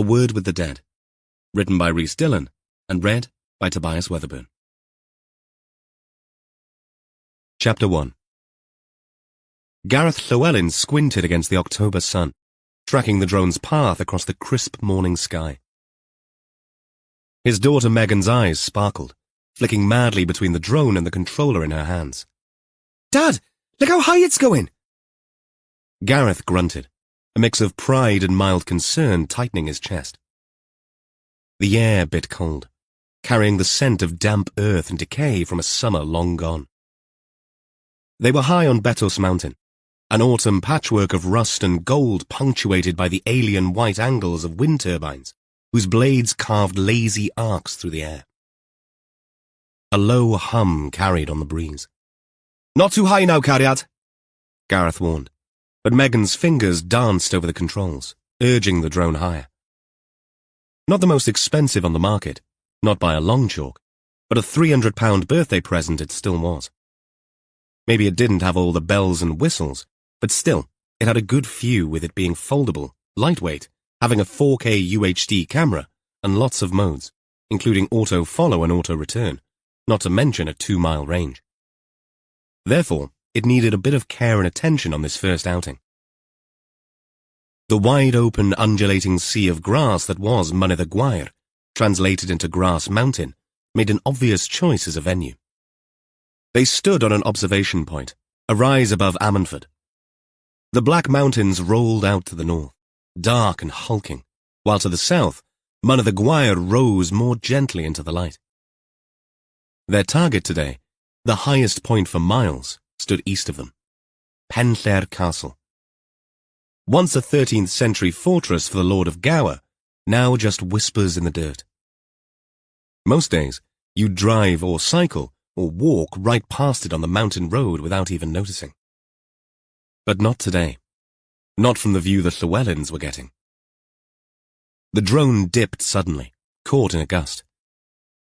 A Word with the Dead, written by Rhys Dillon and read by Tobias Weatherburn. Chapter 1. Gareth Llewellyn squinted against the October sun, tracking the drone's path across the crisp morning sky. His daughter Megan's eyes sparkled, flicking madly between the drone and the controller in her hands. "Dad, look how high it's going!" Gareth grunted, a mix of pride and mild concern tightening his chest. The air bit cold, carrying the scent of damp earth and decay from a summer long gone. They were high on Betos Mountain, an autumn patchwork of rust and gold punctuated by the alien white angles of wind turbines, whose blades carved lazy arcs through the air. A low hum carried on the breeze. "Not too high now, Cariad," Gareth warned, but Megan's fingers danced over the controls, urging the drone higher. Not the most expensive on the market, not by a long chalk, but a £300 birthday present it still was. Maybe it didn't have all the bells and whistles, but still, it had a good few with it being foldable, lightweight, having a 4K UHD camera, and lots of modes, including auto-follow and auto-return, not to mention a 2-mile range. Therefore, it needed a bit of care and attention on this first outing. The wide-open, undulating sea of grass that was Mynydd y Gwair, translated into Grass Mountain, made an obvious choice as a venue. They stood on an observation point, a rise above Ammanford. The Black Mountains rolled out to the north, dark and hulking, while to the south, Mynydd y Gwair rose more gently into the light. Their target today, the highest point for miles, stood east of them, Penllaer Castle. Once a 13th century fortress for the Lord of Gower, now just whispers in the dirt. Most days, you'd drive or cycle or walk right past it on the mountain road without even noticing. But not today. Not from the view the Llewellyns were getting. The drone dipped suddenly, caught in a gust.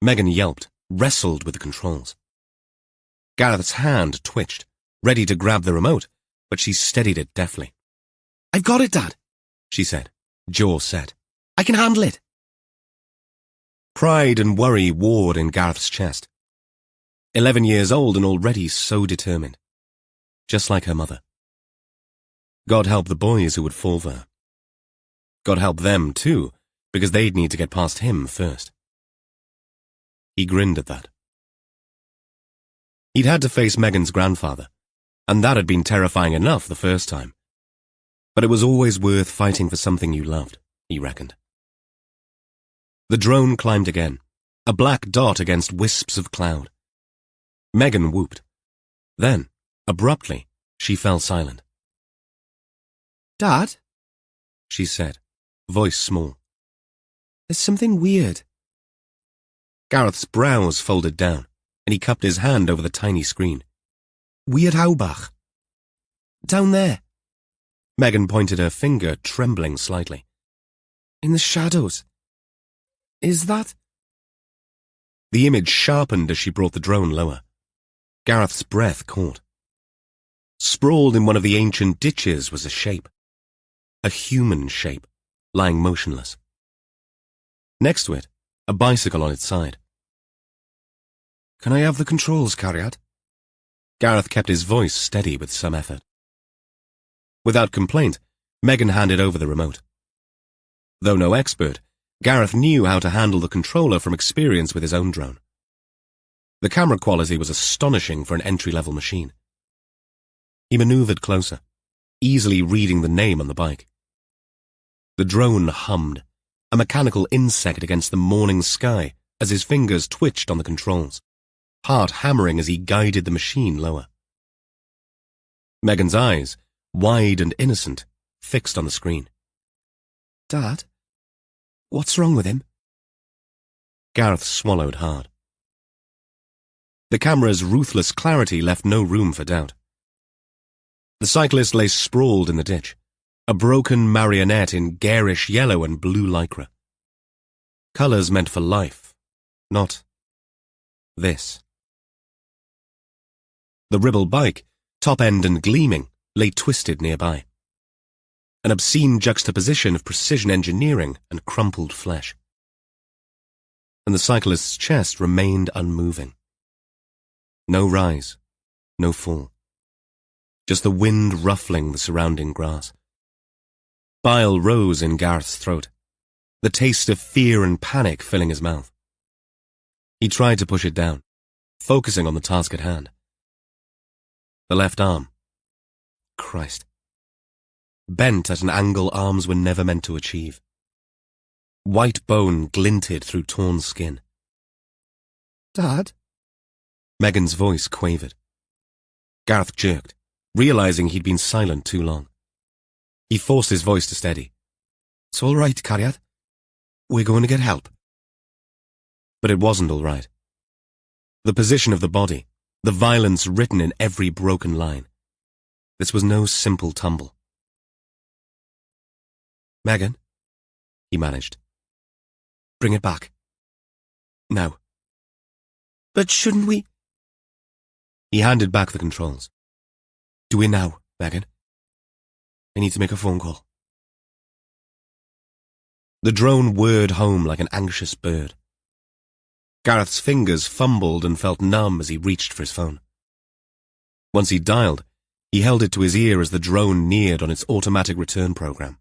Megan yelped, wrestled with the controls. Gareth's hand twitched, ready to grab the remote, but she steadied it deftly. "I've got it, Dad," she said, jaw set. "I can handle it." Pride and worry warred in Gareth's chest. 11 years old and already so determined. Just like her mother. God help the boys who would fall for her. God help them, too, because they'd need to get past him first. He grinned at that. He'd had to face Megan's grandfather, and that had been terrifying enough the first time. But it was always worth fighting for something you loved, he reckoned. The drone climbed again, a black dot against wisps of cloud. Megan whooped. Then, abruptly, she fell silent. "Dad," she said, voice small. "There's something weird." Gareth's brows folded down, and he cupped his hand over the tiny screen. "Weird how, Bach?" "Down there." Megan pointed her finger, trembling slightly. "In the shadows. Is that—" The image sharpened as she brought the drone lower. Gareth's breath caught. Sprawled in one of the ancient ditches was a shape. A human shape, lying motionless. Next to it, a bicycle on its side. "Can I have the controls, Cariad?" Gareth kept his voice steady with some effort. Without complaint, Megan handed over the remote. Though no expert, Gareth knew how to handle the controller from experience with his own drone. The camera quality was astonishing for an entry-level machine. He maneuvered closer, easily reading the name on the bike. The drone hummed, a mechanical insect against the morning sky as his fingers twitched on the controls, heart hammering as he guided the machine lower. Megan's eyes, wide and innocent, fixed on the screen. "Dad, what's wrong with him?" Gareth swallowed hard. The camera's ruthless clarity left no room for doubt. The cyclist lay sprawled in the ditch, a broken marionette in garish yellow and blue lycra. Colours meant for life, not this. The Ribble bike, top end and gleaming, lay twisted nearby. an obscene juxtaposition of precision engineering and crumpled flesh. And the cyclist's chest remained unmoving. No rise, no fall. Just the wind ruffling the surrounding grass. Bile rose in Gareth's throat, the taste of fear and panic filling his mouth. He tried to push it down, focusing on the task at hand. The left arm. Christ. Bent at an angle arms were never meant to achieve. White bone glinted through torn skin. "Dad?" Megan's voice quavered. Gareth jerked, realizing he'd been silent too long. He forced his voice to steady. "It's all right, Cariad. We're going to get help." But it wasn't all right. The position of the body, the violence written in every broken line. This was no simple tumble. "Megan," he managed. "Bring it back. Now." "But shouldn't we?" He handed back the controls. "Do it now, Megan. I need to make a phone call." The drone whirred home like an anxious bird. Gareth's fingers fumbled and felt numb as he reached for his phone. Once he dialed, he held it to his ear as the drone neared on its automatic return program.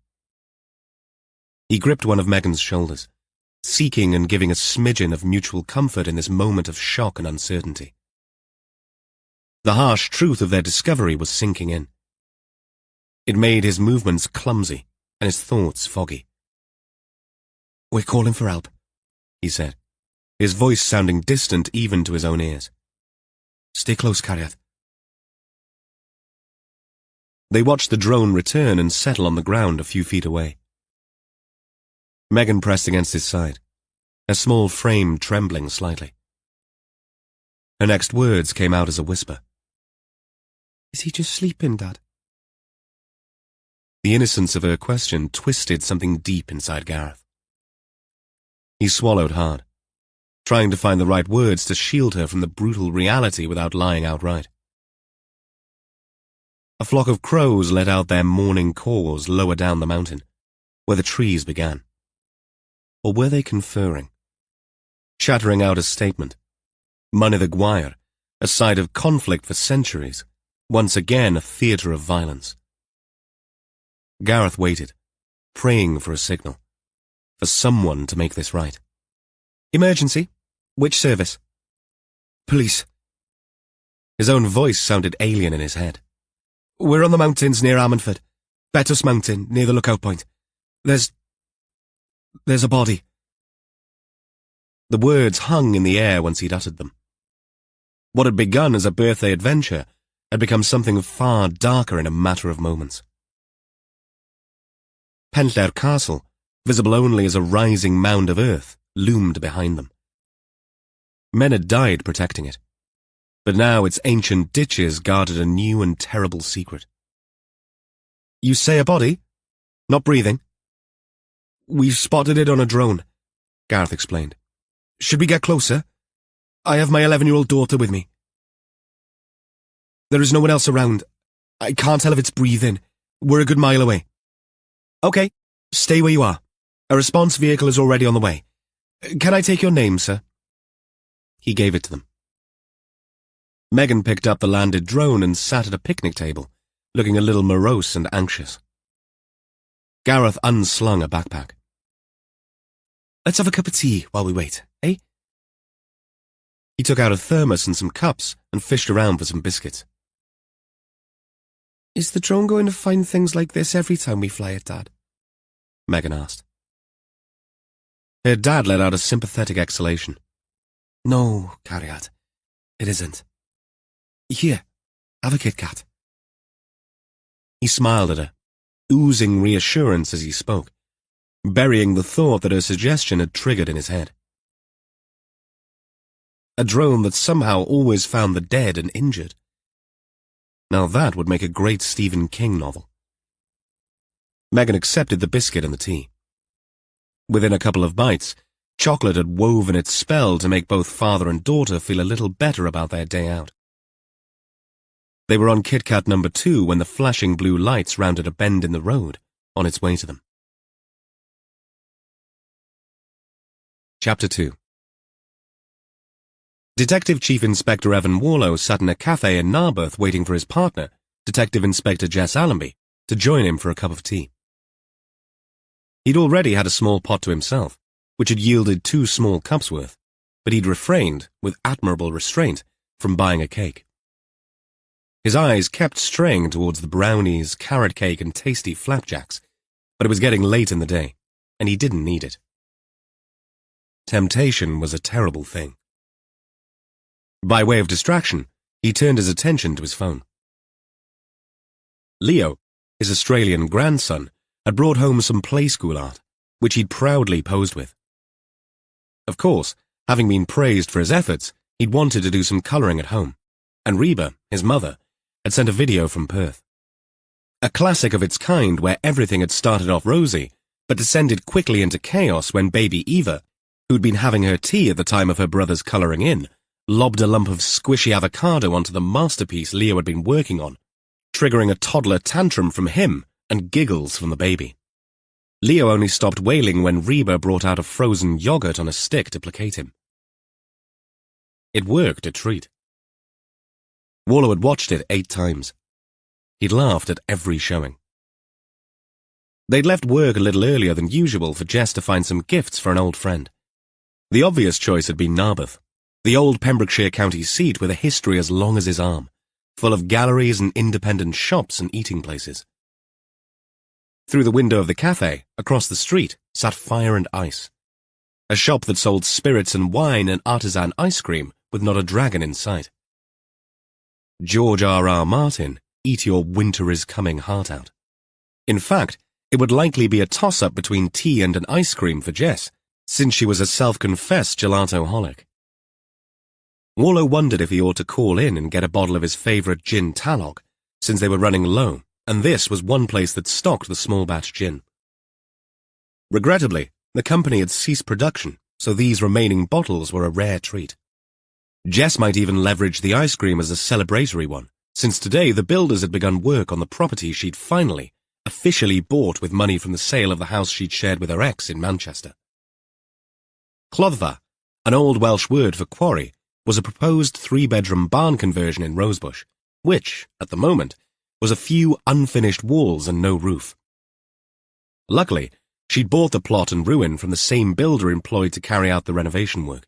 He gripped one of Megan's shoulders, seeking and giving a smidgen of mutual comfort in this moment of shock and uncertainty. The harsh truth of their discovery was sinking in. It made his movements clumsy and his thoughts foggy. "We're calling for help," he said, his voice sounding distant even to his own ears. "Stay close, Cariad." They watched the drone return and settle on the ground a few feet away. Megan pressed against his side, her small frame trembling slightly. Her next words came out as a whisper. "Is he just sleeping, Dad?" The innocence of her question twisted something deep inside Gareth. He swallowed hard, trying to find the right words to shield her from the brutal reality without lying outright. A flock of crows let out their morning caws lower down the mountain, where the trees began. Or were they conferring? Chattering out a statement. Mynyddig y Gwair, a site of conflict for centuries, once again a theatre of violence. Gareth waited, praying for a signal, for someone to make this right. "Emergency? Which service?" "Police." His own voice sounded alien in his head. "We're on the mountains near Ammanford. Betws Mountain, near the lookout point. There's a body." The words hung in the air once he'd uttered them. What had begun as a birthday adventure had become something far darker in a matter of moments. Penllair Castle, visible only as a rising mound of earth, loomed behind them. Men had died protecting it, but now its ancient ditches guarded a new and terrible secret. "You say a body? Not breathing?" "We've spotted it on a drone," Gareth explained. "Should we get closer? I have my 11-year-old daughter with me." "There is no one else around. I can't tell if it's breathing. We're a good mile away." "Okay, stay where you are. A response vehicle is already on the way. Can I take your name, sir?" He gave it to them. Megan picked up the landed drone and sat at a picnic table, looking a little morose and anxious. Gareth unslung a backpack. "Let's have a cup of tea while we wait, eh?" He took out a thermos and some cups and fished around for some biscuits. "Is the drone going to find things like this every time we fly it, Dad?" Megan asked. Her dad let out a sympathetic exhalation. "No, Cariad, it isn't. Here, have a Kit Kat." He smiled at her, oozing reassurance as he spoke, burying the thought that her suggestion had triggered in his head. A drone that somehow always found the dead and injured. Now that would make a great Stephen King novel. Megan accepted the biscuit and the tea. Within a couple of bites, chocolate had woven its spell to make both father and daughter feel a little better about their day out. They were on Kit Kat number 2 when the flashing blue lights rounded a bend in the road on its way to them. Chapter 2. Detective Chief Inspector Evan Warlow sat in a cafe in Narberth waiting for his partner, Detective Inspector Jess Allenby, to join him for a cup of tea. He'd already had a small pot to himself, which had yielded 2 small cups worth, but he'd refrained, with admirable restraint, from buying a cake. His eyes kept straying towards the brownies, carrot cake, and tasty flapjacks, but it was getting late in the day, and he didn't need it. Temptation was a terrible thing. By way of distraction, he turned his attention to his phone. Leo, his Australian grandson, had brought home some play school art, which he'd proudly posed with. Of course, having been praised for his efforts, he'd wanted to do some colouring at home, and Reba, his mother, had sent a video from Perth. A classic of its kind where everything had started off rosy, but descended quickly into chaos when baby Eva, who'd been having her tea at the time of her brother's colouring in, lobbed a lump of squishy avocado onto the masterpiece Leo had been working on, triggering a toddler tantrum from him and giggles from the baby. Leo only stopped wailing when Reba brought out a frozen yogurt on a stick to placate him. It worked a treat. Warlow had watched it 8 times. He'd laughed at every showing. They'd left work a little earlier than usual for Jess to find some gifts for an old friend. The obvious choice had been Narberth, the old Pembrokeshire county seat with a history as long as his arm, full of galleries and independent shops and eating places. Through the window of the cafe, across the street, sat Fire and Ice, a shop that sold spirits and wine and artisan ice cream with not a dragon in sight. George R.R. Martin, eat your winter is coming heart out. In fact, it would likely be a toss-up between tea and an ice cream for Jess, since she was a self-confessed gelato-holic. Warlow wondered if he ought to call in and get a bottle of his favourite gin Talog, since they were running low, and this was one place that stocked the small batch gin. Regrettably, the company had ceased production, so these remaining bottles were a rare treat. Jess might even leverage the ice cream as a celebratory one, since today the builders had begun work on the property she'd finally, officially bought with money from the sale of the house she'd shared with her ex in Manchester. Cloddfa, an old Welsh word for quarry, was a proposed 3-bedroom barn conversion in Rosebush, which, at the moment, was a few unfinished walls and no roof. Luckily, she'd bought the plot and ruin from the same builder employed to carry out the renovation work.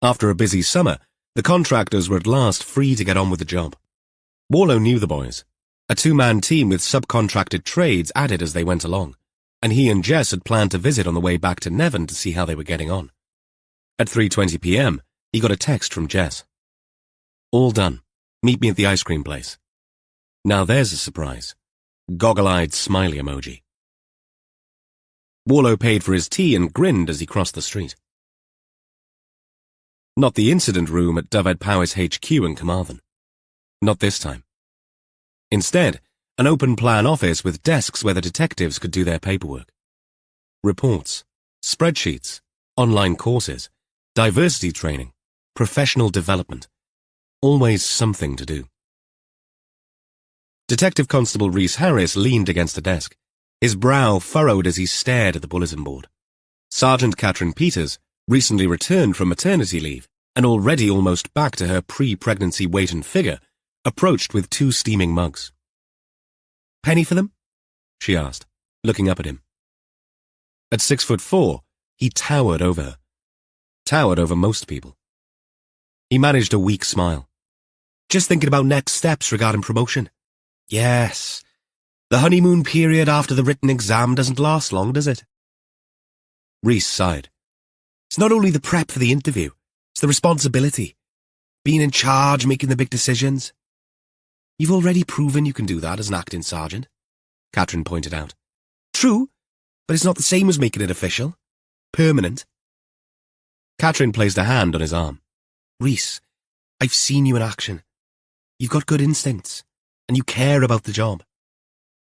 After a busy summer, the contractors were at last free to get on with the job. Warlow knew the boys, a 2-man team with subcontracted trades added as they went along, and he and Jess had planned to visit on the way back to Nevern to see how they were getting on. At 3:20 p.m, he got a text from Jess. All done. Meet me at the ice cream place. Now there's a surprise. Goggle-eyed smiley emoji. Warlow paid for his tea and grinned as he crossed the street. Not the incident room at Dyfed Powys HQ in Carmarthen. Not this time. Instead, an open-plan office with desks where the detectives could do their paperwork. Reports, spreadsheets, online courses, diversity training, professional development. Always something to do. Detective Constable Rhys Harris leaned against a desk, his brow furrowed as he stared at the bulletin board. Sergeant Catherine Peters, recently returned from maternity leave, and already almost back to her pre-pregnancy weight and figure, approached with 2 steaming mugs. Penny for them? She asked, looking up at him. At 6'4", he towered over her. Towered over most people. He managed a weak smile. Just thinking about next steps regarding promotion. Yes. The honeymoon period after the written exam doesn't last long, does it? Rhys sighed. It's not only the prep for the interview, it's the responsibility. Being in charge, making the big decisions. You've already proven you can do that as an acting sergeant, Catherine pointed out. True, but it's not the same as making it official. Permanent. Catherine placed a hand on his arm. Rhys, I've seen you in action. You've got good instincts, and you care about the job.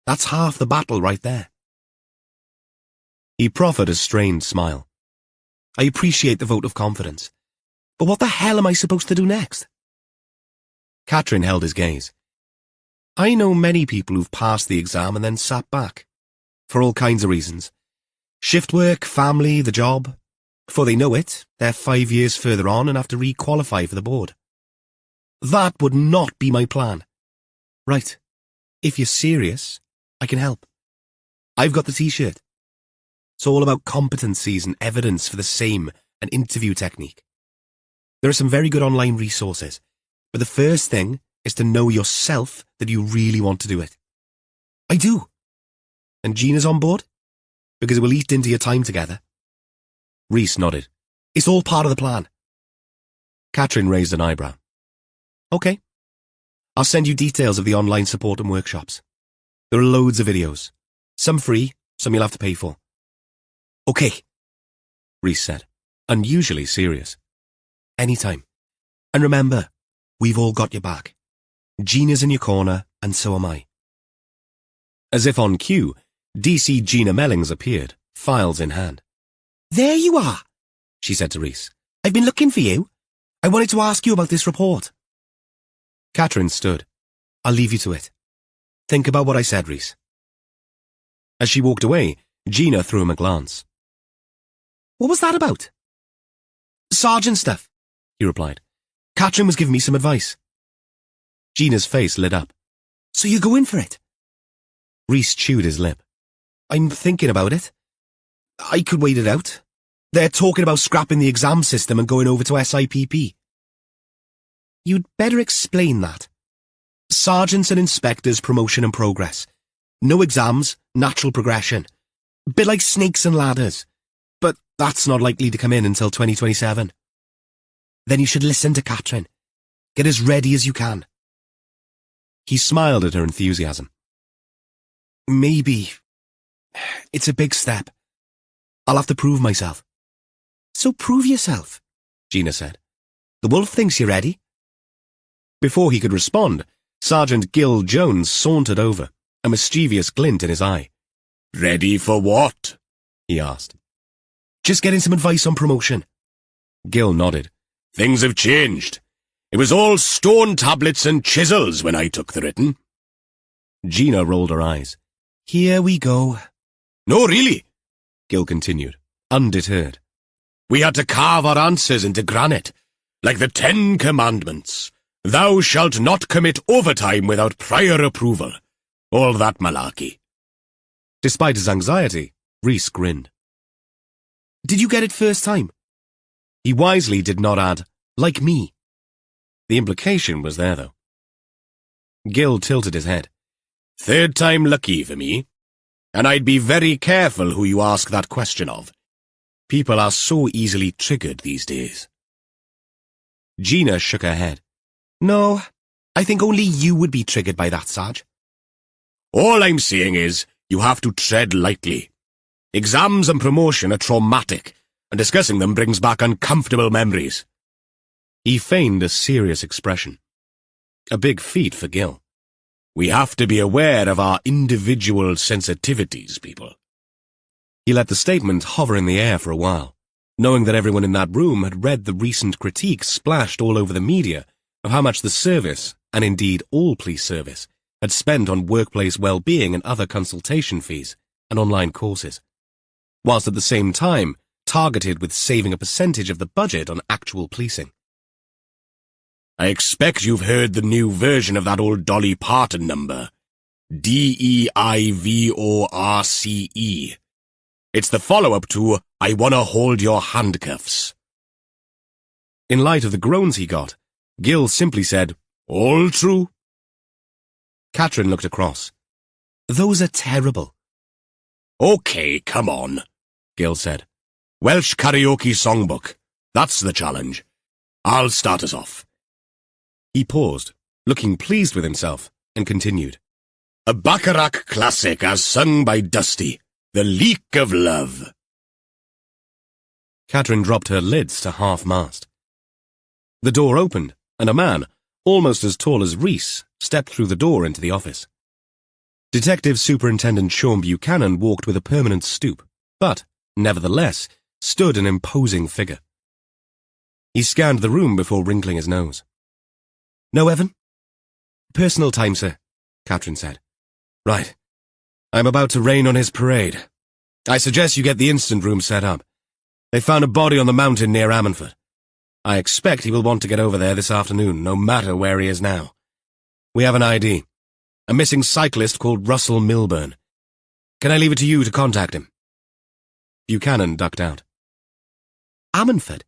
That's half the battle right there. He proffered a strained smile. I appreciate the vote of confidence, but what the hell am I supposed to do next? Catherine held his gaze. I know many people who've passed the exam and then sat back, for all kinds of reasons. Shift work, family, the job. Before they know it, they're 5 years further on and have to re-qualify for the board. That would not be my plan. Right. If you're serious, I can help. I've got the t-shirt. It's all about competencies and evidence for the same and interview technique. There are some very good online resources, but the first thing is to know yourself that you really want to do it. I do. And Gina's on board? Because it will eat into your time together. Rhys nodded. It's all part of the plan. Catherine raised an eyebrow. Okay. I'll send you details of the online support and workshops. There are loads of videos. Some free, some you'll have to pay for. Okay, Rhys said, unusually serious. Anytime. And remember, we've all got your back. Gina's in your corner, and so am I. As if on cue, DC Gina Mellings appeared, files in hand. There you are, she said to Rhys. I've been looking for you. I wanted to ask you about this report. Catherine stood. I'll leave you to it. Think about what I said, Rhys. As she walked away, Gina threw him a glance. What was that about? Sergeant stuff, he replied. Catherine was giving me some advice. Gina's face lit up. So you're going for it? Rhys chewed his lip. I'm thinking about it. I could wait it out. They're talking about scrapping the exam system and going over to SIPP. You'd better explain that. Sergeants and inspectors, promotion and progress. No exams, natural progression. Bit like snakes and ladders. But that's not likely to come in until 2027. Then you should listen to Catherine. Get as ready as you can. He smiled at her enthusiasm. Maybe. It's a big step. I'll have to prove myself. So prove yourself, Gina said. The wolf thinks you're ready. Before he could respond, Sergeant Gil Jones sauntered over, a mischievous glint in his eye. Ready for what? He asked. Just getting some advice on promotion. Gil nodded. Things have changed. It was all stone tablets and chisels when I took the written. Gina rolled her eyes. Here we go. No, really, Gil continued, undeterred. We had to carve our answers into granite, like the 10 Commandments. Thou shalt not commit overtime without prior approval. All that malarkey. Despite his anxiety, Rhys grinned. Did you get it first time? He wisely did not add, like me. The implication was there, though. Gil tilted his head. Third time lucky for me. And I'd be very careful who you ask that question of. People are so easily triggered these days. Gina shook her head. No, I think only you would be triggered by that, Sarge. All I'm saying is, you have to tread lightly. Exams and promotion are traumatic, and discussing them brings back uncomfortable memories. He feigned a serious expression. A big feat for Gil. We have to be aware of our individual sensitivities, people. He let the statement hover in the air for a while, knowing that everyone in that room had read the recent critiques splashed all over the media of how much the service, and indeed all police service, had spent on workplace well-being and other consultation fees and online courses, whilst at the same time targeted with saving a percentage of the budget on actual policing. I expect you've heard the new version of that old Dolly Parton number. DEIVORCE. It's the follow-up to I Wanna Hold Your Handcuffs. In light of the groans he got, Gil simply said, All true. Catherine looked across. Those are terrible. Okay, come on, Gil said. Welsh karaoke songbook. That's the challenge. I'll start us off. He paused, looking pleased with himself, and continued. A Bacharach classic as sung by Dusty, The Leak of Love. Catherine dropped her lids to half-mast. The door opened, and a man, almost as tall as Rhys, stepped through the door into the office. Detective Superintendent Sean Buchanan walked with a permanent stoop, but, nevertheless, stood an imposing figure. He scanned the room before wrinkling his nose. No, Evan? Personal time, sir, Catherine said. Right. I'm about to rain on his parade. I suggest you get the instant room set up. They found a body on the mountain near Ammanford. I expect he will want to get over there this afternoon, no matter where he is now. We have an ID. A missing cyclist called Russell Milburn. Can I leave it to you to contact him? Buchanan ducked out. Ammanford?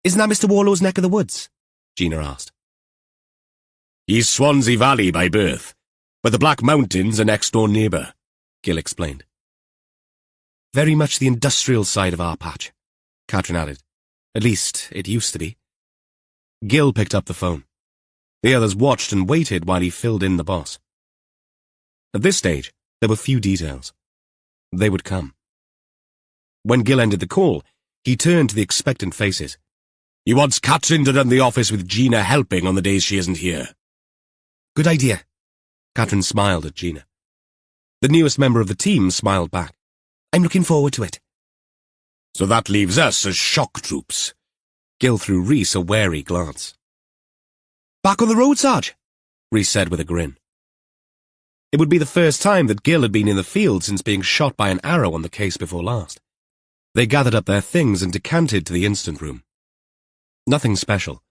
Isn't that Mr. Warlow's neck of the woods? Gina asked. He's Swansea Valley by birth, but the Black Mountains are next door neighbour, Gil explained. Very much the industrial side of our patch, Katrin added. At least, it used to be. Gil picked up the phone. The others watched and waited while he filled in the boss. At this stage, there were few details. They would come. When Gil ended the call, he turned to the expectant faces. He wants Katrin to run the office with Gina helping on the days she isn't here. Good idea. Katrin smiled at Gina. The newest member of the team smiled back. I'm looking forward to it. So that leaves us as shock troops. Gil threw Rhys a wary glance. Back on the road, Sarge, Rhys said with a grin. It would be the first time that Gil had been in the field since being shot by an arrow on the case before last. They gathered up their things and decanted to the instant room. Nothing special.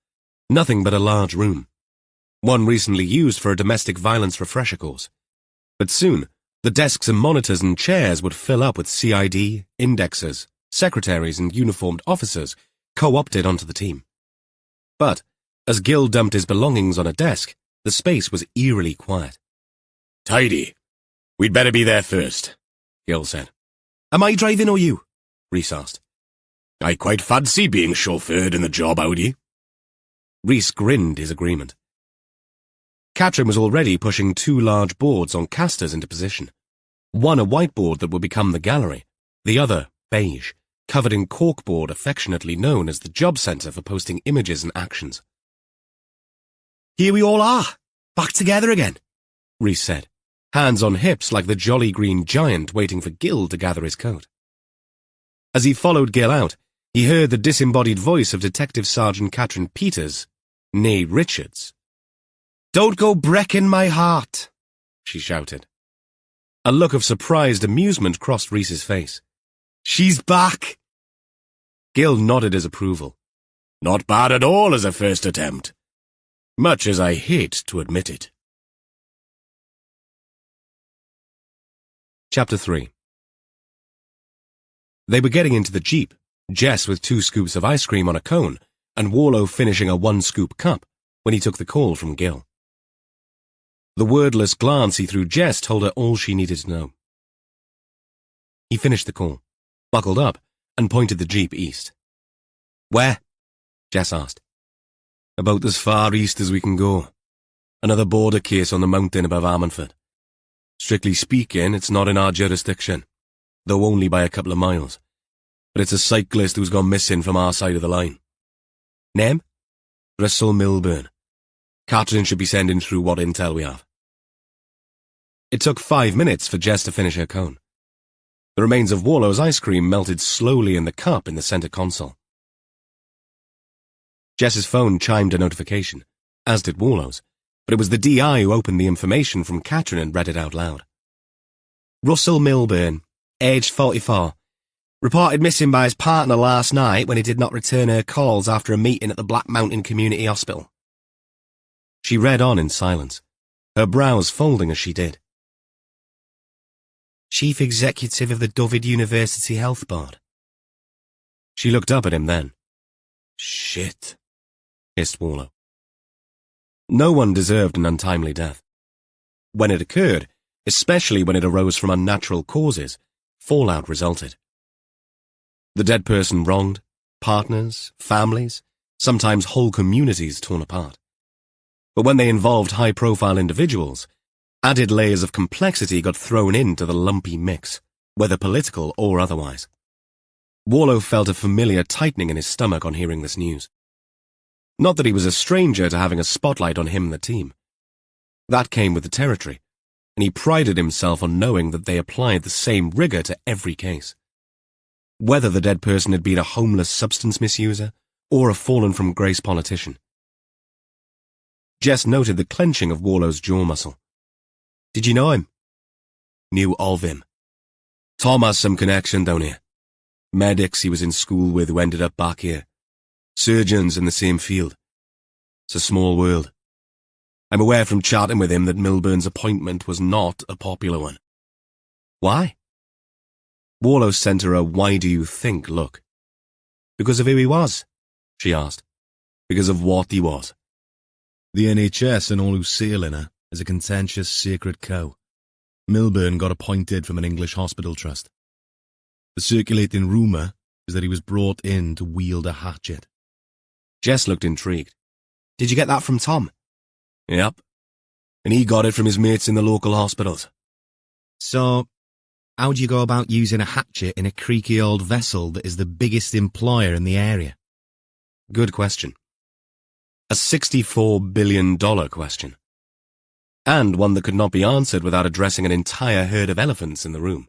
Nothing but a large room. One recently used for a domestic violence refresher course. But soon, the desks and monitors and chairs would fill up with CID, indexers, secretaries and uniformed officers co-opted onto the team. But, as Gil dumped his belongings on a desk, the space was eerily quiet. Tidy. We'd better be there first, Gil said. Am I driving or you? Rhys asked. I quite fancy being chauffeured in the job, Audi. Rhys grinned his agreement. Katrin was already pushing 2 large boards on casters into position. One a whiteboard that would become the gallery, the other beige, covered in corkboard affectionately known as the job centre for posting images and actions. Here we all are, back together again, Rhys said, hands on hips like the jolly green giant waiting for Gil to gather his coat. As he followed Gil out, he heard the disembodied voice of Detective Sergeant Katrin Peters, née Richards. Don't go breaking my heart, she shouted. A look of surprised amusement crossed Rhys's face. She's back. Gil nodded his approval. Not bad at all as a first attempt. Much as I hate to admit it. Chapter 3. They were getting into the jeep, Jess with 2 scoops of ice cream on a cone, and Warlow finishing a 1-scoop cup, when he took the call from Gil. The wordless glance he threw Jess told her all she needed to know. He finished the call, buckled up, and pointed the jeep east. Where? Jess asked. About as far east as we can go. Another border case on the mountain above Ammanford. Strictly speaking, it's not in our jurisdiction, though only by a couple of miles. But it's a cyclist who's gone missing from our side of the line. Name? Russell Milburn. Katrin should be sending through what intel we have. It took 5 minutes for Jess to finish her cone. The remains of Warlow's ice cream melted slowly in the cup in the center console. Jess's phone chimed a notification, as did Warlow's, but it was the DI who opened the information from Katrin and read it out loud. Russell Milburn, aged 44. Reported missing by his partner last night when he did not return her calls after a meeting at the Black Mountain Community Hospital. She read on in silence, her brows folding as she did. Chief Executive of the Dovid University Health Board. She looked up at him then. Shit, hissed Warlow. No one deserved an untimely death. When it occurred, especially when it arose from unnatural causes, fallout resulted. The dead person wronged, partners, families, sometimes whole communities torn apart. But when they involved high-profile individuals, added layers of complexity got thrown into the lumpy mix, whether political or otherwise. Warlow felt a familiar tightening in his stomach on hearing this news. Not that he was a stranger to having a spotlight on him and the team. That came with the territory, and he prided himself on knowing that they applied the same rigor to every case. Whether the dead person had been a homeless substance misuser or a fallen-from-grace politician. Jess noted the clenching of Warlow's jaw muscle. Did you know him? Knew of him. Tom has some connection down here. Medics he was in school with who ended up back here. Surgeons in the same field. It's a small world. I'm aware from chatting with him that Milburn's appointment was not a popular one. Why? Warlow sent her a why-do-you-think look. Because of who he was, she asked. Because of what he was. The NHS and all who sail in her is a contentious sacred cow. Milburn got appointed from an English hospital trust. The circulating rumour is that he was brought in to wield a hatchet. Jess looked intrigued. Did you get that from Tom? Yep. And he got it from his mates in the local hospitals. So, how do you go about using a hatchet in a creaky old vessel that is the biggest employer in the area? Good question. A $64 billion question. And one that could not be answered without addressing an entire herd of elephants in the room.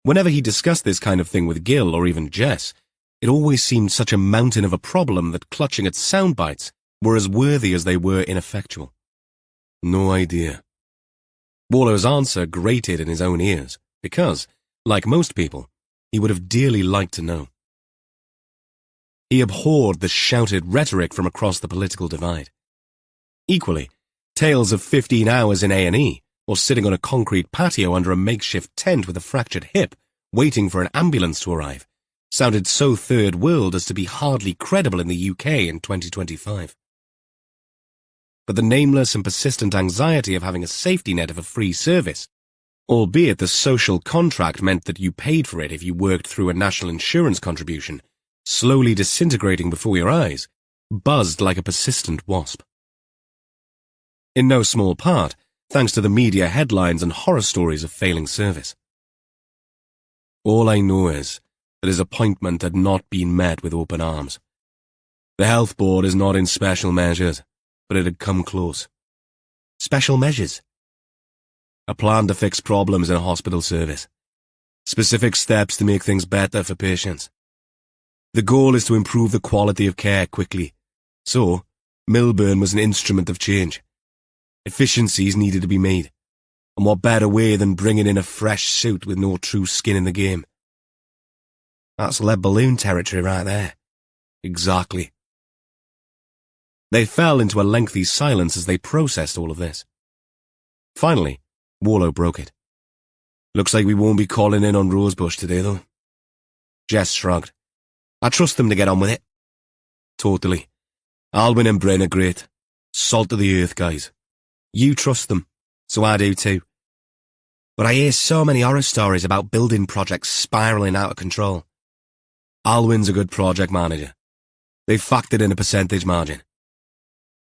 Whenever he discussed this kind of thing with Gil or even Jess, it always seemed such a mountain of a problem that clutching at sound bites were as worthy as they were ineffectual. No idea. Warlow's answer grated in his own ears, because, like most people, he would have dearly liked to know. He abhorred the shouted rhetoric from across the political divide. Equally, tales of 15 hours in A&E, or sitting on a concrete patio under a makeshift tent with a fractured hip, waiting for an ambulance to arrive, sounded so third world as to be hardly credible in the UK in 2025. But the nameless and persistent anxiety of having a safety net of a free service, albeit the social contract meant that you paid for it if you worked through a national insurance contribution, slowly disintegrating before your eyes, buzzed like a persistent wasp. In no small part, thanks to the media headlines and horror stories of failing service. All I know is that his appointment had not been met with open arms. The health board is not in special measures, but it had come close. Special measures? A plan to fix problems in a hospital service. Specific steps to make things better for patients. The goal is to improve the quality of care quickly. So, Milburn was an instrument of change. Efficiencies needed to be made. And what better way than bringing in a fresh suit with no true skin in the game? That's lead balloon territory right there. Exactly. They fell into a lengthy silence as they processed all of this. Finally, Warlow broke it. Looks like we won't be calling in on Rosebush today, though. Jess shrugged. I trust them to get on with it. Totally. Alwyn and Bryn are great. Salt of the earth guys. You trust them, so I do too. But I hear so many horror stories about building projects spiralling out of control. Alwyn's a good project manager. They've factored in a percentage margin.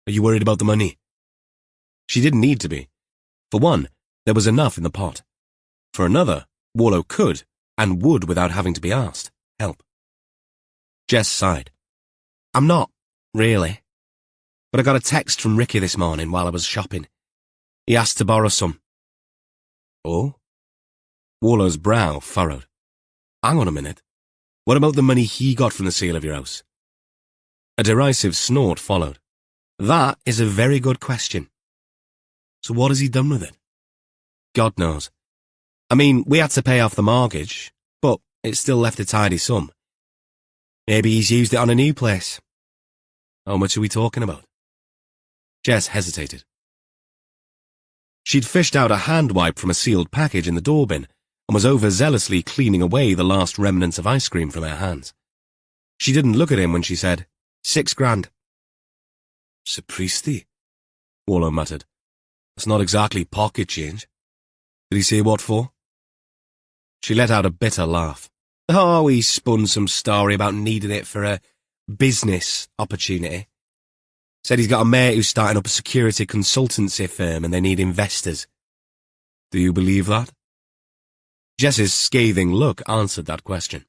Are you worried about the money? She didn't need to be. For one, there was enough in the pot. For another, Warlow could, and would without having to be asked, help. Jess sighed. I'm not, really. But I got a text from Ricky this morning while I was shopping. He asked to borrow some. Oh? Warlow's brow furrowed. Hang on a minute. What about the money he got from the sale of your house? A derisive snort followed. That is a very good question. So what has he done with it? God knows. I mean, we had to pay off the mortgage, but it still left a tidy sum. Maybe he's used it on a new place. How much are we talking about? Jess hesitated. She'd fished out a hand wipe from a sealed package in the door bin and was overzealously cleaning away the last remnants of ice cream from her hands. She didn't look at him when she said, 6 grand. Sapristi, Warlow muttered. That's not exactly pocket change. Did he say what for? She let out a bitter laugh. Oh, he spun some story about needing it for a business opportunity. Said he's got a mate who's starting up a security consultancy firm and they need investors. Do you believe that? Jess's scathing look answered that question.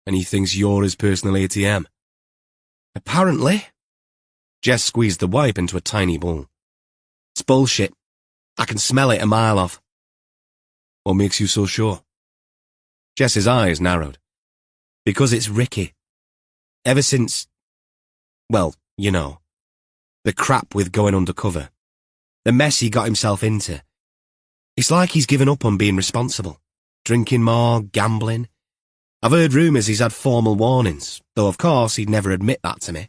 And he thinks you're his personal ATM? Apparently. Jess squeezed the wipe into a tiny bowl. It's bullshit. I can smell it a mile off. What makes you so sure? Jess's eyes narrowed. Because it's Ricky. Ever since, well, you know, the crap with going undercover. The mess he got himself into. It's like he's given up on being responsible. Drinking more, gambling. I've heard rumours he's had formal warnings, though of course he'd never admit that to me.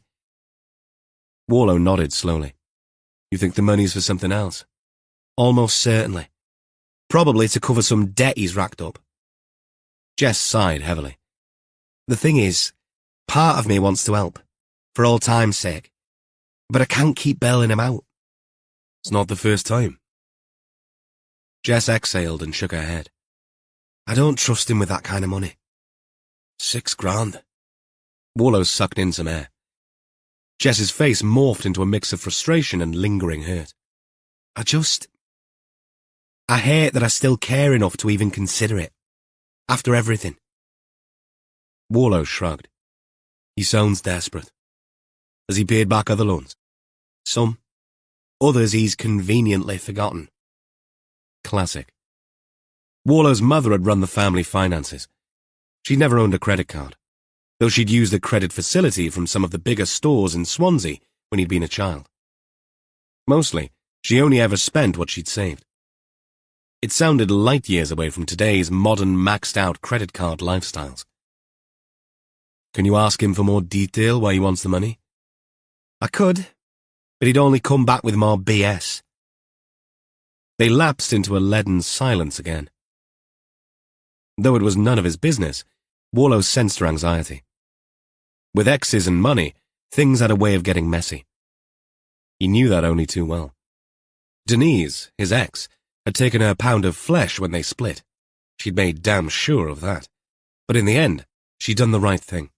Warlow nodded slowly. You think the money's for something else? Almost certainly. Probably to cover some debt he's racked up. Jess sighed heavily. The thing is, part of me wants to help, for old time's sake. But I can't keep bailing him out. It's not the first time. Jess exhaled and shook her head. I don't trust him with that kind of money. 6 grand. Warlow sucked in some air. Jess's face morphed into a mix of frustration and lingering hurt. I hate that I still care enough to even consider it. After everything. Warlow shrugged. He sounds desperate. Has he paid back other loans? Some. Others he's conveniently forgotten. Classic. Warlow's mother had run the family finances. She'd never owned a credit card, though she'd used a credit facility from some of the bigger stores in Swansea when he'd been a child. Mostly, she only ever spent what she'd saved. It sounded light years away from today's modern maxed-out credit card lifestyles. Can you ask him for more detail why he wants the money? I could, but he'd only come back with more BS. They lapsed into a leaden silence again. Though it was none of his business, Warlow sensed her anxiety. With exes and money, things had a way of getting messy. He knew that only too well. Denise, his ex, had taken her pound of flesh when they split. She'd made damn sure of that. But in the end, she'd done the right thing.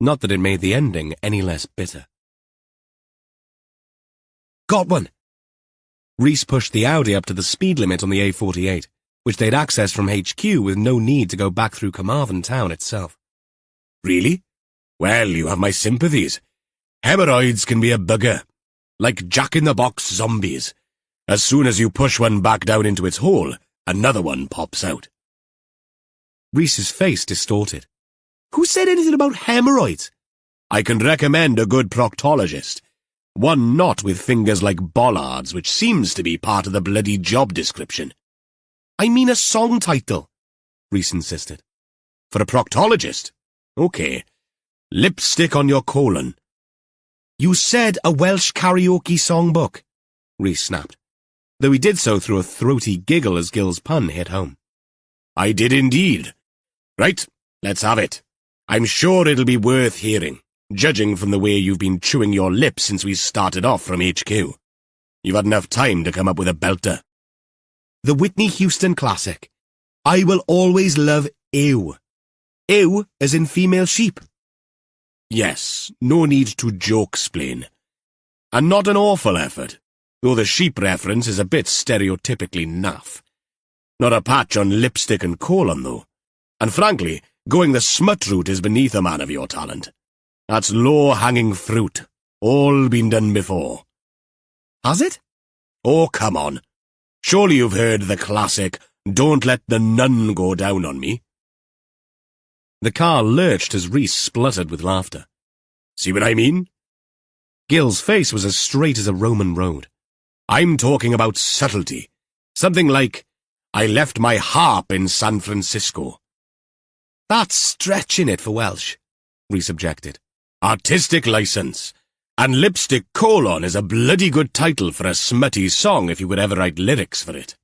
Not that it made the ending any less bitter. Got one! Reese pushed the Audi up to the speed limit on the A48, which they'd accessed from HQ with no need to go back through Carmarthen town itself. Really? Well, you have my sympathies. Hemorrhoids can be a bugger, like jack-in-the-box zombies. As soon as you push one back down into its hole, another one pops out. Reese's face distorted. Who said anything about hemorrhoids? I can recommend a good proctologist. One not with fingers like bollards, which seems to be part of the bloody job description. I mean a song title, Reese insisted. For a proctologist? Okay. Lipstick on your colon. You said a Welsh karaoke songbook, Reese snapped, though he did so through a throaty giggle as Gil's pun hit home. I did indeed. Right, let's have it. I'm sure it'll be worth hearing, judging from the way you've been chewing your lips since we started off from HQ. You've had enough time to come up with a belter. The Whitney Houston classic. I will always love ew. Ew as in female sheep. Yes, no need to joke-splain. And not an awful effort, though the sheep reference is a bit stereotypically naff. Not a patch on lipstick and colon, though. And frankly, going the smut route is beneath a man of your talent. That's low-hanging fruit. All been done before. Has it? Oh, come on. Surely you've heard the classic, "Don't let the nun go down on me." The car lurched as Reese spluttered with laughter. See what I mean? Gil's face was as straight as a Roman road. I'm talking about subtlety. Something like, "I left my harp in San Francisco." That's stretching it for Welsh, Reese objected. Artistic license. And Lipstick Colon is a bloody good title for a smutty song if you could ever write lyrics for it.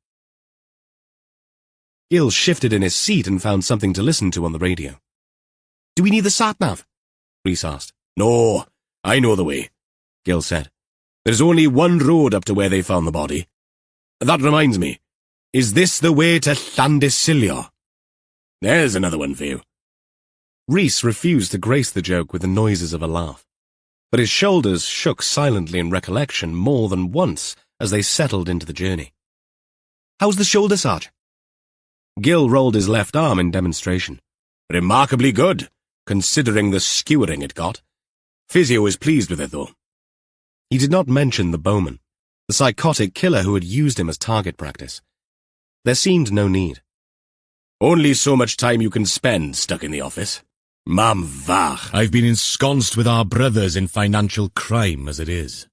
Gil shifted in his seat and found something to listen to on the radio. Do we need the sat-nav? Reese asked. No, I know the way, Gil said. There's only one road up to where they found the body. That reminds me, is this the way to Llandissilio? There's another one for you. Reese refused to grace the joke with the noises of a laugh, but his shoulders shook silently in recollection more than once as they settled into the journey. How's the shoulder, Sarge? Gil rolled his left arm in demonstration. Remarkably good, considering the skewering it got. Physio is pleased with it, though. He did not mention the bowman, the psychotic killer who had used him as target practice. There seemed no need. Only so much time you can spend stuck in the office. Mam vach. I've been ensconced with our brothers in financial crime as it is.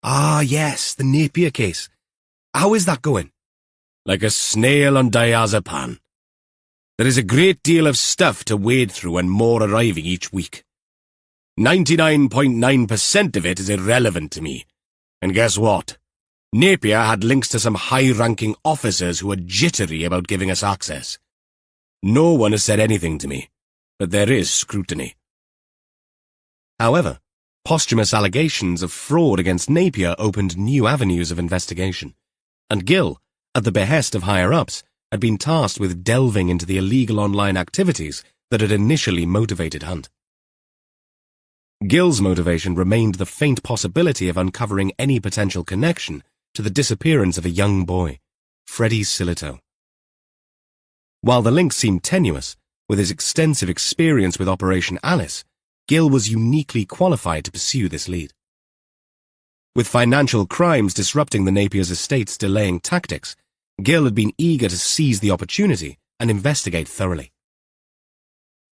Ah, yes, the Napier case. How is that going? like a snail on diazepam. There is a great deal of stuff to wade through and more arriving each week. 99.9% of it is irrelevant to me. And guess what? Napier had links to some high-ranking officers who are jittery about giving us access. No one has said anything to me, but there is scrutiny. However, posthumous allegations of fraud against Napier opened new avenues of investigation, and Gill, at the behest of higher-ups, had been tasked with delving into the illegal online activities that had initially motivated Hunt. Gill's motivation remained the faint possibility of uncovering any potential connection to the disappearance of a young boy, Freddie Silito. While the link seemed tenuous, with his extensive experience with Operation Alice, Gill was uniquely qualified to pursue this lead. With financial crimes disrupting the Napier's estate's delaying tactics, Gill had been eager to seize the opportunity and investigate thoroughly.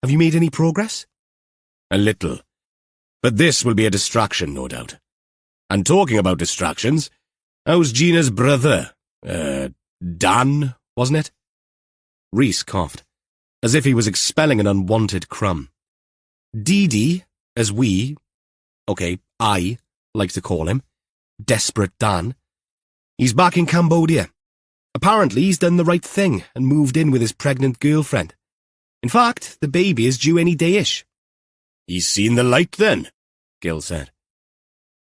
"Have you made any progress?" A little. But this will be a distraction, no doubt. And talking about distractions, how's Gina's brother? Dan, wasn't it? Reese coughed, as if he was expelling an unwanted crumb. Dee, as I like to call him, Desperate Dan. He's back in Cambodia. Apparently he's done the right thing and moved in with his pregnant girlfriend. In fact, the baby is due any day-ish. "He's seen the light, then," Gill said.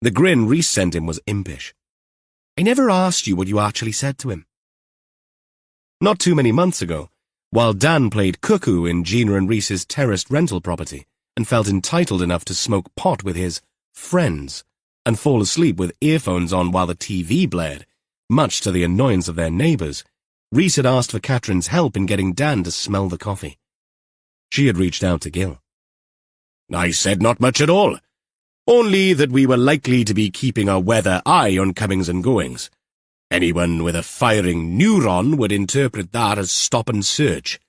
The grin Reese sent him was impish. "I never asked you what you actually said to him." Not too many months ago, while Dan played cuckoo in Gina and Reese's terraced rental property and felt entitled enough to smoke pot with his friends and fall asleep with earphones on while the TV blared, much to the annoyance of their neighbours, Reese had asked for Catherine's help in getting Dan to smell the coffee. She had reached out to Gill. "I said not much at all. Only that we were likely to be keeping a weather eye on comings and goings. Anyone with a firing neuron would interpret that as stop and search.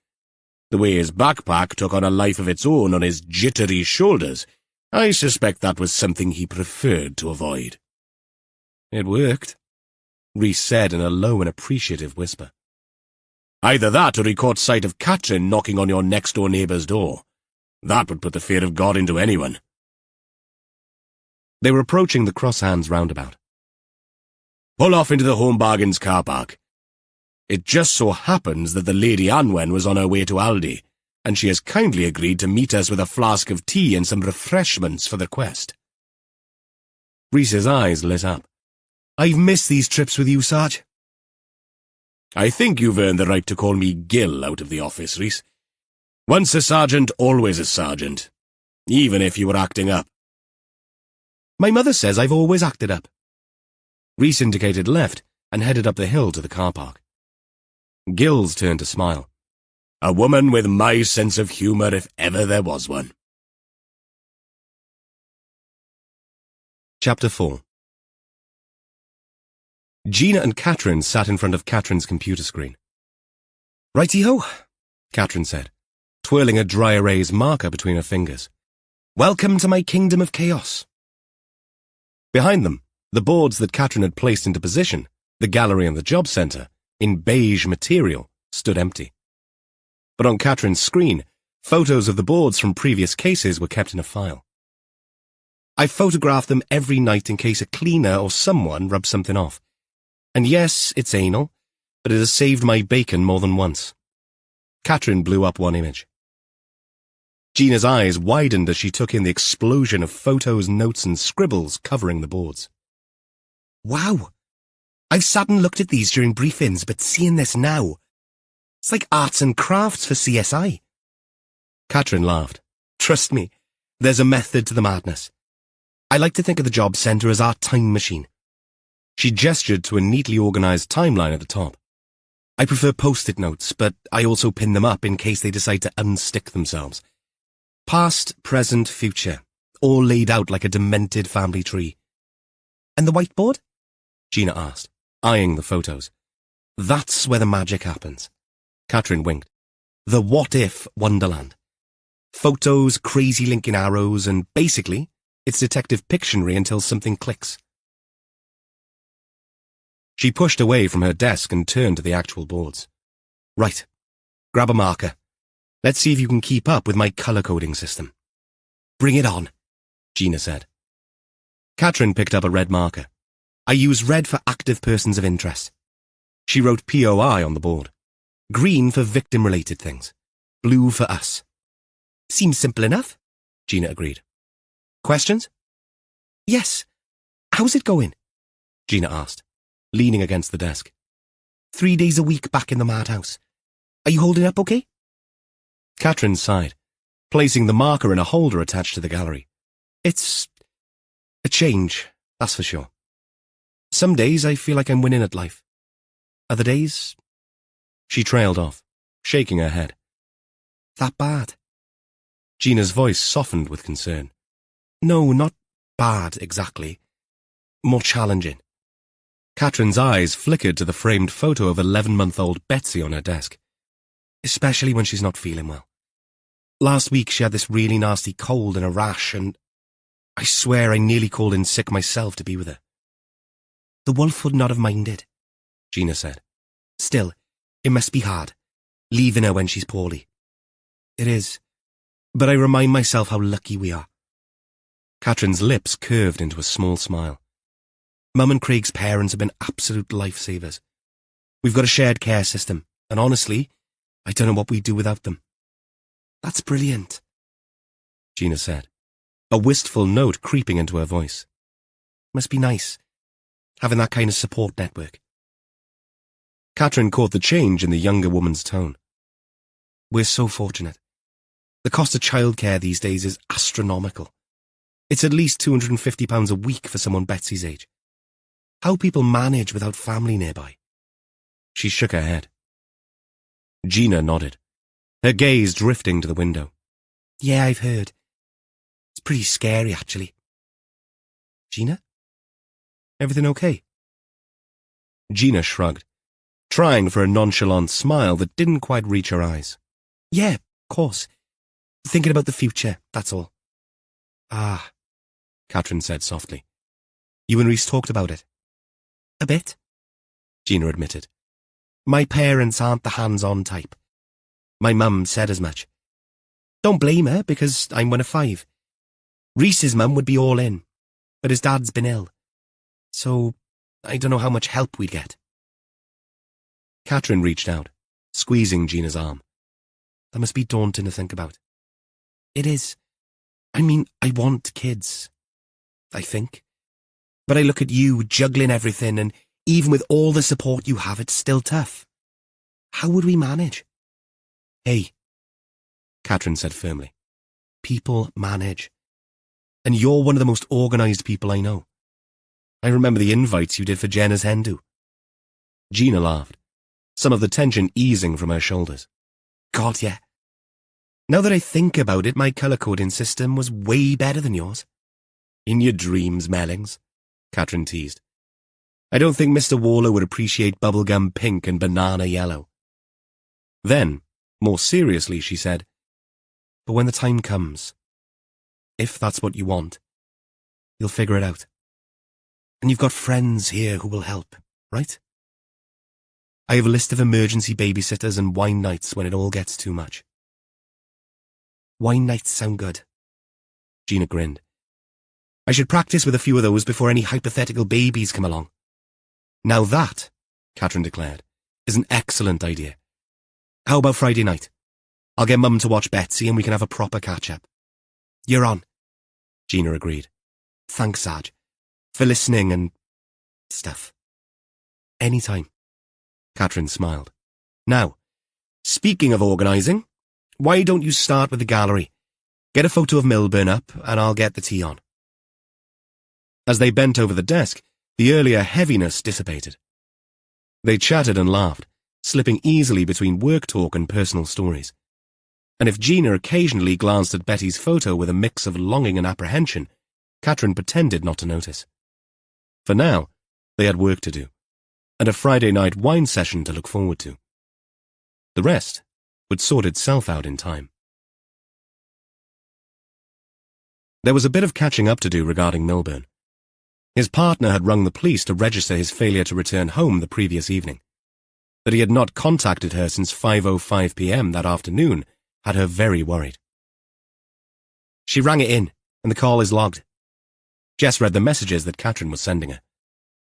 The way his backpack took on a life of its own on his jittery shoulders, I suspect that was something he preferred to avoid." "It worked," Reese said in a low and appreciative whisper. "Either that or he caught sight of Catherine knocking on your next-door neighbour's door. That would put the fear of God into anyone." They were approaching the Cross Hands roundabout. "Pull off into the Home Bargains car park. It just so happens that the Lady Anwen was on her way to Aldi, and she has kindly agreed to meet us with a flask of tea and some refreshments for the quest." Reese's eyes lit up. "I've missed these trips with you, Sarge." "I think you've earned the right to call me Gill out of the office, Reese. Once a sergeant, always a sergeant, even if you were acting up." "My mother says I've always acted up." Reese indicated left and headed up the hill to the car park. Gill's turned to smile. "A woman with my sense of humour if ever there was one." Chapter 4. Gina and Catherine sat in front of Catherine's computer screen. "Righty-ho," Catherine said, twirling a dry erase marker between her fingers. "Welcome to my kingdom of chaos." Behind them, the boards that Catherine had placed into position, the gallery and the job centre, in beige material, stood empty. But on Catherine's screen, photos of the boards from previous cases were kept in a file. "I photographed them every night in case a cleaner or someone rubbed something off. And yes, it's anal, but it has saved my bacon more than once." Catherine blew up one image. Gina's eyes widened as she took in the explosion of photos, notes and scribbles covering the boards. "Wow! I've sat and looked at these during briefings, but seeing this now, it's like arts and crafts for CSI. Catherine laughed. "Trust me, there's a method to the madness. I like to think of the job centre as our time machine." She gestured to a neatly organised timeline at the top. "I prefer post-it notes, but I also pin them up in case they decide to unstick themselves. Past, present, future, all laid out like a demented family tree." "And the whiteboard?" Gina asked, eyeing the photos. "That's where the magic happens." Catherine winked. "The what-if wonderland. Photos, crazy linking arrows, and basically, it's Detective Pictionary until something clicks." She pushed away from her desk and turned to the actual boards. Right. Grab a marker. Let's see if you can keep up with my colour-coding system. Bring it on, Gina said. Katrin picked up a red marker. I use red for active persons of interest. She wrote POI on the board. Green for victim-related things. Blue for us. Seems simple enough, Gina agreed. Questions? Yes. How's it going? Gina asked, leaning against the desk. 3 days a week back in the madhouse. Are you holding up okay? Katrin sighed, placing the marker in a holder attached to the gallery. It's a change, that's for sure. Some days I feel like I'm winning at life. Other days... She trailed off, shaking her head. That bad? Gina's voice softened with concern. No, not bad, exactly. More challenging. Katrin's eyes flickered to the framed photo of 11-month-old Betsy on her desk. Especially when she's not feeling well. Last week she had this really nasty cold and a rash, and I swear I nearly called in sick myself to be with her. The wolf would not have minded, Gina said. Still, it must be hard, leaving her when she's poorly. It is, but I remind myself how lucky we are. Katrin's lips curved into a small smile. Mum and Craig's parents have been absolute lifesavers. We've got a shared care system, and honestly, I don't know what we'd do without them. That's brilliant, Gina said, a wistful note creeping into her voice. Must be nice, having that kind of support network. Katrin caught the change in the younger woman's tone. We're so fortunate. The cost of childcare these days is astronomical. It's at least £250 a week for someone Betsy's age. How people manage without family nearby. She shook her head. Gina nodded, her gaze drifting to the window. Yeah, I've heard. It's pretty scary, actually. Gina? Everything okay? Gina shrugged, trying for a nonchalant smile that didn't quite reach her eyes. Yeah, of course. Thinking about the future, that's all. Ah, Katrin said softly. You and Rhys talked about it. A bit, Gina admitted. My parents aren't the hands-on type. My mum said as much. Don't blame her, because I'm one of 5. Rhys's mum would be all in, but his dad's been ill. So, I don't know how much help we'd get. Katrin reached out, squeezing Gina's arm. That must be daunting to think about. It is. I mean, I want kids, I think. But I look at you juggling everything, and even with all the support you have, it's still tough. How would we manage? Hey, Katrin said firmly. People manage. And you're one of the most organised people I know. I remember the invites you did for Jenna's hen do. Gina laughed, some of the tension easing from her shoulders. God, yeah. Now that I think about it, my colour-coding system was way better than yours. In your dreams, Mellings, Katrin teased. I don't think Mr. Warlow would appreciate bubblegum pink and banana yellow. Then, more seriously, she said, but when the time comes, if that's what you want, you'll figure it out. And you've got friends here who will help, right? I have a list of emergency babysitters and wine nights when it all gets too much. Wine nights sound good. Gina grinned. I should practice with a few of those before any hypothetical babies come along. Now that, Katrin declared, is an excellent idea. How about Friday night? I'll get Mum to watch Betsy and we can have a proper catch-up. You're on, Gina agreed. Thanks, Sarge, for listening and stuff. Anytime. Katrin smiled. Now, speaking of organising, why don't you start with the gallery? Get a photo of Milburn up and I'll get the tea on. As they bent over the desk, the earlier heaviness dissipated. They chatted and laughed, slipping easily between work talk and personal stories. And if Gina occasionally glanced at Betty's photo with a mix of longing and apprehension, Katrin pretended not to notice. For now, they had work to do, and a Friday night wine session to look forward to. The rest would sort itself out in time. There was a bit of catching up to do regarding Milburn. His partner had rung the police to register his failure to return home the previous evening. That he had not contacted her since 5:05 p.m. that afternoon had her very worried. She rang it in, and the call is logged. Jess read the messages that Catherine was sending her.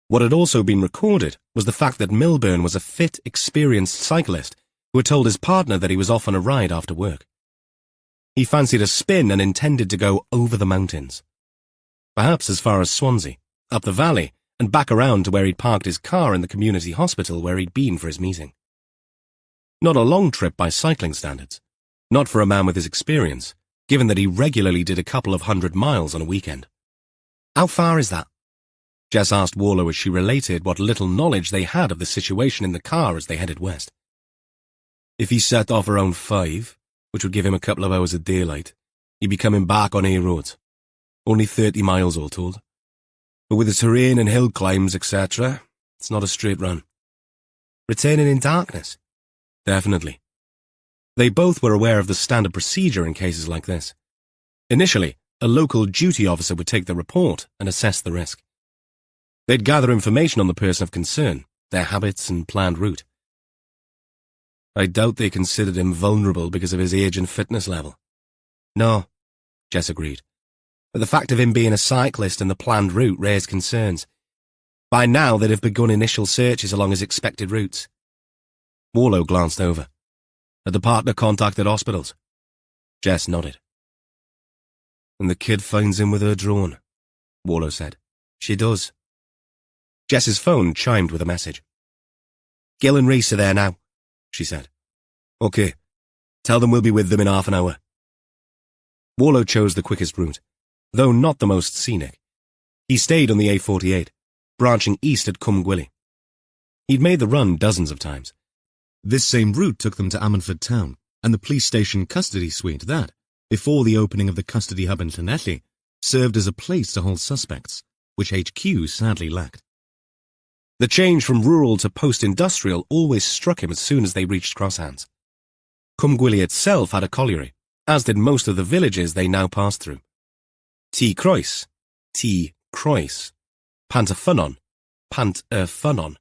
What had also been recorded was the fact that Milburn was a fit, experienced cyclist who had told his partner that he was off on a ride after work. He fancied a spin and intended to go over the mountains. Perhaps as far as Swansea, up the valley, and back around to where he'd parked his car in the community hospital where he'd been for his meeting. Not a long trip by cycling standards. Not for a man with his experience, given that he regularly did a couple of 100 miles on a weekend. How far is that? Jess asked Warlow as she related what little knowledge they had of the situation in the car as they headed west. If he set off around 5, which would give him a couple of hours of daylight, he'd be coming back on A roads. Only 30 miles all told. But with the terrain and hill climbs, etc., it's not a straight run. Returning in darkness? Definitely. They both were aware of the standard procedure in cases like this. Initially, a local duty officer would take the report and assess the risk. They'd gather information on the person of concern, their habits and planned route. I doubt they considered him vulnerable because of his age and fitness level. No, Jess agreed. But the fact of him being a cyclist and the planned route raised concerns. By now, they'd have begun initial searches along his expected routes. Warlow glanced over. Had the partner contacted hospitals? Jess nodded. And the kid finds him with her drone, Warlow said. She does. Jess's phone chimed with a message. Gil and Reese are there now, she said. Okay. Tell them we'll be with them in half an hour. Warlow chose the quickest route, though not the most scenic. He stayed on the A48, branching east at Cwmgwili. He'd made the run dozens of times. This same route took them to Ammanford town, and the police station custody suite that, before the opening of the custody hub in Llanelli, served as a place to hold suspects, which HQ sadly lacked. The change from rural to post-industrial always struck him as soon as they reached Crosshands. Cwmgwili itself had a colliery, as did most of the villages they now passed through. T. Croes, Pant-y-Ffynnon, Pant-y-Ffynnon.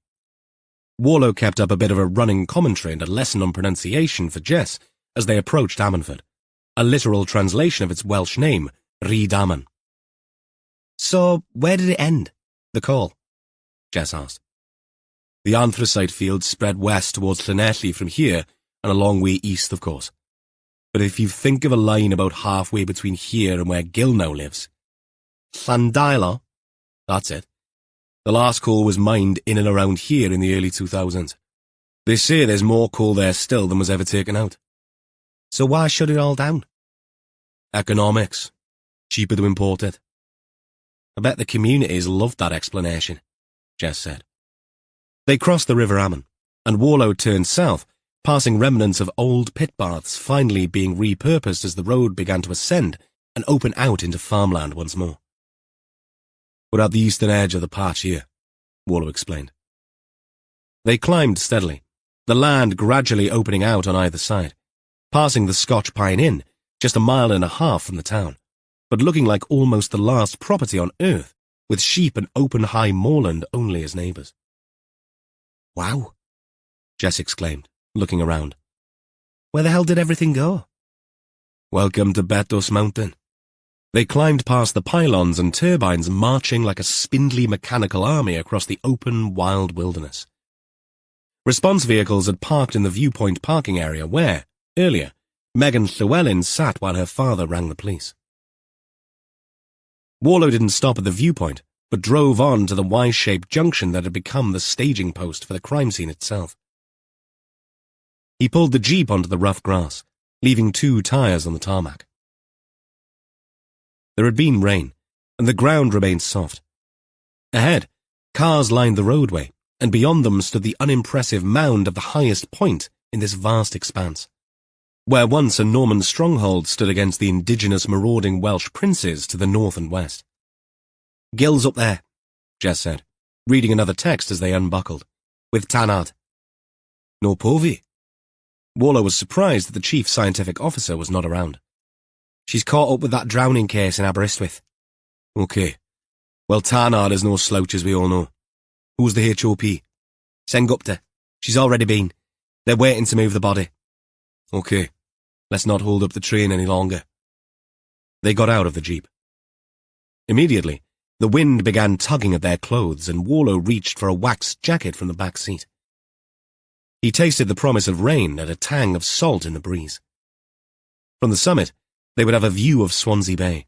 Warlow kept up a bit of a running commentary and a lesson on pronunciation for Jess as they approached Ammanford, a literal translation of its Welsh name, Rhydaman. So, where did it end, the call? Jess asked. The anthracite fields spread west towards Llanelli from here and a long way east, of course. But if you think of a line about halfway between here and where Gil now lives. Llandailo? That's it. The last coal was mined in and around here in the early 2000s. They say there's more coal there still than was ever taken out. So why shut it all down? Economics. Cheaper to import it. I bet the communities loved that explanation, Jess said. They crossed the River Amman, and Warlow turned south, passing remnants of old pit baths finally being repurposed as the road began to ascend and open out into farmland once more. We're at the eastern edge of the patch here, Warlow explained. They climbed steadily, the land gradually opening out on either side, passing the Scotch Pine Inn just 1.5 miles from the town, but looking like almost the last property on earth, with sheep and open high moorland only as neighbours. Wow, Jess exclaimed, looking around. Where the hell did everything go? Welcome to Betos Mountain. They climbed past the pylons and turbines marching like a spindly mechanical army across the open, wild wilderness. Response vehicles had parked in the viewpoint parking area where, earlier, Megan Llewellyn sat while her father rang the police. Warlow didn't stop at the viewpoint, but drove on to the Y-shaped junction that had become the staging post for the crime scene itself. He pulled the jeep onto the rough grass, leaving 2 tyres on the tarmac. There had been rain, and the ground remained soft. Ahead, cars lined the roadway, and beyond them stood the unimpressive mound of the highest point in this vast expanse, where once a Norman stronghold stood against the indigenous marauding Welsh princes to the north and west. Gil's up there, Jess said, reading another text as they unbuckled, with Tanad. No Povey. Warlow was surprised that the chief scientific officer was not around. She's caught up with that drowning case in Aberystwyth. Okay. Well, Tarnard is no slouch, as we all know. Who's the HOP? Send Gupta. She's already been. They're waiting to move the body. Okay, let's not hold up the train any longer. They got out of the jeep. Immediately, the wind began tugging at their clothes, and Warlow reached for a waxed jacket from the back seat. He tasted the promise of rain and a tang of salt in the breeze. From the summit, they would have a view of Swansea Bay,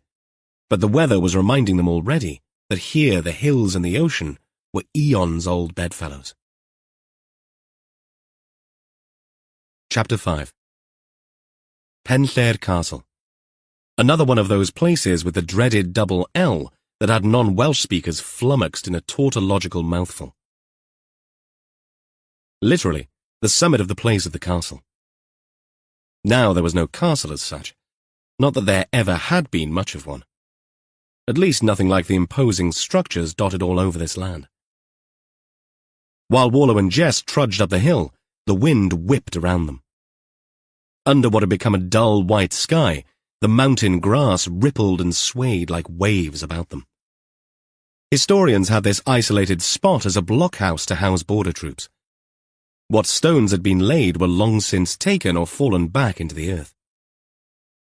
but the weather was reminding them already that here the hills and the ocean were eons old bedfellows. Chapter 5. Penllair Castle. Another one of those places with the dreaded double L that had non-Welsh speakers flummoxed in a tautological mouthful. Literally, the summit of the place of the castle. Now there was no castle as such, not that there ever had been much of one. At least nothing like the imposing structures dotted all over this land. While Warlow and Jess trudged up the hill, the wind whipped around them. Under what had become a dull white sky, the mountain grass rippled and swayed like waves about them. Historians had this isolated spot as a blockhouse to house border troops. What stones had been laid were long since taken or fallen back into the earth.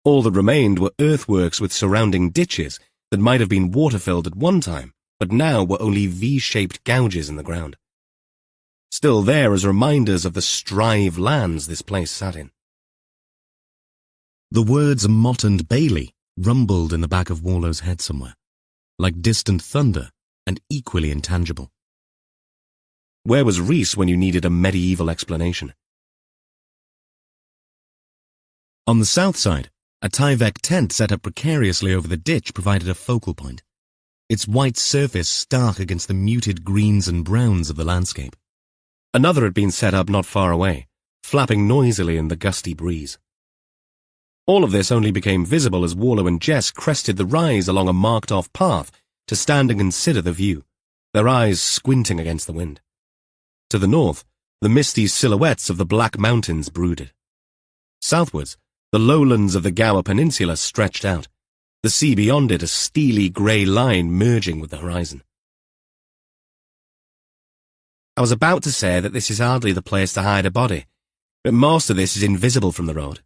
All that remained were earthworks with surrounding ditches that might have been water-filled at one time, but now were only V-shaped gouges in the ground. Still there as reminders of the strive lands this place sat in. The words Mott and Bailey rumbled in the back of Warlow's head somewhere, like distant thunder and equally intangible. Where was Rhys when you needed a medieval explanation? On the south side, a Tyvek tent set up precariously over the ditch provided a focal point, its white surface stark against the muted greens and browns of the landscape. Another had been set up not far away, flapping noisily in the gusty breeze. All of this only became visible as Warlow and Jess crested the rise along a marked-off path to stand and consider the view, their eyes squinting against the wind. To the north, the misty silhouettes of the Black Mountains brooded. Southwards, the lowlands of the Gower Peninsula stretched out, the sea beyond it a steely grey line merging with the horizon. I was about to say that this is hardly the place to hide a body, but most of this is invisible from the road.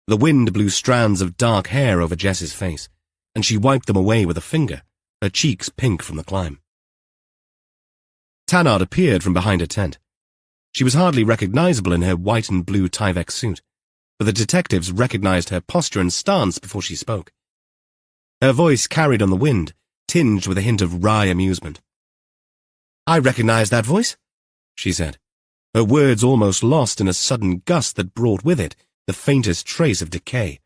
The wind blew strands of dark hair over Jess's face, and she wiped them away with a finger, her cheeks pink from the climb. Tanard appeared from behind a tent. She was hardly recognizable in her white and blue Tyvek suit, but the detectives recognized her posture and stance before she spoke. Her voice carried on the wind, tinged with a hint of wry amusement. "I recognize that voice," she said, her words almost lost in a sudden gust that brought with it the faintest trace of decay,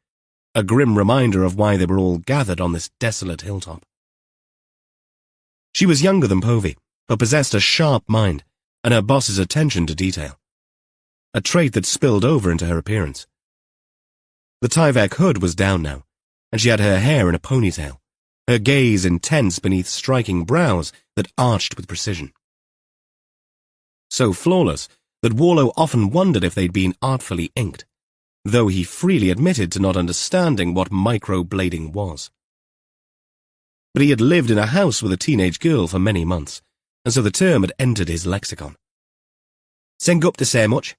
a grim reminder of why they were all gathered on this desolate hilltop. She was younger than Povey, but possessed a sharp mind and her boss's attention to detail, a trait that spilled over into her appearance. The Tyvek hood was down now, and she had her hair in a ponytail, her gaze intense beneath striking brows that arched with precision. So flawless that Warlow often wondered if they'd been artfully inked, though he freely admitted to not understanding what microblading was. But he had lived in a house with a teenage girl for many months, and so the term had entered his lexicon. "Send Gup to say much?"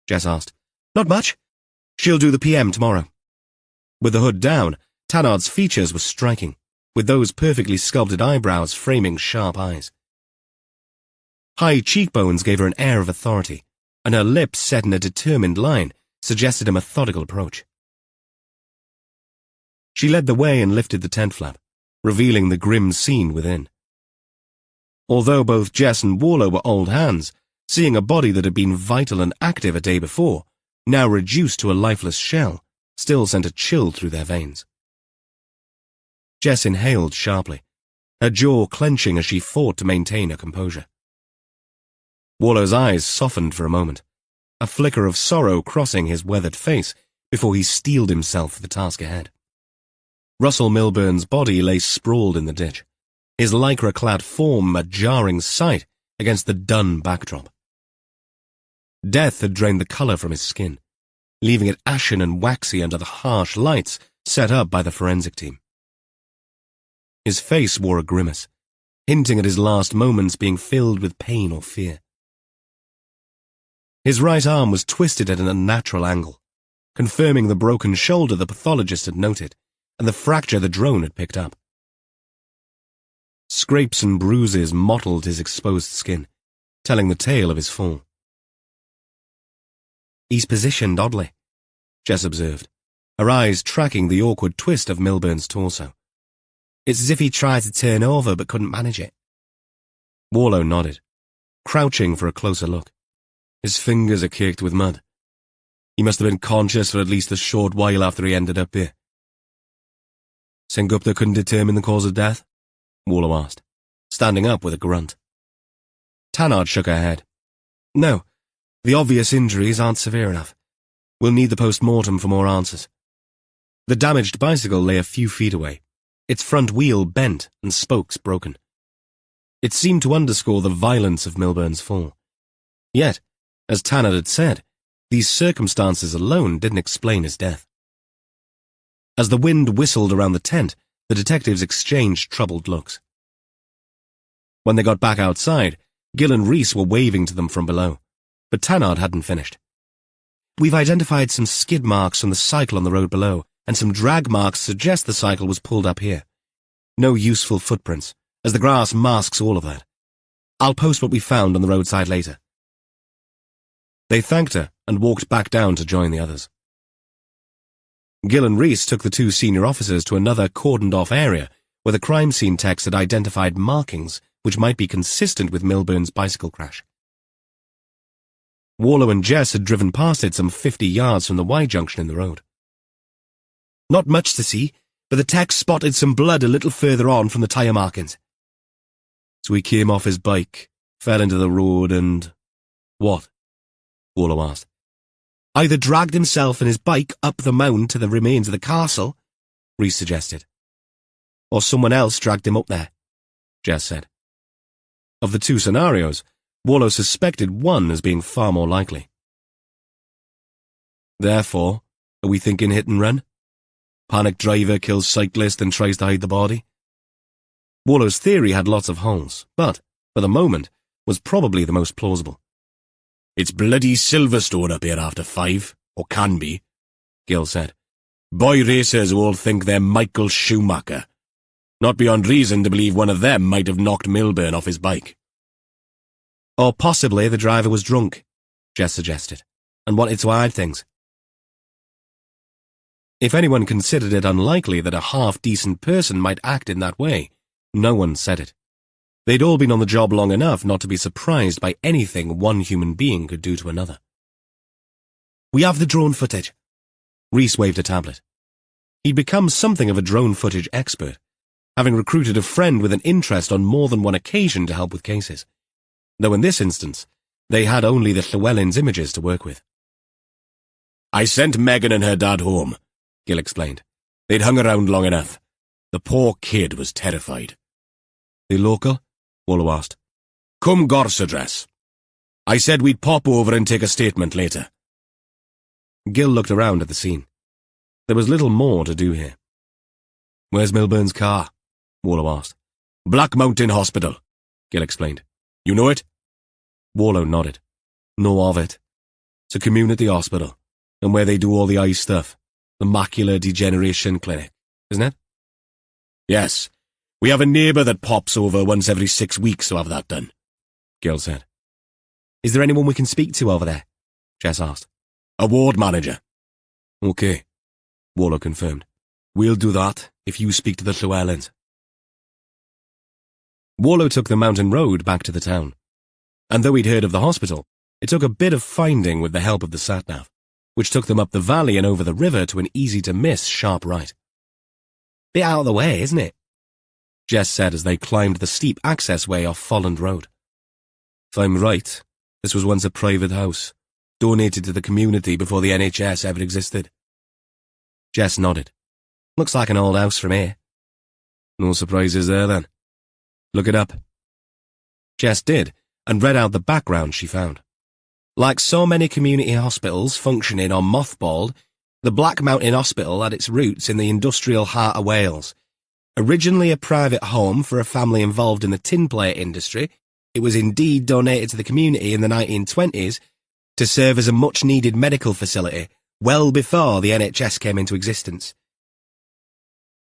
Jess asked. "Not much. She'll do the PM tomorrow." With the hood down, Tanard's features were striking, with those perfectly sculpted eyebrows framing sharp eyes. High cheekbones gave her an air of authority, and her lips set in a determined line suggested a methodical approach. She led the way and lifted the tent flap, revealing the grim scene within. Although both Jess and Warlow were old hands, seeing a body that had been vital and active a day before, now reduced to a lifeless shell, still sent a chill through their veins. Jess inhaled sharply, her jaw clenching as she fought to maintain her composure. Warlow's eyes softened for a moment, a flicker of sorrow crossing his weathered face before he steeled himself for the task ahead. Russell Milburn's body lay sprawled in the ditch, his lycra-clad form a jarring sight against the dun backdrop. Death had drained the colour from his skin, leaving it ashen and waxy under the harsh lights set up by the forensic team. His face wore a grimace, hinting at his last moments being filled with pain or fear. His right arm was twisted at an unnatural angle, confirming the broken shoulder the pathologist had noted and the fracture the drone had picked up. Scrapes and bruises mottled his exposed skin, telling the tale of his fall. "He's positioned oddly," Jess observed, her eyes tracking the awkward twist of Milburn's torso. "It's as if he tried to turn over but couldn't manage it." Warlow nodded, crouching for a closer look. His fingers are caked with mud. He must have been conscious for at least a short while after he ended up here. "Sengupta couldn't determine the cause of death?" Warlow asked, standing up with a grunt. Tannard shook her head. "No, the obvious injuries aren't severe enough. We'll need the post-mortem for more answers." The damaged bicycle lay a few feet away, its front wheel bent and spokes broken. It seemed to underscore the violence of Milburn's fall. Yet, as Tannard had said, these circumstances alone didn't explain his death. As the wind whistled around the tent, the detectives exchanged troubled looks. When they got back outside, Gill and Reese were waving to them from below, but Tannard hadn't finished. "We've identified some skid marks from the cycle on the road below, and some drag marks suggest the cycle was pulled up here. No useful footprints, as the grass masks all of that. I'll post what we found on the roadside later." They thanked her and walked back down to join the others. Gill and Reese took the two senior officers to another cordoned-off area where the crime scene techs had identified markings which might be consistent with Milburn's bicycle crash. Warlow and Jess had driven past it some 50 yards from the Y-junction in the road. "Not much to see, but the techs spotted some blood a little further on from the tyre markings." "So he came off his bike, fell into the road and—" "What?" Warlow asked. "Either dragged himself and his bike up the mound to the remains of the castle," Reese suggested. "Or someone else dragged him up there," Jess said. Of the two scenarios, Warlow suspected one as being far more likely. "Therefore, are we thinking hit and run? Panic driver kills cyclist and tries to hide the body?" Warlow's theory had lots of holes, but, for the moment, was probably the most plausible. "It's bloody Silverstone up here after 5, or can be," Gill said. "Boy racers who all think they're Michael Schumacher. Not beyond reason to believe one of them might have knocked Milburn off his bike." "Or possibly the driver was drunk," Jess suggested, "and wanted to hide things." If anyone considered it unlikely that a half-decent person might act in that way, no one said it. They'd all been on the job long enough not to be surprised by anything one human being could do to another. "We have the drone footage." Reese waved a tablet. He'd become something of a drone footage expert, having recruited a friend with an interest on more than one occasion to help with cases, though in this instance, they had only the Llewellyn's images to work with. "I sent Megan and her dad home," Gill explained. "They'd hung around long enough. The poor kid was terrified." "They local?" Warlow asked. "Come Gorse address. I said we'd pop over and take a statement later." Gill looked around at the scene. There was little more to do here. "Where's Milburn's car?" Warlow asked. "Black Mountain Hospital," Gill explained. "You know it?" Warlow nodded. "Know of it. It's a community hospital, and where they do all the eye stuff. The macular degeneration clinic, isn't it?" "Yes. We have a neighbour that pops over once every 6 weeks to have that done," Gill said. "Is there anyone we can speak to over there?" Jess asked. "A ward manager." "Okay," Warlow confirmed. "We'll do that if you speak to the Llewellyns." Warlow took the mountain road back to the town, and though he'd heard of the hospital, it took a bit of finding with the help of the sat-nav, which took them up the valley and over the river to an easy-to-miss sharp right. "Bit out of the way, isn't it?" Jess said as they climbed the steep access way off Folland Road. "If I'm right, this was once a private house, donated to the community before the NHS ever existed." Jess nodded. "Looks like an old house from here." "No surprises there, then. Look it up." Jess did, and read out the background she found. "Like so many community hospitals functioning or mothballed, the Black Mountain Hospital had its roots in the industrial heart of Wales. Originally a private home for a family involved in the tin plate industry, it was indeed donated to the community in the 1920s to serve as a much-needed medical facility well before the NHS came into existence.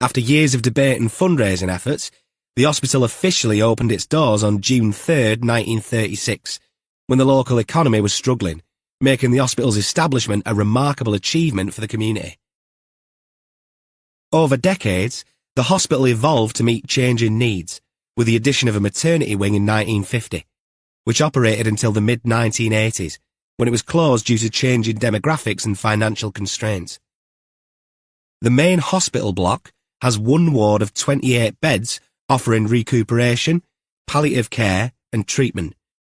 After years of debate and fundraising efforts, the hospital officially opened its doors on June 3, 1936, when the local economy was struggling, making the hospital's establishment a remarkable achievement for the community. Over decades, the hospital evolved to meet changing needs, with the addition of a maternity wing in 1950, which operated until the mid-1980s, when it was closed due to changing demographics and financial constraints. The main hospital block has one ward of 28 beds offering recuperation, palliative care and treatment,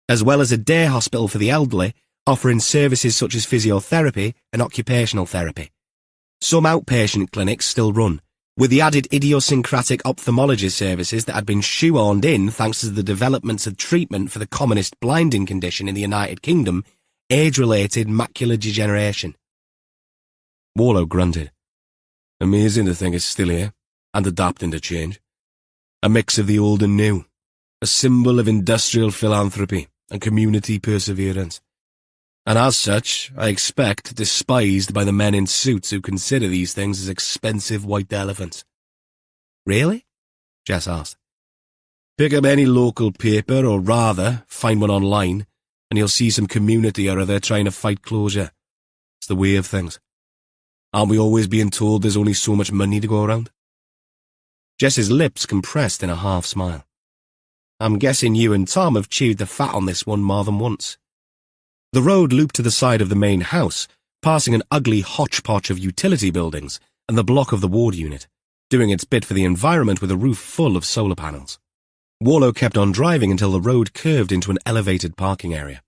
as well as a day hospital for the elderly offering services such as physiotherapy and occupational therapy. Some outpatient clinics still run, with the added idiosyncratic ophthalmology services that had been shoehorned in thanks to the developments of treatment for the commonest blinding condition in the United Kingdom, age-related macular degeneration. Warlow grunted. Amazing to think it's still here, and adapting to change. A mix of the old and new. A symbol of industrial philanthropy and community perseverance. And as such, I expect, despised by the men in suits who consider these things as expensive white elephants. Really? Jess asked. Pick up any local paper, or rather, find one online, and you'll see some community or other trying to fight closure. It's the way of things. Aren't we always being told there's only so much money to go around? Jess's lips compressed in a half-smile. I'm guessing you and Tom have chewed the fat on this one more than once. The road looped to the side of the main house, passing an ugly hodgepodge of utility buildings and the block of the ward unit, doing its bit for the environment with a roof full of solar panels. Warlow kept on driving until the road curved into an elevated parking area.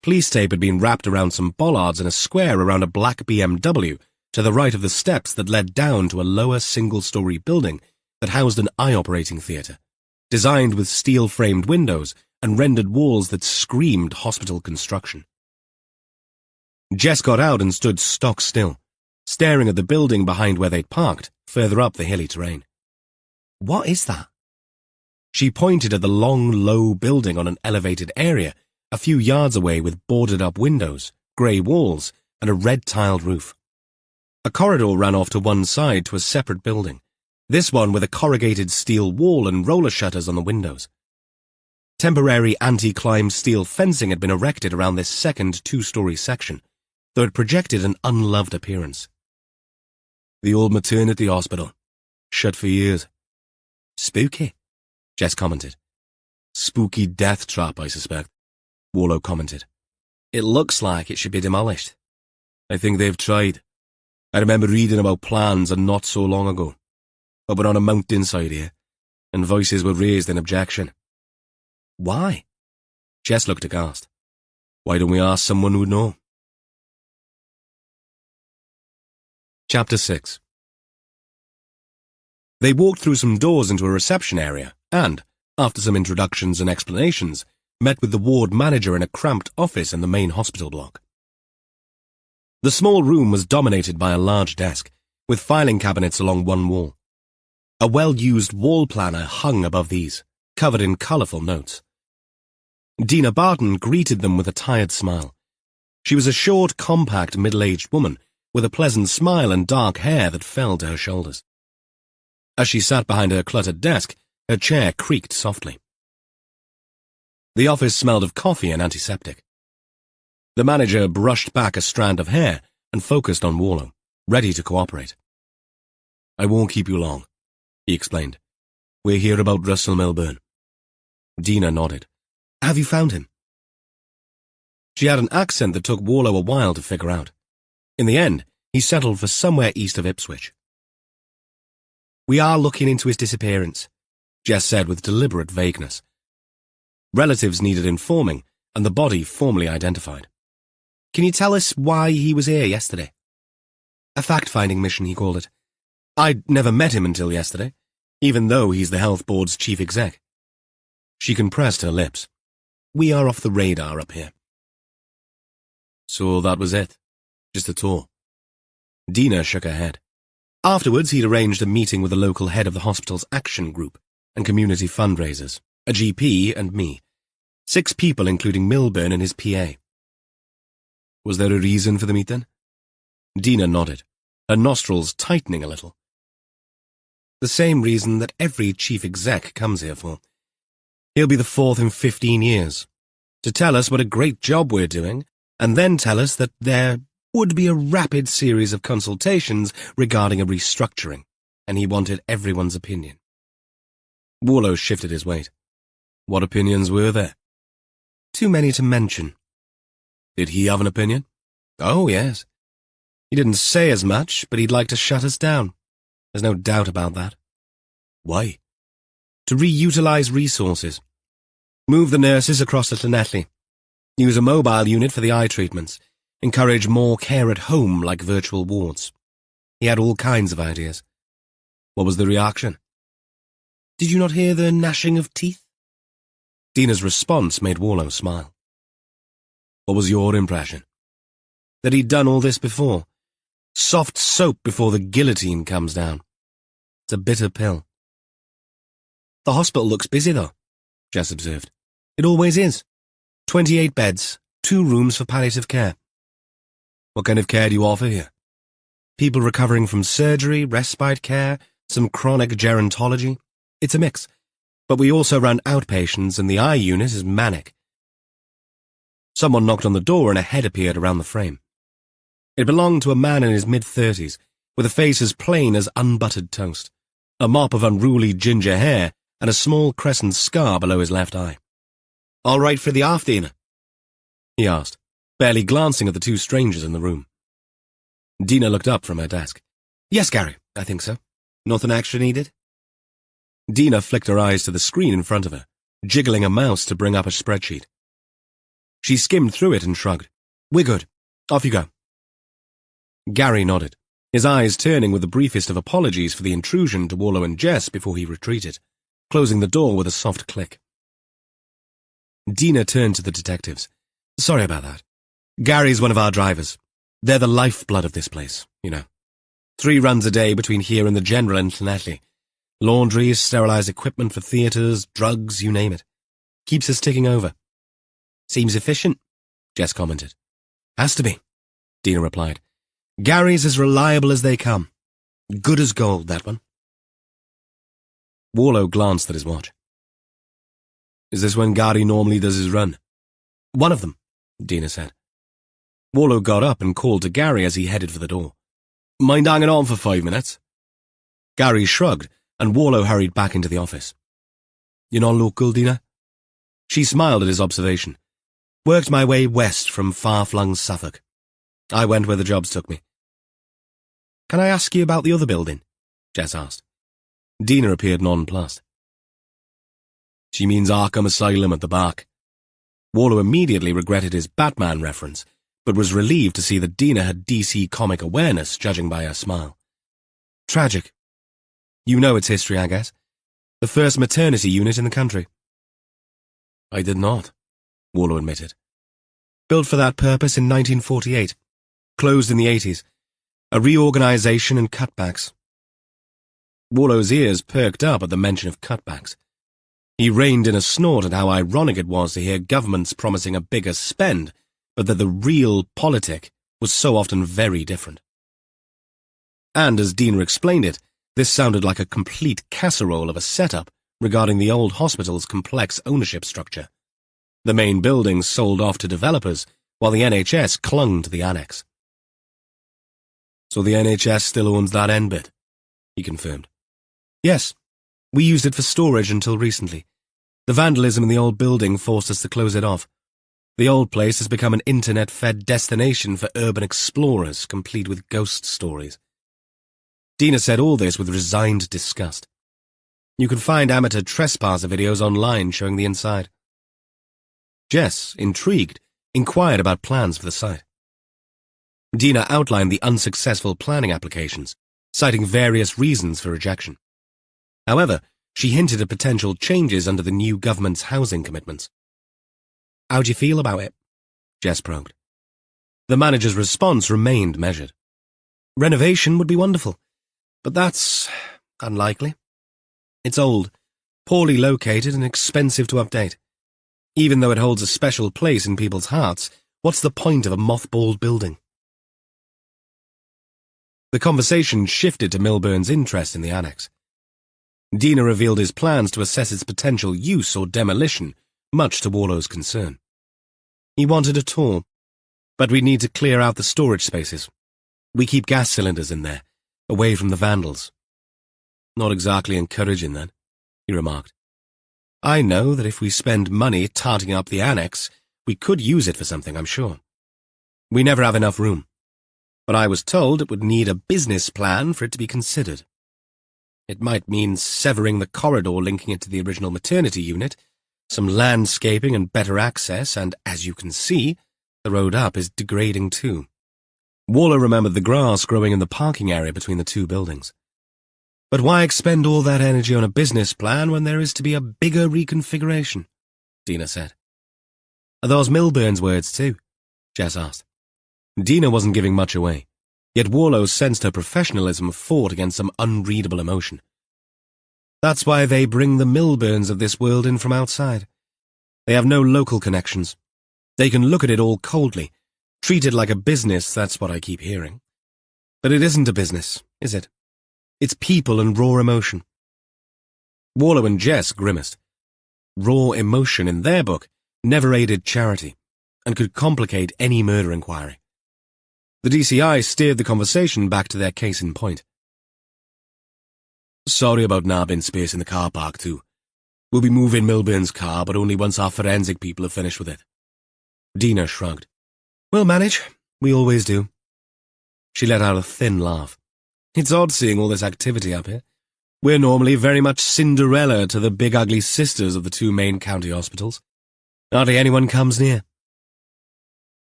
Police tape had been wrapped around some bollards in a square around a black BMW to the right of the steps that led down to a lower single-story building that housed an eye-operating theatre, designed with steel-framed windows and rendered walls that screamed hospital construction. Jess got out and stood stock still, staring at the building behind where they'd parked, further up the hilly terrain. What is that? She pointed at the long, low building on an elevated area, a few yards away with boarded-up windows, grey walls, and a red-tiled roof. A corridor ran off to one side to a separate building, this one with a corrugated steel wall and roller shutters on the windows. Temporary anti-climb steel fencing had been erected around this second two-story section, though it projected an unloved appearance. The old maternity hospital. Shut for years. Spooky, Jess commented. Spooky death trap, I suspect, Warlow commented. It looks like it should be demolished. I think they've tried. I remember reading about plans and not so long ago. Up on a mountainside here, and voices were raised in objection. Why? Jess looked aghast. Why don't we ask someone who'd know? Chapter 6. They walked through some doors into a reception area and, after some introductions and explanations, met with the ward manager in a cramped office in the main hospital block. The small room was dominated by a large desk, with filing cabinets along one wall. A well-used wall planner hung above these, covered in colourful notes. Dina Barton greeted them with a tired smile. She was a short, compact, middle-aged woman with a pleasant smile and dark hair that fell to her shoulders. As she sat behind her cluttered desk, her chair creaked softly. The office smelled of coffee and antiseptic. The manager brushed back a strand of hair and focused on Warlow, ready to cooperate. I won't keep you long, he explained. We're here about Russell Milburn. Dina nodded. Have you found him? She had an accent that took Warlow a while to figure out. In the end, he settled for somewhere east of Ipswich. We are looking into his disappearance, Jess said with deliberate vagueness. Relatives needed informing, and the body formally identified. Can you tell us why he was here yesterday? A fact-finding mission, he called it. I'd never met him until yesterday, even though he's the health board's chief exec. She compressed her lips. We are off the radar up here. So that was it? Just a tour? Dina shook her head. Afterwards, he'd arranged a meeting with the local head of the hospital's action group and community fundraisers, a GP and me. 6 people, including Milburn and his PA. Was there a reason for the meet, then? Dina nodded, her nostrils tightening a little. The same reason that every chief exec comes here for. He'll be the 4th in 15 years. To tell us what a great job we're doing, and then tell us that there would be a rapid series of consultations regarding a restructuring, and he wanted everyone's opinion. Warlow shifted his weight. What opinions were there? Too many to mention. Did he have an opinion? Oh, yes. He didn't say as much, but he'd like to shut us down. There's no doubt about that. Why? To reutilize resources. Move the nurses across to Llanelli. Use a mobile unit for the eye treatments. Encourage more care at home like virtual wards. He had all kinds of ideas. What was the reaction? Did you not hear the gnashing of teeth? Dina's response made Warlow smile. What was your impression? That he'd done all this before. Soft soap before the guillotine comes down. It's a bitter pill. The hospital looks busy, though, Jess observed. It always is. 28 beds, 2 rooms for palliative care. What kind of care do you offer here? People recovering from surgery, respite care, some chronic gerontology. It's a mix. But we also run outpatients, and the eye unit is manic. Someone knocked on the door and a head appeared around the frame. It belonged to a man in his mid-30s, with a face as plain as unbuttered toast, a mop of unruly ginger hair, and a small crescent scar below his left eye. All right for the afternoon? He asked, barely glancing at the 2 strangers in the room. Dina looked up from her desk. Yes, Gary, I think so. Nothing extra needed? Dina flicked her eyes to the screen in front of her, jiggling a mouse to bring up a spreadsheet. She skimmed through it and shrugged. We're good. Off you go. Gary nodded, his eyes turning with the briefest of apologies for the intrusion to Warlow and Jess before he retreated, closing the door with a soft click. Dina turned to the detectives. Sorry about that. Gary's one of our drivers. They're the lifeblood of this place, you know. 3 runs a day between here and the General in Llanelli. Laundries, sterilized equipment for theatres, drugs, you name it. Keeps us ticking over. Seems efficient, Jess commented. Has to be, Dina replied. Gary's as reliable as they come. Good as gold, that one. Warlow glanced at his watch. Is this when Gary normally does his run? One of them, Dina said. Warlow got up and called to Gary as he headed for the door. Mind hanging on for 5 minutes? Gary shrugged, and Warlow hurried back into the office. You're not local, Dina? She smiled at his observation. Worked my way west from far-flung Suffolk. I went where the jobs took me. Can I ask you about the other building? Jess asked. Dina appeared nonplussed. She means Arkham Asylum at the back. Warlow immediately regretted his Batman reference, but was relieved to see that Dina had DC comic awareness, judging by her smile. Tragic. You know its history, I guess. The first maternity unit in the country. I did not, Warlow admitted. Built for that purpose in 1948. Closed in the 80s. A reorganization and cutbacks. Warlow's ears perked up at the mention of cutbacks. He reined in a snort at how ironic it was to hear governments promising a bigger spend, but that the real politic was so often very different. And as Dina explained it, this sounded like a complete casserole of a setup regarding the old hospital's complex ownership structure. The main buildings sold off to developers, while the NHS clung to the annex. So the NHS still owns that end bit, he confirmed. Yes, we used it for storage until recently. The vandalism in the old building forced us to close it off. The old place has become an internet-fed destination for urban explorers, complete with ghost stories. Dina said all this with resigned disgust. You can find amateur trespasser videos online showing the inside. Jess, intrigued, inquired about plans for the site. Dina outlined the unsuccessful planning applications, citing various reasons for rejection. However, she hinted at potential changes under the new government's housing commitments. How do you feel about it? Jess probed. The manager's response remained measured. Renovation would be wonderful, but that's unlikely. It's old, poorly located and expensive to update. Even though it holds a special place in people's hearts, what's the point of a mothballed building? The conversation shifted to Milburn's interest in the annex. Dina revealed his plans to assess its potential use or demolition, much to Warlow's concern. He wanted a tour, but we'd need to clear out the storage spaces. We keep gas cylinders in there, away from the vandals. Not exactly encouraging, then, he remarked. I know that if we spend money tarting up the annex, we could use it for something, I'm sure. We never have enough room, but I was told it would need a business plan for it to be considered. It might mean severing the corridor linking it to the original maternity unit, some landscaping and better access, and, as you can see, the road up is degrading too. Warlow remembered the grass growing in the parking area between the two buildings. But why expend all that energy on a business plan when there is to be a bigger reconfiguration? Dina said. Are those Milburn's words too? Jess asked. Dina wasn't giving much away, yet Warlow sensed her professionalism fought against some unreadable emotion. That's why they bring the Milburns of this world in from outside. They have no local connections. They can look at it all coldly, treat it like a business, that's what I keep hearing. But it isn't a business, is it? It's people and raw emotion. Warlow and Jess grimaced. Raw emotion, in their book, never aided charity, and could complicate any murder inquiry. The DCI steered the conversation back to their case in point. Sorry about nabbing space in the car park, too. We'll be moving Milburn's car, but only once our forensic people have finished with it. Dina shrugged. We'll manage. We always do. She let out a thin laugh. It's odd seeing all this activity up here. We're normally very much Cinderella to the big ugly sisters of the two main county hospitals. Hardly anyone comes near.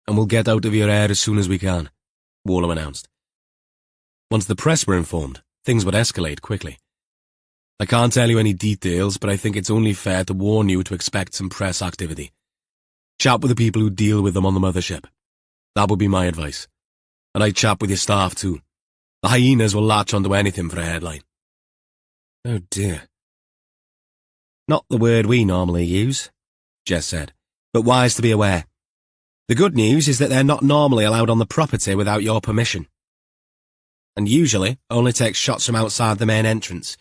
And we'll get out of your hair as soon as we can, Warlow announced. Once the press were informed, things would escalate quickly. I can't tell you any details, but I think it's only fair to warn you to expect some press activity. Chat with the people who deal with them on the mothership. That would be my advice. And I'd chat with your staff too. The hyenas will latch onto anything for a headline. Oh dear. Not the word we normally use, Jess said, but wise to be aware. The good news is that they're not normally allowed on the property without your permission. And usually only take shots from outside the main entrance.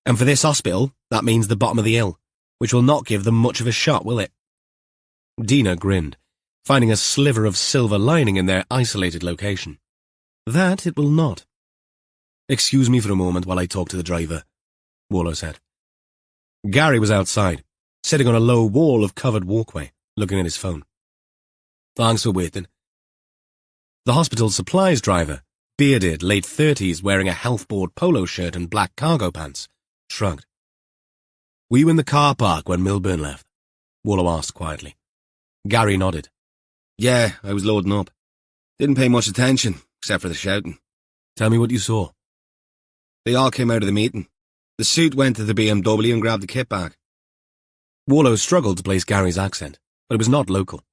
And for this hospital, that means the bottom of the hill, which will not give them much of a shot, will it? Dina grinned, finding a sliver of silver lining in their isolated location. That it will not. Excuse me for a moment while I talk to the driver, Warlow said. Gary was outside, sitting on a low wall of covered walkway, looking at his phone. Thanks for waiting. The hospital supplies driver, bearded, late 30s, wearing a health board polo shirt and black cargo pants, shrugged. Were you in the car park when Milburn left? Warlow asked quietly. Gary nodded. Yeah, I was loading up. Didn't pay much attention, except for the shouting. Tell me what you saw. They all came out of the meeting. The suit went to the BMW and grabbed the kit bag. Warlow struggled to place Gary's accent, but it was not local.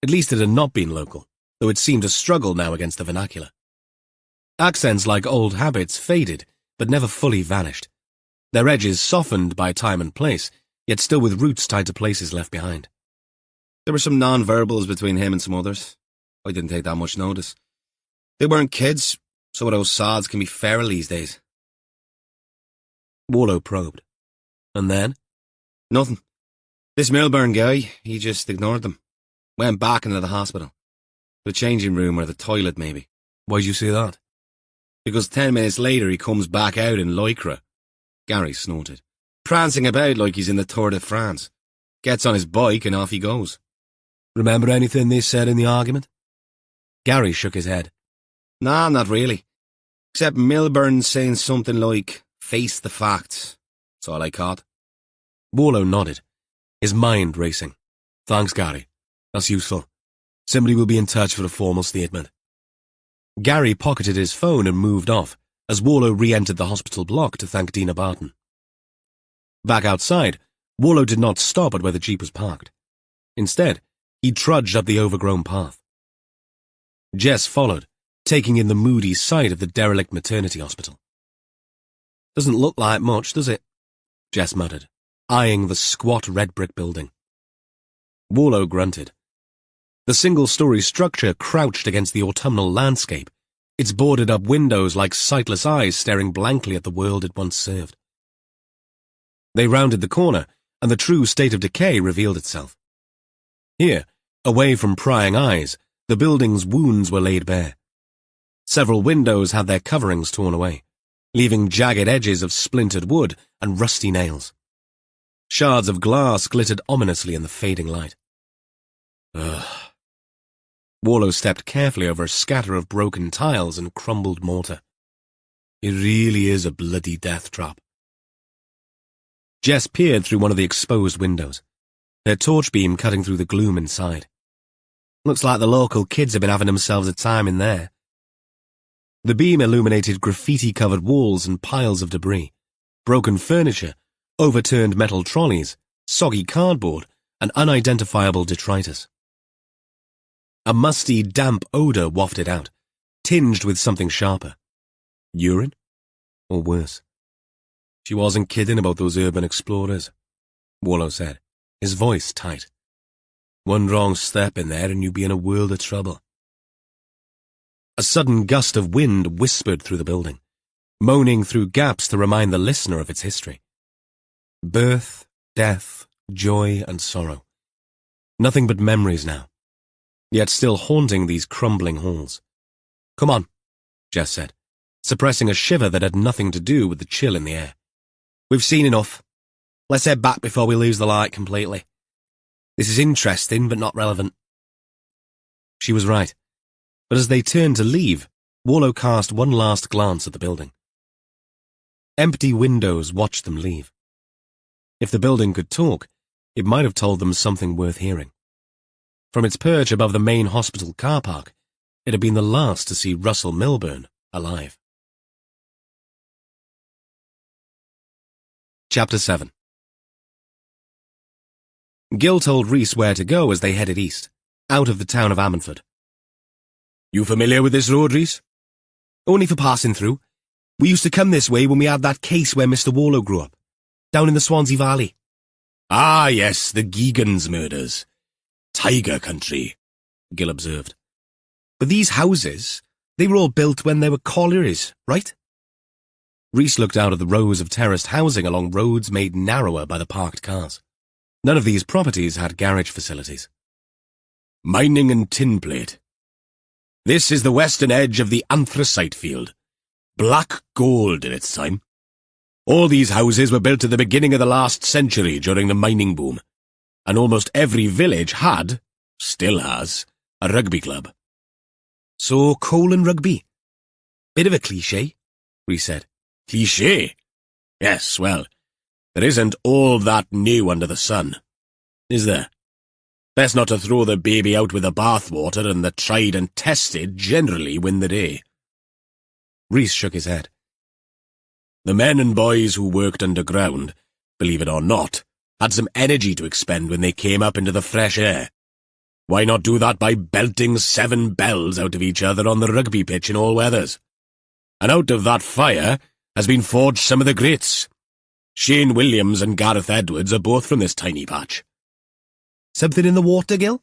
At least it had not been local, though it seemed to struggle now against the vernacular. Accents like old habits faded, but never fully vanished. Their edges softened by time and place, yet still with roots tied to places left behind. There were some non-verbals between him and some others. I didn't take that much notice. They weren't kids, so those sods can be feral these days. Warlow probed. And then? Nothing. This Milburn guy, he just ignored them. Went back into the hospital. The changing room or the toilet, maybe. Why'd you say that? Because 10 minutes later he comes back out in lycra. Gary snorted. Prancing about like he's in the Tour de France. Gets on his bike and off he goes. Remember anything they said in the argument? Gary shook his head. Nah, not really. Except Milburn saying something like, face the facts. That's all I caught. Warlow nodded, his mind racing. Thanks, Gary. That's useful. Somebody will be in touch for a formal statement. Gary pocketed his phone and moved off, as Warlow re-entered the hospital block to thank Dina Barton. Back outside, Warlow did not stop at where the jeep was parked. Instead, he trudged up the overgrown path. Jess followed, taking in the moody sight of the derelict maternity hospital. Doesn't look like much, does it? Jess muttered, eyeing the squat red brick building. Warlow grunted. The single-story structure crouched against the autumnal landscape, its boarded-up windows like sightless eyes staring blankly at the world it once served. They rounded the corner, and the true state of decay revealed itself. Here, away from prying eyes, the building's wounds were laid bare. Several windows had their coverings torn away, leaving jagged edges of splintered wood and rusty nails. Shards of glass glittered ominously in the fading light. Ugh. Warlow stepped carefully over a scatter of broken tiles and crumbled mortar. It really is a bloody death trap. Jess peered through one of the exposed windows, their torch beam cutting through the gloom inside. Looks like the local kids have been having themselves a time in there. The beam illuminated graffiti-covered walls and piles of debris, broken furniture, overturned metal trolleys, soggy cardboard, and unidentifiable detritus. A musty, damp odour wafted out, tinged with something sharper. Urine? Or worse. She wasn't kidding about those urban explorers, Warlow said, his voice tight. One wrong step in there and you'd be in a world of trouble. A sudden gust of wind whispered through the building, moaning through gaps to remind the listener of its history. Birth, death, joy, and sorrow. Nothing but memories now, yet still haunting these crumbling halls. Come on, Jess said, suppressing a shiver that had nothing to do with the chill in the air. We've seen enough. Let's head back before we lose the light completely. This is interesting, but not relevant. She was right, but as they turned to leave, Warlow cast one last glance at the building. Empty windows watched them leave. If the building could talk, it might have told them something worth hearing. From its perch above the main hospital car park, it had been the last to see Russell Milburn alive. Chapter 7. Gil told Rhys where to go as they headed east, out of the town of Ammanford. You familiar with this road, Rhys? Only for passing through. We used to come this way when we had that case where Mr. Warlow grew up, down in the Swansea Valley. Ah, yes, the Geegans murders. Tiger country, Gil observed. But these houses, they were all built when they were collieries, right? Rhys looked out at the rows of terraced housing along roads made narrower by the parked cars. None of these properties had garage facilities. Mining and tinplate. This is the western edge of the anthracite field. Black gold in its time. All these houses were built at the beginning of the last century during the mining boom, and almost every village had, still has, a rugby club. So coal and rugby. Bit of a cliché, Rhys said. Cliché? Yes, well, there isn't all that new under the sun, is there? Best not to throw the baby out with the bathwater, and the tried and tested generally win the day. Rhys shook his head. The men and boys who worked underground, believe it or not, had some energy to expend when they came up into the fresh air. Why not do that by belting 7 bells out of each other on the rugby pitch in all weathers? And out of that fire has been forged some of the greats. Shane Williams and Gareth Edwards are both from this tiny patch. Something in the water, Gil?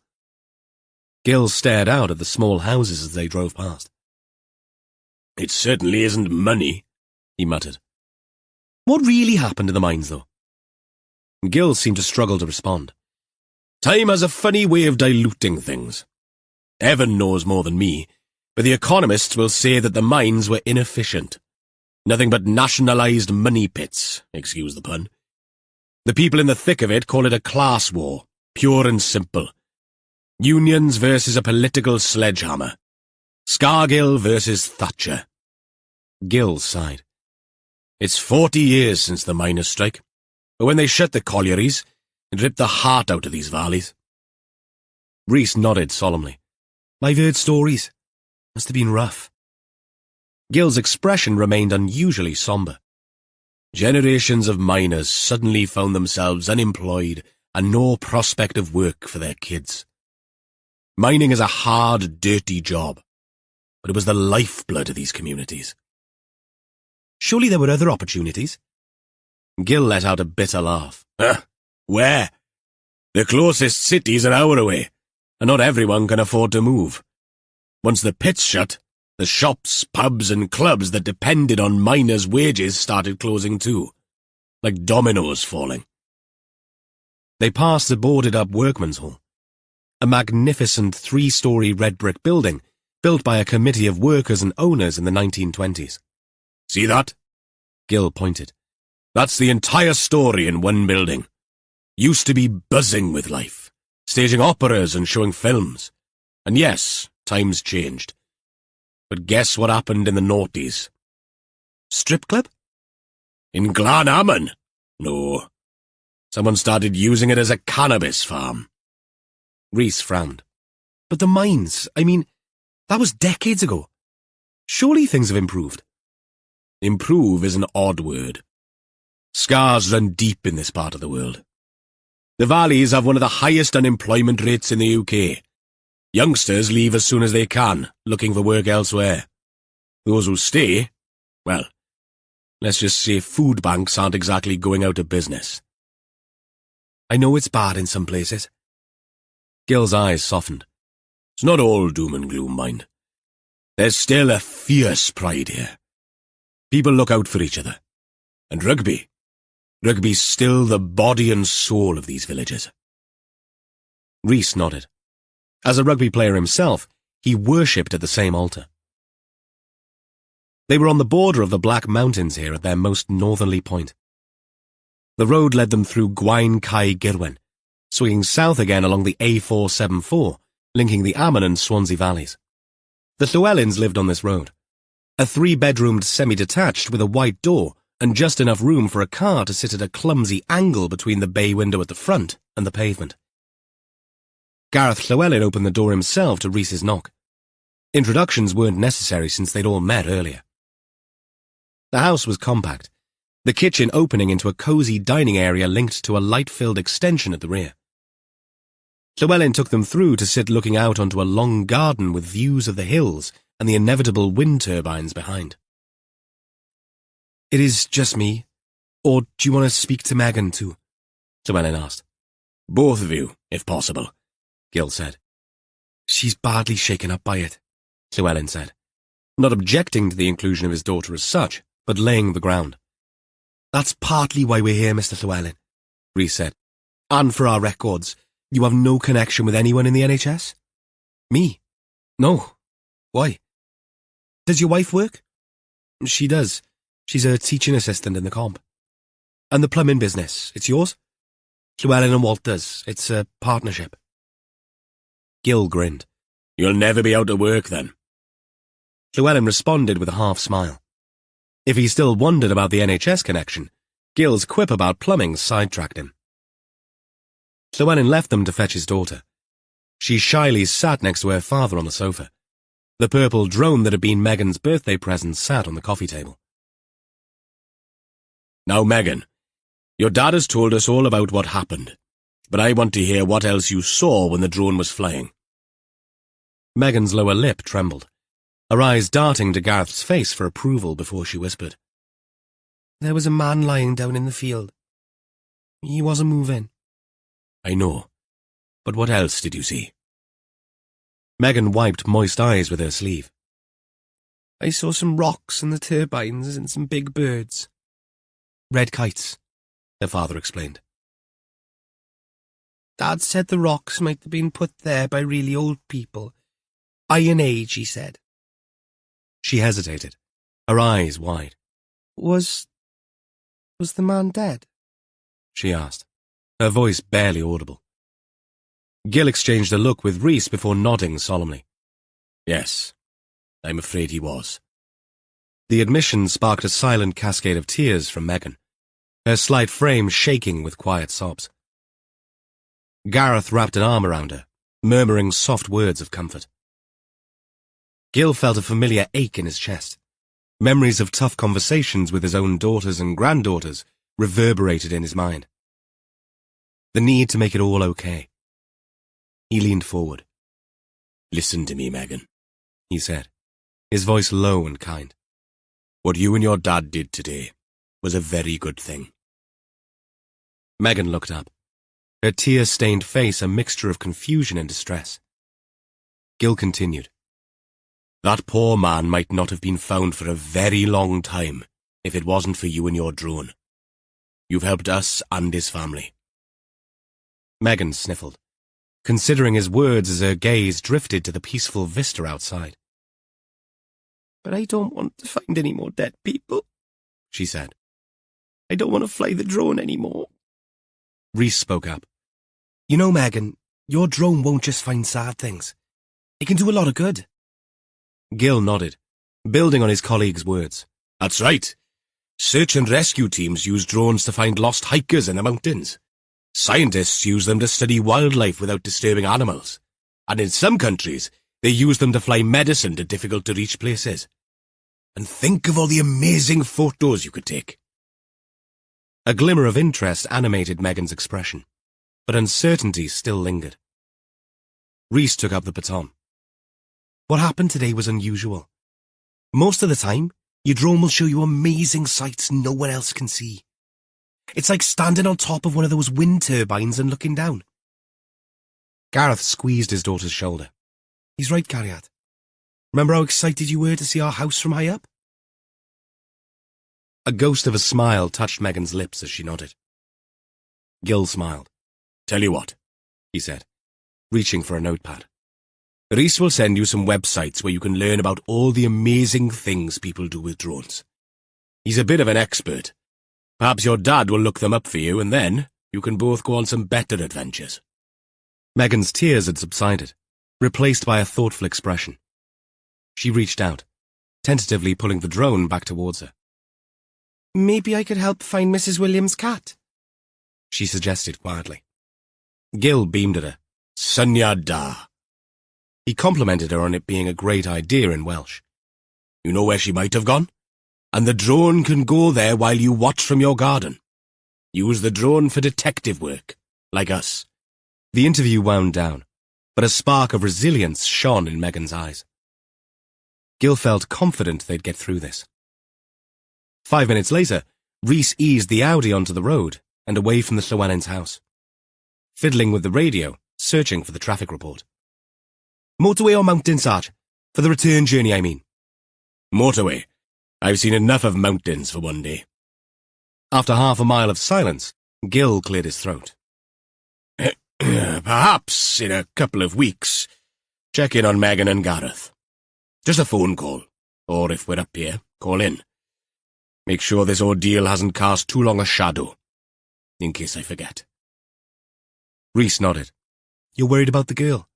Gil stared out at the small houses as they drove past. It certainly isn't money, he muttered. What really happened in the mines, though? Gil seemed to struggle to respond. Time has a funny way of diluting things. Evan knows more than me, but the economists will say that the mines were inefficient. Nothing but nationalised money pits, excuse the pun. The people in the thick of it call it a class war, pure and simple. Unions versus a political sledgehammer. Scargill versus Thatcher. Gil sighed. It's 40 years since the miners' strike, but when they shut the collieries, it ripped the heart out of these valleys. Rhys nodded solemnly. I've heard stories. Must have been rough. Gil's expression remained unusually sombre. Generations of miners suddenly found themselves unemployed and no prospect of work for their kids. Mining is a hard, dirty job, but it was the lifeblood of these communities. Surely there were other opportunities. Gil let out a bitter laugh. Huh? Where? The closest city's an hour away, and not everyone can afford to move. Once the pits shut, the shops, pubs, and clubs that depended on miners' wages started closing too, like dominoes falling. They passed a boarded-up workman's hall, a magnificent 3-story red brick building built by a committee of workers and owners in the 1920s. See that? Gil pointed. That's the entire story in one building. Used to be buzzing with life, staging operas and showing films. And yes, times changed. But guess what happened in the noughties? Strip club? In Glanhammon? No. Someone started using it as a cannabis farm. Rhys frowned. But the mines, I mean, that was decades ago. Surely things have improved. Improve is an odd word. Scars run deep in this part of the world. The valleys have one of the highest unemployment rates in the UK. Youngsters leave as soon as they can, looking for work elsewhere. Those who stay, well, let's just say food banks aren't exactly going out of business. I know it's bad in some places. Gil's eyes softened. It's not all doom and gloom, mind. There's still a fierce pride here. People look out for each other. And rugby's still the body and soul of these villages. Rhys nodded. As a rugby player himself, he worshipped at the same altar. They were on the border of the Black Mountains here at their most northerly point. The road led them through Gwaun Cai Girwen, swinging south again along the A474, linking the Ammon and Swansea valleys. The Llewellyns lived on this road, a 3-bedroomed semi-detached with a white door and just enough room for a car to sit at a clumsy angle between the bay window at the front and the pavement. Gareth Llewellyn opened the door himself to Rhys's knock. Introductions weren't necessary since they'd all met earlier. The house was compact, the kitchen opening into a cosy dining area linked to a light-filled extension at the rear. Llewellyn took them through to sit looking out onto a long garden with views of the hills and the inevitable wind turbines behind. It is just me, or do you want to speak to Megan too? Llewellyn asked. Both of you, if possible, Gil said. She's badly shaken up by it, Llewellyn said, not objecting to the inclusion of his daughter as such, but laying the ground. That's partly why we're here, Mr. Llewellyn, Rhys said. And for our records, you have no connection with anyone in the NHS? Me? No. Why? Does your wife work? She does. She's a teaching assistant in the comp. And the plumbing business, it's yours? Llewellyn and Walters, it's a partnership. Gil grinned. You'll never be out of work then. Llewellyn responded with a half smile. If he still wondered about the NHS connection, Gil's quip about plumbing sidetracked him. Llewellyn left them to fetch his daughter. She shyly sat next to her father on the sofa. The purple drone that had been Megan's birthday present sat on the coffee table. Now, Megan, your dad has told us all about what happened, but I want to hear what else you saw when the drone was flying. Megan's lower lip trembled, her eyes darting to Gareth's face for approval before she whispered. There was a man lying down in the field. He wasn't moving. I know, but what else did you see? Megan wiped moist eyes with her sleeve. I saw some rocks and the turbines and some big birds. Red kites, her father explained. Dad said the rocks might have been put there by really old people. Iron Age, he said. She hesitated, her eyes wide. Was the man dead? She asked, her voice barely audible. Gil exchanged a look with Rhys before nodding solemnly. Yes, I'm afraid he was. The admission sparked a silent cascade of tears from Megan, her slight frame shaking with quiet sobs. Gareth wrapped an arm around her, murmuring soft words of comfort. Gil felt a familiar ache in his chest. Memories of tough conversations with his own daughters and granddaughters reverberated in his mind. The need to make it all okay. He leaned forward. Listen to me, Megan, he said, his voice low and kind. What you and your dad did today was a very good thing. Megan looked up, her tear-stained face a mixture of confusion and distress. Gil continued. That poor man might not have been found for a very long time if it wasn't for you and your drone. You've helped us and his family. Megan sniffled, considering his words as her gaze drifted to the peaceful vista outside. But I don't want to find any more dead people, she said. I don't want to fly the drone anymore. Rhys spoke up. You know, Megan, your drone won't just find sad things. It can do a lot of good. Gil nodded, building on his colleague's words. That's right. Search and rescue teams use drones to find lost hikers in the mountains. Scientists use them to study wildlife without disturbing animals. And in some countries, they use them to fly medicine to difficult-to-reach places. And think of all the amazing photos you could take. A glimmer of interest animated Megan's expression, but uncertainty still lingered. Rhys took up the baton. What happened today was unusual. Most of the time, your drone will show you amazing sights no one else can see. It's like standing on top of one of those wind turbines and looking down. Gareth squeezed his daughter's shoulder. He's right, Cariad. Remember how excited you were to see our house from high up? A ghost of a smile touched Megan's lips as she nodded. Gil smiled. Tell you what, he said, reaching for a notepad. Rhys will send you some websites where you can learn about all the amazing things people do with drones. He's a bit of an expert. Perhaps your dad will look them up for you, and then you can both go on some better adventures. Megan's tears had subsided, replaced by a thoughtful expression. She reached out, tentatively pulling the drone back towards her. Maybe I could help find Mrs. Williams' cat, she suggested quietly. Gil beamed at her. Syniad da. He complimented her on it being a great idea in Welsh. You know where she might have gone? And the drone can go there while you watch from your garden. Use the drone for detective work, like us. The interview wound down, but a spark of resilience shone in Megan's eyes. Gil felt confident they'd get through this. 5 minutes later, Rhys eased the Audi onto the road and away from the Llewelyn's house, fiddling with the radio, searching for the traffic report. Motorway or mountain, Sarge? For the return journey, I mean. Motorway. I've seen enough of mountains for one day. After half a mile of silence, Gil cleared his throat. Perhaps, in a couple of weeks, check in on Megan and Gareth. Just a phone call. Or if we're up here, call in. Make sure this ordeal hasn't cast too long a shadow. In case I forget. Rhys nodded. You're worried about the girl?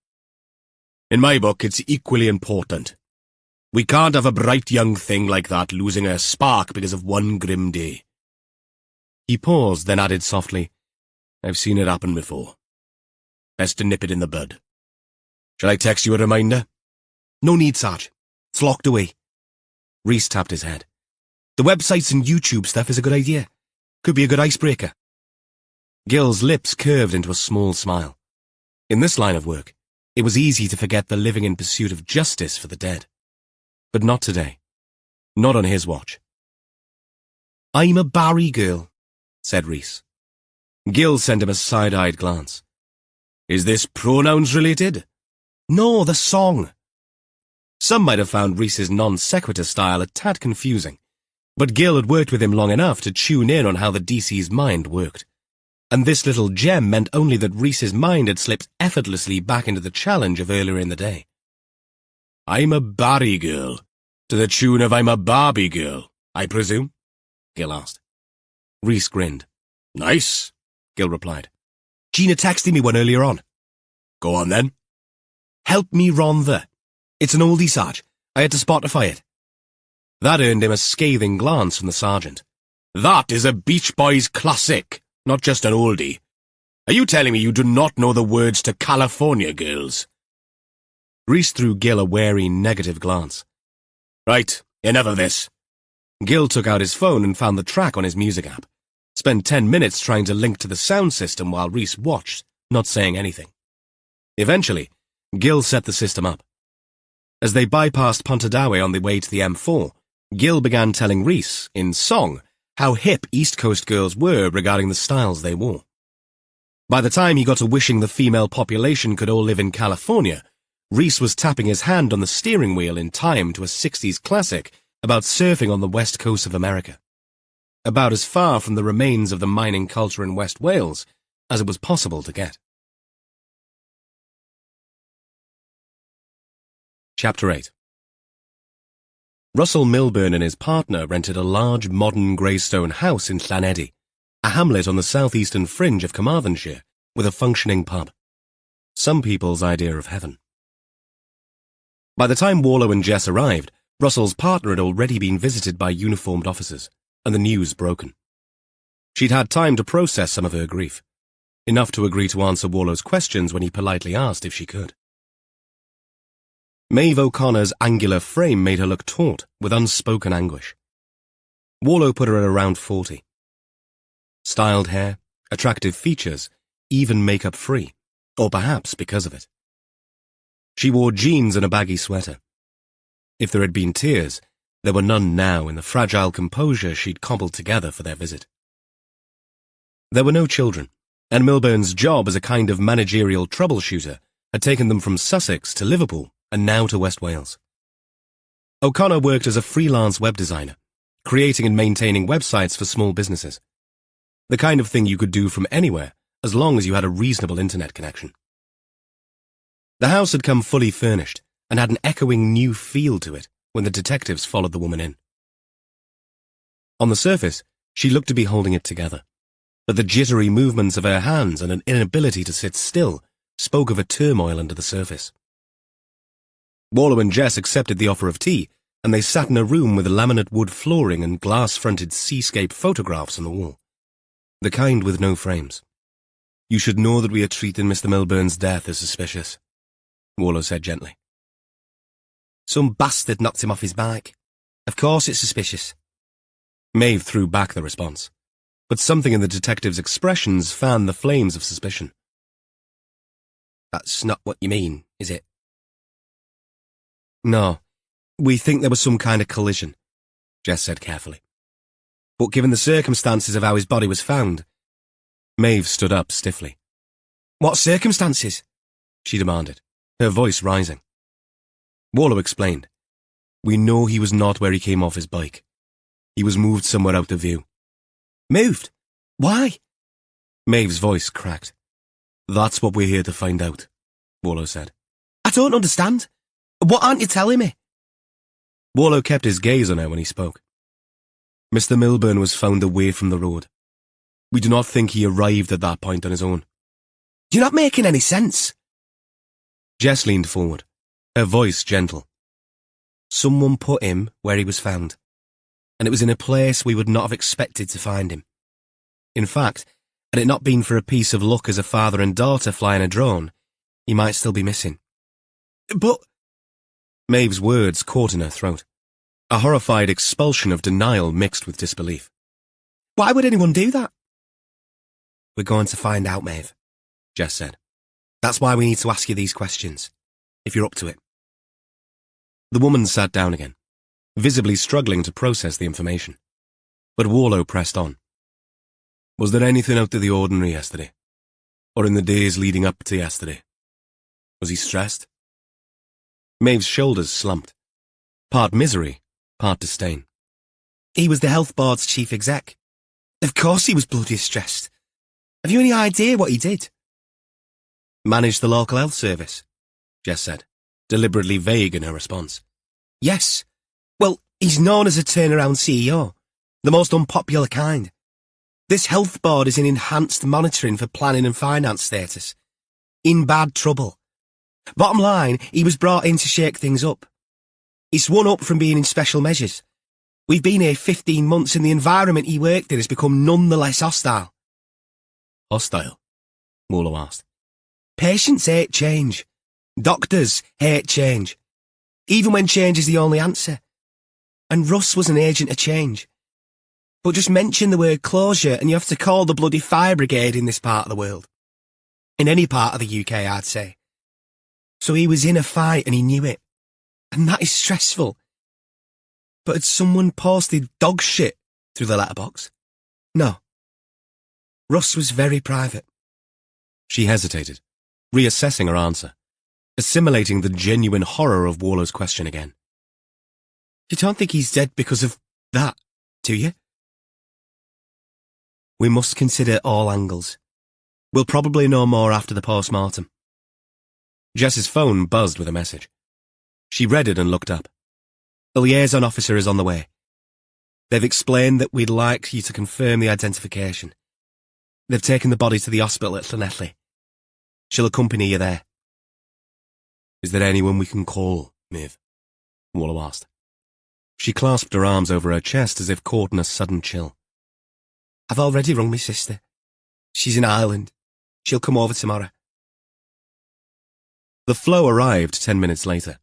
In my book, it's equally important. We can't have a bright young thing like that losing her spark because of one grim day. He paused, then added softly, I've seen it happen before. Best to nip it in the bud. Shall I text you a reminder? No need, Sarge. It's locked away. Rhys tapped his head. The websites and YouTube stuff is a good idea. Could be a good icebreaker. Gil's lips curved into a small smile. In this line of work, it was easy to forget the living in pursuit of justice for the dead. But not today. Not on his watch. I'm a Barry girl, said Rhys. Gil sent him a side-eyed glance. Is this pronouns related? No, the song. Some might have found Rhys's non-sequitur style a tad confusing, but Gil had worked with him long enough to tune in on how the DC's mind worked. And this little gem meant only that Rhys's mind had slipped effortlessly back into the challenge of earlier in the day. I'm a Barry girl, to the tune of I'm a Barbie girl, I presume? Gil asked. Rhys grinned. Nice, Gil replied. Gina texted me one earlier on. Go on then. Help me Ron the. It's an oldie, Sarge. I had to Spotify it. That earned him a scathing glance from the sergeant. That is a Beach Boys classic, not just an oldie. Are you telling me you do not know the words to California Girls? Rhys threw Gil a wary, negative glance. Right, enough of this. Gil took out his phone and found the track on his music app. Spent 10 minutes trying to link to the sound system while Rhys watched, not saying anything. Eventually, Gil set the system up. As they bypassed Pontardawe on the way to the M4, Gil began telling Reese, in song, how hip East Coast girls were regarding the styles they wore. By the time he got to wishing the female population could all live in California, Reese was tapping his hand on the steering wheel in time to a 60s classic about surfing on the west coast of America. About as far from the remains of the mining culture in West Wales as it was possible to get. Chapter 8. Russell Milburn and his partner rented a large modern greystone house in Llaneddy, a hamlet on the southeastern fringe of Carmarthenshire, with a functioning pub. Some people's idea of heaven. By the time Warlow and Jess arrived, Russell's partner had already been visited by uniformed officers, and the news broken. She'd had time to process some of her grief, enough to agree to answer Warlow's questions when he politely asked if she could. Maeve O'Connor's angular frame made her look taut, with unspoken anguish. Warlow put her at around 40. Styled hair, attractive features, even makeup-free, or perhaps because of it. She wore jeans and a baggy sweater. If there had been tears, there were none now in the fragile composure she'd cobbled together for their visit. There were no children, and Milburn's job as a kind of managerial troubleshooter had taken them from Sussex to Liverpool and now to West Wales. O'Connor worked as a freelance web designer, creating and maintaining websites for small businesses. The kind of thing you could do from anywhere, as long as you had a reasonable internet connection. The house had come fully furnished and had an echoing new feel to it when the detectives followed the woman in. On the surface, she looked to be holding it together, but the jittery movements of her hands and an inability to sit still spoke of a turmoil under the surface. Warlow and Jess accepted the offer of tea, and they sat in a room with laminate wood flooring and glass-fronted seascape photographs on the wall. The kind with no frames. "You should know that we are treating Mr. Milburn's death as suspicious," Warlow said gently. "Some bastard knocked him off his bike. Of course it's suspicious." Maeve threw back the response, but something in the detective's expressions fanned the flames of suspicion. "That's not what you mean, is it?" "No, we think there was some kind of collision," Jess said carefully. "But given the circumstances of how his body was found..." Maeve stood up stiffly. "What circumstances?" she demanded, her voice rising. Warlow explained. "We know he was not where he came off his bike. He was moved somewhere out of view." "Moved? Why?" Maeve's voice cracked. "That's what we're here to find out," Warlow said. "I don't understand. What aren't you telling me?" Warlow kept his gaze on her when he spoke. "Mr. Milburn was found away from the road. We do not think he arrived at that point on his own." "You're not making any sense." Jess leaned forward, her voice gentle. "Someone put him where he was found, and it was in a place we would not have expected to find him. In fact, had it not been for a piece of luck as a father and daughter flying a drone, he might still be missing." "But..." Maeve's words caught in her throat, a horrified expulsion of denial mixed with disbelief. "Why would anyone do that?" "We're going to find out, Maeve," Jess said. "That's why we need to ask you these questions, if you're up to it." The woman sat down again, visibly struggling to process the information. But Warlow pressed on. "Was there anything out of the ordinary yesterday? Or in the days leading up to yesterday? Was he stressed?" Maeve's shoulders slumped, part misery, part disdain. "He was the health board's chief exec. Of course he was bloody stressed. Have you any idea what he did?" "Managed the local health service," Jess said, deliberately vague in her response. "Yes. Well, he's known as a turnaround CEO, the most unpopular kind. This health board is in enhanced monitoring for planning and finance status. In bad trouble. Bottom line, he was brought in to shake things up. It's one up from being in special measures. We've been here 15 months and the environment he worked in has become none the less hostile." "Hostile?" Warlow asked. "Patients hate change. Doctors hate change. Even when change is the only answer. And Russ was an agent of change. But just mention the word closure and you have to call the bloody fire brigade in this part of the world. In any part of the UK, I'd say. So he was in a fight and he knew it. And that is stressful. But had someone posted dog shit through the letterbox? No. Russ was very private. She hesitated, reassessing her answer, assimilating the genuine horror of Warlow's question again. You don't think he's dead because of that, do you? We must consider all angles. We'll probably know more after the post-mortem. Jess's phone buzzed with a message. She read it and looked up. The liaison officer is on the way. They've explained that we'd like you to confirm the identification. They've taken the body to the hospital at Llanelli. She'll accompany you there. Is there anyone we can call, Maeve? Warlow asked. She clasped her arms over her chest as if caught in a sudden chill. I've already rung my sister. She's in Ireland. She'll come over tomorrow. The flow arrived 10 minutes later,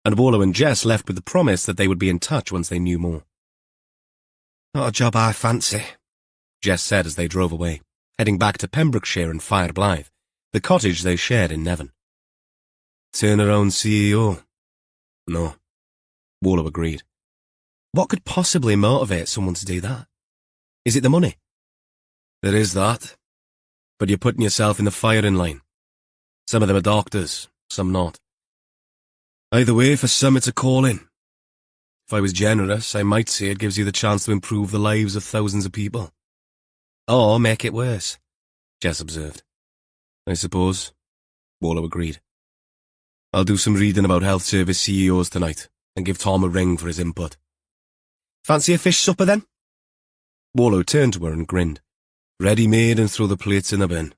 and Warlow and Jess left with the promise that they would be in touch once they knew more. Not a job I fancy, Jess said as they drove away, heading back to Pembrokeshire and Fire Blythe, the cottage they shared in Nevin. Turn her own CEO? No, Warlow agreed. What could possibly motivate someone to do that? Is it the money? There is that. But you're putting yourself in the firing line. Some of them are doctors, some not. Either way, for some it's a calling. If I was generous, I might say it gives you the chance to improve the lives of thousands of people. Or make it worse, Jess observed. I suppose, Warlow agreed. I'll do some reading about health service CEOs tonight, and give Tom a ring for his input. Fancy a fish supper then? Warlow turned to her and grinned. Ready-made and throw the plates in the bin.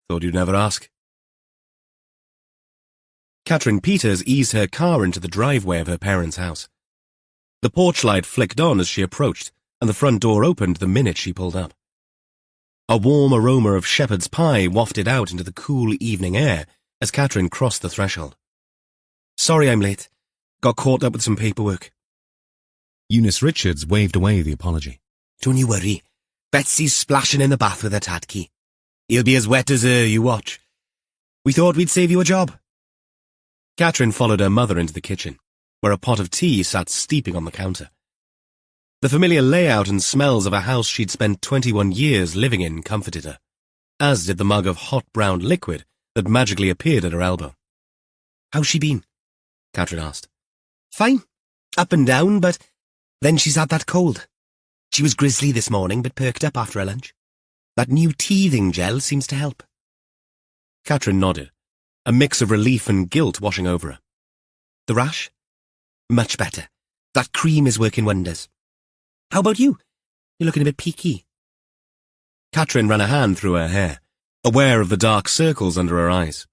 Thought you'd never ask. Catherine Peters eased her car into the driveway of her parents' house. The porch light flicked on as she approached, and the front door opened the minute she pulled up. A warm aroma of shepherd's pie wafted out into the cool evening air as Catherine crossed the threshold. Sorry I'm late. Got caught up with some paperwork. Eunice Richards waved away the apology. Don't you worry. Betsy's splashing in the bath with her tadkey. He'll be as wet as her, you watch. We thought we'd save you a job. Catherine followed her mother into the kitchen, where a pot of tea sat steeping on the counter. The familiar layout and smells of a house she'd spent 21 years living in comforted her, as did the mug of hot brown liquid that magically appeared at her elbow. How's she been? Catherine asked. Fine. Up and down, but then she's had that cold. She was grizzly this morning, but perked up after her lunch. That new teething gel seems to help. Catherine nodded, a mix of relief and guilt washing over her. The rash? Much better. That cream is working wonders. How about you? You're looking a bit peaky. Catherine ran a hand through her hair, aware of the dark circles under her eyes.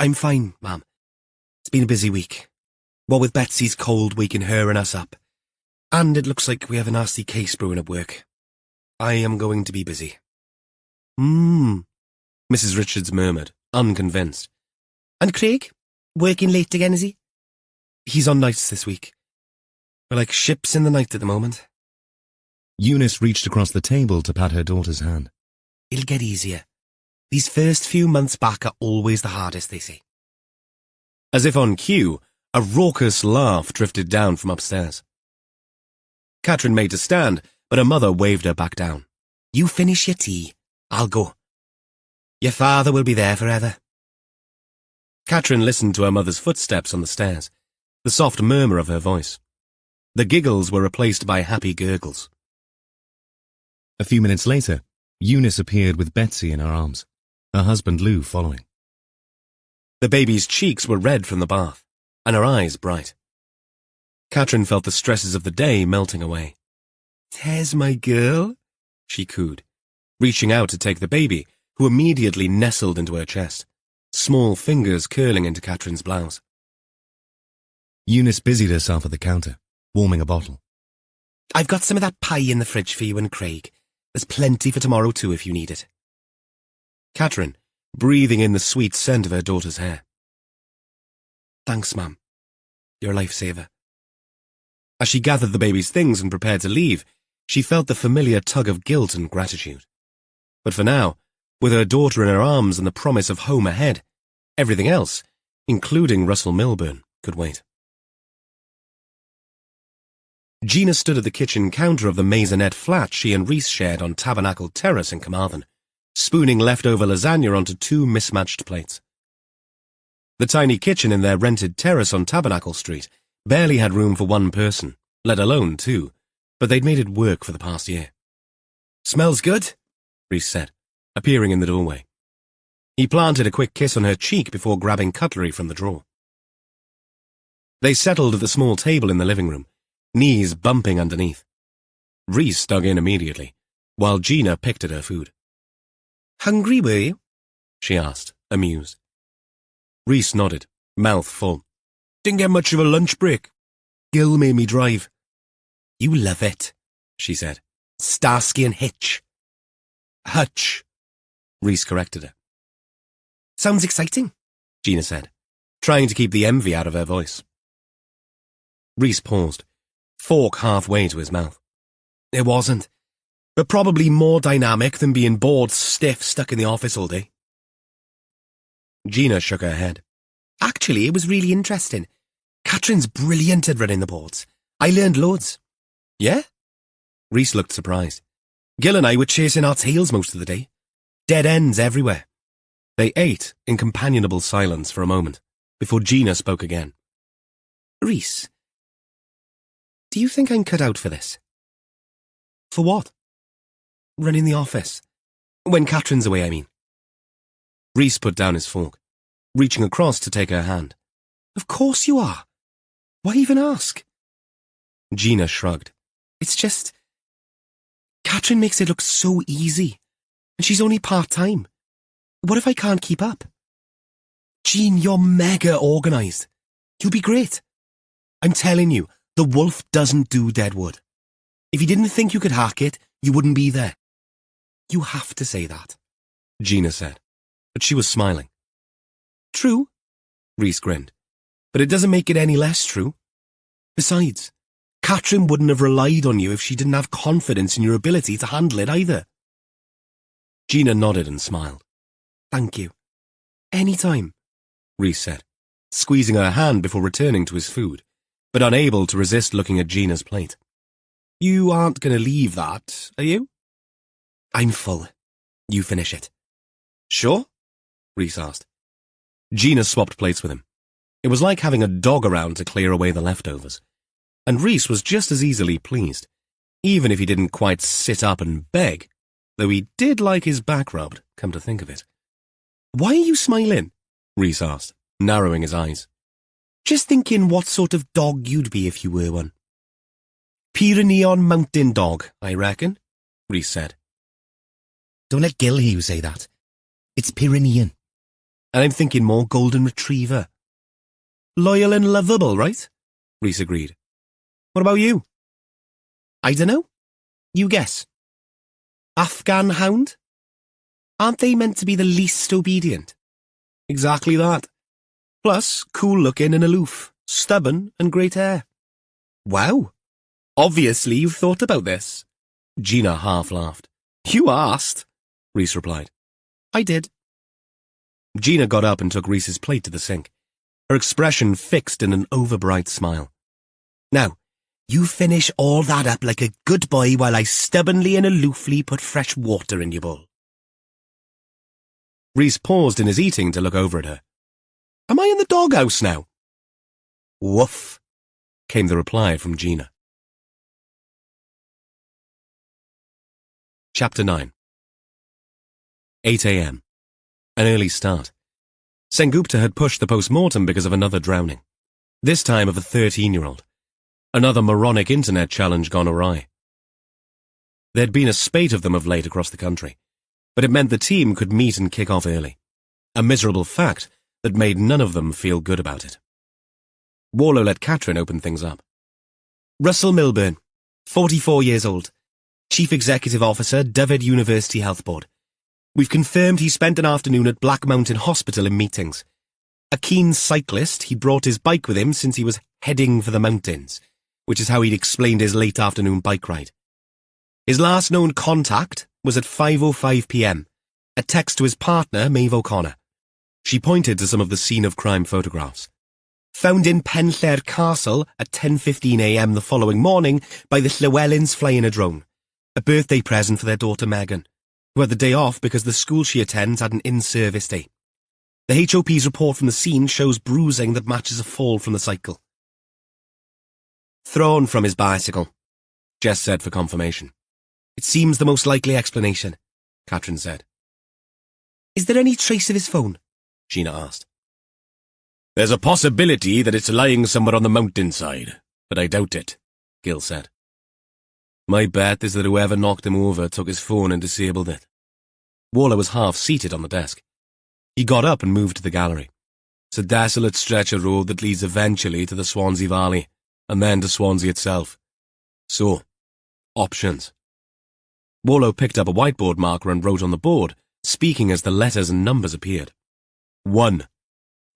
I'm fine, Ma'am. It's been a busy week. What with Betsy's cold waking her and us up. And it looks like we have a nasty case brewing at work. I am going to be busy. Mrs. Richards murmured, unconvinced. And Craig? Working late again, is he? He's on nights this week. We're like ships in the night at the moment. Eunice reached across the table to pat her daughter's hand. It'll get easier. These first few months back are always the hardest, they say. As if on cue, a raucous laugh drifted down from upstairs. Catherine made to stand, but her mother waved her back down. You finish your tea. I'll go. Your father will be there forever. Catherine listened to her mother's footsteps on the stairs, the soft murmur of her voice. The giggles were replaced by happy gurgles. A few minutes later, Eunice appeared with Betsy in her arms, her husband Lou following. The baby's cheeks were red from the bath, and her eyes bright. Catherine felt the stresses of the day melting away. "There's my girl," she cooed, reaching out to take the baby, who immediately nestled into her chest, small fingers curling into Catherine's blouse. Eunice busied herself at the counter, warming a bottle. "I've got some of that pie in the fridge for you and Craig. There's plenty for tomorrow too if you need it." Catherine, breathing in the sweet scent of her daughter's hair. "Thanks, Mum. You're a lifesaver." As she gathered the baby's things and prepared to leave, she felt the familiar tug of guilt and gratitude. But for now, with her daughter in her arms and the promise of home ahead, everything else, including Russell Milburn, could wait. Gina stood at the kitchen counter of the maisonette flat she and Rhys shared on Tabernacle Terrace in Carmarthen, spooning leftover lasagna onto 2 mismatched plates. The tiny kitchen in their rented terrace on Tabernacle Street barely had room for 1 person, let alone 2, but they'd made it work for the past year. "Smells good," Rhys said, appearing in the doorway. He planted a quick kiss on her cheek before grabbing cutlery from the drawer. They settled at the small table in the living room, knees bumping underneath. Rhys dug in immediately, while Gina picked at her food. "Hungry, were you?" she asked, amused. Rhys nodded, mouth full. "Didn't get much of a lunch break. Gil made me drive." "You love it," she said. "Starsky and Hitch." "Hutch," Rhys corrected her. "Sounds exciting," Gina said, trying to keep the envy out of her voice. Rhys paused, fork halfway to his mouth. "It wasn't, but probably more dynamic than being bored stiff stuck in the office all day." Gina shook her head. "Actually, it was really interesting. Catherine's brilliant at running the boards. I learned loads." "Yeah?" Rhys looked surprised. "Gil and I were chasing our tails most of the day. Dead ends everywhere." They ate in companionable silence for a moment, before Gina spoke again. "Rhys, do you think I'm cut out for this?" "For what?" "Running the office. When Catherine's away, I mean." Rhys put down his fork, reaching across to take her hand. "Of course you are. Why even ask?" Gina shrugged. "It's just... Catherine makes it look so easy, and she's only part-time. What if I can't keep up?" "Jean, you're mega organised. You'll be great. I'm telling you, the wolf doesn't do dead wood. If you didn't think you could hack it, you wouldn't be there." "You have to say that," Gina said, but she was smiling. "True," Rhys grinned, "but it doesn't make it any less true. Besides, Catherine wouldn't have relied on you if she didn't have confidence in your ability to handle it either." Gina nodded and smiled. "Thank you. Anytime," Rhys said, squeezing her hand before returning to his food, but unable to resist looking at Gina's plate. "You aren't going to leave that, are you?" "I'm full. You finish it." "Sure?" Rhys asked. Gina swapped plates with him. It was like having a dog around to clear away the leftovers, and Rhys was just as easily pleased, even if he didn't quite sit up and beg, though he did like his back rubbed, come to think of it. "Why are you smiling?" Rhys asked, narrowing his eyes. "Just thinking what sort of dog you'd be if you were one." "Pyrenean mountain dog, I reckon," Rhys said. "Don't let Gil hear you say that. It's Pyrenean. And I'm thinking more golden retriever." "Loyal and lovable, right?" Rhys agreed. "What about you?" "I dunno. You guess." "Afghan hound? Aren't they meant to be the least obedient?" "Exactly that. Plus, cool-looking and aloof, stubborn and great hair." "Wow. Obviously you've thought about this." Gina half laughed. "You asked," Rhys replied. "I did." Gina got up and took Rhys's plate to the sink, her expression fixed in an overbright smile. "Now, you finish all that up like a good boy while I stubbornly and aloofly put fresh water in your bowl." Rhys paused in his eating to look over at her. "Am I in the doghouse now?" "Woof," came the reply from Gina. Chapter 9. 8 a.m. An early start. Sengupta had pushed the post-mortem because of another drowning, this time of a 13-year-old. Another moronic internet challenge gone awry. There'd been a spate of them of late across the country, but it meant the team could meet and kick off early, a miserable fact that made none of them feel good about it. Warlow let Catherine open things up. "Russell Milburn, 44 years old, Chief Executive Officer, Dyfed University Health Board. We've confirmed he spent an afternoon at Black Mountain Hospital in meetings. A keen cyclist, he'd brought his bike with him since he was heading for the mountains, which is how he'd explained his late afternoon bike ride. His last known contact was at 5:05 p.m, a text to his partner, Maeve O'Connor. She pointed to some of the scene of crime photographs. Found in Penllair Castle at 10:15 a.m. the following morning by the Llewellyns flying a drone, a birthday present for their daughter Megan, who had the day off because the school she attends had an in-service day. The HOP's report from the scene shows bruising that matches a fall from the cycle. Thrown from his bicycle, Jess said for confirmation. It seems the most likely explanation, Catherine said. Is there any trace of his phone? Gina asked. There's a possibility that it's lying somewhere on the mountainside, but I doubt it, Gil said. My bet is that whoever knocked him over took his phone and disabled it. Warlow was half-seated on the desk. He got up and moved to the gallery. It's a desolate stretch of road that leads eventually to the Swansea Valley, and then to Swansea itself. So, options. Warlow picked up a whiteboard marker and wrote on the board, speaking as the letters and numbers appeared. 1.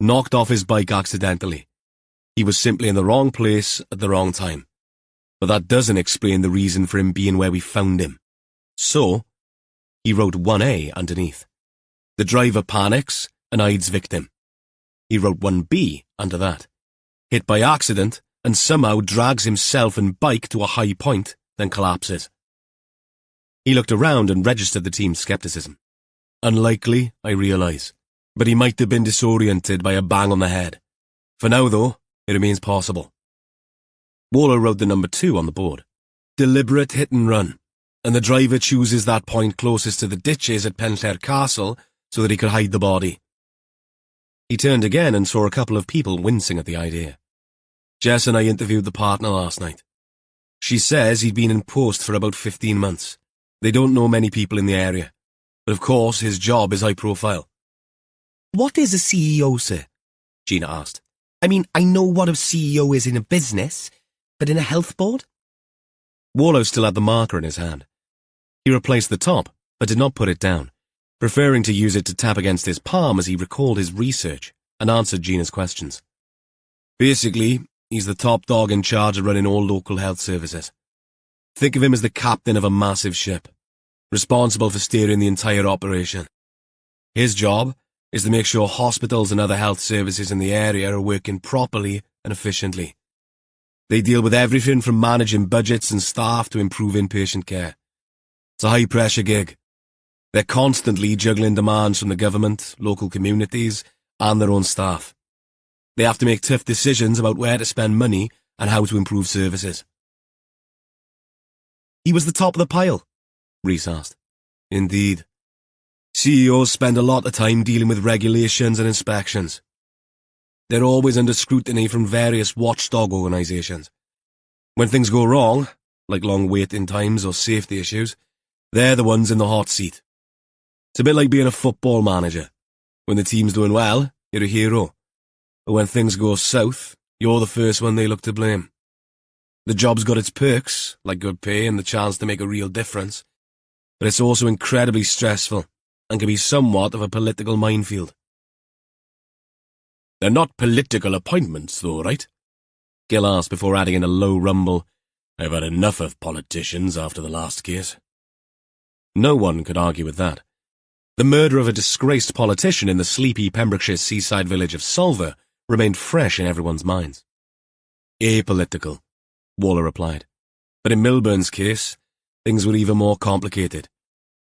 Knocked off his bike accidentally. He was simply in the wrong place at the wrong time. But that doesn't explain the reason for him being where we found him. So, he wrote 1A underneath. The driver panics and hides victim. He wrote 1B under that. Hit by accident and somehow drags himself and bike to a high point, then collapses. He looked around and registered the team's skepticism. Unlikely, I realise, but he might have been disoriented by a bang on the head. For now, though, it remains possible. Warlow wrote the number 2 on the board. Deliberate hit and run, and the driver chooses that point closest to the ditches at Penllair Castle so that he could hide the body. He turned again and saw a couple of people wincing at the idea. Jess and I interviewed the partner last night. She says he'd been in post for about 15 months. They don't know many people in the area, but of course his job is high profile. What is a CEO, sir? Gina asked. I mean, I know what a CEO is in a business, but in a health board? Warlow still had the marker in his hand. He replaced the top, but did not put it down, preferring to use it to tap against his palm as he recalled his research and answered Gina's questions. Basically, he's the top dog in charge of running all local health services. Think of him as the captain of a massive ship, responsible for steering the entire operation. His job is to make sure hospitals and other health services in the area are working properly and efficiently. They deal with everything from managing budgets and staff to improving patient care. It's a high-pressure gig. They're constantly juggling demands from the government, local communities, and their own staff. They have to make tough decisions about where to spend money and how to improve services. He was the top of the pile, Reese asked. Indeed. CEOs spend a lot of time dealing with regulations and inspections. They're always under scrutiny from various watchdog organisations. When things go wrong, like long waiting times or safety issues, they're the ones in the hot seat. It's a bit like being a football manager. When the team's doing well, you're a hero. But when things go south, you're the first one they look to blame. The job's got its perks, like good pay and the chance to make a real difference, but it's also incredibly stressful and can be somewhat of a political minefield. They're not political appointments, though, right? Gil asked before adding in a low rumble, I've had enough of politicians after the last case. No one could argue with that. The murder of a disgraced politician in the sleepy Pembrokeshire seaside village of Solver remained fresh in everyone's minds. Apolitical, Warlow replied. But in Milburn's case, things were even more complicated.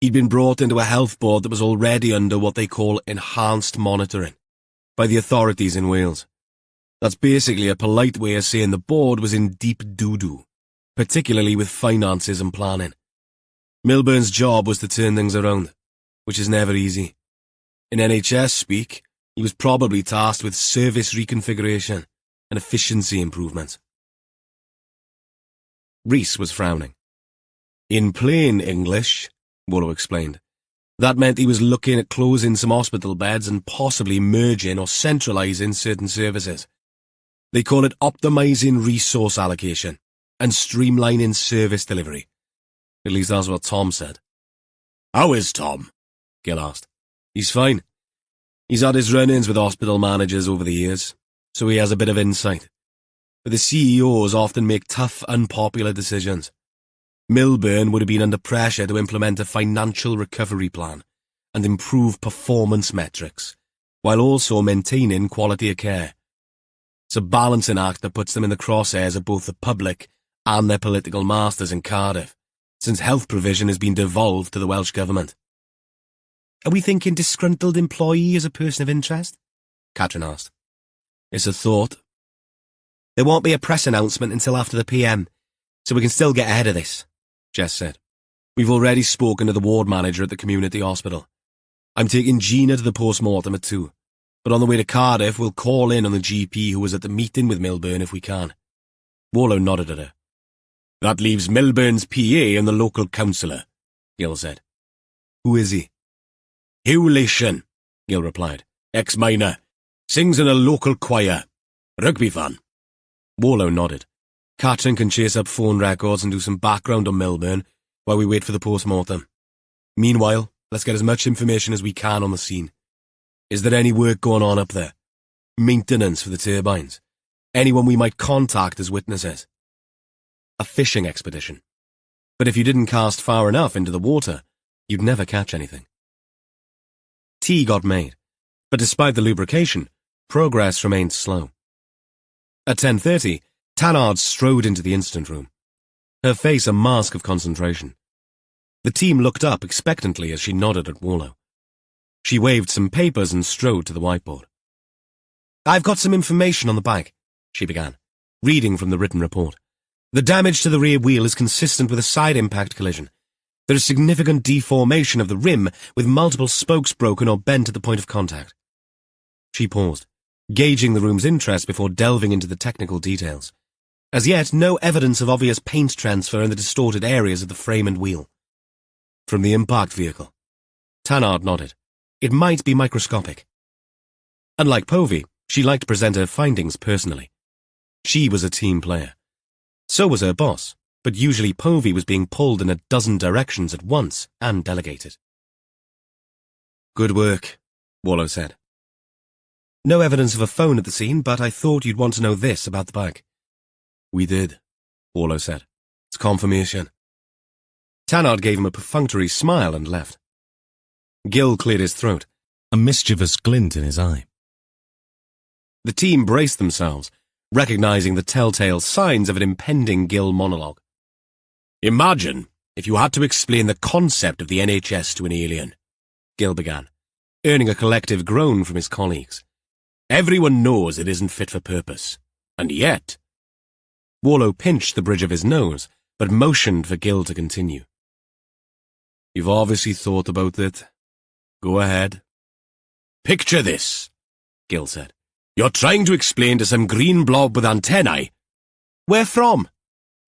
He'd been brought into a health board that was already under what they call enhanced monitoring by the authorities in Wales. That's basically a polite way of saying the board was in deep doo-doo, particularly with finances and planning. Milburn's job was to turn things around, which is never easy. In NHS speak, he was probably tasked with service reconfiguration and efficiency improvements. Reese was frowning. In plain English, Warlow explained, that meant he was looking at closing some hospital beds and possibly merging or centralising certain services. They call it optimising resource allocation and streamlining service delivery. At least that's what Tom said. How is Tom? Gil asked. He's fine. He's had his run-ins with hospital managers over the years, so he has a bit of insight. But the CEOs often make tough, unpopular decisions. Milburn would have been under pressure to implement a financial recovery plan and improve performance metrics, while also maintaining quality of care. It's It's a balancing act that puts them in the crosshairs of both the public and their political masters in Cardiff, since health provision has been devolved to the Welsh Government. Are we thinking disgruntled employee as a person of interest? Catherine asked. It's a thought. There won't be a press announcement until after the PM, so we can still get ahead of this, Jess said. We've already spoken to the ward manager at the community hospital. I'm taking Gina to the post-mortem at 2, but on the way to Cardiff we'll call in on the GP who was at the meeting with Milburn if we can. Warlow nodded at her. That leaves Milburn's PA and the local councillor, Gill said. Who is he? Hugh Lation, Gill replied. Ex-miner. Sings in a local choir. Rugby fan. Warlow nodded. Catherine can chase up phone records and do some background on Milburn while we wait for the post-mortem. Meanwhile, let's get as much information as we can on the scene. Is there any work going on up there? Maintenance for the turbines? Anyone we might contact as witnesses? A fishing expedition. But if you didn't cast far enough into the water, you'd never catch anything. Tea got made, but despite the lubrication, progress remained slow. At 10:30, Tannard strode into the incident room, her face a mask of concentration. The team looked up expectantly as she nodded at Warlow. She waved some papers and strode to the whiteboard. I've got some information on the bike, she began, reading from the written report. The damage to the rear wheel is consistent with a side impact collision. There is significant deformation of the rim, with multiple spokes broken or bent at the point of contact. She paused, gauging the room's interest before delving into the technical details. As yet, no evidence of obvious paint transfer in the distorted areas of the frame and wheel. From the impact vehicle. Tannard nodded. It might be microscopic. Unlike Povey, she liked to present her findings personally. She was a team player. So was her boss, but usually Povey was being pulled in a dozen directions at once and delegated. Good work, Warlow said. No evidence of a phone at the scene, but I thought you'd want to know this about the bag. We did, Warlow said. It's confirmation. Tannard gave him a perfunctory smile and left. Gill cleared his throat, a mischievous glint in his eye. The team braced themselves, recognizing the telltale signs of an impending Gill monologue. Imagine if you had to explain the concept of the NHS to an alien, Gill began, earning a collective groan from his colleagues. Everyone knows it isn't fit for purpose, and yet... Warlow pinched the bridge of his nose, but motioned for Gill to continue. You've obviously thought about it. Go ahead. Picture this, Gill said. You're trying to explain to some green blob with antennae. Where from?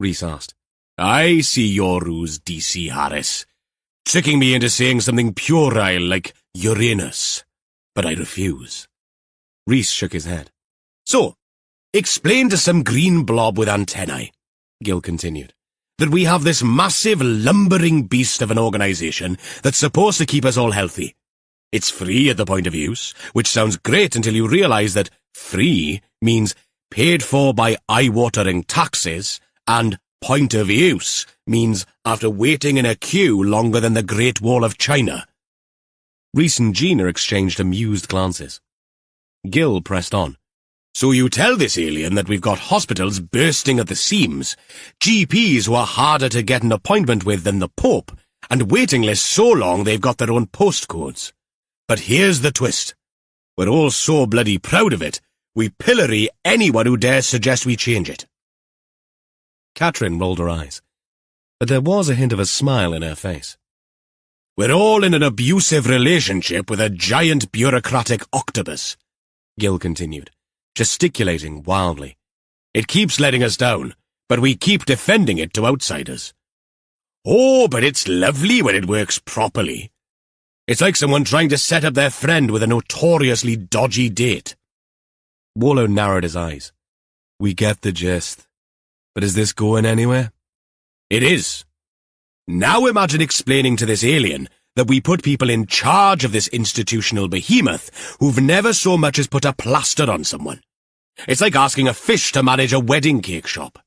Reese asked. I see your ruse, DC Harris. Tricking me into saying something puerile like Uranus. But I refuse. Reese shook his head. So, explain to some green blob with antennae, Gill continued, that we have this massive lumbering beast of an organization that's supposed to keep us all healthy. It's free at the point of use, which sounds great until you realize that free means paid for by eye-watering taxes, and point of use means after waiting in a queue longer than the Great Wall of China. Reese and Gina exchanged amused glances. Gill pressed on. So you tell this alien that we've got hospitals bursting at the seams, GPs who are harder to get an appointment with than the Pope, and waiting lists so long they've got their own postcodes. But here's the twist. We're all so bloody proud of it, we pillory anyone who dares suggest we change it. Catherine rolled her eyes, but there was a hint of a smile in her face. We're all in an abusive relationship with a giant bureaucratic octopus, Gill continued, gesticulating wildly. It keeps letting us down, but we keep defending it to outsiders. Oh, but it's lovely when it works properly. It's like someone trying to set up their friend with a notoriously dodgy date. Warlow narrowed his eyes. We get the gist. But is this going anywhere? It is. Now imagine explaining to this alien that we put people in charge of this institutional behemoth who've never so much as put a plaster on someone. It's like asking a fish to manage a wedding cake shop.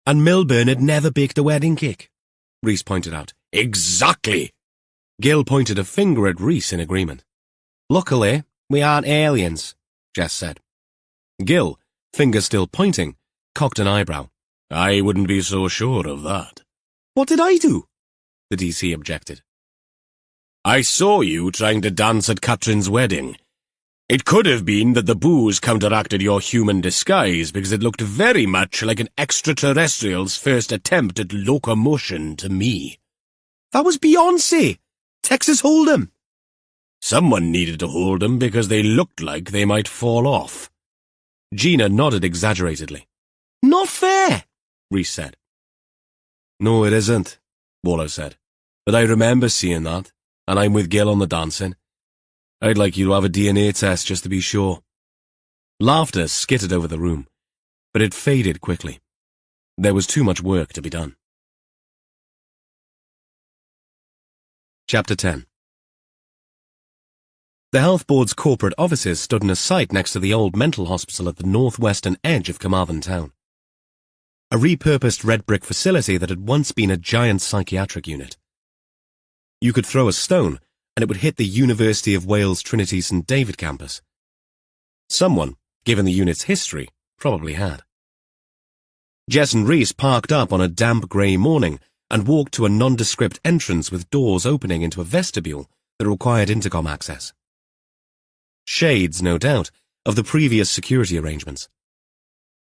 And Milburn had never baked a wedding cake, Reese pointed out. Exactly. Gill pointed a finger at Reese in agreement. Luckily, we aren't aliens, Jess said. Gill, finger still pointing, cocked an eyebrow. I wouldn't be so sure of that. What did I do? The DC objected. I saw you trying to dance at Catherine's wedding. It could have been that the booze counteracted your human disguise because it looked very much like an extraterrestrial's first attempt at locomotion to me. That was Beyoncé! Texas Hold'em! Someone needed to hold them because they looked like they might fall off. Gina nodded exaggeratedly. Not fair, Reese said. No, it isn't, Warlow said. But I remember seeing that, and I'm with Gil on the dancing. I'd like you to have a DNA test just to be sure. Laughter skittered over the room, but it faded quickly. There was too much work to be done. Chapter 10. The Health Board's corporate offices stood in a site next to the old mental hospital at the northwestern edge of Carmarthen town. A repurposed red brick facility that had once been a giant psychiatric unit. You could throw a stone, and it would hit the University of Wales Trinity St David campus. Someone, given the unit's history, probably had. Jess and Reese parked up on a damp grey morning and walked to a nondescript entrance with doors opening into a vestibule that required intercom access. Shades, no doubt, of the previous security arrangements.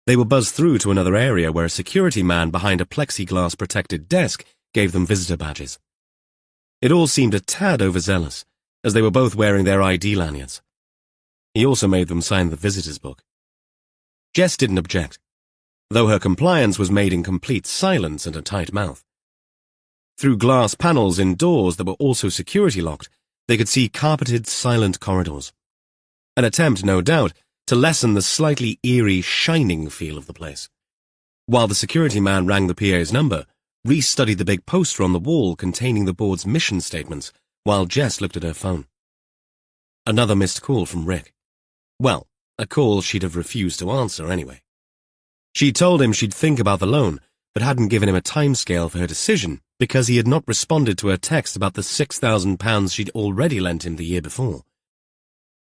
They were buzzed through to another area where a security man behind a plexiglass-protected desk gave them visitor badges. It all seemed a tad overzealous, as they were both wearing their ID lanyards. He also made them sign the visitor's book. Jess didn't object, though her compliance was made in complete silence and a tight mouth. Through glass panels in doors that were also security locked, they could see carpeted, silent corridors. An attempt, no doubt, to lessen the slightly eerie, shining feel of the place. While the security man rang the PA's number, Reese studied the big poster on the wall containing the board's mission statements, while Jess looked at her phone. Another missed call from Rick. Well, a call she'd have refused to answer anyway. She told him she'd think about the loan, but hadn't given him a timescale for her decision because he had not responded to her text about the £6,000 she'd already lent him the year before.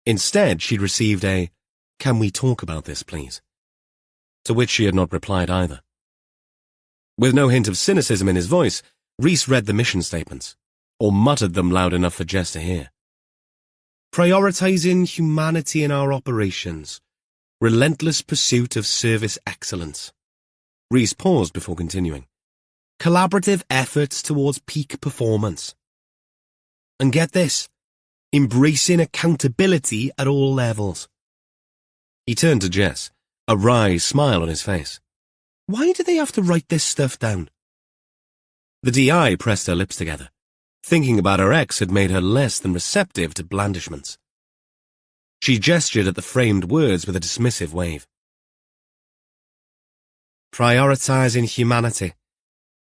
Instead, she'd received a, "Can we talk about this, please?" to which she had not replied either. With no hint of cynicism in his voice, Reese read the mission statements, or muttered them loud enough for Jess to hear. Prioritizing humanity in our operations. Relentless pursuit of service excellence. Reese paused before continuing. Collaborative efforts towards peak performance. And get this, embracing accountability at all levels. He turned to Jess, a wry smile on his face. Why do they have to write this stuff down? The DI pressed her lips together. Thinking about her ex had made her less than receptive to blandishments. She gestured at the framed words with a dismissive wave. Prioritizing humanity,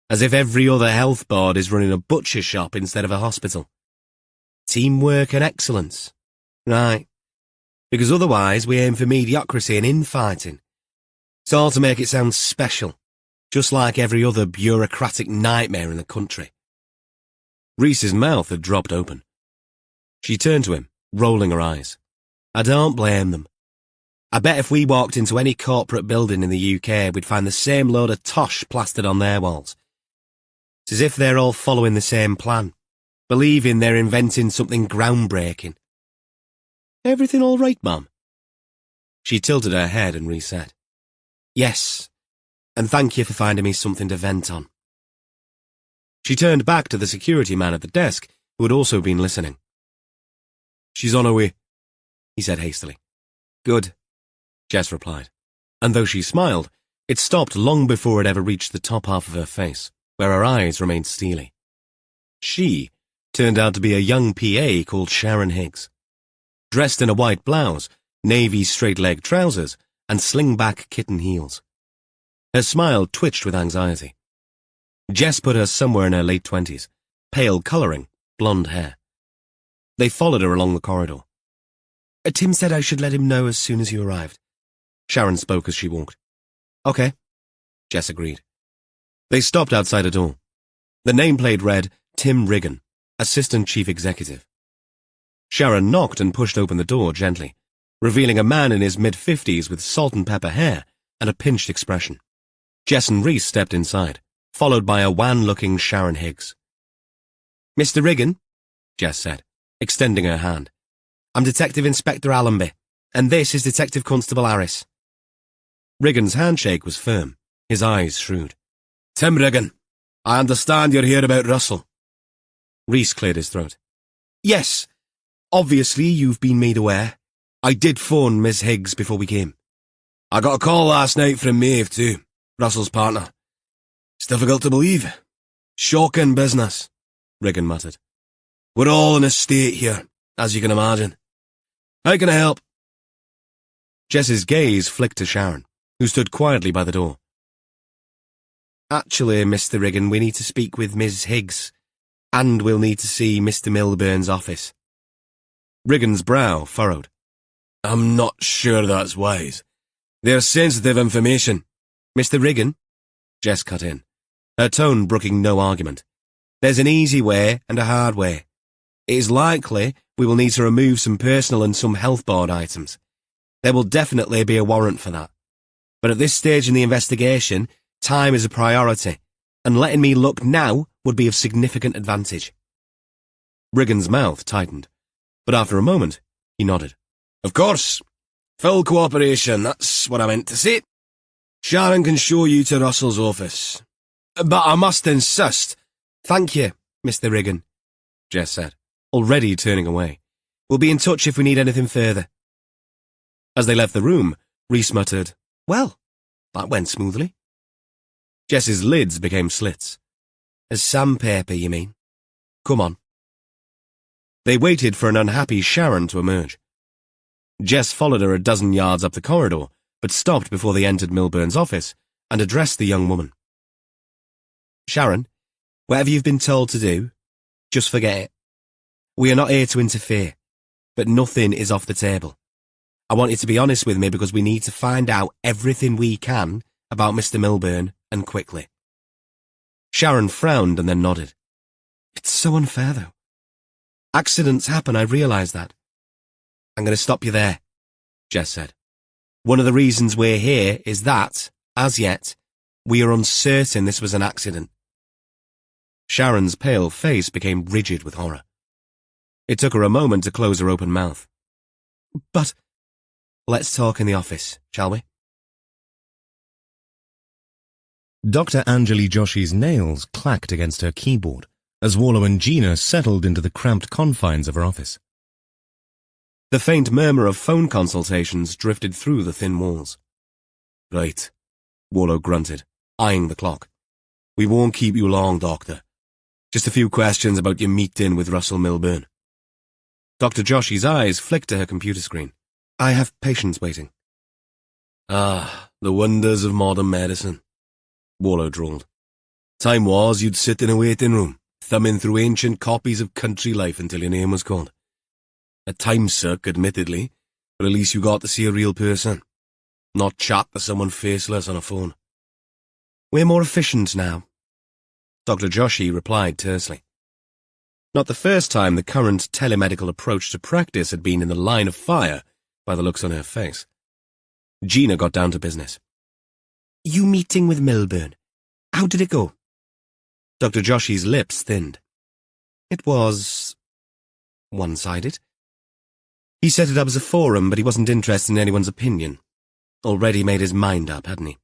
as if every other health board is running a butcher shop instead of a hospital. Teamwork and excellence. Right. Because otherwise we aim for mediocrity and infighting. It's all to make it sound special, just like every other bureaucratic nightmare in the country. Reese's mouth had dropped open. She turned to him, rolling her eyes. I don't blame them. I bet if we walked into any corporate building in the UK, we'd find the same load of tosh plastered on their walls. It's as if they're all following the same plan, believing they're inventing something groundbreaking. Everything all right, Mum? She tilted her head and reset. Yes, and thank you for finding me something to vent on. She turned back to the security man at the desk, who had also been listening. She's on her way, he said hastily. Good, Jess replied, and though she smiled, it stopped long before it ever reached the top half of her face, where her eyes remained steely. She turned out to be a young PA called Sharon Higgs. Dressed in a white blouse, navy straight-leg trousers, and sling-back kitten heels. Her smile twitched with anxiety. Jess put her somewhere in her late 20s, pale colouring, blonde hair. They followed her along the corridor. Tim said I should let him know as soon as you arrived. Sharon spoke as she walked. Okay, Jess agreed. They stopped outside a door. The nameplate read, Tim Riggin, Assistant Chief Executive. Sharon knocked and pushed open the door gently, revealing a man in his mid-50s with salt and pepper hair and a pinched expression. Jess and Reese stepped inside, followed by a wan-looking Sharon Higgs. "Mr. Riggin," Jess said, extending her hand. "I'm Detective Inspector Allenby, and this is Detective Constable Harris." Riggin's handshake was firm, his eyes shrewd. "Tim Riggin, I understand you're here about Russell." Reese cleared his throat. "Yes, obviously you've been made aware. I did phone Miss Higgs before we came." "I got a call last night from Maeve too, Russell's partner. It's difficult to believe. Shocking business," Riggin muttered. "We're all in a state here, as you can imagine. How can I help?" Jess's gaze flicked to Sharon, who stood quietly by the door. "Actually, Mr. Riggin, we need to speak with Miss Higgs, and we'll need to see Mr. Milburn's office." Riggin's brow furrowed. "I'm not sure that's wise. They're sensitive information." "Mr. Riggin," Jess cut in, her tone brooking no argument. "There's an easy way and a hard way. It is likely we will need to remove some personal and some health board items. There will definitely be a warrant for that. But at this stage in the investigation, time is a priority, and letting me look now would be of significant advantage." Riggin's mouth tightened, but after a moment, he nodded. "Of course. Full cooperation, that's what I meant to say. Sharon can show you to Russell's office. But I must insist—" "Thank you, Mr. Riggin," Jess said, already turning away. "We'll be in touch if we need anything further." As they left the room, Reese muttered, "Well, that went smoothly." Jess's lids became slits. "As sandpaper, you mean? Come on." They waited for an unhappy Sharon to emerge. Jess followed her a dozen yards up the corridor, but stopped before they entered Milburn's office and addressed the young woman. "Sharon, whatever you've been told to do, just forget it. We are not here to interfere, but nothing is off the table. I want you to be honest with me because we need to find out everything we can about Mr. Milburn, and quickly." Sharon frowned and then nodded. "It's so unfair, though. Accidents happen, I realise that." "I'm going to stop you there," Jess said. "One of the reasons we're here is that, as yet, we are uncertain this was an accident." Sharon's pale face became rigid with horror. It took her a moment to close her open mouth. "But let's talk in the office, shall we?" Dr. Anjali Joshi's nails clacked against her keyboard as Warlow and Gina settled into the cramped confines of her office. The faint murmur of phone consultations drifted through the thin walls. "Right," Warlow grunted, eyeing the clock. "We won't keep you long, Doctor. Just a few questions about your meeting with Russell Milburn." Dr. Joshi's eyes flicked to her computer screen. "I have patients waiting." "Ah, the wonders of modern medicine," Warlow drawled. "Time was you'd sit in a waiting room, thumbing through ancient copies of Country Life until your name was called. A time suck, admittedly, but at least you got to see a real person, not chat to someone faceless on a phone." "We're more efficient now," Dr. Joshi replied tersely. Not the first time the current telemedical approach to practice had been in the line of fire by the looks on her face. Gina got down to business. "You meeting with Milburn? How did it go?" Dr. Joshi's lips thinned. "It was one-sided. He set it up as a forum, but he wasn't interested in anyone's opinion. Already made his mind up, hadn't he?"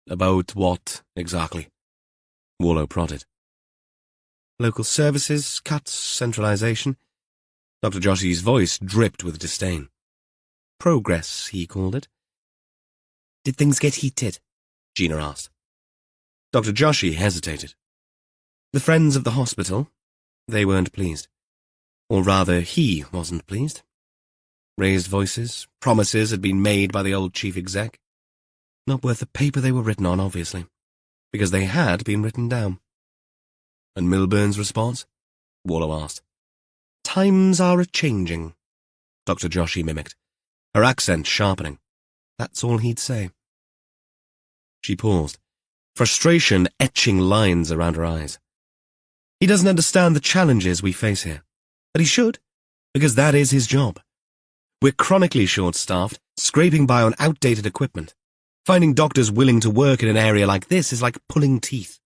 "About what, exactly?" Warlow prodded. "Local services, cuts, centralisation." Dr. Joshi's voice dripped with disdain. "Progress, he called it." "Did things get heated?" Gina asked. Dr. Joshi hesitated. "The friends of the hospital, they weren't pleased. Or rather, he wasn't pleased. Raised voices, promises had been made by the old chief exec. Not worth the paper they were written on, obviously, because they had been written down." "And Milburn's response?" Warlow asked. "Times are a-changing," Dr. Joshi mimicked, her accent sharpening. That's all he'd say. She paused, frustration etching lines around her eyes. "He doesn't understand the challenges we face here. But he should, because that is his job. We're chronically short-staffed, scraping by on outdated equipment. Finding doctors willing to work in an area like this is like pulling teeth.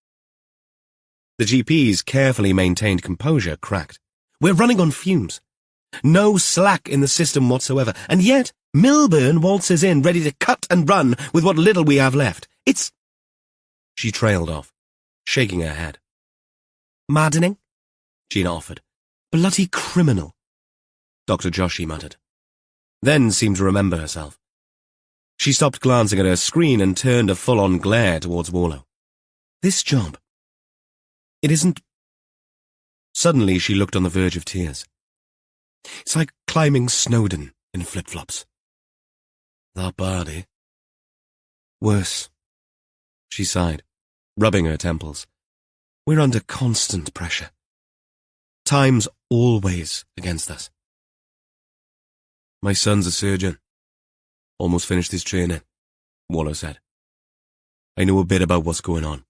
The GP's carefully maintained composure cracked. We're running on fumes. No slack in the system whatsoever, and yet Milburn waltzes in ready to cut and run with what little we have left. It's... She trailed off, shaking her head. Maddening, Gina offered. Bloody criminal, Dr. Joshi muttered. Then seemed to remember herself. She stopped glancing at her screen and turned a full-on glare towards Warlow. This job. It isn't... Suddenly she looked on the verge of tears. It's like climbing Snowdon in flip-flops. That bad, eh? Worse, she sighed, rubbing her temples. We're under constant pressure. Time's always against us. My son's a surgeon. Almost finished his training, Warlow said. I know a bit about what's going on.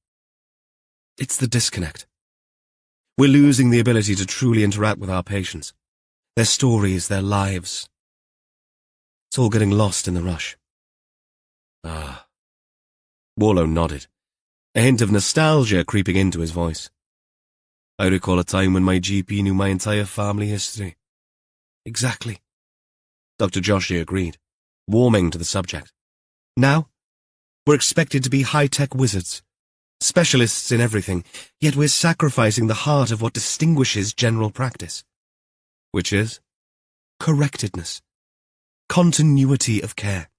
It's the disconnect. We're losing the ability to truly interact with our patients. Their stories, their lives. It's all getting lost in the rush. Ah. Warlow nodded, a hint of nostalgia creeping into his voice. I recall a time when my GP knew my entire family history. Exactly. Dr. Joshi agreed, warming to the subject. Now, we're expected to be high-tech wizards, specialists in everything, yet we're sacrificing the heart of what distinguishes general practice. Which is correctedness, continuity of care,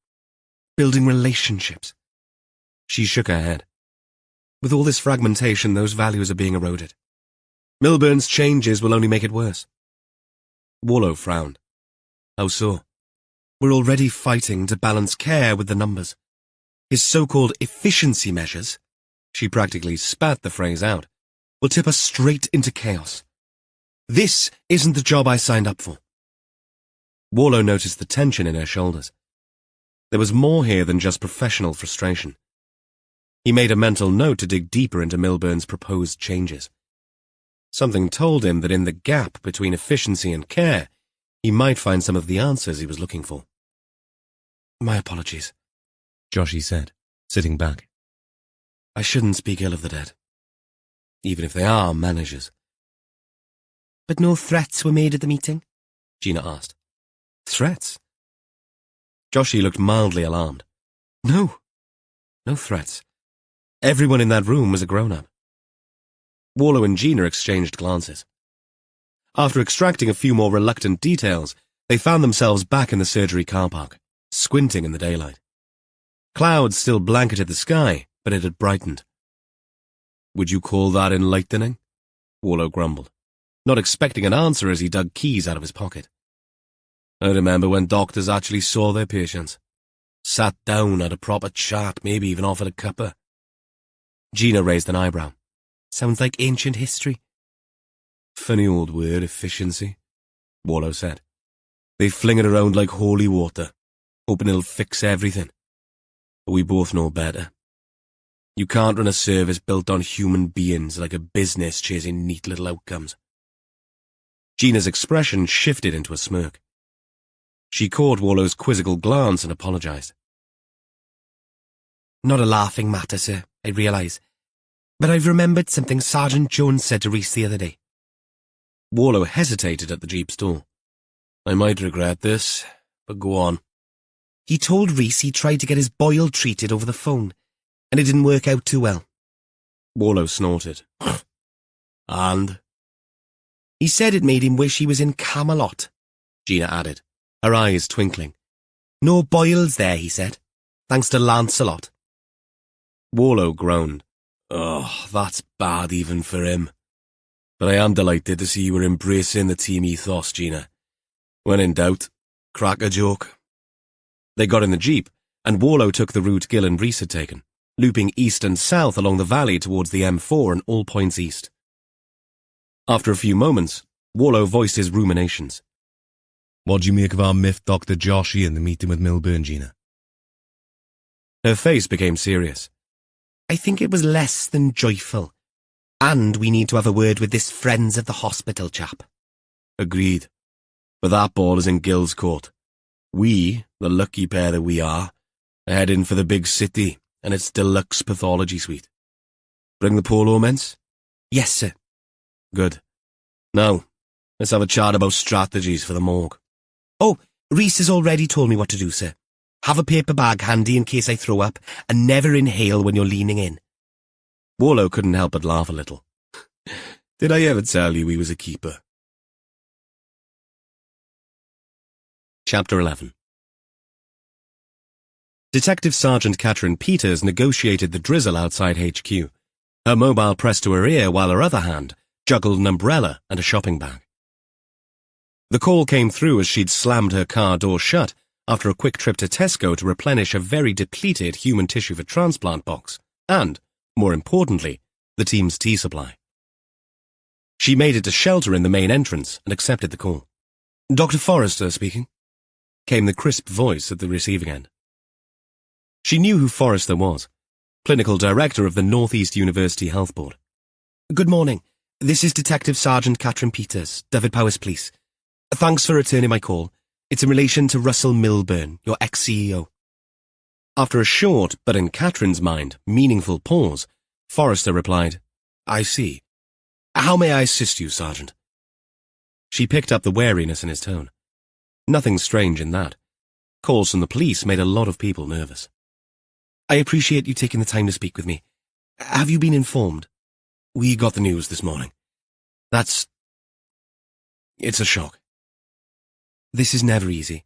building relationships. She shook her head. With all this fragmentation, those values are being eroded. Milburn's changes will only make it worse. Warlow frowned. How so? We're already fighting to balance care with the numbers. His so-called efficiency measures, she practically spat the phrase out, will tip us straight into chaos. This isn't the job I signed up for. Warlow noticed the tension in her shoulders. There was more here than just professional frustration. He made a mental note to dig deeper into Milburn's proposed changes. Something told him that in the gap between efficiency and care, he might find some of the answers he was looking for. My apologies, Joshi said, sitting back. I shouldn't speak ill of the dead, even if they are managers. But no threats were made at the meeting? Gina asked. Threats? Joshi looked mildly alarmed. No threats. Everyone in that room was a grown-up. Warlow and Gina exchanged glances. After extracting a few more reluctant details, they found themselves back in the surgery car park, squinting in the daylight. Clouds still blanketed the sky, but it had brightened. Would you call that enlightening? Warlow grumbled, not expecting an answer as he dug keys out of his pocket. I remember when doctors actually saw their patients. Sat down, had a proper chat, maybe even offered a cuppa. Gina raised an eyebrow. Sounds like ancient history. Funny old word, efficiency, Warlow said. They fling it around like holy water, hoping it'll fix everything. But we both know better. You can't run a service built on human beings like a business chasing neat little outcomes. Gina's expression shifted into a smirk. She caught Warlow's quizzical glance and apologized. Not a laughing matter, sir, I realise. But I've remembered something Sergeant Jones said to Reese the other day. Warlow hesitated at the jeep's door. I might regret this, but go on. He told Reese he tried to get his boil treated over the phone, and it didn't work out too well. Warlow snorted. And? He said it made him wish he was in Camelot, Gina added, her eyes twinkling. No boils there, he said, thanks to Lancelot. Warlow groaned. Oh, that's bad even for him. But I am delighted to see you were embracing the team ethos, Gina. When in doubt, crack a joke. They got in the jeep, and Warlow took the route Gill and Reese had taken, looping east and south along the valley towards the M4 and all points east. After a few moments, Warlow voiced his ruminations. What do you make of our myth Dr. Joshi and the meeting with Milburn, Gina? Her face became serious. I think it was less than joyful. And we need to have a word with this Friends of the Hospital chap. Agreed. But that ball is in Gill's court. We, the lucky pair that we are heading for the big city and its deluxe pathology suite. Bring the polo, ments? Yes, sir. Good. Now, let's have a chat about strategies for the morgue. Oh, Reese has already told me what to do, sir. Have a paper bag handy in case I throw up, and never inhale when you're leaning in. Warlow couldn't help but laugh a little. Did I ever tell you he was a keeper? Chapter 11. Detective Sergeant Catherine Peters negotiated the drizzle outside HQ, her mobile pressed to her ear while her other hand juggled an umbrella and a shopping bag. The call came through as she'd slammed her car door shut after a quick trip to Tesco to replenish a very depleted human tissue for transplant box and, more importantly, the team's tea supply. She made it to shelter in the main entrance and accepted the call. "Dr. Forrester speaking," came the crisp voice at the receiving end. She knew who Forrester was, clinical director of the Northeast University Health Board. "Good morning. This is Detective Sergeant Catherine Peters, Dyfed Powys Police. Thanks for returning my call. It's in relation to Russell Milburn, your ex-CEO. After a short, but in Catherine's mind, meaningful pause, Forrester replied, "I see. How may I assist you, Sergeant?" She picked up the wariness in his tone. Nothing strange in that. Calls from the police made a lot of people nervous. "I appreciate you taking the time to speak with me. Have you been informed?" "We got the news this morning. It's a shock." "This is never easy,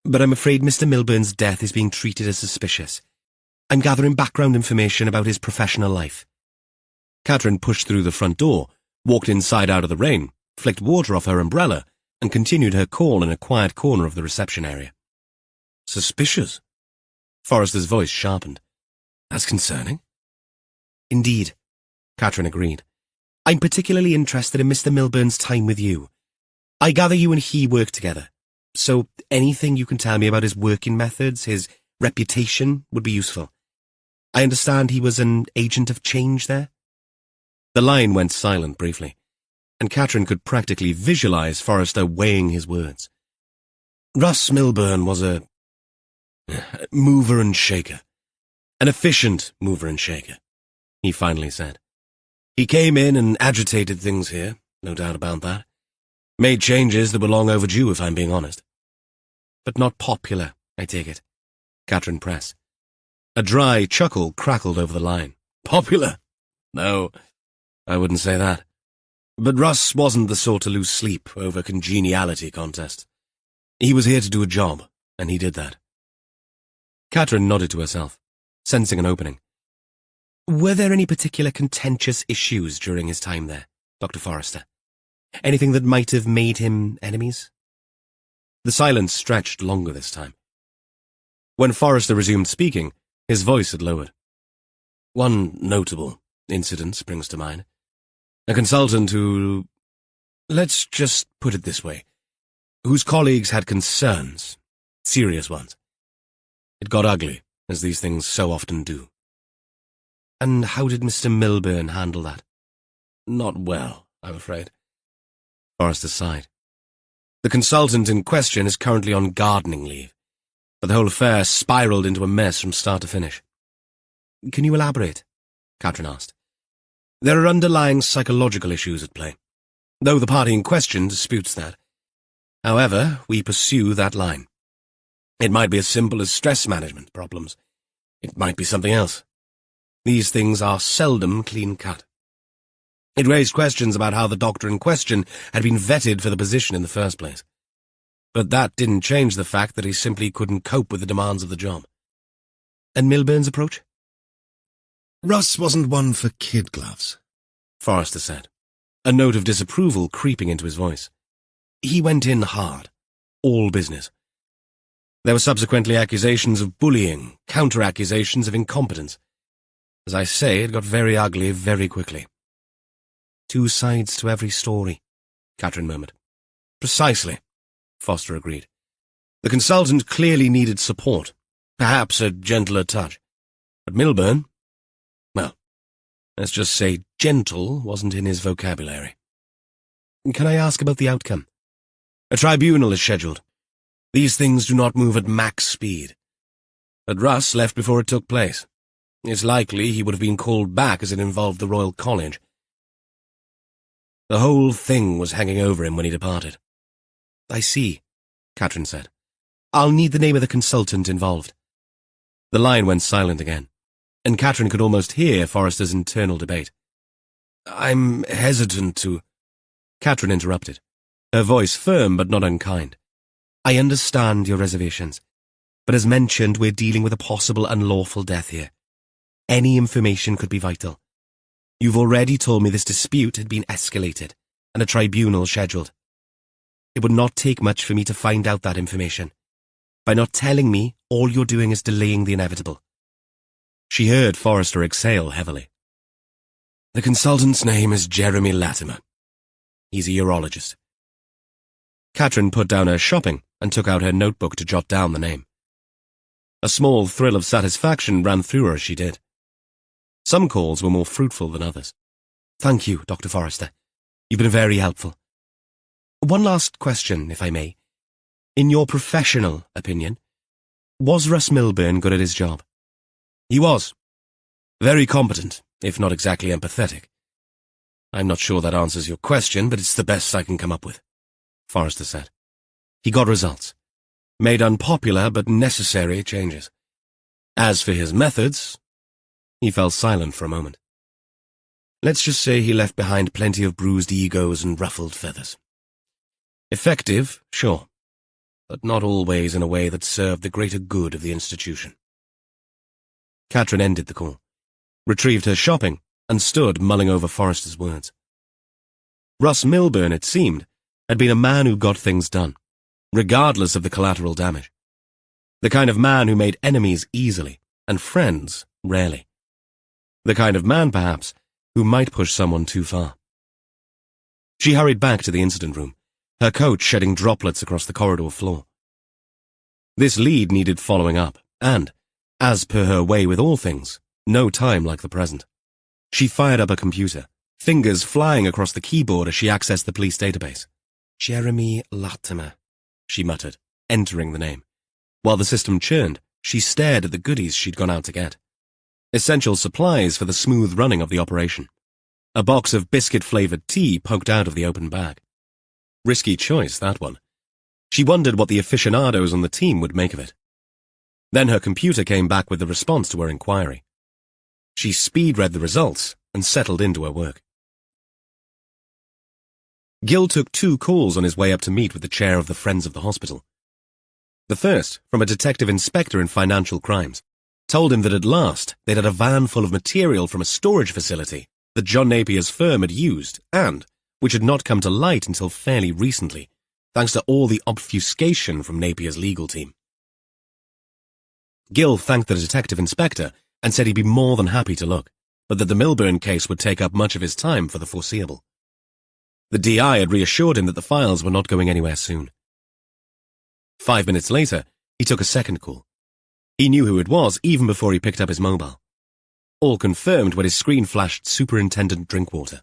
but I'm afraid Mr. Milburn's death is being treated as suspicious. I'm gathering background information about his professional life." Catherine pushed through the front door, walked inside out of the rain, flicked water off her umbrella, and continued her call in a quiet corner of the reception area. "Suspicious?" Forrester's voice sharpened. "That's concerning." "Indeed," Catherine agreed. "I'm particularly interested in Mr. Milburn's time with you. I gather you and he work together, so anything you can tell me about his working methods, his reputation, would be useful. I understand he was an agent of change there?" The line went silent briefly, and Catherine could practically visualize Forrester weighing his words. Russ Milburn was a mover and shaker. An efficient mover and shaker, he finally said. He came in and agitated things here, no doubt about that. Made changes that were long overdue, if I'm being honest. "But not popular, I take it," Catherine pressed. A dry chuckle crackled over the line. "Popular? No, I wouldn't say that. But Russ wasn't the sort to lose sleep over congeniality contests. He was here to do a job, and he did that." Catherine nodded to herself, sensing an opening. "Were there any particular contentious issues during his time there, Dr. Forrester? Anything that might have made him enemies?" The silence stretched longer this time. When Forrester resumed speaking, his voice had lowered. "One notable incident springs to mind. A consultant who, let's just put it this way, whose colleagues had concerns, serious ones. It got ugly, as these things so often do." "And how did Mr. Milburn handle that?" "Not well, I'm afraid." Forrester sighed. "The consultant in question is currently on gardening leave, but the whole affair spiraled into a mess from start to finish." "Can you elaborate?" Catherine asked. "There are underlying psychological issues at play, though the party in question disputes that. However, we pursue that line. It might be as simple as stress management problems. It might be something else. These things are seldom clean-cut. It raised questions about how the doctor in question had been vetted for the position in the first place. But that didn't change the fact that he simply couldn't cope with the demands of the job." "And Milburn's approach?" Russ wasn't one for kid gloves, Forrester said, a note of disapproval creeping into his voice. "He went in hard. All business. There were subsequently accusations of bullying, counter-accusations of incompetence. As I say, it got very ugly very quickly." "Two sides to every story," Catherine murmured. "Precisely," Foster agreed. "The consultant clearly needed support, perhaps a gentler touch. But Milburn, well, let's just say gentle wasn't in his vocabulary." "Can I ask about the outcome?" "A tribunal is scheduled. These things do not move at max speed. But Russ left before it took place. It's likely he would have been called back as it involved the Royal College. The whole thing was hanging over him when he departed. I see, Catherine said. I'll need the name of the consultant involved. The line went silent again, and Catherine could almost hear Forrester's internal debate. I'm hesitant to... Catherine interrupted, her voice firm but not unkind. I understand your reservations, but as mentioned, we're dealing with a possible unlawful death here. Any information could be vital. You've already told me this dispute had been escalated, and a tribunal scheduled. It would not take much for me to find out that information. By not telling me, all you're doing is delaying the inevitable. She heard Forrester exhale heavily. The consultant's name is Jeremy Latimer. He's a urologist. Catherine put down her shopping and took out her notebook to jot down the name. A small thrill of satisfaction ran through her as she did. Some calls were more fruitful than others. Thank you, Dr. Forrester. You've been very helpful. One last question, if I may. In your professional opinion, was Russ Milburn good at his job? He was. Very competent, if not exactly empathetic. I'm not sure that answers your question, but it's the best I can come up with, Forrester said. He got results. Made unpopular but necessary changes. As for his methods... He fell silent for a moment. Let's just say he left behind plenty of bruised egos and ruffled feathers. Effective, sure, but not always in a way that served the greater good of the institution. Catherine ended the call, retrieved her shopping, and stood mulling over Forrester's words. Russ Milburn, it seemed, had been a man who got things done, regardless of the collateral damage. The kind of man who made enemies easily, and friends rarely. The kind of man, perhaps, who might push someone too far. She hurried back to the incident room, her coat shedding droplets across the corridor floor. This lead needed following up, and, as per her way with all things, no time like the present. She fired up a computer, fingers flying across the keyboard as she accessed the police database. Jeremy Latimer, she muttered, entering the name. While the system churned, she stared at the goodies she'd gone out to get. Essential supplies for the smooth running of the operation. A box of biscuit-flavoured tea poked out of the open bag. Risky choice, that one. She wondered what the aficionados on the team would make of it. Then her computer came back with the response to her inquiry. She speed-read the results and settled into her work. Gill took 2 calls on his way up to meet with the chair of the Friends of the Hospital. The first, from a detective inspector in financial crimes, told him that at last they'd had a van full of material from a storage facility that John Napier's firm had used and which had not come to light until fairly recently, thanks to all the obfuscation from Napier's legal team. Gill thanked the detective inspector and said he'd be more than happy to look, but that the Milburn case would take up much of his time for the foreseeable. The DI had reassured him that the files were not going anywhere soon. 5 minutes later, he took a second call. He knew who it was even before he picked up his mobile. All confirmed when his screen flashed Superintendent Drinkwater.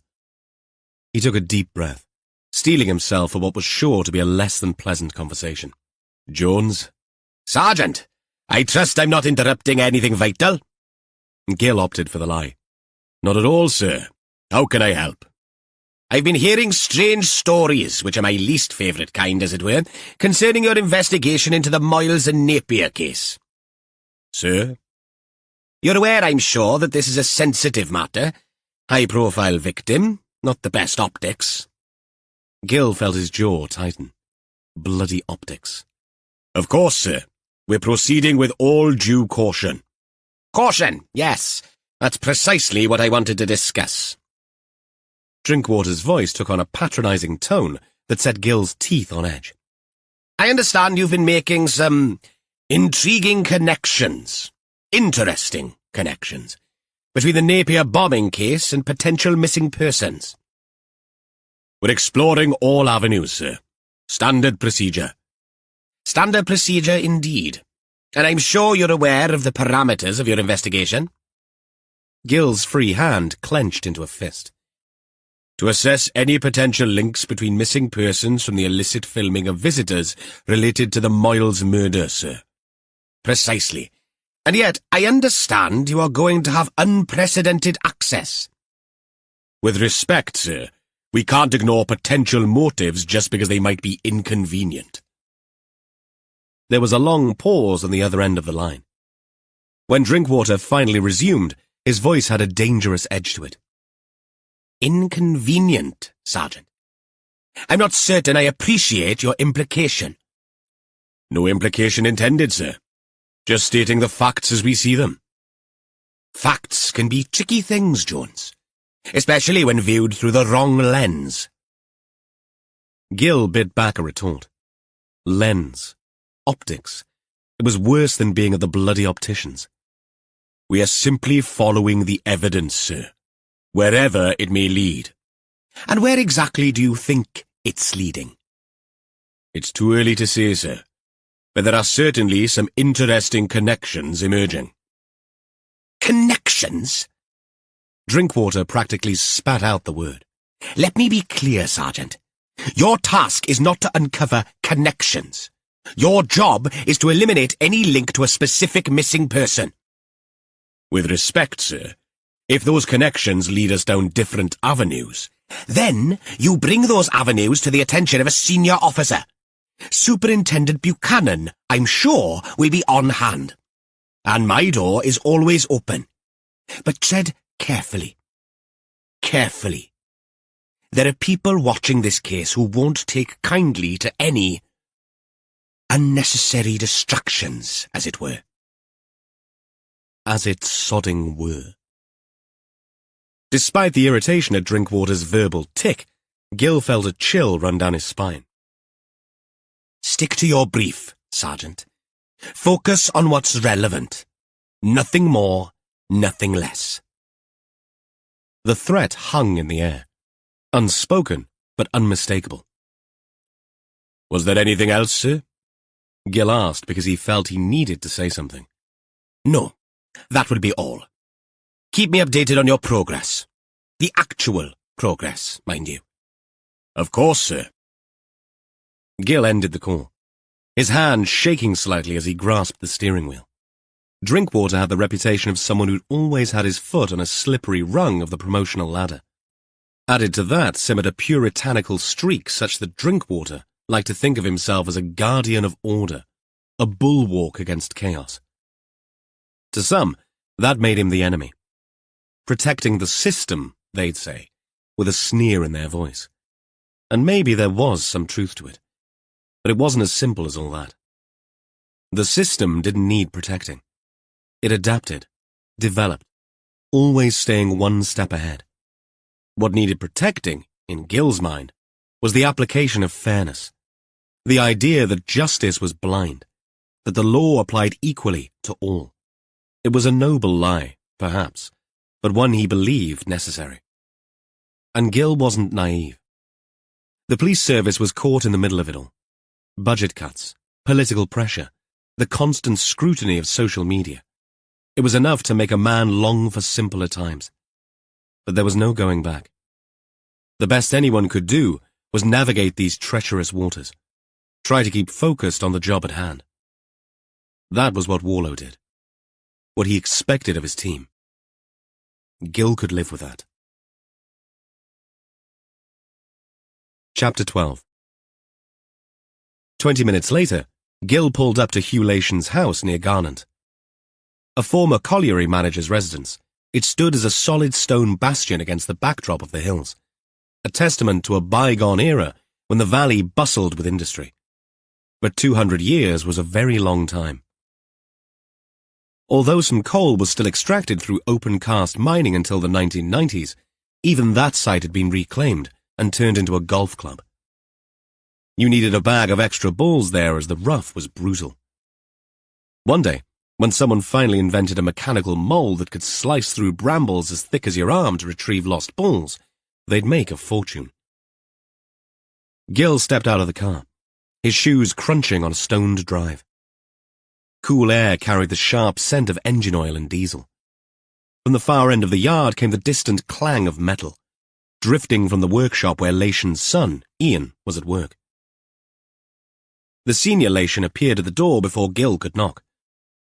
He took a deep breath, steeling himself for what was sure to be a less than pleasant conversation. Jones? Sergeant, I trust I'm not interrupting anything vital? Gill opted for the lie. Not at all, sir. How can I help? I've been hearing strange stories, which are my least favourite kind, as it were, concerning your investigation into the Moyles and Napier case. Sir? You're aware, I'm sure, that this is a sensitive matter. High-profile victim, not the best optics. Gill felt his jaw tighten. Bloody optics. Of course, sir. We're proceeding with all due caution. Caution, yes. That's precisely what I wanted to discuss. Drinkwater's voice took on a patronising tone that set Gill's teeth on edge. I understand you've been making some intriguing connections, interesting connections, between the Napier bombing case and potential missing persons. We're exploring all avenues, sir. Standard procedure. Standard procedure indeed. And I'm sure you're aware of the parameters of your investigation. Gill's free hand clenched into a fist. To assess any potential links between missing persons from the illicit filming of visitors related to the Moyles murder, sir. Precisely. And yet, I understand you are going to have unprecedented access. With respect, sir, we can't ignore potential motives just because they might be inconvenient. There was a long pause on the other end of the line. When Drinkwater finally resumed, his voice had a dangerous edge to it. Inconvenient, Sergeant. I'm not certain I appreciate your implication. No implication intended, sir. Just stating the facts as we see them. Facts can be tricky things, Jones, especially when viewed through the wrong lens. Gill bit back a retort. Lens. Optics. It was worse than being at the bloody optician's. We are simply following the evidence, sir, wherever it may lead. And where exactly do you think it's leading? It's too early to say, sir, but there are certainly some interesting connections emerging. Connections? Drinkwater practically spat out the word. Let me be clear, Sergeant. Your task is not to uncover connections. Your job is to eliminate any link to a specific missing person. With respect, sir, if those connections lead us down different avenues, then you bring those avenues to the attention of a senior officer. Superintendent Buchanan, I'm sure, will be on hand. And my door is always open. But tread carefully. Carefully. There are people watching this case who won't take kindly to any unnecessary distractions, as it were. As it sodding were. Despite the irritation at Drinkwater's verbal tick, Gill felt a chill run down his spine. Stick to your brief, Sergeant. Focus on what's relevant. Nothing more, nothing less. The threat hung in the air. Unspoken, but unmistakable. Was there anything else, sir? Gill asked because he felt he needed to say something. No, that will be all. Keep me updated on your progress. The actual progress, mind you. Of course, sir. Gill ended the call, his hand shaking slightly as he grasped the steering wheel. Drinkwater had the reputation of someone who'd always had his foot on a slippery rung of the promotional ladder. Added to that simmered a puritanical streak such that Drinkwater liked to think of himself as a guardian of order, a bulwark against chaos. To some, that made him the enemy. Protecting the system, they'd say, with a sneer in their voice. And maybe there was some truth to it. But it wasn't as simple as all that. The system didn't need protecting. It adapted, developed, always staying one step ahead. What needed protecting, in Gill's mind, was the application of fairness. The idea that justice was blind, that the law applied equally to all. It was a noble lie, perhaps, but one he believed necessary. And Gill wasn't naive. The police service was caught in the middle of it all. Budget cuts, political pressure, the constant scrutiny of social media. It was enough to make a man long for simpler times. But there was no going back. The best anyone could do was navigate these treacherous waters, try to keep focused on the job at hand. That was what Warlow did, what he expected of his team. Gill could live with that. Chapter 12. 20 minutes later, Gill pulled up to Hugh Lation's house near Garnant. A former colliery manager's residence, it stood as a solid stone bastion against the backdrop of the hills, a testament to a bygone era when the valley bustled with industry. But 200 years was a very long time. Although some coal was still extracted through open-cast mining until the 1990s, even that site had been reclaimed and turned into a golf club. You needed a bag of extra balls there as the rough was brutal. One day, when someone finally invented a mechanical mole that could slice through brambles as thick as your arm to retrieve lost balls, they'd make a fortune. Gill stepped out of the car, his shoes crunching on a stoned drive. Cool air carried the sharp scent of engine oil and diesel. From the far end of the yard came the distant clang of metal, drifting from the workshop where Lation's son, Ian, was at work. The senior Lation appeared at the door before Gil could knock,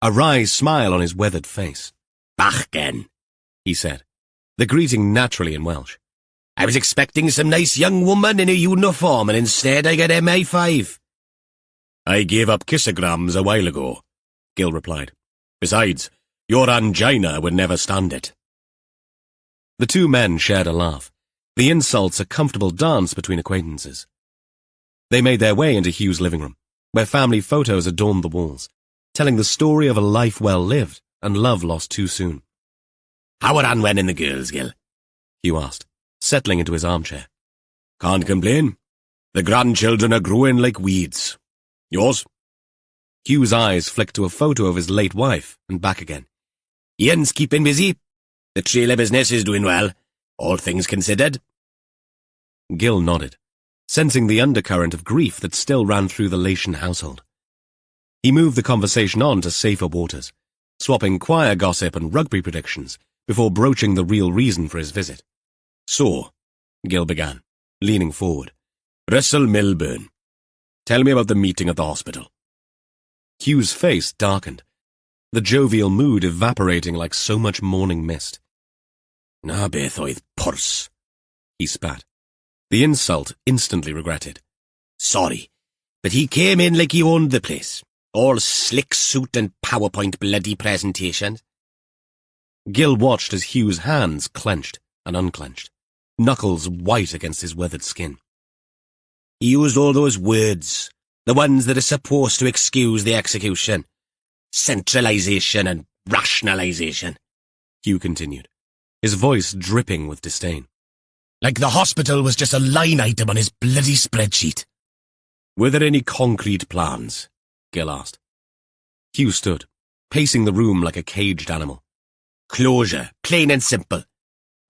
a wry smile on his weathered face. "Back again," he said, the greeting naturally in Welsh. "I was expecting some nice young woman in a uniform, and instead I get MI5. "I gave up kissograms a while ago," Gil replied. "Besides, your angina would never stand it." The two men shared a laugh, the insults a comfortable dance between acquaintances. They made their way into Hugh's living room, where family photos adorned the walls, telling the story of a life well lived and love lost too soon. "How are Anwen and the girls, Gil?" Hugh asked, settling into his armchair. "Can't complain. The grandchildren are growing like weeds. Yours?" Hugh's eyes flicked to a photo of his late wife and back again. "Ian's keeping busy. The trailer business is doing well, all things considered." Gil nodded, sensing the undercurrent of grief that still ran through the Lation household. He moved the conversation on to safer waters, swapping choir gossip and rugby predictions before broaching the real reason for his visit. "So," Gil began, leaning forward. "Russell Milburn. Tell me about the meeting at the hospital." Hugh's face darkened, the jovial mood evaporating like so much morning mist. "Na beth oedd pwrs," he spat, the insult instantly regretted. "Sorry, but he came in like he owned the place. All slick suit and PowerPoint bloody presentations." Gil watched as Hugh's hands clenched and unclenched, knuckles white against his weathered skin. "He used all those words, the ones that are supposed to excuse the execution. Centralization and rationalization," Hugh continued, his voice dripping with disdain. "Like the hospital was just a line item on his bloody spreadsheet." "Were there any concrete plans?" Gil asked. Hugh stood, pacing the room like a caged animal. "Closure, plain and simple.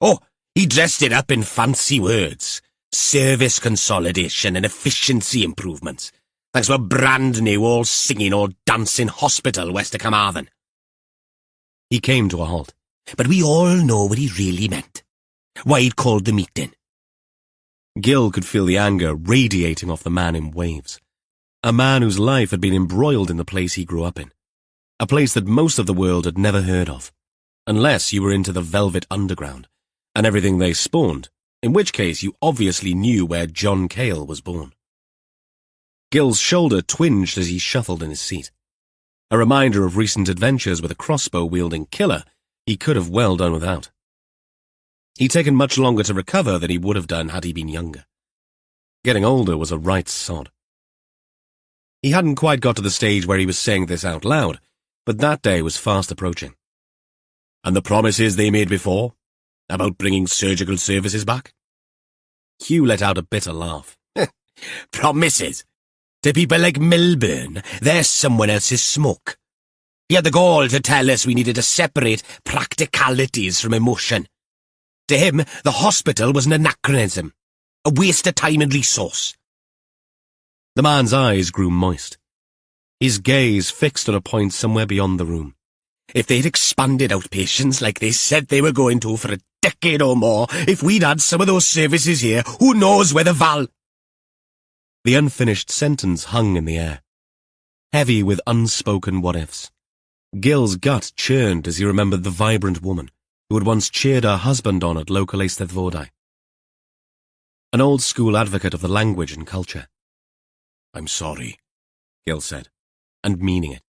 Oh, he dressed it up in fancy words. Service consolidation and efficiency improvements. Thanks to a brand new, all singing, all dancing hospital west of Carmarthen." He came to a halt. "But we all know what he really meant. Why he'd called the meeting." Gil could feel the anger radiating off the man in waves. A man whose life had been embroiled in the place he grew up in. A place that most of the world had never heard of. Unless you were into the Velvet Underground, and everything they spawned, in which case you obviously knew where John Cale was born. Gil's shoulder twinged as he shuffled in his seat. A reminder of recent adventures with a crossbow-wielding killer he could have well done without. He'd taken much longer to recover than he would have done had he been younger. Getting older was a right sod. He hadn't quite got to the stage where he was saying this out loud, but that day was fast approaching. "And the promises they made before? About bringing surgical services back?" Hugh let out a bitter laugh. "Promises? To people like Milburn, they're someone else's smoke. He had the gall to tell us we needed to separate practicalities from emotion. To him, the hospital was an anachronism, a waste of time and resource." The man's eyes grew moist, his gaze fixed on a point somewhere beyond the room. "If they'd expanded outpatients like they said they were going to for a decade or more, if we'd had some of those services here, who knows where the Val—" The unfinished sentence hung in the air, heavy with unspoken what-ifs. Gil's gut churned as he remembered the vibrant woman who had once cheered her husband on at local Eisteddfodau. An old-school advocate of the language and culture. "I'm sorry," Gil said, and meaning it.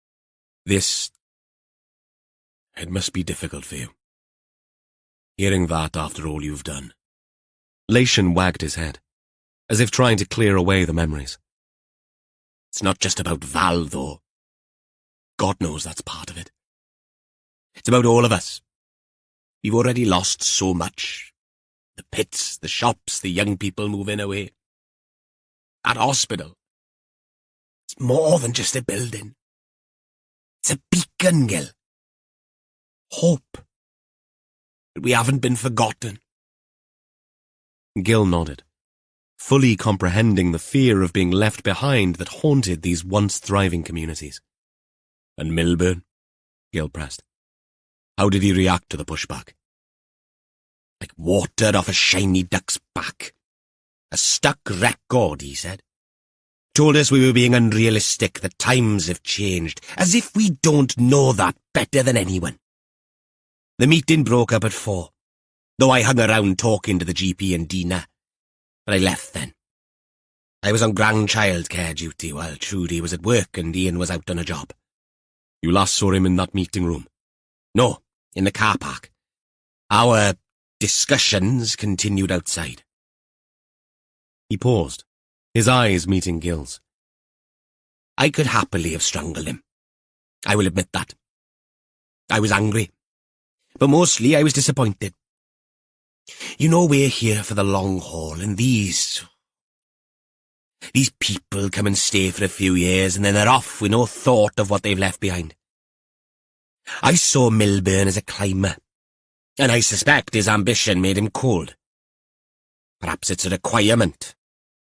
It must be difficult for you. Hearing that after all you've done." Lation wagged his head, as if trying to clear away the memories. "It's not just about Val, though. God knows that's part of it. It's about all of us. We've already lost so much. The pits, the shops, the young people moving away. That hospital. It's more than just a building. It's a beacon, Gil. Hope. That we haven't been forgotten." Gil nodded, fully comprehending the fear of being left behind that haunted these once thriving communities. "And Milburn?" Gil pressed. "How did he react to the pushback?" like water off a shiny duck's back. A stuck record, he said. Told us we were being unrealistic, that times have changed, as if we don't know that better than anyone. The meeting broke up at 4, though I hung around talking to the GP and Dina, but I left then. I was on grandchild care duty while Trudy was at work and Ian was out on a job. You last saw him in that meeting room? No, in the car park. Our discussions continued outside. He paused, his eyes meeting Gil's. I could happily have strangled him. I will admit that. I was angry, but mostly I was disappointed. You know, we're here for the long haul, and these people come and stay for a few years, and then they're off with no thought of what they've left behind. I saw Milburn as a climber, and I suspect his ambition made him cold. Perhaps it's a requirement.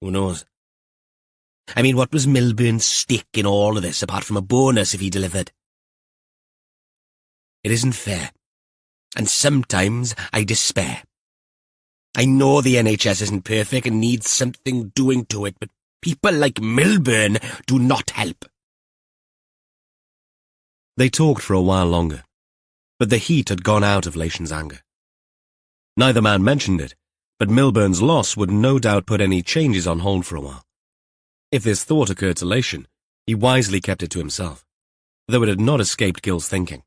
Who knows? I mean, what was Milburn's stake in all of this, apart from a bonus if he delivered? It isn't fair, and sometimes I despair. I know the NHS isn't perfect and needs something doing to it, but people like Milburn do not help. They talked for a while longer, but the heat had gone out of Lation's anger. Neither man mentioned it, but Milburn's loss would no doubt put any changes on hold for a while. If this thought occurred to Lation, he wisely kept it to himself, though it had not escaped Gil's thinking.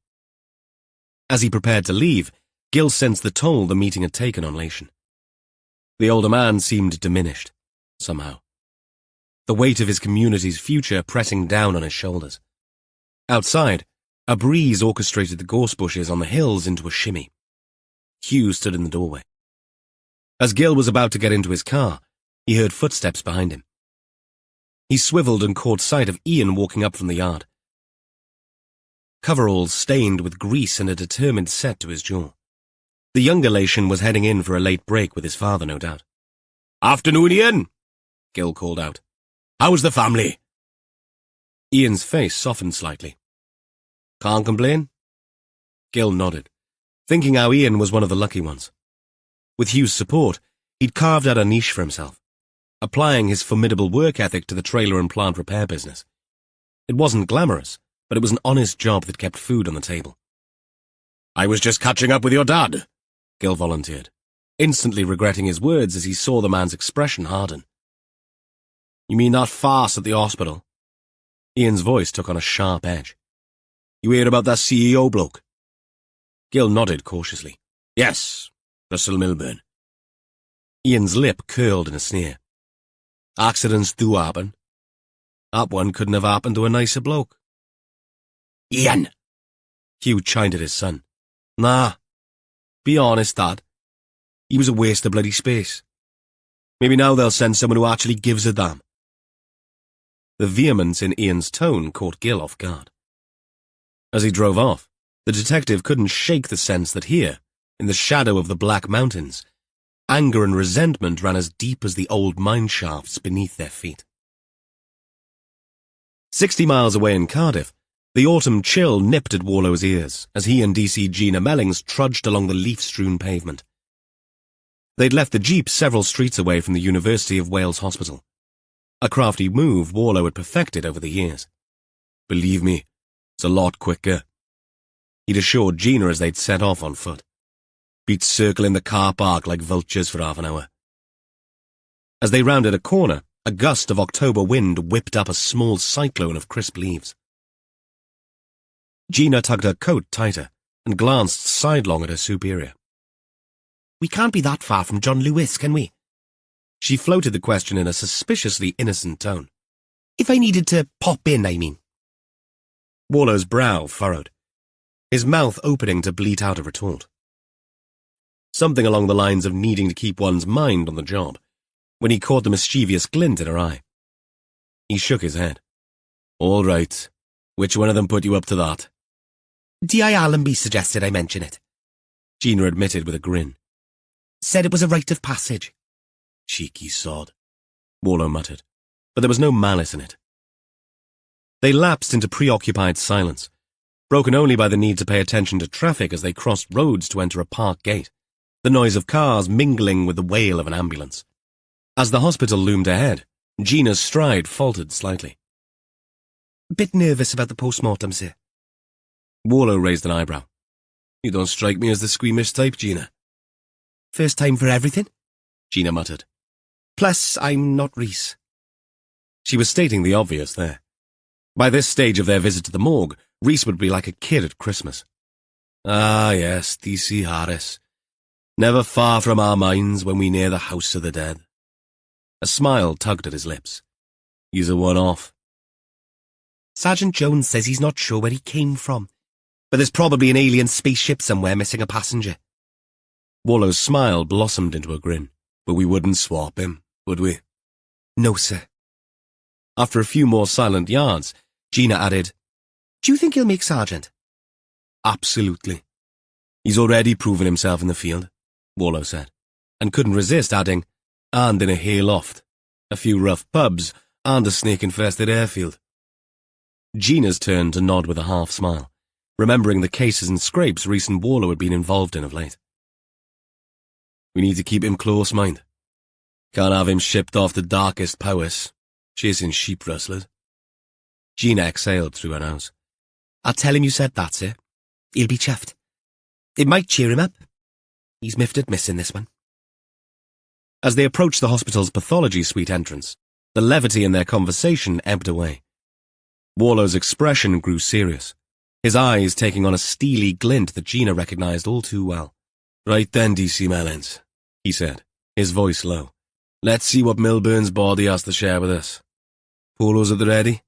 As he prepared to leave, Gil sensed the toll the meeting had taken on Lation. The older man seemed diminished, somehow. The weight of his community's future pressing down on his shoulders. Outside, a breeze orchestrated the gorse bushes on the hills into a shimmy. Hugh stood in the doorway. As Gil was about to get into his car, he heard footsteps behind him. He swiveled and caught sight of Ian walking up from the yard. Coveralls stained with grease and a determined set to his jaw. The younger Lation was heading in for a late break with his father, no doubt. "Afternoon, Ian," Gil called out. "How's the family?" Ian's face softened slightly. "Can't complain?" Gil nodded, thinking how Ian was one of the lucky ones. With Hugh's support, he'd carved out a niche for himself, applying his formidable work ethic to the trailer and plant repair business. It wasn't glamorous, but it was an honest job that kept food on the table. "I was just catching up with your dad," Gil volunteered, instantly regretting his words as he saw the man's expression harden. "You mean that farce at the hospital?" Ian's voice took on a sharp edge. "You hear about that CEO bloke?" Gil nodded cautiously. "Yes, Russell Milburn." Ian's lip curled in a sneer. "Accidents do happen. That one couldn't have happened to a nicer bloke." "Ian!" Hugh chimed at his son. "Nah. Be honest, Dad. He was a waste of bloody space. Maybe now they'll send someone who actually gives a damn." The vehemence in Ian's tone caught Gil off guard. As he drove off, the detective couldn't shake the sense that here, in the shadow of the Black Mountains, anger and resentment ran as deep as the old mine shafts beneath their feet. 60 miles away in Cardiff, the autumn chill nipped at Warlow's ears as he and DC Gina Mellings trudged along the leaf-strewn pavement. They'd left the jeep several streets away from the University of Wales Hospital, a crafty move Warlow had perfected over the years. "Believe me, it's a lot quicker," he'd assured Gina as they'd set off on foot. "Beats circling the car park like vultures for half an hour." As they rounded a corner, a gust of October wind whipped up a small cyclone of crisp leaves. Gina tugged her coat tighter and glanced sidelong at her superior. "We can't be that far from John Lewis, can we?" She floated the question in a suspiciously innocent tone. "If I needed to pop in, I mean." Warlow's brow furrowed, his mouth opening to bleat out a retort. Something along the lines of needing to keep one's mind on the job, when he caught the mischievous glint in her eye. He shook his head. "All right. Which one of them put you up to that?" D.I. Allenby suggested I mention it, Gina admitted with a grin. "Said it was a rite of passage." "Cheeky sod," Warlow muttered, but there was no malice in it. They lapsed into preoccupied silence, broken only by the need to pay attention to traffic as they crossed roads to enter a park gate. the noise of cars mingling with the wail of an ambulance. As the hospital loomed ahead, Gina's stride faltered slightly. Bit nervous about the post-mortem, sir. Warlow raised an eyebrow. You don't strike me as the squeamish type, Gina. First time for everything? Gina muttered. Plus, I'm not Reese. She was stating the obvious there. By this stage of their visit to the morgue, Reese would be like a kid at Christmas. Ah, yes, DC Harris. Never far from our minds when we near the house of the dead. A smile tugged at his lips. He's a one-off. Sergeant Jones says he's not sure where he came from, but there's probably an alien spaceship somewhere missing a passenger. Warlow's smile blossomed into a grin. But we wouldn't swap him, would we? No, sir. After a few more silent yards, Gina added, Do you think he'll make sergeant? Absolutely. He's already proven himself in the field, Warlow said, and couldn't resist adding, and in a hayloft, a few rough pubs, and a snake-infested airfield. Gina's turned to nod with a half-smile, remembering the cases and scrapes Reese and Warlow had been involved in of late. We need to keep him close, mind. Can't have him shipped off the darkest powers, chasing sheep rustlers. Gina exhaled through her nose. I'll tell him you said that, sir. He'll be chuffed. It might cheer him up. He's miffed at missing this one. As they approached the hospital's pathology suite entrance, the levity in their conversation ebbed away. Warlow's expression grew serious, his eyes taking on a steely glint that Gina recognized all too well. Right then, DC Mellons, he said, his voice low. Let's see what Milburn's body has to share with us. Polos at the ready?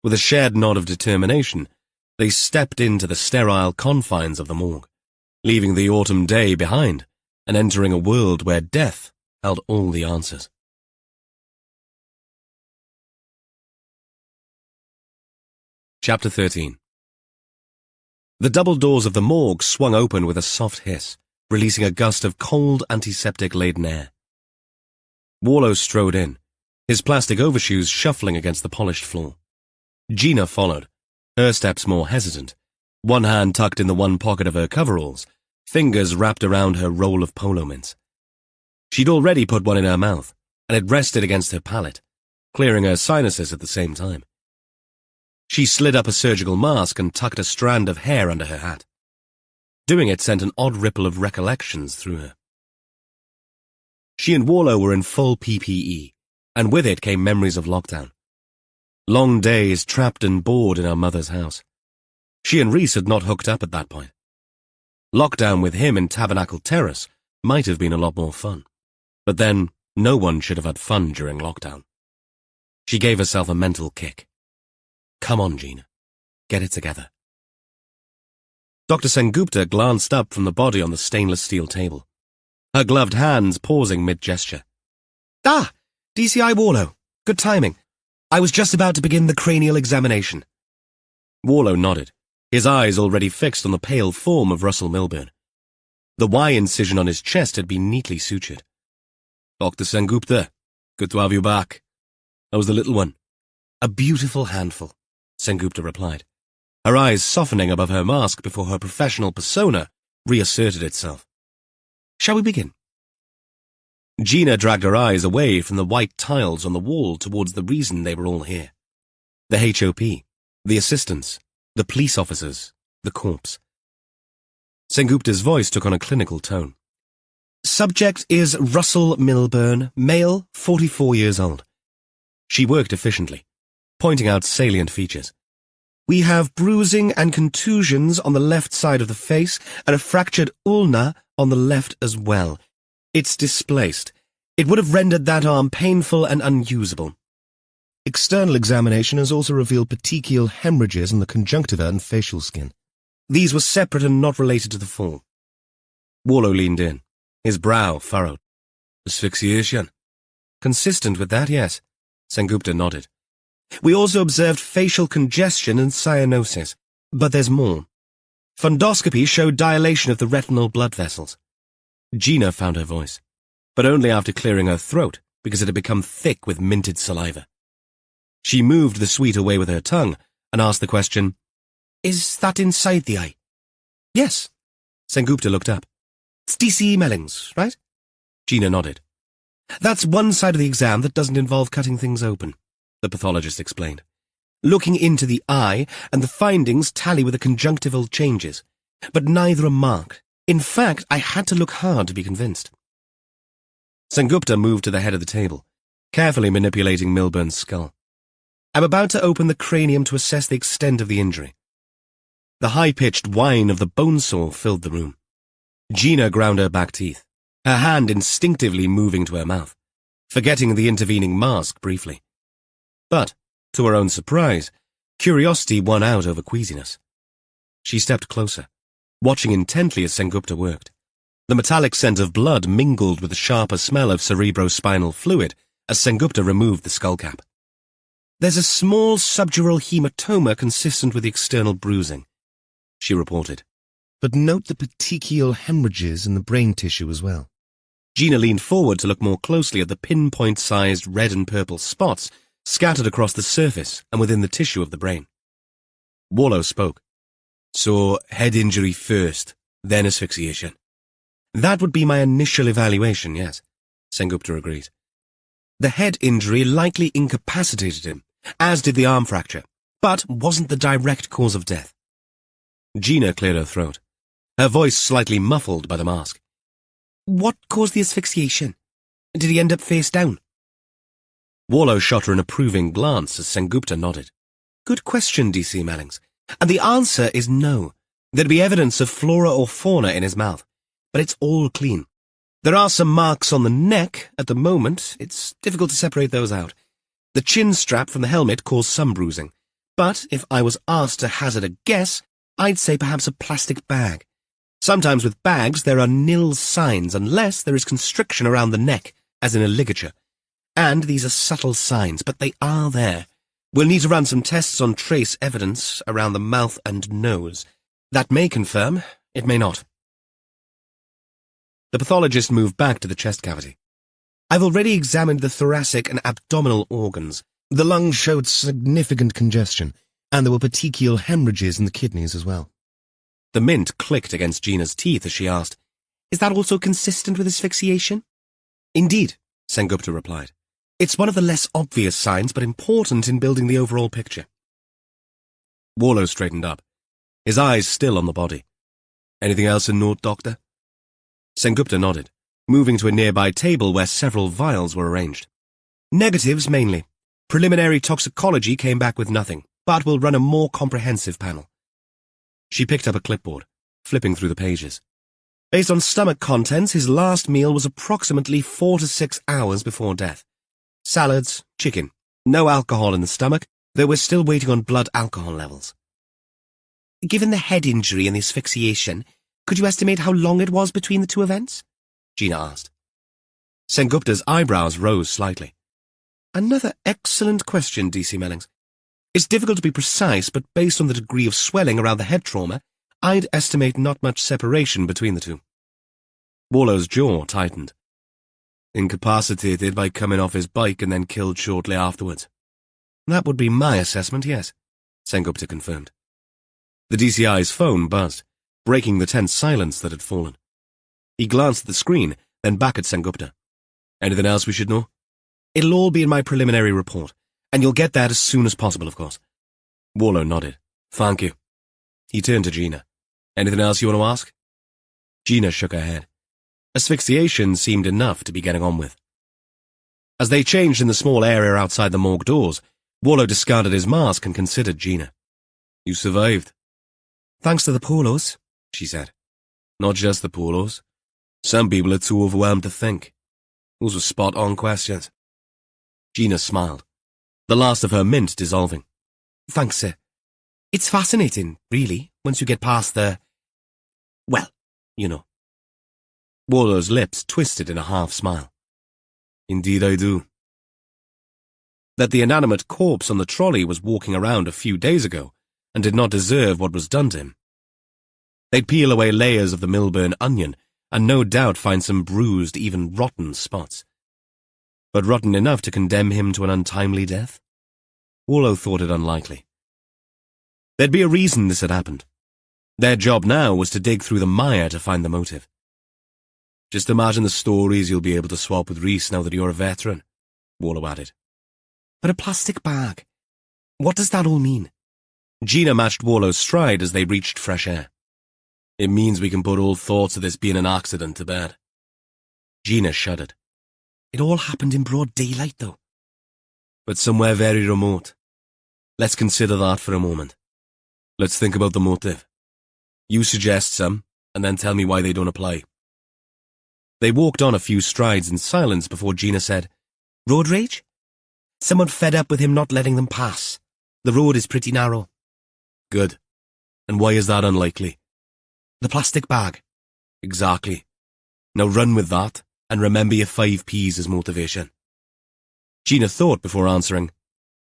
With a shared nod of determination, they stepped into the sterile confines of the morgue, leaving the autumn day behind and entering a world where death held all the answers. Chapter 13. The double doors of the morgue swung open with a soft hiss, releasing a gust of cold, antiseptic-laden air. Warlow strode in, his plastic overshoes shuffling against the polished floor. Gina followed, her steps more hesitant, one hand tucked in the one pocket of her coveralls, fingers wrapped around her roll of polo mints. She'd already put one in her mouth, and it rested against her palate, clearing her sinuses at the same time. She slid up a surgical mask and tucked a strand of hair under her hat. Doing it sent an odd ripple of recollections through her. She and Warlow were in full PPE, and with it came memories of lockdown. Long days trapped and bored in her mother's house. She and Reese had not hooked up at that point. Lockdown with him in Tabernacle Terrace might have been a lot more fun. But then, no one should have had fun during lockdown. She gave herself a mental kick. Come on, Gina. Get it together. Dr. Sengupta glanced up from the body on the stainless steel table, her gloved hands pausing mid-gesture. Ah, DCI Warlow. Good timing. I was just about to begin the cranial examination. Warlow nodded, his eyes already fixed on the pale form of Russell Milburn. The Y incision on his chest had been neatly sutured. Dr. Sengupta, good to have you back. How's the little one? A beautiful handful, Sengupta replied, her eyes softening above her mask before her professional persona reasserted itself. Shall we begin? Gina dragged her eyes away from the white tiles on the wall towards the reason they were all here. The HOP, the assistants, the police officers, the corpse. Sengupta's voice took on a clinical tone. Subject is Russell Milburn, male, 44 years old. She worked efficiently, pointing out salient features. We have bruising and contusions on the left side of the face and a fractured ulna on the left as well. It's displaced. It would have rendered that arm painful and unusable. External examination has also revealed petechial hemorrhages in the conjunctiva and facial skin. These were separate and not related to the fall. Warlow leaned in, his brow furrowed. Asphyxiation. Consistent with that, yes. Sengupta nodded. We also observed facial congestion and cyanosis, but there's more. Fundoscopy showed dilation of the retinal blood vessels. Gina found her voice, but only after clearing her throat because it had become thick with minted saliva. She moved the sweet away with her tongue and asked the question, Is that inside the eye? Yes. Sengupta looked up. It's DCI Mellings, right? Gina nodded. That's one side of the exam that doesn't involve cutting things open, the pathologist explained. Looking into the eye, and the findings tally with the conjunctival changes, but neither are marked. In fact, I had to look hard to be convinced. Sengupta moved to the head of the table, carefully manipulating Milburn's skull. I'm about to open the cranium to assess the extent of the injury. The high-pitched whine of the bone saw filled the room. Gina ground her back teeth, her hand instinctively moving to her mouth, forgetting the intervening mask briefly. But, to her own surprise, curiosity won out over queasiness. She stepped closer, watching intently as Sengupta worked. The metallic scent of blood mingled with the sharper smell of cerebrospinal fluid as Sengupta removed the skull cap. There's a small subdural hematoma consistent with the external bruising, she reported. But note the petechial hemorrhages in the brain tissue as well. Gina leaned forward to look more closely at the pinpoint-sized red and purple spots scattered across the surface and within the tissue of the brain. Warlow spoke. So, head injury first, then asphyxiation. That would be my initial evaluation, yes, Sengupta agreed. The head injury likely incapacitated him, as did the arm fracture, but wasn't the direct cause of death. Gina cleared her throat, her voice slightly muffled by the mask. What caused the asphyxiation? Did he end up face down? Warlow shot her an approving glance as Sengupta nodded. Good question, DCI Mellings. And the answer is no. There'd be evidence of flora or fauna in his mouth, but it's all clean. There are some marks on the neck at the moment. It's difficult to separate those out. The chin strap from the helmet caused some bruising, but if I was asked to hazard a guess, I'd say perhaps a plastic bag. Sometimes with bags there are nil signs unless there is constriction around the neck, as in a ligature. And these are subtle signs, but they are there. We'll need to run some tests on trace evidence around the mouth and nose. That may confirm, it may not. The pathologist moved back to the chest cavity. I've already examined the thoracic and abdominal organs. The lungs showed significant congestion, and there were petechial hemorrhages in the kidneys as well. The mint clicked against Gina's teeth as she asked, Is that also consistent with asphyxiation? Indeed, Sengupta replied. It's one of the less obvious signs, but important in building the overall picture. Warlow straightened up, his eyes still on the body. Anything else in note, Doctor? Sengupta nodded, moving to a nearby table where several vials were arranged. Negatives mainly. Preliminary toxicology came back with nothing, but we'll run a more comprehensive panel. She picked up a clipboard, flipping through the pages. Based on stomach contents, his last meal was approximately 4 to 6 hours before death. Salads, chicken, no alcohol in the stomach, though we're still waiting on blood alcohol levels. Given the head injury and the asphyxiation, could you estimate how long it was between the two events? Gina asked. Sengupta's eyebrows rose slightly. Another excellent question, DCI Mellings. It's difficult to be precise, but based on the degree of swelling around the head trauma, I'd estimate not much separation between the two. Warlow's jaw tightened. Incapacitated by coming off his bike and then killed shortly afterwards. That would be my assessment, yes, Sengupta confirmed. The DCI's phone buzzed, breaking the tense silence that had fallen. He glanced at the screen, then back at Sengupta. Anything else we should know? It'll all be in my preliminary report, and you'll get that as soon as possible, of course. Warlow nodded. Thank you. He turned to Gina. Anything else you want to ask? Gina shook her head. Asphyxiation seemed enough to be getting on with. As they changed in the small area outside the morgue doors, Warlow discarded his mask and considered Gina. You survived. Thanks to the polos, she said. Not just the polos. Some people are too overwhelmed to think. Those were spot-on questions. Gina smiled, the last of her mint dissolving. Thanks, sir. It's fascinating, really, once you get past the... well, you know. Warlow's lips twisted in a half-smile. Indeed I do. That the inanimate corpse on the trolley was walking around a few days ago and did not deserve what was done to him. They'd peel away layers of the Milburn onion and no doubt find some bruised, even rotten spots. But rotten enough to condemn him to an untimely death? Warlow thought it unlikely. There'd be a reason this had happened. Their job now was to dig through the mire to find the motive. Just imagine the stories you'll be able to swap with Reese now that you're a veteran, Warlow added. But a plastic bag. What does that all mean? Gina matched Warlow's stride as they reached fresh air. It means we can put all thoughts of this being an accident to bed. Gina shuddered. It all happened in broad daylight, though. But somewhere very remote. Let's consider that for a moment. Let's think about the motive. You suggest some, and then tell me why they don't apply. They walked on a few strides in silence before Gina said, Road rage? Someone fed up with him not letting them pass. The road is pretty narrow. Good. And why is that unlikely? The plastic bag. Exactly. Now run with that, and remember your 5 Ps as motivation. Gina thought before answering.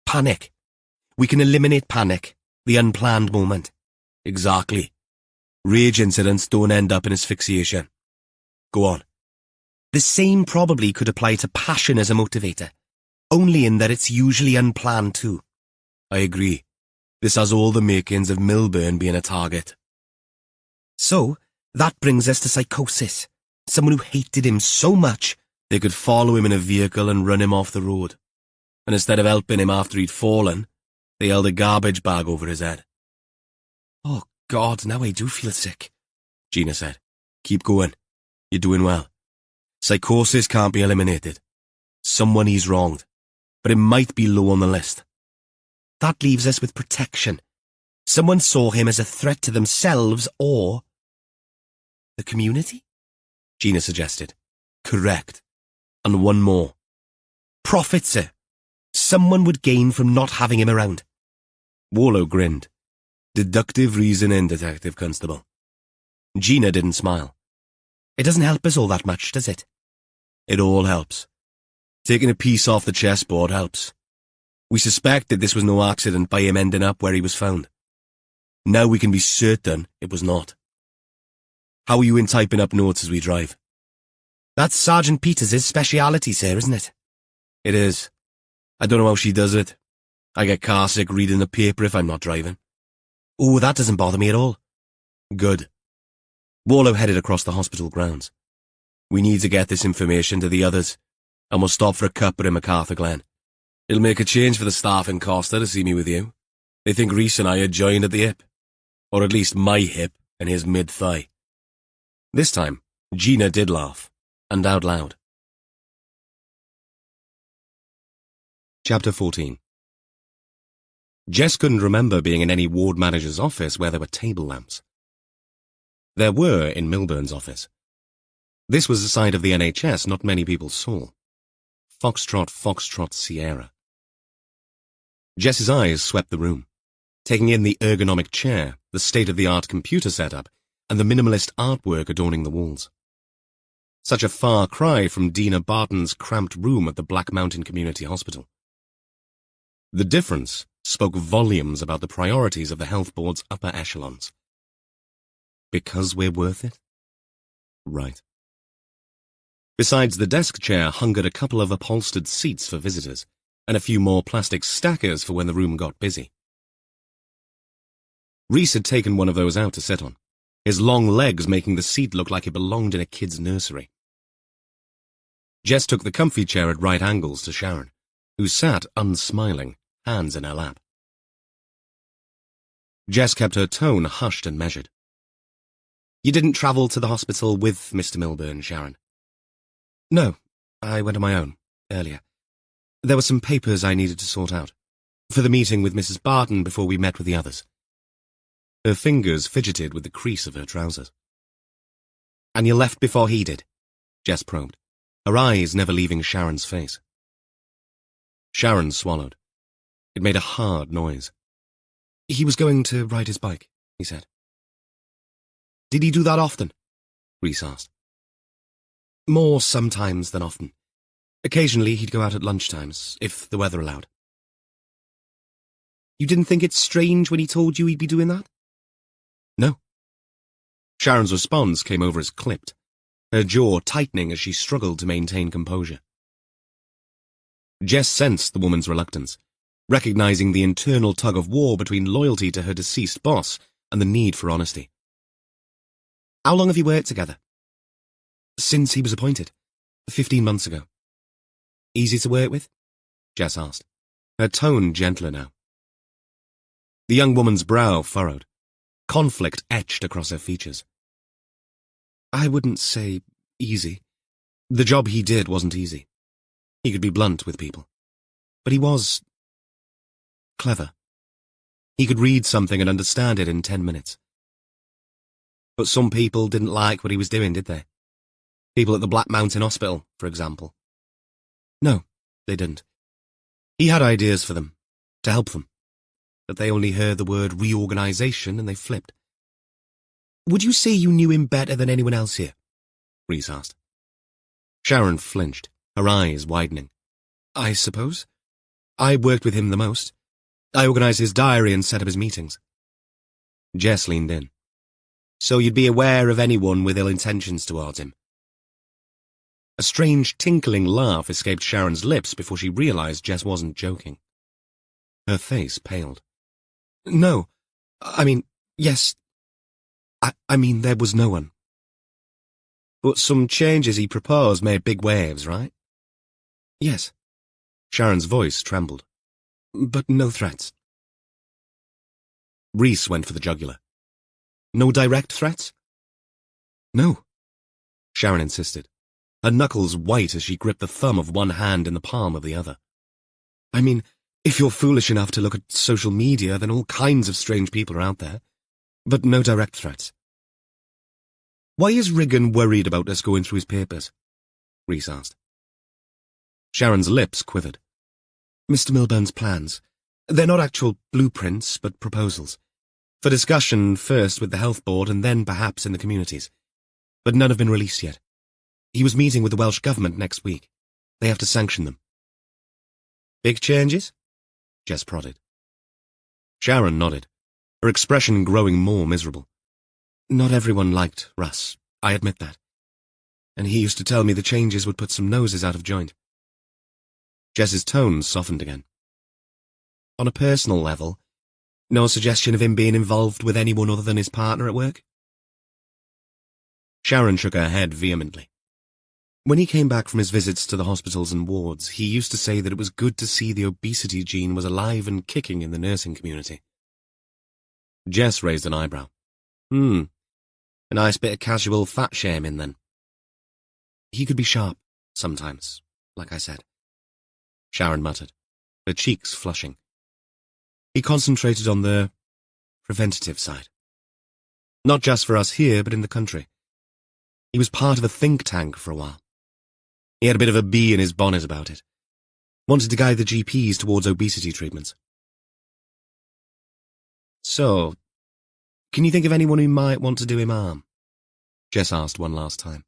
Panic. We can eliminate panic, the unplanned moment. Exactly. Rage incidents don't end up in asphyxiation. Go on. The same probably could apply to passion as a motivator, only in that it's usually unplanned too. I agree. This has all the makings of Milburn being a target. So, that brings us to psychosis. Someone who hated him so much they could follow him in a vehicle and run him off the road. And instead of helping him after he'd fallen, they held a garbage bag over his head. Oh God, now I do feel sick, Gina said. Keep going. You're doing well. Psychosis can't be eliminated. Someone he's wronged, but it might be low on the list. That leaves us with protection. Someone saw him as a threat to themselves or the community? Gina suggested. Correct. And one more. Profit, sir. Someone would gain from not having him around. Warlow grinned. Deductive reasoning, Detective Constable. Gina didn't smile. It doesn't help us all that much, does it? It all helps. Taking a piece off the chessboard helps. We suspected this was no accident by him ending up where he was found. Now we can be certain it was not. How are you in typing up notes as we drive? That's Sergeant Peters' speciality, sir, isn't it? It is. I don't know how she does it. I get carsick reading the paper if I'm not driving. Oh, that doesn't bother me at all. Good. Warlow headed across the hospital grounds. We need to get this information to the others, and we'll stop for a cuppa in MacArthur Glen. It'll make a change for the staff in Costa to see me with you. They think Reese and I are joined at the hip. Or at least my hip and his mid-thigh. This time, Gina did laugh, and out loud. Chapter 14. Jess couldn't remember being in any ward manager's office where there were table lamps. There were in Milburn's office. This was a side of the NHS not many people saw. Foxtrot, Foxtrot, Sierra. Jess's eyes swept the room, taking in the ergonomic chair, the state-of-the-art computer setup, and the minimalist artwork adorning the walls. Such a far cry from Dina Barton's cramped room at the Black Mountain Community Hospital. The difference spoke volumes about the priorities of the health board's upper echelons. Because we're worth it? Right. Besides the desk chair hungered a couple of upholstered seats for visitors, and a few more plastic stackers for when the room got busy. Reese had taken one of those out to sit on, his long legs making the seat look like it belonged in a kid's nursery. Jess took the comfy chair at right angles to Sharon, who sat unsmiling, hands in her lap. Jess kept her tone hushed and measured. You didn't travel to the hospital with Mr. Milburn, Sharon? No, I went on my own, earlier. There were some papers I needed to sort out, for the meeting with Mrs. Barton before we met with the others. Her fingers fidgeted with the crease of her trousers. And you left before he did? Jess probed, her eyes never leaving Sharon's face. Sharon swallowed. It made a hard noise. He was going to ride his bike, he said. Did he do that often? Reese asked. More sometimes than often. Occasionally he'd go out at lunchtimes, if the weather allowed. You didn't think it strange when he told you he'd be doing that? No. Sharon's response came over as clipped, her jaw tightening as she struggled to maintain composure. Jess sensed the woman's reluctance, recognizing the internal tug-of-war between loyalty to her deceased boss and the need for honesty. How long have you worked together? Since he was appointed, 15 months ago. Easy to work with? Jess asked, her tone gentler now. The young woman's brow furrowed, conflict etched across her features. I wouldn't say easy. The job he did wasn't easy. He could be blunt with people. But he was clever. He could read something and understand it in 10 minutes. But some people didn't like what he was doing, did they? People at the Black Mountain Hospital, for example. No, they didn't. He had ideas for them, to help them. But they only heard the word reorganization and they flipped. Would you say you knew him better than anyone else here? Reese asked. Sharon flinched, her eyes widening. I suppose. I worked with him the most. I organized his diary and set up his meetings. Jess leaned in. So you'd be aware of anyone with ill intentions towards him? A strange tinkling laugh escaped Sharon's lips before she realized Jess wasn't joking. Her face paled. No, I mean, yes. I mean, there was no one. But some changes he proposed made big waves, right? Yes. Sharon's voice trembled. But no threats. Reese went for the jugular. No direct threats? No. Sharon insisted, her knuckles white as she gripped the thumb of one hand in the palm of the other. I mean, if you're foolish enough to look at social media, then all kinds of strange people are out there. But no direct threats. Why is Riggin worried about us going through his papers? Reese asked. Sharon's lips quivered. Mr. Milburn's plans. They're not actual blueprints, but proposals. For discussion first with the health board and then perhaps in the communities. But none have been released yet. He was meeting with the Welsh government next week. They have to sanction them. Big changes? Jess prodded. Sharon nodded, her expression growing more miserable. Not everyone liked Russ, I admit that. And he used to tell me the changes would put some noses out of joint. Jess's tone softened again. On a personal level, no suggestion of him being involved with anyone other than his partner at work? Sharon shook her head vehemently. When he came back from his visits to the hospitals and wards, he used to say that it was good to see the obesity gene was alive and kicking in the nursing community. Jess raised an eyebrow. A nice bit of casual fat shaming, then. He could be sharp, sometimes, like I said. Sharon muttered, her cheeks flushing. He concentrated on the preventative side. Not just for us here, but in the country. He was part of a think tank for a while. He had a bit of a bee in his bonnet about it. Wanted to guide the GPs towards obesity treatments. So, can you think of anyone who might want to do him harm? Jess asked one last time.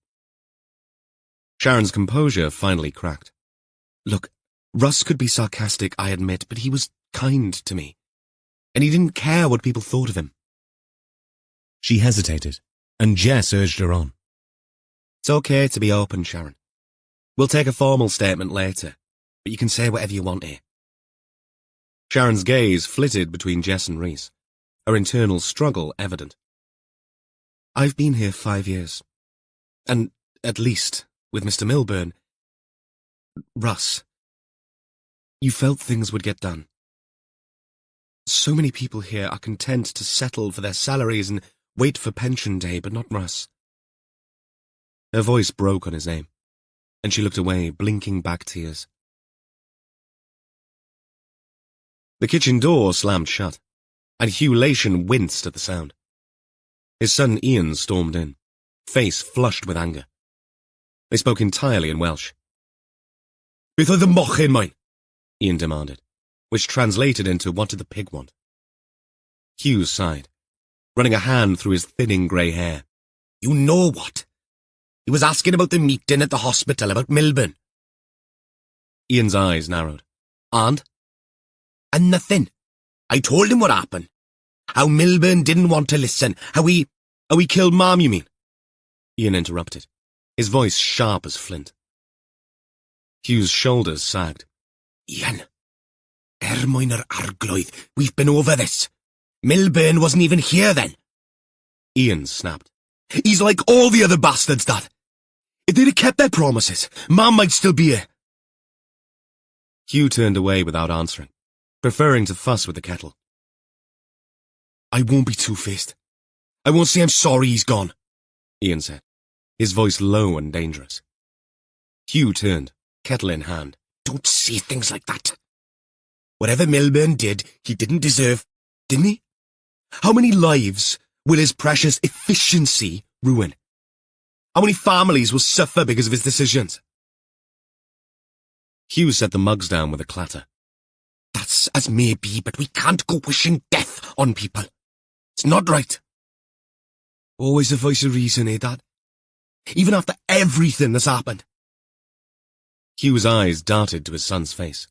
Sharon's composure finally cracked. Look, Russ could be sarcastic, I admit, but he was kind to me. And he didn't care what people thought of him. She hesitated, and Jess urged her on. It's okay to be open, Sharon. We'll take a formal statement later, but you can say whatever you want here. Sharon's gaze flitted between Jess and Reese, her internal struggle evident. I've been here 5 years, and at least, with Mr. Milburn, Russ, you felt things would get done. So many people here are content to settle for their salaries and wait for pension day, but not Russ. Her voice broke on his name, and she looked away, blinking back tears. The kitchen door slammed shut, and Hugh Lation winced at the sound. His son Ian stormed in, face flushed with anger. They spoke entirely in Welsh. Beth oedd y mochyn moyn? Ian demanded, which translated into what did the pig want? Hugh sighed, running a hand through his thinning grey hair. You know what? He was asking about the meeting at the hospital about Milburn. Ian's eyes narrowed. And nothing. I told him what happened. How Milburn didn't want to listen. How he killed Mom, you mean? Ian interrupted, his voice sharp as flint. Hugh's shoulders sagged. Ian, mwyn yr arglwydd, we've been over this. Milburn wasn't even here then. Ian snapped. He's like all the other bastards, Dad. If they'd have kept their promises, Mum might still be here. Hugh turned away without answering, preferring to fuss with the kettle. I won't be two-faced. I won't say I'm sorry he's gone, Ian said, his voice low and dangerous. Hugh turned, kettle in hand. Don't say things like that. Whatever Milburn did, he didn't deserve, didn't he? How many lives will his precious efficiency ruin? How many families will suffer because of his decisions? Hugh set the mugs down with a clatter. That's as may be, but we can't go wishing death on people. It's not right. Always a voice of reason, eh, Dad? Even after everything that's happened. Hugh's eyes darted to his son's face,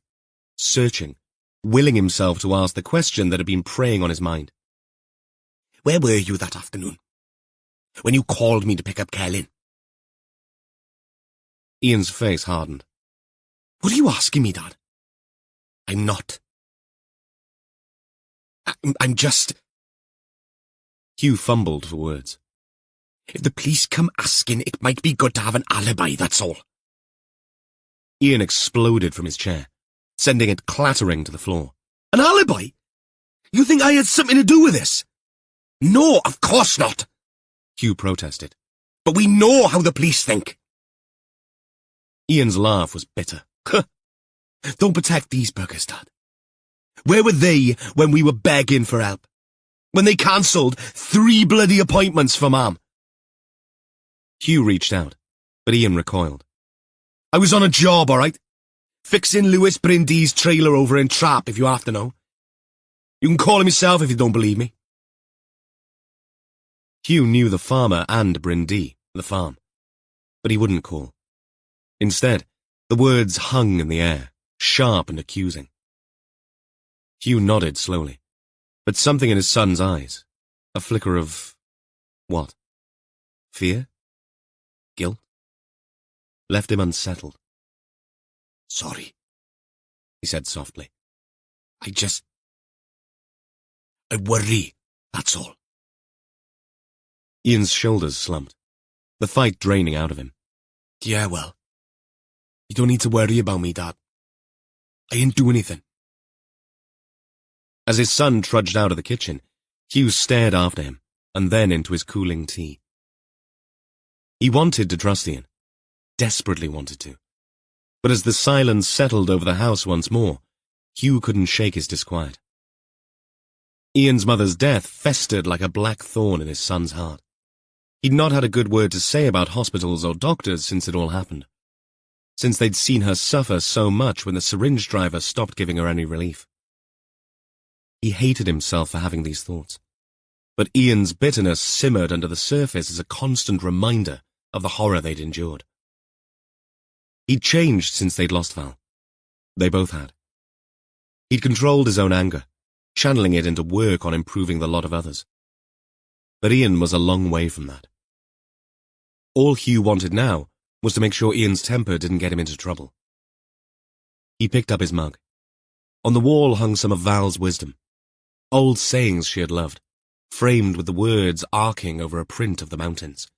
searching, willing himself to ask the question that had been preying on his mind. Where were you that afternoon? When you called me to pick up Kellyn? Ian's face hardened. What are you asking me, Dad? I'm not. I'm just... Hugh fumbled for words. If the police come asking, it might be good to have an alibi, that's all. Ian exploded from his chair, sending it clattering to the floor. An alibi? You think I had something to do with this? No, of course not, Hugh protested. But we know how the police think. Ian's laugh was bitter. Don't protect these buggers, Dad. Where were they when we were begging for help? When they cancelled 3 bloody appointments for Mum? Hugh reached out, but Ian recoiled. I was on a job, all right? Fixing Lewis Brindy's trailer over in Trap, if you have to know. You can call him yourself if you don't believe me. Hugh knew the farmer and Brindy, the farm, but he wouldn't call. Instead, the words hung in the air, sharp and accusing. Hugh nodded slowly, but something in his son's eyes, a flicker of... what? Fear? Guilt? Left him unsettled. Sorry, he said softly. I worry, that's all. Ian's shoulders slumped, the fight draining out of him. Yeah, well, you don't need to worry about me, Dad. I didn't do anything. As his son trudged out of the kitchen, Hugh stared after him, and then into his cooling tea. He wanted to trust Ian, desperately wanted to. But as the silence settled over the house once more, Hugh couldn't shake his disquiet. Ian's mother's death festered like a black thorn in his son's heart. He'd not had a good word to say about hospitals or doctors since it all happened, since they'd seen her suffer so much when the syringe driver stopped giving her any relief. He hated himself for having these thoughts, but Ian's bitterness simmered under the surface as a constant reminder of the horror they'd endured. He'd changed since they'd lost Val. They both had. He'd controlled his own anger, channeling it into work on improving the lot of others. But Ian was a long way from that. All Hugh wanted now was to make sure Ian's temper didn't get him into trouble. He picked up his mug. On the wall hung some of Val's wisdom, old sayings she had loved, framed with the words arcing over a print of the mountains.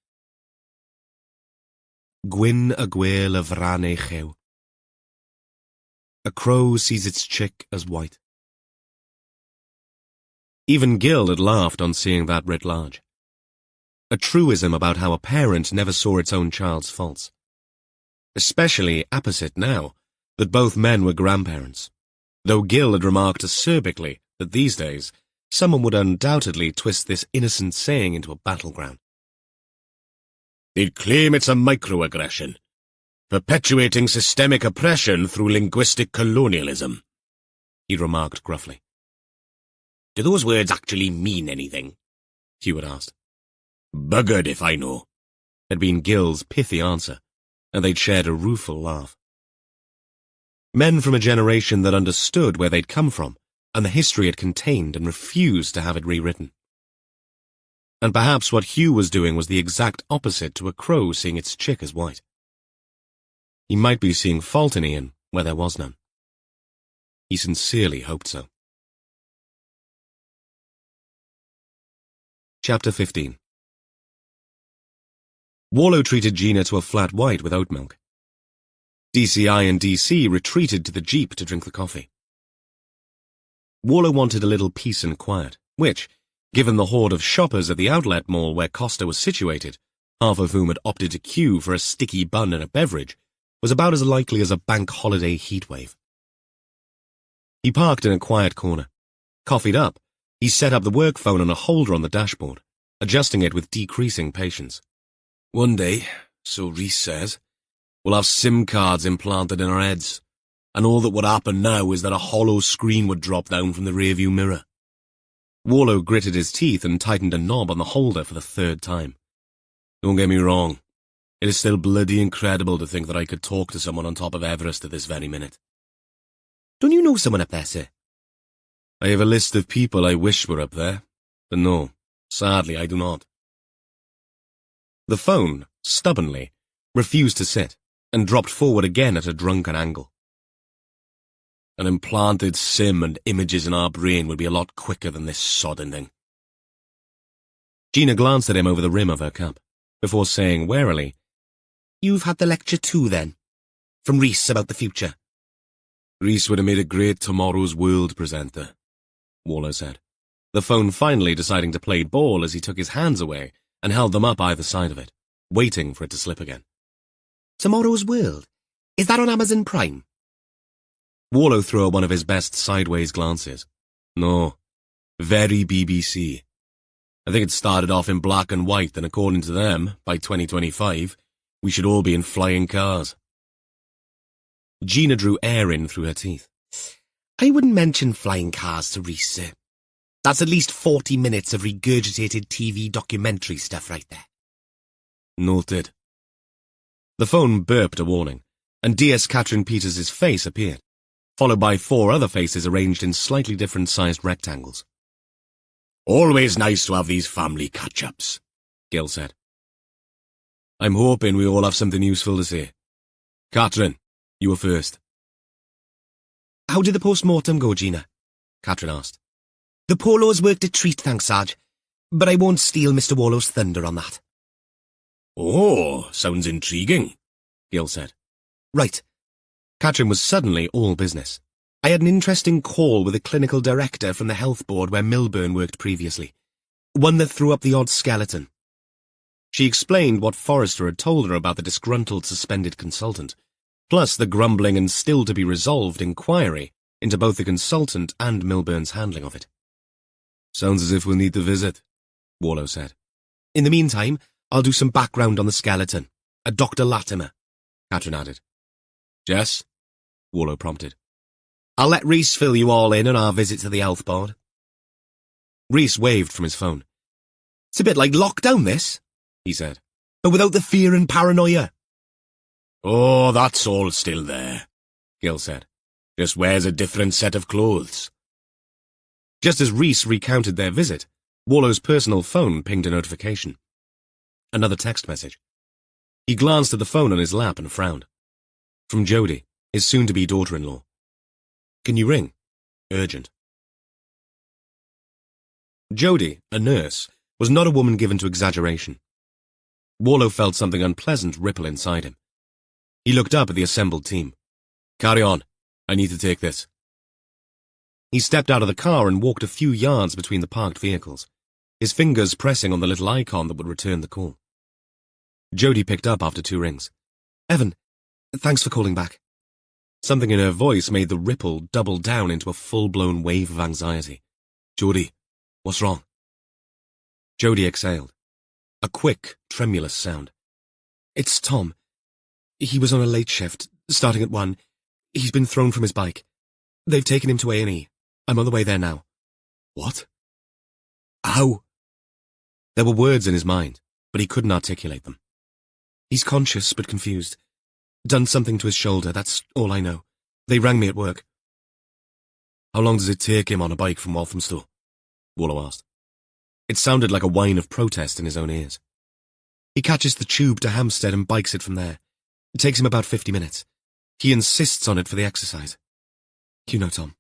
Gwyn y gwel y fran ei chew. A crow sees its chick as white. Even Gil had laughed on seeing that writ large. A truism about how a parent never saw its own child's faults. Especially apposite now that both men were grandparents, though Gil had remarked acerbically that these days someone would undoubtedly twist this innocent saying into a battleground. They'd claim it's a microaggression, perpetuating systemic oppression through linguistic colonialism, he remarked gruffly. Do those words actually mean anything? Hugh had asked. Buggered if I know, had been Gil's pithy answer, and they'd shared a rueful laugh. Men from a generation that understood where they'd come from and the history it contained and refused to have it rewritten. And perhaps what Hugh was doing was the exact opposite to a crow seeing its chick as white. He might be seeing fault in Ian where there was none. He sincerely hoped so. Chapter 15. Warlow treated Gina to a flat white with oat milk. DCI and DC retreated to the jeep to drink the coffee. Warlow wanted a little peace and quiet, which, given the horde of shoppers at the outlet mall where Costa was situated, half of whom had opted to queue for a sticky bun and a beverage, was about as likely as a bank holiday heatwave. He parked in a quiet corner. Coffeeed up, he set up the work phone on a holder on the dashboard, adjusting it with decreasing patience. One day, so Reese says, we'll have SIM cards implanted in our heads, and all that would happen now is that a hollow screen would drop down from the rearview mirror. Warlow gritted his teeth and tightened a knob on the holder for the third time. Don't get me wrong, it is still bloody incredible to think that I could talk to someone on top of Everest at this very minute. Don't you know someone up there, sir? I have a list of people I wish were up there, but no, sadly I do not. The phone, stubbornly, refused to sit, and dropped forward again at a drunken angle. An implanted SIM and images in our brain would be a lot quicker than this sodding thing. Gina glanced at him over the rim of her cup, before saying warily, You've had the lecture too, then? From Reese about the future? Reese would have made a great Tomorrow's World presenter, Warlow said, the phone finally deciding to play ball as he took his hands away and held them up either side of it, waiting for it to slip again. Tomorrow's World? Is that on Amazon Prime? Warlow threw one of his best sideways glances. No, very BBC. I think it started off in black and white, and according to them, by 2025, we should all be in flying cars. Gina drew air in through her teeth. I wouldn't mention flying cars to Reese, sir. That's at least 40 minutes of regurgitated TV documentary stuff right there. Noted. The phone burped a warning, and DS Catherine Peters' face appeared, followed by 4 other faces arranged in slightly different-sized rectangles. Always nice to have these family catch-ups, Gil said. I'm hoping we all have something useful to say. Catherine, you were first. How did the post-mortem go, Gina? Catherine asked. The polos worked a treat, thanks, Sarge, but I won't steal Mr. Warlow's thunder on that. Oh, sounds intriguing, Gil said. Right. Catherine was suddenly all business. I had an interesting call with a clinical director from the health board where Milburn worked previously, one that threw up the odd skeleton. She explained what Forrester had told her about the disgruntled suspended consultant, plus the grumbling and still-to-be-resolved inquiry into both the consultant and Milburn's handling of it. Sounds as if we'll need to visit, Warlow said. In the meantime, I'll do some background on the skeleton. A Dr. Latimer, Catherine added. Jess? Warlow prompted. I'll let Reese fill you all in on our visit to the health board. Reese waved from his phone. It's a bit like lockdown, this, he said, but without the fear and paranoia. Oh, that's all still there, Gil said. Just wears a different set of clothes. Just as Reese recounted their visit, Warlow's personal phone pinged a notification. Another text message. He glanced at the phone on his lap and frowned. From Jody, his soon-to-be daughter-in-law. Can you ring? Urgent. Jody, a nurse, was not a woman given to exaggeration. Warlow felt something unpleasant ripple inside him. He looked up at the assembled team. Carry on. I need to take this. He stepped out of the car and walked a few yards between the parked vehicles, his fingers pressing on the little icon that would return the call. Jody picked up after 2 rings. Evan, thanks for calling back. Something in her voice made the ripple double down into a full-blown wave of anxiety. Jody, what's wrong? Jody exhaled. A quick, tremulous sound. It's Tom. He was on a late shift, starting at 1. He's been thrown from his bike. They've taken him to A&E. I'm on the way there now. What? How? There were words in his mind, but he couldn't articulate them. He's conscious but confused. Done something to his shoulder, that's all I know. They rang me at work. How long does it take him on a bike from Walthamstow? Warlow asked. It sounded like a whine of protest in his own ears. He catches the tube to Hampstead and bikes it from there. It takes him about 50 minutes. He insists on it for the exercise. You know Tom.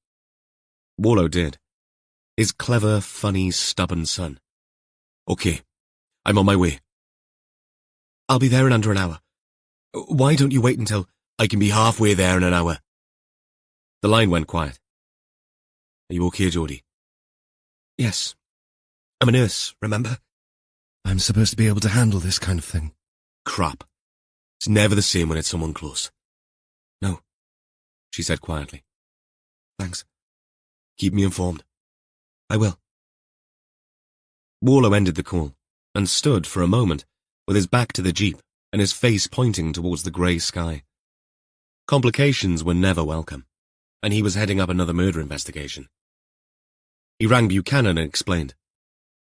Warlow did. His clever, funny, stubborn son. Okay, I'm on my way. I'll be there in under an hour. Why don't you wait until I can be halfway there in an hour. The line went quiet. Are you okay, Jodie? Yes. I'm a nurse, remember? I'm supposed to be able to handle this kind of thing. Crap. It's never the same when it's someone close. No, she said quietly. Thanks. Keep me informed. I will. Warlow ended the call and stood for a moment with his back to the jeep and his face pointing towards the grey sky. Complications were never welcome, and he was heading up another murder investigation. He rang Buchanan and explained.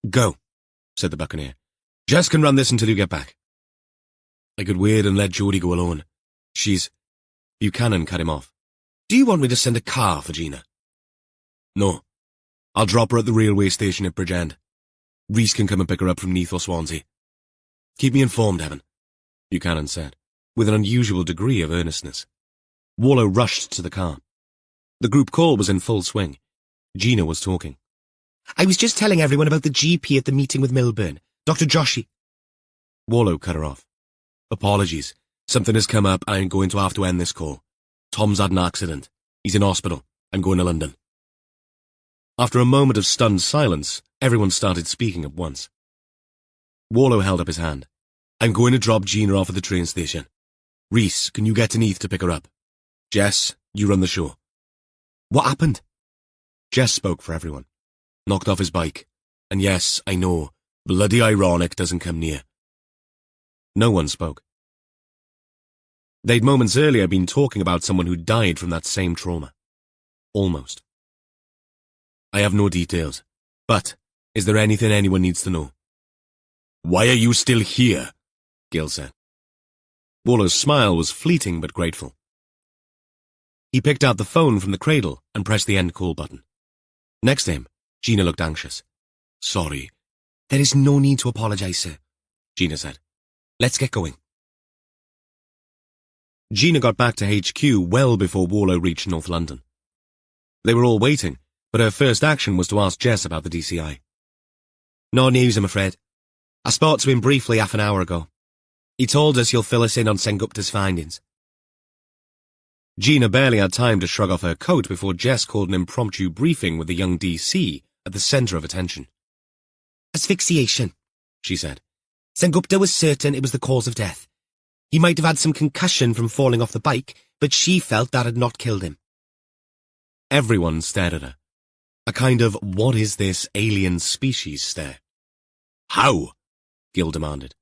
Go, said the Buccaneer. Jess can run this until you get back. I could wait and let Jodie go alone. She's... Buchanan cut him off. Do you want me to send a car for Gina? No. I'll drop her at the railway station at Bridgend. Reese can come and pick her up from Neath or Swansea. Keep me informed, Evan, Buchanan said, with an unusual degree of earnestness. Warlow rushed to the car. The group call was in full swing. Gina was talking. I was just telling everyone about the GP at the meeting with Milburn, Dr. Joshi. Warlow cut her off. Apologies. Something has come up. I'm going to have to end this call. Tom's had an accident. He's in hospital. I'm going to London. After a moment of stunned silence, everyone started speaking at once. Warlow held up his hand. I'm going to drop Gina off at the train station. Reese, can you get to Neath to pick her up? Jess, you run the show. What happened? Jess spoke for everyone. Knocked off his bike. And yes, I know, bloody ironic doesn't come near. No one spoke. They'd moments earlier been talking about someone who died from that same trauma. Almost. I have no details. But, is there anything anyone needs to know? Why are you still here? Gil said. Wallow's smile was fleeting but grateful. He picked out the phone from the cradle and pressed the end call button. Next to him, Gina looked anxious. Sorry. There is no need to apologize, sir, Gina said. Let's get going. Gina got back to HQ well before Warlow reached North London. They were all waiting, but her first action was to ask Jess about the DCI. No news, I'm afraid. I spoke to him briefly half an hour ago. He told us he'll fill us in on Sengupta's findings. Gina barely had time to shrug off her coat before Jess called an impromptu briefing with the young DC at the centre of attention. Asphyxiation, she said. Sengupta was certain it was the cause of death. He might have had some concussion from falling off the bike, but she felt that had not killed him. Everyone stared at her. A kind of what is this alien species stare. How? Gil demanded.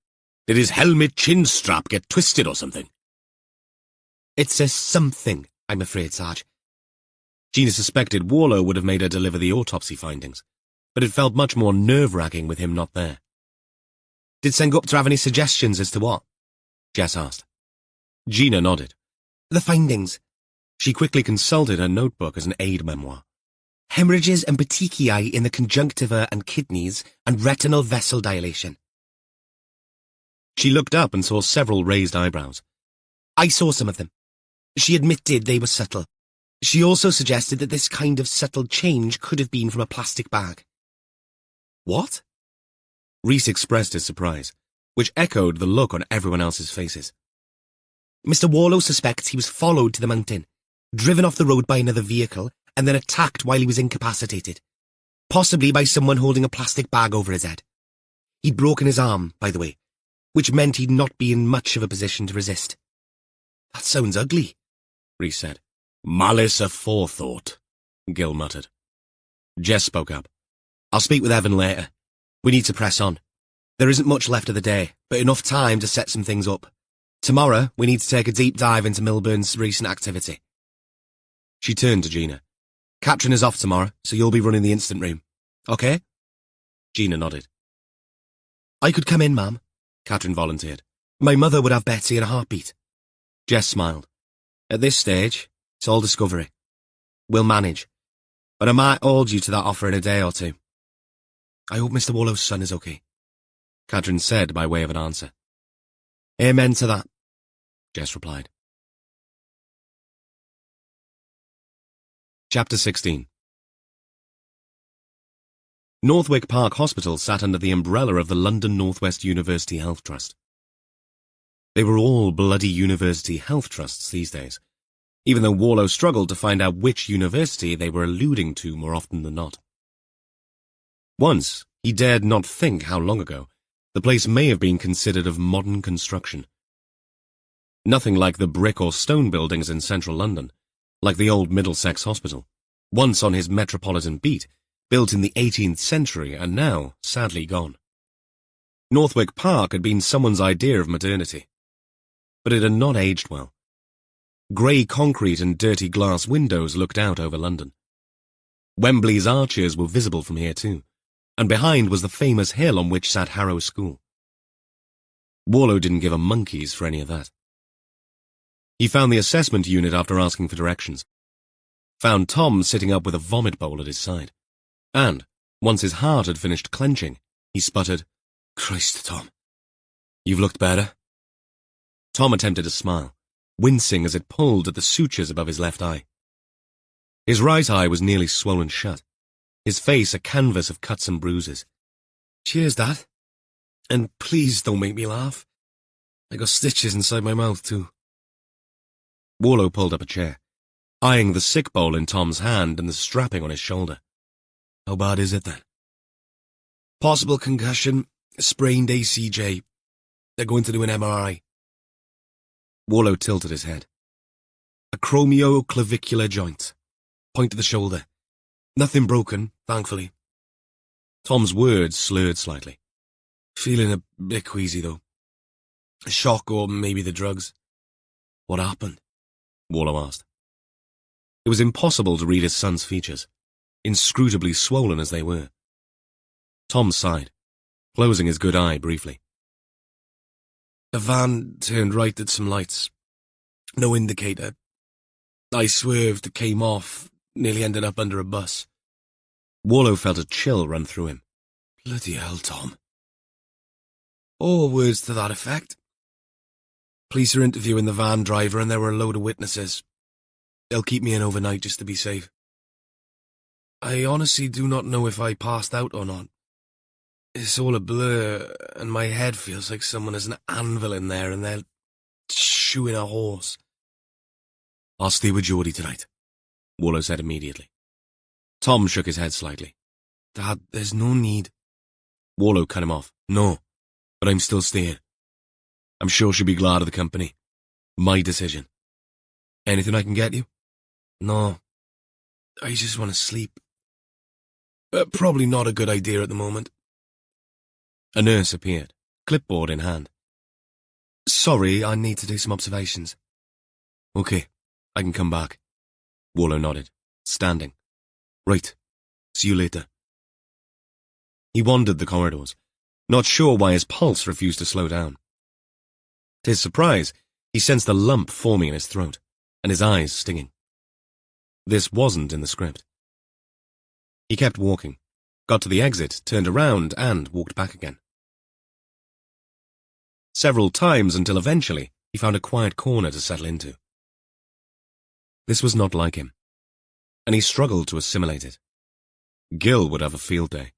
Did his helmet chin strap get twisted or something? It's a something, I'm afraid, Sarge. Gina suspected Warlow would have made her deliver the autopsy findings, but it felt much more nerve-wracking with him not there. Did Sengupta have any suggestions as to what? Jess asked. Gina nodded. The findings. She quickly consulted her notebook as an aid memoir. Hemorrhages and petechiae in the conjunctiva and kidneys and retinal vessel dilation. She looked up and saw several raised eyebrows. I saw some of them. She admitted they were subtle. She also suggested that this kind of subtle change could have been from a plastic bag. What? Reese expressed his surprise, which echoed the look on everyone else's faces. Mr. Warlow suspects he was followed to the mountain, driven off the road by another vehicle, and then attacked while he was incapacitated, possibly by someone holding a plastic bag over his head. He'd broken his arm, by the way, which meant he'd not be in much of a position to resist. That sounds ugly, Reese said. Malice aforethought, Gil muttered. Jess spoke up. I'll speak with Evan later. We need to press on. There isn't much left of the day, but enough time to set some things up. Tomorrow, we need to take a deep dive into Milburn's recent activity. She turned to Gina. Katrin is off tomorrow, so you'll be running the instant room. Okay? Gina nodded. I could come in, ma'am, Katrin volunteered. My mother would have Betty in a heartbeat. Jess smiled. At this stage, it's all discovery. We'll manage, but I might hold you to that offer in a day or two. I hope Mr. Warlow's son is okay, Katrin said by way of an answer. Amen to that, Jess replied. Chapter 16. Northwick Park Hospital sat under the umbrella of the London North West University Health Trust. They were all bloody university health trusts these days, even though Warlow struggled to find out which university they were alluding to more often than not. Once, he dared not think how long ago, the place may have been considered of modern construction. Nothing like the brick or stone buildings in central London, like the old Middlesex Hospital, once on his metropolitan beat, built in the 18th century and now sadly gone. Northwick Park had been someone's idea of modernity, but it had not aged well. Grey concrete and dirty glass windows looked out over London. Wembley's arches were visible from here too, and behind was the famous hill on which sat Harrow School. Warlow didn't give a monkey's for any of that. He found the assessment unit after asking for directions, found Tom sitting up with a vomit bowl at his side, and, once his heart had finished clenching, he sputtered, "Christ, Tom, you've looked better." Tom attempted a smile, wincing as it pulled at the sutures above his left eye. His right eye was nearly swollen shut, his face a canvas of cuts and bruises. "Cheers, Dad. And please don't make me laugh. I got stitches inside my mouth, too." Warlow pulled up a chair, eyeing the sick bowl in Tom's hand and the strapping on his shoulder. "How bad is it, then?" "Possible concussion, sprained ACJ. They're going to do an MRI. Warlow tilted his head. "A acromioclavicular joint. Point of the shoulder. Nothing broken, thankfully." Tom's words slurred slightly. "Feeling a bit queasy, though. A shock or maybe the drugs." "What happened?" Warlow asked. It was impossible to read his son's features, inscrutably swollen as they were. Tom sighed, closing his good eye briefly. "A van turned right at some lights. No indicator. I swerved, came off, nearly ended up under a bus." Warlow felt a chill run through him. "Bloody hell, Tom." "Or words to that effect. Police are interviewing the van driver and there were a load of witnesses. They'll keep me in overnight just to be safe. I honestly do not know if I passed out or not. It's all a blur, and my head feels like someone has an anvil in there and they're shoeing a horse." "I'll stay with Geordie tonight," Warlow said immediately. Tom shook his head slightly. "Dad, there's no need." Warlow cut him off. "No, but I'm still staying. I'm sure she'll be glad of the company. My decision. Anything I can get you?" "No, I just want to sleep. Probably not a good idea at the moment." A nurse appeared, clipboard in hand. "Sorry, I need to do some observations." "Okay, I can come back." Warlow nodded, standing. "Right, see you later." He wandered the corridors, not sure why his pulse refused to slow down. To his surprise, he sensed a lump forming in his throat, and his eyes stinging. This wasn't in the script. He kept walking, got to the exit, turned around, and walked back again. Several times until eventually he found a quiet corner to settle into. This was not like him, and he struggled to assimilate it. Gil would have a field day.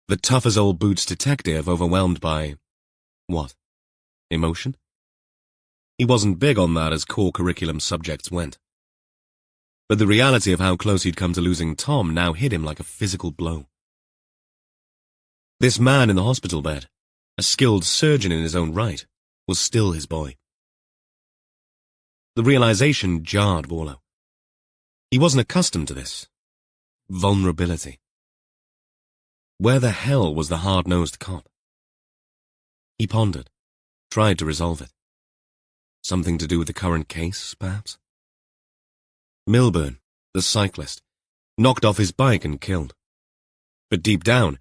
The tough-as-old-boots detective overwhelmed by... what? Emotion? He wasn't big on that as core curriculum subjects went. But the reality of how close he'd come to losing Tom now hit him like a physical blow. This man in the hospital bed, a skilled surgeon in his own right, was still his boy. The realization jarred Warlow. He wasn't accustomed to this. Vulnerability. Where the hell was the hard-nosed cop? He pondered, tried to resolve it. Something to do with the current case, perhaps? Milburn, the cyclist, knocked off his bike and killed. But deep down,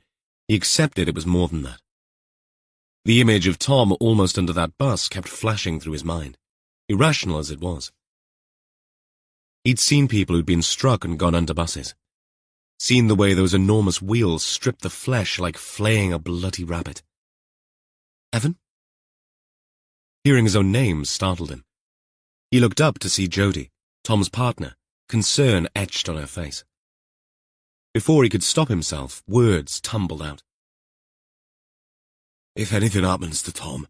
he accepted it was more than that. The image of Tom almost under that bus kept flashing through his mind, irrational as it was. He'd seen people who'd been struck and gone under buses, seen the way those enormous wheels stripped the flesh like flaying a bloody rabbit. Evan? Hearing his own name startled him. He looked up to see Jodie, Tom's partner, concern etched on her face. Before he could stop himself, words tumbled out. "If anything happens to Tom..."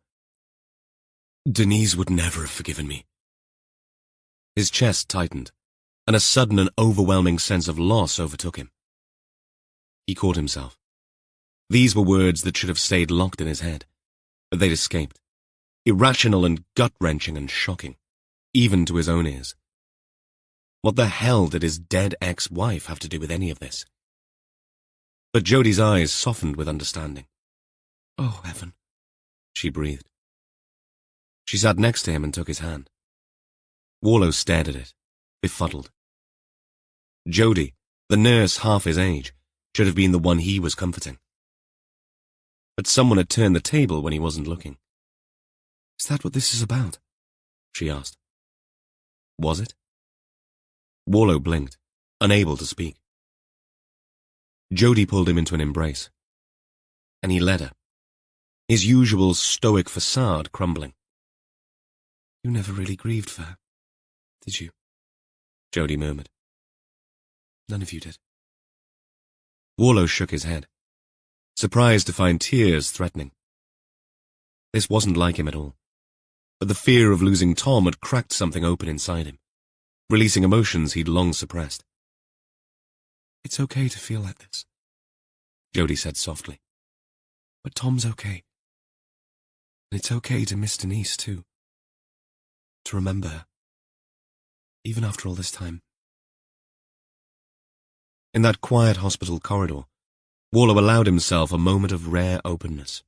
Denise would never have forgiven me. His chest tightened, and a sudden and overwhelming sense of loss overtook him. He caught himself. These were words that should have stayed locked in his head, but they'd escaped, irrational and gut-wrenching and shocking, even to his own ears. What the hell did his dead ex-wife have to do with any of this? But Jodie's eyes softened with understanding. "Oh, Evan," she breathed. She sat next to him and took his hand. Warlow stared at it, befuddled. Jodie, the nurse half his age, should have been the one he was comforting. But someone had turned the table when he wasn't looking. "Is that what this is about?" she asked. Was it? Warlow blinked, unable to speak. Jodie pulled him into an embrace, and he led her, his usual stoic facade crumbling. "You never really grieved for her, did you?" Jodie murmured. "None of you did." Warlow shook his head, surprised to find tears threatening. This wasn't like him at all, but the fear of losing Tom had cracked something open inside him, releasing emotions he'd long suppressed. "It's okay to feel like this," Jodie said softly. "But Tom's okay. And it's okay to miss Denise, too. To remember her, even after all this time." In that quiet hospital corridor, Warlow allowed himself a moment of rare openness,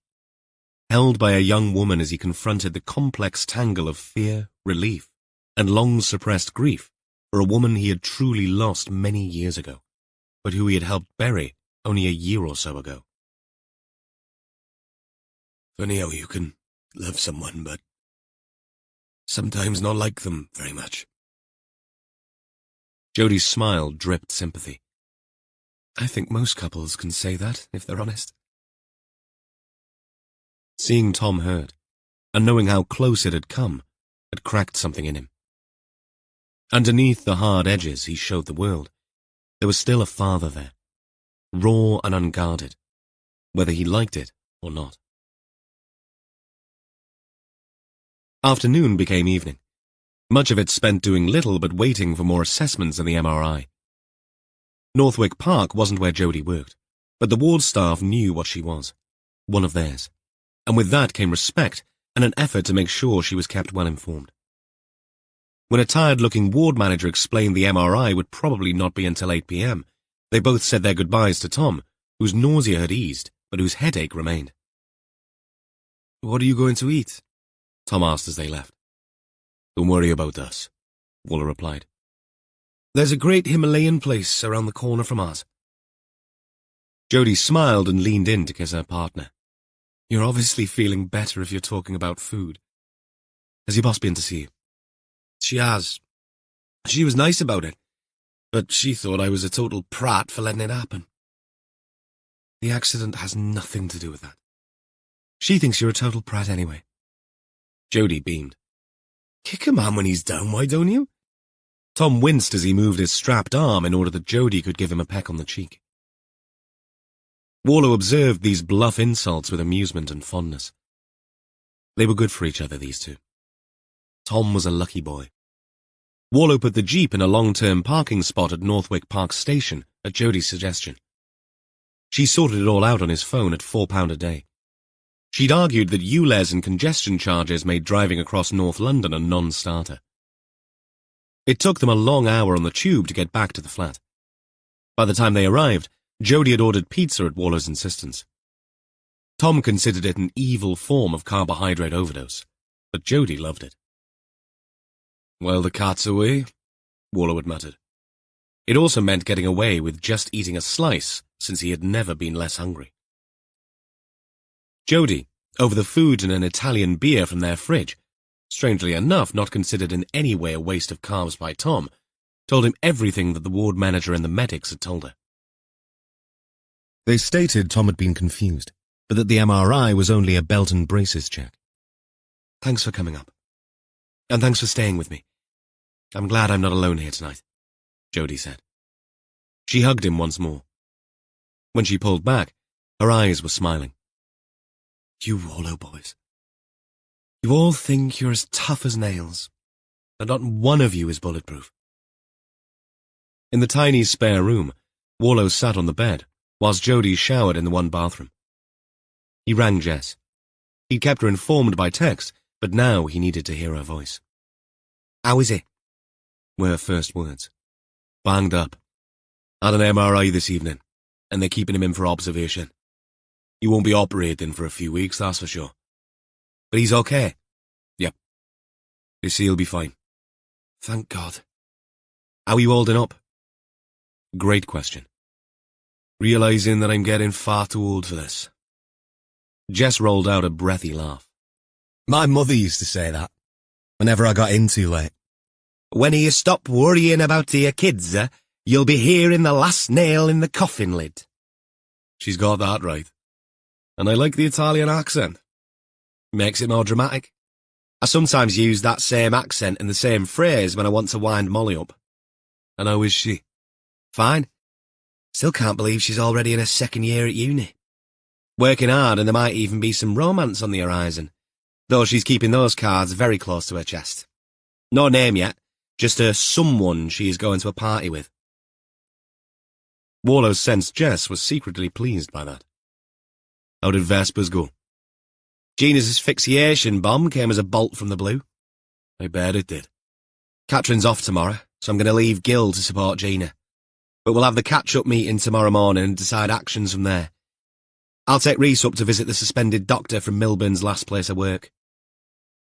held by a young woman as he confronted the complex tangle of fear, relief, and long-suppressed grief for a woman he had truly lost many years ago, but who he had helped bury only a year or so ago. Funny how you can love someone, but sometimes not like them very much. Jodie's smile dripped sympathy. "I think most couples can say that, if they're honest." Seeing Tom hurt, and knowing how close it had come, had cracked something in him. Underneath the hard edges he showed the world, there was still a father there, raw and unguarded, whether he liked it or not. Afternoon became evening, much of it spent doing little but waiting for more assessments in the MRI. Northwick Park wasn't where Jodie worked, but the ward staff knew what she was, one of theirs, and with that came respect and an effort to make sure she was kept well informed. When a tired-looking ward manager explained the MRI would probably not be until 8 p.m., they both said their goodbyes to Tom, whose nausea had eased, but whose headache remained. "What are you going to eat?" Tom asked as they left. "Don't worry about us," Waller replied. "There's a great Himalayan place around the corner from ours." Jodie smiled and leaned in to kiss her partner. "You're obviously feeling better if you're talking about food. Has your boss been to see you?" "She has. She was nice about it, but she thought I was a total prat for letting it happen." "The accident has nothing to do with that. She thinks you're a total prat anyway." Jodie beamed. "Kick a man when he's down, why don't you?" Tom winced as he moved his strapped arm in order that Jodie could give him a peck on the cheek. Warlow observed these bluff insults with amusement and fondness. They were good for each other, these two. Tom was a lucky boy. Warlow put the Jeep in a long-term parking spot at Northwick Park Station at Jodie's suggestion. She sorted it all out on his phone at £4 a day. She'd argued that ULEZ and congestion charges made driving across North London a non-starter. It took them a long hour on the tube to get back to the flat. By the time they arrived, Jodie had ordered pizza at Wallow's insistence. Tom considered it an evil form of carbohydrate overdose, but Jodie loved it. "Well, the cat's away," Warlow had muttered. It also meant getting away with just eating a slice, since he had never been less hungry. Jodie, over the food and an Italian beer from their fridge, strangely enough not considered in any way a waste of carbs by Tom, told him everything that the ward manager and the medics had told her. They stated Tom had been confused, but that the MRI was only a belt and braces check. "Thanks for coming up. And thanks for staying with me. I'm glad I'm not alone here tonight," Jodie said. She hugged him once more. When she pulled back, her eyes were smiling. "You Warlow boys. You all think you're as tough as nails, but not one of you is bulletproof. In the tiny spare room, Warlow sat on the bed, whilst Jodie showered in the one bathroom. He rang Jess. He'd kept her informed by text, but now he needed to hear her voice. "How is it?" were her first words. "Banged up. Had an MRI this evening, and they're keeping him in for observation. He won't be operating for a few weeks, that's for sure. But he's okay. Yep. They say he'll be fine." "Thank God. How are you holding up?" Great question. Realising that I'm getting far too old for this. Jess rolled out a breathy laugh. My mother used to say that, whenever I got in too late. "When you stop worrying about your kids, you'll be hearing the last nail in the coffin lid." She's got that right. And I like the Italian accent. Makes it more dramatic. I sometimes use that same accent in the same phrase when I want to wind Molly up. And how is she? Fine. Still can't believe she's already in her second year at uni. Working hard, and there might even be some romance on the horizon, though she's keeping those cards very close to her chest. No name yet, just a someone she is going to a party with. Warlow sensed Jess was secretly pleased by that. How did Vespers go? Gina's asphyxiation bomb came as a bolt from the blue. I bet it did. Catherine's off tomorrow, so I'm going to leave Gil to support Gina. But we'll have the catch-up meeting tomorrow morning and decide actions from there. I'll take Reese up to visit the suspended doctor from Milburn's last place of work.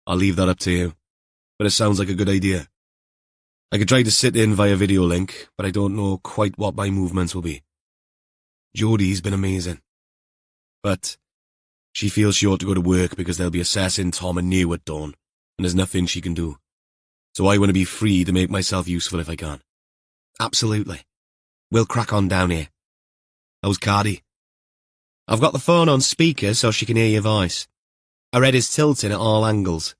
I'll leave that up to you, but it sounds like a good idea. I could try to sit in via video link, but I don't know quite what my movements will be. Jodie's been amazing. But she feels she ought to go to work because they'll be assessing Tom and New at dawn, and there's nothing she can do. So I want to be free to make myself useful if I can. Absolutely. We'll crack on down here. How's Cardi? I've got the phone on speaker so she can hear your voice. Her head is tilting at all angles.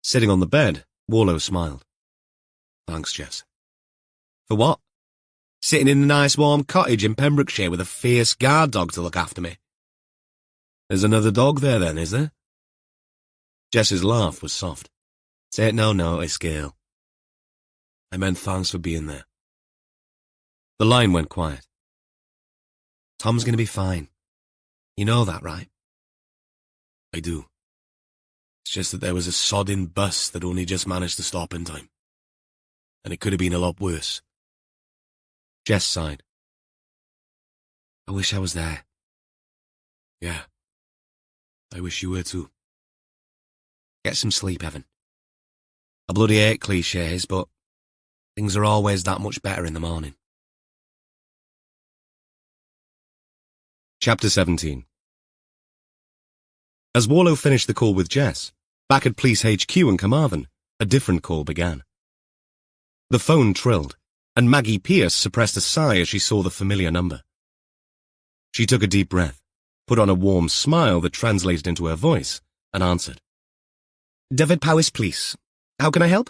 Sitting on the bed, Warlow smiled. Thanks, Jess. For what? Sitting in a nice warm cottage in Pembrokeshire with a fierce guard dog to look after me. There's another dog there then, is there? Jess's laugh was soft. Take no notice, Gail. I meant thanks for being there. The line went quiet. Tom's going to be fine. You know that, right? I do. It's just that there was a sodding bus that only just managed to stop in time. And it could have been a lot worse. Jess sighed. I wish I was there. Yeah. I wish you were too. Get some sleep, Evan. I bloody hate cliches, but things are always that much better in the morning. Chapter 17. As Warlow finished the call with Jess, back at Police HQ in Carmarthen, a different call began. The phone trilled, and Maggie Pierce suppressed a sigh as she saw the familiar number. She took a deep breath, put on a warm smile that translated into her voice, and answered. David Powys Police. How can I help?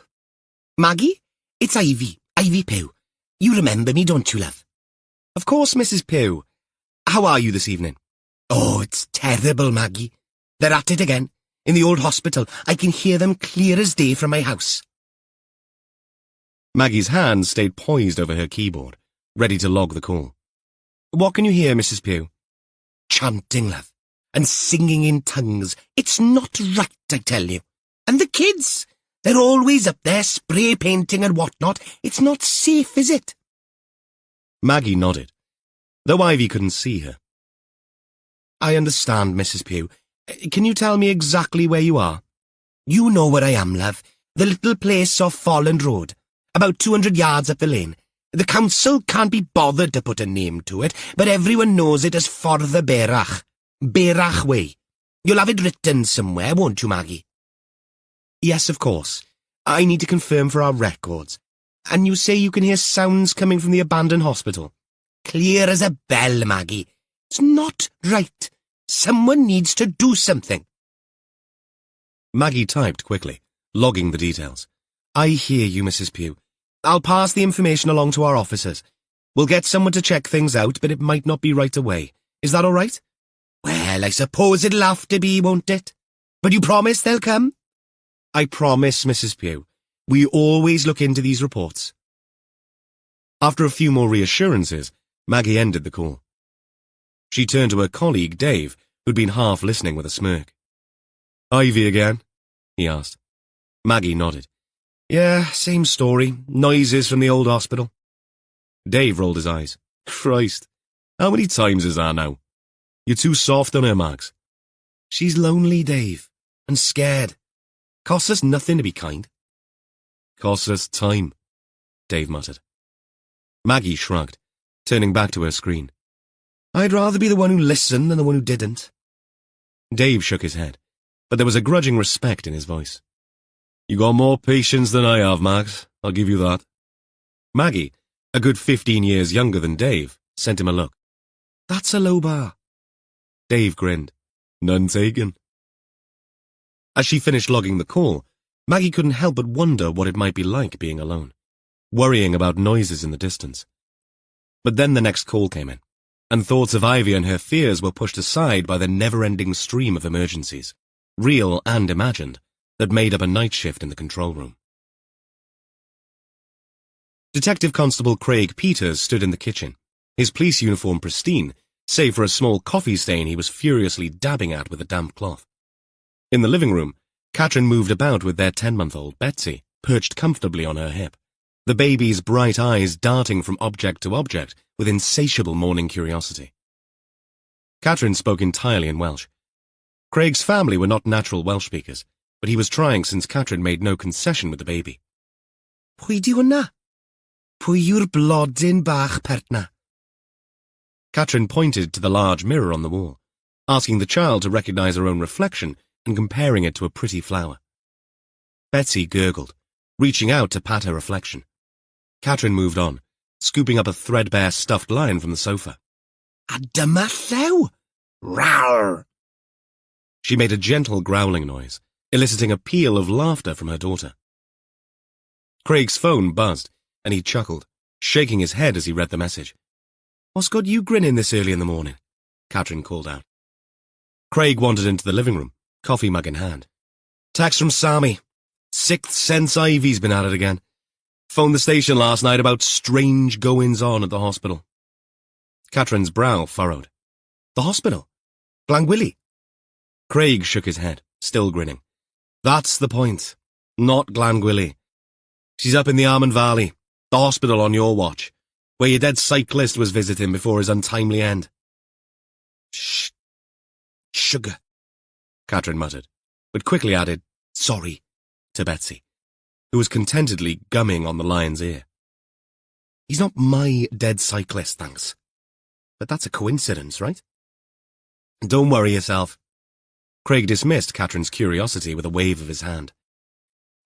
Maggie? It's Ivy Pugh. You remember me, don't you, love? Of course, Mrs. Pugh. How are you this evening? Oh, it's terrible, Maggie. They're at it again. In the old hospital. I can hear them clear as day from my house. Maggie's hand stayed poised over her keyboard, ready to log the call. What can you hear, Mrs. Pugh? Chanting, love, and singing in tongues. It's not right, I tell you. And the kids, they're always up there spray painting and whatnot. It's not safe, is it? Maggie nodded, though Ivy couldn't see her. I understand, Mrs. Pugh. Can you tell me exactly where you are? You know where I am, love. The little place off Folland Road. About 200 yards up the lane. The council can't be bothered to put a name to it, but everyone knows it as Ffordd y Berach. Berach Way. You'll have it written somewhere, won't you, Maggie? Yes, of course. I need to confirm for our records. And you say you can hear sounds coming from the abandoned hospital? Clear as a bell, Maggie. It's not right. Someone needs to do something. Maggie typed quickly, logging the details. I hear you, Mrs. Pugh. I'll pass the information along to our officers. We'll get someone to check things out, but it might not be right away. Is that all right? Well, I suppose it'll have to be, won't it? But you promise they'll come? I promise, Mrs. Pugh. We always look into these reports. After a few more reassurances, Maggie ended the call. She turned to her colleague, Dave, who'd been half listening with a smirk. Ivy again? He asked. Maggie nodded. Yeah, same story. Noises from the old hospital. Dave rolled his eyes. Christ, how many times is that now? You're too soft on her, Mags. She's lonely, Dave, and scared. Costs us nothing to be kind. Costs us time, Dave muttered. Maggie shrugged, turning back to her screen. I'd rather be the one who listened than the one who didn't. Dave shook his head, but there was a grudging respect in his voice. You got more patience than I have, Mags. I'll give you that. Maggie, a good 15 years younger than Dave, sent him a look. That's a low bar. Dave grinned. None taken. As she finished logging the call, Maggie couldn't help but wonder what it might be like being alone, worrying about noises in the distance. But then the next call came in, and thoughts of Ivy and her fears were pushed aside by the never-ending stream of emergencies, real and imagined, that made up a night shift in the control room. Detective Constable Craig Peters stood in the kitchen, his police uniform pristine, save for a small coffee stain he was furiously dabbing at with a damp cloth. In the living room, Catherine moved about with their 10-month-old Betsy, perched comfortably on her hip, the baby's bright eyes darting from object to object with insatiable morning curiosity. Catherine spoke entirely in Welsh. Craig's family were not natural Welsh speakers, but he was trying since Catherine made no concession with the baby. Pwy di hwnna? Pwy yw'r blodyn bach pertna? Catherine pointed to the large mirror on the wall, asking the child to recognize her own reflection and comparing it to a pretty flower. Betsy gurgled, reaching out to pat her reflection. Catherine moved on, scooping up a threadbare stuffed lion from the sofa. A dyma llew! Rawr! She made a gentle growling noise, eliciting a peal of laughter from her daughter. Craig's phone buzzed, and he chuckled, shaking his head as he read the message. What's got you grinning this early in the morning? Catherine called out. Craig wandered into the living room, coffee mug in hand. Text from Sammy. 6th sense Ivy's been at it again. Phoned the station last night about strange goings-on at the hospital. Catherine's brow furrowed. The hospital? Glangwili? Craig shook his head, still grinning. That's the point. Not Glangwili. She's up in the Almond Valley, the hospital on your watch, where your dead cyclist was visiting before his untimely end. Shh. Sugar, Catherine muttered, but quickly added, sorry, to Betsy, who was contentedly gumming on the lion's ear. He's not my dead cyclist, thanks. But that's a coincidence, right? Don't worry yourself. Craig dismissed Catherine's curiosity with a wave of his hand.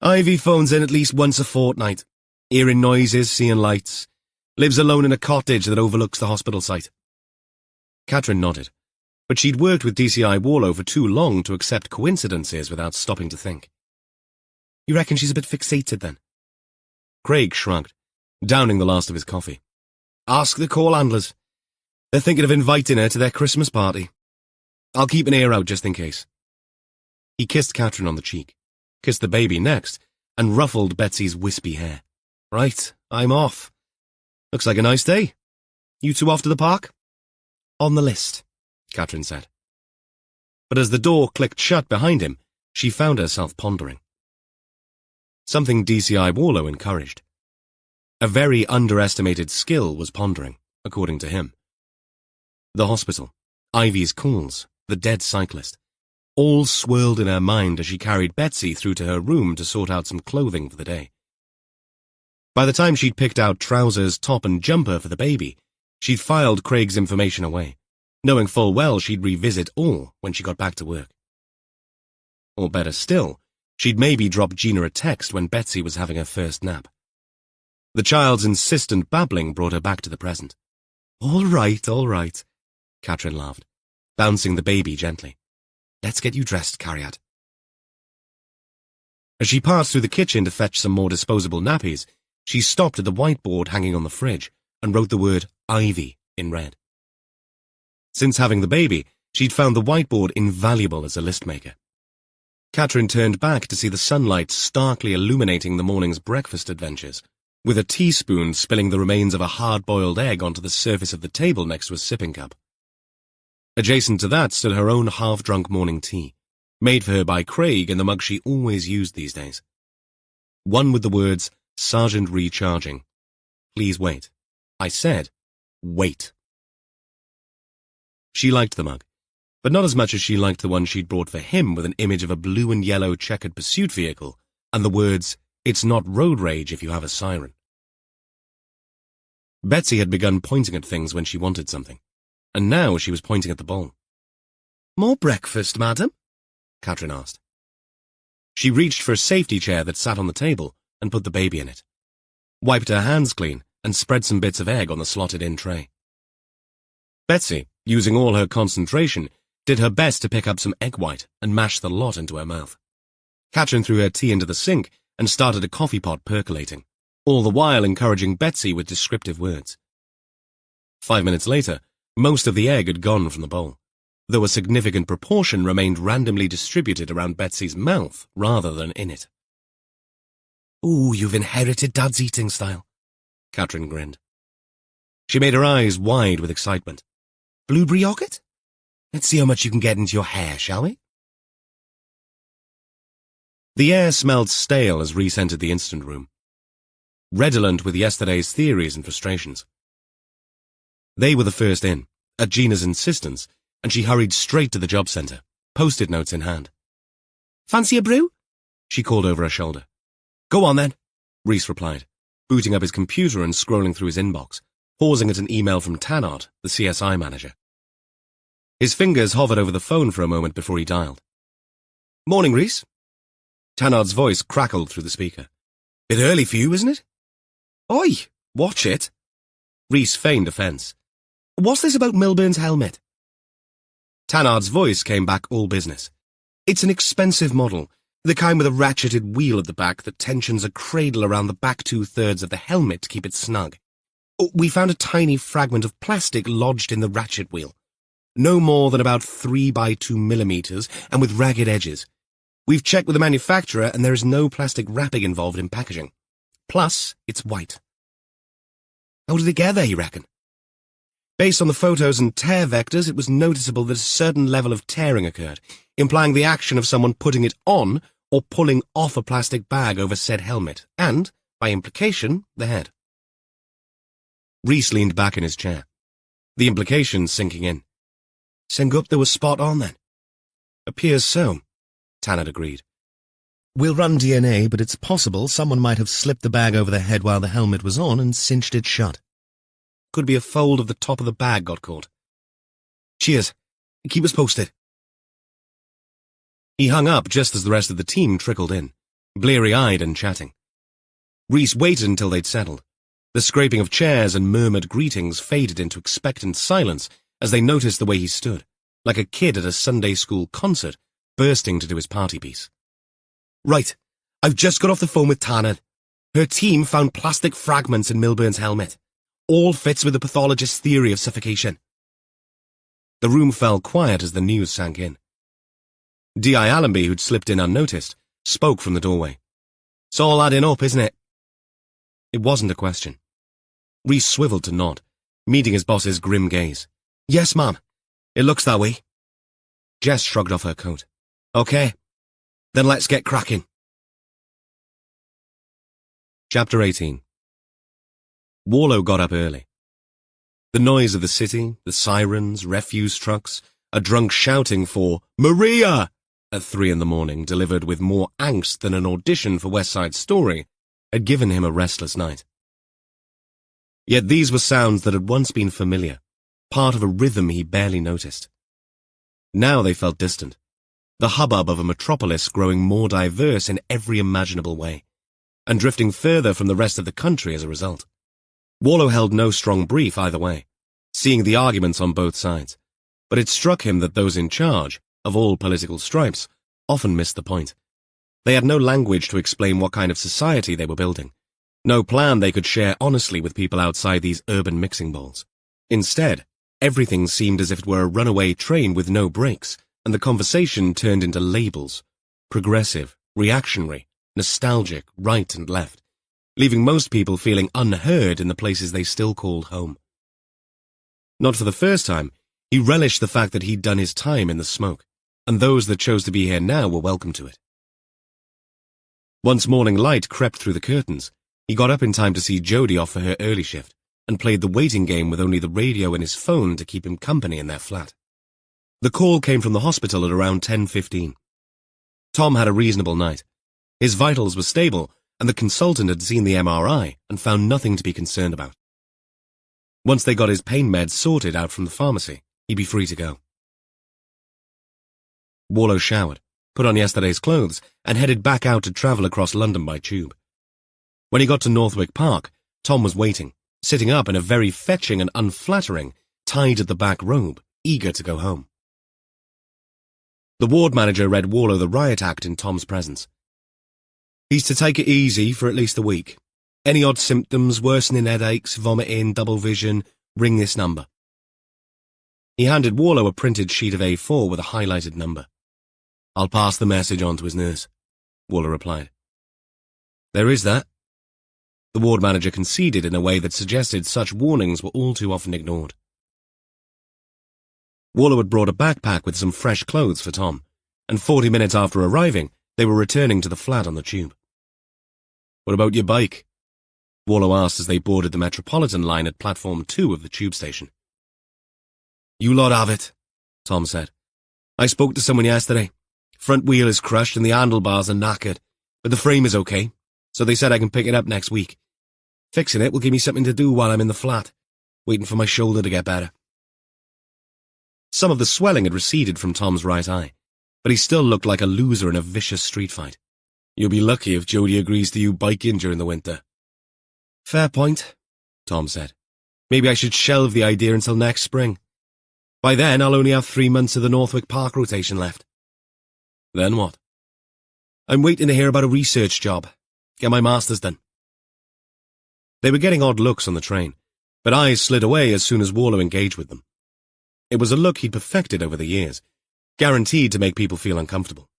Ivy phones in at least once a fortnight, hearing noises, seeing lights, lives alone in a cottage that overlooks the hospital site. Catherine nodded, but she'd worked with DCI Warlow for too long to accept coincidences without stopping to think. You reckon she's a bit fixated then? Craig shrugged, downing the last of his coffee. Ask the call handlers. They're thinking of inviting her to their Christmas party. I'll keep an ear out just in case. He kissed Catherine on the cheek, kissed the baby next, and ruffled Betsy's wispy hair. Right, I'm off. Looks like a nice day. You two off to the park? On the list, Catherine said. But as the door clicked shut behind him, she found herself pondering. Something DCI Warlow encouraged. A very underestimated skill was pondering, according to him. The hospital, Ivy's calls, the dead cyclist, all swirled in her mind as she carried Betsy through to her room to sort out some clothing for the day. By the time she'd picked out trousers, top and jumper for the baby, she'd filed Craig's information away, knowing full well she'd revisit all when she got back to work. Or better still, she'd maybe drop Gina a text when Betsy was having her first nap. The child's insistent babbling brought her back to the present. All right, Catherine laughed, bouncing the baby gently. Let's get you dressed, Cariad. As she passed through the kitchen to fetch some more disposable nappies, she stopped at the whiteboard hanging on the fridge and wrote the word Ivy in red. Since having the baby, she'd found the whiteboard invaluable as a list maker. Catherine turned back to see the sunlight starkly illuminating the morning's breakfast adventures, with a teaspoon spilling the remains of a hard-boiled egg onto the surface of the table next to a sipping cup. Adjacent to that stood her own half-drunk morning tea, made for her by Craig in the mug she always used these days. One with the words, Sergeant Recharging. Please wait. I said, wait. She liked the mug, but not as much as she liked the one she'd brought for him with an image of a blue and yellow checkered pursuit vehicle and the words, It's not road rage if you have a siren. Betsy had begun pointing at things when she wanted something, and now she was pointing at the bowl. More breakfast, madam? Catherine asked. She reached for a safety chair that sat on the table and put the baby in it, wiped her hands clean, and spread some bits of egg on the slotted-in tray. Betsy, using all her concentration, did her best to pick up some egg white and mash the lot into her mouth. Catherine threw her tea into the sink and started a coffee pot percolating, all the while encouraging Betsy with descriptive words. 5 minutes later, most of the egg had gone from the bowl, though a significant proportion remained randomly distributed around Betsy's mouth rather than in it. Ooh, you've inherited Dad's eating style, Catherine grinned. She made her eyes wide with excitement. Blueberry yogurt? Let's see how much you can get into your hair, shall we? The air smelled stale as Rhys entered the instant room, redolent with yesterday's theories and frustrations. They were the first in, at Gina's insistence, and she hurried straight to the job centre, post-it notes in hand. Fancy a brew? She called over her shoulder. Go on then, Rhys replied, booting up his computer and scrolling through his inbox, pausing at an email from Tannard, the CSI manager. His fingers hovered over the phone for a moment before he dialed. Morning, Rhys. Tannard's voice crackled through the speaker. Bit early for you, isn't it? Oi, watch it. Rhys feigned offence. What's this about Milburn's helmet? Tannard's voice came back all business. It's an expensive model, the kind with a ratcheted wheel at the back that tensions a cradle around the back 2/3 of the helmet to keep it snug. We found a tiny fragment of plastic lodged in the ratchet wheel. No more than about 3 by 2 millimeters and with ragged edges. We've checked with the manufacturer and there is no plastic wrapping involved in packaging. Plus, it's white. How did it get there, you reckon? Based on the photos and tear vectors, it was noticeable that a certain level of tearing occurred, implying the action of someone putting it on or pulling off a plastic bag over said helmet, and, by implication, the head. Rhys leaned back in his chair, the implication sinking in. Sengupta was spot on, then. Appears so, Tannard agreed. We'll run DNA, but it's possible someone might have slipped the bag over the head while the helmet was on and cinched it shut. Could be a fold of the top of the bag got caught. Cheers. Keep us posted. He hung up just as the rest of the team trickled in, bleary-eyed and chatting. Rhys waited until they'd settled. The scraping of chairs and murmured greetings faded into expectant silence as they noticed the way he stood, like a kid at a Sunday school concert, bursting to do his party piece. Right, I've just got off the phone with Tannard. Her team found plastic fragments in Milburn's helmet. All fits with the pathologist's theory of suffocation. The room fell quiet as the news sank in. D.I. Allenby, who'd slipped in unnoticed, spoke from the doorway. It's all adding up, isn't it? It wasn't a question. Rhys swiveled to nod, meeting his boss's grim gaze. Yes, ma'am. It looks that way. Jess shrugged off her coat. Okay. Then let's get cracking. Chapter 18. Warlow got up early. The noise of the city, the sirens, refuse trucks, a drunk shouting for Maria at 3 a.m, delivered with more angst than an audition for West Side Story, had given him a restless night. Yet these were sounds that had once been familiar, part of a rhythm he barely noticed. Now they felt distant, the hubbub of a metropolis growing more diverse in every imaginable way, and drifting further from the rest of the country as a result. Warlow held no strong brief either way, seeing the arguments on both sides, but it struck him that those in charge, of all political stripes, often missed the point. They had no language to explain what kind of society they were building, no plan they could share honestly with people outside these urban mixing bowls. Instead, everything seemed as if it were a runaway train with no brakes, and the conversation turned into labels. progressive, reactionary, nostalgic, right and left, leaving most people feeling unheard in the places they still called home. Not for the first time, he relished the fact that he'd done his time in the smoke, and those that chose to be here now were welcome to it. Once morning light crept through the curtains, he got up in time to see Jodie off for her early shift, and played the waiting game with only the radio and his phone to keep him company in their flat. The call came from the hospital at around 10:15. Tom had a reasonable night. His vitals were stable, and the consultant had seen the MRI and found nothing to be concerned about. Once they got his pain meds sorted out from the pharmacy, he'd be free to go. Warlow showered, put on yesterday's clothes, and headed back out to travel across London by tube. When he got to Northwick Park, Tom was waiting, sitting up in a very fetching and unflattering, tied at the back robe, eager to go home. The ward manager read Warlow the riot act in Tom's presence. He's to take it easy for at least a week. Any odd symptoms, worsening headaches, vomiting, double vision, ring this number. He handed Warlow a printed sheet of A4 with a highlighted number. I'll pass the message on to his nurse, Warlow replied. There is that. The ward manager conceded in a way that suggested such warnings were all too often ignored. Warlow had brought a backpack with some fresh clothes for Tom, and 40 minutes after arriving, they were returning to the flat on the tube. What about your bike? Warlow asked as they boarded the Metropolitan line at platform 2 of the tube station. You lot have it, Tom said. I spoke to someone yesterday. Front wheel is crushed and the handlebars are knackered, but the frame is okay, so they said I can pick it up next week. Fixing it will give me something to do while I'm in the flat, waiting for my shoulder to get better. Some of the swelling had receded from Tom's right eye, but he still looked like a loser in a vicious street fight. You'll be lucky if Jodie agrees to you biking during the winter. Fair point, Tom said. Maybe I should shelve the idea until next spring. By then, I'll only have 3 months of the Northwick Park rotation left. Then what? I'm waiting to hear about a research job. Get my master's done. They were getting odd looks on the train, but eyes slid away as soon as Warlow engaged with them. It was a look he'd perfected over the years, guaranteed to make people feel uncomfortable,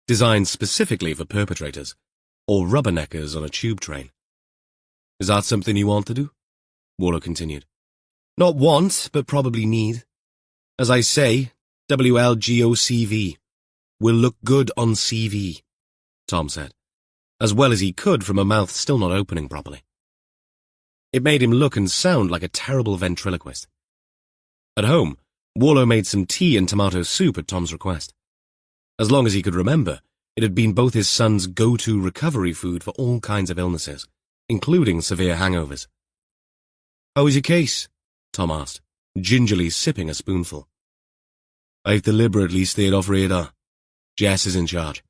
designed specifically for perpetrators, or rubberneckers on a tube train. Is that something you want to do? Warlow continued. Not want, but probably need. As I say, WLGOCV. Will look good on CV, Tom said, as well as he could from a mouth still not opening properly. It made him look and sound like a terrible ventriloquist. At home, Warlow made some tea and tomato soup at Tom's request. As long as he could remember, it had been both his son's go-to recovery food for all kinds of illnesses, including severe hangovers. How was your case? Tom asked, gingerly sipping a spoonful. I've deliberately stayed off radar. Jess is in charge.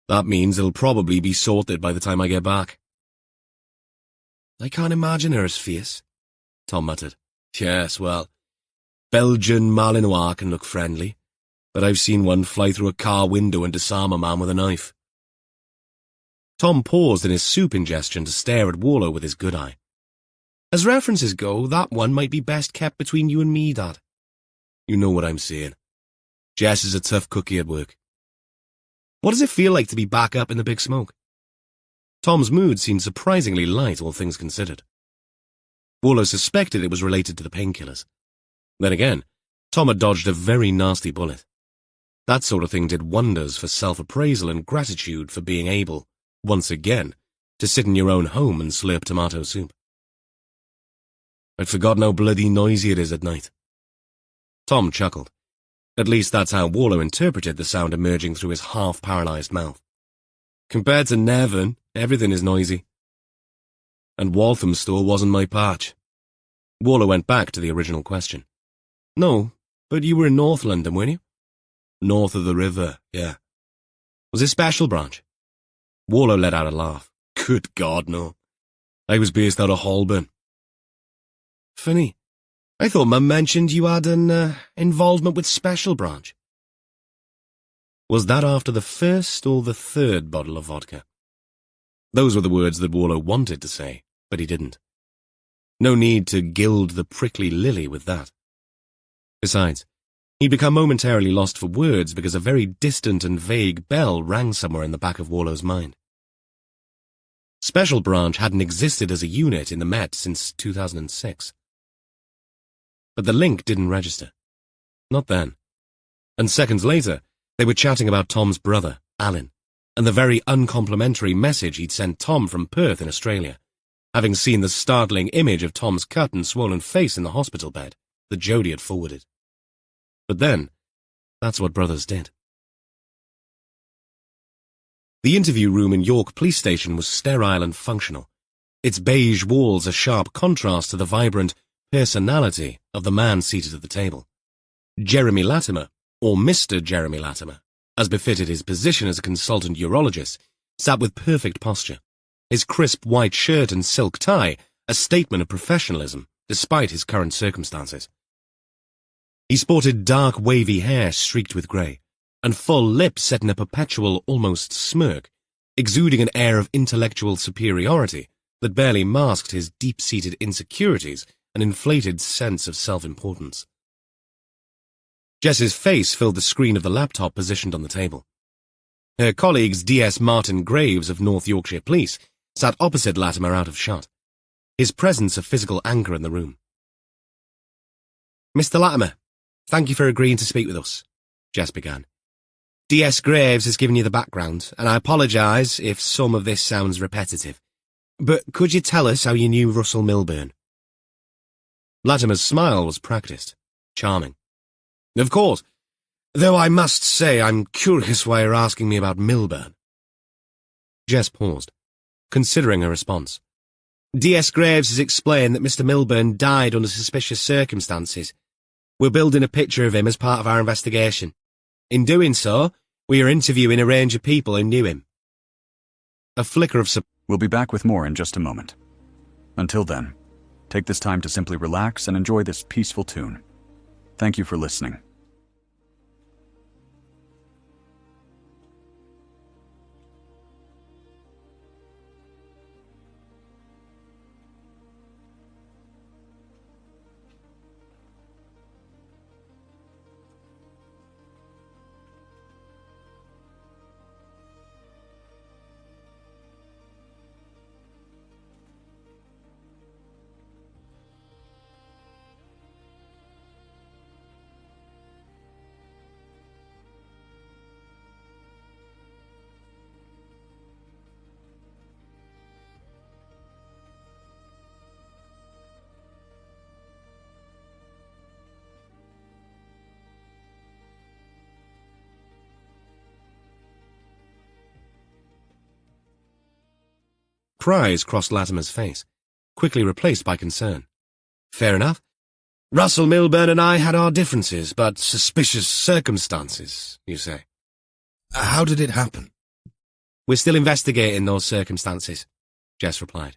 That means it'll probably be sorted by the time I get back. I can't imagine her as fierce, Tom muttered. Yes, well, Belgian Malinois can look friendly, but I've seen one fly through a car window and disarm a man with a knife. Tom paused in his soup ingestion to stare at Warlow with his good eye. As references go, that one might be best kept between you and me, Dad. You know what I'm saying. Jess is a tough cookie at work. What does it feel like to be back up in the big smoke? Tom's mood seemed surprisingly light, all things considered. Warlow suspected it was related to the painkillers. Then again, Tom had dodged a very nasty bullet. That sort of thing did wonders for self-appraisal and gratitude for being able, once again, to sit in your own home and slurp tomato soup. I'd forgotten how bloody noisy it is at night. Tom chuckled. At least that's how Warlow interpreted the sound emerging through his half-paralyzed mouth. Compared to Nevern, everything is noisy. And Walthamstow wasn't my patch. Warlow went back to the original question. No, but you were in North London, weren't you? North of the river, yeah. Was it Special Branch? Warlow let out a laugh. Good God, no. I was based out of Holborn. Funny. I thought Mum mentioned you had an involvement with Special Branch. Was that after the first or the third bottle of vodka? Those were the words that Warlow wanted to say, but he didn't. No need to gild the prickly lily with that. Besides, He'd become momentarily lost for words because a very distant and vague bell rang somewhere in the back of Warlow's mind. Special Branch hadn't existed as a unit in the Met since 2006. But the link didn't register. Not then. And seconds later, they were chatting about Tom's brother, Alan, and the very uncomplimentary message he'd sent Tom from Perth in Australia, having seen the startling image of Tom's cut and swollen face in the hospital bed that Jodie had forwarded. But then, that's what brothers did. The interview room in York Police Station was sterile and functional, its beige walls a sharp contrast to the vibrant personality of the man seated at the table. Jeremy Latimer, or Mr. Jeremy Latimer, as befitted his position as a consultant urologist, sat with perfect posture, his crisp white shirt and silk tie a statement of professionalism despite his current circumstances. He sported dark wavy hair streaked with grey, and full lips set in a perpetual, almost smirk, exuding an air of intellectual superiority that barely masked his deep-seated insecurities and inflated sense of self-importance. Jess's face filled the screen of the laptop positioned on the table. Her colleagues D.S. Martin Graves of North Yorkshire Police sat opposite Latimer out of shot, his presence a physical anchor in the room. "Mr. Latimer, thank you for agreeing to speak with us," Jess began. "D.S. Graves has given you the background, and I apologise if some of this sounds repetitive. But could you tell us how you knew Russell Milburn?" Latimer's smile was practised, charming. "Of course, though I must say I'm curious why you're asking me about Milburn." Jess paused, considering her response. "D.S. Graves has explained that Mr. Milburn died under suspicious circumstances. We're building a picture of him as part of our investigation. In doing so, we are interviewing a range of people who knew him." A flicker of We'll be back with more in just a moment. Until then, take this time to simply relax and enjoy this peaceful tune. Thank you for listening. Surprise crossed Latimer's face, quickly replaced by concern. "Fair enough. Russell Milburn and I had our differences, but suspicious circumstances, you say?" How did it happen? "We're still investigating those circumstances," Jess replied.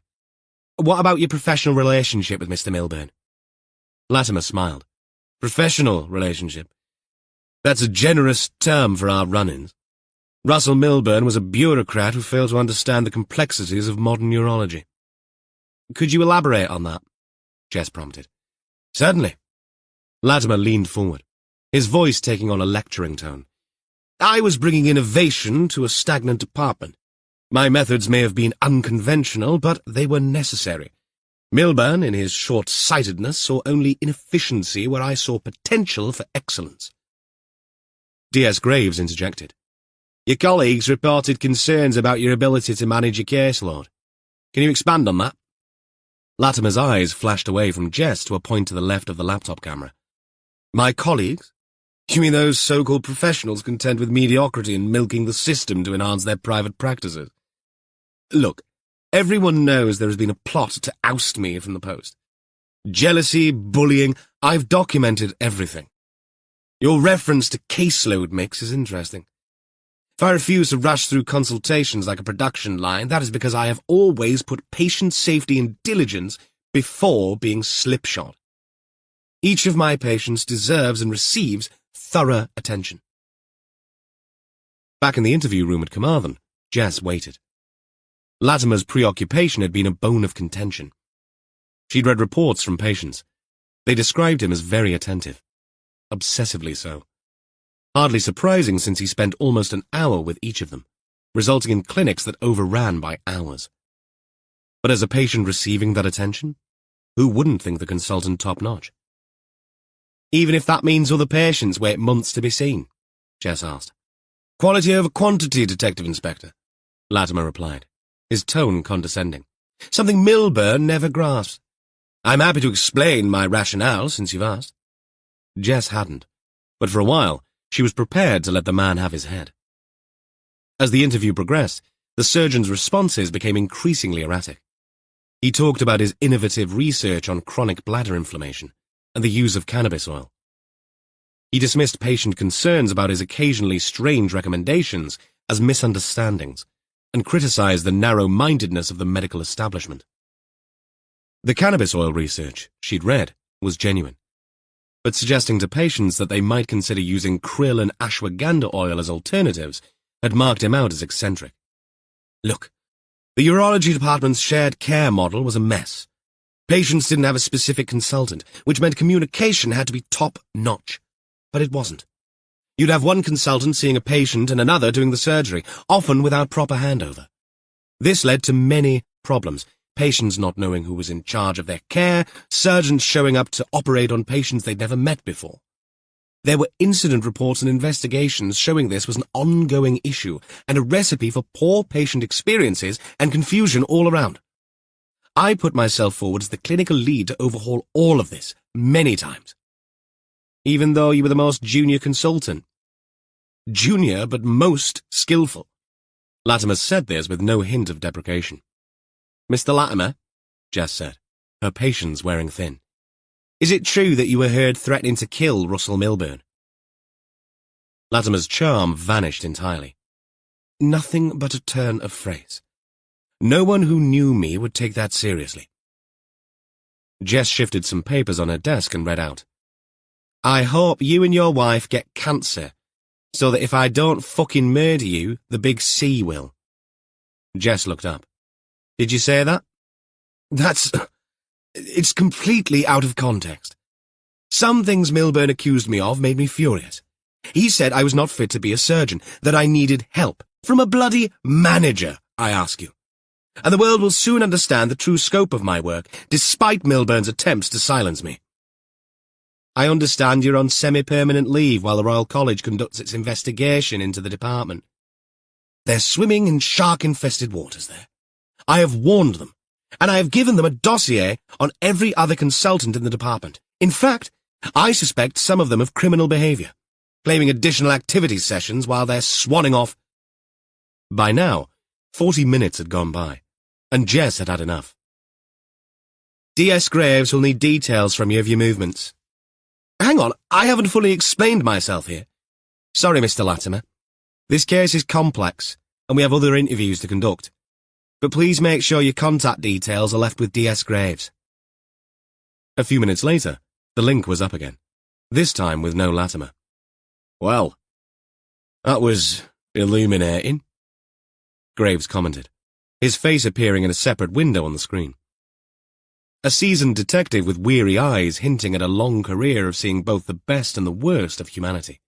"What about your professional relationship with Mr. Milburn?" Latimer smiled. "Professional relationship? That's a generous term for our run-ins. Russell Milburn was a bureaucrat who failed to understand the complexities of modern neurology." "Could you elaborate on that?" Jess prompted. "Certainly." Latimer leaned forward, his voice taking on a lecturing tone. "I was bringing innovation to a stagnant department. My methods may have been unconventional, but they were necessary. Milburn, in his short-sightedness, saw only inefficiency where I saw potential for excellence." D.S. Graves interjected. "Your colleagues reported concerns about your ability to manage your caseload. Can you expand on that?" Latimer's eyes flashed away from Jess to a point to the left of the laptop camera. "My colleagues? You mean those so-called professionals content with mediocrity and milking the system to enhance their private practices? Look, everyone knows there has been a plot to oust me from the post. Jealousy, bullying, I've documented everything. Your reference to caseload mix is interesting. If I refuse to rush through consultations like a production line, that is because I have always put patient safety and diligence before being slipshod. Each of my patients deserves and receives thorough attention." Back in the interview room at Carmarthen, Jess waited. Latimer's preoccupation had been a bone of contention. She'd read reports from patients. They described him as very attentive. obsessively so. Hardly surprising since he spent almost an hour with each of them, resulting in clinics that overran by hours. But as a patient receiving that attention, who wouldn't think the consultant top-notch? Even if that means other patients wait months to be seen, Jess asked. Quality over quantity, Detective Inspector, Latimer replied, his tone condescending. Something Milburn never grasps. I'm happy to explain my rationale since you've asked. Jess hadn't, but for a while she was prepared to let the man have his head. As the interview progressed, the surgeon's responses became increasingly erratic. He talked about his innovative research on chronic bladder inflammation and the use of cannabis oil. He dismissed patient concerns about his occasionally strange recommendations as misunderstandings and criticized the narrow-mindedness of the medical establishment. The cannabis oil research she'd read was genuine, but suggesting to patients that they might consider using krill and ashwagandha oil as alternatives had marked him out as eccentric. Look, the urology department's shared care model was a mess. Patients didn't have a specific consultant, which meant communication had to be top-notch. But it wasn't. You'd have one consultant seeing a patient and another doing the surgery, often without proper handover. This led to many problems. Patients not knowing who was in charge of their care, surgeons showing up to operate on patients they'd never met before. There were incident reports and investigations showing this was an ongoing issue and a recipe for poor patient experiences and confusion all around. I put myself forward as the clinical lead to overhaul all of this many times. Even though you were the most junior consultant. Junior, but most skillful. Latimer said this with no hint of deprecation. Mr. Latimer, Jess said, her patience wearing thin. Is it true that you were heard threatening to kill Russell Milburn? Latimer's charm vanished entirely. Nothing but a turn of phrase. No one who knew me would take that seriously. Jess shifted some papers on her desk and read out. I hope you and your wife get cancer, so that if I don't fucking murder you, the big C will. Jess looked up. Did you say that? It's completely out of context. Some things Milburn accused me of made me furious. He said I was not fit to be a surgeon, that I needed help. From a bloody manager, I ask you. And the world will soon understand the true scope of my work, despite Milburn's attempts to silence me. I understand you're on semi-permanent leave while the Royal College conducts its investigation into the department. They're swimming in shark-infested waters there. I have warned them, and I have given them a dossier on every other consultant in the department. In fact, I suspect some of them of criminal behaviour, claiming additional activity sessions while they're swanning off. By now, 40 minutes had gone by, and Jess had had enough. D.S. Graves will need details from you of your movements. Hang on, I haven't fully explained myself here. Sorry, Mr. Latimer. This case is complex, and we have other interviews to conduct. But please make sure your contact details are left with D.S. Graves. A few minutes later, the link was up again, this time with no Latimer. Well, that was illuminating, Graves commented, his face appearing in a separate window on the screen. A seasoned detective with weary eyes hinting at a long career of seeing both the best and the worst of humanity.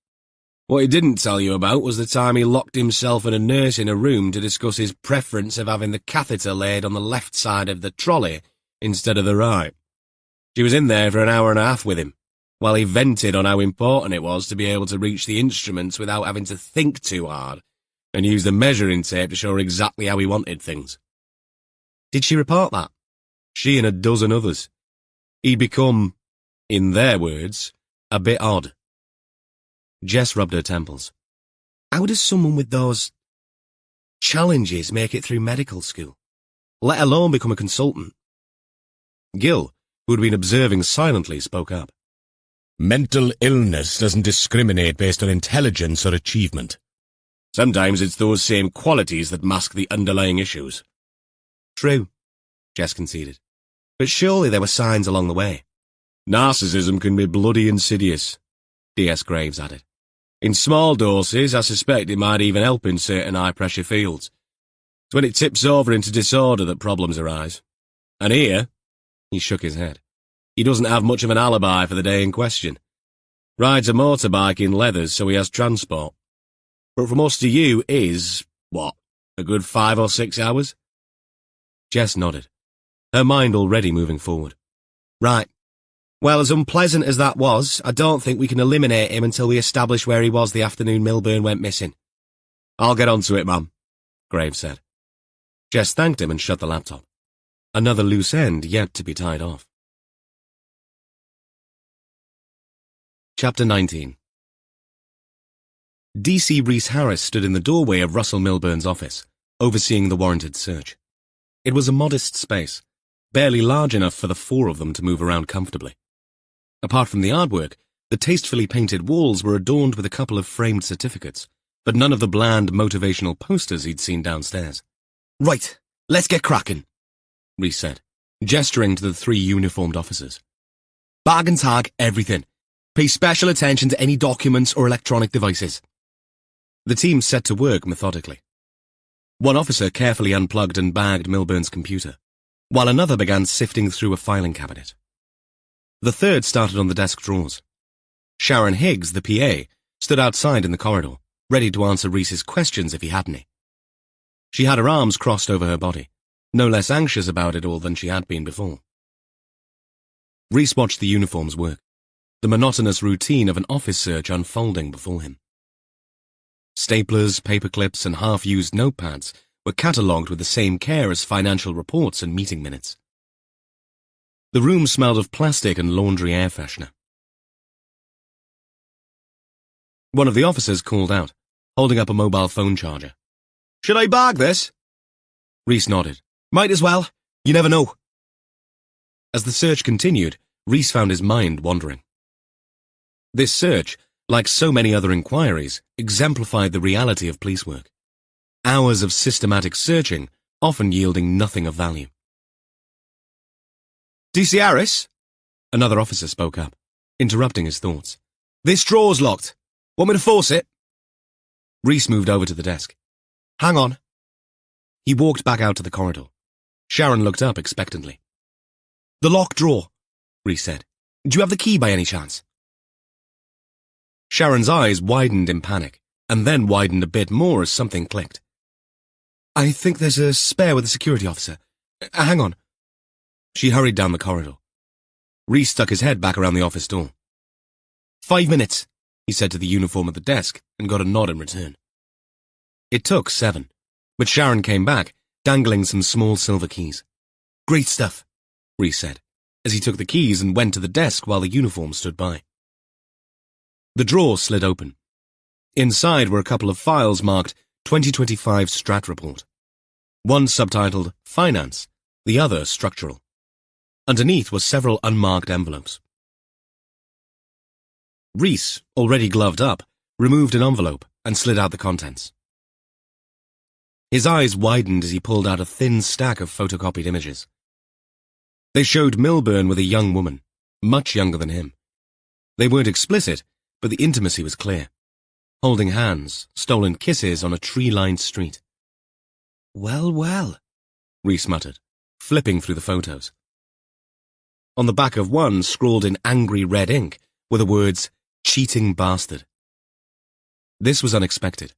What he didn't tell you about was the time he locked himself and a nurse in a room to discuss his preference of having the catheter laid on the left side of the trolley instead of the right. She was in there for an hour and a half with him, while he vented on how important it was to be able to reach the instruments without having to think too hard, and use the measuring tape to show her exactly how he wanted things. Did she report that? She and a dozen others. He'd become, in their words, a bit odd. Jess rubbed her temples. How does someone with those challenges make it through medical school, let alone become a consultant? Gil, who had been observing silently, spoke up. Mental illness doesn't discriminate based on intelligence or achievement. Sometimes it's those same qualities that mask the underlying issues. True, Jess conceded. But surely there were signs along the way. Narcissism can be bloody insidious, D.S. Graves added. In small doses, I suspect it might even help in certain high-pressure fields. It's when it tips over into disorder that problems arise. And here, he shook his head, he doesn't have much of an alibi for the day in question. Rides a motorbike in leathers so he has transport. But from us to you is, what, a good 5 or 6 hours? Jess nodded, her mind already moving forward. Right. Well, as unpleasant as that was, I don't think we can eliminate him until we establish where he was the afternoon Milburn went missing. I'll get onto it, ma'am, Graves said. Jess thanked him and shut the laptop. Another loose end yet to be tied off. Chapter 19. DC Reese Harris stood in the doorway of Russell Milburn's office, overseeing the warranted search. It was a modest space, barely large enough for the 4 of them to move around comfortably. Apart from the artwork, the tastefully painted walls were adorned with a couple of framed certificates, but none of the bland motivational posters he'd seen downstairs. Right, let's get cracking, Reese said, gesturing to the 3 uniformed officers. Bag and tag everything. Pay special attention to any documents or electronic devices. The team set to work methodically. One officer carefully unplugged and bagged Milburn's computer, while another began sifting through a filing cabinet. The third started on the desk drawers. Sharon Higgs, the PA, stood outside in the corridor, ready to answer Reese's questions if he had any. She had her arms crossed over her body, no less anxious about it all than she had been before. Reese watched the uniforms work, the monotonous routine of an office search unfolding before him. Staplers, paperclips, and half-used notepads were catalogued with the same care as financial reports and meeting minutes. The room smelled of plastic and laundry air freshener. One of the officers called out, holding up a mobile phone charger. Should I bag this? Reese nodded. Might as well. You never know. As the search continued, Reese found his mind wandering. This search, like so many other inquiries, exemplified the reality of police work. Hours of systematic searching, often yielding nothing of value. DC Harris? Another officer spoke up, interrupting his thoughts. This drawer's locked. Want me to force it? Reese moved over to the desk. Hang on. He walked back out to the corridor. Sharon looked up expectantly. The locked drawer, Reese said. Do you have the key by any chance? Sharon's eyes widened in panic, and then widened a bit more as something clicked. I think there's a spare with the security officer. Hang on. She hurried down the corridor. Reese stuck his head back around the office door. 5 minutes, he said to the uniform at the desk, and got a nod in return. It took 7, but Sharon came back, dangling some small silver keys. Great stuff, Reese said, as he took the keys and went to the desk while the uniform stood by. The drawer slid open. Inside were a couple of files marked 2025 Strat Report. One subtitled Finance, the other Structural. Underneath were several unmarked envelopes. Reese, already gloved up, removed an envelope and slid out the contents. His eyes widened as he pulled out a thin stack of photocopied images. They showed Milburn with a young woman, much younger than him. They weren't explicit, but the intimacy was clear. Holding hands, stolen kisses on a tree-lined street. Well, well, Reese muttered, flipping through the photos. On the back of one, scrawled in angry red ink, were the words, cheating bastard. This was unexpected.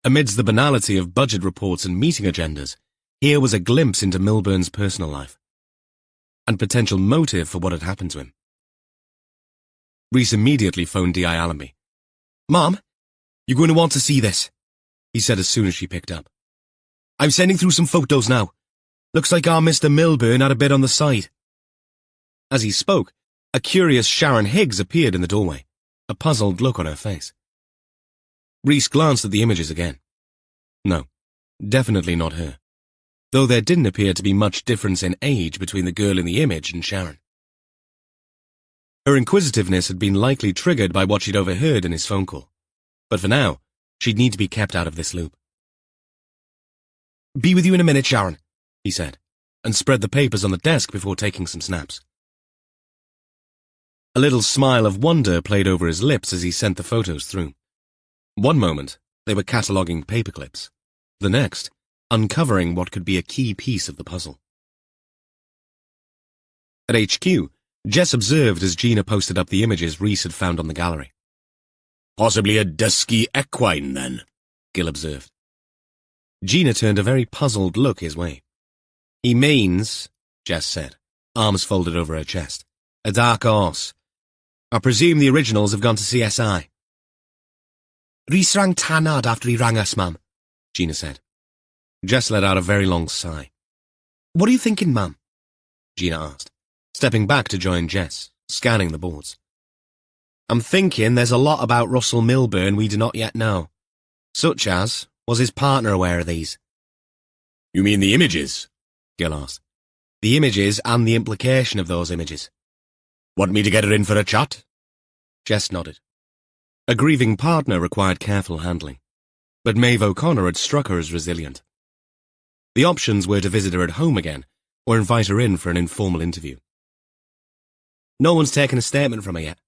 Amidst the banality of budget reports and meeting agendas, here was a glimpse into Milburn's personal life, and potential motive for what had happened to him. Reese immediately phoned D.I. Allenby. Mom, you're going to want to see this, he said as soon as she picked up. I'm sending through some photos now. Looks like our Mr. Milburn had a bit on the side. As he spoke, a curious Sharon Higgs appeared in the doorway, a puzzled look on her face. Reese glanced at the images again. No, definitely not her, though there didn't appear to be much difference in age between the girl in the image and Sharon. Her inquisitiveness had been likely triggered by what she'd overheard in his phone call, but for now, she'd need to be kept out of this loop. Be with you in a minute, Sharon, he said, and spread the papers on the desk before taking some snaps. A little smile of wonder played over his lips as he sent the photos through. One moment, they were cataloguing paperclips. The next, uncovering what could be a key piece of the puzzle. At HQ, Jess observed as Gina posted up the images Reese had found on the gallery. Possibly a dusky equine, then, Gil observed. Gina turned a very puzzled look his way. He means, Jess said, arms folded over her chest, a dark horse. I presume the originals have gone to CSI. Reese rang Tannard after he rang us, ma'am, Gina said. Jess let out a very long sigh. What are you thinking, ma'am? Gina asked, stepping back to join Jess, scanning the boards. I'm thinking there's a lot about Russell Milburn we do not yet know. Such as, was his partner aware of these? You mean the images? Gil asked. The images and the implication of those images. Want me to get her in for a chat? Jess nodded. A grieving partner required careful handling, but Maeve O'Connor had struck her as resilient. The options were to visit her at home again, or invite her in for an informal interview. No one's taken a statement from her yet.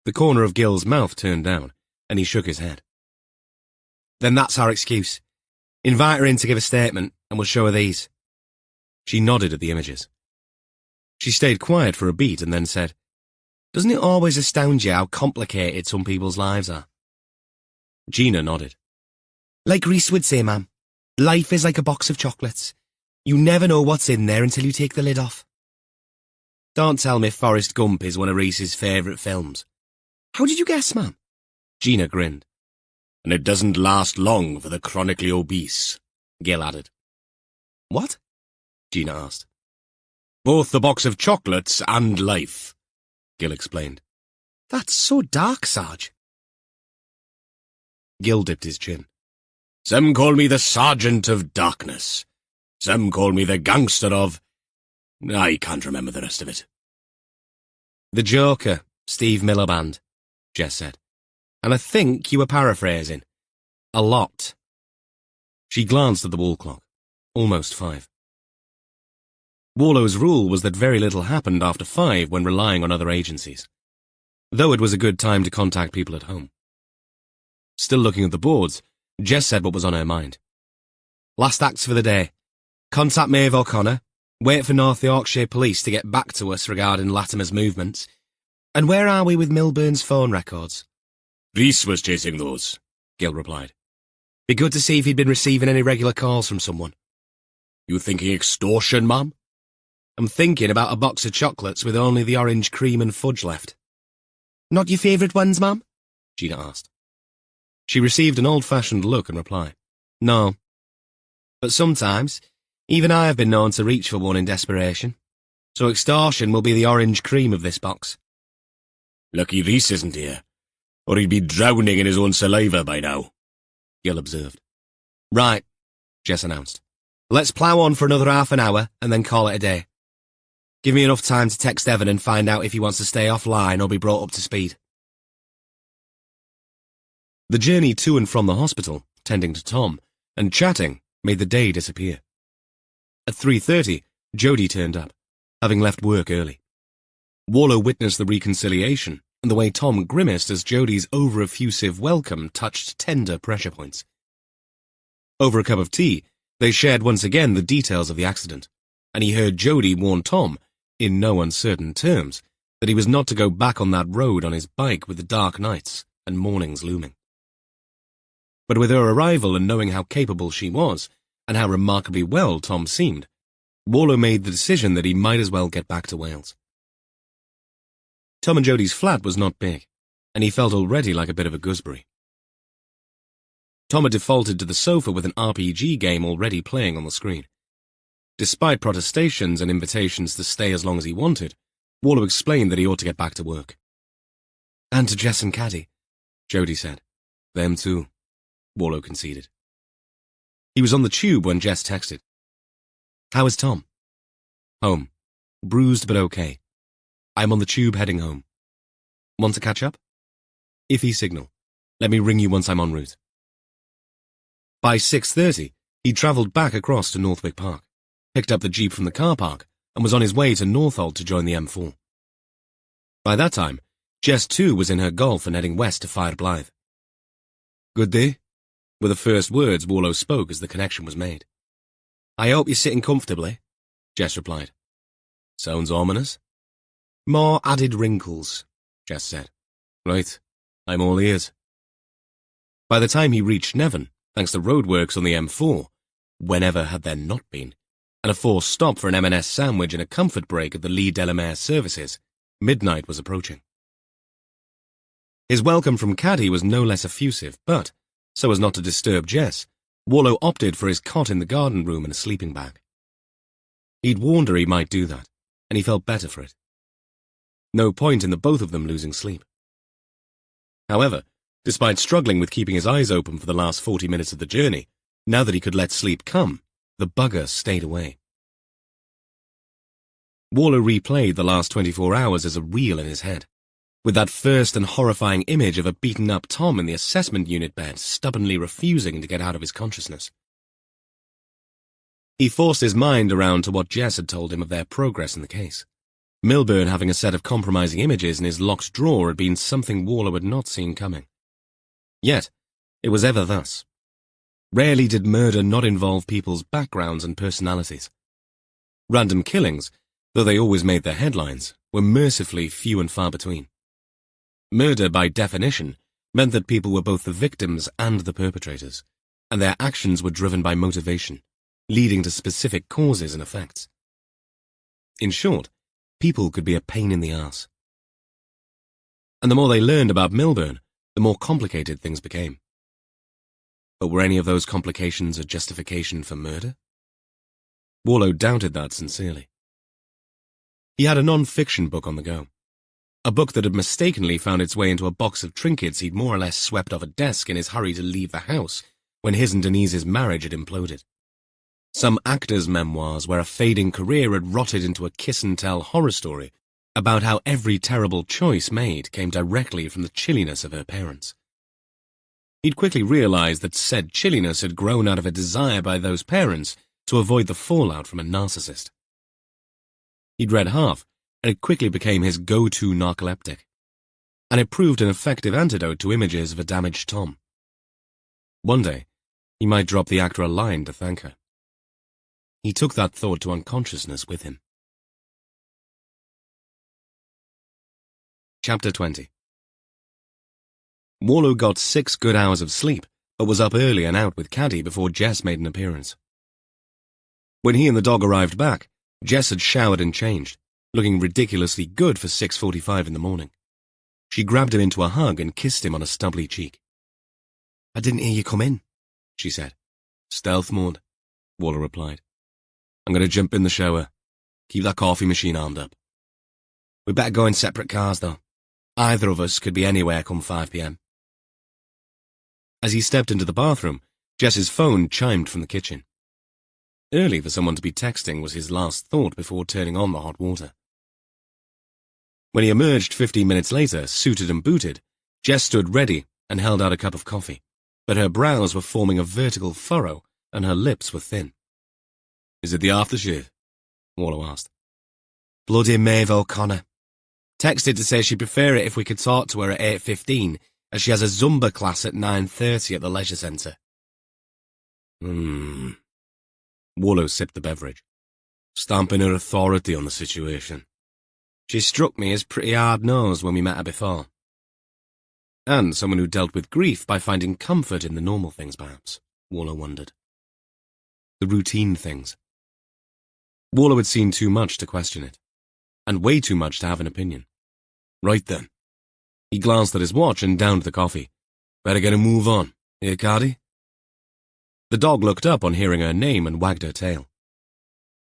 The corner of Gil's mouth turned down, and he shook his head. Then that's our excuse. Invite her in to give a statement, and we'll show her these. She nodded at the images. She stayed quiet for a beat and then said, Doesn't it always astound you how complicated some people's lives are? Gina nodded. Like Reese would say, ma'am, life is like a box of chocolates. You never know what's in there until you take the lid off. Don't tell me Forrest Gump is one of Reese's favourite films. How did you guess, ma'am? Gina grinned. And it doesn't last long for the chronically obese, Gil added. What? Gina asked. Both the box of chocolates and life, Gil explained. That's so dark, Sarge. Gil dipped his chin. Some call me the Sergeant of Darkness. Some call me the gangster of... I can't remember the rest of it. The Joker, Steve Miliband, Jess said. And I think you were paraphrasing. A lot. She glanced at the wall clock. Almost 5. Warlow's rule was that very little happened after 5 when relying on other agencies, though it was a good time to contact people at home. Still looking at the boards, Jess said what was on her mind. Last acts for the day. Contact Maeve O'Connor, wait for North Yorkshire Police to get back to us regarding Latimer's movements. And where are we with Milburn's phone records? Reese was chasing those, Gil replied. Be good to see if he'd been receiving any regular calls from someone. You thinking extortion, ma'am? I'm thinking about a box of chocolates with only the orange cream and fudge left. Not your favourite ones, ma'am? Gina asked. She received an old-fashioned look and reply. No. But sometimes, even I have been known to reach for one in desperation. So extortion will be the orange cream of this box. Lucky Reese isn't here, or he'd be drowning in his own saliva by now, Gil observed. Right, Jess announced. Let's plough on for another half an hour and then call it a day. Give me enough time to text Evan and find out if he wants to stay offline or be brought up to speed. The journey to and from the hospital, tending to Tom, and chatting made the day disappear. At 3:30, Jody turned up, having left work early. Warlow witnessed the reconciliation and the way Tom grimaced as Jody's over-effusive welcome touched tender pressure points. Over a cup of tea, they shared once again the details of the accident, and he heard Jody warn Tom, in no uncertain terms, that he was not to go back on that road on his bike with the dark nights and mornings looming. But with her arrival and knowing how capable she was, and how remarkably well Tom seemed, Warlow made the decision that he might as well get back to Wales. Tom and Jody's flat was not big, and he felt already like a bit of a gooseberry. Tom had defaulted to the sofa with an RPG game already playing on the screen. Despite protestations and invitations to stay as long as he wanted, Warlow explained that he ought to get back to work. And to Jess and Caddy, Jody said. Them too, Warlow conceded. He was on the tube when Jess texted. How is Tom? Home. Bruised but okay. I'm on the tube heading home. Want to catch up? Iffy signal. Let me ring you once I'm en route. By 6:30, he travelled back across to Northwick Park, picked up the jeep from the car park, and was on his way to Northolt to join the M4. By that time, Jess too was in her Golf and heading west to Fire Blythe. Good day, were the first words Warlow spoke as the connection was made. I hope you're sitting comfortably, Jess replied. Sounds ominous. More added wrinkles, Jess said. Right, I'm all ears. By the time he reached Nevern, thanks to roadworks on the M4, whenever had there not been, and a forced stop for an M&S sandwich and a comfort break at the Lee Delamere services, midnight was approaching. His welcome from Caddy was no less effusive, but, so as not to disturb Jess, Warlow opted for his cot in the garden room and a sleeping bag. He'd warned her he might do that, and he felt better for it. No point in the both of them losing sleep. However, despite struggling with keeping his eyes open for the last 40 minutes of the journey, now that he could let sleep come, the bugger stayed away. Warlow replayed the last 24 hours as a reel in his head, with that first and horrifying image of a beaten-up Tom in the assessment unit bed stubbornly refusing to get out of his consciousness. He forced his mind around to what Jess had told him of their progress in the case. Milburn having a set of compromising images in his locked drawer had been something Warlow had not seen coming. Yet, it was ever thus. Rarely did murder not involve people's backgrounds and personalities. Random killings, though they always made their headlines, were mercifully few and far between. Murder, by definition, meant that people were both the victims and the perpetrators, and their actions were driven by motivation, leading to specific causes and effects. In short, people could be a pain in the arse. And the more they learned about Milburn, the more complicated things became. But were any of those complications a justification for murder? Warlow doubted that sincerely. He had a non-fiction book on the go. A book that had mistakenly found its way into a box of trinkets he'd more or less swept off a desk in his hurry to leave the house when his and Denise's marriage had imploded. Some actor's memoirs where a fading career had rotted into a kiss-and-tell horror story about how every terrible choice made came directly from the chilliness of her parents. He'd quickly realized that said chilliness had grown out of a desire by those parents to avoid the fallout from a narcissist. He'd read half, and it quickly became his go-to narcoleptic, and it proved an effective antidote to images of a damaged Tom. One day, he might drop the actor a line to thank her. He took that thought to unconsciousness with him. Chapter 20. Warlow got 6 good hours of sleep, but was up early and out with Caddy before Jess made an appearance. When he and the dog arrived back, Jess had showered and changed, looking ridiculously good for 6:45 in the morning. She grabbed him into a hug and kissed him on a stubbly cheek. "I didn't hear you come in," she said. "Stealth mode," Warlow replied. "I'm going to jump in the shower. Keep that coffee machine armed up. We'd better go in separate cars, though. Either of us could be anywhere come 5 p.m. As he stepped into the bathroom, Jess's phone chimed from the kitchen. Early for someone to be texting was his last thought before turning on the hot water. When he emerged 15 minutes later, suited and booted, Jess stood ready and held out a cup of coffee, but her brows were forming a vertical furrow and her lips were thin. "Is it the aftershave?" Warlow asked. "Bloody Maeve O'Connor. Texted to say she'd prefer it if we could talk to her at 8:15, as she has a Zumba class at 9:30 at the leisure centre." Warlow sipped the beverage, stamping her authority on the situation. She struck me as pretty hard-nosed when we met her before. And someone who dealt with grief by finding comfort in the normal things, perhaps, Warlow wondered. The routine things. Warlow had seen too much to question it, and way too much to have an opinion. Right then. He glanced at his watch and downed the coffee. "Better get a move on. Here, Cardi?" The dog looked up on hearing her name and wagged her tail.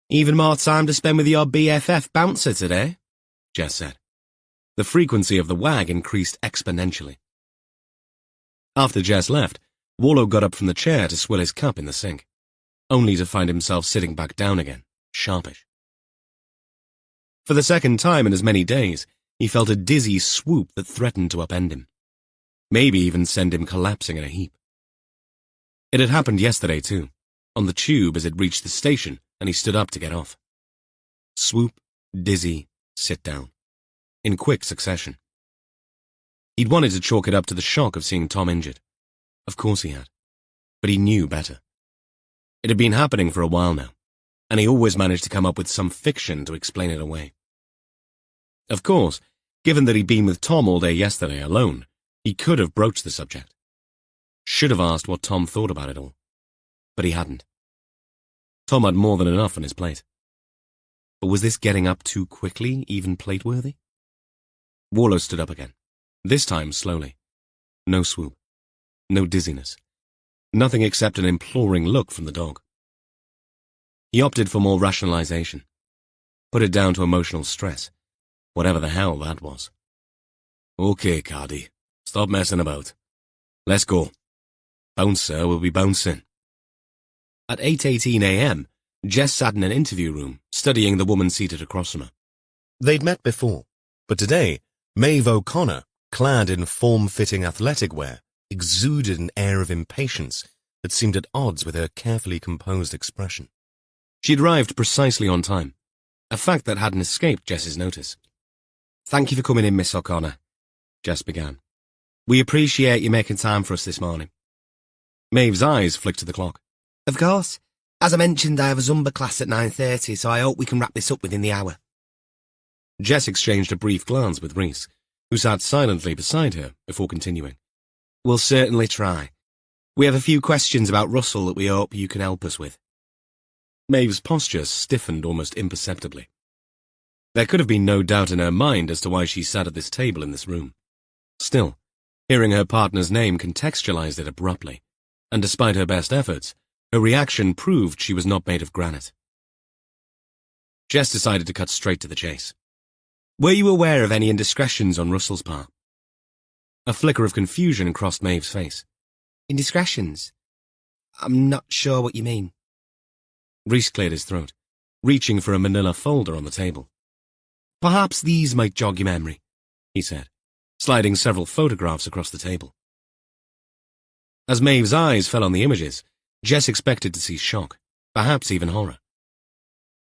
"Even more time to spend with your BFF bouncer today," Jess said. The frequency of the wag increased exponentially. After Jess left, Warlow got up from the chair to swill his cup in the sink, only to find himself sitting back down again, sharpish. For the second time in as many days, he felt a dizzy swoop that threatened to upend him, maybe even send him collapsing in a heap. It had happened yesterday too, on the tube as it reached the station and he stood up to get off. Swoop, dizzy, sit down, in quick succession. He'd wanted to chalk it up to the shock of seeing Tom injured. Of course he had, but he knew better. It had been happening for a while now, and he always managed to come up with some fiction to explain it away. Of course, given that he'd been with Tom all day yesterday alone, he could have broached the subject. Should have asked what Tom thought about it all. But he hadn't. Tom had more than enough on his plate. But was this getting up too quickly, even plate-worthy? Warlow stood up again, this time slowly. No swoop. No dizziness. Nothing except an imploring look from the dog. He opted for more rationalization. Put it down to emotional stress, whatever the hell that was. Okay, Cardi. Stop messing about. Let's go. Bouncer will be bouncing. At 8:18 a.m., Jess sat in an interview room, studying the woman seated across from her. They'd met before, but today, Maeve O'Connor, clad in form-fitting athletic wear, exuded an air of impatience that seemed at odds with her carefully composed expression. She'd arrived precisely on time, a fact that hadn't escaped Jess's notice. "Thank you for coming in, Miss O'Connor," Jess began. "We appreciate you making time for us this morning." Maeve's eyes flicked to the clock. "Of course. As I mentioned, I have a Zumba class at 9:30, so I hope we can wrap this up within the hour." Jess exchanged a brief glance with Rhys, who sat silently beside her before continuing. "We'll certainly try. We have a few questions about Russell that we hope you can help us with." Maeve's posture stiffened almost imperceptibly. There could have been no doubt in her mind as to why she sat at this table in this room. Still, hearing her partner's name contextualized it abruptly, and despite her best efforts, her reaction proved she was not made of granite. Jess decided to cut straight to the chase. "Were you aware of any indiscretions on Russell's part?" A flicker of confusion crossed Maeve's face. "Indiscretions? I'm not sure what you mean." Rhys cleared his throat, reaching for a manila folder on the table. "Perhaps these might jog your memory," he said, sliding several photographs across the table. As Maeve's eyes fell on the images, Jess expected to see shock, perhaps even horror.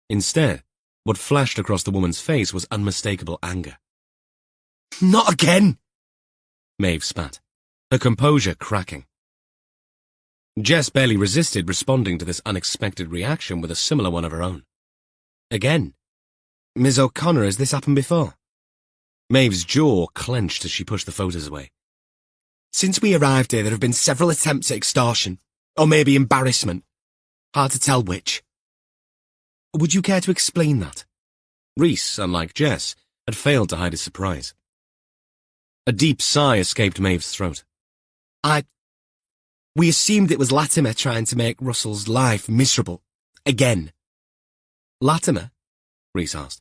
Instead, what flashed across the woman's face was unmistakable anger. "Not again!" Maeve spat, her composure cracking. Jess barely resisted responding to this unexpected reaction with a similar one of her own. "Again? Ms. O'Connor, has this happened before?" Maeve's jaw clenched as she pushed the photos away. "Since we arrived here, there have been several attempts at extortion, or maybe embarrassment. Hard to tell which." "Would you care to explain that?" Rhys, unlike Jess, had failed to hide his surprise. A deep sigh escaped Maeve's throat. We assumed it was Latimer trying to make Russell's life miserable. Again." "Latimer?" Rhys asked.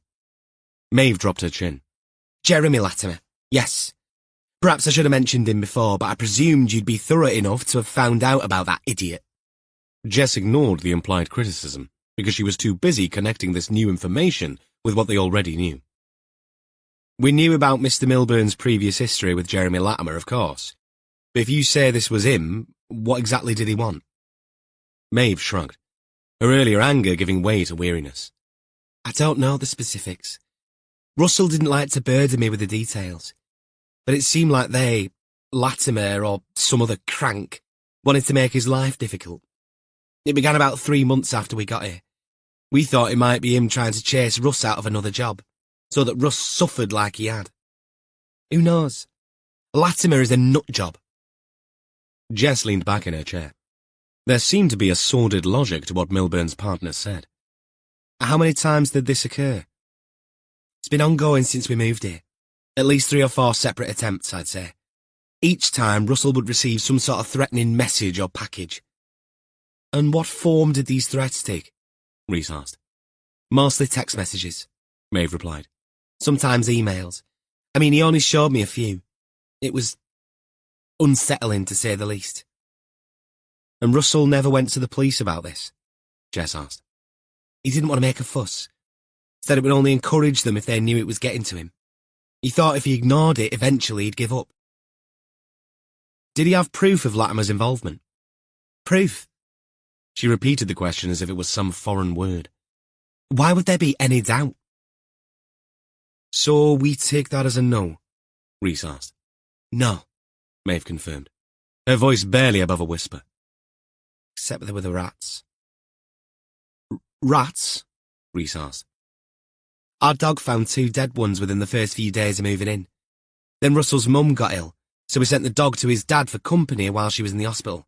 Maeve dropped her chin. "Jeremy Latimer, yes. Perhaps I should have mentioned him before, but I presumed you'd be thorough enough to have found out about that idiot." Jess ignored the implied criticism, because she was too busy connecting this new information with what they already knew. "We knew about Mr. Milburn's previous history with Jeremy Latimer, of course. But if you say this was him, what exactly did he want?" Maeve shrugged, her earlier anger giving way to weariness. "I don't know the specifics. Russell didn't like to burden me with the details. But it seemed like Latimer or some other crank, wanted to make his life difficult. It began about 3 months after we got here. We thought it might be him trying to chase Russ out of another job, so that Russ suffered like he had. Who knows? Latimer is a nut job." Jess leaned back in her chair. There seemed to be a sordid logic to what Milburn's partner said. "How many times did this occur?" "It's been ongoing since we moved here. At least 3 or 4 separate attempts, I'd say. Each time, Russell would receive some sort of threatening message or package." "And what form did these threats take?" Rhys asked. "Mostly text messages," Maeve replied. "Sometimes emails. I mean, he only showed me a few. It was unsettling, to say the least." "And Russell never went to the police about this?" Jess asked. "He didn't want to make a fuss. Said it would only encourage them if they knew it was getting to him. He thought if he ignored it, eventually he'd give up." "Did he have proof of Latimer's involvement?" "Proof?" She repeated the question as if it was some foreign word. "Why would there be any doubt?" "So we take that as a no?" Rhys asked. "No," Maeve confirmed, her voice barely above a whisper. "Except there were the rats." "Rats?" Rhys asked. Our dog found 2 dead ones within the first few days of moving in. Then Russell's mum got ill, so we sent the dog to his dad for company while she was in the hospital.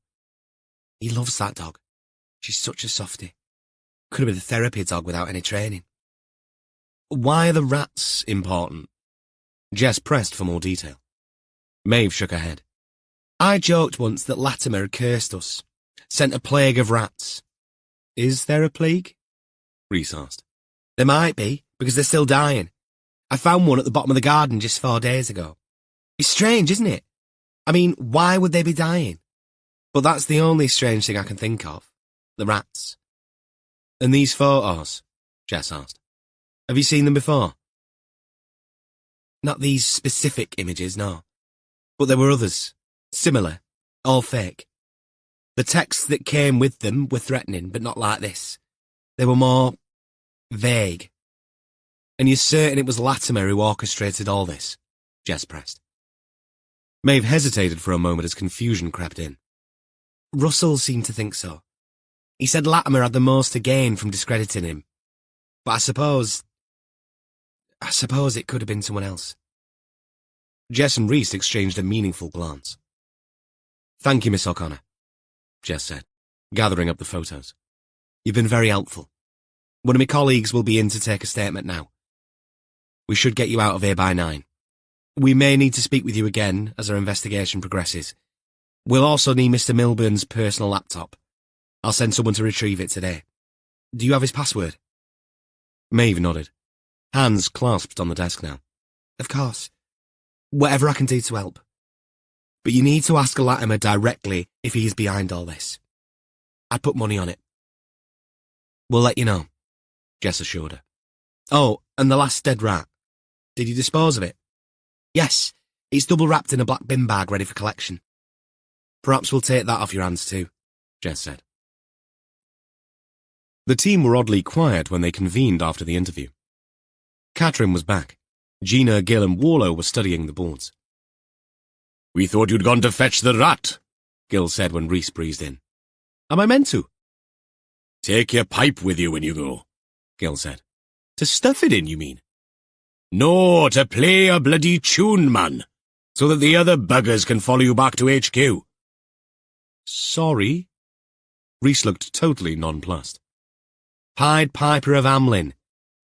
He loves that dog. She's such a softie. Could have been a therapy dog without any training. Why are the rats important? Jess pressed for more detail. Maeve shook her head. I joked once that Latimer had cursed us, sent a plague of rats. Is there a plague? Rhys asked. There might be, because they're still dying. I found one at the bottom of the garden just 4 days ago. It's strange, isn't it? I mean, why would they be dying? But that's the only strange thing I can think of. The rats. And these photos? Jess asked. Have you seen them before? Not these specific images, no. But there were others. Similar. All fake. The texts that came with them were threatening, but not like this. They were more vague. And you're certain it was Latimer who orchestrated all this? Jess pressed. Maeve hesitated for a moment as confusion crept in. Russell seemed to think so. He said Latimer had the most to gain from discrediting him. But I suppose it could have been someone else. Jess and Rhys exchanged a meaningful glance. Thank you, Miss O'Connor, Jess said, gathering up the photos. You've been very helpful. One of my colleagues will be in to take a statement now. We should get you out of here by 9. We may need to speak with you again as our investigation progresses. We'll also need Mr. Milburn's personal laptop. I'll send someone to retrieve it today. Do you have his password? Maeve nodded, hands clasped on the desk now. Of course. Whatever I can do to help. But you need to ask Latimer directly if he's behind all this. I'd put money on it. We'll let you know, Jess assured her. Oh, and the last dead rat. Did you dispose of it? Yes, it's double wrapped in a black bin bag ready for collection. Perhaps we'll take that off your hands too, Jess said. The team were oddly quiet when they convened after the interview. Catherine was back. Gina, Gill and Warlow were studying the boards. We thought you'd gone to fetch the rat, Gill said when Rhys breezed in. Am I meant to? Take your pipe with you when you go, Gill said. To stuff it in, you mean? No, to play a bloody tune, man, so that the other buggers can follow you back to HQ. Sorry? Rhys looked totally nonplussed. Pied Piper of Amlin,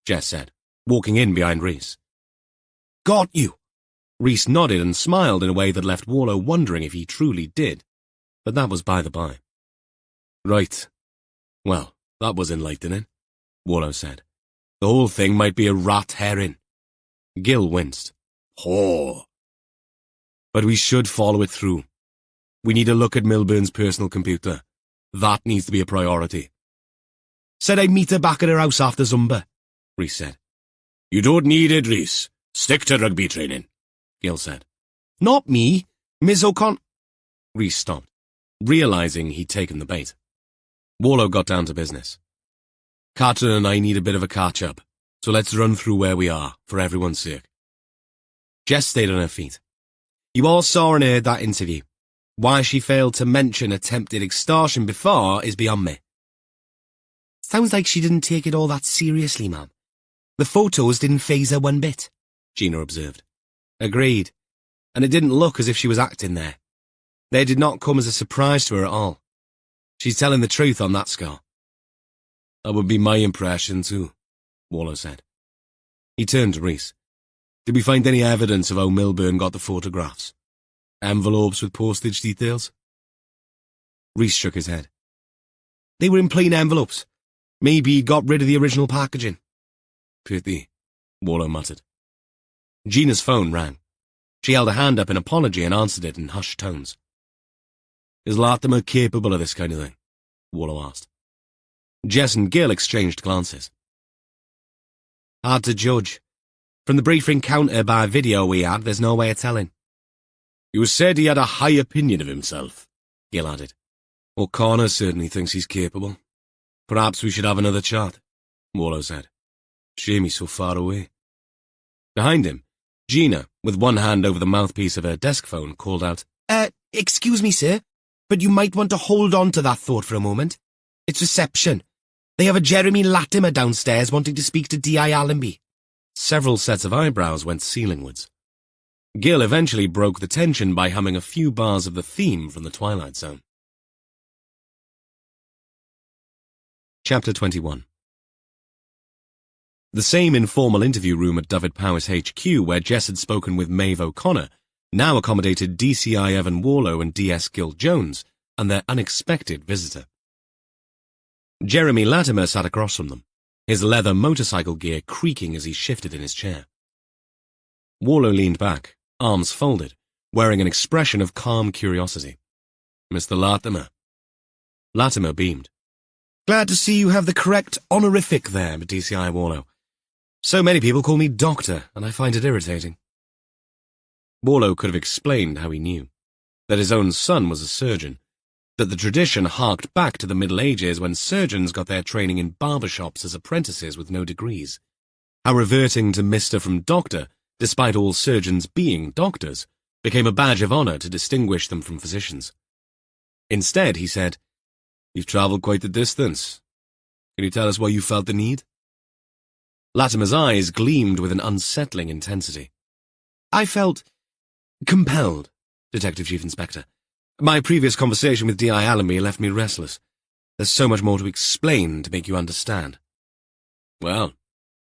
Jess said, walking in behind Rhys. Got you! Rhys nodded and smiled in a way that left Warlow wondering if he truly did, but that was by the by. Right. Well, that was enlightening, Warlow said. The whole thing might be a rat herring. Gill winced. Oh. But we should follow it through. We need a look at Milburn's personal computer. That needs to be a priority. Said I'd meet her back at her house after Zumba, Rhys said. You don't need it, Rhys. Stick to rugby training, Gill said. Not me, Miss O'Connor. Rhys stopped, realising he'd taken the bait. Warlow got down to business. Catherine and I need a bit of a catch-up, so let's run through where we are, for everyone's sake. Jess stayed on her feet. You all saw and heard that interview. Why she failed to mention attempted extortion before is beyond me. Sounds like she didn't take it all that seriously, ma'am. The photos didn't faze her one bit, Gina observed. Agreed. And it didn't look as if she was acting there. They did not come as a surprise to her at all. She's telling the truth on that score. That would be my impression too, Warlow said. He turned to Rhys. Did we find any evidence of how Milburn got the photographs? Envelopes with postage details? Rhys shook his head. They were in plain envelopes. Maybe he got rid of the original packaging. Pity, Warlow muttered. Gina's phone rang. She held a hand up in apology and answered it in hushed tones. Is Latimer capable of this kind of thing? Warlow asked. Jess and Gill exchanged glances. Hard to judge. From the brief encounter by video we had, there's no way of telling. You said he had a high opinion of himself, Gill added. O'Connor certainly thinks he's capable. Perhaps we should have another chat, Warlow said. Shame he's so far away. Behind him, Gina, with one hand over the mouthpiece of her desk phone, called out, Excuse me, sir, but you might want to hold on to that thought for a moment. It's reception. They have a Jeremy Latimer downstairs wanting to speak to D.I. Allenby. Several sets of eyebrows went ceilingwards. Gil eventually broke the tension by humming a few bars of the theme from the Twilight Zone. Chapter 21. The same informal interview room at Dyfed-Powys HQ where Jess had spoken with Maeve O'Connor now accommodated DCI Evan Warlow and DS Gil Jones and their unexpected visitor. Jeremy Latimer sat across from them, his leather motorcycle gear creaking as he shifted in his chair. Warlow leaned back, arms folded, wearing an expression of calm curiosity. "Mr. Latimer." Latimer beamed. "Glad to see you have the correct honorific there, DCI Warlow. So many people call me Doctor, and I find it irritating." Warlow could have explained how he knew. That his own son was a surgeon, that the tradition harked back to the Middle Ages when surgeons got their training in barbershops as apprentices with no degrees. How reverting to Mr. from Doctor, despite all surgeons being doctors, became a badge of honor to distinguish them from physicians. Instead, he said, "You've traveled quite the distance. Can you tell us why you felt the need?" Latimer's eyes gleamed with an unsettling intensity. "I felt compelled, Detective Chief Inspector. My previous conversation with D.I. Allenby left me restless. There's so much more to explain to make you understand." "Well,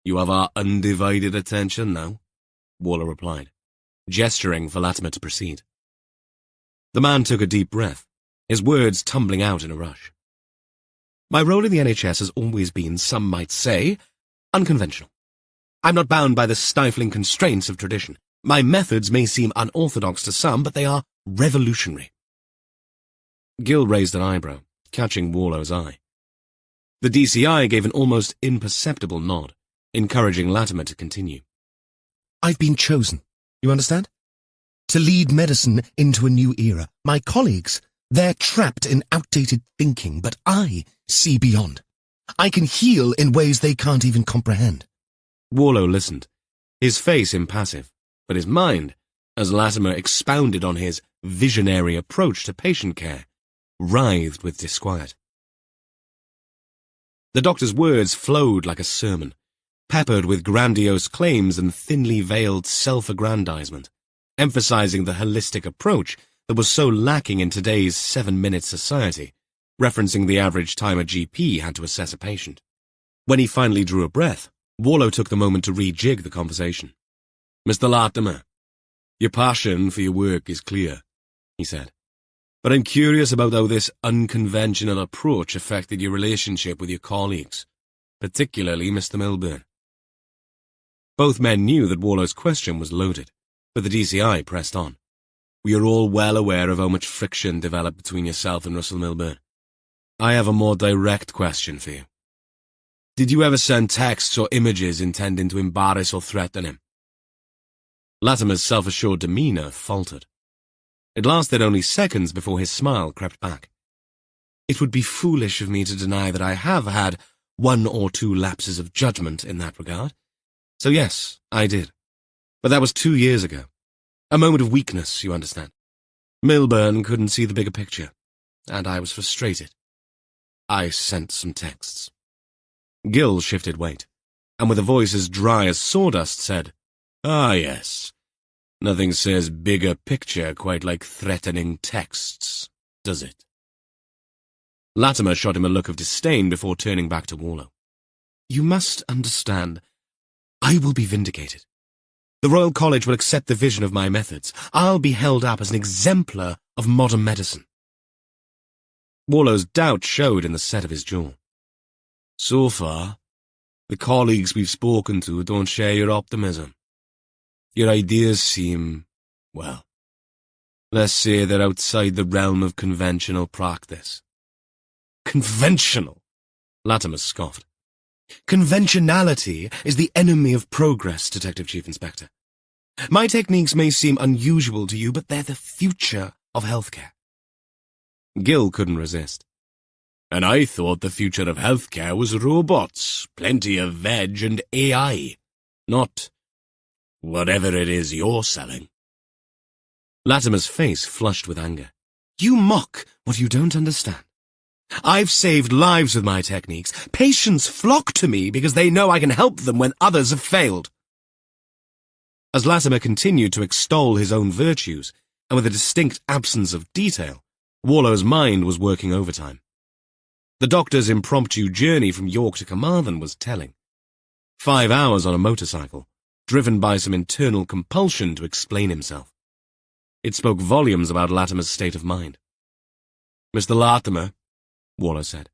you have our undivided attention now," Warlow replied, gesturing for Latimer to proceed. The man took a deep breath, his words tumbling out in a rush. "My role in the NHS has always been, some might say, unconventional. I'm not bound by the stifling constraints of tradition. My methods may seem unorthodox to some, but they are revolutionary." Gil raised an eyebrow, catching Warlow's eye. The DCI gave an almost imperceptible nod, encouraging Latimer to continue. "I've been chosen, you understand? To lead medicine into a new era. My colleagues, they're trapped in outdated thinking, but I see beyond. I can heal in ways they can't even comprehend." Warlow listened, his face impassive, but his mind, as Latimer expounded on his visionary approach to patient care, writhed with disquiet. The doctor's words flowed like a sermon, peppered with grandiose claims and thinly veiled self-aggrandizement, emphasizing the holistic approach that was so lacking in today's 7-minute society, referencing the average time a GP had to assess a patient. When he finally drew a breath, Warlow took the moment to rejig the conversation. "Mr. Latimer, your passion for your work is clear," he said. "But I'm curious about how this unconventional approach affected your relationship with your colleagues, particularly Mr. Milburn." Both men knew that Warlow's question was loaded, but the DCI pressed on. "We are all well aware of how much friction developed between yourself and Russell Milburn. I have a more direct question for you. Did you ever send texts or images intending to embarrass or threaten him?" Latimer's self-assured demeanor faltered. It lasted only seconds before his smile crept back. "It would be foolish of me to deny that I have had 1 or 2 lapses of judgment in that regard. So yes, I did. But that was 2 years ago. A moment of weakness, you understand. Milburn couldn't see the bigger picture, and I was frustrated. I sent some texts." Gil shifted weight, and with a voice as dry as sawdust said, "Ah, yes. Nothing says bigger picture quite like threatening texts, does it?" Latimer shot him a look of disdain before turning back to Warlow. "You must understand, I will be vindicated. The Royal College will accept the vision of my methods. I'll be held up as an exemplar of modern medicine." Warlow's doubt showed in the set of his jaw. "So far, the colleagues we've spoken to don't share your optimism. Your ideas seem, well, let's say they're outside the realm of conventional practice." "Conventional?" Latimer scoffed. "Conventionality is the enemy of progress, Detective Chief Inspector. My techniques may seem unusual to you, but they're the future of healthcare." Gil couldn't resist. "And I thought the future of healthcare was robots, plenty of veg and AI, not whatever it is you're selling." Latimer's face flushed with anger. "You mock what you don't understand. I've saved lives with my techniques. Patients flock to me because they know I can help them when others have failed. As Latimer continued to extol his own virtues, and with a distinct absence of detail, Warlow's mind was working overtime. The doctor's impromptu journey from York to Carmarthen was telling. 5 hours on a motorcycle, driven by some internal compulsion to explain himself. It spoke volumes about Latimer's state of mind. "Mr. Latimer," Warlow said,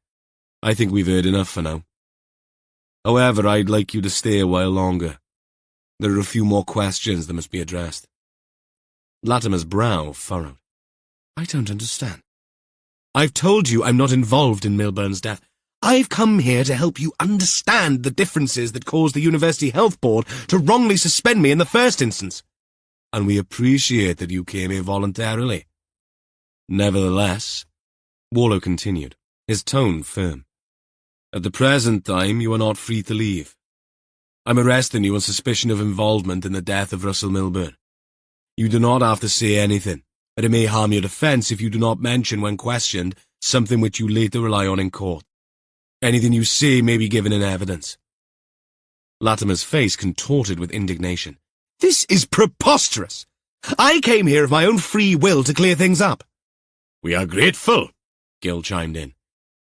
"I think we've heard enough for now. However, I'd like you to stay a while longer. There are a few more questions that must be addressed." Latimer's brow furrowed. "I don't understand." "I've told you I'm not involved in Milburn's death. I've come here to help you understand the differences that caused the University Health Board to wrongly suspend me in the first instance. And we appreciate that you came here voluntarily. Nevertheless," Warlow continued, his tone firm, "at the present time you are not free to leave. I'm arresting you on suspicion of involvement in the death of Russell Milburn. You do not have to say anything, and it may harm your defence if you do not mention when questioned something which you later rely on in court. Anything you say may be given in evidence." Latimer's face contorted with indignation. "This is preposterous! I came here of my own free will to clear things up." "We are grateful," Gill chimed in.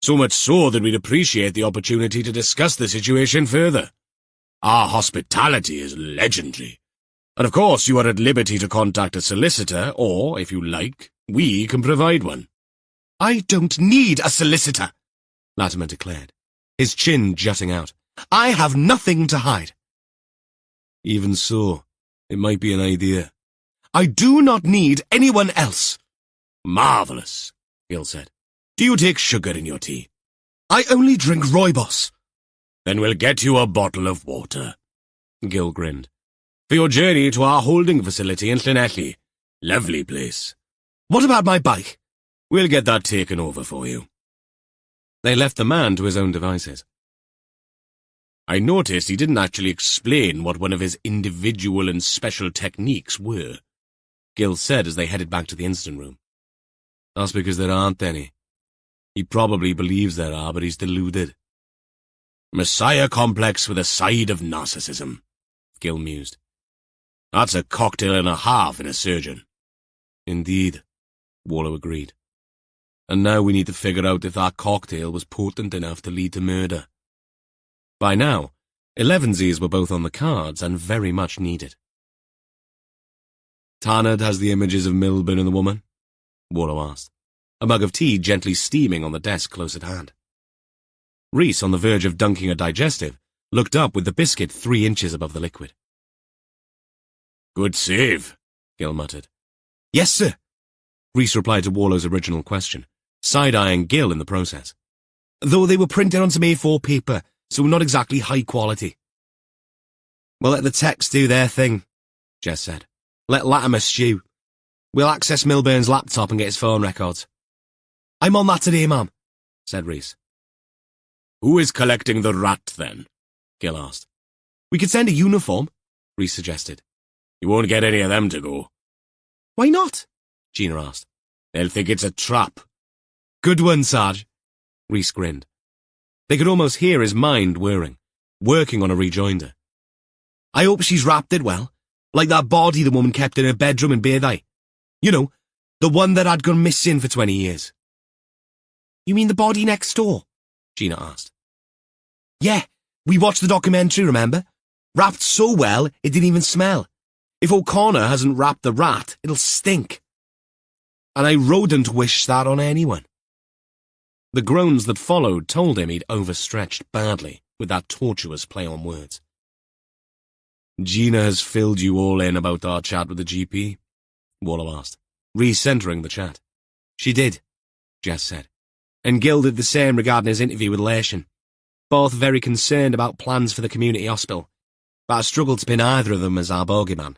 "So much so that we'd appreciate the opportunity to discuss the situation further. Our hospitality is legendary. And of course you are at liberty to contact a solicitor, or, if you like, we can provide one." "I don't need a solicitor," Latimer declared, his chin jutting out. "I have nothing to hide." "Even so, it might be an idea." "I do not need anyone else." "Marvellous," Gill said. "Do you take sugar in your tea?" "I only drink rooibos." "Then we'll get you a bottle of water," Gill grinned. "For your journey to our holding facility in Llanelli. Lovely place." "What about my bike?" "We'll get that taken over for you." They left the man to his own devices. "I noticed he didn't actually explain what one of his individual and special techniques were," Gill said as they headed back to the incident room. "That's because there aren't any. He probably believes there are, but he's deluded." "Messiah complex with a side of narcissism," Gill mused. "That's a cocktail and a half in a surgeon." "Indeed," Warlow agreed. "And now we need to figure out if that cocktail was potent enough to lead to murder." By now, 11sies were both on the cards and very much needed. "Tarnard has the images of Milburn and the woman?" Warlow asked, a mug of tea gently steaming on the desk close at hand. Reese, on the verge of dunking a digestive, looked up with the biscuit 3 inches above the liquid. "Good save," Gill muttered. "Yes, sir," Reese replied to Warlow's original question, side-eyeing Gill in the process. "Though they were printed on some A4 paper, so not exactly high quality." "We'll let the techs do their thing," Jess said. "Let Latimer stew. We'll access Milburn's laptop and get his phone records." "I'm on that today, ma'am," said Reese. "Who is collecting the rat, then?" Gill asked. "We could send a uniform," Reese suggested. "You won't get any of them to go." "Why not?" Gina asked. "They'll think it's a trap." "Good one, Sarge," Reese grinned. They could almost hear his mind whirring, working on a rejoinder. "I hope she's wrapped it well, like that body the woman kept in her bedroom in Beardeye. You know, the one that had gone missing for 20 years. "You mean the body next door?" Gina asked. "Yeah, we watched the documentary, remember? Wrapped so well, it didn't even smell. If O'Connor hasn't wrapped the rat, it'll stink. And I rodent wish that on anyone." The groans that followed told him he'd overstretched badly with that tortuous play on words. "Gina has filled you all in about our chat with the GP?" Warlow asked, re-centering the chat. "She did," Jess said, "and Gill did the same regarding his interview with Lation. Both very concerned about plans for the community hospital, but I struggled to pin either of them as our bogeyman."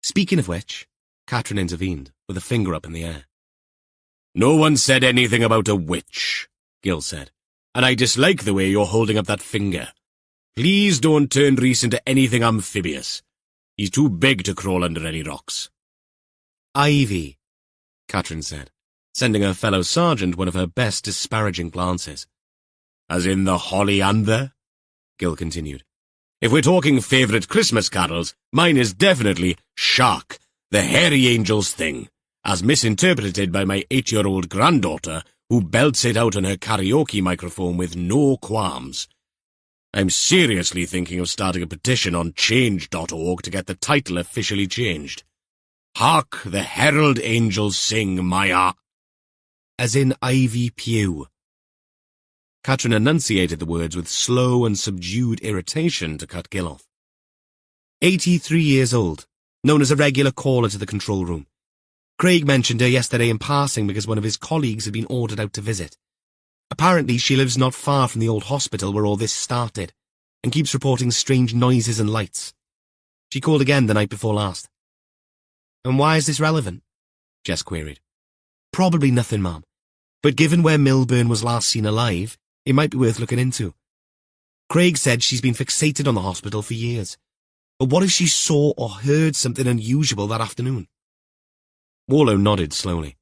Speaking of which, Catherine intervened, with a finger up in the air. "No one said anything about a witch," Gill said, "and I dislike the way you're holding up that finger. Please don't turn Reese into anything amphibious. He's too big to crawl under any rocks." "Ivy," Catherine said, sending her fellow sergeant one of her best disparaging glances. "As in the Holly Anther?" Gill continued. If we're talking favourite Christmas carols, mine is definitely Shark, the Hairy Angel's Thing, as misinterpreted by my 8-year-old granddaughter, who belts it out on her karaoke microphone with no qualms. I'm seriously thinking of starting a petition on change.org to get the title officially changed. Hark the herald angels sing, Maya. As in Ivy Pugh. Katrin enunciated the words with slow and subdued irritation to cut Gil off. 83 years old, known as a regular caller to the control room. Craig mentioned her yesterday in passing because one of his colleagues had been ordered out to visit. Apparently she lives not far from the old hospital where all this started, and keeps reporting strange noises and lights. She called again the night before last. And why is this relevant? Jess queried. Probably nothing, Ma'am. But given where Milburn was last seen alive, it might be worth looking into. Craig said she's been fixated on the hospital for years. But what if she saw or heard something unusual that afternoon? Warlow nodded slowly.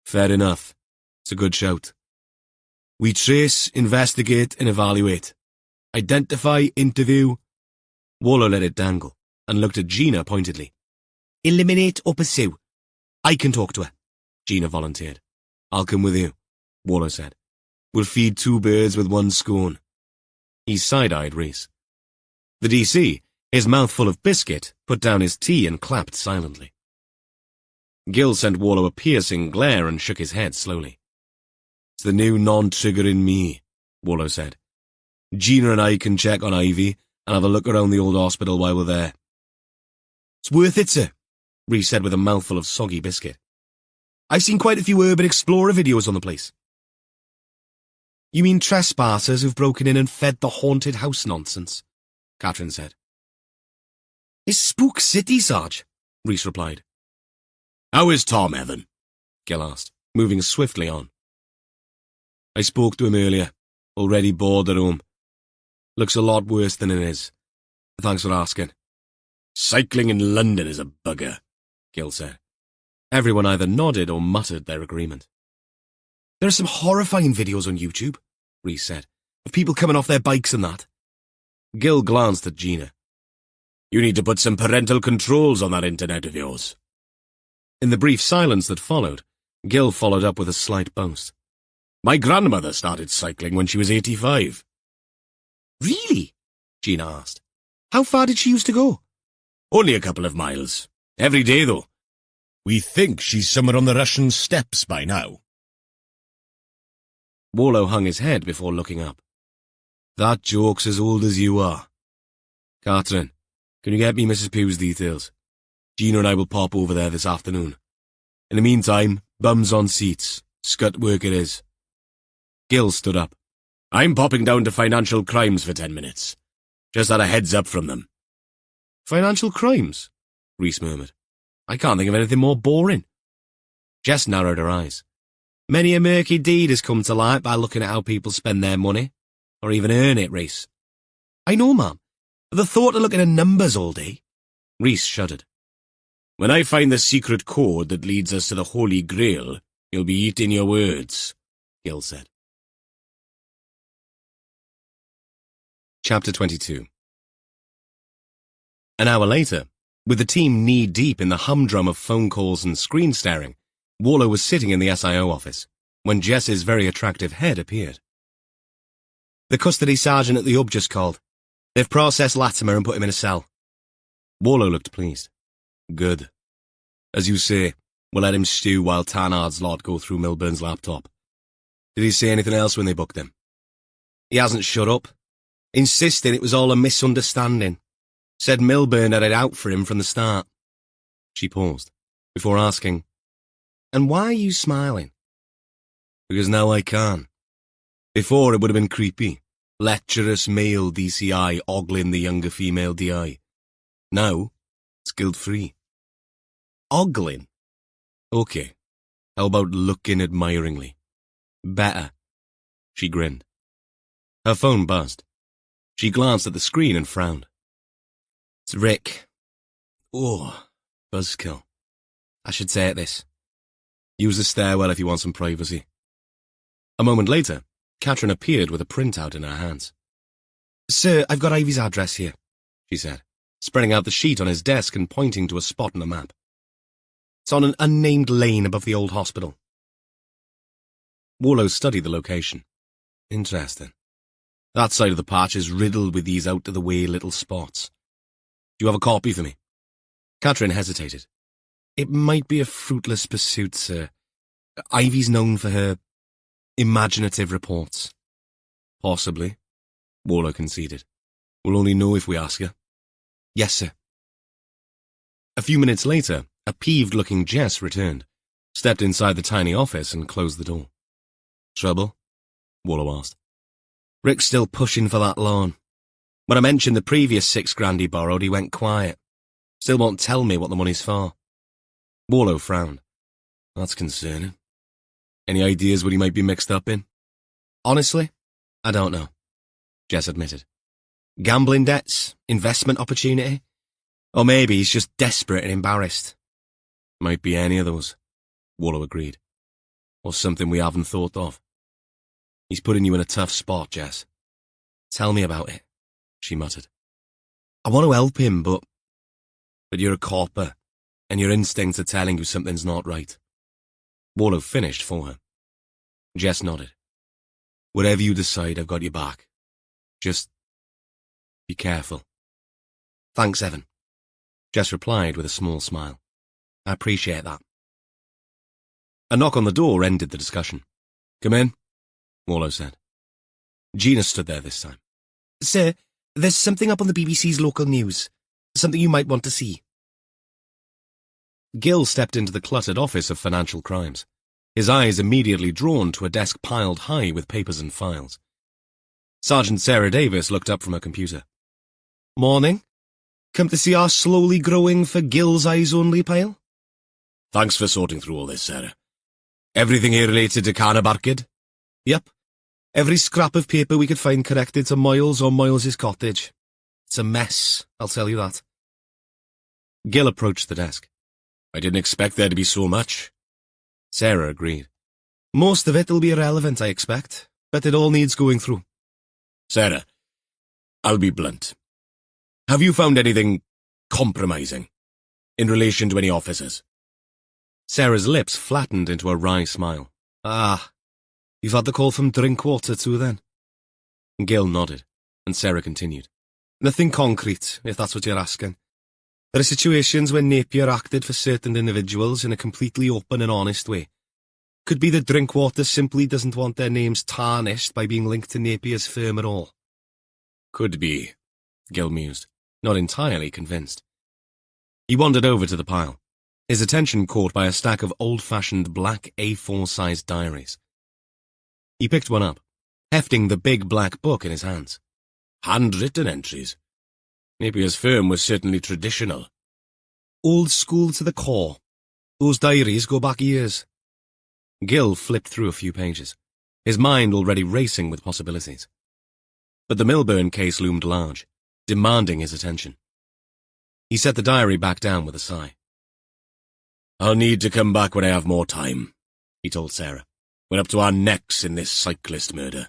Fair enough. It's a good shout. We trace, investigate, and evaluate. Identify, interview. Warlow let it dangle, and looked at Gina pointedly. Eliminate or pursue. I can talk to her, Gina volunteered. I'll come with you, Warlow said. We'll feed 2 birds with 1 scone. He side-eyed Reese. The DC, his mouth full of biscuit, put down his tea and clapped silently. Gil sent Warlow a piercing glare and shook his head slowly. It's the new non-trigger in me, Warlow said. Gina and I can check on Ivy and have a look around the old hospital while we're there. It's worth it, sir, Reese said with a mouthful of soggy biscuit. I've seen quite a few Urban Explorer videos on the place. You mean trespassers who've broken in and fed the haunted house nonsense? Katrin said. It's Spook City, Sarge, Reese replied. How is Tom, Evan? Gil asked, moving swiftly on. I spoke to him earlier, already bored at home. Looks a lot worse than it is. Thanks for asking. Cycling in London is a bugger, Gil said. Everyone either nodded or muttered their agreement. There are some horrifying videos on YouTube, Reese said, of people coming off their bikes and that. Gil glanced at Gina. You need to put some parental controls on that internet of yours. In the brief silence that followed, Gil followed up with a slight boast. My grandmother started cycling when she was 85. Really? Gina asked. How far did she used to go? Only a couple of miles. Every day, though. We think she's somewhere on the Russian steppes by now. Warlow hung his head before looking up. That joke's as old as you are. Katrin, can you get me Mrs. Pugh's details? Gina and I will pop over there this afternoon. In the meantime, bums on seats. Scut work it is. Gil stood up. I'm popping down to financial crimes for 10 minutes. Just had a heads up from them. Financial crimes? Reese murmured. I can't think of anything more boring. Jess narrowed her eyes. Many a murky deed has come to light by looking at how people spend their money, or even earn it, Reese. I know, Ma'am. The thought of looking at numbers all day. Reese shuddered. When I find the secret code that leads us to the Holy Grail, you'll be eating your words, Gil said. Chapter 22. An hour later, with the team knee-deep in the humdrum of phone calls and screen staring, Warlow was sitting in the SIO office, when Jess's very attractive head appeared. The custody sergeant at the UB just called. They've processed Latimer and put him in a cell. Warlow looked pleased. Good. As you say, we'll let him stew while Tanard's lot go through Milburn's laptop. Did he say anything else when they booked him? He hasn't shut up. Insisting it was all a misunderstanding. Said Milburn had it out for him from the start. She paused, before asking, And why are you smiling? Because now I can. Before it would have been creepy. Lecherous male DCI ogling the younger female DI. Now, it's guilt-free. Ogling? Okay. How about looking admiringly? Better. She grinned. Her phone buzzed. She glanced at the screen and frowned. It's Rick. Oh, buzzkill. I should say it this. Use the stairwell if you want some privacy. A moment later, Katrin appeared with a printout in her hands. Sir, I've got Ivy's address here. she said, spreading out the sheet on his desk and pointing to a spot on the map. It's on an unnamed lane above the old hospital. Warlow studied the location. Interesting. That side of the patch is riddled with these out-of-the-way little spots. Do you have a copy for me? Catherine hesitated. It might be a fruitless pursuit, sir. Ivy's known for her imaginative reports. Possibly, Warlow conceded. We'll only know if we ask her. Yes, sir. A few minutes later, a peeved-looking Jess returned, stepped inside the tiny office and closed the door. Trouble? Warlow asked. Rick's still pushing for that loan. When I mentioned the previous $6,000 he borrowed, he went quiet. Still won't tell me what the money's for. Warlow frowned. That's concerning. Any ideas what he might be mixed up in? Honestly, I don't know, Jess admitted. Gambling debts? Investment opportunity? Or maybe he's just desperate and embarrassed. Might be any of those, Warlow agreed. Or something we haven't thought of. He's putting you in a tough spot, Jess. Tell me about it, she muttered. I want to help him, but you're a copper, and your instincts are telling you something's not right. Warlow finished for her. Jess nodded. Whatever you decide, I've got your back. Just be careful. Thanks, Evan, Jess replied with a small smile. I appreciate that. A knock on the door ended the discussion. Come in, Warlow said. Gina stood there this time. Sir, there's something up on the BBC's local news. Something you might want to see. Gill stepped into the cluttered office of financial crimes, his eyes immediately drawn to a desk piled high with papers and files. Sergeant Sarah Davis looked up from her computer. Morning. Come to see our slowly growing for Gill's eyes only pile? Thanks for sorting through all this, Sarah. Everything here related to Carnabarkid? Yep. Every scrap of paper we could find connected to Miles or Miles's cottage. It's a mess, I'll tell you that. Gill approached the desk. I didn't expect there to be so much. Sarah agreed. Most of it'll be irrelevant, I expect, but it all needs going through. Sarah, I'll be blunt. Have you found anything compromising in relation to any officers? Sarah's lips flattened into a wry smile. Ah, you've had the call from Drinkwater too, then? Gill nodded, and Sarah continued. Nothing concrete, if that's what you're asking. There are situations when Napier acted for certain individuals in a completely open and honest way. Could be that Drinkwater simply doesn't want their names tarnished by being linked to Napier's firm at all. Could be, Gill mused, not entirely convinced. He wandered over to the pile, his attention caught by a stack of old-fashioned black A4-sized diaries. He picked one up, hefting the big black book in his hands. Handwritten entries. Napier's firm was certainly traditional. Old school to the core. Those diaries go back years. Gill flipped through a few pages, his mind already racing with possibilities. But the Milburn case loomed large, demanding his attention. He set the diary back down with a sigh. I'll need to come back when I have more time, he told Sarah. We're up to our necks in this cyclist murder.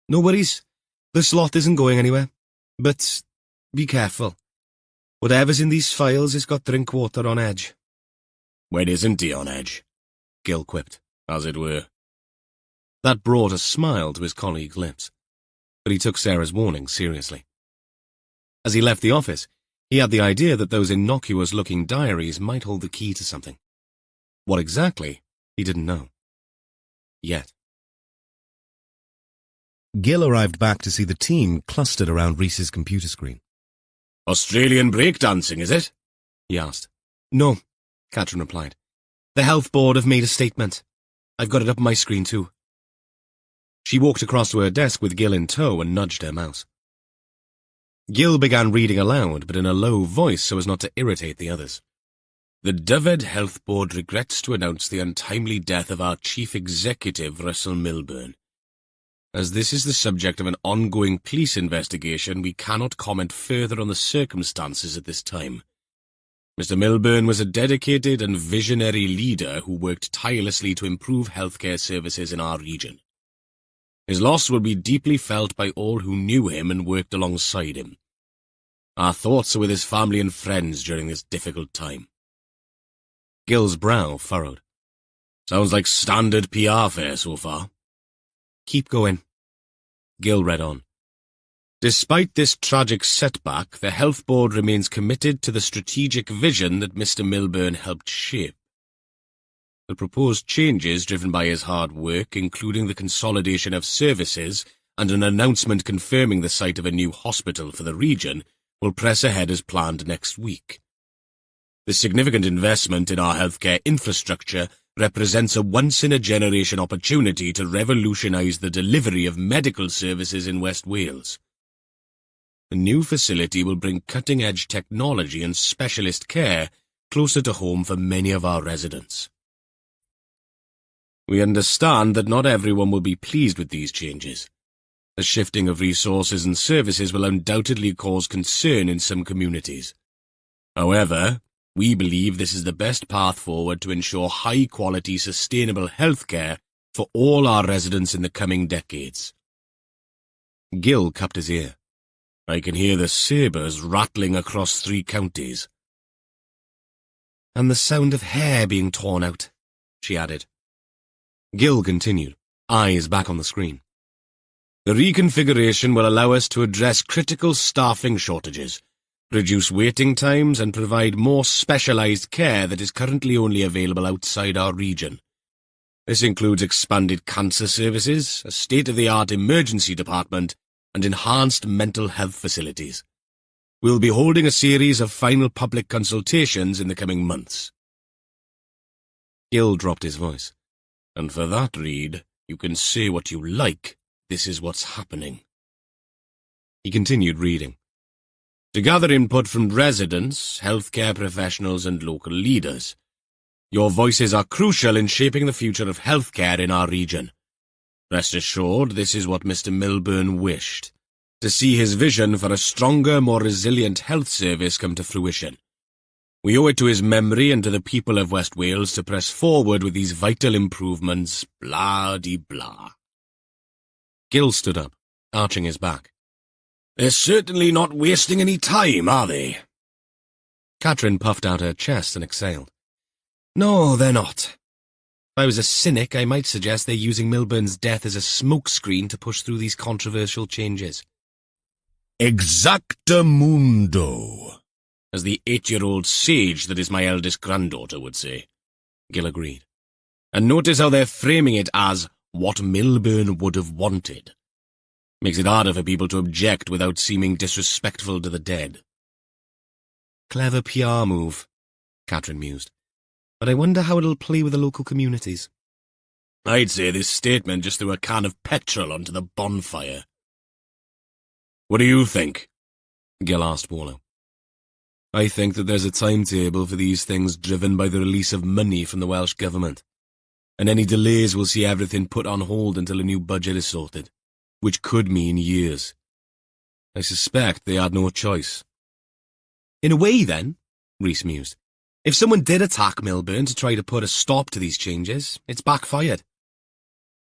No worries. The slot isn't going anywhere. But be careful. Whatever's in these files has got Drinkwater on edge. When isn't he on edge? Gill quipped, as it were. That brought a smile to his colleague's lips, but he took Sarah's warning seriously. As he left the office, he had the idea that those innocuous-looking diaries might hold the key to something. What exactly, he didn't know. Yet. Gill arrived back to see the team clustered around Reese's computer screen. Australian breakdancing, is it? He asked. No, Catherine replied. The health board have made a statement. I've got it up on my screen too. She walked across to her desk with Gill in tow and nudged her mouse. Gill began reading aloud, but in a low voice so as not to irritate the others. The Dyfed Health Board regrets to announce the untimely death of our chief executive, Russell Milburn. As this is the subject of an ongoing police investigation, we cannot comment further on the circumstances at this time. Mr. Milburn was a dedicated and visionary leader who worked tirelessly to improve healthcare services in our region. His loss will be deeply felt by all who knew him and worked alongside him. Our thoughts are with his family and friends during this difficult time. Gill's brow furrowed. Sounds like standard PR fare so far. Keep going. Gill read on. Despite this tragic setback, the Health Board remains committed to the strategic vision that Mr. Milburn helped shape. The proposed changes driven by his hard work, including the consolidation of services and an announcement confirming the site of a new hospital for the region, will press ahead as planned next week. The significant investment in our healthcare infrastructure represents a once-in-a-generation opportunity to revolutionise the delivery of medical services in West Wales. The new facility will bring cutting-edge technology and specialist care closer to home for many of our residents. We understand that not everyone will be pleased with these changes. The shifting of resources and services will undoubtedly cause concern in some communities. However, we believe this is the best path forward to ensure high-quality, sustainable healthcare for all our residents in the coming decades. Gill cupped his ear. I can hear the sabres rattling across 3 counties. And the sound of hair being torn out, she added. Gill continued, eyes back on the screen. The reconfiguration will allow us to address critical staffing shortages, reduce waiting times, and provide more specialised care that is currently only available outside our region. This includes expanded cancer services, a state-of-the-art emergency department, and enhanced mental health facilities. We'll be holding a series of final public consultations in the coming months. Gill dropped his voice. And for that, Reed, you can say what you like. This is what's happening. He continued reading. To gather input from residents, healthcare professionals, and local leaders. Your voices are crucial in shaping the future of healthcare in our region. Rest assured, this is what Mr. Milburn wished, to see his vision for a stronger, more resilient health service come to fruition. We owe it to his memory and to the people of West Wales to press forward with these vital improvements, blah-de-blah. Gill stood up, arching his back. They're certainly not wasting any time, are they? Catherine puffed out her chest and exhaled. No, they're not. If I was a cynic, I might suggest they're using Milburn's death as a smokescreen to push through these controversial changes. Exactamundo, as the 8-year-old sage that is my eldest granddaughter would say, Gill agreed. And notice how they're framing it as what Milburn would have wanted. Makes it harder for people to object without seeming disrespectful to the dead. Clever PR move, Catherine mused. But I wonder how it'll play with the local communities. I'd say this statement just threw a can of petrol onto the bonfire. What do you think? Gill asked Warlow. I think that there's a timetable for these things driven by the release of money from the Welsh government, and any delays will see everything put on hold until a new budget is sorted, which could mean years. I suspect they had no choice. In a way, then, Rhys mused, if someone did attack Milburn to try to put a stop to these changes, it's backfired.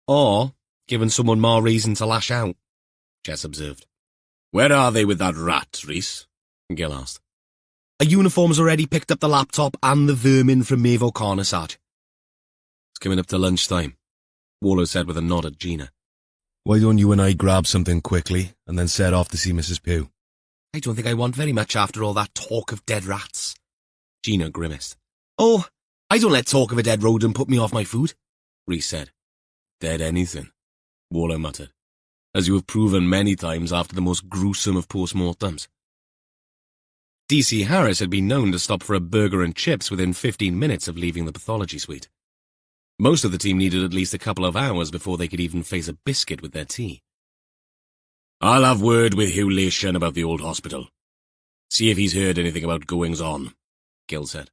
Or given someone more reason to lash out, Jess observed. Where are they with that rat, Rhys? Gill asked. A uniform's already picked up the laptop and the vermin from Maeve O'Connor, Sarge. It's coming up to lunchtime, Warlow said with a nod at Gina. Why don't you and I grab something quickly and then set off to see Mrs. Pugh? I don't think I want very much after all that talk of dead rats. Gina grimaced. Oh, I don't let talk of a dead rodent put me off my food, Rhys said. Dead anything, Warlow muttered, as you have proven many times after the most gruesome of post-mortems. DC Harris had been known to stop for a burger and chips within 15 minutes of leaving the pathology suite. Most of the team needed at least a couple of hours before they could even face a biscuit with their tea. I'll have word with Hugh Lation about the old hospital. See if he's heard anything about goings-on, Gill said.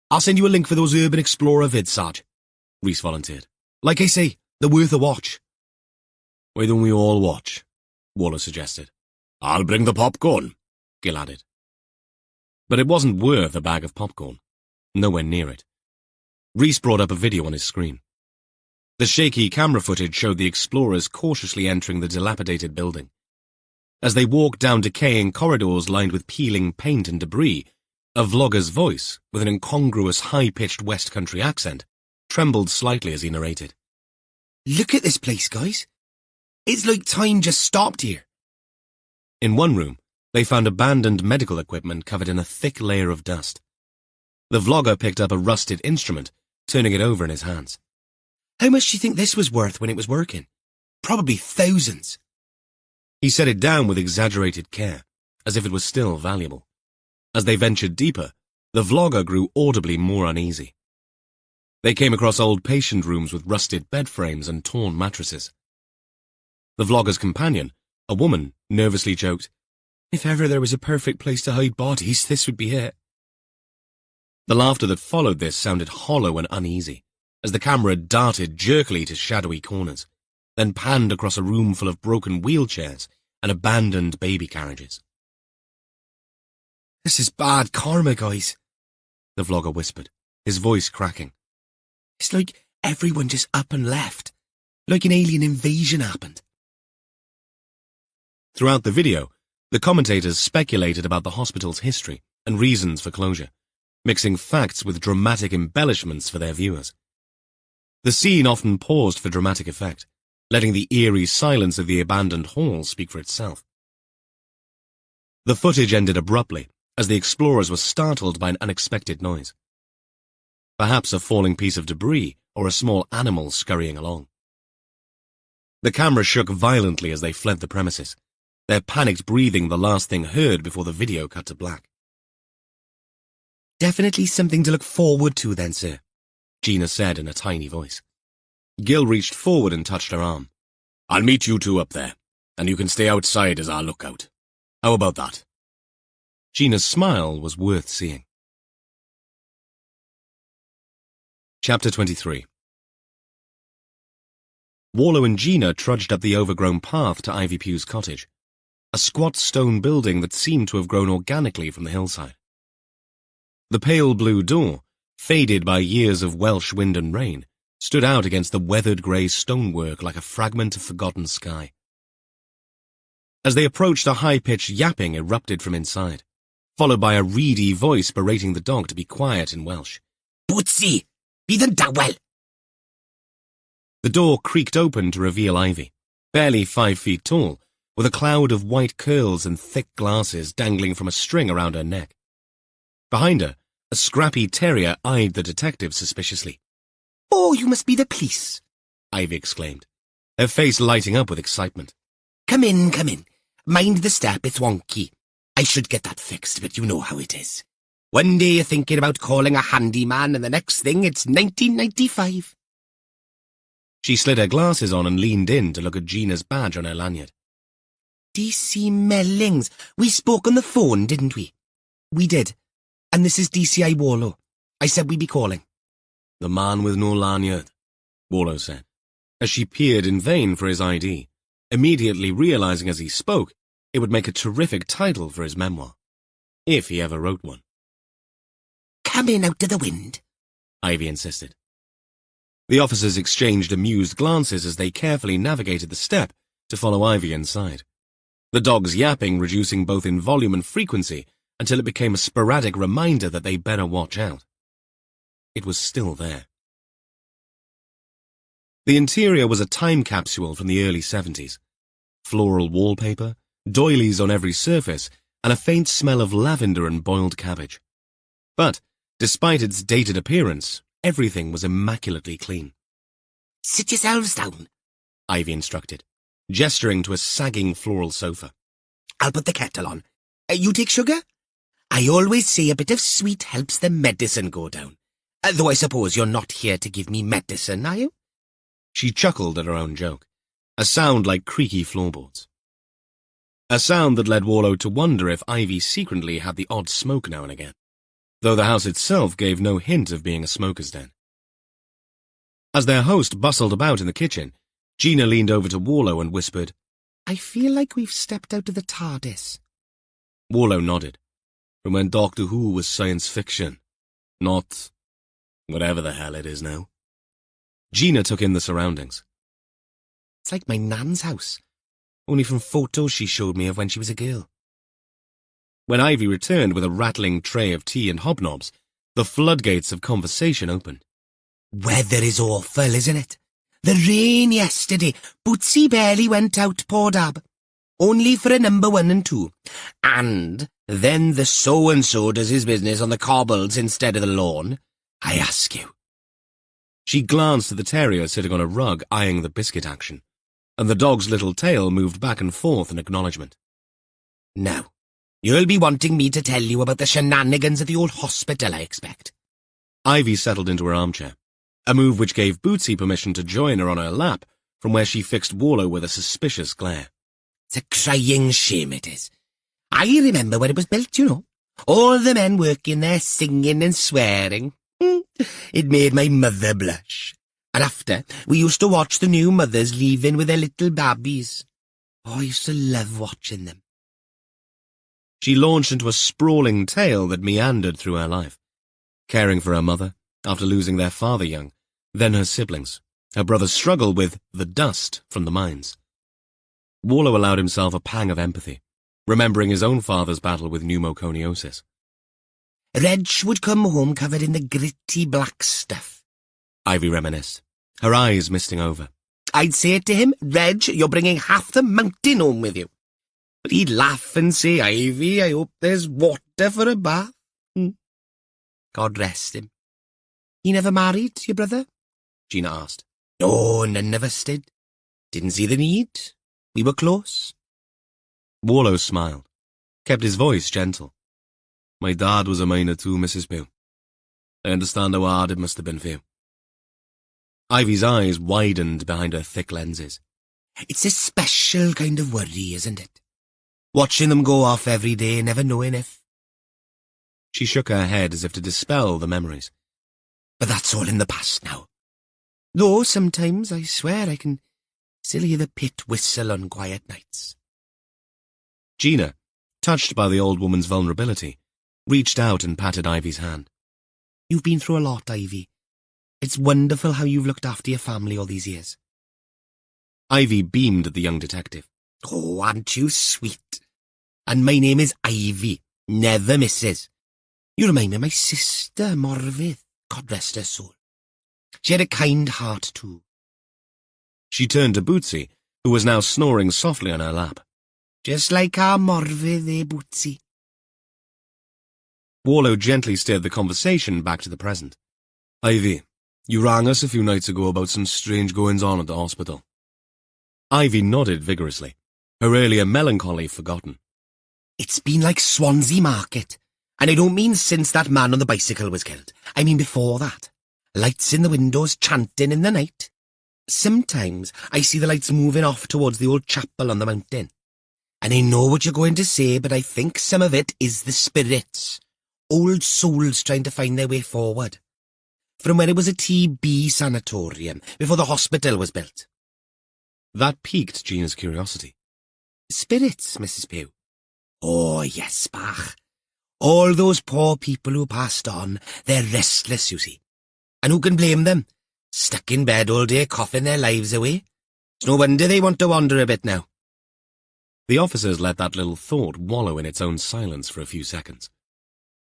I'll send you a link for those Urban Explorer vids, Sarge, Rhys volunteered. Like I say, they're worth a watch. Why don't we all watch? Warlow suggested. I'll bring the popcorn, Gill added. But it wasn't worth a bag of popcorn. Nowhere near it. Rhys brought up a video on his screen. The shaky camera footage showed the explorers cautiously entering the dilapidated building. As they walked down decaying corridors lined with peeling paint and debris, a vlogger's voice, with an incongruous high-pitched West Country accent, trembled slightly as he narrated. Look at this place, guys. It's like time just stopped here. In one room, they found abandoned medical equipment covered in a thick layer of dust. The vlogger picked up a rusted instrument, turning it over in his hands. How much do you think this was worth when it was working? Probably thousands. He set it down with exaggerated care, as if it was still valuable. As they ventured deeper, the vlogger grew audibly more uneasy. They came across old patient rooms with rusted bed frames and torn mattresses. The vlogger's companion, a woman, nervously joked, "If ever there was a perfect place to hide bodies, this would be it." The laughter that followed this sounded hollow and uneasy, as the camera darted jerkily to shadowy corners, then panned across a room full of broken wheelchairs and abandoned baby carriages. This is bad karma, guys, the vlogger whispered, his voice cracking. It's like everyone just up and left, like an alien invasion happened. Throughout the video, the commentators speculated about the hospital's history and reasons for closure, mixing facts with dramatic embellishments for their viewers. The scene often paused for dramatic effect, letting the eerie silence of the abandoned hall speak for itself. The footage ended abruptly, as the explorers were startled by an unexpected noise. Perhaps a falling piece of debris or a small animal scurrying along. The camera shook violently as they fled the premises, their panicked breathing the last thing heard before the video cut to black. Definitely something to look forward to then, sir, Gina said in a tiny voice. Gil reached forward and touched her arm. I'll meet you two up there, and you can stay outside as our lookout. How about that? Gina's smile was worth seeing. Chapter 23. Warlow and Gina trudged up the overgrown path to Ivy Pugh's cottage, a squat stone building that seemed to have grown organically from the hillside. The pale blue door, faded by years of Welsh wind and rain, stood out against the weathered grey stonework like a fragment of forgotten sky. As they approached, a high-pitched yapping erupted from inside, followed by a reedy voice berating the dog to be quiet in Welsh. Bootsy! Bydd yn dawel! The door creaked open to reveal Ivy, barely 5 feet tall, with a cloud of white curls and thick glasses dangling from a string around her neck. Behind her, a scrappy terrier eyed the detective suspiciously. Oh, you must be the police, Ivy exclaimed, her face lighting up with excitement. Come in, come in. Mind the step, it's wonky. I should get that fixed, but you know how it is. One day you're thinking about calling a handyman, and the next thing it's 1995. She slid her glasses on and leaned in to look at Gina's badge on her lanyard. DC Mellings. We spoke on the phone, didn't we? We did. And this is DCI Warlow. I said we'd be calling. The man with no lanyard, Warlow said, as she peered in vain for his ID, immediately realizing as he spoke it would make a terrific title for his memoir, if he ever wrote one. Come in out of the wind, Ivy insisted. The officers exchanged amused glances as they carefully navigated the step to follow Ivy inside, the dog's yapping reducing both in volume and frequency until it became a sporadic reminder that they better watch out. It was still there. The interior was a time capsule from the early 70s. Floral wallpaper, doilies on every surface, and a faint smell of lavender and boiled cabbage. But, despite its dated appearance, everything was immaculately clean. Sit yourselves down, Ivy instructed, gesturing to a sagging floral sofa. I'll put the kettle on. You take sugar? I always say a bit of sweet helps the medicine go down. Though I suppose you're not here to give me medicine, are you? She chuckled at her own joke, a sound like creaky floorboards. A sound that led Warlow to wonder if Ivy secretly had the odd smoke now and again, though the house itself gave no hint of being a smoker's den. As their host bustled about in the kitchen, Gina leaned over to Warlow and whispered, I feel like we've stepped out of the TARDIS. Warlow nodded. From when Doctor Who was science fiction, not whatever the hell it is now. Gina took in the surroundings. It's like my nan's house. only from photos she showed me of when she was a girl. When Ivy returned with a rattling tray of tea and hobnobs, the floodgates of conversation opened. Weather is awful, isn't it? The rain yesterday. Bootsy barely went out, poor dab. Only for a number 1 and 2. And then the so-and-so does his business on the cobbles instead of the lawn. I ask you. She glanced at the terrier sitting on a rug eyeing the biscuit action, and the dog's little tail moved back and forth in acknowledgement. Now, you'll be wanting me to tell you about the shenanigans at the old hospital, I expect. Ivy settled into her armchair, a move which gave Bootsy permission to join her on her lap, from where she fixed Warlow with a suspicious glare. It's a crying shame it is. I remember when it was built, you know. All the men working there singing and swearing. It made my mother blush. And after, we used to watch the new mothers leaving with their little babbies. Oh, I used to love watching them. She launched into a sprawling tale that meandered through her life, caring for her mother after losing their father young, then her siblings, her brother's struggle with the dust from the mines. Warlow allowed himself a pang of empathy, remembering his own father's battle with pneumoconiosis. Reg would come home covered in the gritty black stuff, Ivy reminisced, her eyes misting over. I'd say to him, Reg, you're bringing half the mountain home with you. But he'd laugh and say, Ivy, I hope there's water for a bath. God rest him. He never married, your brother? Gina asked. No, none of us did. Didn't see the need. We were close. Warlow smiled, kept his voice gentle. My dad was a miner too, Mrs. Pugh. I understand how hard it must have been for you. Ivy's eyes widened behind her thick lenses. It's a special kind of worry, isn't it? Watching them go off every day, never knowing if... She shook her head as if to dispel the memories. But that's all in the past now. Though sometimes, I swear, I can still hear the pit whistle on quiet nights. Gina, touched by the old woman's vulnerability, reached out and patted Ivy's hand. You've been through a lot, Ivy. It's wonderful how you've looked after your family all these years. Ivy beamed at the young detective. Oh, aren't you sweet? And my name is Ivy, never Mrs. You remind me of my sister, Morfydd, God rest her soul. She had a kind heart too. She turned to Bootsy, who was now snoring softly on her lap. Just like our Morfydd, Bootsy? Warlow gently steered the conversation back to the present. Ivy, you rang us a few nights ago about some strange goings-on at the hospital. Ivy nodded vigorously, her earlier melancholy forgotten. It's been like Swansea Market, and I don't mean since that man on the bicycle was killed. I mean before that. Lights in the windows chanting in the night. Sometimes I see the lights moving off towards the old chapel on the mountain. And I know what you're going to say, but I think some of it is the spirits. Old souls trying to find their way forward. From when it was a TB sanatorium, before the hospital was built. That piqued Gina's curiosity. Spirits, Mrs. Pugh? Oh, yes, Bach. All those poor people who passed on, they're restless, you see. And who can blame them? Stuck in bed all day, coughing their lives away. It's no wonder they want to wander a bit now. The officers let that little thought wallow in its own silence for a few seconds.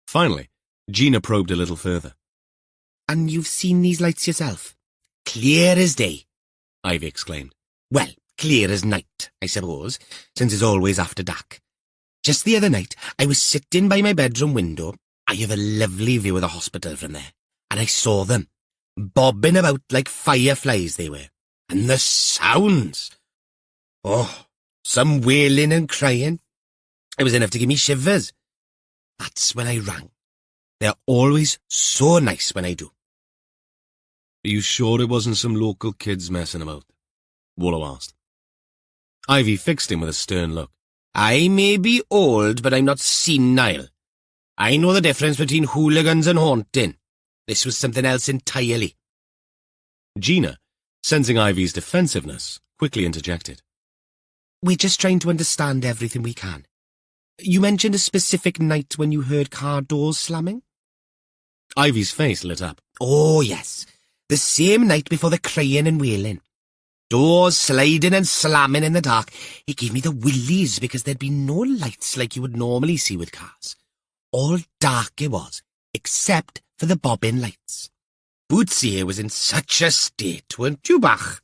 Finally, Gina probed a little further. And you've seen these lights yourself? Clear as day, Ivy exclaimed. Well, clear as night, I suppose, since it's always after dark. Just the other night, I was sitting by my bedroom window. I have a lovely view of the hospital from there, and I saw them, bobbing about like fireflies they were. And the sounds! Oh, some wailing and crying. It was enough to give me shivers. That's when I rang. They're always so nice when I do. Are you sure it wasn't some local kids messing about? Warlow asked. Ivy fixed him with a stern look. I may be old, but I'm not senile. I know the difference between hooligans and haunting. This was something else entirely. Gina, sensing Ivy's defensiveness, quickly interjected. We're just trying to understand everything we can. You mentioned a specific night when you heard car doors slamming? Ivy's face lit up. Oh, yes. The same night before the crying and wailing. Doors sliding and slamming in the dark. It gave me the willies because there'd be no lights like you would normally see with cars. All dark it was, except for the bobbin lights. Bootsy here was in such a state, weren't you, Bach?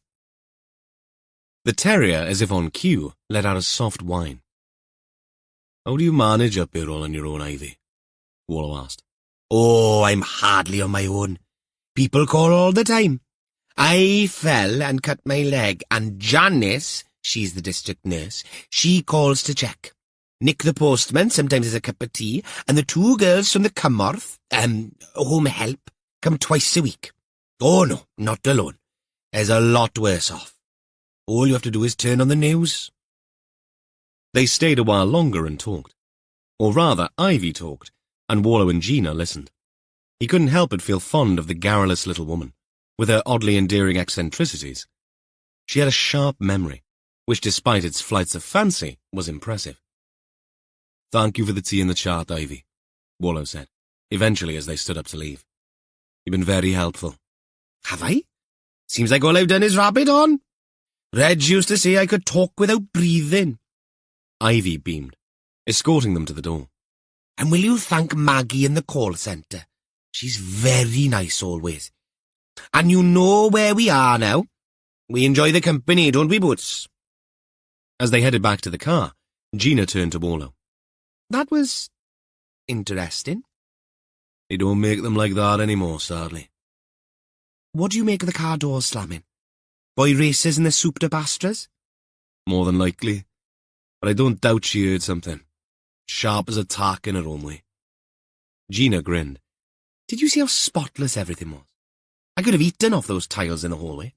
The terrier, as if on cue, let out a soft whine. "How do you manage up here all on your own, Ivy?" Warlow asked. Oh, I'm hardly on my own. People call all the time. I fell and cut my leg, and Janice, she's the district nurse, she calls to check. Nick the postman sometimes has a cup of tea, and the two girls from the Cymorth, home help, come twice a week. Oh no, not alone. There's a lot worse off. All you have to do is turn on the news. They stayed a while longer and talked. Or rather, Ivy talked, and Warlow and Gina listened. He couldn't help but feel fond of the garrulous little woman, with her oddly endearing eccentricities. She had a sharp memory, which despite its flights of fancy, was impressive. "Thank you for the tea and the chat, Ivy," Warlow said, eventually as they stood up to leave. "You've been very helpful." Have I? Seems like all I've done is rab it on. Reg used to say I could talk without breathing. Ivy beamed, escorting them to the door. And will you thank Maggie in the call centre? She's very nice always. And you know where we are now. We enjoy the company, don't we, Boots? As they headed back to the car, Gina turned to Warlow. That was interesting. They don't make them like that anymore, sadly. What do you make of the car doors slamming? Boy racers and the souped-up Astras? More than likely. But I don't doubt she heard something. Sharp as a tack in her own way. Gina grinned. Did you see how spotless everything was? I could have eaten off those tiles in the hallway.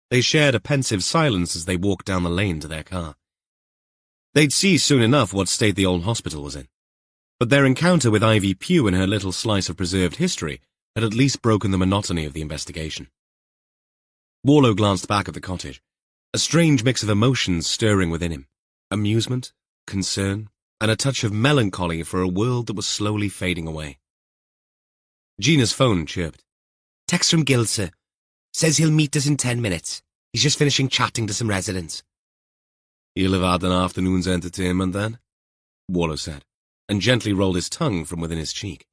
They shared a pensive silence as they walked down the lane to their car. They'd see soon enough what state the old hospital was in. But their encounter with Ivy Pugh and her little slice of preserved history had at least broken the monotony of the investigation. Warlow glanced back at the cottage, a strange mix of emotions stirring within him. Amusement, concern, and a touch of melancholy for a world that was slowly fading away. Gina's phone chirped. Text from Gil, sir. Says he'll meet us in 10 minutes. He's just finishing chatting to some residents. "You'll have had an afternoon's entertainment, then?" Warlow said, and gently rolled his tongue from within his cheek.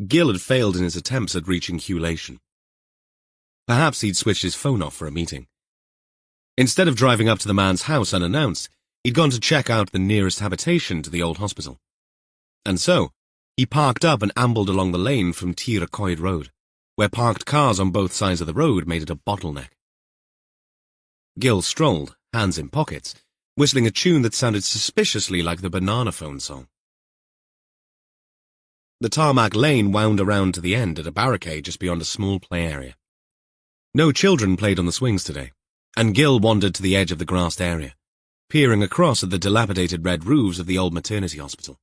Gil had failed in his attempts at reaching Hugh Lation. Perhaps he'd switched his phone off for a meeting. Instead of driving up to the man's house unannounced, he'd gone to check out the nearest habitation to the old hospital. And so, he parked up and ambled along the lane from Tir Coed Road, where parked cars on both sides of the road made it a bottleneck. Gil strolled, hands in pockets, whistling a tune that sounded suspiciously like the Banana Phone song. The tarmac lane wound around to the end at a barricade just beyond a small play area. No children played on the swings today, and Gil wandered to the edge of the grassed area, peering across at the dilapidated red roofs of the old maternity hospital.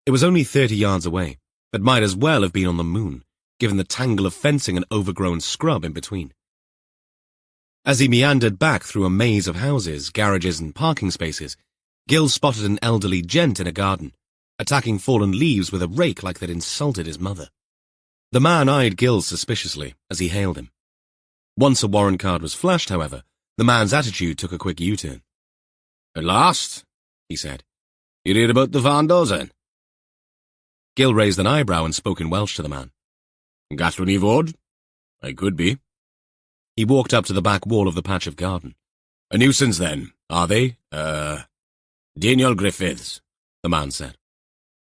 It was only 30 yards away, but might as well have been on the moon, given the tangle of fencing and overgrown scrub in between. As he meandered back through a maze of houses, garages and parking spaces, Gil spotted an elderly gent in a garden, attacking fallen leaves with a rake like they'd insulted his mother. The man eyed Gil suspiciously as he hailed him. Once a warrant card was flashed, however, the man's attitude took a quick U-turn. "At last," he said. "You read about the vandals, then?" Gil raised an eyebrow and spoke in Welsh to the man. "Gallwn ni fod? I could be." He walked up to the back wall of the patch of garden. "A nuisance, then, are they? Daniel Griffiths," the man said.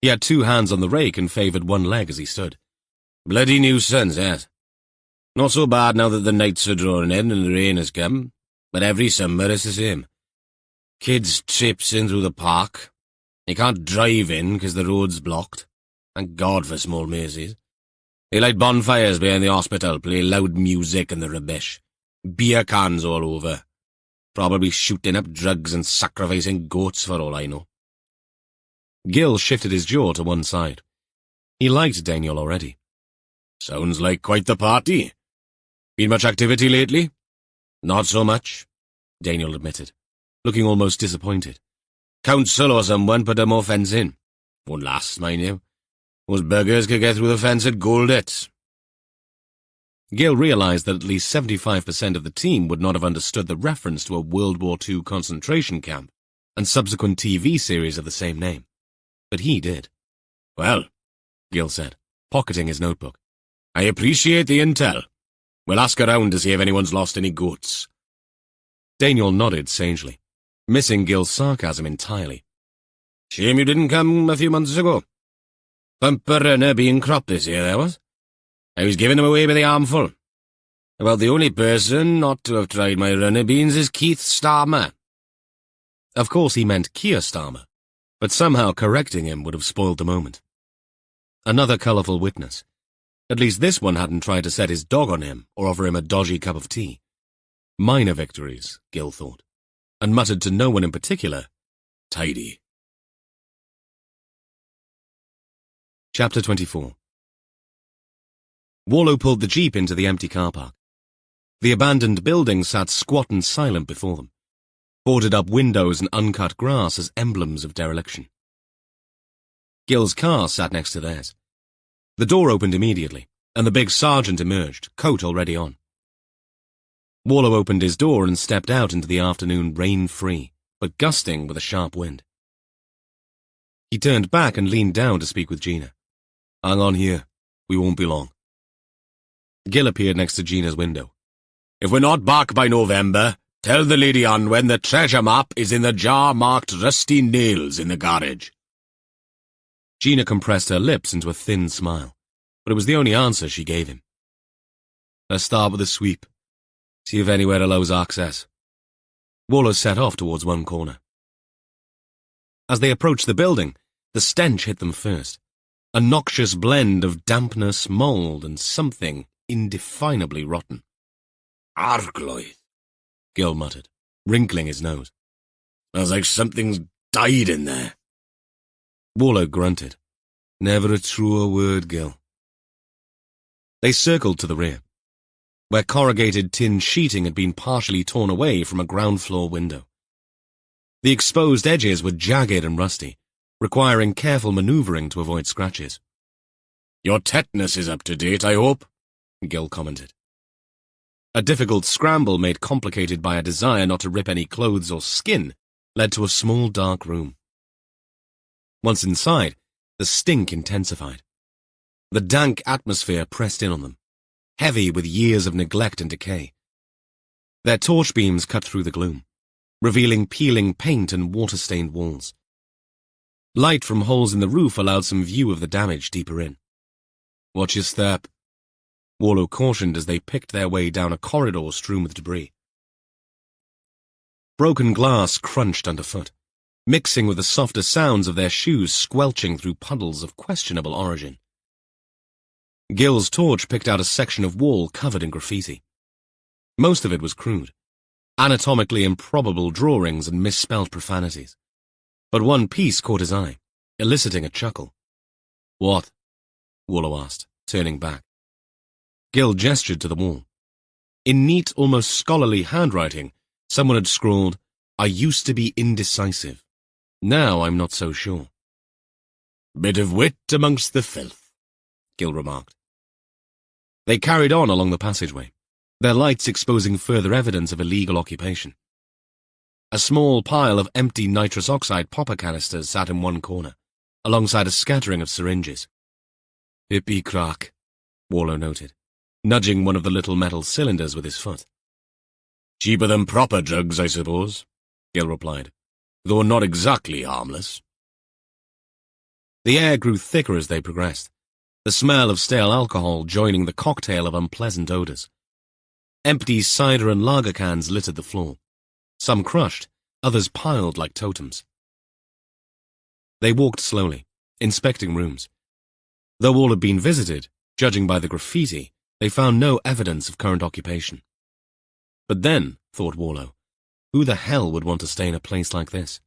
He had two hands on the rake and favoured one leg as he stood. "Bloody nuisance, yes. Not so bad now that the nights are drawing in and the rain has come, but every summer it's the same. Kids trips in through the park. They can't drive in because the road's blocked. Thank God for small mazes. They light bonfires behind the hospital, play loud music and the rubbish. Beer cans all over. Probably shooting up drugs and sacrificing goats for all I know." Gil shifted his jaw to one side. He liked Daniel already. "Sounds like quite the party. Been much activity lately?" "Not so much," Daniel admitted, looking almost disappointed. "Council or someone put a more fence in. Won't last, mind you. Those buggers could get through the fence at Goldit." Gill realized that at least 75% of the team would not have understood the reference to a World War II concentration camp and subsequent TV series of the same name. But he did. Well, Gill said, pocketing his notebook. I appreciate the intel. We'll ask around to see if anyone's lost any goods. Daniel nodded sagely, missing Gill's sarcasm entirely. Shame you didn't come a few months ago. Bumper runner being cropped this year, there was. I was giving them away by the armful. About the only person not to have tried my runner beans is Keith Starmer. Of course he meant Keir Starmer, but somehow correcting him would have spoiled the moment. Another colourful witness. At least this one hadn't tried to set his dog on him or offer him a dodgy cup of tea. Minor victories, Gill thought, and muttered to no one in particular, tidy. Chapter 24. Warlow pulled the jeep into the empty car park. The abandoned building sat squat and silent before them, boarded up windows and uncut grass as emblems of dereliction. Gill's car sat next to theirs. The door opened immediately, and the big sergeant emerged, coat already on. Warlow opened his door and stepped out into the afternoon rain-free, but gusting with a sharp wind. He turned back and leaned down to speak with Gina. Hang on here. We won't be long. Gill appeared next to Gina's window. If we're not back by November, tell the lady Ann when the treasure map is in the jar marked Rusty Nails in the garage. Gina compressed her lips into a thin smile, but it was the only answer she gave him. Let's start with a sweep. See if anywhere allows access. Warlow set off towards one corner. As they approached the building, the stench hit them first. A noxious blend of dampness, mould, and something indefinably rotten. Argloid, Gill muttered, wrinkling his nose. Smells like something's died in there. Warlow grunted. Never a truer word, Gill. They circled to the rear, where corrugated tin sheeting had been partially torn away from a ground-floor window. The exposed edges were jagged and rusty, requiring careful maneuvering to avoid scratches. Your tetanus is up to date, I hope, Gill commented. A difficult scramble made complicated by a desire not to rip any clothes or skin led to a small dark room. Once inside, the stink intensified. The dank atmosphere pressed in on them, heavy with years of neglect and decay. Their torch beams cut through the gloom, revealing peeling paint and water-stained walls. Light from holes in the roof allowed some view of the damage deeper in. Watch your step, Warlow cautioned as they picked their way down a corridor strewn with debris. Broken glass crunched underfoot, mixing with the softer sounds of their shoes squelching through puddles of questionable origin. Gill's torch picked out a section of wall covered in graffiti. Most of it was crude, anatomically improbable drawings and misspelled profanities. But one piece caught his eye, eliciting a chuckle. What? Warlow asked, turning back. Gill gestured to the wall. In neat, almost scholarly handwriting, someone had scrawled, "I used to be indecisive. Now I'm not so sure." Bit of wit amongst the filth, Gill remarked. They carried on along the passageway, their lights exposing further evidence of illegal occupation. A small pile of empty nitrous oxide popper canisters sat in one corner, alongside a scattering of syringes. Hippie crack, Warlow noted, nudging one of the little metal cylinders with his foot. Cheaper than proper drugs, I suppose, Gill replied, though not exactly harmless. The air grew thicker as they progressed, the smell of stale alcohol joining the cocktail of unpleasant odours. Empty cider and lager cans littered the floor, some crushed, others piled like totems. They walked slowly, inspecting rooms. Though all had been visited, judging by the graffiti, they found no evidence of current occupation. But then, thought Warlow, who the hell would want to stay in a place like this?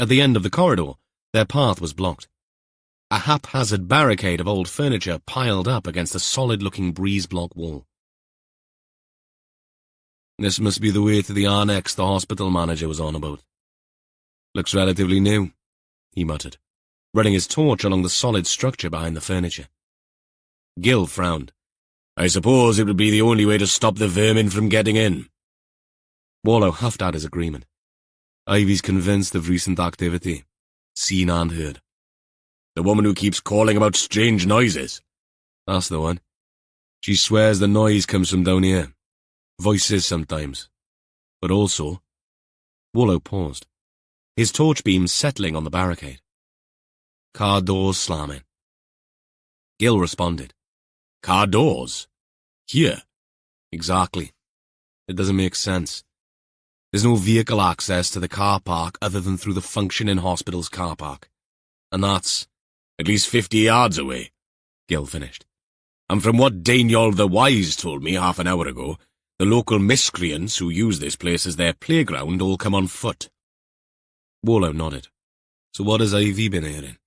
At the end of the corridor, their path was blocked. A haphazard barricade of old furniture piled up against a solid-looking breeze-block wall. This must be the way to the annex the hospital manager was on about. Looks relatively new, he muttered, running his torch along the solid structure behind the furniture. Gill frowned. I suppose it would be the only way to stop the vermin from getting in. Warlow huffed out his agreement. Ivy's convinced of recent activity. Seen and heard. The woman who keeps calling about strange noises. That's the one. She swears the noise comes from down here. Voices sometimes. But also... Warlow paused, his torch beam settling on the barricade. Car doors slamming. Gil responded. Car doors? Here? Exactly. It doesn't make sense. There's no vehicle access to the car park other than through the functioning hospital's car park. And that's... at least 50 yards away, Gil finished. And from what Daniel the Wise told me half an hour ago, the local miscreants who use this place as their playground all come on foot. Warlow nodded. So what has Ivy been hearing?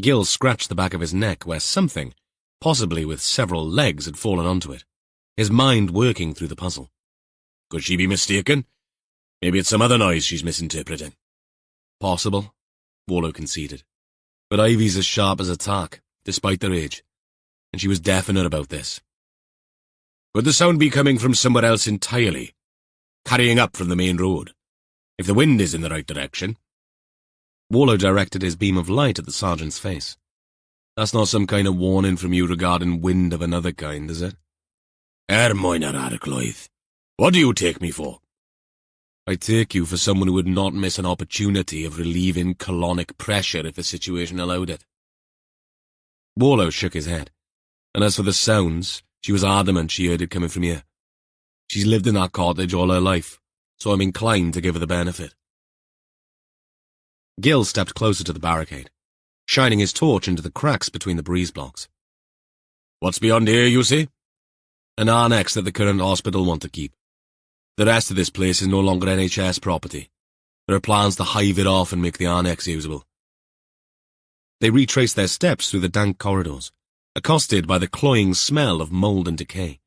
Gil scratched the back of his neck where something, possibly with several legs, had fallen onto it, his mind working through the puzzle. Could she be mistaken? Maybe it's some other noise she's misinterpreting. Possible, Warlow conceded. But Ivy's as sharp as a tack, despite their age. And she was definite about this. Could the sound be coming from somewhere else entirely? Carrying up from the main road? If the wind is in the right direction? Warlow directed his beam of light at the sergeant's face. That's not some kind of warning from you regarding wind of another kind, is it? Moyner Arcloith. What do you take me for? I take you for someone who would not miss an opportunity of relieving colonic pressure if the situation allowed it. Warlow shook his head. And as for the sounds, she was adamant she heard it coming from here. She's lived in that cottage all her life, so I'm inclined to give her the benefit. Gil stepped closer to the barricade, shining his torch into the cracks between the breeze blocks. What's beyond here, you say? An annex that the current hospital want to keep. The rest of this place is no longer NHS property. There are plans to hive it off and make the annex usable. They retraced their steps through the dank corridors, accosted by the cloying smell of mould and decay.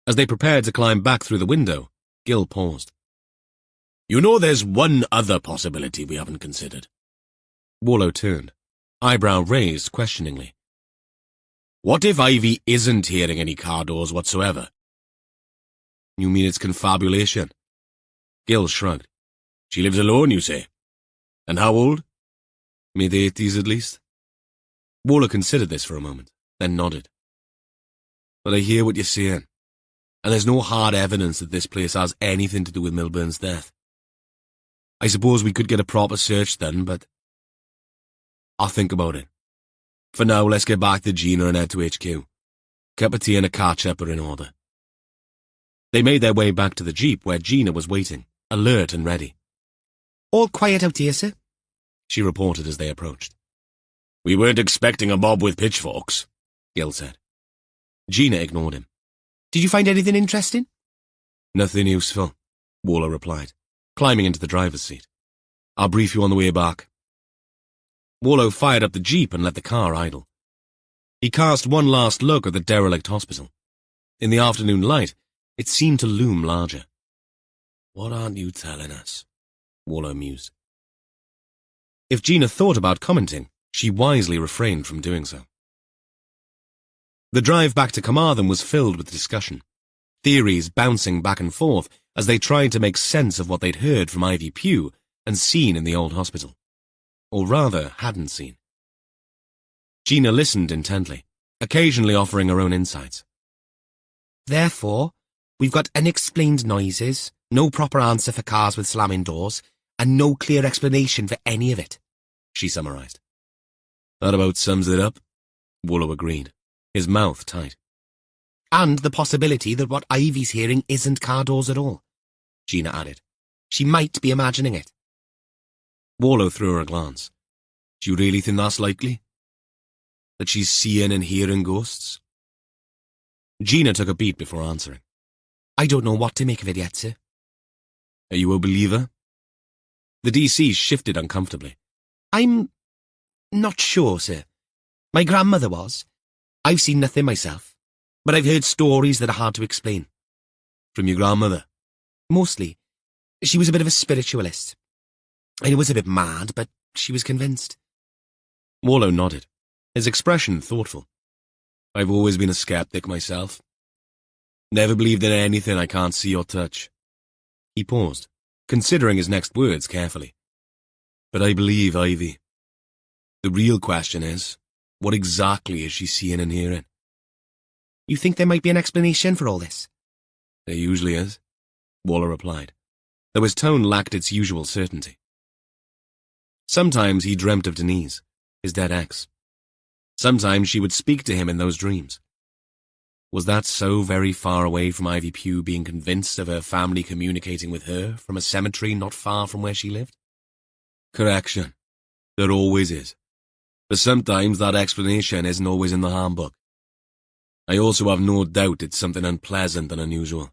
As they prepared to climb back through the window, Gil paused. You know there's one other possibility we haven't considered. Warlow turned, eyebrow raised questioningly. What if Ivy isn't hearing any car doors whatsoever? You mean it's confabulation? Gil shrugged. She lives alone, you say? And how old? Mid-80s at least. Warlow considered this for a moment, then nodded. But I hear what you're saying, and there's no hard evidence that this place has anything to do with Milburn's death. I suppose we could get a proper search done, but I'll think about it. For now, let's get back to Gina and head to HQ. Cup of tea and a catch-up are in order. They made their way back to the jeep where Gina was waiting, alert and ready. All quiet out here, sir, she reported as they approached. We weren't expecting a mob with pitchforks, Gil said. Gina ignored him. Did you find anything interesting? Nothing useful, Warlow replied, climbing into the driver's seat. I'll brief you on the way back. Warlow fired up the jeep and let the car idle. He cast one last look at the derelict hospital. In the afternoon light, it seemed to loom larger. What aren't you telling us? Warlow mused. If Gina thought about commenting, she wisely refrained from doing so. The drive back to Carmarthen was filled with discussion, theories bouncing back and forth as they tried to make sense of what they'd heard from Ivy Pugh and seen in the old hospital. Or rather, hadn't seen. Gina listened intently, occasionally offering her own insights. Therefore, we've got unexplained noises, no proper answer for cars with slamming doors, and no clear explanation for any of it, she summarized. That about sums it up, Warlow agreed, his mouth tight. And the possibility that what Ivy's hearing isn't car doors at all, Gina added. She might be imagining it. Warlow threw her a glance. Do you really think that's likely? That she's seeing and hearing ghosts? Gina took a beat before answering. I don't know what to make of it yet, sir. Are you a believer? The DC shifted uncomfortably. I'm not sure, sir. My grandmother was. I've seen nothing myself, but I've heard stories that are hard to explain. From your grandmother? Mostly. She was a bit of a spiritualist. It was a bit mad, but she was convinced. Warlow nodded, his expression thoughtful. I've always been a skeptic myself. Never believed in anything I can't see or touch. He paused, considering his next words carefully. But I believe Ivy. The real question is, what exactly is she seeing and hearing? You think there might be an explanation for all this? There usually is, Warlow replied, though his tone lacked its usual certainty. Sometimes he dreamt of Denise, his dead ex. Sometimes she would speak to him in those dreams. Was that so very far away from Ivy Pugh being convinced of her family communicating with her from a cemetery not far from where she lived? Correction. There always is. But sometimes that explanation isn't always in the handbook. I also have no doubt it's something unpleasant and unusual.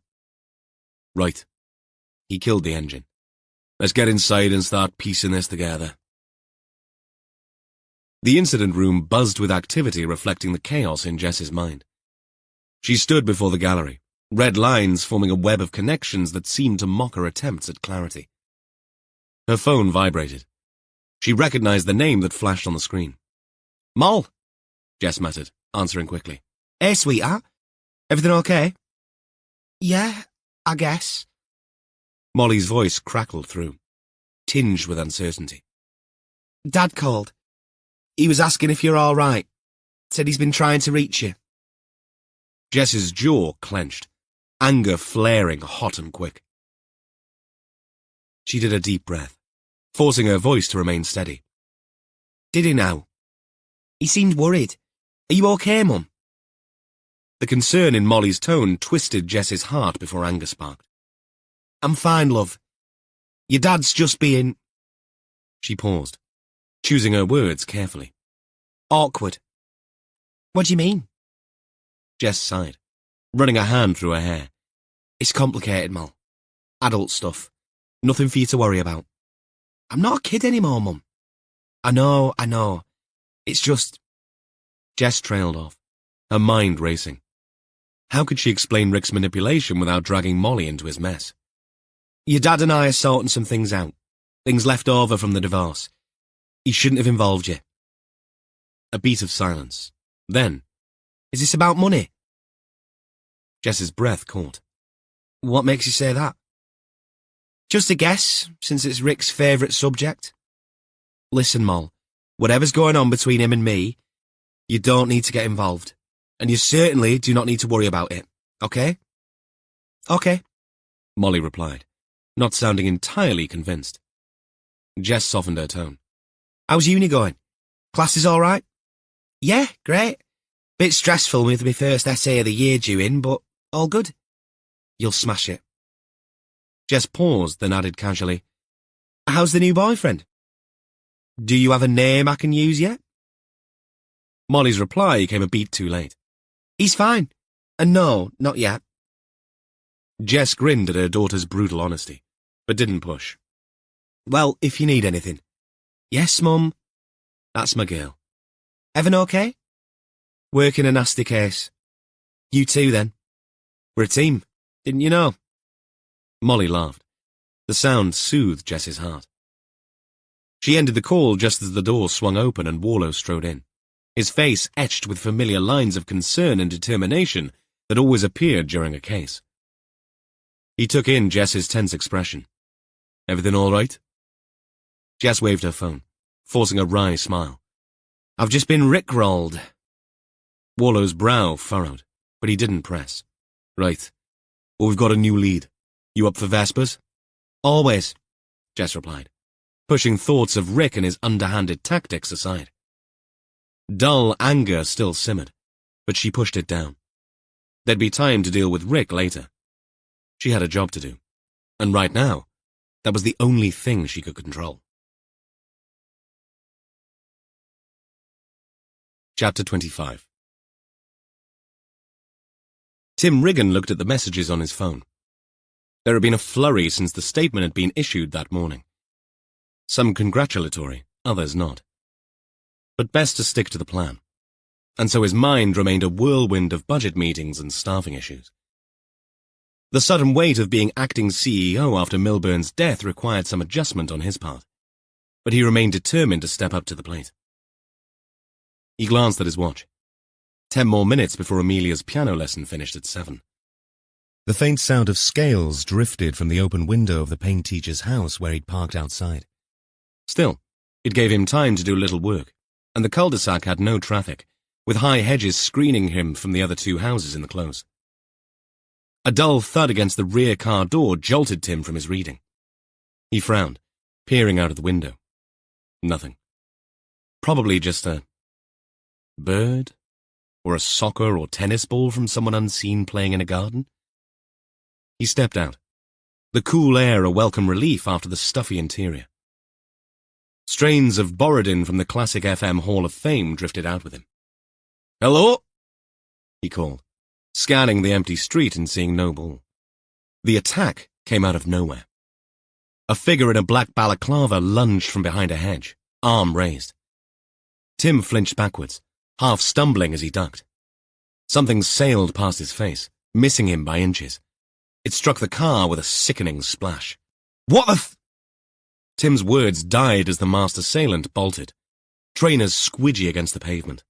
Right. He killed the engine. Let's get inside and start piecing this together. The incident room buzzed with activity reflecting the chaos in Jess's mind. She stood before the gallery, red lines forming a web of connections that seemed to mock her attempts at clarity. Her phone vibrated. She recognized the name that flashed on the screen. Moll, Jess muttered, answering quickly. Hey, sweetheart. Everything okay? Yeah, I guess. Molly's voice crackled through, tinged with uncertainty. Dad called. He was asking if you're all right. Said he's been trying to reach you. Jess's jaw clenched, anger flaring hot and quick. She did a deep breath, forcing her voice to remain steady. Did he now? He seemed worried. Are you okay, Mum? The concern in Molly's tone twisted Jess's heart before anger sparked. I'm fine, love. Your dad's just being... She paused, choosing her words carefully. Awkward. What do you mean? Jess sighed, running a hand through her hair. It's complicated, Moll. Adult stuff. Nothing for you to worry about. I'm not a kid anymore, Mum. I know. It's just... Jess trailed off, her mind racing. How could she explain Rick's manipulation without dragging Molly into his mess? Your dad and I are sorting some things out. Things left over from the divorce. He shouldn't have involved you. A beat of silence. Then, is this about money? Jess's breath caught. What makes you say that? Just a guess, since it's Rick's favourite subject. Listen, Moll, whatever's going on between him and me, you don't need to get involved. And you certainly do not need to worry about it, okay? Okay, Molly replied, not sounding entirely convinced. Jess softened her tone. How's uni going? Classes all right? Yeah, great. Bit stressful with my first essay of the year due in, but all good. You'll smash it. Jess paused, then added casually, How's the new boyfriend? Do you have a name I can use yet? Molly's reply came a beat too late. He's fine. And no, not yet. Jess grinned at her daughter's brutal honesty, but didn't push. Well, if you need anything. Yes, Mum. That's my girl. Evan okay? Working a nasty case. You too, then. We're a team, didn't you know? Molly laughed. The sound soothed Jess's heart. She ended the call just as the door swung open and Warlow strode in, his face etched with familiar lines of concern and determination that always appeared during a case. He took in Jess's tense expression. Everything all right? Jess waved her phone, forcing a wry smile. I've just been rickrolled. Warlow's brow furrowed, but he didn't press. Right. Well, we've got a new lead. You up for Vespers? Always, Jess replied, pushing thoughts of Rick and his underhanded tactics aside. Dull anger still simmered, but she pushed it down. There'd be time to deal with Rick later. She had a job to do, and right now, that was the only thing she could control. Chapter 25. Tim Riggin looked at the messages on his phone. There had been a flurry since the statement had been issued that morning. Some congratulatory, others not. But best to stick to the plan. And so his mind remained a whirlwind of budget meetings and staffing issues. The sudden weight of being acting CEO after Milburn's death required some adjustment on his part, but he remained determined to step up to the plate. He glanced at his watch. 10 more minutes before Amelia's piano lesson finished at 7. The faint sound of scales drifted from the open window of the paint teacher's house where he'd parked outside. Still, it gave him time to do little work, and the cul-de-sac had no traffic, with high hedges screening him from the other 2 houses in the close. A dull thud against the rear car door jolted Tim from his reading. He frowned, peering out of the window. Nothing. Probably just a bird, or a soccer or tennis ball from someone unseen playing in a garden. He stepped out, the cool air a welcome relief after the stuffy interior. Strains of Borodin from the Classic FM Hall of Fame drifted out with him. "Hello?" he called, scanning the empty street and seeing no ball. The attack came out of nowhere. A figure in a black balaclava lunged from behind a hedge, arm raised. Tim flinched backwards, half stumbling as he ducked. Something sailed past his face, missing him by inches. It struck the car with a sickening splash. "What the Tim's words died as the masked assailant bolted, trainers squidgy against the pavement.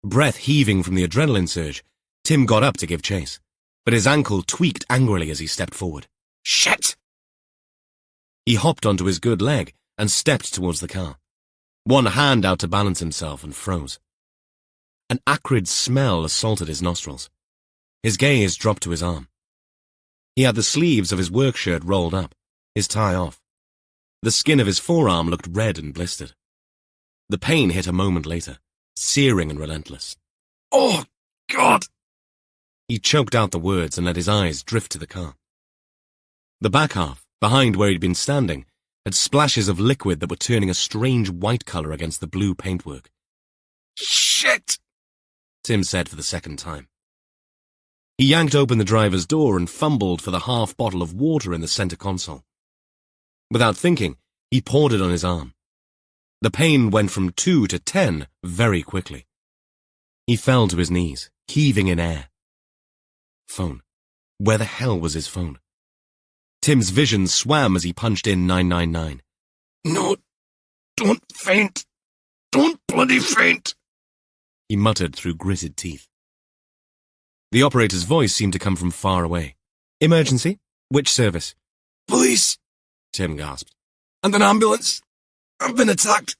Breath heaving from the adrenaline surge, Tim got up to give chase, but his ankle tweaked angrily as he stepped forward. "Shit!" He hopped onto his good leg and stepped towards the car, one hand out to balance himself, and froze. An acrid smell assaulted his nostrils. His gaze dropped to his arm. He had the sleeves of his work shirt rolled up, his tie off. The skin of his forearm looked red and blistered. The pain hit a moment later, searing and relentless. "Oh, God!" He choked out the words and let his eyes drift to the car. The back half, behind where he'd been standing, had splashes of liquid that were turning a strange white colour against the blue paintwork. "Shit!" Tim said for the second time. He yanked open the driver's door and fumbled for the half bottle of water in the centre console. Without thinking, he poured it on his arm. The pain went from 2 to 10 very quickly. He fell to his knees, heaving in air. Phone. Where the hell was his phone? Tim's vision swam as he punched in 999. "No, don't faint. Don't bloody faint," he muttered through gritted teeth. The operator's voice seemed to come from far away. "Emergency? Which service?" "Police," Tim gasped. "And an ambulance. I've been attacked.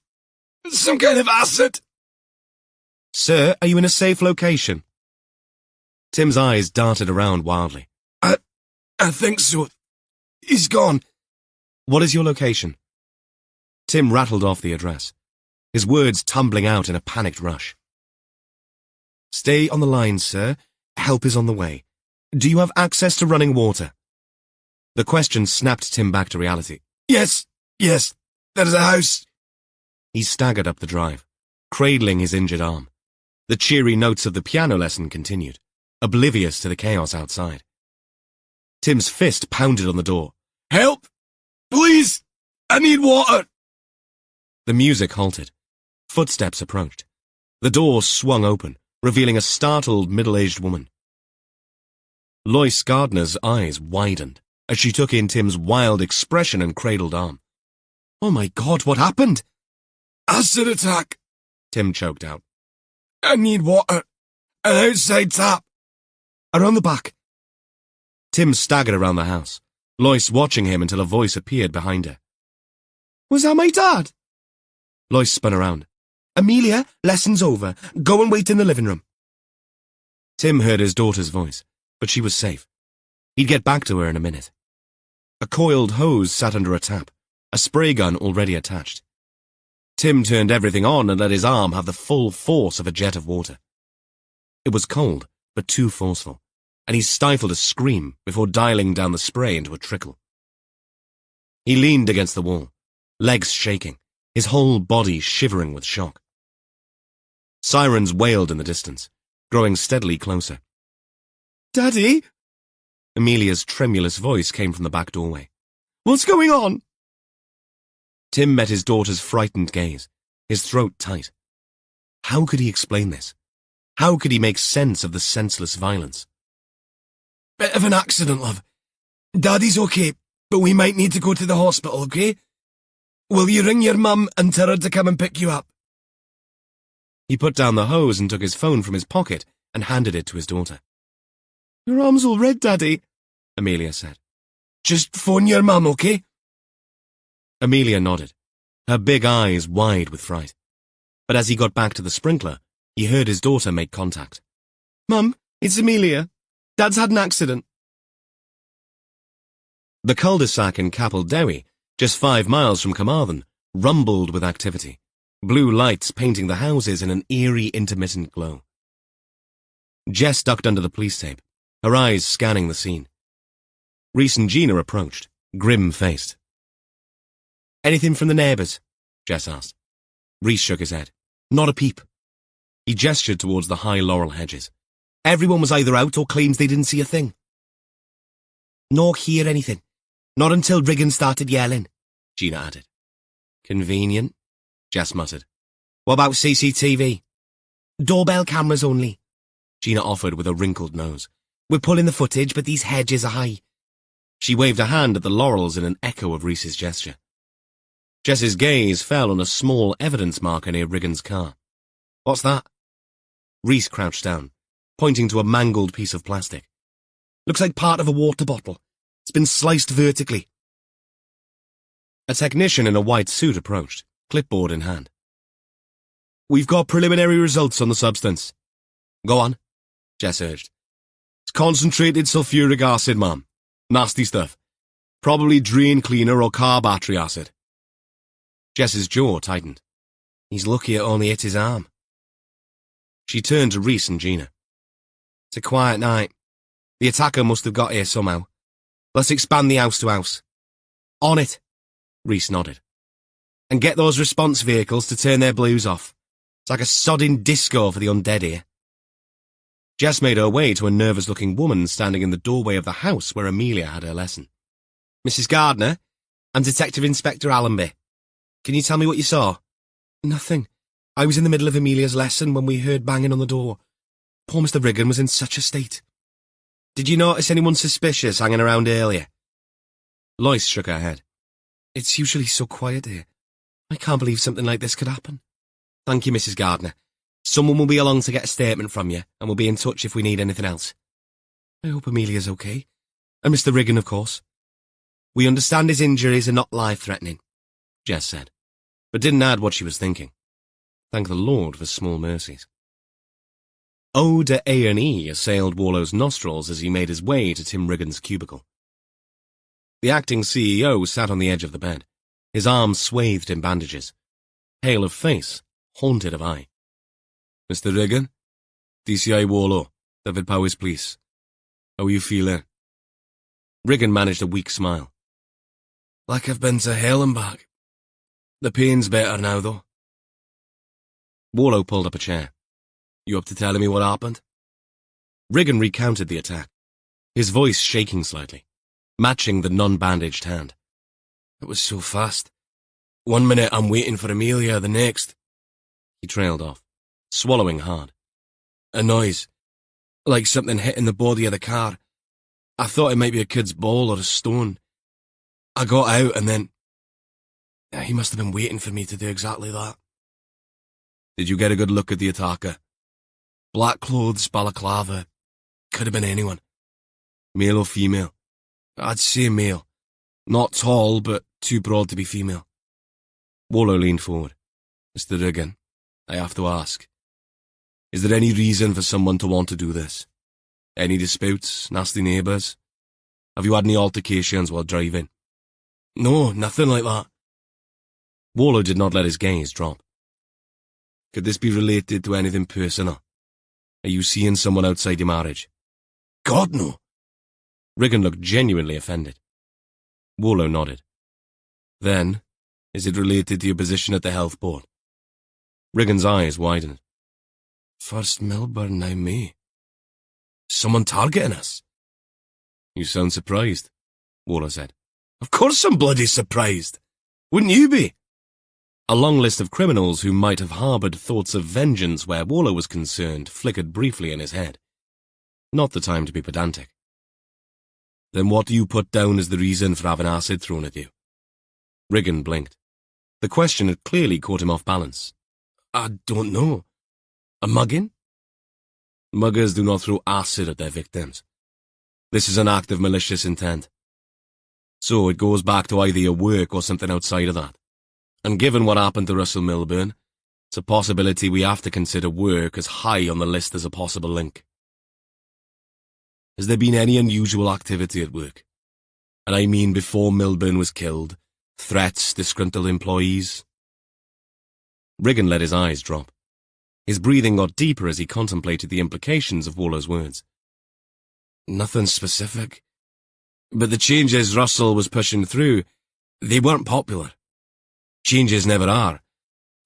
Some kind of acid." "Sir, are you in a safe location?" Tim's eyes darted around wildly. I think so. He's gone." "What is your location?" Tim rattled off the address, his words tumbling out in a panicked rush. "Stay on the line, sir. Help is on the way. Do you have access to running water?" The question snapped Tim back to reality. Yes, there's a house." He staggered up the drive, cradling his injured arm. The cheery notes of the piano lesson continued, oblivious to the chaos outside. Tim's fist pounded on the door. "Help! Please! I need water!" The music halted. Footsteps approached. The door swung open, revealing a startled middle-aged woman. Lois Gardner's eyes widened as she took in Tim's wild expression and cradled arm. "Oh my God, what happened?" "Acid attack," Tim choked out. "I need water. An outside tap." "Around the back." Tim staggered around the house, Lois watching him until a voice appeared behind her. "Was that my dad?" Lois spun around. "Amelia, lesson's over. Go and wait in the living room." Tim heard his daughter's voice, but she was safe. He'd get back to her in a minute. A coiled hose sat under a tap, a spray gun already attached. Tim turned everything on and let his arm have the full force of a jet of water. It was cold, but too forceful, and he stifled a scream before dialing down the spray into a trickle. He leaned against the wall, legs shaking, his whole body shivering with shock. Sirens wailed in the distance, growing steadily closer. "Daddy?" Amelia's tremulous voice came from the back doorway. "What's going on?" Tim met his daughter's frightened gaze, his throat tight. How could he explain this? How could he make sense of the senseless violence? "Bit of an accident, love. Daddy's okay, but we might need to go to the hospital, okay? Will you ring your mum and tell her to come and pick you up?" He put down the hose and took his phone from his pocket and handed it to his daughter. "Your arm's all red, Daddy," Amelia said. Just phone your mum, okay? Amelia nodded, her big eyes wide with fright. But as he got back to the sprinkler, he heard his daughter make contact. "Mum, it's Amelia. Dad's had an accident." The cul-de-sac in Capel Dewi, just 5 miles from Carmarthen, rumbled with activity, blue lights painting the houses in an eerie, intermittent glow. Jess ducked under the police tape, her eyes scanning the scene. Rhys and Gina approached, grim-faced. "Anything from the neighbours?" Jess asked. Rhys shook his head. "Not a peep." He gestured towards the high laurel hedges. "Everyone was either out or claims they didn't see a thing." "Nor hear anything. Not until Riggin started yelling," Gina added. "Convenient," Jess muttered. "What about CCTV?" "Doorbell cameras only," Gina offered with a wrinkled nose. "We're pulling the footage, but these hedges are high." She waved a hand at the laurels in an echo of Rhys's gesture. Jess's gaze fell on a small evidence marker near Riggan's car. "What's that?" Rhys crouched down, pointing to a mangled piece of plastic. "Looks like part of a water bottle. It's been sliced vertically." A technician in a white suit approached, clipboard in hand. "We've got preliminary results on the substance." "Go on," Jess urged. "It's concentrated sulfuric acid, ma'am. Nasty stuff. Probably drain cleaner or car battery acid." Jess's jaw tightened. "He's lucky it only hit his arm." She turned to Rhys and Gina. "It's a quiet night. The attacker must have got here somehow. Let's expand the house to house." "On it," Rhys nodded. "And get those response vehicles to turn their blues off. It's like a sodding disco for the undead here." Jess made her way to a nervous-looking woman standing in the doorway of the house where Amelia had her lesson. "Mrs. Gardner, I'm Detective Inspector Allenby. Can you tell me what you saw?" "Nothing. I was in the middle of Amelia's lesson when we heard banging on the door. Poor Mr. Riggan was in such a state." "Did you notice anyone suspicious hanging around earlier?" Lois shook her head. "It's usually so quiet here. I can't believe something like this could happen." "Thank you, Mrs. Gardner. Someone will be along to get a statement from you, and we'll be in touch if we need anything else." "I hope Amelia's okay. And Mr. Riggan, of course." "We understand his injuries are not life-threatening," Jess said, but didn't add what she was thinking. Thank the Lord for small mercies. Ode to A&E assailed Warlow's nostrils as he made his way to Tim Riggan's cubicle. The acting CEO sat on the edge of the bed, his arms swathed in bandages, pale of face, haunted of eye. "Mr. Riggan? DCI Warlow, David Powys Police. How are you feeling?" Riggan managed a weak smile. "Like I've been to hell and back. The pain's better now, though." Warlow pulled up a chair. "You up to telling me what happened?" Riggan recounted the attack, his voice shaking slightly, matching the non-bandaged hand. "It was so fast. 1 minute I'm waiting for Amelia, the next." He trailed off, swallowing hard. "A noise, like something hitting the body of the car. I thought it might be a kid's ball or a stone. I got out and then... He must have been waiting for me to do exactly that." "Did you get a good look at the attacker?" "Black clothes, balaclava. Could have been anyone." "Male or female?" "I'd say male. Not tall, but too broad to be female." Warlow leaned forward. "Mr. Riggan, I have to ask. Is there any reason for someone to want to do this? Any disputes, nasty neighbours? Have you had any altercations while driving?" "No, nothing like that." Warlow did not let his gaze drop. "Could this be related to anything personal? Are you seeing someone outside your marriage?" "God, no." Riggan looked genuinely offended. Warlow nodded. "Then, is it related to your position at the health board?" Riggan's eyes widened. "First Melbourne, now me. Someone targeting us?" "You sound surprised," Warlow said. "Of course I'm bloody surprised. Wouldn't you be?" A long list of criminals who might have harboured thoughts of vengeance where Warlow was concerned flickered briefly in his head. Not the time to be pedantic. "Then what do you put down as the reason for having acid thrown at you?" Riggan blinked. The question had clearly caught him off balance. "I don't know. A mugging? Muggers do not throw acid at their victims. This is an act of malicious intent. So it goes back to either your work or something outside of that. And given what happened to Russell Milburn, it's a possibility we have to consider work as high on the list as a possible link. Has there been any unusual activity at work? And I mean before Milburn was killed, threats, disgruntled employees? Riggin let his eyes drop. His breathing got deeper as he contemplated the implications of Wallow's words. Nothing specific. But the changes Russell was pushing through, they weren't popular. Changes never are.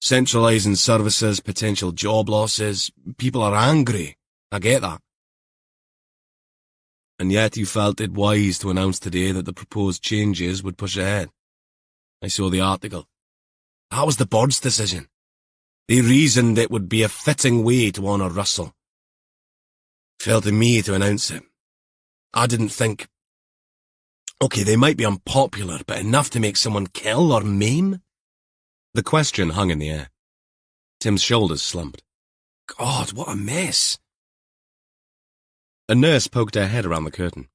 Centralising services, potential job losses, people are angry. I get that. And yet you felt it wise to announce today that the proposed changes would push ahead. I saw the article. That was the board's decision. They reasoned it would be a fitting way to honour Russell. Fell to me to announce it. I didn't think... Okay, they might be unpopular, but enough to make someone kill or maim? The question hung in the air. Tim's shoulders slumped. God, what a mess. A nurse poked her head around the curtain.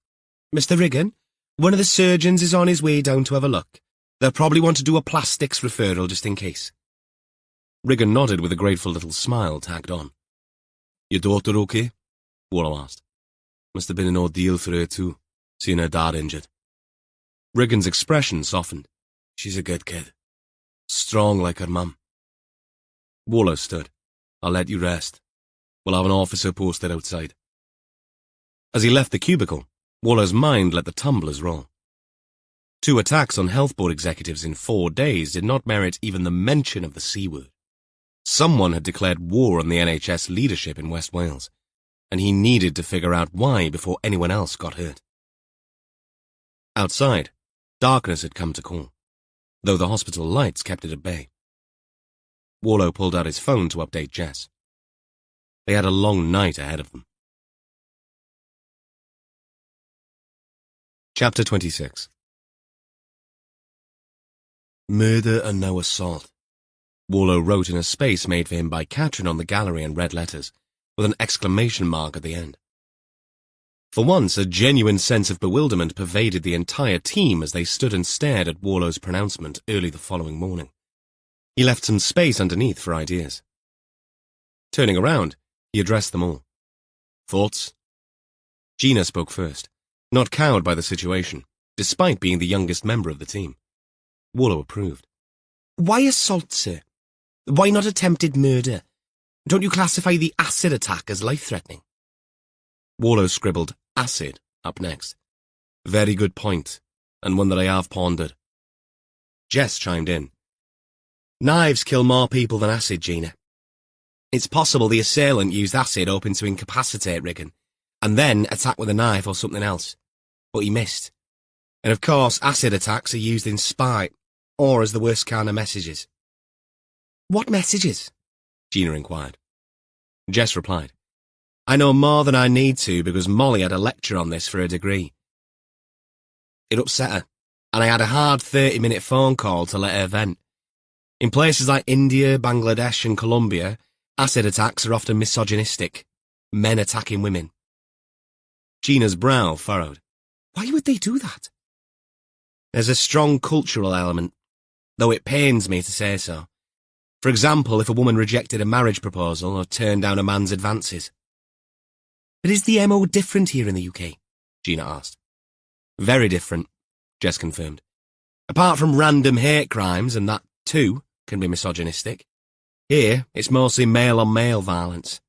Mr. Riggin, one of the surgeons is on his way down to have a look. They'll probably want to do a plastics referral just in case. Riggin nodded with a grateful little smile tacked on. Your daughter okay? Warlow asked. Must have been an ordeal for her too, seeing her dad injured. Riggin's expression softened. She's a good kid. Strong like her mum. Warlow stood. I'll let you rest. We'll have an officer posted outside. As he left the cubicle, Wallow's mind let the tumblers roll. 2 attacks on health board executives in 4 days did not merit even the mention of the C word. Someone had declared war on the NHS leadership in West Wales, and he needed to figure out why before anyone else got hurt. Outside, darkness had come to call, though the hospital lights kept it at bay. Warlow pulled out his phone to update Jess. They had a long night ahead of them. Chapter 26. Murder and no assault. Warlow wrote in a space made for him by Katrin on the gallery in red letters, with an exclamation mark at the end. For once, a genuine sense of bewilderment pervaded the entire team as they stood and stared at Warlow's pronouncement early the following morning. He left some space underneath for ideas. Turning around, he addressed them all. Thoughts? Gina spoke first, not cowed by the situation, despite being the youngest member of the team. Warlow approved. Why assault, sir? Why not attempted murder? Don't you classify the acid attack as life-threatening? Warlow scribbled acid up next. Very good point, and one that I have pondered. Jess chimed in. Knives kill more people than acid, Gina. It's possible the assailant used acid hoping to incapacitate Riggin, and then attack with a knife or something else. But he missed. And of course, acid attacks are used in spite, or as the worst kind of messages. What messages? Gina inquired. Jess replied. I know more than I need to because Molly had a lecture on this for her degree. It upset her, and I had a hard 30-minute phone call to let her vent. In places like India, Bangladesh and Colombia, acid attacks are often misogynistic. Men attacking women. Gina's brow furrowed. Why would they do that? There's a strong cultural element, though it pains me to say so. For example, if a woman rejected a marriage proposal or turned down a man's advances. But is the MO different here in the UK? Gina asked. Very different, Jess confirmed. Apart from random hate crimes, and that, too, can be misogynistic. Here, it's mostly male-on-male violence.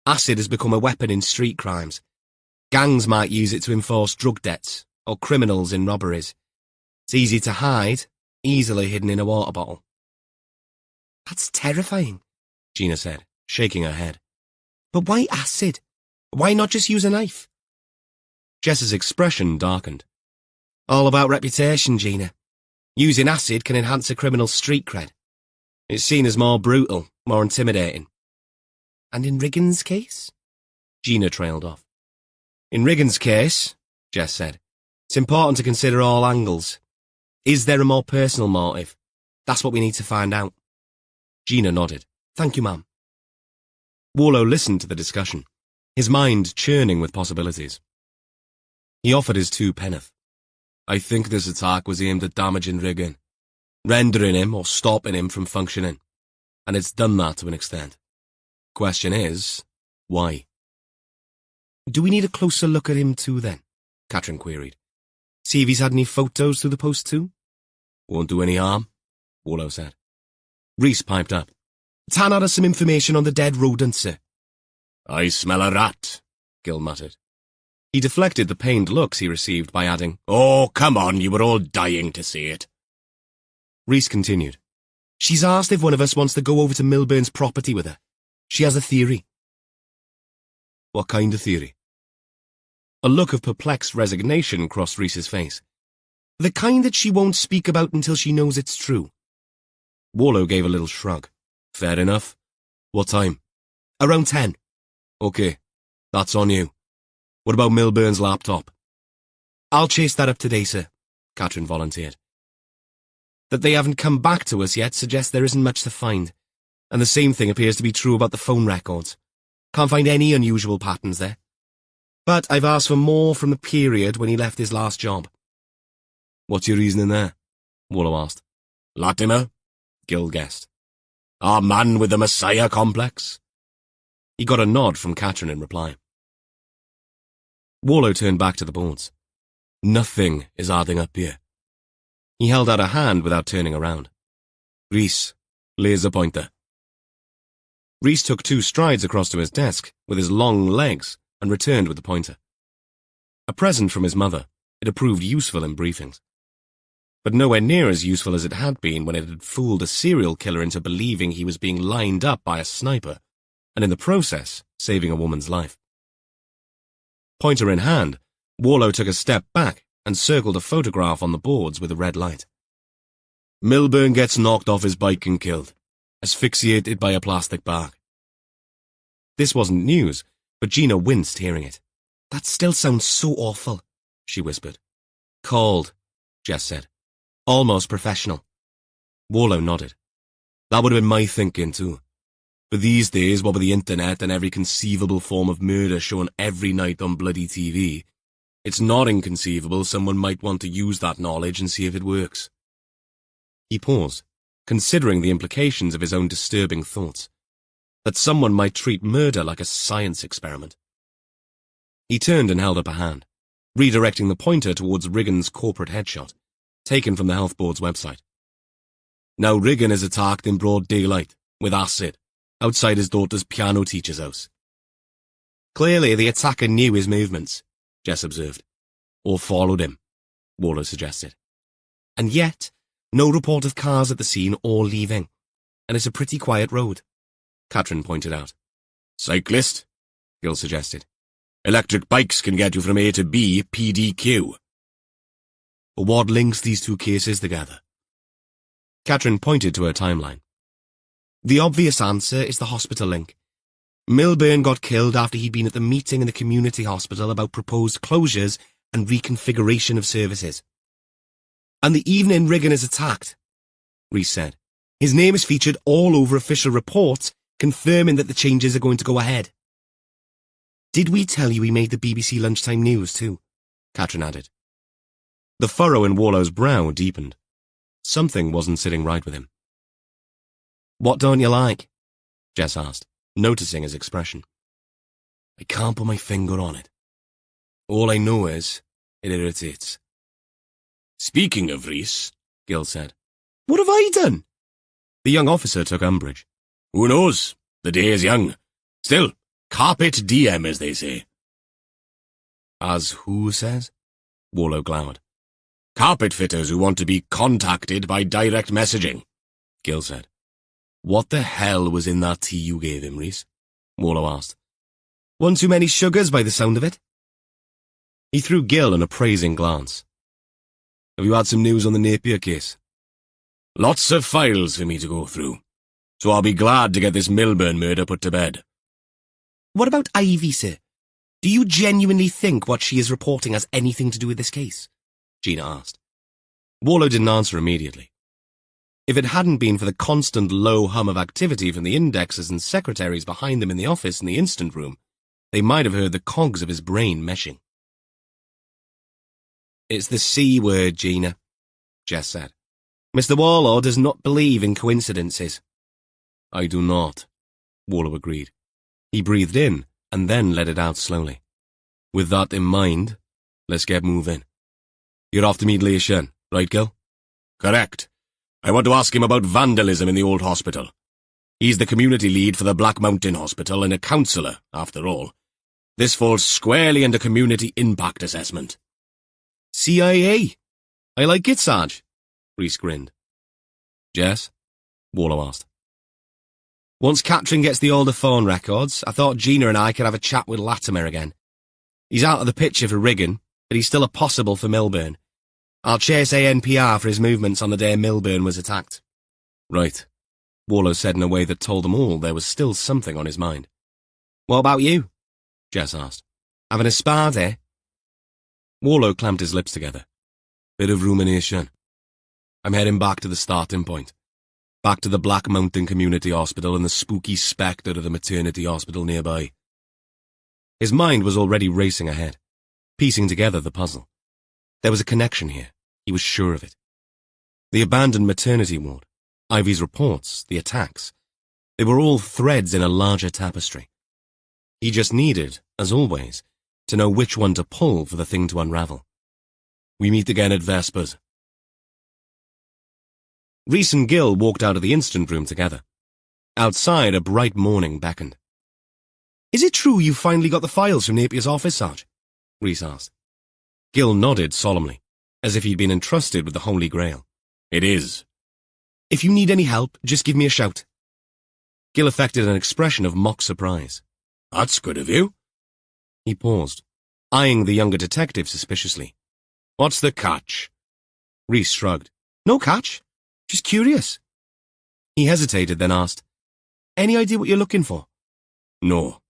Acid has become a weapon in street crimes. Gangs might use it to enforce drug debts, or criminals in robberies. It's easy to hide, easily hidden in a water bottle. That's terrifying, Gina said, shaking her head. But why acid? Why not just use a knife? Jess's expression darkened. All about reputation, Gina. Using acid can enhance a criminal's street cred. It's seen as more brutal, more intimidating. And in Riggin's case? Gina trailed off. In Riggin's case, Jess said, it's important to consider all angles. Is there a more personal motive? That's what we need to find out. Gina nodded. Thank you, ma'am. Warlow listened to the discussion, his mind churning with possibilities. He offered his 2 penneth. I think this attack was aimed at damaging Riggin, rendering him or stopping him from functioning, and it's done that to an extent. Question is, why? Do we need a closer look at him too, then? Catherine queried. See if he's had any photos through the post too? Won't do any harm, Warlow said. Reese piped up. Tan had us some information on the dead rodent, sir. I smell a rat, Gil muttered. He deflected the pained looks he received by adding, Oh, come on, you were all dying to see it. Reese continued. She's asked if one of us wants to go over to Milburn's property with her. She has a theory. What kind of theory? A look of perplexed resignation crossed Reese's face. The kind that she won't speak about until she knows it's true. Warlow gave a little shrug. Fair enough. What time? Around 10. Okay, that's on you. What about Milburn's laptop? I'll chase that up today, sir, Catherine volunteered. That they haven't come back to us yet suggests there isn't much to find, and the same thing appears to be true about the phone records. Can't find any unusual patterns there. But I've asked for more from the period when he left his last job. What's your reasoning there? Warlow asked. Latimer? Gil guessed. Our man with the Messiah complex? He got a nod from Catherine in reply. Warlow turned back to the boards. Nothing is adding up here. He held out a hand without turning around. Reese, laser pointer. Reese took 2 strides across to his desk with his long legs and returned with the pointer. A present from his mother, it had proved useful in briefings. But nowhere near as useful as it had been when it had fooled a serial killer into believing he was being lined up by a sniper, and in the process, saving a woman's life. Pointer in hand, Warlow took a step back and circled a photograph on the boards with a red light. Milburn gets knocked off his bike and killed, asphyxiated by a plastic bag. This wasn't news, but Gina winced hearing it. That still sounds so awful, she whispered. Cold, Jess said. Almost professional. Warlow nodded. That would have been my thinking too. But these days, what with the internet and every conceivable form of murder shown every night on bloody TV, it's not inconceivable someone might want to use that knowledge and see if it works. He paused, considering the implications of his own disturbing thoughts. That someone might treat murder like a science experiment. He turned and held up a hand, redirecting the pointer towards Riggan's corporate headshot, taken from the health board's website. Now Riggan is attacked in broad daylight, with acid, outside his daughter's piano teacher's house. Clearly the attacker knew his movements, Jess observed. Or followed him, Warlow suggested. And yet, no report of cars at the scene or leaving, and it's a pretty quiet road, Catherine pointed out. Cyclist, Gil suggested. Electric bikes can get you from A to B, PDQ. But what links these 2 cases together? Catherine pointed to her timeline. The obvious answer is the hospital link. Milburn got killed after he'd been at the meeting in the community hospital about proposed closures and reconfiguration of services. And the evening Riggan is attacked, Reese said. His name is featured all over official reports confirming that the changes are going to go ahead. Did we tell you he made the BBC lunchtime news too? Catherine added. The furrow in Warlow's brow deepened. Something wasn't sitting right with him. What don't you like? Jess asked, noticing his expression. I can't put my finger on it. All I know is, it irritates. Speaking of Reese, Gil said. What have I done? The young officer took umbrage. Who knows? The day is young. Still, carpet diem, as they say. As who says? Warlow glowered. Carpet fitters who want to be contacted by direct messaging, Gil said. What the hell was in that tea you gave him, Reese? Warlow asked. One too many sugars by the sound of it? He threw Gil an appraising glance. Have you had some news on the Napier case? Lots of files for me to go through, so I'll be glad to get this Milburn murder put to bed. What about Ivy, sir? Do you genuinely think what she is reporting has anything to do with this case? Gina asked. Warlow didn't answer immediately. If it hadn't been for the constant low hum of activity from the indexers and secretaries behind them in the office and the instant room, they might have heard the cogs of his brain meshing. "It's the C word, Gina," Jess said. "Mr. Warlow does not believe in coincidences." "I do not," Warlow agreed. He breathed in and then let it out slowly. "With that in mind, let's get moving. You're off to meet Leishan, right, Gil?" Correct. I want to ask him about vandalism in the old hospital. He's the community lead for the Black Mountain Hospital and a counsellor, after all. This falls squarely under community impact assessment. CIA. I like it, Sarge. Reese grinned. Jess? Warlow asked. Once Katrin gets the older phone records, I thought Gina and I could have a chat with Latimer again. He's out of the picture for Riggin, but he's still a possible for Milburn. I'll chase ANPR for his movements on the day Milburn was attacked. Right, Warlow said in a way that told them all there was still something on his mind. What about you? Jess asked. Having a spa day? Warlow clamped his lips together. Bit of rumination. I'm heading back to the starting point. Back to the Black Mountain Community Hospital and the spooky spectre of the maternity hospital nearby. His mind was already racing ahead, piecing together the puzzle. There was a connection here. He was sure of it. The abandoned maternity ward, Ivy's reports, the attacks. They were all threads in a larger tapestry. He just needed, as always, to know which one to pull for the thing to unravel. We meet again at Vespers. Reese and Gil walked out of the instant room together. Outside, a bright morning beckoned. Is it true you finally got the files from Napier's office, Sarge? Reese asked. Gil nodded solemnly, as if he'd been entrusted with the Holy Grail. It is. If you need any help, just give me a shout. Gil affected an expression of mock surprise. That's good of you. He paused, eyeing the younger detective suspiciously. What's the catch? Reese shrugged. No catch. Just curious. He hesitated, then asked, Any idea what you're looking for? No.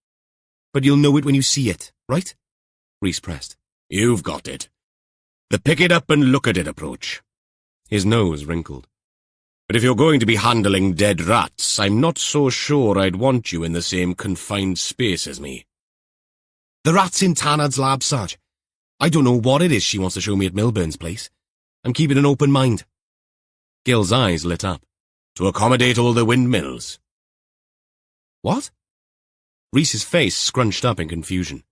But you'll know it when you see it, right? Reese pressed. You've got it. The pick it up and look at it approach. His nose wrinkled. But if you're going to be handling dead rats, I'm not so sure I'd want you in the same confined space as me. The rat's in Tanard's lab, Sarge. I don't know what it is she wants to show me at Milburn's place. I'm keeping an open mind. Gil's eyes lit up. To accommodate all the windmills. What? Reese's face scrunched up in confusion.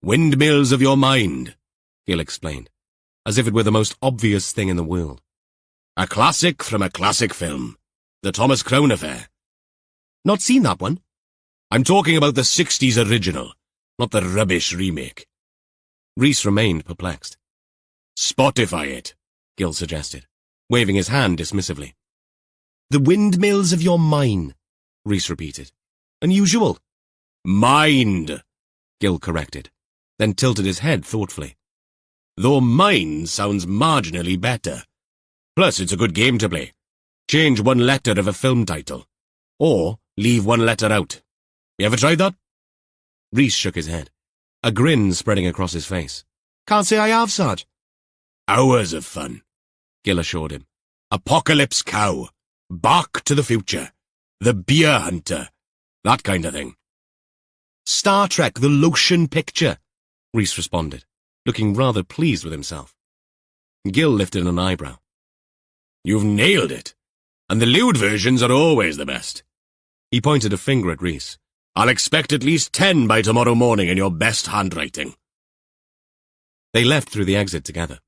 Windmills of your mind, Gil explained, as if it were the most obvious thing in the world. A classic from a classic film. The Thomas Crown Affair. Not seen that one? I'm talking about the 60s original, not the rubbish remake. Reese remained perplexed. Spotify it, Gil suggested, waving his hand dismissively. The windmills of your mind, Reese repeated. Unusual. Mind, Gil corrected, then tilted his head thoughtfully. Though mind sounds marginally better. Plus, it's a good game to play. Change one letter of a film title. Or leave one letter out. You ever tried that? Reese shook his head, a grin spreading across his face. Can't say I have, Sarge. Hours of fun, Gil assured him. Apocalypse Cow. Back to the Future. The Beer Hunter. That kind of thing. Star Trek, the Lotion Picture, Reese responded, looking rather pleased with himself. Gil lifted an eyebrow. You've nailed it. And the lewd versions are always the best. He pointed a finger at Reese. I'll expect at least 10 by tomorrow morning in your best handwriting. They left through the exit together.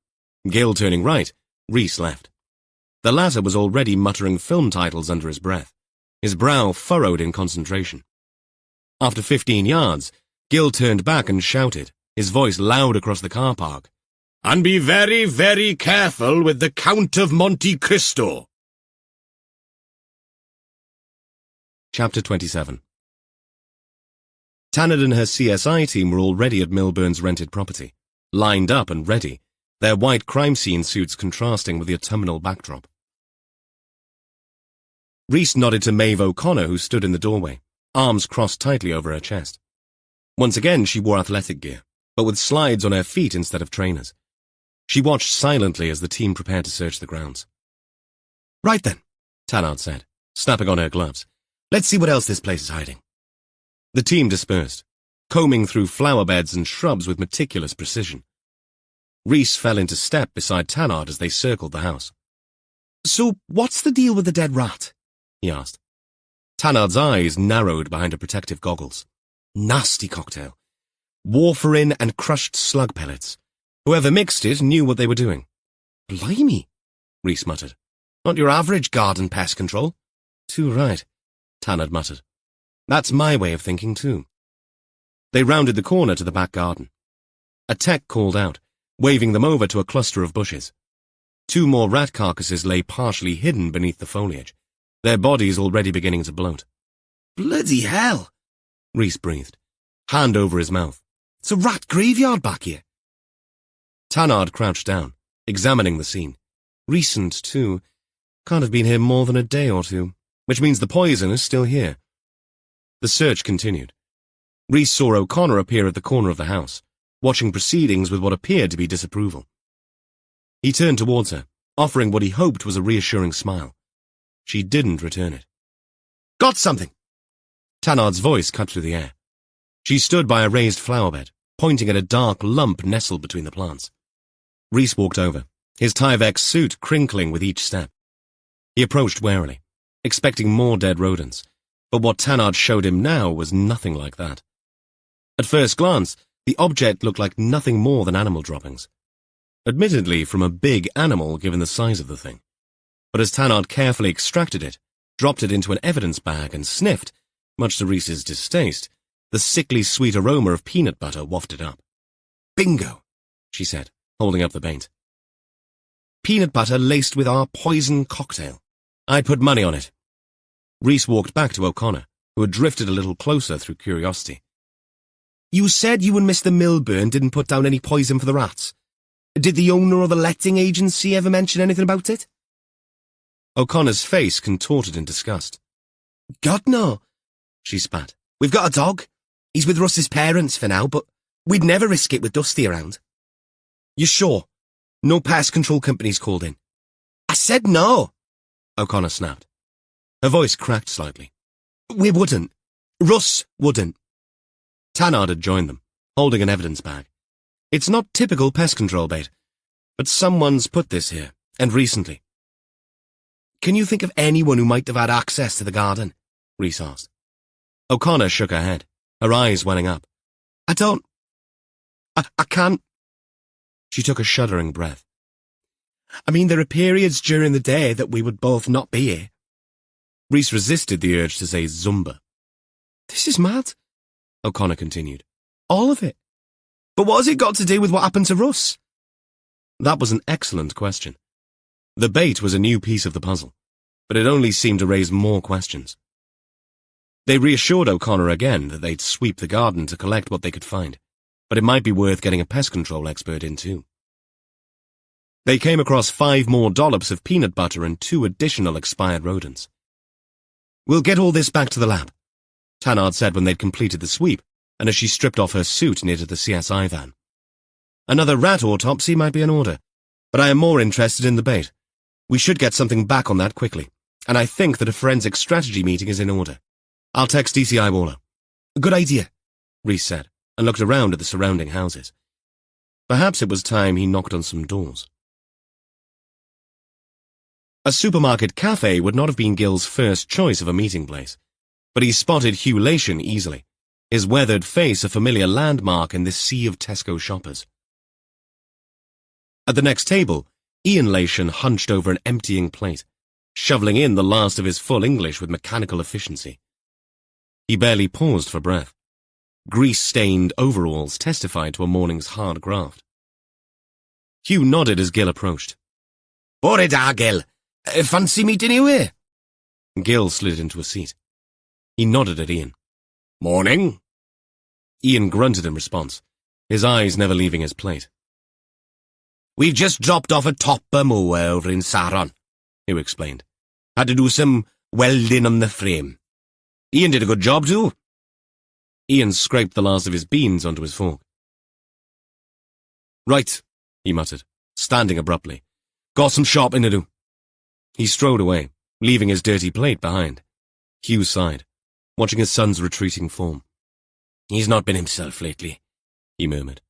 Gil turning right, Reese left. The latter was already muttering film titles under his breath, his brow furrowed in concentration. After 15 yards, Gil turned back and shouted, his voice loud across the car park. And be very, very careful with the Count of Monte Cristo. Chapter 27. Tanard and her CSI team were already at Milburn's rented property, lined up and ready, their white crime scene suits contrasting with the autumnal backdrop. Reese nodded to Maeve O'Connor, who stood in the doorway, arms crossed tightly over her chest. Once again she wore athletic gear, but with slides on her feet instead of trainers. She watched silently as the team prepared to search the grounds. Right then, Tannard said, snapping on her gloves. Let's see what else this place is hiding. The team dispersed, combing through flower beds and shrubs with meticulous precision. Rhys fell into step beside Tannard as they circled the house. So, what's the deal with the dead rat? He asked. Tannard's eyes narrowed behind her protective goggles. Nasty cocktail. Warfarin and crushed slug pellets. Whoever mixed it knew what they were doing. Blimey, Rhys muttered. Not your average garden pest control. Too right, Tannard muttered. That's my way of thinking too. They rounded the corner to the back garden. A tech called out, waving them over to a cluster of bushes. 2 more rat carcasses lay partially hidden beneath the foliage, their bodies already beginning to bloat. Bloody hell, Rhys breathed, hand over his mouth. It's a rat graveyard back here. Tannard crouched down, examining the scene. Recent, too. Can't have been here more than a day or two, which means the poison is still here. The search continued. Rhys saw O'Connor appear at the corner of the house, watching proceedings with what appeared to be disapproval. He turned towards her, offering what he hoped was a reassuring smile. She didn't return it. Got something! Tannard's voice cut through the air. She stood by a raised flower bed, pointing at a dark lump nestled between the plants. Rhys walked over, his Tyvek suit crinkling with each step. He approached warily, expecting more dead rodents, but what Tannard showed him now was nothing like that. At first glance, the object looked like nothing more than animal droppings. Admittedly from a big animal given the size of the thing. But as Tannard carefully extracted it, dropped it into an evidence bag and sniffed, much to Rhys's distaste, the sickly sweet aroma of peanut butter wafted up. Bingo, she said, holding up the paint. Peanut butter laced with our poison cocktail. I'd put money on it. Rhys walked back to O'Connor, who had drifted a little closer through curiosity. You said you and Mr. Milburn didn't put down any poison for the rats. Did the owner or the letting agency ever mention anything about it? O'Connor's face contorted in disgust. God, no, she spat. We've got a dog. He's with Russ's parents for now, but we'd never risk it with Dusty around. You sure? No pest control companies called in? I said no, O'Connor snapped. Her voice cracked slightly. We wouldn't. Russ wouldn't. Tannard had joined them, holding an evidence bag. It's not typical pest control bait, but someone's put this here, and recently. Can you think of anyone who might have had access to the garden? Rhys asked. O'Connor shook her head, her eyes welling up. I can't. She took a shuddering breath. I mean, there are periods during the day that we would both not be here. Rhys resisted the urge to say Zumba. This is mad, O'Connor continued. All of it. But what has it got to do with what happened to Russ? That was an excellent question. The bait was a new piece of the puzzle, but it only seemed to raise more questions. They reassured O'Connor again that they'd sweep the garden to collect what they could find, but it might be worth getting a pest control expert in too. They came across 5 more dollops of peanut butter and 2 additional expired rodents. We'll get all this back to the lab, Tannard said when they'd completed the sweep, and as she stripped off her suit near to the CSI van. Another rat autopsy might be in order, but I am more interested in the bait. We should get something back on that quickly, and I think that a forensic strategy meeting is in order. I'll text DCI Warlow. Good idea, Rhys said, and looked around at the surrounding houses. Perhaps it was time he knocked on some doors. A supermarket cafe would not have been Gil's first choice of a meeting place, but he spotted Hugh Lation easily, his weathered face a familiar landmark in this sea of Tesco shoppers. At the next table, Ian Lation hunched over an emptying plate, shoveling in the last of his full English with mechanical efficiency. He barely paused for breath. Grease-stained overalls testified to a morning's hard graft. Hugh nodded as Gil approached. Bore da, Gil. Fancy meeting you here? Gil slid into a seat. He nodded at Ian. Morning. Ian grunted in response, his eyes never leaving his plate. We've just dropped off a topper mower over in Saron, Hugh explained. Had to do some welding on the frame. Ian did a good job too. Ian scraped the last of his beans onto his fork. Right, he muttered, standing abruptly. Got some shopping to do. He strode away, leaving his dirty plate behind. Hugh sighed, watching his son's retreating form. "He's not been himself lately," he murmured.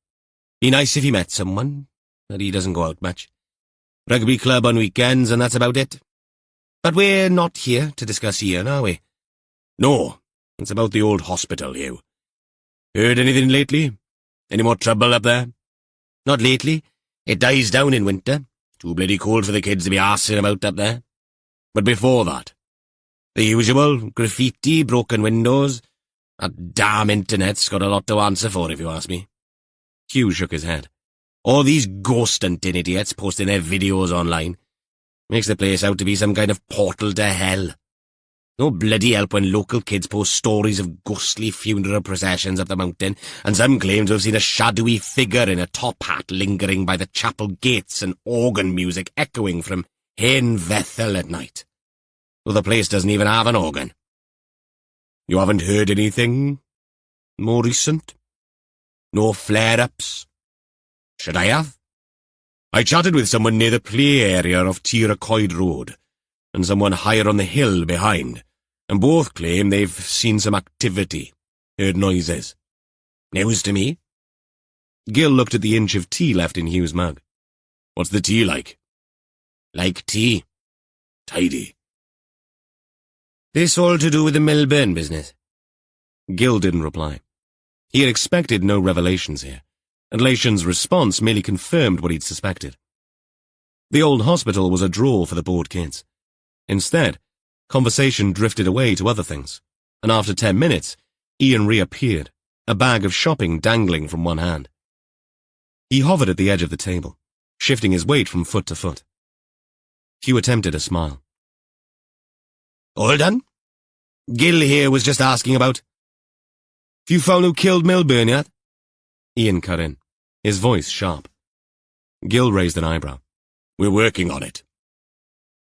"Be nice if he met someone, but he doesn't go out much. Rugby club on weekends, and that's about it. But we're not here to discuss Ian, are we?" "No, it's about the old hospital, Hugh. Heard anything lately? Any more trouble up there?" "Not lately. It dies down in winter. Too bloody cold for the kids to be arsing about up there. But before that, the usual graffiti, broken windows. That damn internet's got a lot to answer for, if you ask me." Hugh shook his head. "All these ghost hunting idiots posting their videos online. Makes the place out to be some kind of portal to hell. No bloody help when local kids post stories of ghostly funeral processions up the mountain, and some claim to have seen a shadowy figure in a top hat lingering by the chapel gates and organ music echoing from Hen Vethel at night. Though the place doesn't even have an organ." "You haven't heard anything more recent? No flare-ups?" "Should I have? I chatted with someone near the play area of Tiracoid Road, and someone higher on the hill behind, and both claim they've seen some activity, heard noises. News to me." Gil looked at the inch of tea left in Hugh's mug. "What's the tea like?" "Like tea. Tidy." "This all to do with the Milburn business?" Gil didn't reply. He had expected no revelations here, and Lacian's response merely confirmed what he'd suspected. The old hospital was a draw for the bored kids. Instead, conversation drifted away to other things, and after 10 minutes, Ian reappeared, a bag of shopping dangling from one hand. He hovered at the edge of the table, shifting his weight from foot to foot. Hugh attempted a smile. "All done? Gil here was just asking about—" "Have you found who killed Milburn yet?" Ian cut in, his voice sharp. Gil raised an eyebrow. "We're working on it."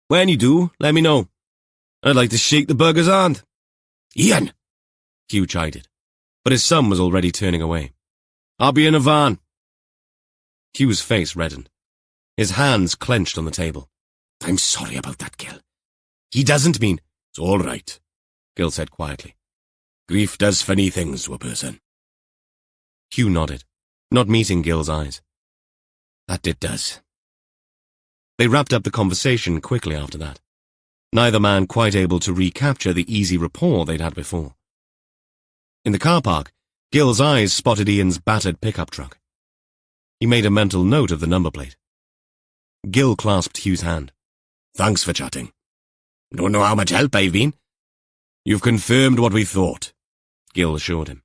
"When you do, let me know. I'd like to shake the bugger's hand." "Ian!" Hugh chided, but his son was already turning away. "I'll be in a van." Hugh's face reddened. His hands clenched on the table. "I'm sorry about that, Gil. He doesn't mean—" "It's all right," Gil said quietly. "Grief does funny things to a person." Hugh nodded, not meeting Gil's eyes. "That it does." They wrapped up the conversation quickly after that, neither man quite able to recapture the easy rapport they'd had before. In the car park, Gil's eyes spotted Ian's battered pickup truck. He made a mental note of the number plate. Gil clasped Hugh's hand. "Thanks for chatting. Don't know how much help I've been." "You've confirmed what we thought," Gil assured him.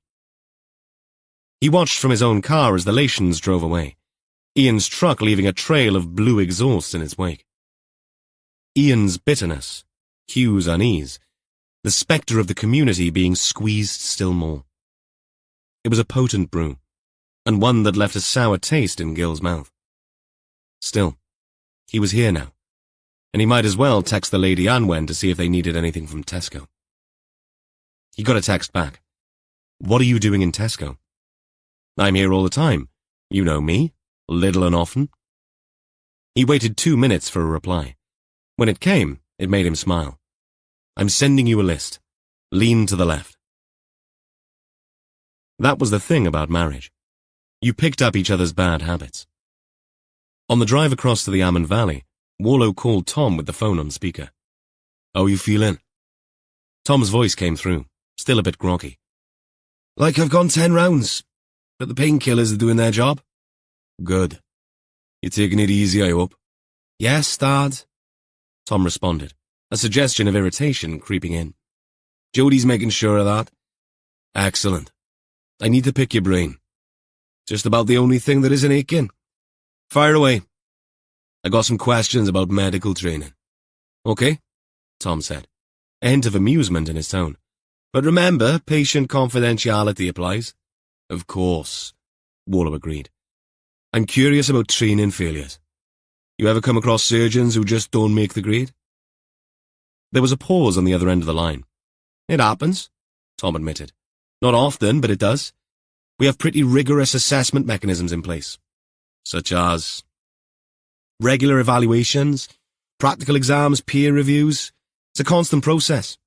He watched from his own car as the Lacians drove away, Ian's truck leaving a trail of blue exhaust in its wake. Ian's bitterness, Hugh's unease, the spectre of the community being squeezed still more. It was a potent brew, and one that left a sour taste in Gil's mouth. Still, he was here now, and he might as well text the Lady Anwen to see if they needed anything from Tesco. He got a text back. "What are you doing in Tesco?" "I'm here all the time. You know me, little and often." He waited 2 minutes for a reply. When it came, it made him smile. "I'm sending you a list. Lean to the left." That was the thing about marriage. You picked up each other's bad habits. On the drive across to the Amman Valley, Warlow called Tom with the phone on speaker. "How are you feeling?" Tom's voice came through, still a bit groggy. "Like I've gone 10 rounds, but the painkillers are doing their job." "Good. You're taking it easy, I hope." "Yes, Dad," Tom responded, a suggestion of irritation creeping in. "Jodie's making sure of that." "Excellent. I need to pick your brain. Just about the only thing that isn't aching. Fire away. I got some questions about medical training." "Okay," Tom said, a hint of amusement in his tone. "But remember, patient confidentiality applies." "Of course," Warlow agreed. "I'm curious about training failures. You ever come across surgeons who just don't make the grade?" There was a pause on the other end of the line. "It happens," Tom admitted. "Not often, but it does. We have pretty rigorous assessment mechanisms in place, such as regular evaluations, practical exams, peer reviews. It's a constant process.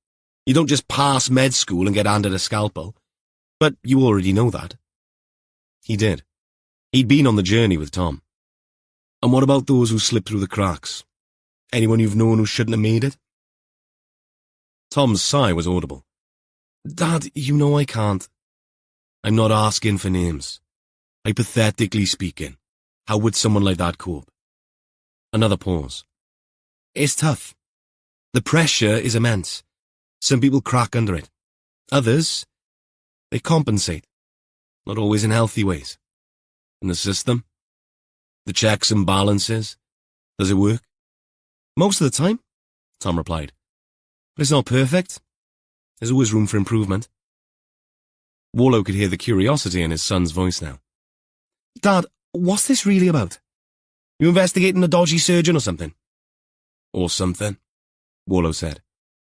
You don't just pass med school and get handed a scalpel. But you already know that. He did. He'd been on the journey with Tom. And what about those who slipped through the cracks? Anyone you've known who shouldn't have made it? Tom's sigh was audible. Dad, you know I can't. I'm not asking for names. Hypothetically speaking, how would someone like that cope? Another pause. It's tough. The pressure is immense. Some people crack under it. Others, they compensate. Not always in healthy ways. And the system? The checks and balances? Does it work? Most of the time, Tom replied. But it's not perfect. There's always room for improvement. Warlow could hear the curiosity in his son's voice now. Dad, what's this really about? You investigating a dodgy surgeon or something? Or something, Warlow said,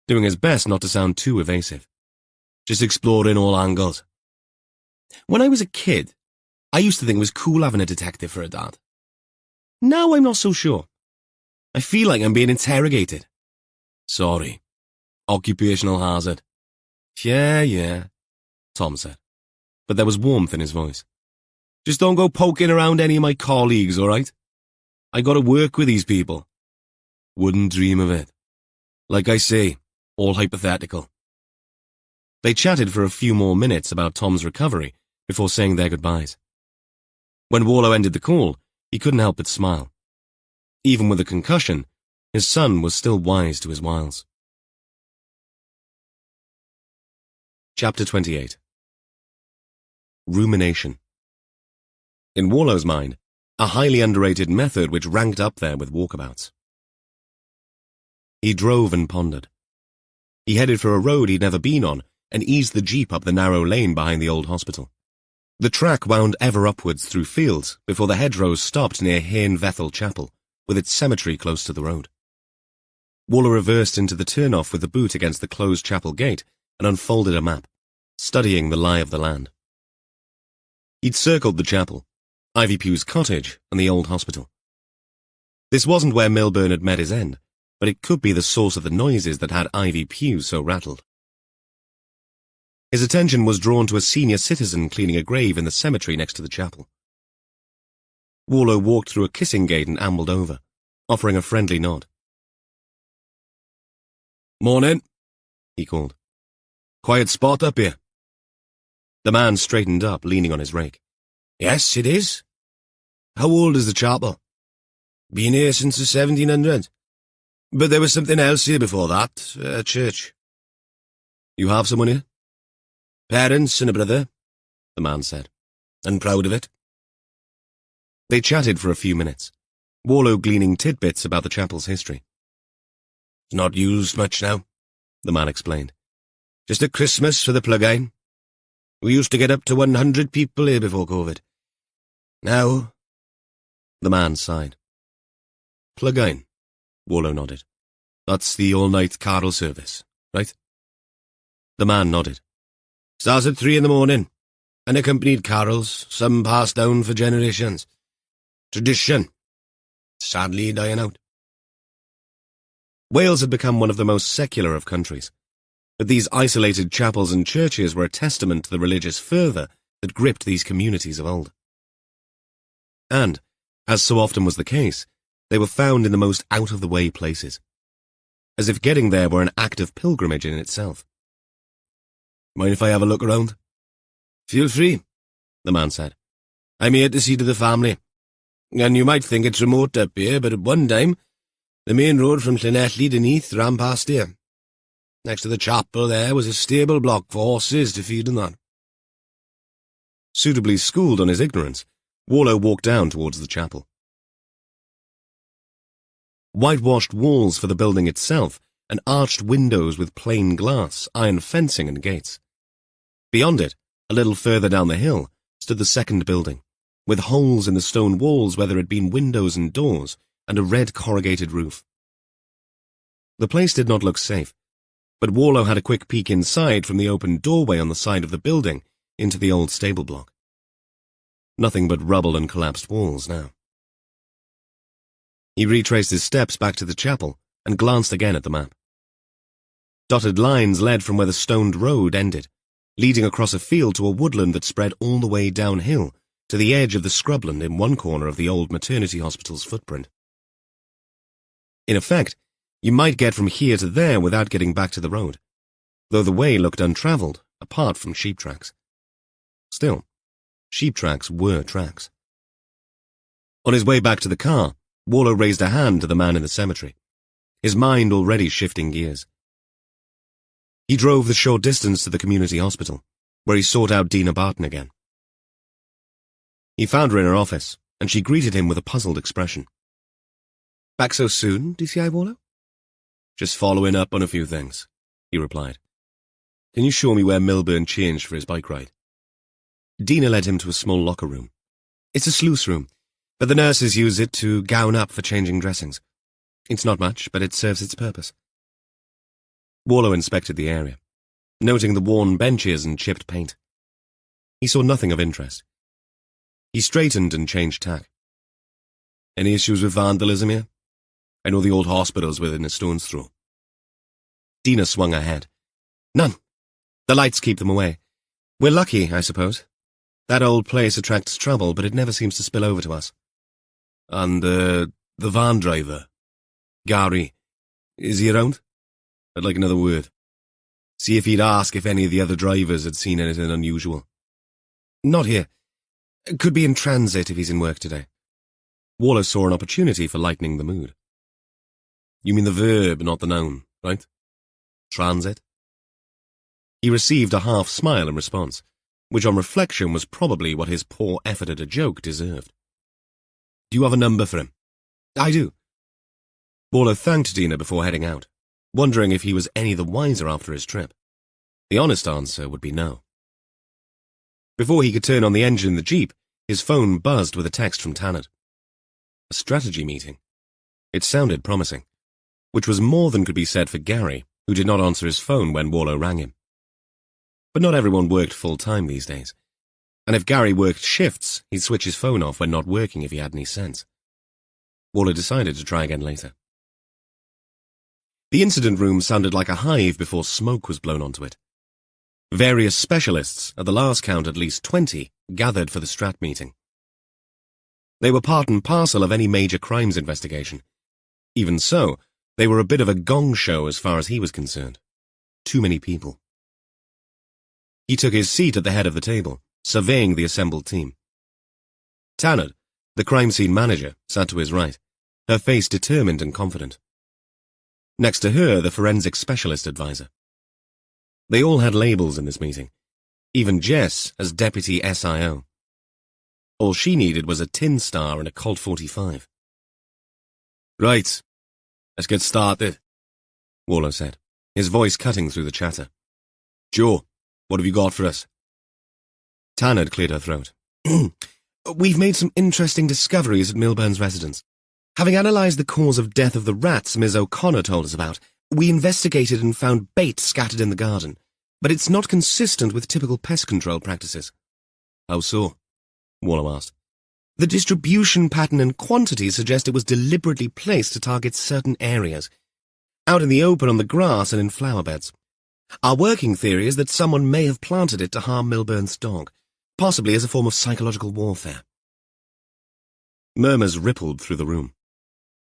doing his best not to sound too evasive. Just exploring all angles. When I was a kid, I used to think it was cool having a detective for a dad. Now I'm not so sure. I feel like I'm being interrogated. Sorry. Occupational hazard. Yeah, Tom said, but there was warmth in his voice. Just don't go poking around any of my colleagues, all right? I gotta work with these people. Wouldn't dream of it. Like I say, all hypothetical. They chatted for a few more minutes about Tom's recovery before saying their goodbyes. When Warlow ended the call, he couldn't help but smile. Even with a concussion, his son was still wise to his wiles. Chapter 28. Rumination. In Warlow's mind, a highly underrated method which ranked up there with walkabouts. He drove and pondered. He headed for a road he'd never been on and eased the jeep up the narrow lane behind the old hospital. The track wound ever upwards through fields before the hedgerows stopped near Hain Vethel Chapel, with its cemetery close to the road. Warlow reversed into the turnoff with the boot against the closed chapel gate and unfolded a map, studying the lie of the land. He'd circled the chapel, Ivy Pugh's cottage, and the old hospital. This wasn't where Milburn had met his end, but it could be the source of the noises that had Ivy Pugh so rattled. His attention was drawn to a senior citizen cleaning a grave in the cemetery next to the chapel. Warlow walked through a kissing gate and ambled over, offering a friendly nod. Morning, he called. Quiet spot up here. The man straightened up, leaning on his rake. Yes, it is. How old is the chapel? Been here since the 1700s. But there was something else here before that, a church. You have someone here? Parents and a brother, the man said, and proud of it. They chatted for a few minutes, Warlow gleaning tidbits about the chapel's history. It's not used much now, the man explained. Just at Christmas for the plug-in. We used to get up to 100 people here before COVID. Now, the man sighed. Plug-in, Warlow nodded. That's the all-night carol service, right? The man nodded. Starts at 3 in the morning. Unaccompanied carols, some passed down for generations. Tradition. Sadly dying out. Wales had become one of the most secular of countries, but these isolated chapels and churches were a testament to the religious fervour that gripped these communities of old. And, as so often was the case, they were found in the most out-of-the-way places, as if getting there were an act of pilgrimage in itself. Mind if I have a look around? Feel free, the man said. I'm here to see to the family. And you might think it's remote up here, but at one time, the main road from Llanelli to Neath ran past here. Next to the chapel there was a stable block for horses to feed and that. Suitably schooled on his ignorance, Warlow walked down towards the chapel. Whitewashed walls for the building itself, and arched windows with plain glass, iron fencing and gates. Beyond it, a little further down the hill, stood the second building, with holes in the stone walls where there had been windows and doors, and a red corrugated roof. The place did not look safe, but Warlow had a quick peek inside from the open doorway on the side of the building into the old stable block. Nothing but rubble and collapsed walls now. He retraced his steps back to the chapel and glanced again at the map. Dotted lines led from where the stoned road ended, leading across a field to a woodland that spread all the way downhill to the edge of the scrubland in one corner of the old maternity hospital's footprint. In effect, you might get from here to there without getting back to the road, though the way looked untravelled, apart from sheep tracks. Still, sheep tracks were tracks. On his way back to the car, Warlow raised a hand to the man in the cemetery, his mind already shifting gears. He drove the short distance to the community hospital, where he sought out Dina Barton again. He found her in her office, and she greeted him with a puzzled expression. "Back so soon, DCI Warlow?" "Just following up on a few things," he replied. "Can you show me where Milburn changed for his bike ride?" Dina led him to a small locker room. "It's a sluice room, but the nurses use it to gown up for changing dressings. It's not much, but it serves its purpose." Warlow inspected the area, noting the worn benches and chipped paint. He saw nothing of interest. He straightened and changed tack. "Any issues with vandalism here? I know the old hospital's within a stone's throw." Dina swung her head. "None. The lights keep them away. We're lucky, I suppose. That old place attracts trouble, but it never seems to spill over to us." "And, the van driver? Gary, is he around? I'd like another word. See if he'd ask if any of the other drivers had seen anything unusual." "Not here. Could be in transit if he's in work today." Warlow saw an opportunity for lightening the mood. "You mean the verb, not the noun, right? Transit?" He received a half-smile in response, which on reflection was probably what his poor effort at a joke deserved. "Do you have a number for him?" "I do." Warlow thanked Dina before heading out, wondering if he was any the wiser after his trip. The honest answer would be no. Before he could turn on the engine in the Jeep, his phone buzzed with a text from Tanner. A strategy meeting. It sounded promising, which was more than could be said for Gary, who did not answer his phone when Warlow rang him. But not everyone worked full-time these days, and if Gary worked shifts, he'd switch his phone off when not working if he had any sense. Warlow decided to try again later. The incident room sounded like a hive before smoke was blown onto it. Various specialists, at the last count at least 20, gathered for the strat meeting. They were part and parcel of any major crimes investigation. Even so, they were a bit of a gong show as far as he was concerned. Too many people. He took his seat at the head of the table, surveying the assembled team. Tanner, the crime scene manager, sat to his right, her face determined and confident. Next to her, the forensic specialist advisor. They all had labels in this meeting, even Jess as deputy SIO. All she needed was a tin star and a Colt 45. "Right, let's get started," Warlow said, his voice cutting through the chatter. "Joe, what have you got for us?" Tanner cleared her throat. "We've made some interesting discoveries at Milburn's residence. Having analysed the cause of death of the rats Ms. O'Connor told us about, we investigated and found bait scattered in the garden, but it's not consistent with typical pest control practices." "How so?" Warlow asked. "The distribution pattern and quantity suggest it was deliberately placed to target certain areas, out in the open on the grass and in flower beds. Our working theory is that someone may have planted it to harm Milburn's dog, possibly as a form of psychological warfare." Murmurs rippled through the room.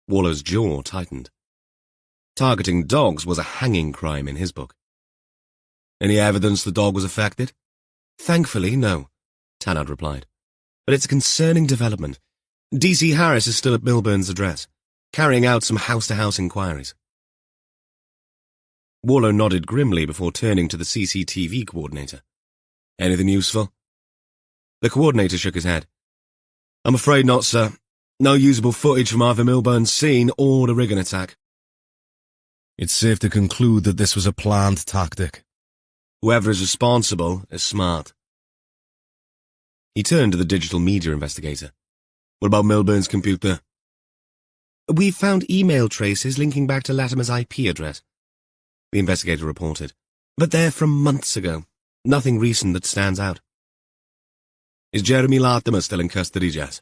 Warlow's jaw tightened. Targeting dogs was a hanging crime in his book. "Any evidence the dog was affected?" "Thankfully, no," Tanner replied. "But it's a concerning development. DC Harris is still at Milburn's address, carrying out some house-to-house inquiries." Warlow nodded grimly before turning to the CCTV coordinator. "Anything useful?" The coordinator shook his head. "I'm afraid not, sir. No usable footage from either Milburn's scene or the rigging attack." It's safe to conclude that this was a planned tactic. "Whoever is responsible is smart." He turned to the digital media investigator. "What about Milburn's computer?" "We've found email traces linking back to Latimer's IP address," the investigator reported. "But they're from months ago. Nothing recent that stands out." "Is Jeremy Latimer still in custody, Jess?"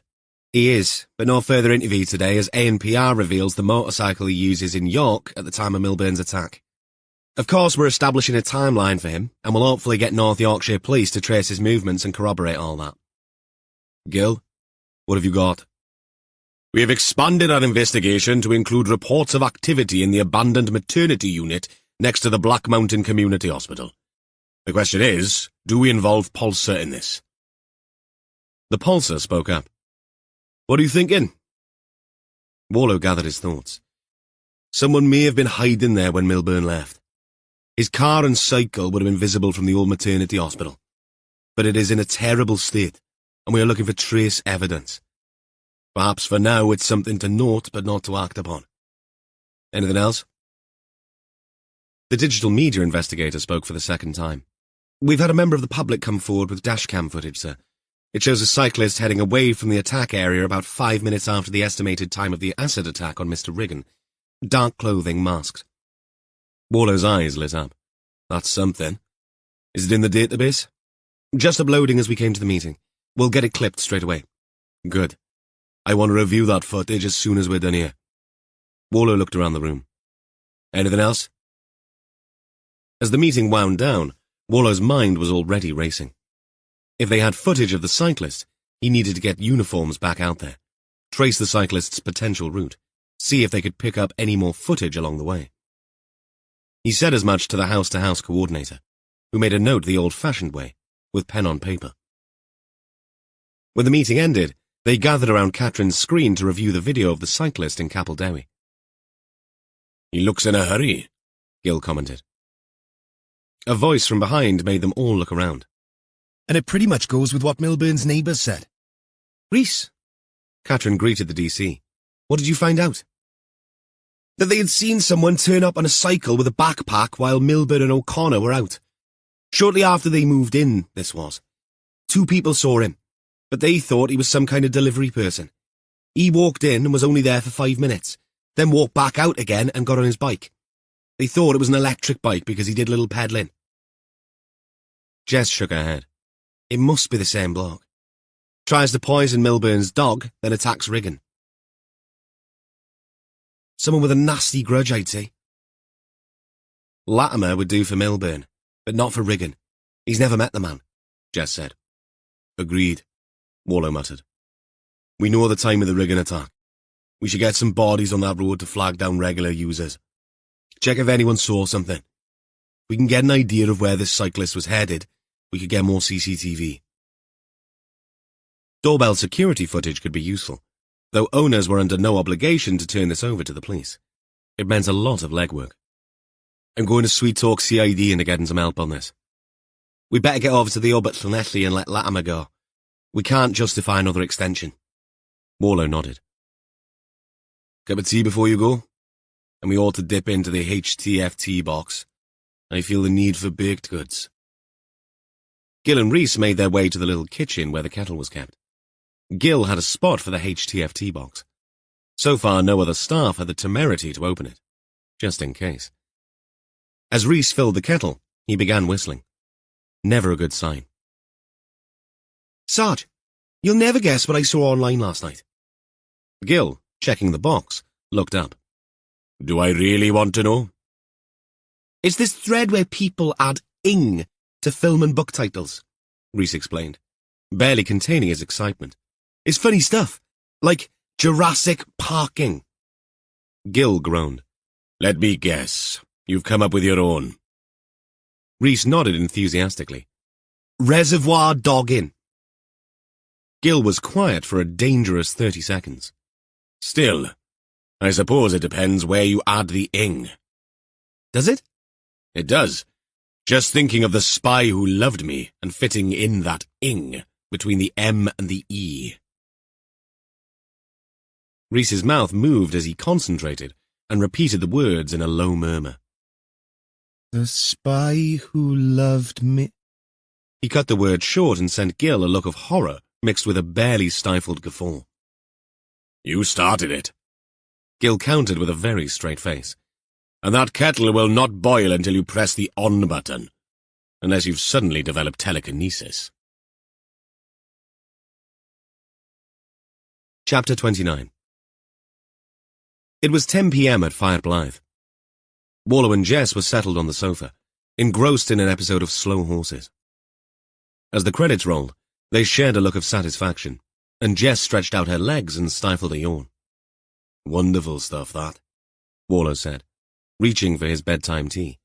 "He is, but no further interview today as ANPR reveals the motorcycle he uses in York at the time of Milburn's attack." Of course, we're establishing a timeline for him, and we'll hopefully get North Yorkshire Police to trace his movements and corroborate all that. Gil, what have you got? We have expanded our investigation to include reports of activity in the abandoned maternity unit next to the Black Mountain Community Hospital. The question is, do we involve Pulsar in this? The Pulsar spoke up. What are you thinking? Warlow gathered his thoughts. Someone may have been hiding there when Milburn left. His car and cycle would have been visible from the old maternity hospital, but it is in a terrible state, and we are looking for trace evidence. Perhaps for now it's something to note but not to act upon. Anything else? The digital media investigator spoke for the second time. We've had a member of the public come forward with dashcam footage, sir. It shows a cyclist heading away from the attack area about 5 minutes after the estimated time of the acid attack on Mr. Riggin. Dark clothing, masked. Warlow's eyes lit up. That's something. Is it in the database? Just uploading as we came to the meeting. We'll get it clipped straight away. Good. I want to review that footage as soon as we're done here. Warlow looked around the room. Anything else? As the meeting wound down, Warlow's mind was already racing. If they had footage of the cyclist, he needed to get uniforms back out there, trace the cyclist's potential route, see if they could pick up any more footage along the way. He said as much to the house-to-house coordinator, who made a note the old-fashioned way, with pen on paper. When the meeting ended, they gathered around Catherine's screen to review the video of the cyclist in Capeldewi. He looks in a hurry, Gil commented. A voice from behind made them all look around. And it pretty much goes with what Milburn's neighbours said. Rhys, Catherine greeted the DC. What did you find out? That they had seen someone turn up on a cycle with a backpack while Milburn and O'Connor were out. Shortly after they moved in, this was. 2 people saw him, but they thought he was some kind of delivery person. He walked in and was only there for 5 minutes, then walked back out again and got on his bike. They thought it was an electric bike because he did little peddling. Jess shook her head. It must be the same bloke. Tries to poison Milburn's dog, then attacks Riggin. Someone with a nasty grudge, I'd say. Latimer would do for Milburn, but not for Riggin. He's never met the man, Jess said. Agreed, Warlow muttered. We know the time of the Riggin attack. We should get some bodies on that road to flag down regular users. Check if anyone saw something. If we can get an idea of where this cyclist was headed, we could get more CCTV. Doorbell security footage could be useful, though owners were under no obligation to turn this over to the police. It meant a lot of legwork. I'm going to sweet talk CID into getting some help on this. We better get over to the Orbit Llanelli and let Latimer go. We can't justify another extension. Warlow nodded. Cup of tea before you go? And we ought to dip into the HTFT box. I feel the need for baked goods. Gil and Rhys made their way to the little kitchen where the kettle was kept. Gil had a spot for the HTFT box. So far, no other staff had the temerity to open it, just in case. As Rhys filled the kettle, he began whistling. Never a good sign. Sarge, you'll never guess what I saw online last night. Gil, checking the box, looked up. Do I really want to know? It's this thread where people add ing to film and book titles, Rhys explained, barely containing his excitement. It's funny stuff, like Jurassic Parking. Gil groaned. Let me guess. You've come up with your own. Rhys nodded enthusiastically. Reservoir Dogging. Gil was quiet for a dangerous 30 seconds. Still, I suppose it depends where you add the ing. Does it? It does. Just thinking of the spy who loved me and fitting in that ing between the M and the E. Rhys's mouth moved as he concentrated and repeated the words in a low murmur. The spy who loved me. He cut the word short and sent Gil a look of horror mixed with a barely stifled guffaw. You started it. Gil countered with a very straight face. And that kettle will not boil until you press the on button, unless you've suddenly developed telekinesis. Chapter 29. It was 10 p.m. at Fire Blythe. Warlow and Jess were settled on the sofa, engrossed in an episode of Slow Horses. As the credits rolled, they shared a look of satisfaction, and Jess stretched out her legs and stifled a yawn. "Wonderful stuff, that," Warlow said, reaching for his bedtime tea.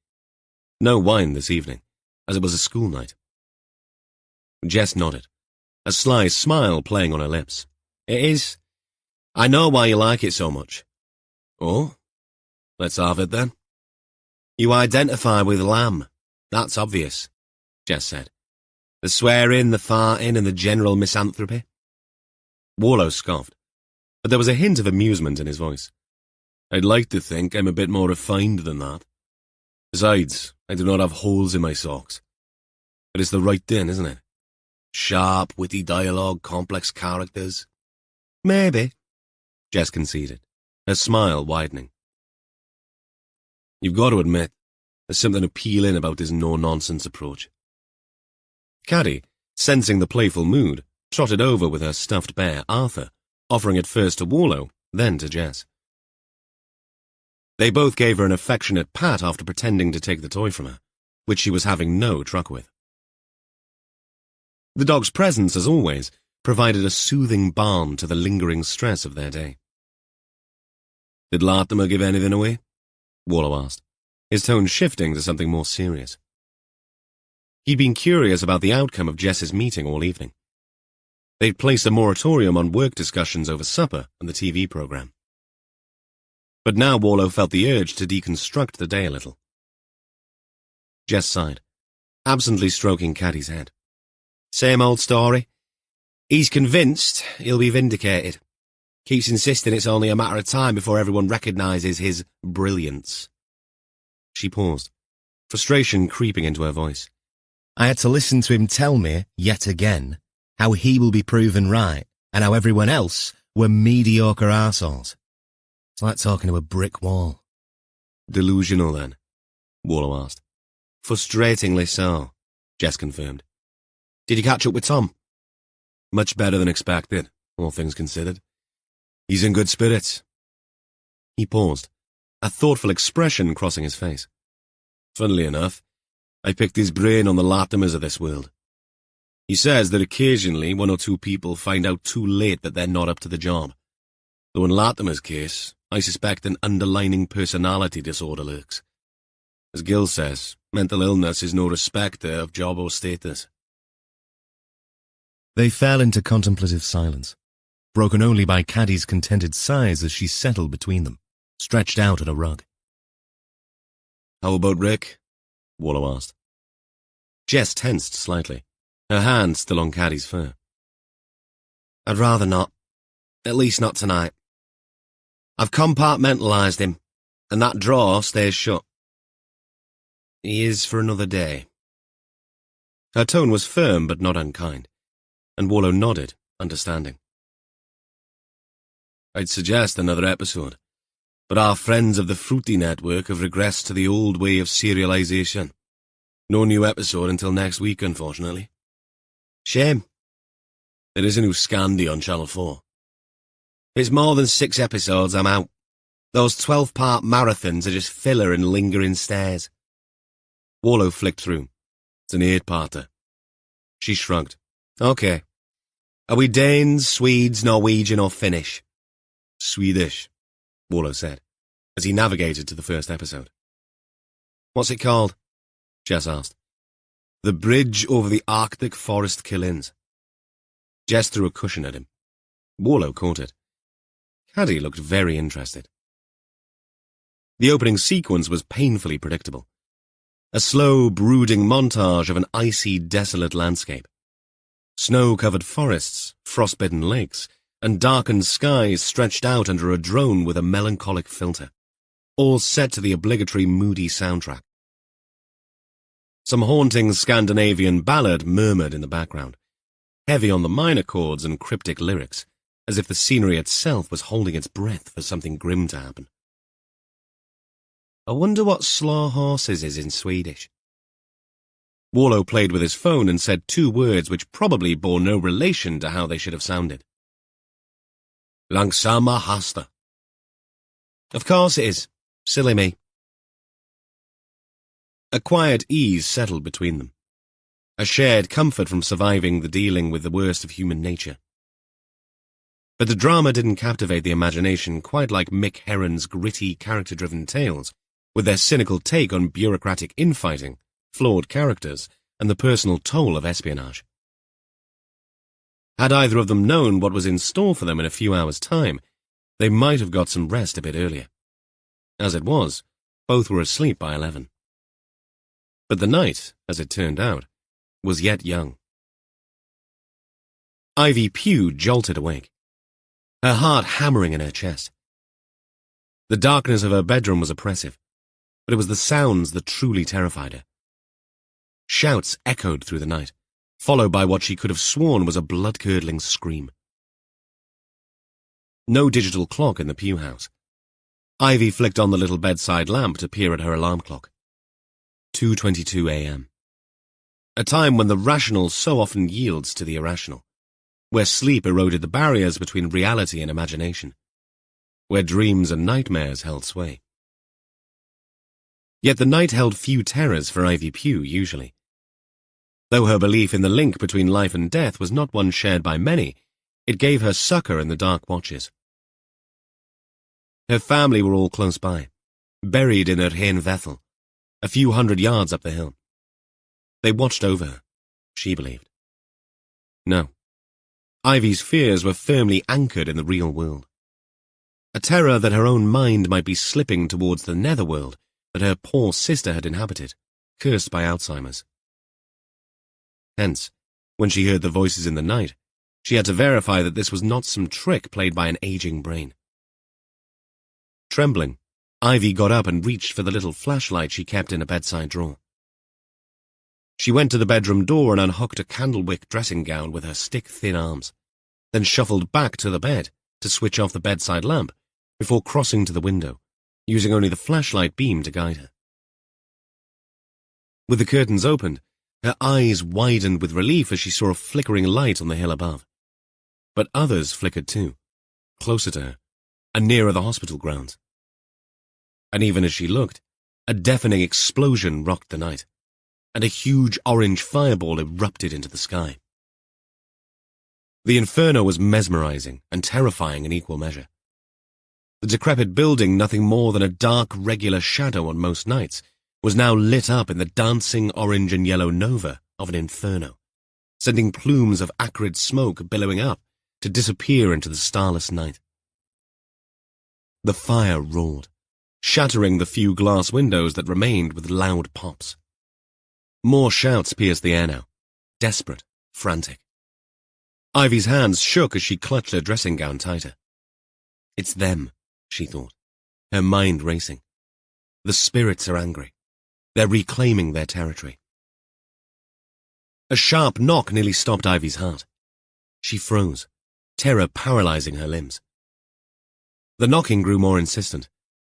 No wine this evening, as it was a school night. Jess nodded, a sly smile playing on her lips. "It is. I know why you like it so much." "Oh? Let's have it then." "You identify with Lamb. That's obvious," Jess said. "The swearing, the farting, and the general misanthropy." Warlow scoffed, but there was a hint of amusement in his voice. "I'd like to think I'm a bit more refined than that. Besides, I do not have holes in my socks. But it's the right thing, isn't it? Sharp, witty dialogue, complex characters." "Maybe," Jess conceded, her smile widening. "You've got to admit, there's something appealing about this no-nonsense approach." Caddy, sensing the playful mood, trotted over with her stuffed bear, Arthur, offering it first to Warlow, then to Jess. They both gave her an affectionate pat after pretending to take the toy from her, which she was having no truck with. The dog's presence, as always, provided a soothing balm to the lingering stress of their day. "Did Latimer give anything away?" Warlow asked, his tone shifting to something more serious. He'd been curious about the outcome of Jess's meeting all evening. They'd placed a moratorium on work discussions over supper and the TV program. But now Warlow felt the urge to deconstruct the day a little. Jess sighed, absently stroking Caddy's head. "Same old story. He's convinced he'll be vindicated. Keeps insisting it's only a matter of time before everyone recognises his brilliance." She paused, frustration creeping into her voice. I had to listen to him tell me, yet again, how he will be proven right, and how everyone else were mediocre arseholes. It's like talking to a brick wall. "Delusional, then?" Warlow asked. "Frustratingly so," Jess confirmed. "Did you catch up with Tom?" "Much better than expected, all things considered. He's in good spirits." He paused, a thoughtful expression crossing his face. "Funnily enough, I picked his brain on the Latimers of this world. He says that occasionally one or two people find out too late that they're not up to the job. Though in Latimer's case, I suspect an underlying personality disorder lurks. As Gil says, mental illness is no respecter of job or status." They fell into contemplative silence, broken only by Caddy's contented sighs as she settled between them, stretched out on a rug. "How about Rick?" Warlow asked. Jess tensed slightly, her hand still on Caddy's fur. "I'd rather not. At least not tonight. I've compartmentalised him, and that drawer stays shut. He is for another day." Her tone was firm but not unkind, and Warlow nodded, understanding. "I'd suggest another episode, but our friends of the Fruity Network have regressed to the old way of serialisation. No new episode until next week, unfortunately. Shame. There is a new Scandi on Channel 4. If it's more than 6 episodes, I'm out. Those 12-part marathons are just filler and lingering stares." Warlow flicked through. "It's an 8-parter. She shrugged. "Okay. Are we Danes, Swedes, Norwegian, or Finnish?" "Swedish," Warlow said, as he navigated to the first episode. "What's it called?" Jess asked. "The Bridge over the Arctic Forest Killings." Jess threw a cushion at him. Warlow caught it. Caddy looked very interested. The opening sequence was painfully predictable. A slow, brooding montage of an icy, desolate landscape. Snow-covered forests, frostbitten lakes, and darkened skies stretched out under a drone with a melancholic filter, all set to the obligatory moody soundtrack. Some haunting Scandinavian ballad murmured in the background, heavy on the minor chords and cryptic lyrics, as if the scenery itself was holding its breath for something grim to happen. "I wonder what Slow Horses is in Swedish." Warlow played with his phone and said 2 words which probably bore no relation to how they should have sounded. "Långsamma hästar." "Of course it is. Silly me." A quiet ease settled between them, a shared comfort from surviving the dealing with the worst of human nature. But the drama didn't captivate the imagination quite like Mick Herron's gritty, character-driven tales, with their cynical take on bureaucratic infighting, flawed characters, and the personal toll of espionage. Had either of them known what was in store for them in a few hours' time, they might have got some rest a bit earlier. As it was, both were asleep by 11. But the night, as it turned out, was yet young. Ivy Pugh jolted awake, her heart hammering in her chest. The darkness of her bedroom was oppressive, but it was the sounds that truly terrified her. Shouts echoed through the night, followed by what she could have sworn was a blood-curdling scream. No digital clock in the Pugh house. Ivy flicked on the little bedside lamp to peer at her alarm clock. 2:22 a.m. A time when the rational so often yields to the irrational, where sleep eroded the barriers between reality and imagination, where dreams and nightmares held sway. Yet the night held few terrors for Ivy Pugh, usually. Though her belief in the link between life and death was not one shared by many, it gave her succor in the dark watches. Her family were all close by, buried in her Hen Vethel, a few hundred yards up the hill. They watched over her, she believed. No. Ivy's fears were firmly anchored in the real world. A terror that her own mind might be slipping towards the netherworld that her poor sister had inhabited, cursed by Alzheimer's. Hence, when she heard the voices in the night, she had to verify that this was not some trick played by an aging brain. Trembling, Ivy got up and reached for the little flashlight she kept in a bedside drawer. She went to the bedroom door and unhooked a candlewick dressing gown with her stick-thin arms, then shuffled back to the bed to switch off the bedside lamp before crossing to the window, using only the flashlight beam to guide her. With the curtains opened, her eyes widened with relief as she saw a flickering light on the hill above. But others flickered too, closer to her, and nearer the hospital grounds. And even as she looked, a deafening explosion rocked the night, and a huge orange fireball erupted into the sky. The inferno was mesmerizing and terrifying in equal measure. The decrepit building, nothing more than a dark, regular shadow on most nights, was now lit up in the dancing orange and yellow nova of an inferno, sending plumes of acrid smoke billowing up to disappear into the starless night. The fire roared, shattering the few glass windows that remained with loud pops. More shouts pierced the air now, desperate, frantic. Ivy's hands shook as she clutched her dressing gown tighter. It's them, she thought, her mind racing. The spirits are angry. They're reclaiming their territory. A sharp knock nearly stopped Ivy's heart. She froze, terror paralyzing her limbs. The knocking grew more insistent,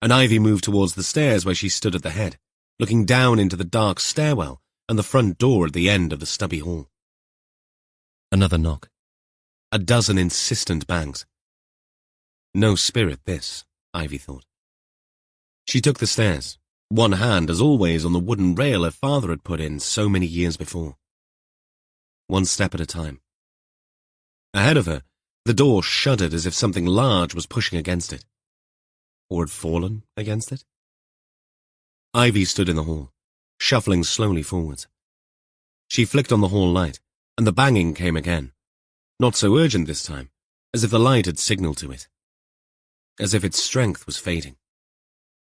and Ivy moved towards the stairs where she stood at the head, looking down into the dark stairwell and the front door at the end of the stubby hall. Another knock. A dozen insistent bangs. No spirit, this, Ivy thought. She took the stairs, one hand, as always, on the wooden rail her father had put in so many years before. One step at a time. Ahead of her, the door shuddered as if something large was pushing against it. Or had fallen against it? Ivy stood in the hall, shuffling slowly forwards. She flicked on the hall light, and the banging came again. Not so urgent this time, as if the light had signaled to it. As if its strength was fading.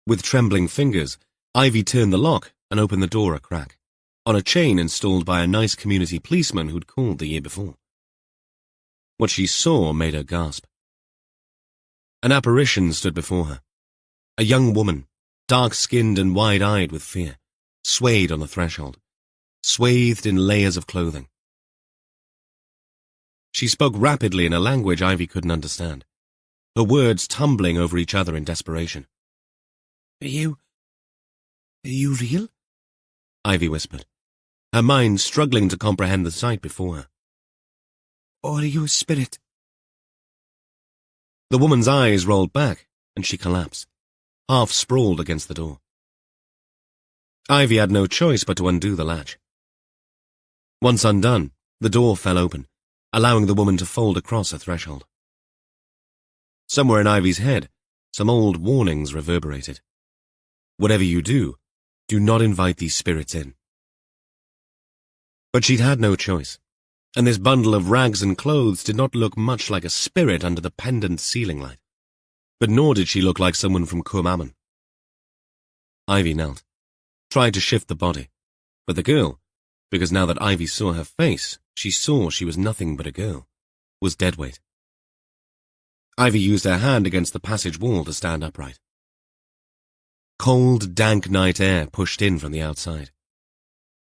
With trembling fingers, Ivy turned the lock and opened the door a crack, on a chain installed by a nice community policeman who'd called the year before. What she saw made her gasp. An apparition stood before her. A young woman, dark-skinned and wide-eyed with fear, swayed on the threshold, swathed in layers of clothing. She spoke rapidly in a language Ivy couldn't understand, her words tumbling over each other in desperation. Are you real? Ivy whispered, her mind struggling to comprehend the sight before her. Or are you a spirit? The woman's eyes rolled back, and she collapsed, half sprawled against the door. Ivy had no choice but to undo the latch. Once undone, the door fell open, allowing the woman to fold across a threshold. Somewhere in Ivy's head, some old warnings reverberated. Whatever you do not invite these spirits in. But she'd had no choice, and this bundle of rags and clothes did not look much like a spirit under the pendant ceiling light, but nor did she look like someone from Cwmaman. Ivy knelt, tried to shift the body, but the girl, because now that Ivy saw her face, she saw she was nothing but a girl, was deadweight. Ivy used her hand against the passage wall to stand upright. Cold, dank night air pushed in from the outside.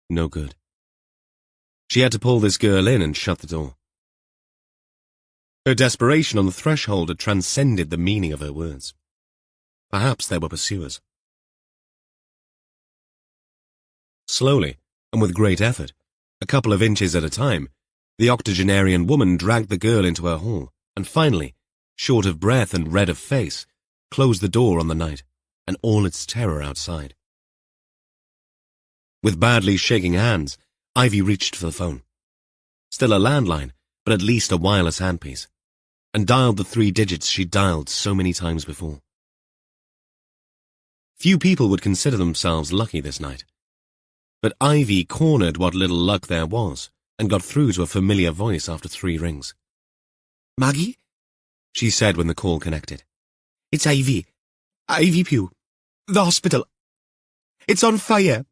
No good. She had to pull this girl in and shut the door. Her desperation on the threshold had transcended the meaning of her words. Perhaps there were pursuers. Slowly, and with great effort, a couple of inches at a time, the octogenarian woman dragged the girl into her hall, and finally, short of breath and red of face, closed the door on the night, and all its terror outside. With badly shaking hands, Ivy reached for the phone. Still a landline, but at least a wireless handpiece, and dialed the 3 digits she'd dialed so many times before. Few people would consider themselves lucky this night, but Ivy cornered what little luck there was, and got through to a familiar voice after 3 rings. Maggie? She said when the call connected. It's Ivy. Ivy Pugh. The hospital. It's on fire.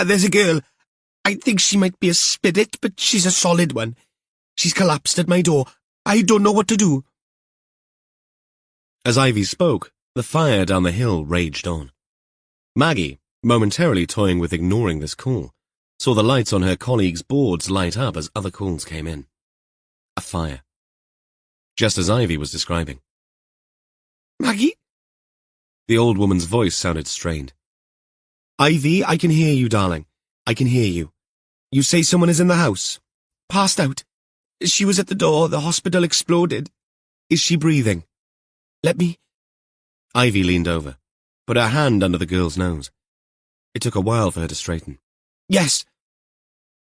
There's a girl. I think she might be a spirit, but she's a solid one. She's collapsed at my door. I don't know what to do. As Ivy spoke, the fire down the hill raged on. Maggie, momentarily toying with ignoring this call, saw the lights on her colleagues' boards light up as other calls came in. A fire. Just as Ivy was describing. Maggie? The old woman's voice sounded strained. Ivy, I can hear you, darling. I can hear you. You say someone is in the house. Passed out. She was at the door. The hospital exploded. Is she breathing? Let me... Ivy leaned over, put her hand under the girl's nose. It took a while for her to straighten. Yes.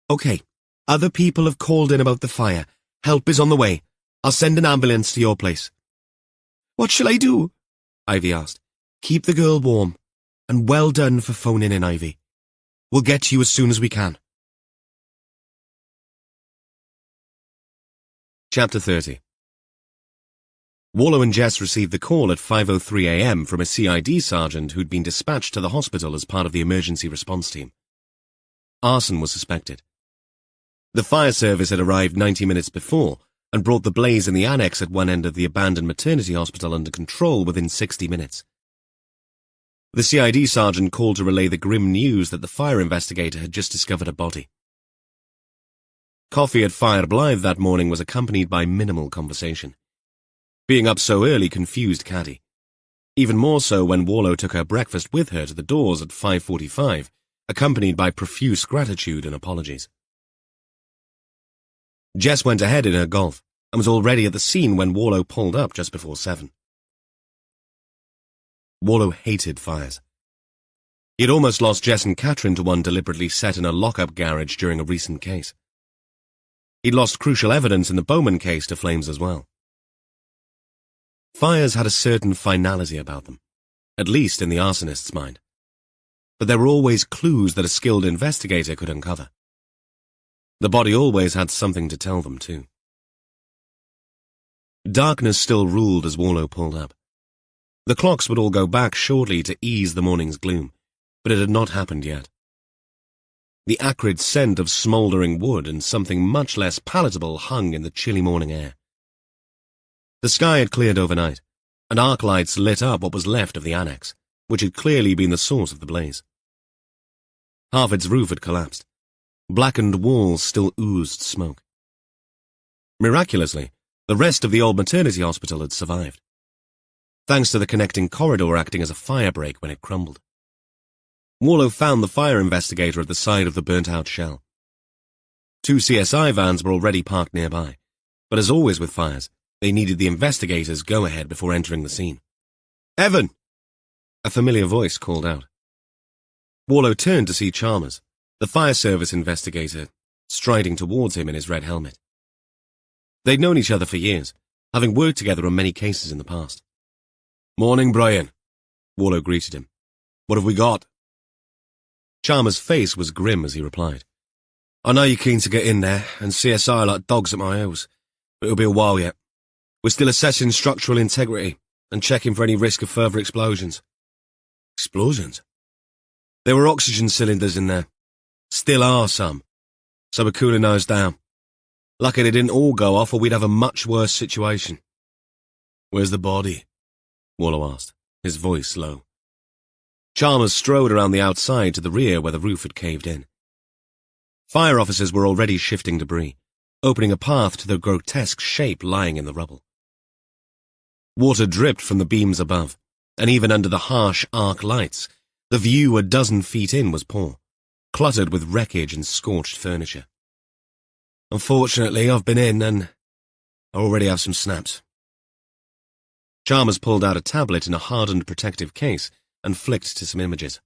Okay. Other people have called in about the fire. Help is on the way. I'll send an ambulance to your place. What shall I do? Ivy asked. Keep the girl warm. And well done for phoning in, Ivy. We'll get to you as soon as we can. Chapter 30. Warlow and Jess received the call at 5:03 a.m. from a CID sergeant who'd been dispatched to the hospital as part of the emergency response team. Arson was suspected. The fire service had arrived 90 minutes before and brought the blaze in the annex at one end of the abandoned maternity hospital under control within 60 minutes. The CID sergeant called to relay the grim news that the fire investigator had just discovered a body. Coffee at Fire Blythe that morning was accompanied by minimal conversation. Being up so early confused Caddy. Even more so when Warlow took her breakfast with her to the doors at 5:45, accompanied by profuse gratitude and apologies. Jess went ahead in her Golf and was already at the scene when Warlow pulled up just before 7. Warlow hated fires. He'd almost lost Jess and Catherine to one deliberately set in a lock-up garage during a recent case. He'd lost crucial evidence in the Bowman case to flames as well. Fires had a certain finality about them, at least in the arsonist's mind. But there were always clues that a skilled investigator could uncover. The body always had something to tell them, too. Darkness still ruled as Warlow pulled up. The clocks would all go back shortly to ease the morning's gloom, but it had not happened yet. The acrid scent of smouldering wood and something much less palatable hung in the chilly morning air. The sky had cleared overnight, and arc lights lit up what was left of the annex, which had clearly been the source of the blaze. Half its roof had collapsed. Blackened walls still oozed smoke. Miraculously, the rest of the old maternity hospital had survived, thanks to the connecting corridor acting as a fire break when it crumbled. Warlow found the fire investigator at the side of the burnt-out shell. 2 CSI vans were already parked nearby, but as always with fires, they needed the investigator's go-ahead before entering the scene. "Evan!" A familiar voice called out. Warlow turned to see Chalmers, the fire service investigator, striding towards him in his red helmet. They'd known each other for years, having worked together on many cases in the past. "Morning, Brian," Warlow greeted him. "What have we got?" Chalmers' face was grim as he replied. "I know you're keen to get in there and CSI like dogs at my heels, but it'll be a while yet. We're still assessing structural integrity and checking for any risk of further explosions." "Explosions?" "There were oxygen cylinders in there. Still are some. So we're cooling those down. Lucky they didn't all go off or we'd have a much worse situation." "Where's the body?" Warlow asked, his voice low. Chalmers strode around the outside to the rear where the roof had caved in. Fire officers were already shifting debris, opening a path to the grotesque shape lying in the rubble. Water dripped from the beams above, and even under the harsh arc lights, the view a dozen feet in was poor, cluttered with wreckage and scorched furniture. "Unfortunately, I've been in and I already have some snaps." Chalmers pulled out a tablet in a hardened protective case and flicked to some images.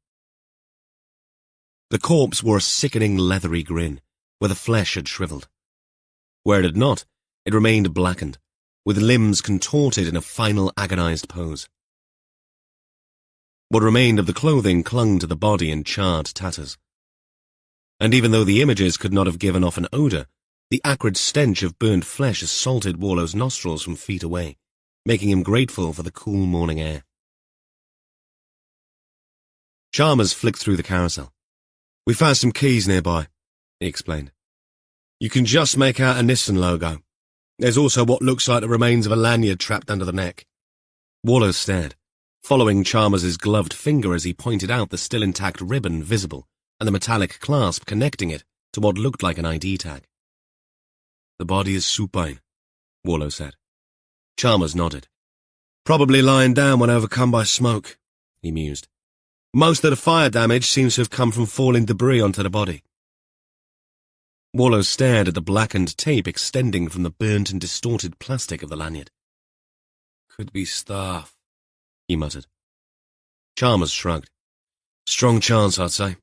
The corpse wore a sickening leathery grin, where the flesh had shriveled. Where it had not, it remained blackened, with limbs contorted in a final agonized pose. What remained of the clothing clung to the body in charred tatters. And even though the images could not have given off an odor, the acrid stench of burnt flesh assaulted Warlow's nostrils from feet away, making him grateful for the cool morning air. Chalmers flicked through the carousel. "We found some keys nearby," he explained. "You can just make out a Nissan logo. There's also what looks like the remains of a lanyard trapped under the neck." Warlow stared, following Chalmers's gloved finger as he pointed out the still intact ribbon visible and the metallic clasp connecting it to what looked like an ID tag. "The body is supine," Warlow said. Chalmers nodded. "Probably lying down when overcome by smoke," he mused. "Most of the fire damage seems to have come from falling debris onto the body." Warlow stared at the blackened tape extending from the burnt and distorted plastic of the lanyard. "Could be staff," he muttered. Chalmers shrugged. "Strong chance, I'd say."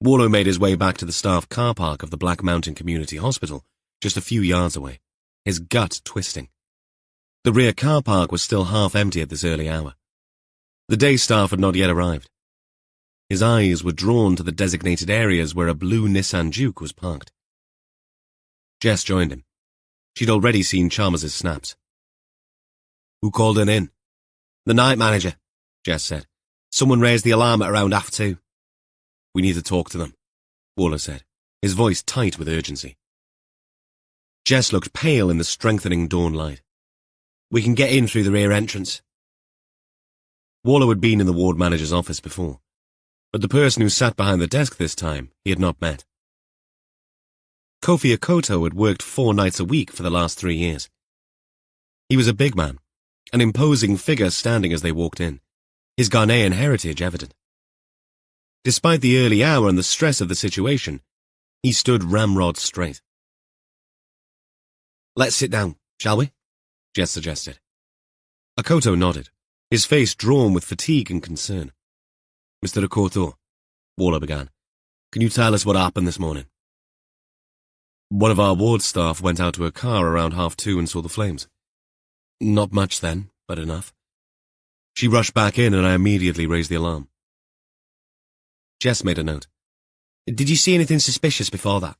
Warlow made his way back to the staff car park of the Black Mountain Community Hospital, just a few yards away, his gut twisting. The rear car park was still half empty at this early hour. The day staff had not yet arrived. His eyes were drawn to the designated areas where a blue Nissan Juke was parked. Jess joined him. She'd already seen Chalmers' snaps. "Who called in?" "The night manager," Jess said. "Someone raised the alarm at around 2:30. "We need to talk to them," Warlow said, his voice tight with urgency. Jess looked pale in the strengthening dawn light. "We can get in through the rear entrance." Warlow had been in the ward manager's office before, but the person who sat behind the desk this time he had not met. Kofi Akoto had worked 4 nights a week for the last 3 years. He was a big man, an imposing figure standing as they walked in, his Ghanaian heritage evident. Despite the early hour and the stress of the situation, he stood ramrod straight. "Let's sit down, shall we?" Jess suggested. Akoto nodded, his face drawn with fatigue and concern. "Mr. Akoto," Warlow began, "can you tell us what happened this morning?" "One of our ward staff went out to a car around 2:30 and saw the flames. Not much then, but enough. She rushed back in and I immediately raised the alarm." Jess made a note. "Did you see anything suspicious before that?"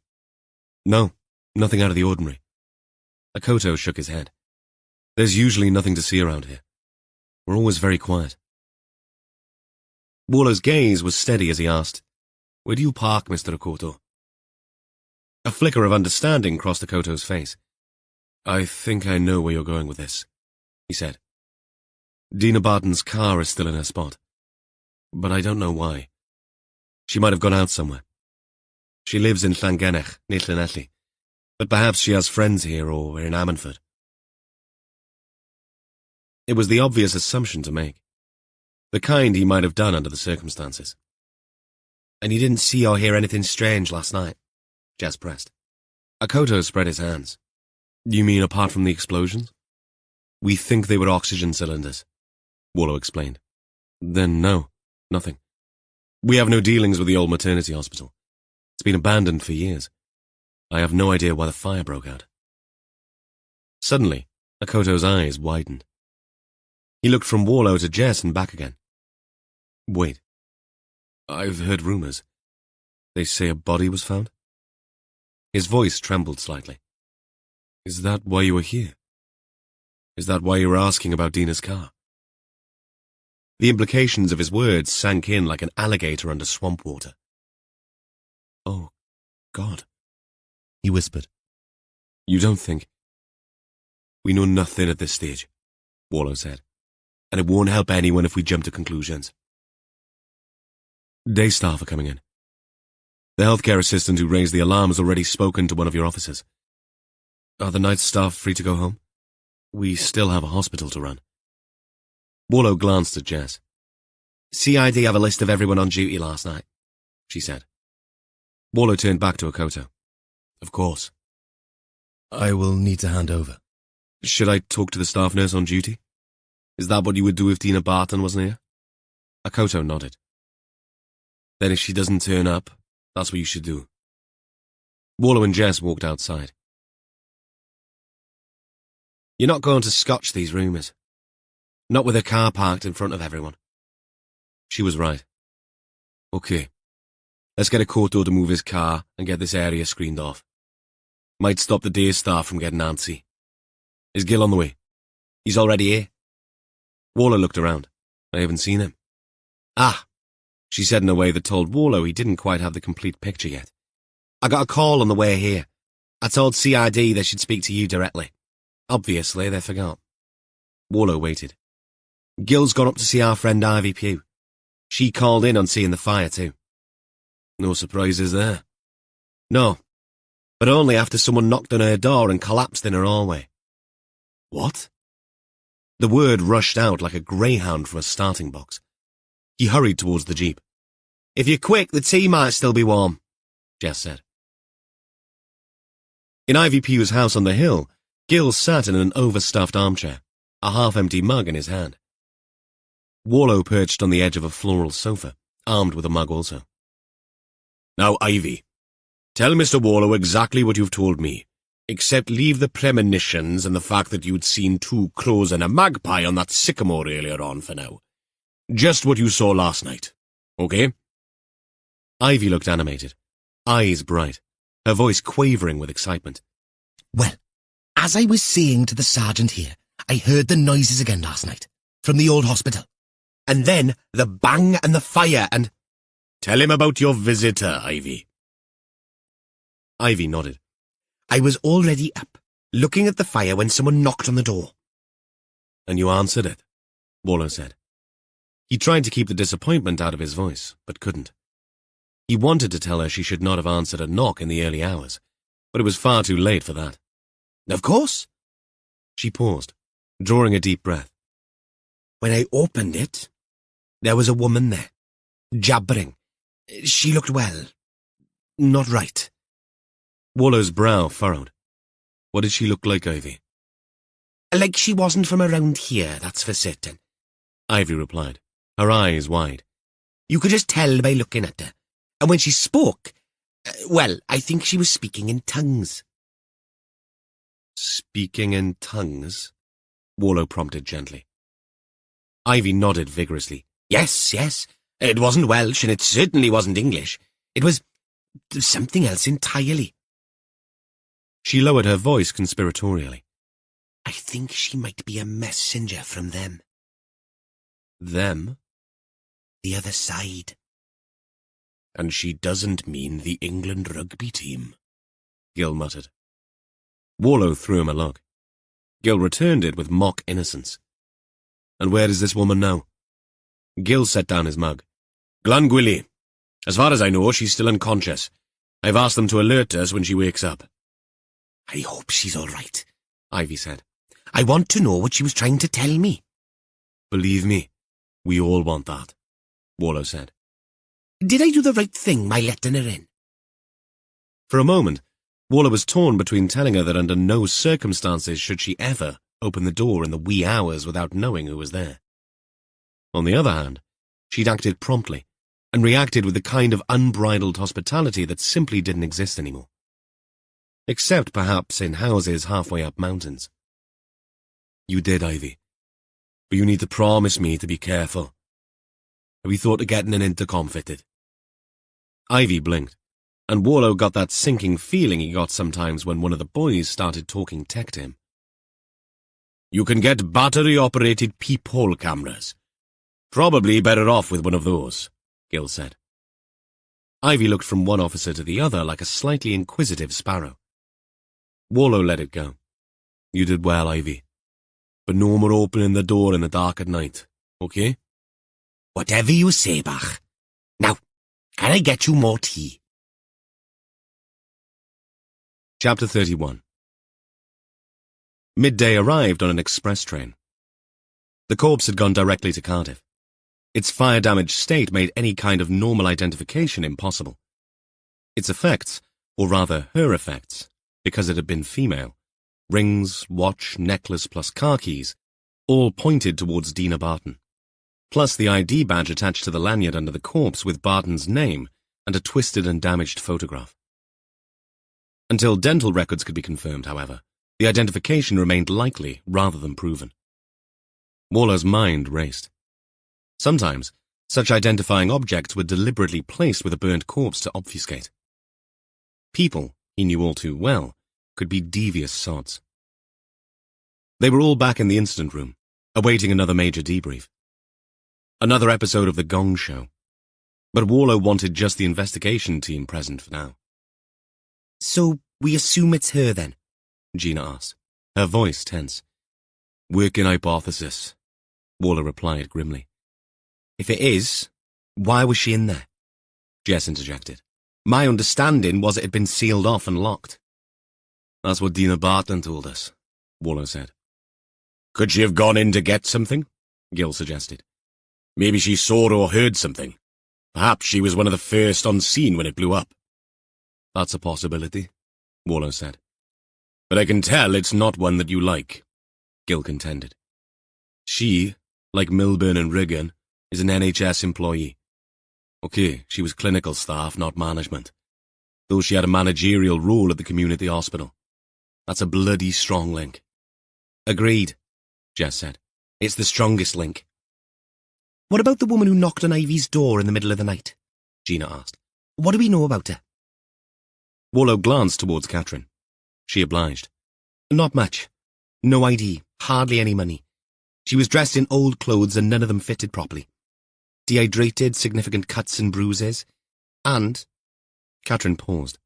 "No, nothing out of the ordinary." Akoto shook his head. "There's usually nothing to see around here. We're always very quiet." Warlow's gaze was steady as he asked, "Where do you park, Mr. Akoto?" A flicker of understanding crossed Akoto's face. "I think I know where you're going with this," he said. "Dina Barton's car is still in her spot, but I don't know why. She might have gone out somewhere. She lives in Llangenech, near Llanelli, but perhaps she has friends here or in Ammanford." It was the obvious assumption to make, the kind he might have done under the circumstances. "And you didn't see or hear anything strange last night?" Jess pressed. Akoto spread his hands. "You mean apart from the explosions?" "We think they were oxygen cylinders," Warlow explained. "Then no, nothing. We have no dealings with the old maternity hospital. It's been abandoned for years. I have no idea why the fire broke out. Suddenly, Akoto's eyes widened. He looked from Warlow to Jess and back again. Wait. I've heard rumours. They say a body was found? His voice trembled slightly. Is that why you were here? Is that why you were asking about Dina's car? The implications of his words sank in like an alligator under swamp water. Oh, God, he whispered. You don't think? We know nothing at this stage, Warlow said, and it won't help anyone if we jump to conclusions. Day staff are coming in. The healthcare assistant who raised the alarm has already spoken to one of your officers. Are the night staff free to go home? We still have a hospital to run. Warlow glanced at Jess. CID have a list of everyone on duty last night, she said. Warlow turned back to Akoto. Of course. I will need to hand over. Should I talk to the staff nurse on duty? Is that what you would do if Dina Barton wasn't here? Akoto nodded. Then if she doesn't turn up, that's what you should do. Warlow and Jess walked outside. You're not going to scotch these rumours. Not with a car parked in front of everyone. She was right. Okay. Let's get Akoto to move his car and get this area screened off. Might stop the day staff from getting antsy. Is Gil on the way? He's already here. Warlow looked around. I haven't seen him. Ah, she said in a way that told Warlow he didn't quite have the complete picture yet. I got a call on the way here. I told CID they should speak to you directly. Obviously, they forgot. Warlow waited. Gil's gone up to see our friend Ivy Pugh. She called in on seeing the fire too. No surprises there. No, but only after someone knocked on her door and collapsed in her hallway. What? The word rushed out like a greyhound from a starting box. He hurried towards the jeep. If you're quick, the tea might still be warm, Jess said. In Ivy Pugh's house on the hill, Gil sat in an overstuffed armchair, a half-empty mug in his hand. Warlow perched on the edge of a floral sofa, armed with a mug also. Now, Ivy, tell Mr. Warlow exactly what you've told me, except leave the premonitions and the fact that you'd seen 2 crows and a magpie on that sycamore earlier on for now. Just what you saw last night, okay? Ivy looked animated, eyes bright, her voice quavering with excitement. Well, as I was saying to the sergeant here, I heard the noises again last night, from the old hospital. And then the bang and the fire and... Tell him about your visitor, Ivy. Ivy nodded. I was already up, looking at the fire when someone knocked on the door. And you answered it, Warlow said. He tried to keep the disappointment out of his voice, but couldn't. He wanted to tell her she should not have answered a knock in the early hours, but it was far too late for that. Of course. She paused, drawing a deep breath. When I opened it, there was a woman there, jabbering. She looked well, not right. Warlow's brow furrowed. What did she look like, Ivy? Like she wasn't from around here, that's for certain, Ivy replied, her eyes wide. You could just tell by looking at her. And when she spoke, well, I think she was speaking in tongues. Speaking in tongues? Warlow prompted gently. Ivy nodded vigorously. Yes, yes. It wasn't Welsh, and it certainly wasn't English. It was something else entirely. She lowered her voice conspiratorially. I think she might be a messenger from them. Them? The other side. And she doesn't mean the England rugby team, Gil muttered. Warlow threw him a look. Gil returned it with mock innocence. And where does this woman know? Gil set down his mug. Glangwili. As far as I know, she's still unconscious. I've asked them to alert us when she wakes up. I hope she's all right, Ivy said. I want to know what she was trying to tell me. Believe me, we all want that, Warlow said. Did I do the right thing by letting her in? For a moment, Warlow was torn between telling her that under no circumstances should she ever open the door in the wee hours without knowing who was there. On the other hand, she'd acted promptly, and reacted with the kind of unbridled hospitality that simply didn't exist anymore. Except perhaps in houses halfway up mountains. You did, Ivy. But you need to promise me to be careful. Have you thought of getting an intercom fitted? Ivy blinked, and Warlow got that sinking feeling he got sometimes when one of the boys started talking tech to him. You can get battery-operated peephole cameras. Probably better off with one of those, Gil said. Ivy looked from one officer to the other like a slightly inquisitive sparrow. Warlow let it go. You did well, Ivy. But no more opening the door in the dark at night, okay? Whatever you say, Bach. Now, can I get you more tea? Chapter 31. Midday arrived on an express train. The corpse had gone directly to Cardiff. Its fire-damaged state made any kind of normal identification impossible. Its effects, or rather her effects, because it had been female, rings, watch, necklace plus car keys, all pointed towards Dina Barton, plus the ID badge attached to the lanyard under the corpse with Barton's name and a twisted and damaged photograph. Until dental records could be confirmed, however, the identification remained likely rather than proven. Warlow's mind raced. Sometimes, such identifying objects were deliberately placed with a burnt corpse to obfuscate. People, he knew all too well, could be devious sods. They were all back in the incident room, awaiting another major debrief. Another episode of the Gong Show. But Warlow wanted just the investigation team present for now. So, we assume it's her then? Gina asked, her voice tense. Working hypothesis, Warlow replied grimly. If it is, why was she in there? Jess interjected. My understanding was it had been sealed off and locked. That's what Dina Barton told us, Warlow said. Could she have gone in to get something? Gil suggested. Maybe she saw or heard something. Perhaps she was one of the first on scene when it blew up. That's a possibility, Warlow said. But I can tell it's not one that you like, Gil contended. She, like Milburn and Riggin, is an NHS employee. Okay, she was clinical staff, not management. Though she had a managerial role at the community hospital. That's a bloody strong link. Agreed, Jess said. It's the strongest link. What about the woman who knocked on Ivy's door in the middle of the night? Gina asked. What do we know about her? Warlow glanced towards Catherine. She obliged. Not much. No ID, hardly any money. She was dressed in old clothes and none of them fitted properly. Dehydrated, significant cuts and bruises. And... Catherine paused,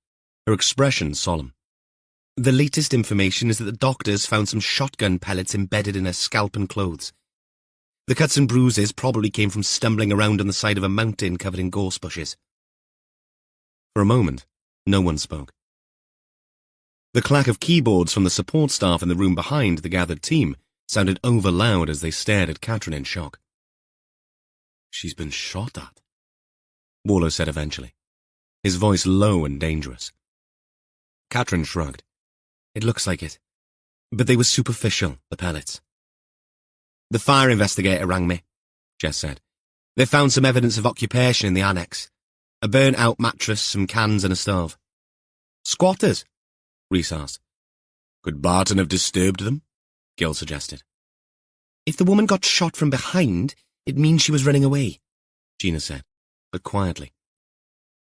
her expression solemn. The latest information is that the doctors found some shotgun pellets embedded in her scalp and clothes. The cuts and bruises probably came from stumbling around on the side of a mountain covered in gorse bushes. For a moment, no one spoke. The clack of keyboards from the support staff in the room behind the gathered team sounded over loud as they stared at Catherine in shock. She's been shot at, Warlow said eventually, his voice low and dangerous. Catherine shrugged. It looks like it. But they were superficial, the pellets. The fire investigator rang me, Jess said. They found some evidence of occupation in the annex. A burnt-out mattress, some cans and a stove. Squatters? Reese asked. Could Barton have disturbed them? Gil suggested. If the woman got shot from behind, it means she was running away, Gina said, but quietly.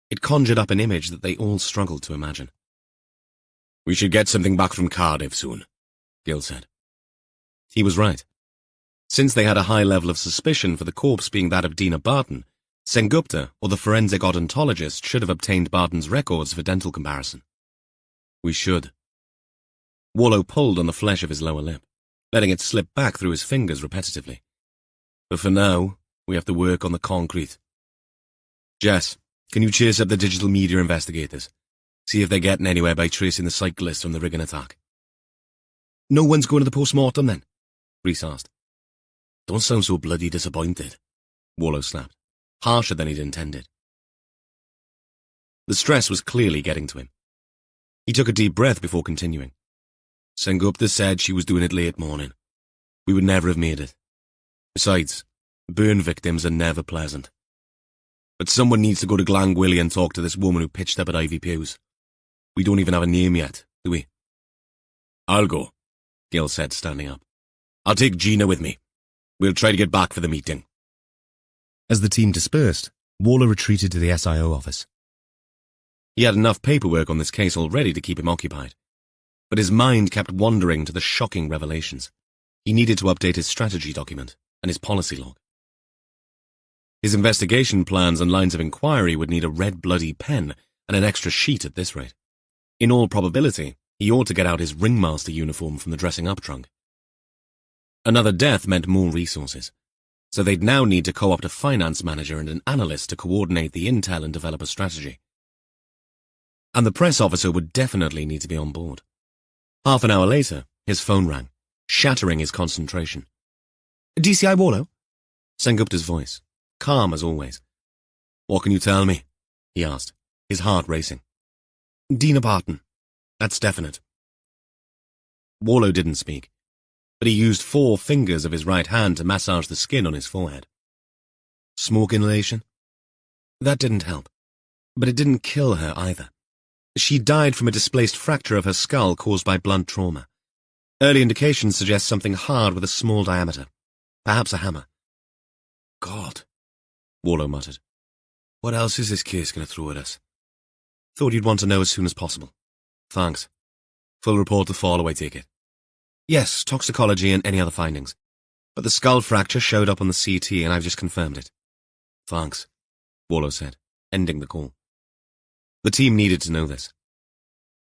It conjured up an image that they all struggled to imagine. We should get something back from Cardiff soon, Gil said. He was right. Since they had a high level of suspicion for the corpse being that of Dina Barton, Sengupta, or the forensic odontologist, should have obtained Barton's records for dental comparison. We should. Warlow pulled on the flesh of his lower lip, letting it slip back through his fingers repetitively. But for now, we have to work on the concrete. Jess, can you chase up the digital media investigators? See if they're getting anywhere by tracing the cyclist from the Riggin attack. No one's going to the post-mortem then? Reese asked. Don't sound so bloody disappointed, Warlow snapped, harsher than he'd intended. The stress was clearly getting to him. He took a deep breath before continuing. Sengupta said she was doing it late morning. We would never have made it. Besides, burn victims are never pleasant. But someone needs to go to Glangwilly and talk to this woman who pitched up at Ivy Pew's. We don't even have a name yet, do we? I'll go, Gil said, standing up. I'll take Gina with me. We'll try to get back for the meeting. As the team dispersed, Warlow retreated to the SIO office. He had enough paperwork on this case already to keep him occupied, but his mind kept wandering to the shocking revelations. He needed to update his strategy document and his policy log. His investigation plans and lines of inquiry would need a red bloody pen and an extra sheet at this rate. In all probability, he ought to get out his ringmaster uniform from the dressing-up trunk. Another death meant more resources, so they'd now need to co-opt a finance manager and an analyst to coordinate the intel and develop a strategy. And the press officer would definitely need to be on board. Half an hour later, his phone rang, shattering his concentration. DCI Warlow? Sengupta's voice, calm as always. What can you tell me? He asked, his heart racing. Dina Barton. That's definite. Warlow didn't speak, but he used 4 fingers of his right hand to massage the skin on his forehead. Smoke inhalation? That didn't help, but it didn't kill her either. She died from a displaced fracture of her skull caused by blunt trauma. Early indications suggest something hard with a small diameter. Perhaps a hammer. God, Warlow muttered. What else is this case going to throw at us? Thought you'd want to know as soon as possible. Thanks. Full report to follow, I take it. Yes, toxicology and any other findings. But the skull fracture showed up on the CT and I've just confirmed it. Thanks, Warlow said, ending the call. The team needed to know this.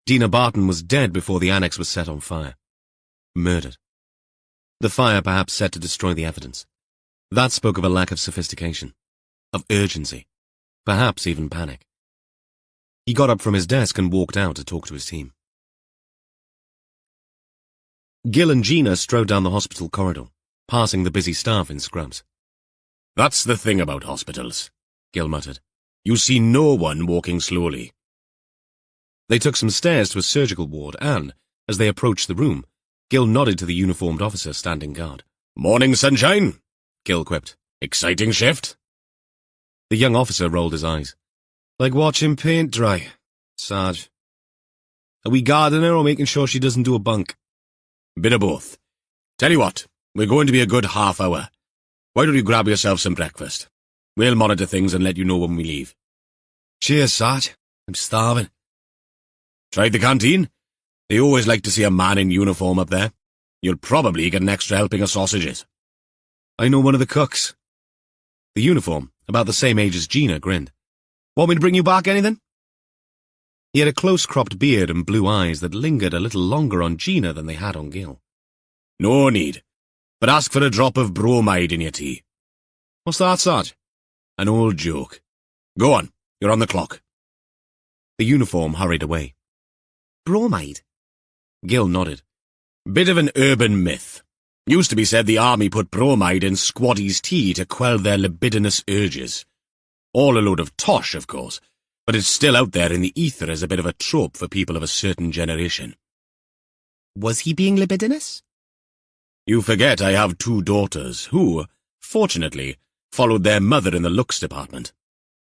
Dina Barton was dead before the annex was set on fire. Murdered. The fire perhaps set to destroy the evidence. That spoke of a lack of sophistication, of urgency, perhaps even panic. He got up from his desk and walked out to talk to his team. Gil and Gina strode down the hospital corridor, passing the busy staff in scrubs. That's the thing about hospitals, Gil muttered. You see no one walking slowly. They took some stairs to a surgical ward and, as they approached the room, Gil nodded to the uniformed officer standing guard. Morning, sunshine, Gil quipped. Exciting shift? The young officer rolled his eyes. Like watching paint dry, Sarge. Are we guarding her or making sure she doesn't do a bunk? Bit of both. Tell you what, we're going to be a good half hour. Why don't you grab yourself some breakfast? We'll monitor things and let you know when we leave. Cheers, Sarge. I'm starving. Tried the canteen? They always like to see a man in uniform up there. You'll probably get an extra helping of sausages. I know one of the cooks. The uniform, about the same age as Gina, grinned. Want me to bring you back anything? He had a close-cropped beard and blue eyes that lingered a little longer on Gina than they had on Gil. No need, but ask for a drop of bromide in your tea. What's that, Sarge? An old joke. Go on, you're on the clock. The uniform hurried away. Bromide? Gil nodded. Bit of an urban myth. Used to be said the army put bromide in squaddies' tea to quell their libidinous urges. All a load of tosh, of course, but it's still out there in the ether as a bit of a trope for people of a certain generation. Was he being libidinous? You forget I have 2 daughters who, fortunately, followed their mother in the looks department,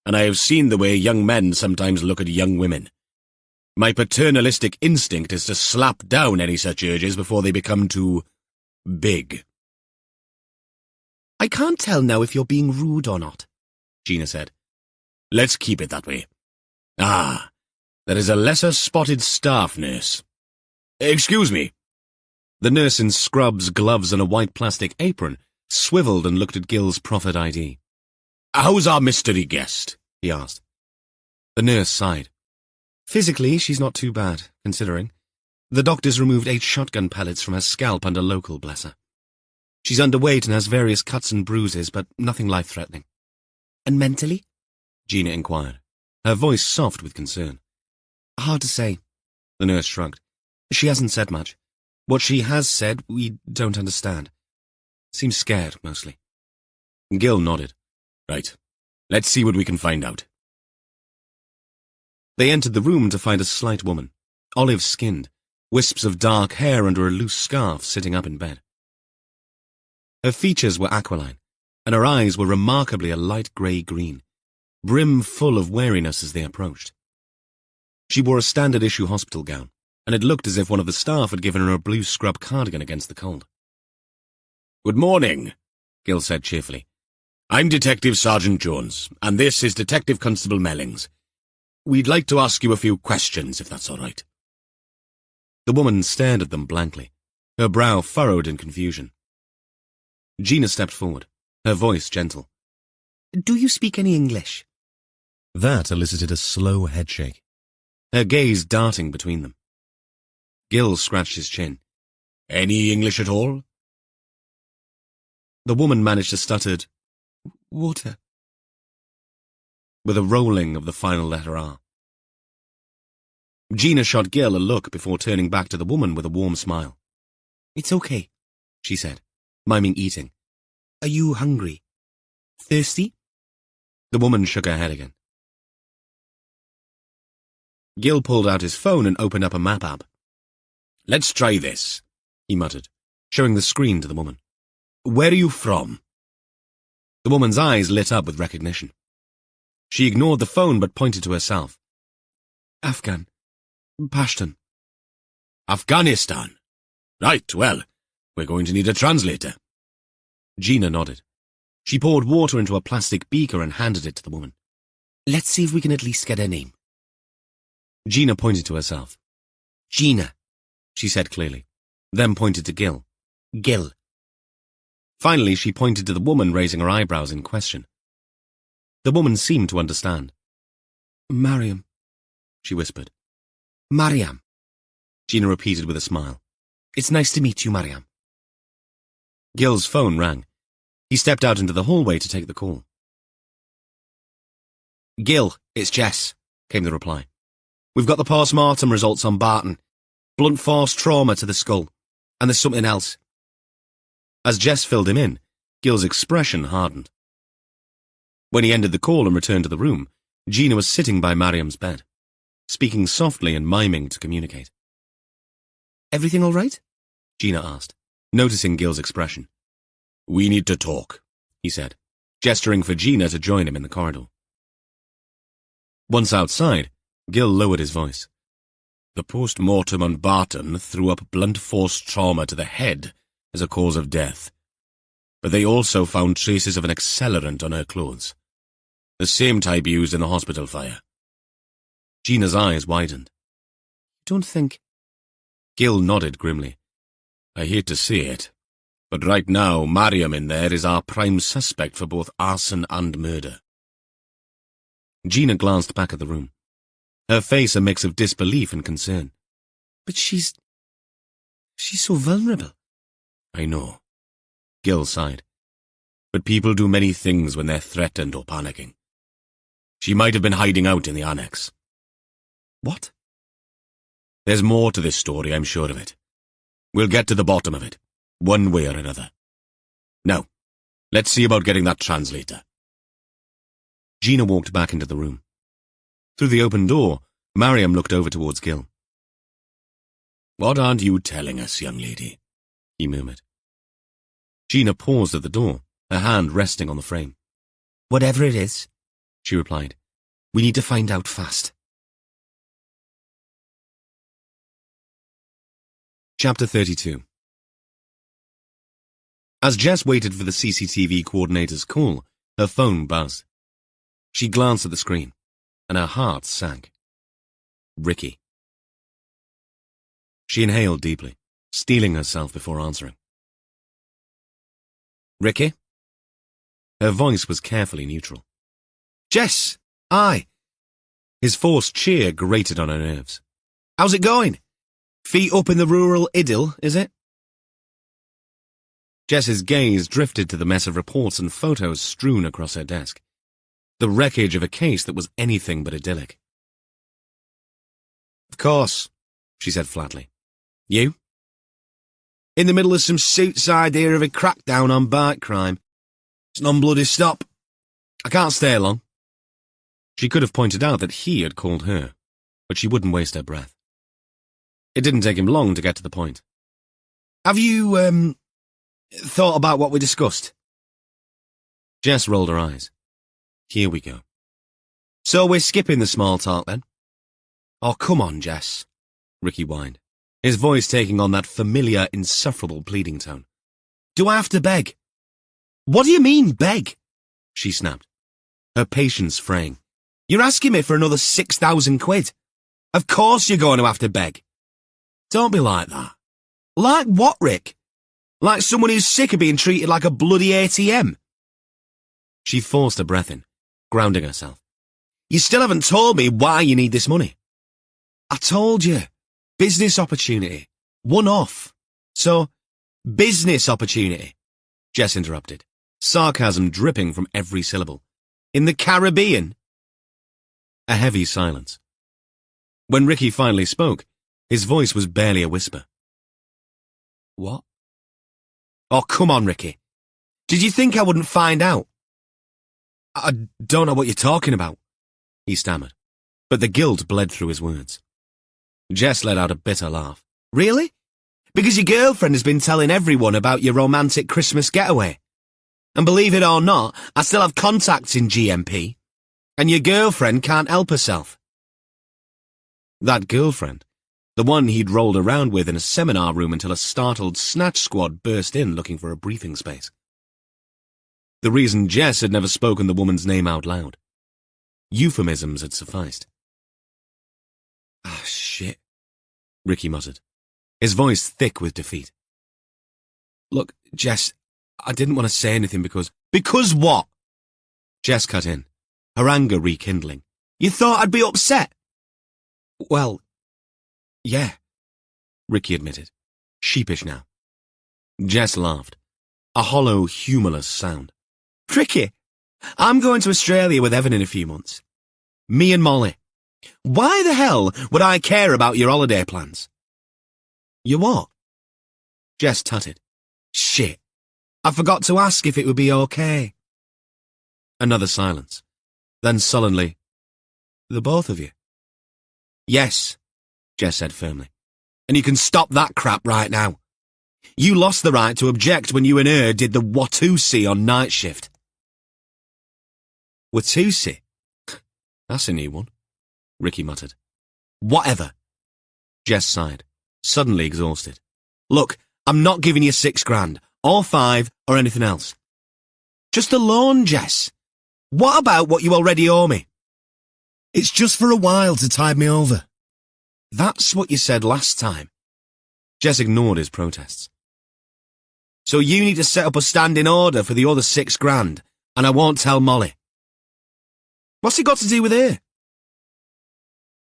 and I have seen the way young men sometimes look at young women. My paternalistic instinct is to slap down any such urges before they become too big. I can't tell now if you're being rude or not, Gina said. Let's keep it that way. Ah, there is a lesser-spotted staff nurse. Excuse me. The nurse in scrubs, gloves, and a white plastic apron swiveled and looked at Gil's proffered ID. How's our mystery guest? He asked. The nurse sighed. Physically, she's not too bad, considering. The doctors removed 8 shotgun pellets from her scalp under local, bless her. She's underweight and has various cuts and bruises, but nothing life-threatening. And mentally? Gina inquired, her voice soft with concern. Hard to say, the nurse shrugged. She hasn't said much. What she has said, we don't understand. Seems scared, mostly. Gil nodded. Right. Let's see what we can find out. They entered the room to find a slight woman, olive-skinned, wisps of dark hair under a loose scarf sitting up in bed. Her features were aquiline, and her eyes were remarkably a light grey green. brim full of wariness as they approached. She wore a standard-issue hospital gown, and it looked as if one of the staff had given her a blue scrub cardigan against the cold. "Good morning," Gill said cheerfully. "I'm Detective Sergeant Jones, and this is Detective Constable Mellings. We'd like to ask you a few questions, if that's all right." The woman stared at them blankly, her brow furrowed in confusion. Gina stepped forward, her voice gentle. Do you speak any English? That elicited a slow headshake. Her gaze darting between them. Gill scratched his chin. "Any English at all?" The woman managed to stutter, Water. with a rolling of the final letter R. Gina shot Gill a look before turning back to the woman with a warm smile. It's okay, she said, miming eating. Are you hungry? Thirsty? The woman shook her head again. Gill pulled out his phone and opened up a map app. "Let's try this," he muttered, showing the screen to the woman. "Where are you from?" The woman's eyes lit up with recognition. She ignored the phone but pointed to herself. Afghan. Pashtun. "Afghanistan. Right, well, we're going to need a translator." Gina nodded. She poured water into a plastic beaker and handed it to the woman. Let's see if we can at least get her name. Gina pointed to herself. Gina, she said clearly, then pointed to Gill. Gill. Finally, she pointed to the woman, raising her eyebrows in question. The woman seemed to understand. Mariam, she whispered. Mariam, Gina repeated with a smile. It's nice to meet you, Mariam. Gill's phone rang. He stepped out into the hallway to take the call. Gill, it's Jess, came the reply. We've got the post-mortem results on Barton. Blunt force trauma to the skull. And there's something else. As Jess filled him in, Gill's expression hardened. When he ended the call and returned to the room, Gina was sitting by Mariam's bed, speaking softly and miming to communicate. Everything all right? Gina asked, noticing Gill's expression. "We need to talk," he said, gesturing for Gina to join him in the corridor. Once outside, Gill lowered his voice. "The post-mortem on Barton threw up blunt force trauma to the head as a cause of death, but they also found traces of an accelerant on her clothes, the same type used in the hospital fire." Gina's eyes widened. Don't think... Gill nodded grimly. "I hate to say it, but right now Mariam in there is our prime suspect for both arson and murder." Gina glanced back at the room, her face a mix of disbelief and concern. But she's so vulnerable. "I know," Gill sighed. "but people do many things when they're threatened or panicking. She might have been hiding out in the annex." What? "There's more to this story, I'm sure of it. We'll get to the bottom of it, one way or another. Now, let's see about getting that translator." Gina walked back into the room. Through the open door, Mariam looked over towards Gill. "What aren't you telling us, young lady?" he murmured. Gina paused at the door, her hand resting on the frame. Whatever it is, she replied. We need to find out fast. Chapter 32. As Jess waited for the CCTV coordinator's call, her phone buzzed. She glanced at the screen, and her heart sank. Ricky. She inhaled deeply, steeling herself before answering. Ricky? Her voice was carefully neutral. Jess! Aye. His forced cheer grated on her nerves. How's it going? Feet up in the rural idyll, is it? Jess's gaze drifted to the mess of reports and photos strewn across her desk. The wreckage of a case that was anything but idyllic. Of course, she said flatly. You? In the middle of some suit's idea of a crackdown on bike crime. It's non-bloody stop. I can't stay long. She could have pointed out that he had called her, but she wouldn't waste her breath. It didn't take him long to get to the point. Have you, thought about what we discussed? Jess rolled her eyes. Here we go. So we're skipping the small talk then? Oh, come on, Jess, Ricky whined, his voice taking on that familiar, insufferable pleading tone. Do I have to beg? What do you mean, beg? She snapped, her patience fraying. You're asking me for another 6,000 quid. Of course you're going to have to beg. Don't be like that. Like what, Rick? Like someone who's sick of being treated like a bloody ATM? She forced a breath in, grounding herself. You still haven't told me why you need this money. I told you. Business opportunity. One-off. So, business opportunity, Jess interrupted, sarcasm dripping from every syllable. In the Caribbean? A heavy silence. When Ricky finally spoke, his voice was barely a whisper. What? Oh, come on, Ricky. Did you think I wouldn't find out? I don't know what you're talking about, he stammered, but the guilt bled through his words. Jess let out a bitter laugh. Really? Because your girlfriend has been telling everyone about your romantic Christmas getaway. And believe it or not, I still have contacts in GMP. And your girlfriend can't help herself. That girlfriend, the one he'd rolled around with in a seminar room until a startled snatch squad burst in looking for a briefing space. The reason Jess had never spoken the woman's name out loud. Euphemisms had sufficed. Ah, shit, Ricky muttered, his voice thick with defeat. Look, Jess, I didn't want to say anything because... Because what? Jess cut in, her anger rekindling. You thought I'd be upset? Well, yeah, Ricky admitted, sheepish now. Jess laughed, a hollow, humourless sound. Ricky, I'm going to Australia with Evan in a few months. Me and Molly. Why the hell would I care about your holiday plans? You what? Jess tutted. Shit. I forgot to ask if it would be okay. Another silence. Then sullenly, the both of you? Yes, Jess said firmly. And you can stop that crap right now. You lost the right to object when you and her did the Watusi on night shift. Watusi? That's a new one, Ricky muttered. Whatever. Jess sighed, suddenly exhausted. Look, I'm not giving you $6,000, or 5, or anything else. Just a loan, Jess. What about what you already owe me? It's just for a while to tide me over. That's what you said last time. Jess ignored his protests. So you need to set up a standing order for the other $6,000, and I won't tell Molly. What's it got to do with her?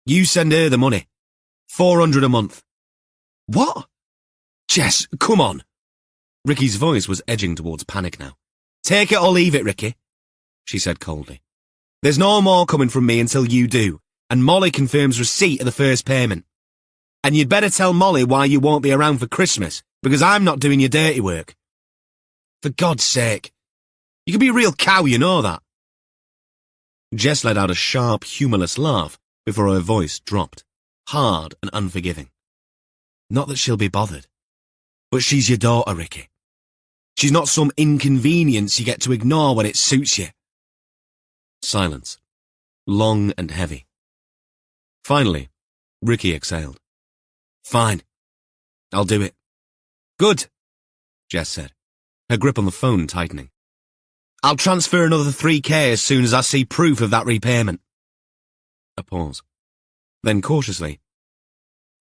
You send her the money. $400 a month. What? Jess, come on. Ricky's voice was edging towards panic now. Take it or leave it, Ricky, she said coldly. There's no more coming from me until you do, and Molly confirms receipt of the first payment. And you'd better tell Molly why you won't be around for Christmas, because I'm not doing your dirty work. For God's sake. You can be a real cow, you know that. Jess let out a sharp, humourless laugh before her voice dropped, hard and unforgiving. Not that she'll be bothered. But she's your daughter, Ricky. She's not some inconvenience you get to ignore when it suits you. Silence. Long and heavy. Finally, Ricky exhaled. Fine. I'll do it. Good, Jess said, her grip on the phone tightening. I'll transfer another $3,000 as soon as I see proof of that repayment. A pause. Then cautiously,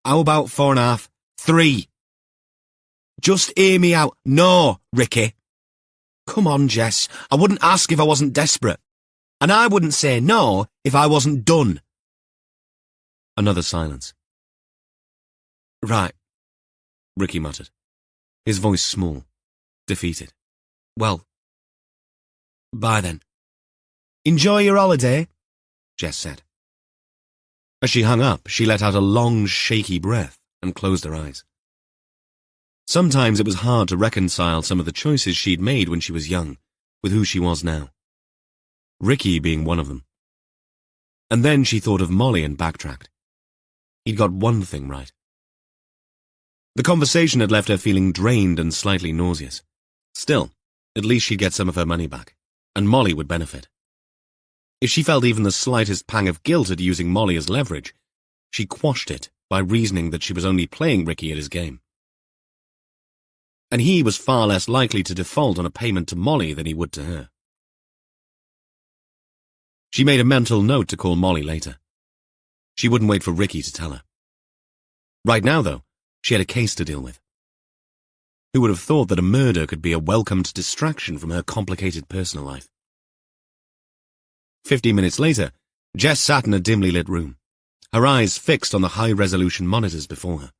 how about 4.5? 3. Just hear me out. No, Ricky. Come on, Jess. I wouldn't ask if I wasn't desperate. And I wouldn't say no if I wasn't done. Another silence. Right, Ricky muttered, his voice small, defeated. Well, bye then. Enjoy your holiday, Jess said. As she hung up, she let out a long, shaky breath and closed her eyes. Sometimes it was hard to reconcile some of the choices she'd made when she was young with who she was now. Ricky being one of them. And then she thought of Molly and backtracked. He'd got one thing right. The conversation had left her feeling drained and slightly nauseous. Still, at least she'd get some of her money back, and Molly would benefit. If she felt even the slightest pang of guilt at using Molly as leverage, she quashed it by reasoning that she was only playing Ricky at his game. And he was far less likely to default on a payment to Molly than he would to her. She made a mental note to call Molly later. She wouldn't wait for Ricky to tell her. Right now, though, she had a case to deal with. Who would have thought that a murder could be a welcomed distraction from her complicated personal life? 15 minutes later, Jess sat in a dimly lit room, her eyes fixed on the high-resolution monitors before her.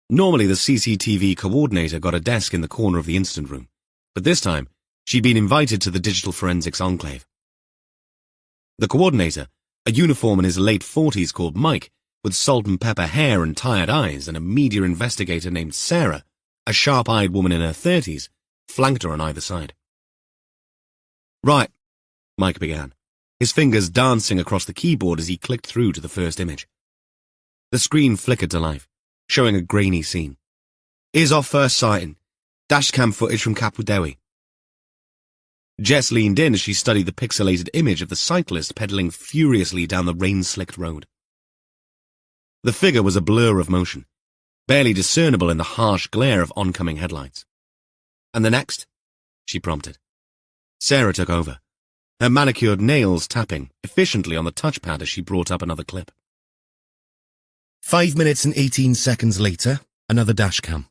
Normally, the CCTV coordinator got a desk in the corner of the incident room, but this time, she'd been invited to the digital forensics enclave. The coordinator, a uniform in his late 40s called Mike, with salt and pepper hair and tired eyes, and a media investigator named Sarah, a sharp-eyed woman in her 30s, flanked her on either side. "Right," Mike began, his fingers dancing across the keyboard as he clicked through to the first image. The screen flickered to life, showing a grainy scene. "Here's our first sighting. Dashcam footage from Capudewi." Jess leaned in as she studied the pixelated image of the cyclist pedalling furiously down the rain-slicked road. The figure was a blur of motion, barely discernible in the harsh glare of oncoming headlights. "And the next?" she prompted. Sarah took over, her manicured nails tapping efficiently on the touchpad as she brought up another clip. 5 minutes and 18 seconds later, another dashcam.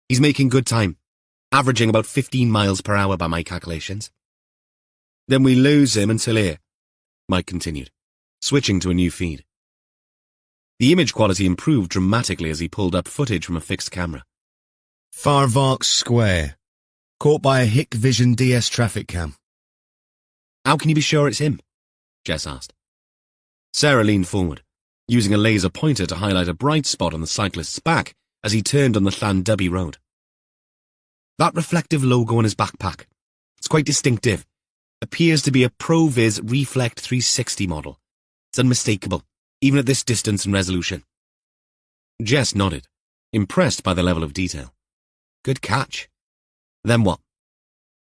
"He's making good time, averaging about 15 miles per hour by my calculations." "Then we lose him until here," Mike continued, switching to a new feed. The image quality improved dramatically as he pulled up footage from a fixed camera. Farvark Square. Caught by a Hikvision DS traffic cam. "How can you be sure it's him?" Jess asked. Sarah leaned forward, using a laser pointer to highlight a bright spot on the cyclist's back as he turned on the Llandubby road. "That reflective logo on his backpack. It's quite distinctive. Appears to be a ProViz Reflect 360 model. It's unmistakable, even at this distance and resolution." Jess nodded, impressed by the level of detail. "Good catch." "Then what?"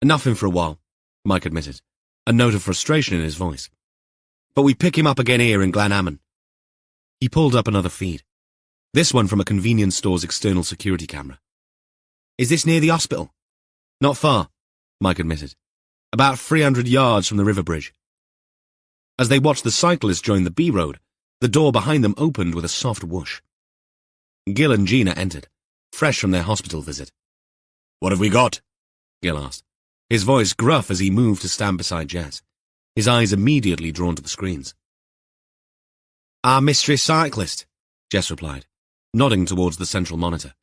"Nothing for a while," Mike admitted, a note of frustration in his voice. "But we pick him up again here in Glenhammon." He pulled up another feed, this one from a convenience store's external security camera. "Is this near the hospital?" "Not far," Mike admitted. "About 300 yards from the river bridge." As they watched the cyclist join the B road, the door behind them opened with a soft whoosh. Gil and Gina entered, fresh from their hospital visit. "What have we got?" Gil asked, his voice gruff as he moved to stand beside Jess, his eyes immediately drawn to the screens. "Our mystery cyclist," Jess replied, nodding towards the central monitor.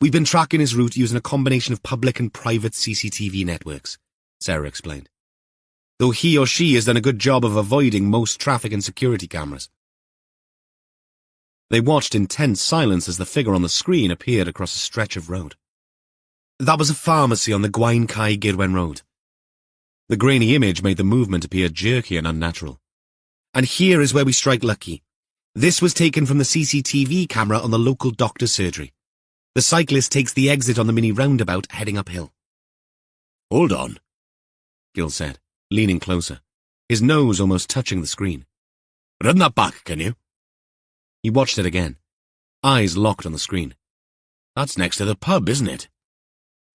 "We've been tracking his route using a combination of public and private CCTV networks," Sarah explained, "though he or she has done a good job of avoiding most traffic and security cameras." They watched in tense silence as the figure on the screen appeared across a stretch of road. "That was a pharmacy on the Gwaun Cai Girwen Road." The grainy image made the movement appear jerky and unnatural. "And here is where we strike lucky. This was taken from the CCTV camera on the local doctor's surgery. The cyclist takes the exit on the mini roundabout heading uphill." "Hold on," Gil said, leaning closer, his nose almost touching the screen. "Run that back, can you?" He watched it again, eyes locked on the screen. "That's next to the pub, isn't it?"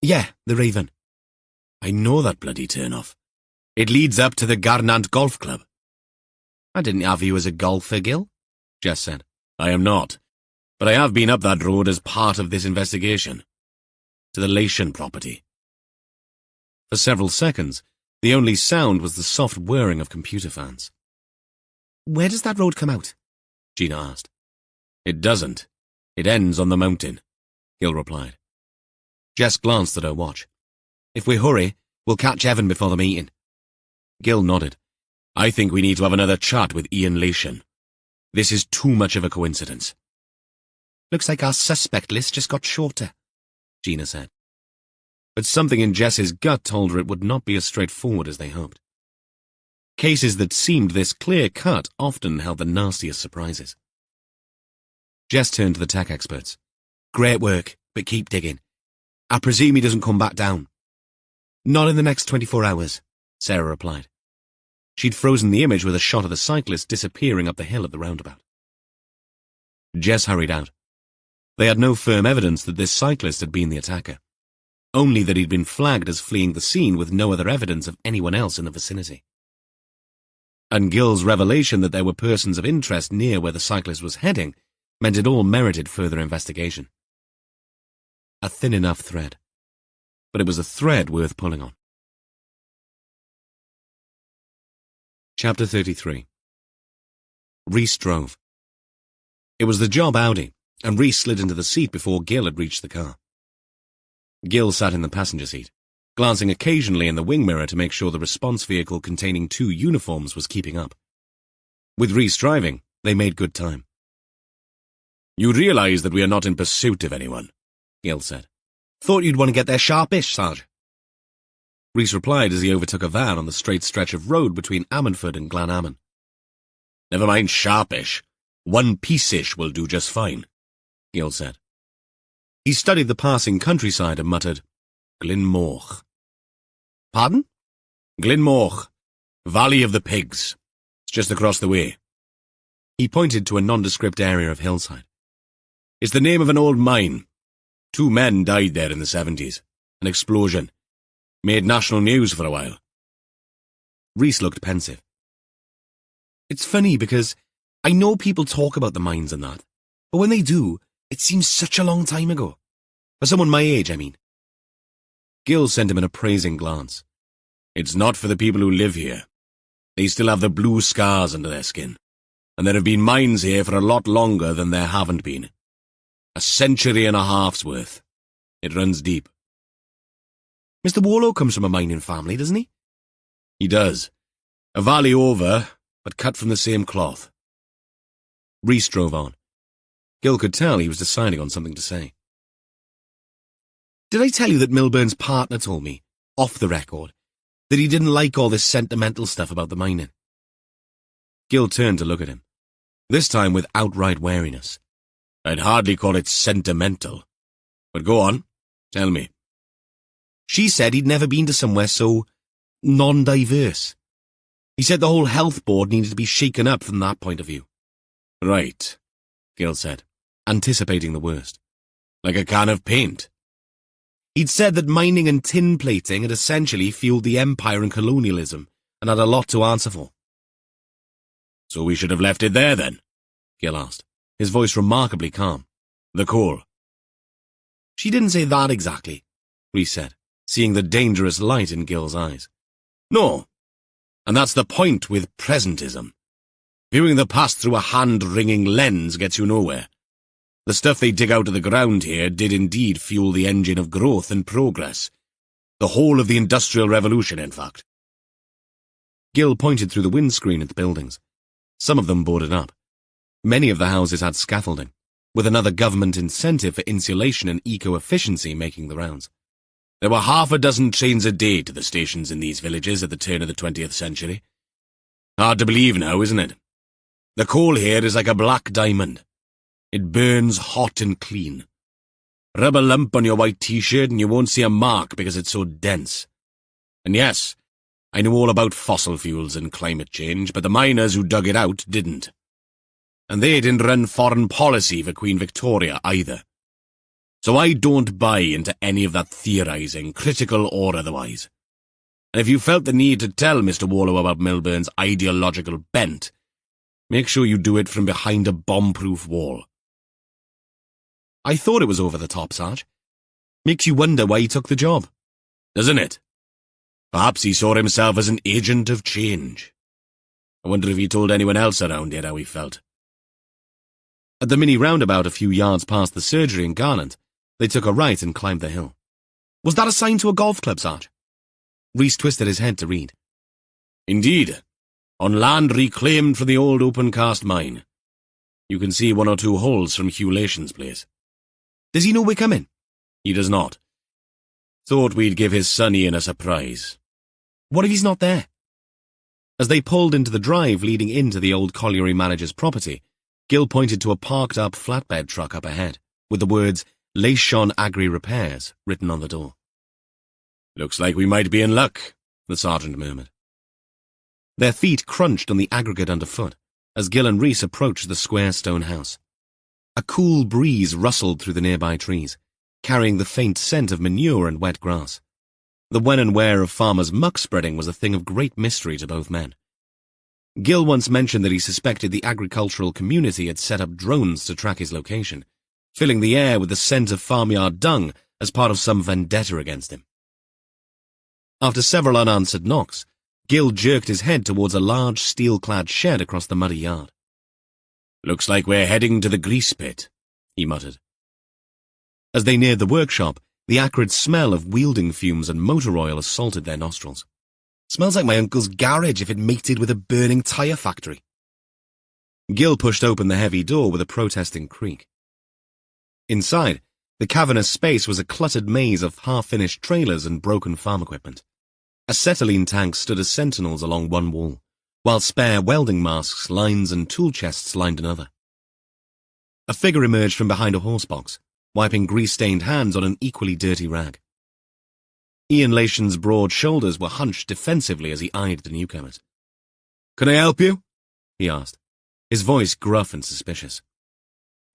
"Yeah, the Raven." "I know that bloody turn-off. It leads up to the Garnant Golf Club." "I didn't have you as a golfer, Gil," Jess said. "I am not, but I have been up that road as part of this investigation. To the Lation property." For several seconds, the only sound was the soft whirring of computer fans. "Where does that road come out?" Gina asked. "It doesn't. It ends on the mountain," Gil replied. Jess glanced at her watch. "If we hurry, we'll catch Evan before the meeting." Gil nodded. "I think we need to have another chat with Ian Lation. This is too much of a coincidence." "Looks like our suspect list just got shorter," Gina said. But something in Jess's gut told her it would not be as straightforward as they hoped. Cases that seemed this clear-cut often held the nastiest surprises. Jess turned to the tech experts. "Great work, but keep digging. I presume he doesn't come back down." "Not in the next 24 hours, Sarah replied. She'd frozen the image with a shot of the cyclist disappearing up the hill at the roundabout. Jess hurried out. They had no firm evidence that this cyclist had been the attacker, only that he'd been flagged as fleeing the scene with no other evidence of anyone else in the vicinity. And Gill's revelation that there were persons of interest near where the cyclist was heading meant it all merited further investigation. A thin enough thread, but it was a thread worth pulling on. Chapter 33. Rhys drove. It was the job Audi, and Rhys slid into the seat before Gill had reached the car. Gill sat in the passenger seat, glancing occasionally in the wing mirror to make sure the response vehicle containing 2 uniforms was keeping up. With Rhys driving, they made good time. You realize that we are not in pursuit of anyone, Gill said. Thought you'd want to get there sharpish, Sarge. Rhys replied as he overtook a van on the straight stretch of road between Ammanford and Glanammon. Never mind sharpish. 1 piece-ish will do just fine, Gill said. He studied the passing countryside and muttered, Glenmorch. Pardon? Glenmorch, Valley of the Pigs. It's just across the way. He pointed to a nondescript area of hillside. It's the name of an old mine. 2 men died there in the 70s. An explosion. Made national news for a while. Rhys looked pensive. It's funny because I know people talk about the mines and that, but when they do, it seems such a long time ago. For someone my age, I mean. Gill sent him an appraising glance. It's not for the people who live here. They still have the blue scars under their skin. And there have been mines here for a lot longer than there haven't been. 1.5 centuries worth. It runs deep. Mr. Warlow comes from a mining family, doesn't he? He does. A valley over, but cut from the same cloth. Rhys drove on. Gill could tell he was deciding on something to say. Did I tell you that Milburn's partner told me, off the record, that he didn't like all this sentimental stuff about the mining? Gill turned to look at him, this time with outright wariness. I'd hardly call it sentimental. But go on, tell me. She said he'd never been to somewhere so non-diverse. He said the whole health board needed to be shaken up from that point of view. Right, Gill said, anticipating the worst. Like a can of paint. He'd said that mining and tin plating had essentially fueled the empire and colonialism, and had a lot to answer for. So we should have left it there then? Gill asked, his voice remarkably calm. The coal. She didn't say that exactly, Rhys said, seeing the dangerous light in Gill's eyes. No, and that's the point with presentism. Viewing the past through a hand-wringing lens gets you nowhere. The stuff they dig out of the ground here did indeed fuel the engine of growth and progress. The whole of the Industrial Revolution, in fact. Gill pointed through the windscreen at the buildings. Some of them boarded up. Many of the houses had scaffolding, with another government incentive for insulation and eco-efficiency making the rounds. There were 6 trains a day to the stations in these villages at the turn of the 20th century. Hard to believe now, isn't it? The coal here is like a black diamond. It burns hot and clean. Rub a lump on your white t-shirt and you won't see a mark because it's so dense. And yes, I know all about fossil fuels and climate change, but the miners who dug it out didn't. And they didn't run foreign policy for Queen Victoria either. So I don't buy into any of that theorizing, critical or otherwise. And if you felt the need to tell Mr. Warlow about Milburn's ideological bent, make sure you do it from behind a bomb-proof wall. I thought it was over the top, Sarge. Makes you wonder why he took the job. Doesn't it? Perhaps he saw himself as an agent of change. I wonder if he told anyone else around here how he felt. At the mini roundabout a few yards past the surgery in Garland, they took a right and climbed the hill. Was that a sign to a golf club, Sarge? Rhys twisted his head to read. Indeed. On land reclaimed from the old open-cast mine. You can see 1 or 2 holes from Hugh Lation's place. Does he know we're coming? He does not. Thought we'd give his son Ian a surprise. What if he's not there? As they pulled into the drive leading into the old colliery manager's property, Gill pointed to a parked-up flatbed truck up ahead, with the words Leishon Agri Repairs written on the door. Looks like we might be in luck, the sergeant murmured. Their feet crunched on the aggregate underfoot as Gil and Reese approached the square stone house. A cool breeze rustled through the nearby trees, carrying the faint scent of manure and wet grass. The when and where of farmers' muck spreading was a thing of great mystery to both men. Gil once mentioned that he suspected the agricultural community had set up drones to track his location, filling the air with the scent of farmyard dung as part of some vendetta against him. After several unanswered knocks, Gil jerked his head towards a large steel-clad shed across the muddy yard. "Looks like we're heading to the grease pit," he muttered. As they neared the workshop, the acrid smell of wielding fumes and motor oil assaulted their nostrils. Smells like my uncle's garage if it mated with a burning tyre factory. Gil pushed open the heavy door with a protesting creak. Inside, the cavernous space was a cluttered maze of half-finished trailers and broken farm equipment. Acetylene tanks stood as sentinels along one wall, while spare welding masks, lines, and tool chests lined another. A figure emerged from behind a horsebox, wiping grease-stained hands on an equally dirty rag. Ian Lation's broad shoulders were hunched defensively as he eyed the newcomers. "Can I help you?" he asked, his voice gruff and suspicious.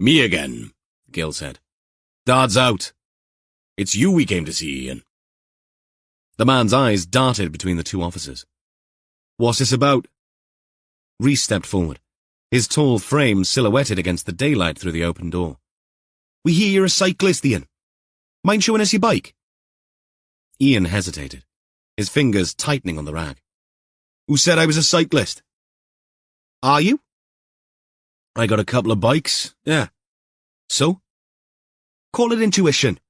"Me again," Gil said. "Dad's out. It's you we came to see, Ian." The man's eyes darted between the two officers. "What's this about?" Reese stepped forward, his tall frame silhouetted against the daylight through the open door. "We hear you're a cyclist, Ian. Mind showing us your bike?" Ian hesitated, his fingers tightening on the rag. "Who said I was a cyclist?" "Are you?" "I got a couple of bikes, yeah." "So?" "Call it intuition."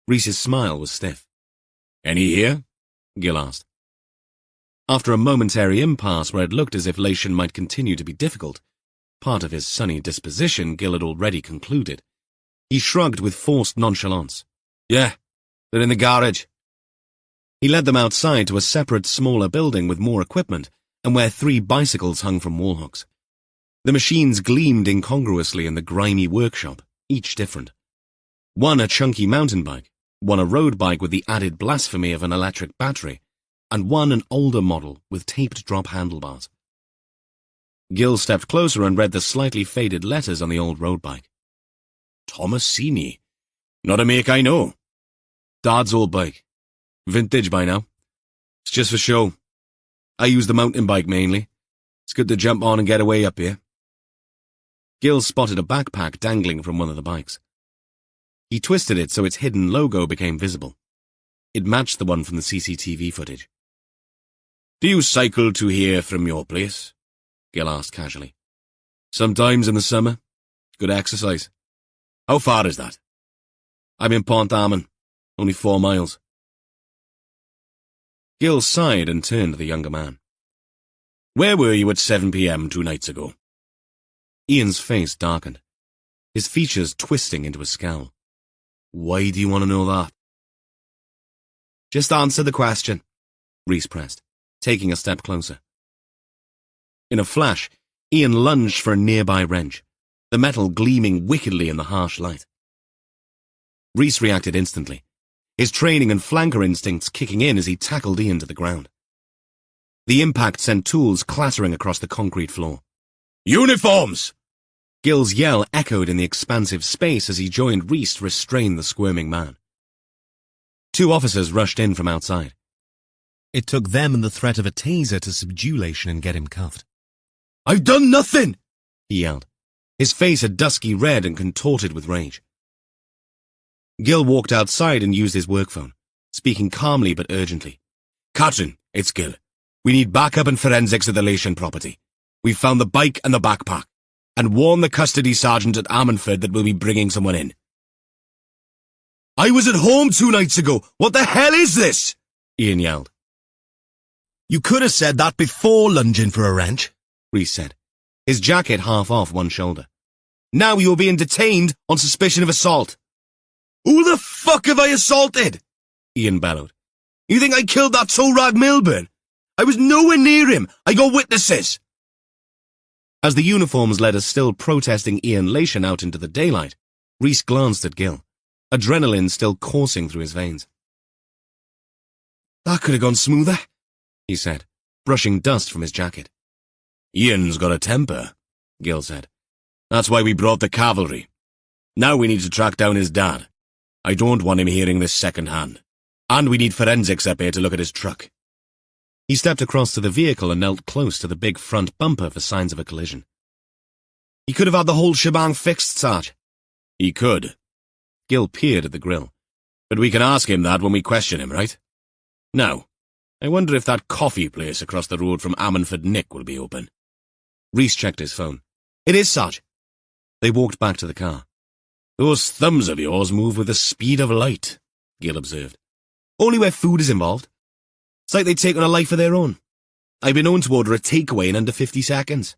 Reese's smile was stiff. "Any here?" Gil asked. After a momentary impasse where it looked as if Lation might continue to be difficult, part of his sunny disposition Gil had already concluded, he shrugged with forced nonchalance. "Yeah, they're in the garage." He led them outside to a separate, smaller building with more equipment and where 3 bicycles hung from wall hooks. The machines gleamed incongruously in the grimy workshop, each different. One a chunky mountain bike, one a road bike with the added blasphemy of an electric battery, and one an older model with taped drop handlebars. Gil stepped closer and read the slightly faded letters on the old road bike. "Tomasini. Not a make I know." Dad's old bike. Vintage by now. It's just for show. I use the mountain bike mainly. It's good to jump on and get away up here. Gil spotted a backpack dangling from one of the bikes. He twisted it so its hidden logo became visible. It matched the one from the CCTV footage. "Do you cycle to here from your place?" Gil asked casually. "Sometimes in the summer. Good exercise. How far is that?" "I'm in Pont Armon. Only 4 miles. Gil sighed and turned to the younger man. "Where were you at 7 p.m. 2 nights ago?" Ian's face darkened, his features twisting into a scowl. "Why do you want to know that?" "Just answer the question," Reese pressed, taking a step closer. In a flash, Ian lunged for a nearby wrench, the metal gleaming wickedly in the harsh light. Reese reacted instantly, his training and flanker instincts kicking in as he tackled Ian to the ground. The impact sent tools clattering across the concrete floor. "Uniforms!" Gil's yell echoed in the expansive space as he joined Reese to restrain the squirming man. 2 officers rushed in from outside. It took them and the threat of a taser to subdue Lation and get him cuffed. "I've done nothing!" he yelled, his face a dusky red and contorted with rage. Gil walked outside and used his work phone, speaking calmly but urgently. "Captain, it's Gil. We need backup and forensics at the Lation property. We've found the bike and the backpack, and warn the custody sergeant at Ammanford that we'll be bringing someone in." "I was at home 2 nights ago. What the hell is this?" Ian yelled. "You could have said that before lunging for a wrench," Reese said, his jacket half off one shoulder. "Now you're being detained on suspicion of assault." "Who the fuck have I assaulted?" Ian bellowed. "You think I killed that toe-rag Milburn? I was nowhere near him. I got witnesses." As the uniforms led a still protesting Ian Lation out into the daylight, Reese glanced at Gil, adrenaline still coursing through his veins. "That could have gone smoother," he said, brushing dust from his jacket. Ian's got a temper, Gil said. That's why we brought the cavalry. Now we need to track down his dad. I don't want him hearing this second-hand. And we need forensics up here to look at his truck. He stepped across to the vehicle and knelt close to the big front bumper for signs of a collision. He could have had the whole shebang fixed, Sarge. He could. Gil peered at the grill. But we can ask him that when we question him, right? Now, I wonder if that coffee place across the road from Ammanford Nick will be open. Reese checked his phone. It is, Sarge. They walked back to the car. Those thumbs of yours move with the speed of light, Gil observed. Only where food is involved. It's like they'd taken a life of their own. I've been known to order a takeaway in under 50 seconds.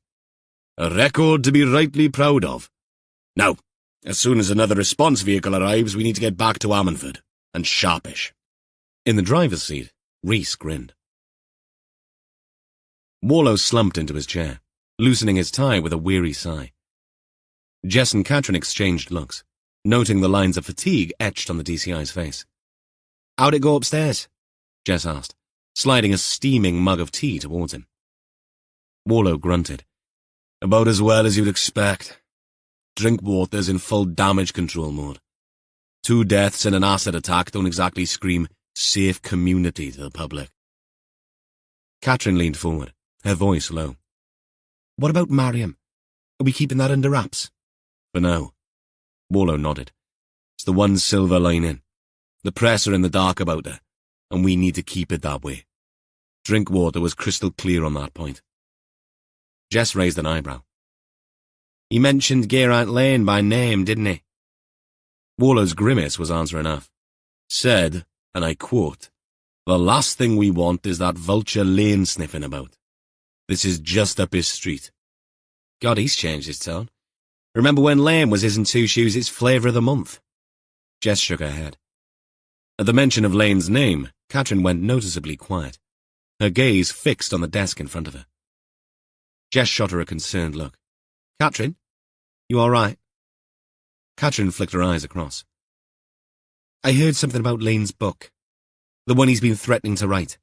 A record to be rightly proud of. Now, as soon as another response vehicle arrives, we need to get back to Ammanford, and sharpish. In the driver's seat, Reese grinned. Warlow slumped into his chair, loosening his tie with a weary sigh. Jess and Katrin exchanged looks, noting the lines of fatigue etched on the DCI's face. How'd it go upstairs? Jess asked, sliding a steaming mug of tea towards him. Warlow grunted. About as well as you'd expect. Drinkwater's in full damage control mode. 2 deaths and an acid attack don't exactly scream safe community to the public. Katrin leaned forward, her voice low. What about Mariam? Are we keeping that under wraps? For now. Warlow nodded. It's the one silver lining. The press are in the dark about her, and we need to keep it that way. Drinkwater was crystal clear on that point. Jess raised an eyebrow. He mentioned Geraint Lane by name, didn't he? Warlow's grimace was answer enough. Said, and I quote, "The last thing we want is that vulture Lane sniffing about. This is just up his street." God, he's changed his tone. Remember when Lane was Isn't Two Shoes its flavour of the month? Jess shook her head. At the mention of Lane's name, Katrin went noticeably quiet, her gaze fixed on the desk in front of her. Jess shot her a concerned look. Katrin, you all right? Katrin flicked her eyes across. I heard something about Lane's book. The one he's been threatening to write.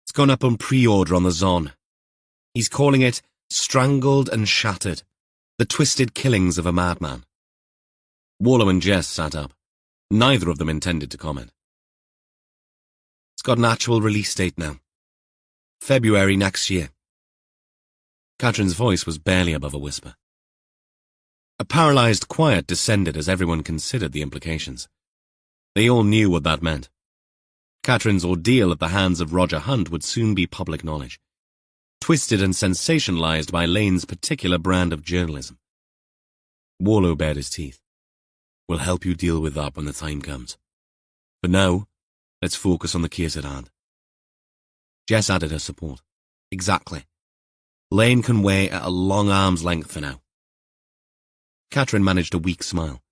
It's gone up on pre-order on the Zon. He's calling it Strangled and Shattered, The Twisted Killings of a Madman. Warlow and Jess sat up. Neither of them intended to comment. It's got an actual release date now. February next year. Katrin's voice was barely above a whisper. A paralyzed quiet descended as everyone considered the implications. They all knew what that meant. Katrin's ordeal at the hands of Roger Hunt would soon be public knowledge, twisted and sensationalized by Lane's particular brand of journalism. Warlow bared his teeth. We'll help you deal with that when the time comes. For now, let's focus on the case at hand. Jess added her support. Exactly. Lane can wait at a long arm's length for now. Katrin managed a weak smile,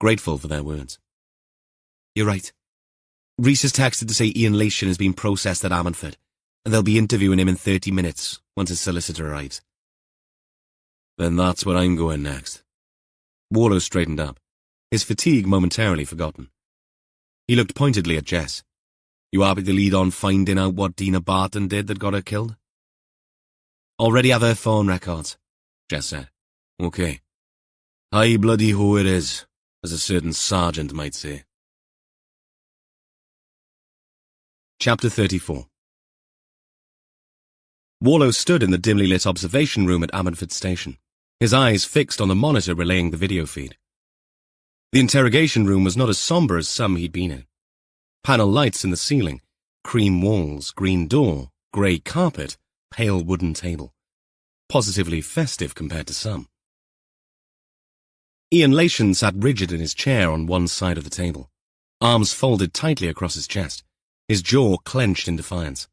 grateful for their words. You're right. Reese has texted to say Ian Lation has been processed at Ammanford, and they'll be interviewing him in 30 minutes, once his solicitor arrives. Then that's where I'm going next. Warlow straightened up, his fatigue momentarily forgotten. He looked pointedly at Jess. You happy to lead on finding out what Dina Barton did that got her killed? Already have her phone records, Jess said. Okay. Aye bloody ho it is, as a certain sergeant might say. Chapter 34. Warlow stood in the dimly lit observation room at Ammanford Station, his eyes fixed on the monitor relaying the video feed. The interrogation room was not as somber as some he'd been in. Panel lights in the ceiling, cream walls, green door, grey carpet, pale wooden table. Positively festive compared to some. Ian Lation sat rigid in his chair on one side of the table, arms folded tightly across his chest, his jaw clenched in defiance.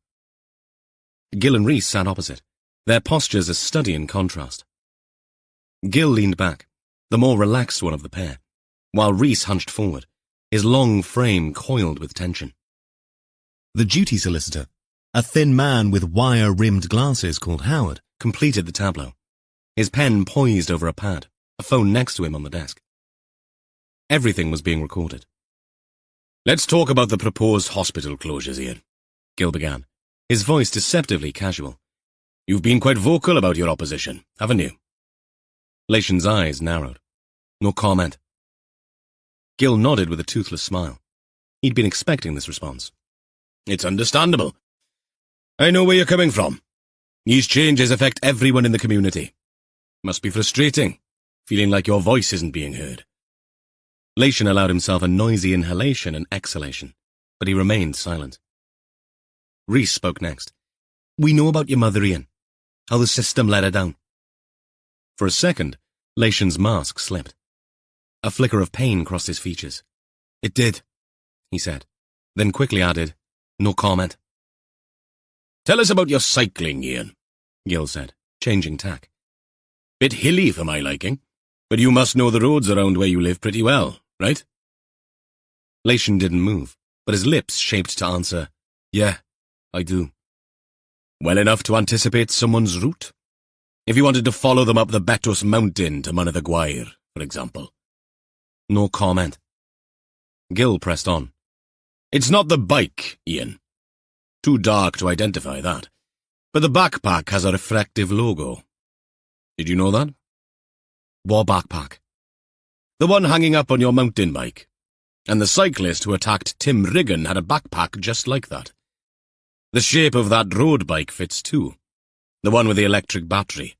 Gil and Reese sat opposite, their postures a study in contrast. Gil leaned back, the more relaxed one of the pair, while Reese hunched forward, his long frame coiled with tension. The duty solicitor, a thin man with wire-rimmed glasses called Howard, completed the tableau, his pen poised over a pad, a phone next to him on the desk. Everything was being recorded. Let's talk about the proposed hospital closures, Ian, Gil began, his voice deceptively casual. You've been quite vocal about your opposition, haven't you? Lation's eyes narrowed. No comment. Gil nodded with a toothless smile. He'd been expecting this response. It's understandable. I know where you're coming from. These changes affect everyone in the community. Must be frustrating, feeling like your voice isn't being heard. Lation allowed himself a noisy inhalation and exhalation, but he remained silent. Rhys spoke next. We know about your mother, Ian. How the system let her down. For a second, Lation's mask slipped. A flicker of pain crossed his features. It did, he said, then quickly added, no comment. Tell us about your cycling, Ian, Gil said, changing tack. Bit hilly for my liking, but you must know the roads around where you live pretty well, right? Lation didn't move, but his lips shaped to answer, yeah, I do. Well enough to anticipate someone's route? If you wanted to follow them up the Betos mountain to Mynydda Gwair, for example. No comment. Gil pressed on. It's not the bike, Ian. Too dark to identify that. But the backpack has a reflective logo. Did you know that? What backpack? The one hanging up on your mountain bike. And the cyclist who attacked Tim Riggin had a backpack just like that. The shape of that road bike fits too. The one with the electric battery.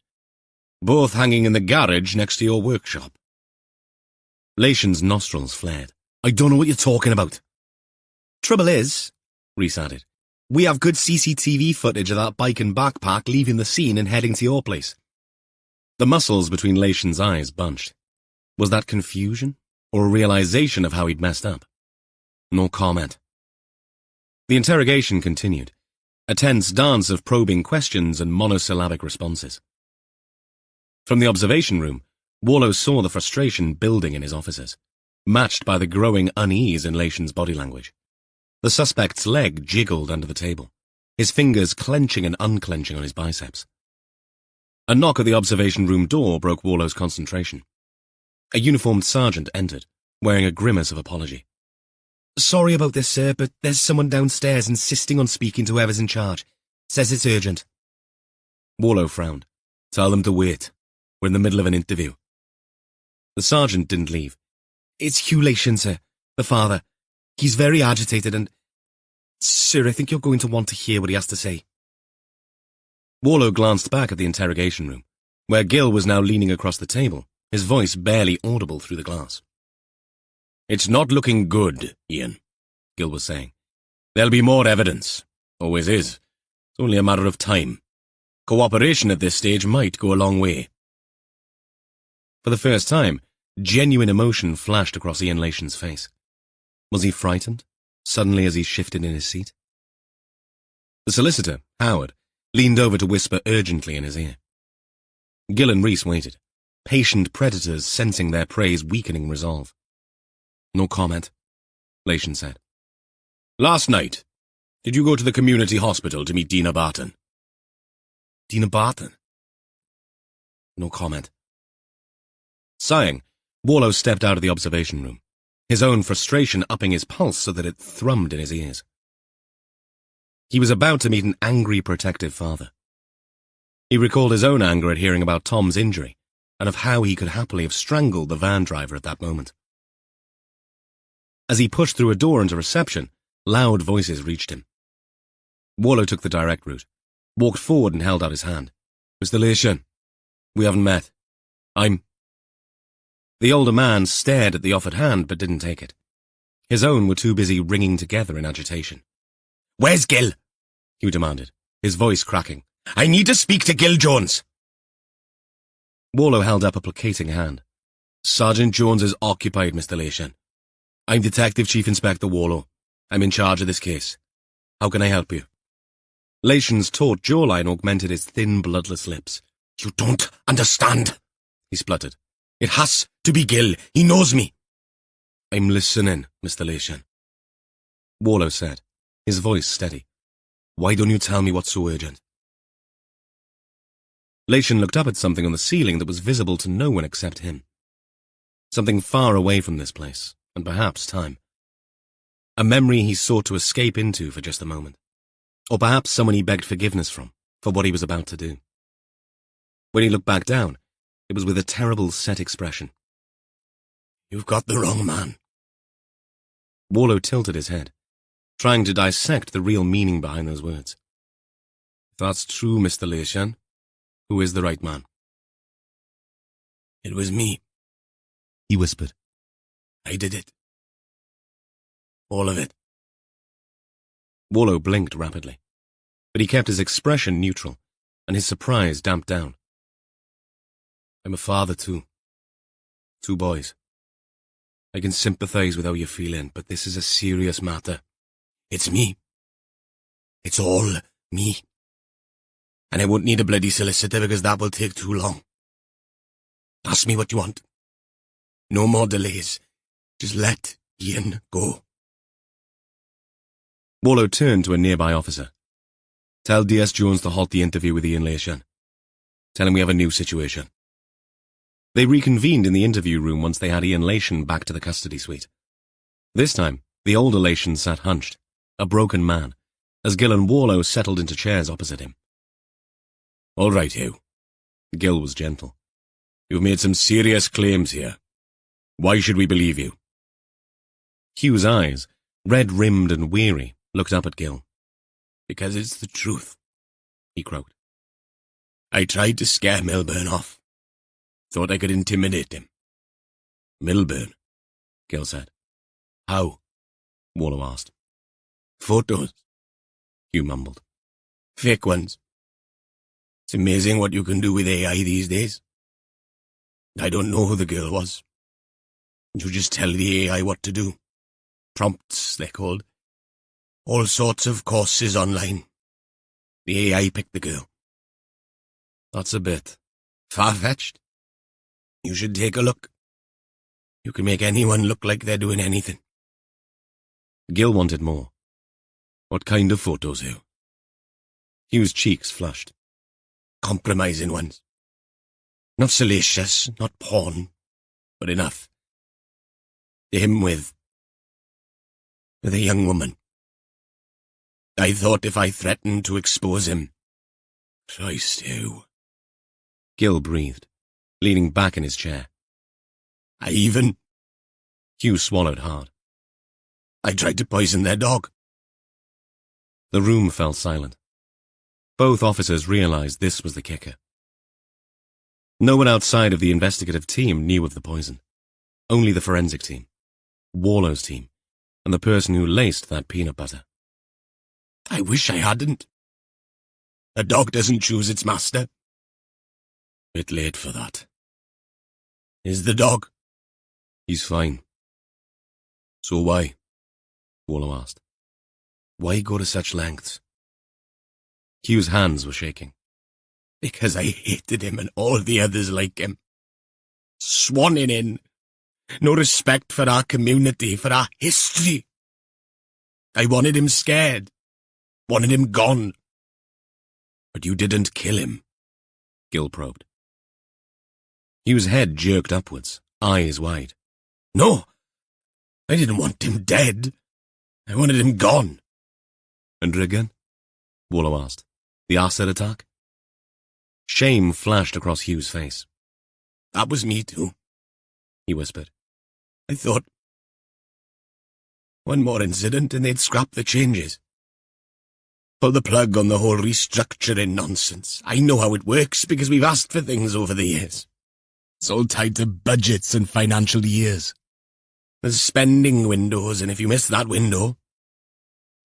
Both hanging in the garage next to your workshop. Lation's nostrils flared. I don't know what you're talking about. Trouble is, Rhys added, we have good CCTV footage of that bike and backpack leaving the scene and heading to your place. The muscles between Lation's eyes bunched. Was that confusion, or a realization of how he'd messed up? No comment. The interrogation continued, a tense dance of probing questions and monosyllabic responses. From the observation room, Warlow saw the frustration building in his officers, matched by the growing unease in Lation's body language. The suspect's leg jiggled under the table, his fingers clenching and unclenching on his biceps. A knock at the observation room door broke Warlow's concentration. A uniformed sergeant entered, wearing a grimace of apology. Sorry about this, sir, but there's someone downstairs insisting on speaking to whoever's in charge. Says it's urgent. Warlow frowned. Tell them to wait. We're in the middle of an interview. The sergeant didn't leave. It's Hugh Lation, sir, the father. He's very agitated and... Sir, I think you're going to want to hear what he has to say. Warlow glanced back at the interrogation room, where Gil was now leaning across the table, his voice barely audible through the glass. It's not looking good, Ian, Gil was saying. There'll be more evidence. Always is. It's only a matter of time. Cooperation at this stage might go a long way. For the first time, genuine emotion flashed across Ian Lation's face. Was he frightened, suddenly as he shifted in his seat? The solicitor, Howard, leaned over to whisper urgently in his ear. Gil and Rhys waited, patient predators sensing their prey's weakening resolve. No comment, Lation said. Last night, did you go to the community hospital to meet Dina Barton? Dina Barton? No comment. Sighing, Warlow stepped out of the observation room, his own frustration upping his pulse so that it thrummed in his ears. He was about to meet an angry, protective father. He recalled his own anger at hearing about Tom's injury, and of how he could happily have strangled the van driver at that moment. As he pushed through a door into reception, loud voices reached him. Warlow took the direct route, walked forward and held out his hand. Mr. Lation, we haven't met. The older man stared at the offered hand but didn't take it. His own were too busy ringing together in agitation. Where's Gil? Hugh demanded, his voice cracking. I need to speak to Gil Jones. Warlow held up a placating hand. Sergeant Jones is occupied, Mr. Lation. I'm Detective Chief Inspector Warlow. I'm in charge of this case. How can I help you? Lation's taut jawline augmented his thin, bloodless lips. You don't understand, he spluttered. It has to be Gil. He knows me. I'm listening, Mr. Lation. Warlow said, his voice steady. Why don't you tell me what's so urgent? Lation looked up at something on the ceiling that was visible to no one except him. Something far away from this place, and perhaps time. A memory he sought to escape into for just a moment. Or perhaps someone he begged forgiveness from for what he was about to do. When he looked back down, it was with a terrible set expression. You've got the wrong man. Warlow tilted his head, trying to dissect the real meaning behind those words. If that's true, Mr. Leishan, who is the right man? It was me. He whispered. I did it. All of it. Warlow blinked rapidly, but he kept his expression neutral, and his surprise damped down. I'm a father too. 2 boys. I can sympathize with how you're feeling, but this is a serious matter. It's me. It's all me. And I won't need a bloody solicitor because that will take too long. Ask me what you want. No more delays. Just let Ian go. Warlow turned to a nearby officer. Tell DS Jones to halt the interview with Ian Leishan. Tell him we have a new situation. They reconvened in the interview room once they had Ian Leishan back to the custody suite. This time, the older Leishan sat hunched, a broken man, as Gil and Warlow settled into chairs opposite him. All right, Hugh. Gil was gentle. You've made some serious claims here. Why should we believe you? Hugh's eyes, red-rimmed and weary, looked up at Gil. Because it's the truth, he croaked. I tried to scare Milburn off. Thought I could intimidate him. Milburn, Gil said. How? Warlow asked. Photos, Hugh mumbled. Fake ones. It's amazing what you can do with AI these days. I don't know who the girl was. You just tell the AI what to do. Prompts, they're called. All sorts of courses online. The AI picked the girl. That's a bit far-fetched. You should take a look. You can make anyone look like they're doing anything. Gil wanted more. What kind of photos, Hugh? Hugh's cheeks flushed. Compromising ones. Not salacious, not porn, but enough. Him with a young woman. I thought if I threatened to expose him... Christ, Hugh. Gil breathed, leaning back in his chair. Hugh swallowed hard. I tried to poison their dog. The room fell silent. Both officers realized this was the kicker. No one outside of the investigative team knew of the poison. Only the forensic team, Warlow's team, and the person who laced that peanut butter. I wish I hadn't. A dog doesn't choose its master. Bit late for that. Is the dog? He's fine. So why? Warlow asked. Why go to such lengths? Hugh's hands were shaking. Because I hated him and all the others like him. Swanning in. No respect for our community, for our history. I wanted him scared. Wanted him gone. But you didn't kill him, Gil probed. Hugh's head jerked upwards, eyes wide. No, I didn't want him dead. I wanted him gone. And Riggin? Warlow asked. The acid attack? Shame flashed across Hugh's face. That was me too, he whispered. I thought, one more incident and they'd scrap the changes. Pull the plug on the whole restructuring nonsense. I know how it works because we've asked for things over the years. It's all tied to budgets and financial years. There's spending windows, and if you miss that window...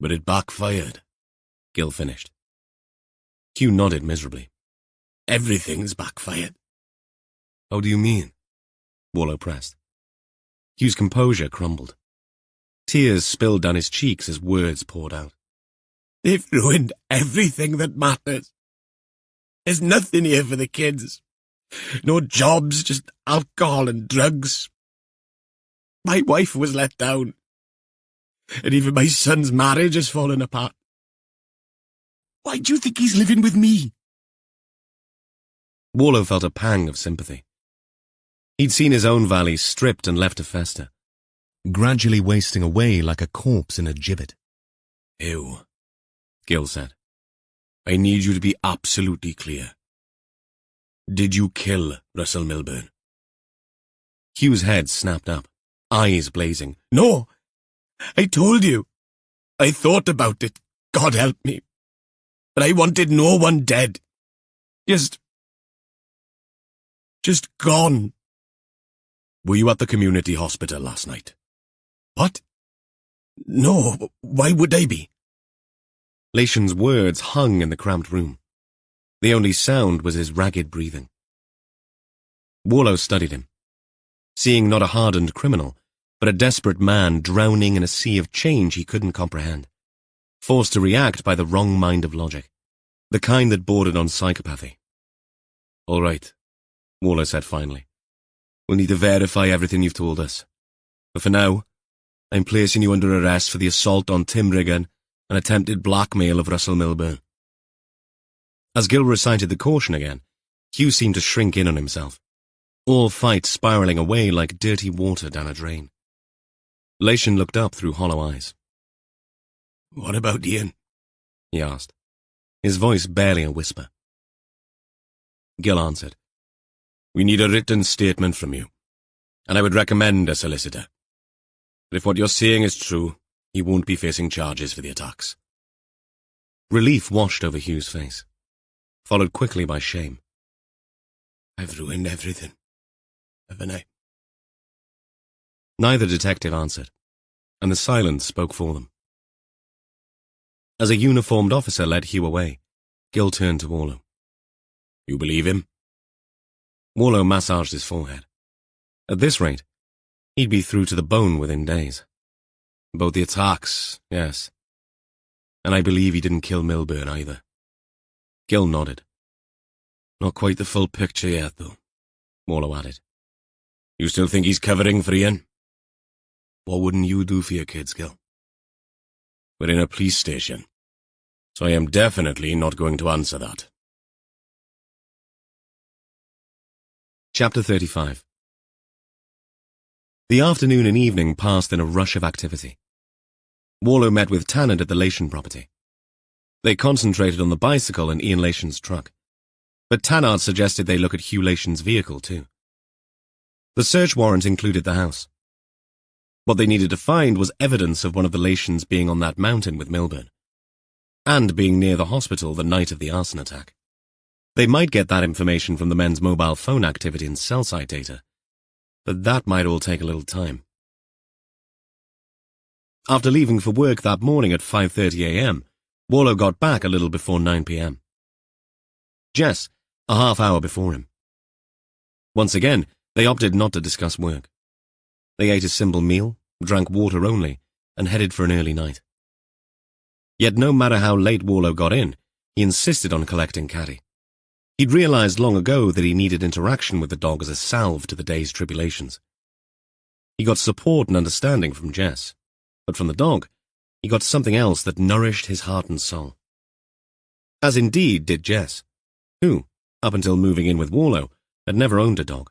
But it backfired, Gil finished. Hugh nodded miserably. Everything's backfired. How do you mean? Warlow pressed. Hugh's composure crumbled. Tears spilled down his cheeks as words poured out. They've ruined everything that matters. There's nothing here for the kids. No jobs, just alcohol and drugs. My wife was let down. And even my son's marriage has fallen apart. Why do you think he's living with me? Warlow felt a pang of sympathy. He'd seen his own valley stripped and left to fester, gradually wasting away like a corpse in a gibbet. Ew. Gil said. I need you to be absolutely clear. Did you kill Russell Milburn? Hugh's head snapped up, eyes blazing. No! I told you. I thought about it, God help me. But I wanted no one dead. Just gone. Were you at the community hospital last night? What? No, why would I be? Lation's words hung in the cramped room. The only sound was his ragged breathing. Warlow studied him, seeing not a hardened criminal, but a desperate man drowning in a sea of change he couldn't comprehend, forced to react by the wrong mind of logic, the kind that bordered on psychopathy. All right, Warlow said finally. We'll need to verify everything you've told us. But for now, I'm placing you under arrest for the assault on Tim Riggin and attempted blackmail of Russell Milburn. As Gil recited the caution again, Hugh seemed to shrink in on himself, all fight spiralling away like dirty water down a drain. Lation looked up through hollow eyes. What about Ian? He asked, his voice barely a whisper. Gil answered. We need a written statement from you, and I would recommend a solicitor. But if what you're saying is true, he won't be facing charges for the attacks. Relief washed over Hugh's face, followed quickly by shame. I've ruined everything, haven't I? Neither detective answered, and the silence spoke for them. As a uniformed officer led Hugh away, Gil turned to Warlow. You believe him? Warlow massaged his forehead. At this rate, he'd be through to the bone within days. About the attacks, yes. And I believe he didn't kill Milburn either. Gil nodded. Not quite the full picture yet, though, Warlow added. You still think he's covering for Ian? What wouldn't you do for your kids, Gil? We're in a police station, so I am definitely not going to answer that. Chapter 35. The afternoon and evening passed in a rush of activity. Warlow met with Tannard at the Lation property. They concentrated on the bicycle and Ian Lation's truck, but Tannard suggested they look at Hugh Lation's vehicle too. The search warrant included the house. What they needed to find was evidence of one of the Lations being on that mountain with Milburn, and being near the hospital the night of the arson attack. They might get that information from the men's mobile phone activity and cell site data, but that might all take a little time. After leaving for work that morning at 5:30 a.m., Warlow got back a little before 9 p.m. Jess, a half hour before him. Once again, they opted not to discuss work. They ate a simple meal, drank water only, and headed for an early night. Yet no matter how late Warlow got in, he insisted on collecting Caddy. He'd realized long ago that he needed interaction with the dog as a salve to the day's tribulations. He got support and understanding from Jess, but from the dog, he got something else that nourished his heart and soul. As indeed did Jess, who, up until moving in with Warlow, had never owned a dog,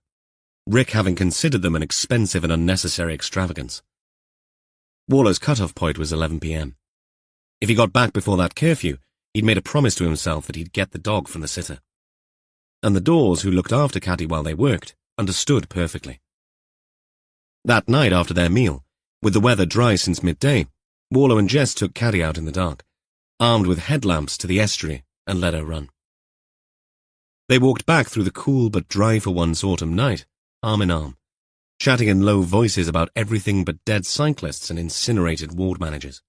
Rick having considered them an expensive and unnecessary extravagance. Warlow's cut-off point was 11 p.m. If he got back before that curfew, he'd made a promise to himself that he'd get the dog from the sitter. And the Dawes, who looked after Caddy while they worked, understood perfectly. That night after their meal, with the weather dry since midday, Warlow and Jess took Caddy out in the dark, armed with headlamps to the estuary, and let her run. They walked back through the cool but dry for once autumn night, arm in arm, chatting in low voices about everything but dead cyclists and incinerated ward managers.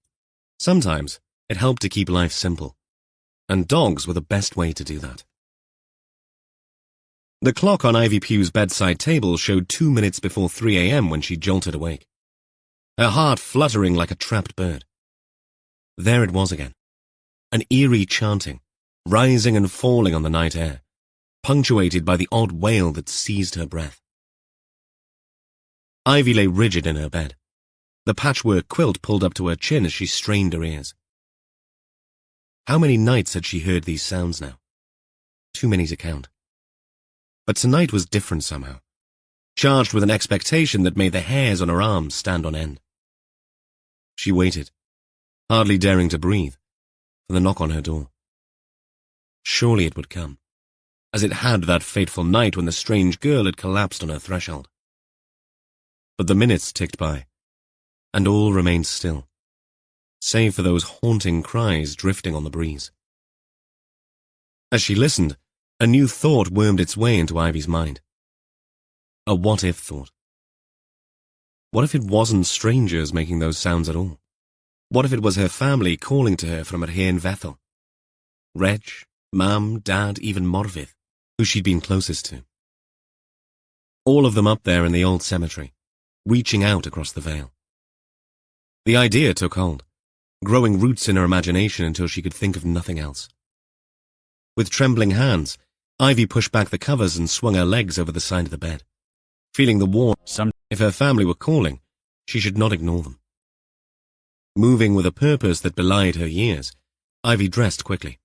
Sometimes it helped to keep life simple, and dogs were the best way to do that. The clock on Ivy Pugh's bedside table showed 2 minutes before 3 a.m. when she jolted awake, her heart fluttering like a trapped bird. There it was again, an eerie chanting, rising and falling on the night air, punctuated by the odd wail that seized her breath. Ivy lay rigid in her bed, the patchwork quilt pulled up to her chin as she strained her ears. How many nights had she heard these sounds now? Too many to count. But tonight was different somehow, charged with an expectation that made the hairs on her arms stand on end. She waited, hardly daring to breathe, for the knock on her door. Surely it would come, as it had that fateful night when the strange girl had collapsed on her threshold. But the minutes ticked by, and all remained still, save for those haunting cries drifting on the breeze. As she listened, a new thought wormed its way into Ivy's mind. A what-if thought. What if it wasn't strangers making those sounds at all? What if it was her family calling to her from at Hen Vethel? Reg, Mam, Dad, even Morfydd, who she'd been closest to. All of them up there in the old cemetery, reaching out across the vale. The idea took hold, growing roots in her imagination until she could think of nothing else. With trembling hands, Ivy pushed back the covers and swung her legs over the side of the bed, feeling the warmth. If her family were calling, she should not ignore them. Moving with a purpose that belied her years, Ivy dressed quickly.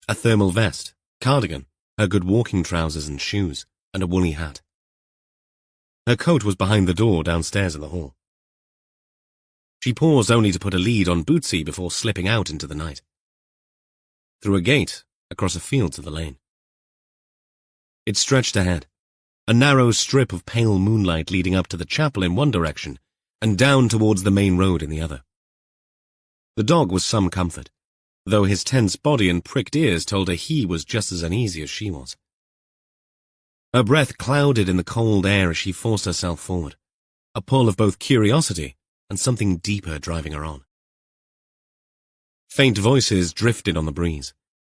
A thermal vest, cardigan, her good walking trousers and shoes, and a woolly hat. Her coat was behind the door downstairs in the hall. She paused only to put a lead on Bootsy before slipping out into the night. Through a gate, across a field to the lane. It stretched ahead, a narrow strip of pale moonlight leading up to the chapel in one direction and down towards the main road in the other. The dog was some comfort, though his tense body and pricked ears told her he was just as uneasy as she was. Her breath clouded in the cold air as she forced herself forward, a pull of both curiosity and something deeper driving her on. Faint voices drifted on the breeze,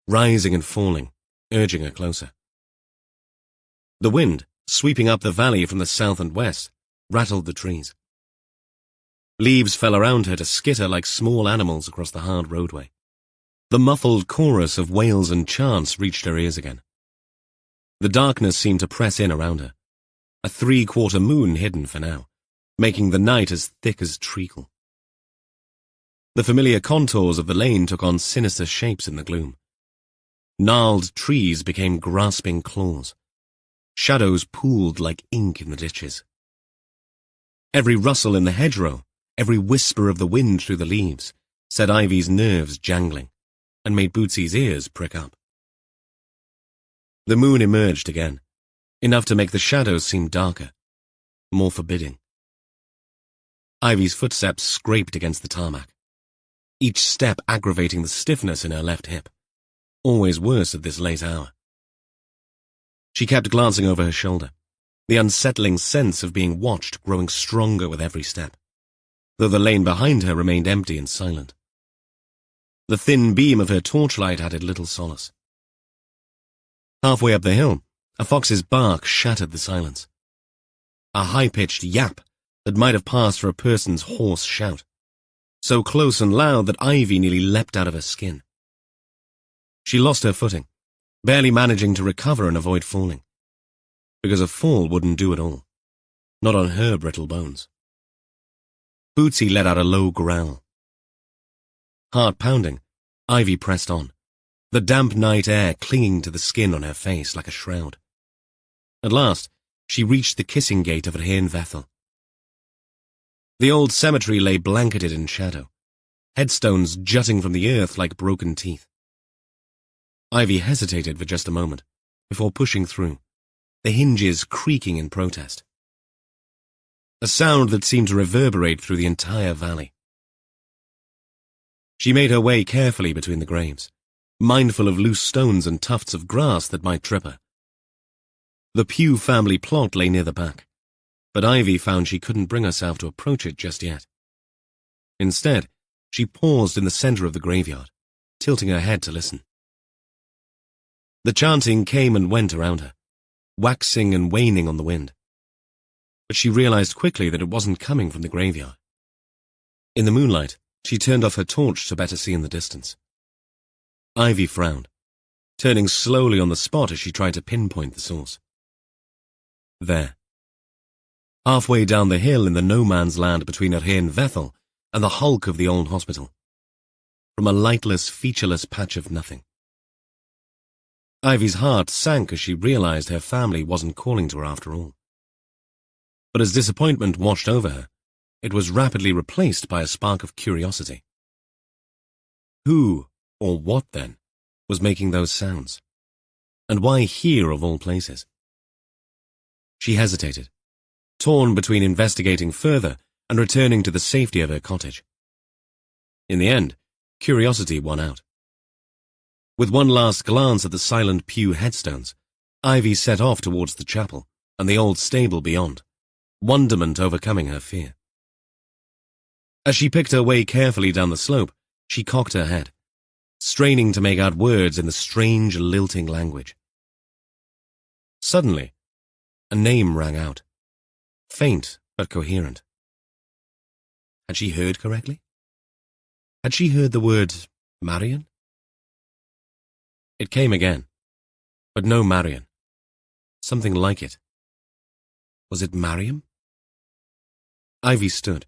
rising and falling, urging her closer. The wind, sweeping up the valley from the south and west, rattled the trees. Leaves fell around her to skitter like small animals across the hard roadway. The muffled chorus of wails and chants reached her ears again. The darkness seemed to press in around her, a 3/4 moon hidden for now, making the night as thick as treacle. The familiar contours of the lane took on sinister shapes in the gloom. Gnarled trees became grasping claws. Shadows pooled like ink in the ditches. Every rustle in the hedgerow, every whisper of the wind through the leaves, set Ivy's nerves jangling, and made Bootsy's ears prick up. The moon emerged again, enough to make the shadows seem darker, more forbidding. Ivy's footsteps scraped against the tarmac, each step aggravating the stiffness in her left hip, always worse at this late hour. She kept glancing over her shoulder, the unsettling sense of being watched growing stronger with every step, though the lane behind her remained empty and silent. The thin beam of her torchlight added little solace. Halfway up the hill, a fox's bark shattered the silence. A high-pitched yap that might have passed for a person's hoarse shout, so close and loud that Ivy nearly leapt out of her skin. She lost her footing, barely managing to recover and avoid falling, because a fall wouldn't do at all, not on her brittle bones. Bootsy let out a low growl. Heart pounding, Ivy pressed on, the damp night air clinging to the skin on her face like a shroud. At last, she reached the kissing gate of Hen Vethel. The old cemetery lay blanketed in shadow, headstones jutting from the earth like broken teeth. Ivy hesitated for just a moment, before pushing through, the hinges creaking in protest. A sound that seemed to reverberate through the entire valley. She made her way carefully between the graves, mindful of loose stones and tufts of grass that might trip her. The Pugh family plot lay near the back, but Ivy found she couldn't bring herself to approach it just yet. Instead, she paused in the center of the graveyard, tilting her head to listen. The chanting came and went around her, waxing and waning on the wind. But she realized quickly that it wasn't coming from the graveyard. In the moonlight, she turned off her torch to better see in the distance. Ivy frowned, turning slowly on the spot as she tried to pinpoint the source. There. Halfway down the hill in the no-man's land between Hen Vethel and the hulk of the old hospital. From a lightless, featureless patch of nothing. Ivy's heart sank as she realized her family wasn't calling to her after all. But as disappointment washed over her, it was rapidly replaced by a spark of curiosity. Who or what then, was making those sounds? And why here of all places? She hesitated, torn between investigating further and returning to the safety of her cottage. In the end, curiosity won out. With one last glance at the silent pew headstones, Ivy set off towards the chapel and the old stable beyond, wonderment overcoming her fear. As she picked her way carefully down the slope, she cocked her head, straining to make out words in the strange, lilting language. Suddenly, a name rang out, faint but coherent. Had she heard correctly? Had she heard the word Marion? It came again, but no Marion. Something like it. Was it Mariam? Ivy stood,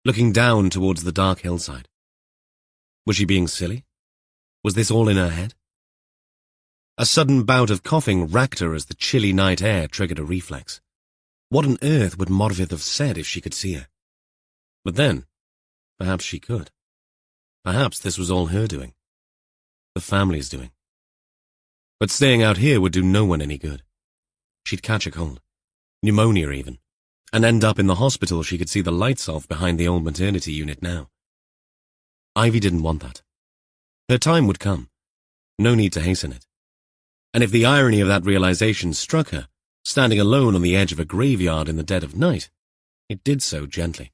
looking down towards the dark hillside. Was she being silly? Was this all in her head? A sudden bout of coughing racked her as the chilly night air triggered a reflex. What on earth would Morvith have said if she could see her? But then, perhaps she could. Perhaps this was all her doing. The family's doing. But staying out here would do no one any good. She'd catch a cold, pneumonia even, and end up in the hospital she could see the lights off behind the old maternity unit now. Ivy didn't want that. Her time would come. No need to hasten it. And if the irony of that realization struck her, standing alone on the edge of a graveyard in the dead of night, it did so gently.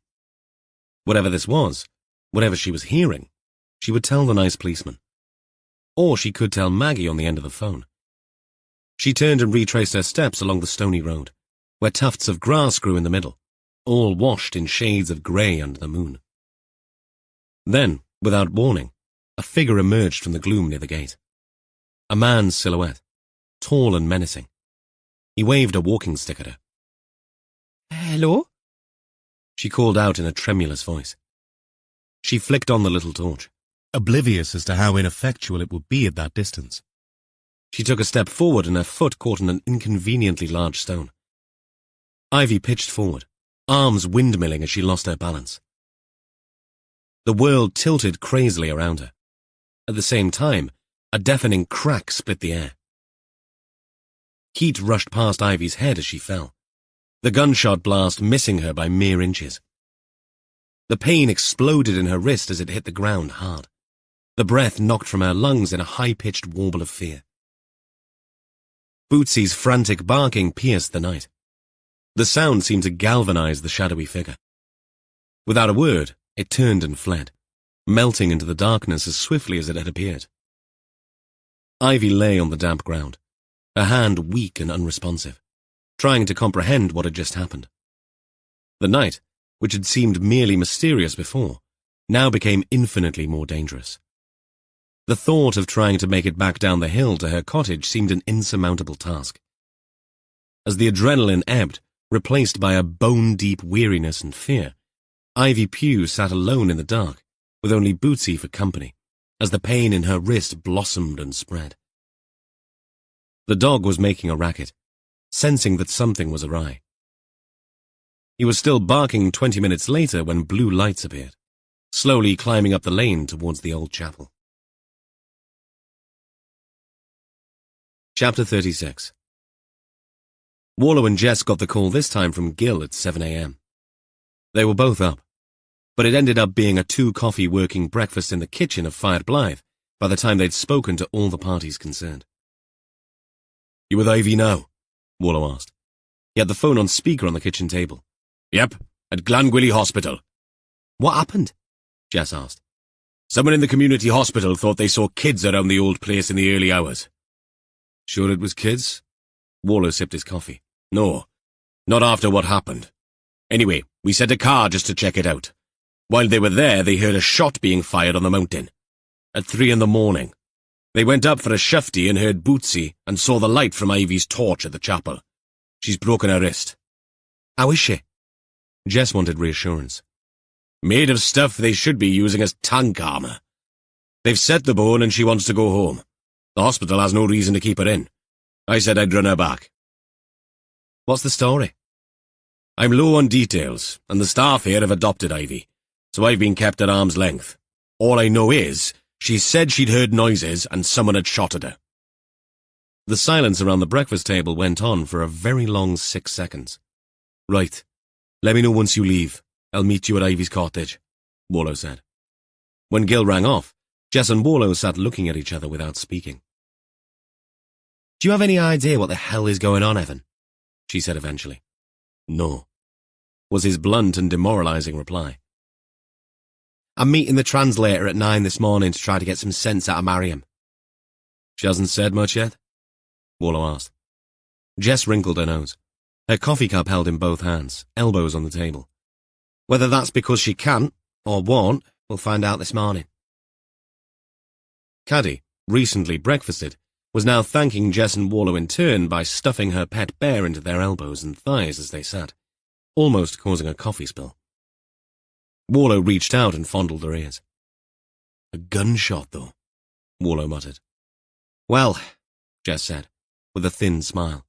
Whatever this was, whatever she was hearing, she would tell the nice policeman. Or she could tell Maggie on the end of the phone. She turned and retraced her steps along the stony road, where tufts of grass grew in the middle, all washed in shades of grey under the moon. Then, without warning, a figure emerged from the gloom near the gate. A man's silhouette, tall and menacing. He waved a walking stick at her. "Hello?" she called out in a tremulous voice. She flicked on the little torch, oblivious as to how ineffectual it would be at that distance. She took a step forward and her foot caught on an inconveniently large stone. Ivy pitched forward, arms windmilling as she lost her balance. The world tilted crazily around her. At the same time, a deafening crack split the air. Heat rushed past Ivy's head as she fell, the gunshot blast missing her by mere inches. The pain exploded in her wrist as it hit the ground hard, the breath knocked from her lungs in a high-pitched warble of fear. Bootsy's frantic barking pierced the night. The sound seemed to galvanize the shadowy figure. Without a word, it turned and fled, melting into the darkness as swiftly as it had appeared. Ivy lay on the damp ground, her hand weak and unresponsive, trying to comprehend what had just happened. The night, which had seemed merely mysterious before, now became infinitely more dangerous. The thought of trying to make it back down the hill to her cottage seemed an insurmountable task. As the adrenaline ebbed, replaced by a bone-deep weariness and fear, Ivy Pugh sat alone in the dark, with only Bootsy for company, as the pain in her wrist blossomed and spread. The dog was making a racket, sensing that something was awry. He was still barking 20 minutes later when blue lights appeared, slowly climbing up the lane towards the old chapel. Chapter 36. Warlow and Jess got the call this time from Gil at 7 a.m. They were both up, but it ended up being a 2-coffee working breakfast in the kitchen of Fired Blythe by the time they'd spoken to all the parties concerned. "You with Ivy now?" Warlow asked. He had the phone on speaker on the kitchen table. "Yep, at Glangwilly Hospital." "What happened?" Jess asked. "Someone in the community hospital thought they saw kids around the old place in the early hours." "Sure it was kids?" Warlow sipped his coffee. "No, not after what happened. Anyway, we sent a car just to check it out. While they were there, they heard a shot being fired on the mountain. At 3 a.m, they went up for a shufty and heard Bootsy and saw the light from Ivy's torch at the chapel. She's broken her wrist." "How is she?" Jess wanted reassurance. "Made of stuff they should be using as tank armor. They've set the bone and she wants to go home. The hospital has no reason to keep her in. I said I'd run her back." "What's the story?" "I'm low on details, and the staff here have adopted Ivy, so I've been kept at arm's length. All I know is, She said she'd heard noises and someone had shot at her. The silence around the breakfast table went on for a very long 6 seconds. Right. Let me know once you leave. I'll meet you at Ivy's cottage, Warlow said. When Gil rang off, Jess and Warlow sat looking at each other without speaking. Do you have any idea what the hell is going on, Evan? She said eventually. No, was his blunt and demoralizing reply. I'm meeting the translator at 9 this morning to try to get some sense out of Mariam. She hasn't said much yet? Warlow asked. Jess wrinkled her nose, her coffee cup held in both hands, elbows on the table. Whether that's because she can't, or won't, we'll find out this morning. Caddy, recently breakfasted, was now thanking Jess and Warlow in turn by stuffing her pet bear into their elbows and thighs as they sat, almost causing a coffee spill. Warlow reached out and fondled her ears. A gunshot, though, Warlow muttered. Well, Jess said, with a thin smile.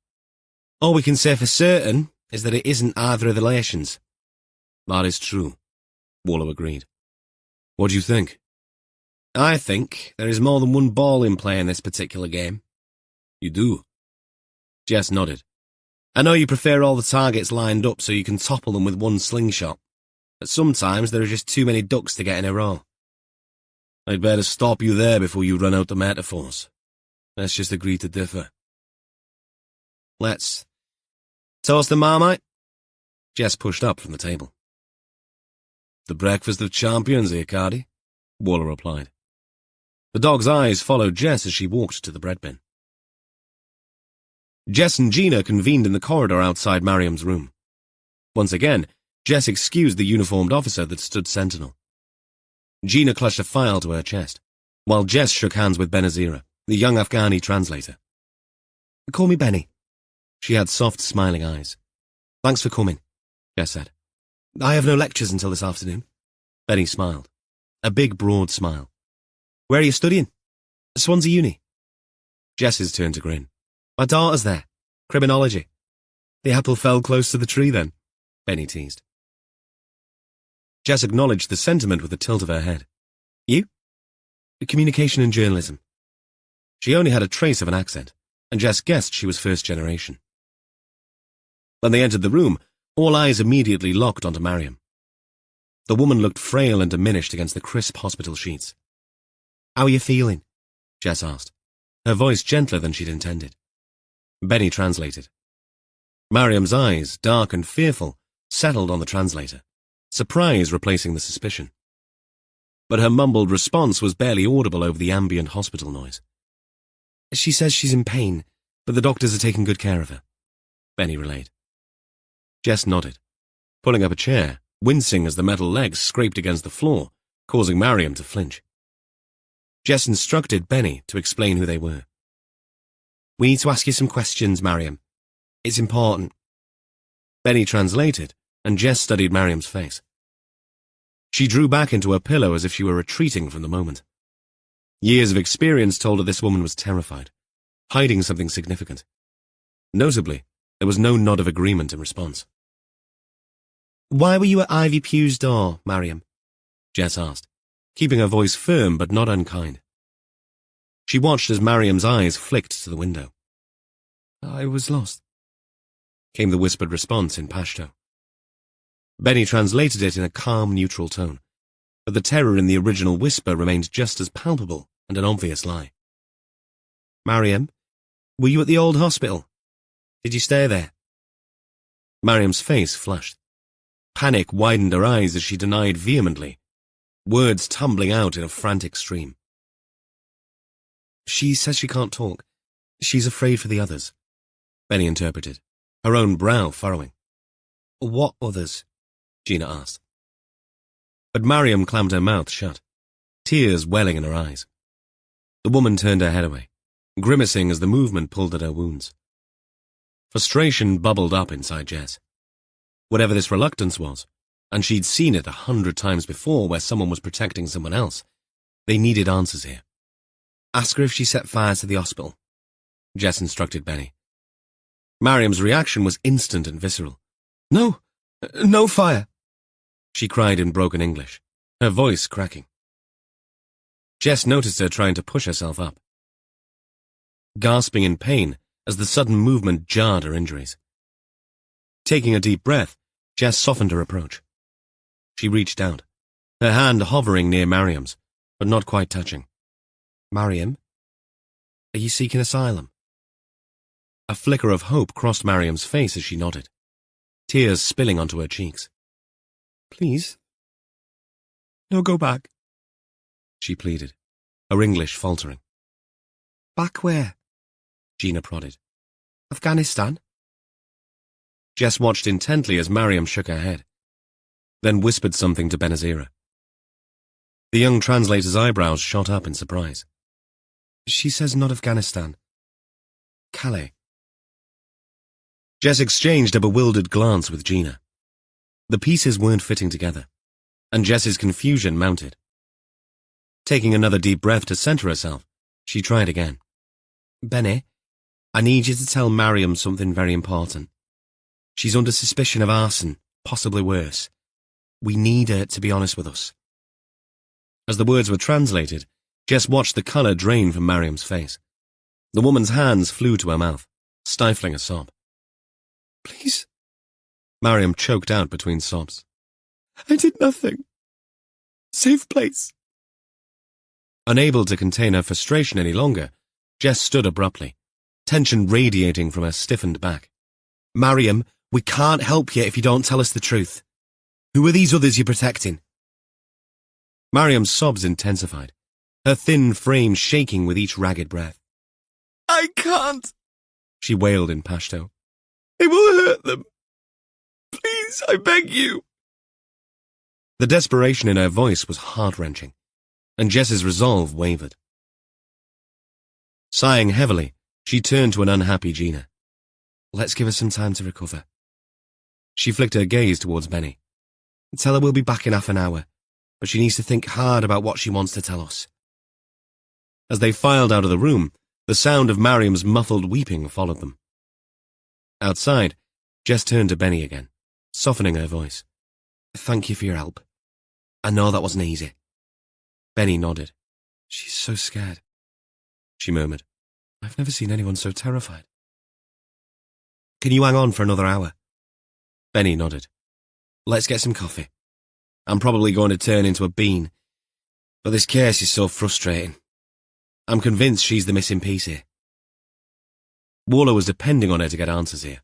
All we can say for certain is that it isn't either of the relations. That is true, Warlow agreed. What do you think? I think there is more than one ball in play in this particular game. You do? Jess nodded. I know you prefer all the targets lined up so you can topple them with one slingshot, but sometimes there are just too many ducks to get in a row. I'd better stop you there before you run out the metaphors. Let's just agree to differ. Let's toast the Marmite? Jess pushed up from the table. The breakfast of champions, eh, Cardi? Warlow replied. The dog's eyes followed Jess as she walked to the bread bin. Jess and Gina convened in the corridor outside Mariam's room. Once again, Jess excused the uniformed officer that stood sentinel. Gina clutched a file to her chest, while Jess shook hands with Benazira, the young Afghani translator. Call me Benny. She had soft, smiling eyes. Thanks for coming, Jess said. I have no lectures until this afternoon. Benny smiled, a big, broad smile. Where are you studying? Swansea Uni. Jess's turned to grin. My daughter's there. Criminology. The apple fell close to the tree then, Benny teased. Jess acknowledged the sentiment with a tilt of her head. You? Communication and journalism. She only had a trace of an accent, and Jess guessed she was first generation. When they entered the room, all eyes immediately locked onto Mariam. The woman looked frail and diminished against the crisp hospital sheets. How are you feeling? Jess asked, her voice gentler than she'd intended. Benny translated. Mariam's eyes, dark and fearful, settled on the translator, surprise replacing the suspicion. But her mumbled response was barely audible over the ambient hospital noise. She says she's in pain, but the doctors are taking good care of her, Benny relayed. Jess nodded, pulling up a chair, wincing as the metal legs scraped against the floor, causing Mariam to flinch. Jess instructed Benny to explain who they were. We need to ask you some questions, Mariam. It's important. Benny translated, and Jess studied Mariam's face. She drew back into her pillow as if she were retreating from the moment. Years of experience told her this woman was terrified, hiding something significant. Notably, there was no nod of agreement in response. Why were you at Ivy Pugh's door, Mariam? Jess asked, keeping her voice firm but not unkind. She watched as Mariam's eyes flicked to the window. I was lost, came the whispered response in Pashto. Benny translated it in a calm, neutral tone, but the terror in the original whisper remained just as palpable and an obvious lie. Mariam, were you at the old hospital? Did you stay there? Mariam's face flushed. Panic widened her eyes as she denied vehemently, words tumbling out in a frantic stream. She says she can't talk. She's afraid for the others, Benny interpreted, her own brow furrowing. What others? Gina asked. But Mariam clammed her mouth shut, tears welling in her eyes. The woman turned her head away, grimacing as the movement pulled at her wounds. Frustration bubbled up inside Jess. Whatever this reluctance was, and she'd seen it 100 times before where someone was protecting someone else, they needed answers here. Ask her if she set fire to the hospital, Jess instructed Benny. Mariam's reaction was instant and visceral. No fire, she cried in broken English, her voice cracking. Jess noticed her trying to push herself up, gasping in pain as the sudden movement jarred her injuries. Taking a deep breath, Jess softened her approach. She reached out, her hand hovering near Mariam's, but not quite touching. Mariam? Are you seeking asylum? A flicker of hope crossed Mariam's face as she nodded, tears spilling onto her cheeks. Please? No, go back, she pleaded, her English faltering. Back where? Gina prodded. Afghanistan? Jess watched intently as Mariam shook her head, then whispered something to Benazira. The young translator's eyebrows shot up in surprise. She says not Afghanistan. Calais. Jess exchanged a bewildered glance with Gina. The pieces weren't fitting together, and Jess's confusion mounted. Taking another deep breath to center herself, she tried again. Benny, I need you to tell Mariam something very important. She's under suspicion of arson, possibly worse. We need her to be honest with us. As the words were translated, Jess watched the colour drain from Mariam's face. The woman's hands flew to her mouth, stifling a sob. Please, Mariam choked out between sobs. I did nothing. Safe place. Unable to contain her frustration any longer, Jess stood abruptly, tension radiating from her stiffened back. Mariam, we can't help you if you don't tell us the truth. Who are these others you're protecting? Mariam's sobs intensified, her thin frame shaking with each ragged breath. I can't, she wailed in Pashto. It will hurt them. Please, I beg you. The desperation in her voice was heart-wrenching, and Jess's resolve wavered. Sighing heavily, she turned to an unhappy Gina. Let's give her some time to recover. She flicked her gaze towards Benny. Tell her we'll be back in half an hour, but she needs to think hard about what she wants to tell us. As they filed out of the room, the sound of Mariam's muffled weeping followed them. Outside, Jess turned to Benny again, softening her voice. Thank you for your help. I know that wasn't easy. Benny nodded. She's so scared, she murmured. I've never seen anyone so terrified. Can you hang on for another hour? Benny nodded. Let's get some coffee. I'm probably going to turn into a bean, but this case is so frustrating. I'm convinced she's the missing piece here. Warlow was depending on her to get answers here.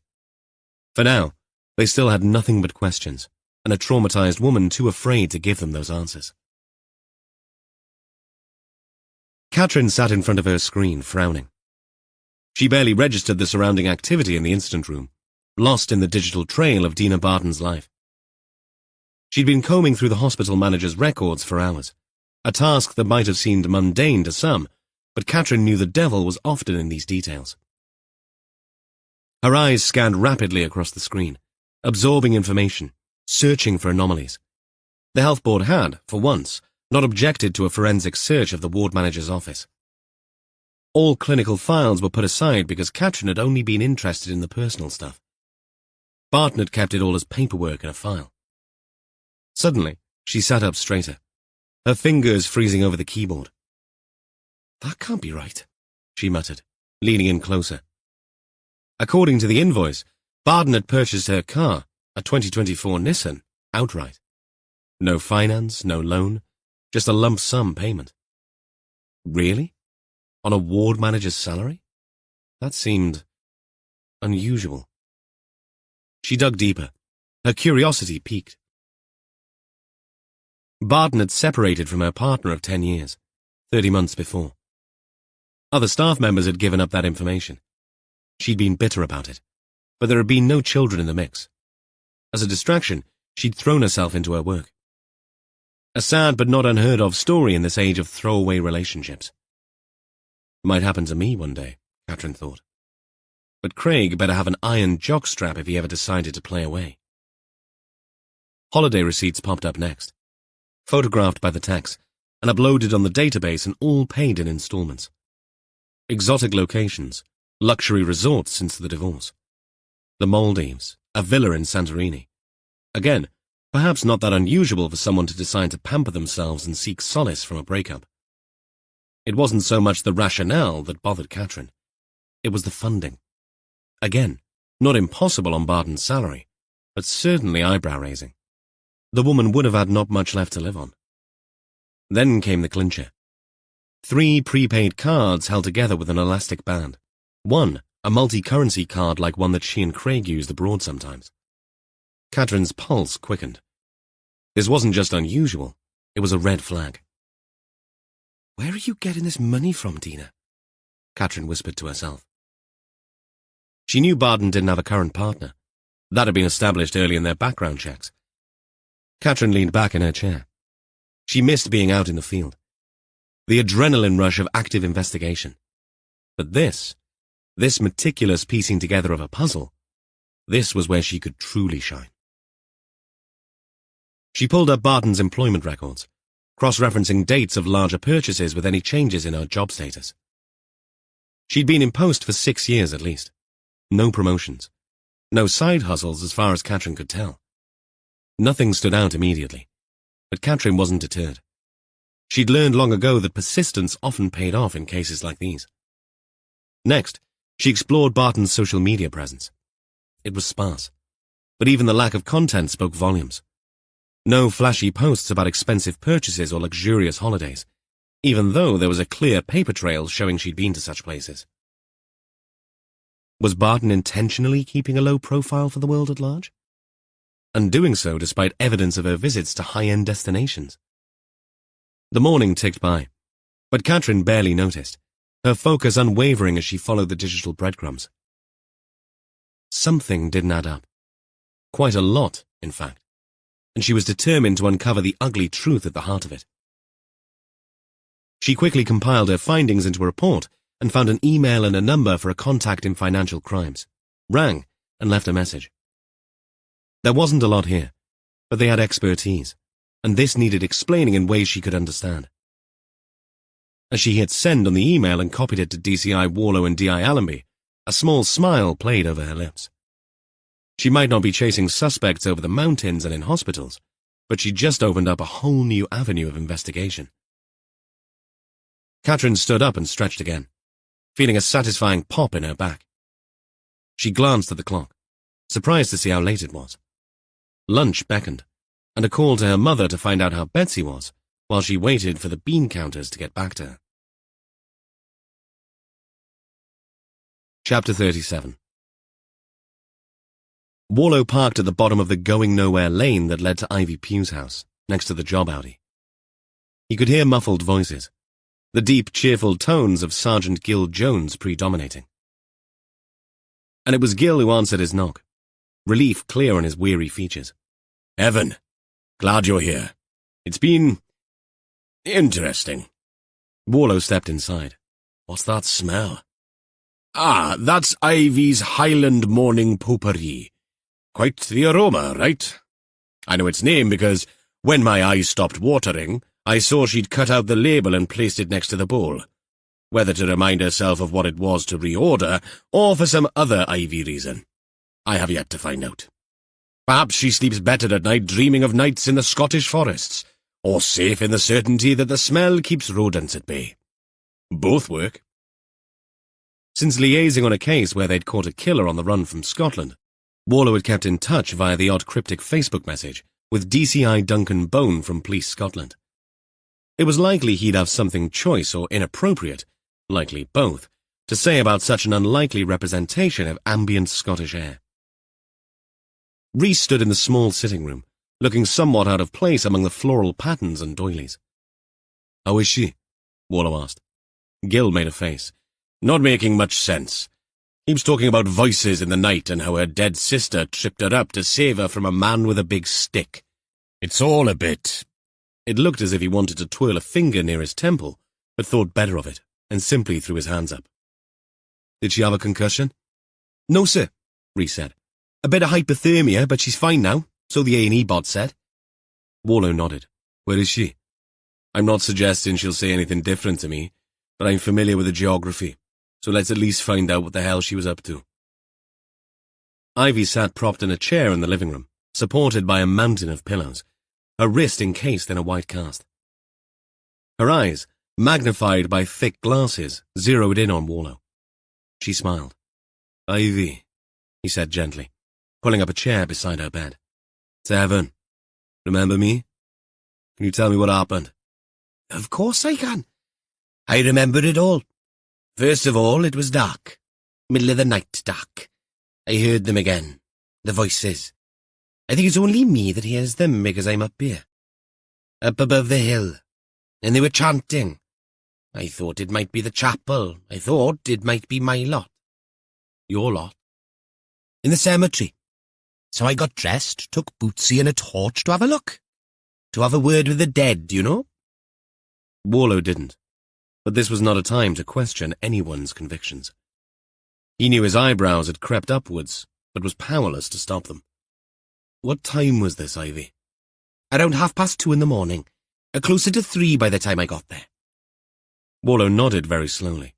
For now, they still had nothing but questions, and a traumatized woman too afraid to give them those answers. Katrin sat in front of her screen, frowning. She barely registered the surrounding activity in the incident room, lost in the digital trail of Dina Barton's life. She'd been combing through the hospital manager's records for hours, a task that might have seemed mundane to some, but Katrin knew the devil was often in these details. Her eyes scanned rapidly across the screen, absorbing information, searching for anomalies. The health board had, for once, not objected to a forensic search of the ward manager's office. All clinical files were put aside because Katrin had only been interested in the personal stuff. Barton had kept it all as paperwork in a file. Suddenly, she sat up straighter, her fingers freezing over the keyboard. That can't be right, she muttered, leaning in closer. According to the invoice, Barton had purchased her car, a 2024 Nissan, outright. No finance, no loan, just a lump sum payment. Really? On a ward manager's salary? That seemed unusual. She dug deeper. Her curiosity piqued. Barton had separated from her partner of 10 years, 30 months before. Other staff members had given up that information. She'd been bitter about it, but there had been no children in the mix. As a distraction, she'd thrown herself into her work. A sad but not unheard of story in this age of throwaway relationships. Might happen to me one day, Katrin thought. But Craig better have an iron jockstrap if he ever decided to play away. Holiday receipts popped up next, photographed by the tax, and uploaded on the database and all paid in installments. Exotic locations, luxury resorts since the divorce. The Maldives, a villa in Santorini. Again, perhaps not that unusual for someone to decide to pamper themselves and seek solace from a breakup. It wasn't so much the rationale that bothered Catherine. It was the funding. Again, not impossible on Barton's salary, but certainly eyebrow-raising. The woman would have had not much left to live on. Then came the clincher. 3 prepaid cards held together with an elastic band. One, a multi-currency card like one that she and Craig used abroad sometimes. Catherine's pulse quickened. This wasn't just unusual, it was a red flag. "Where are you getting this money from, Dina?" Catherine whispered to herself. She knew Barton didn't have a current partner. That had been established early in their background checks. Catherine leaned back in her chair. She missed being out in the field. The adrenaline rush of active investigation. But this meticulous piecing together of a puzzle, this was where she could truly shine. She pulled up Barton's employment records, cross-referencing dates of larger purchases with any changes in her job status. She'd been in post for 6 years at least. No promotions. No side hustles as far as Catherine could tell. Nothing stood out immediately, but Catherine wasn't deterred. She'd learned long ago that persistence often paid off in cases like these. Next, she explored Barton's social media presence. It was sparse, but even the lack of content spoke volumes. No flashy posts about expensive purchases or luxurious holidays, even though there was a clear paper trail showing she'd been to such places. Was Barton intentionally keeping a low profile for the world at large? And doing so despite evidence of her visits to high-end destinations? The morning ticked by, but Catherine barely noticed, her focus unwavering as she followed the digital breadcrumbs. Something didn't add up. Quite a lot, in fact, and she was determined to uncover the ugly truth at the heart of it. She quickly compiled her findings into a report and found an email and a number for a contact in financial crimes, rang, and left a message. There wasn't a lot here, but they had expertise, and this needed explaining in ways she could understand. As she hit send on the email and copied it to DCI Warlow and D.I. Allenby, a small smile played over her lips. She might not be chasing suspects over the mountains and in hospitals, but she just opened up a whole new avenue of investigation. Catherine stood up and stretched again, feeling a satisfying pop in her back. She glanced at the clock, surprised to see how late it was. Lunch beckoned, and a call to her mother to find out how Betsy was, while she waited for the bean counters to get back to her. Chapter 37. Warlow parked at the bottom of the going-nowhere lane that led to Ivy Pugh's house, next to the job Audi. He could hear muffled voices, the deep, cheerful tones of Sergeant Gil Jones predominating. And it was Gil who answered his knock, relief clear on his weary features. "Evan, glad you're here. It's been interesting." Warlow stepped inside. "What's that smell?" "Ah, that's Ivy's Highland Morning Potpourri. Quite the aroma, right? I know its name because when my eyes stopped watering, I saw she'd cut out the label and placed it next to the bowl. Whether to remind herself of what it was to reorder, or for some other Ivy reason, I have yet to find out. Perhaps she sleeps better at night dreaming of nights in the Scottish forests, or safe in the certainty that the smell keeps rodents at bay. Both work." Since liaising on a case where they'd caught a killer on the run from Scotland, Warlow had kept in touch via the odd cryptic Facebook message with DCI Duncan Bone from Police Scotland. It was likely he'd have something choice or inappropriate, likely both, to say about such an unlikely representation of ambient Scottish air. Reese stood in the small sitting room, looking somewhat out of place among the floral patterns and doilies. "How is she?" Warlow asked. Gil made a face. "Not making much sense. Keeps talking about voices in the night and how her dead sister tripped her up to save her from a man with a big stick. It's all a bit—" It looked as if he wanted to twirl a finger near his temple, but thought better of it, and simply threw his hands up. "Did she have a concussion?" "No, sir," Reese said. "A bit of hypothermia, but she's fine now, so the A&E bot said." Warlow nodded. "Where is she?" "I'm not suggesting she'll say anything different to me, but I'm familiar with the geography, so let's at least find out what the hell she was up to." Ivy sat propped in a chair in the living room, supported by a mountain of pillows, her wrist encased in a white cast. Her eyes, magnified by thick glasses, zeroed in on Warlow. She smiled. "Ivy," he said gently, pulling up a chair beside her bed. "It's Evan. Remember me? Can you tell me what happened?" "Of course I can. I remember it all. First of all, it was dark. Middle of the night dark. I heard them again. The voices. I think it's only me that hears them because I'm up here. Up above the hill. And they were chanting. I thought it might be the chapel. I thought it might be my lot." "Your lot?" "In the cemetery. So I got dressed, took Bootsy and a torch to have a look. To have a word with the dead, you know?" Warlow didn't, but this was not a time to question anyone's convictions. He knew his eyebrows had crept upwards, but was powerless to stop them. "What time was this, Ivy?" "Around 2:30 in the morning. Closer to 3 by the time I got there." Warlow nodded very slowly.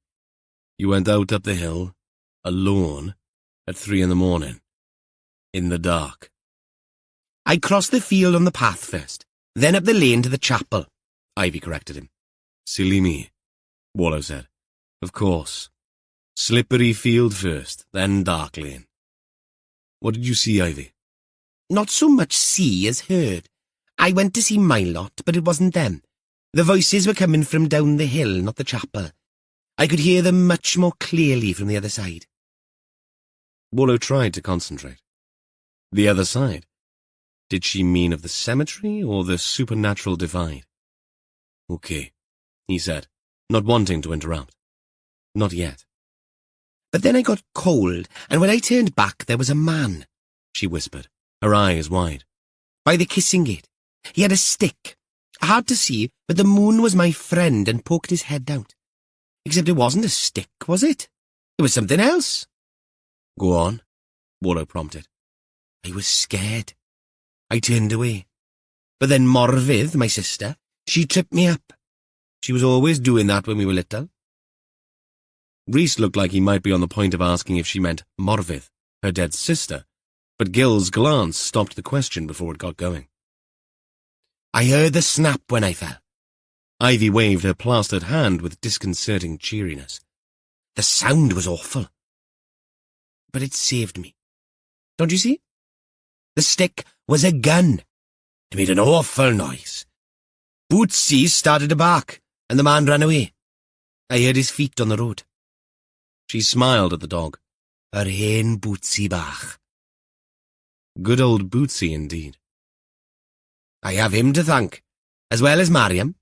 "You went out up the hill, alone, at 3 in the morning, in the dark." "I crossed the field on the path first, then up the lane to the chapel," Ivy corrected him. "Silly me," Warlow said. "Of course. Slippery field first, then dark lane. What did you see, Ivy?" "Not so much see as heard. I went to see my lot, but it wasn't them. The voices were coming from down the hill, not the chapel. I could hear them much more clearly from the other side." Warlow tried to concentrate. The other side? Did she mean of the cemetery or the supernatural divide? "Okay," he said, not wanting to interrupt. "Not yet." "But then I got cold, and when I turned back there was a man," she whispered, her eyes wide. "by the kissing gate. He had a stick. Hard to see, but the moon was my friend and poked his head out. Except it wasn't a stick, was it? It was something else." "Go on," Warlow prompted. "I was scared. I turned away. But then Morvydd, my sister, she tripped me up. She was always doing that when we were little." Rhys looked like he might be on the point of asking if she meant Morvydd, her dead sister, but Gil's glance stopped the question before it got going. "I heard the snap when I fell." Ivy waved her plastered hand with disconcerting cheeriness. "The sound was awful. But it saved me. Don't you see? The stick was a gun. It made an awful noise. Bootsy started to bark, and the man ran away. I heard his feet on the road." She smiled at the dog. "Yr hen Bootsy bach." Good old Bootsy indeed. "I have him to thank, as well as Mariam."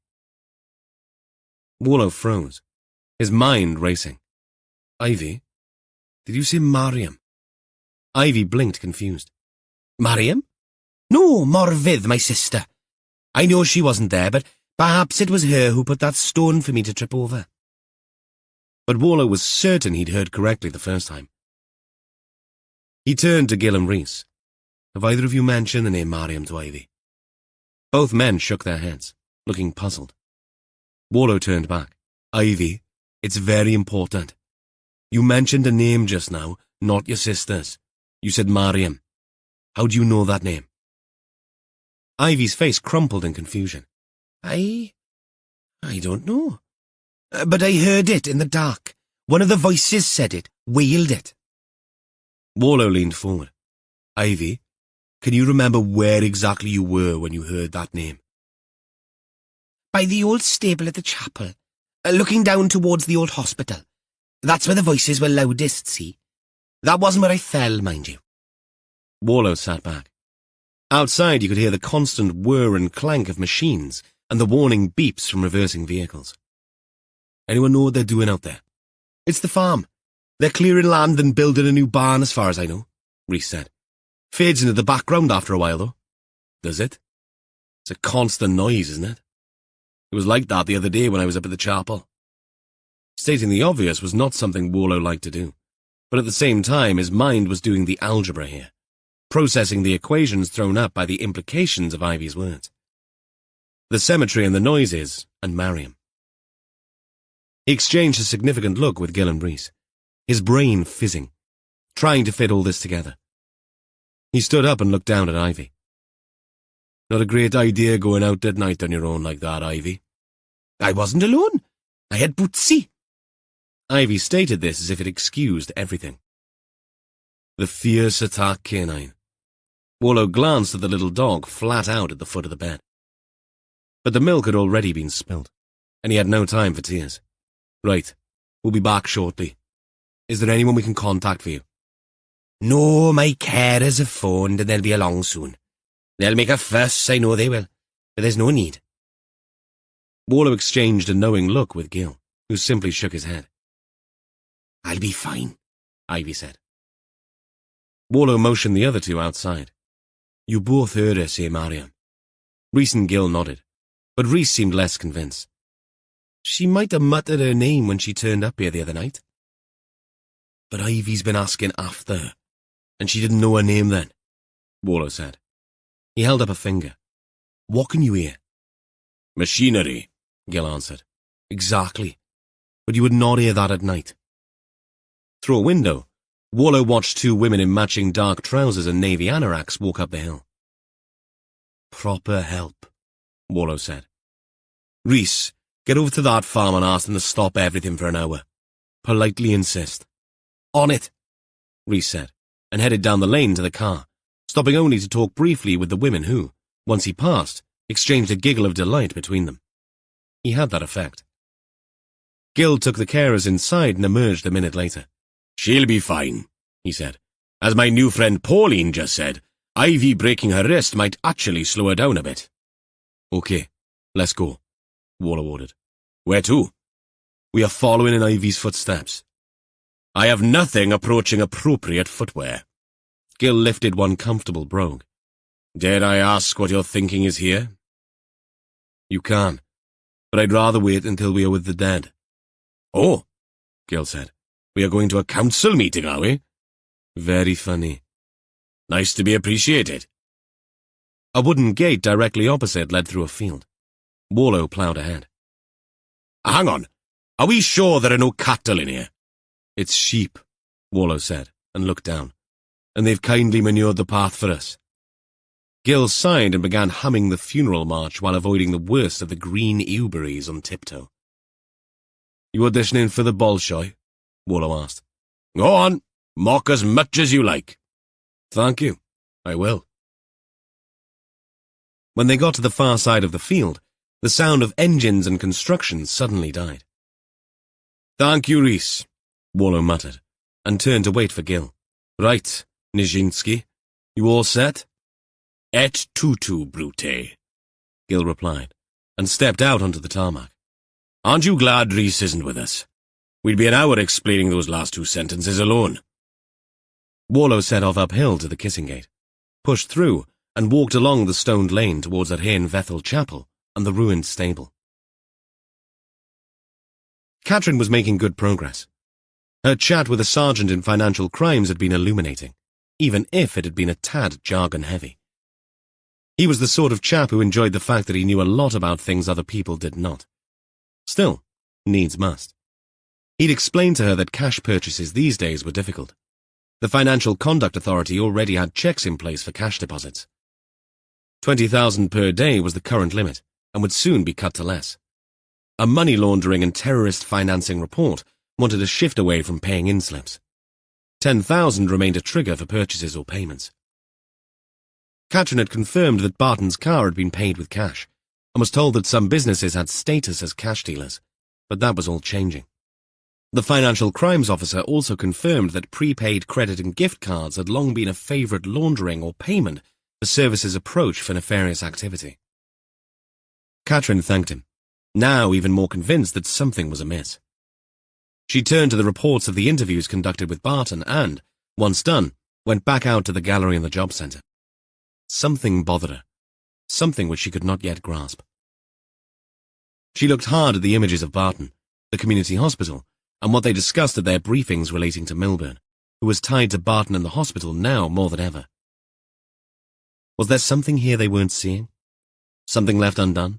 Warlow froze, his mind racing. "Ivy, did you say Mariam?" Ivy blinked confused. "Mariam? No, Morvydd, my sister. I know she wasn't there, but perhaps it was her who put that stone for me to trip over." But Warlow was certain he'd heard correctly the first time. He turned to Gil and Rhys. "Have either of you mentioned the name Mariam to Ivy?" Both men shook their heads, looking puzzled. Warlow turned back. "Ivy, it's very important. You mentioned a name just now, not your sister's. You said Mariam. How do you know that name?" Ivy's face crumpled in confusion. I don't know. But I heard it in the dark. One of the voices said it, wailed it." Warlow leaned forward. "Ivy, can you remember where exactly you were when you heard that name?" "By the old stable at the chapel, looking down towards the old hospital. That's where the voices were loudest, see? That wasn't where I fell, mind you." Warlow sat back. Outside you could hear the constant whir and clank of machines and the warning beeps from reversing vehicles. "Anyone know what they're doing out there?" "It's the farm. They're clearing land and building a new barn as far as I know," Rhys said. "Fades into the background after a while, though." "Does it? It's a constant noise, isn't it? It was like that the other day when I was up at the chapel." Stating the obvious was not something Warlow liked to do, but at the same time his mind was doing the algebra here, processing the equations thrown up by the implications of Ivy's words. The cemetery and the noises, and Mariam. He exchanged a significant look with Gil and Rhys, his brain fizzing, trying to fit all this together. He stood up and looked down at Ivy. "Not a great idea going out at night on your own like that, Ivy." I wasn't alone. I had Bootsy. Ivy stated this as if it excused everything. The fierce attack canine. Warlow glanced at the little dog flat out at the foot of the bed. But the milk had already been spilt, and he had no time for tears. Right, we'll be back shortly. Is there anyone we can contact for you? No, my carers have phoned and they'll be along soon. They'll make a fuss, I know they will, but there's no need. Warlow exchanged a knowing look with Gil, who simply shook his head. I'll be fine, Ivy said. Warlow motioned the other two outside. You both heard her say Mariam. Rhys and Gil nodded, but Rhys seemed less convinced. She might have muttered her name when she turned up here the other night. But Ivy's been asking after her, and she didn't know her name then, Warlow said. He held up a finger. What can you hear? Machinery, Gil answered. Exactly. But you would not hear that at night. Through a window, Warlow watched two women in matching dark trousers and navy anoraks walk up the hill. Proper help, Warlow said. Rhys, get over to that farm and ask them to stop everything for an hour. Politely insist. On it, Rhys said, and headed down the lane to the car, stopping only to talk briefly with the women who, once he passed, exchanged a giggle of delight between them. He had that effect. Gil took the carers inside and emerged a minute later. She'll be fine, he said. As my new friend Pauline just said, Ivy breaking her wrist might actually slow her down a bit. Okay, let's go, Warlow ordered. Where to? We are following in Ivy's footsteps. I have nothing approaching appropriate footwear. Gil lifted one comfortable brogue. Dare I ask what your thinking is here? You can, but I'd rather wait until we are with the dead. Oh, Gil said. We are going to a council meeting, are we? Very funny. Nice to be appreciated. A wooden gate directly opposite led through a field. Warlow ploughed ahead. Hang on. Are we sure there are no cattle in here? It's sheep, Warlow said, and looked down. And they've kindly manured the path for us. Gil sighed and began humming the funeral march while avoiding the worst of the green ewberries on tiptoe. You auditioning for the Bolshoi? Warlow asked. Go on, mock as much as you like. Thank you, I will. When they got to the far side of the field, the sound of engines and construction suddenly died. Thank you, Rhys, Warlow muttered, and turned to wait for Gil. Right, Nijinsky, you all set? Et tutu, brute, Gil replied, and stepped out onto the tarmac. Aren't you glad Rhys isn't with us? We'd be an hour explaining those last two sentences alone. Warlow set off uphill to the kissing gate, pushed through, and walked along the stoned lane towards Arhain Vethel Chapel and the ruined stable. Catherine was making good progress. Her chat with a sergeant in financial crimes had been illuminating, even if it had been a tad jargon-heavy. He was the sort of chap who enjoyed the fact that he knew a lot about things other people did not. Still, needs must. He'd explained to her that cash purchases these days were difficult. The Financial Conduct Authority already had checks in place for cash deposits. 20,000 per day was the current limit, and would soon be cut to less. A money laundering and terrorist financing report wanted a shift away from paying in slips. 10,000 remained a trigger for purchases or payments. Catherine had confirmed that Barton's car had been paid with cash, and was told that some businesses had status as cash dealers, but that was all changing. The financial crimes officer also confirmed that prepaid credit and gift cards had long been a favourite laundering or payment for services' approach for nefarious activity. Catherine thanked him, now even more convinced that something was amiss. She turned to the reports of the interviews conducted with Barton and, once done, went back out to the gallery in the job centre. Something bothered her, something which she could not yet grasp. She looked hard at the images of Barton, the community hospital, and what they discussed at their briefings relating to Milburn, who was tied to Barton and the hospital now more than ever. Was there something here they weren't seeing? Something left undone?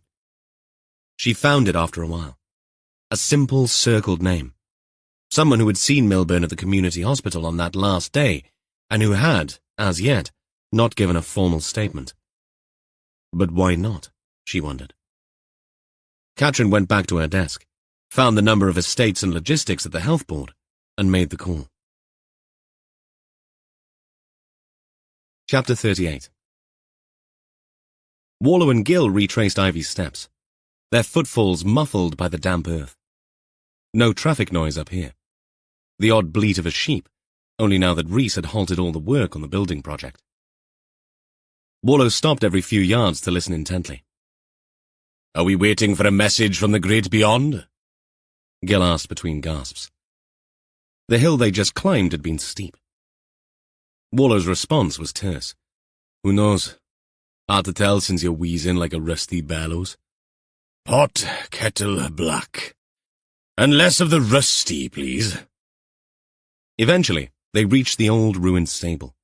She found it after a while. A simple, circled name. Someone who had seen Milburn at the community hospital on that last day, and who had, as yet, not given a formal statement. But why not? She wondered. Katrin went back to her desk, found the number of estates and logistics at the health board, and made the call. Chapter 38. Warlow and Gill retraced Ivy's steps, their footfalls muffled by the damp earth. No traffic noise up here. The odd bleat of a sheep, only now that Reese had halted all the work on the building project. Warlow stopped every few yards to listen intently. Are we waiting for a message from the great beyond? Gill asked between gasps. The hill they just climbed had been steep. Warlow's response was terse. Who knows? Hard to tell since you're wheezing like a rusty bellows. Pot, kettle, black. And less of the rusty, please. Eventually, they reached the old ruined stable.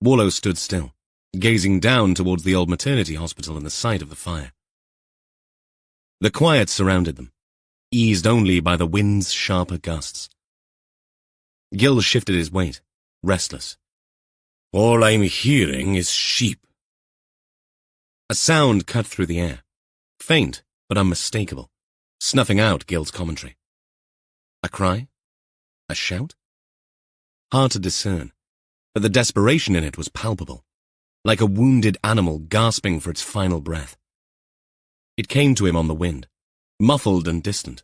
Warlow stood still, gazing down towards the old maternity hospital in the sight of the fire. The quiet surrounded them, eased only by the wind's sharper gusts. Gill shifted his weight, restless. All I'm hearing is sheep. A sound cut through the air, faint but unmistakable, snuffing out Gill's commentary. A cry? A shout? Hard to discern, but the desperation in it was palpable, like a wounded animal gasping for its final breath. It came to him on the wind, muffled and distant,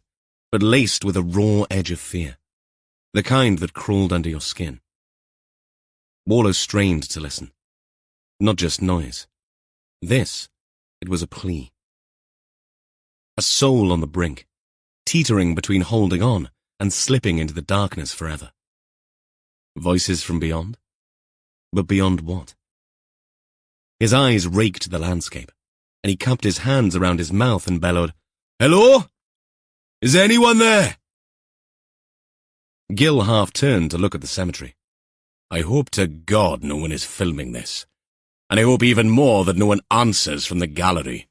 but laced with a raw edge of fear, the kind that crawled under your skin. Warlow strained to listen. Not just noise. It was a plea. A soul on the brink, teetering between holding on and slipping into the darkness forever. Voices from beyond? But beyond what? His eyes raked the landscape, and he cupped his hands around his mouth and bellowed, "Hello? Is anyone there?" Gill half-turned to look at the cemetery. I hope to God no one is filming this, and I hope even more that no one answers from the gallery.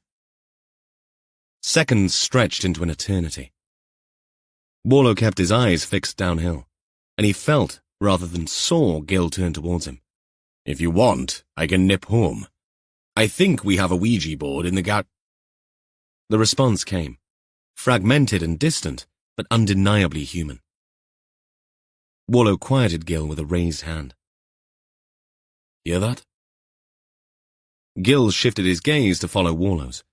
Seconds stretched into an eternity. Warlow kept his eyes fixed downhill, and he felt, rather than saw, Gill turn towards him. If you want, I can nip home. I think we have a Ouija board in the The response came, fragmented and distant, but undeniably human. Warlow quieted Gill with a raised hand. Hear that? Gill shifted his gaze to follow Warlow's,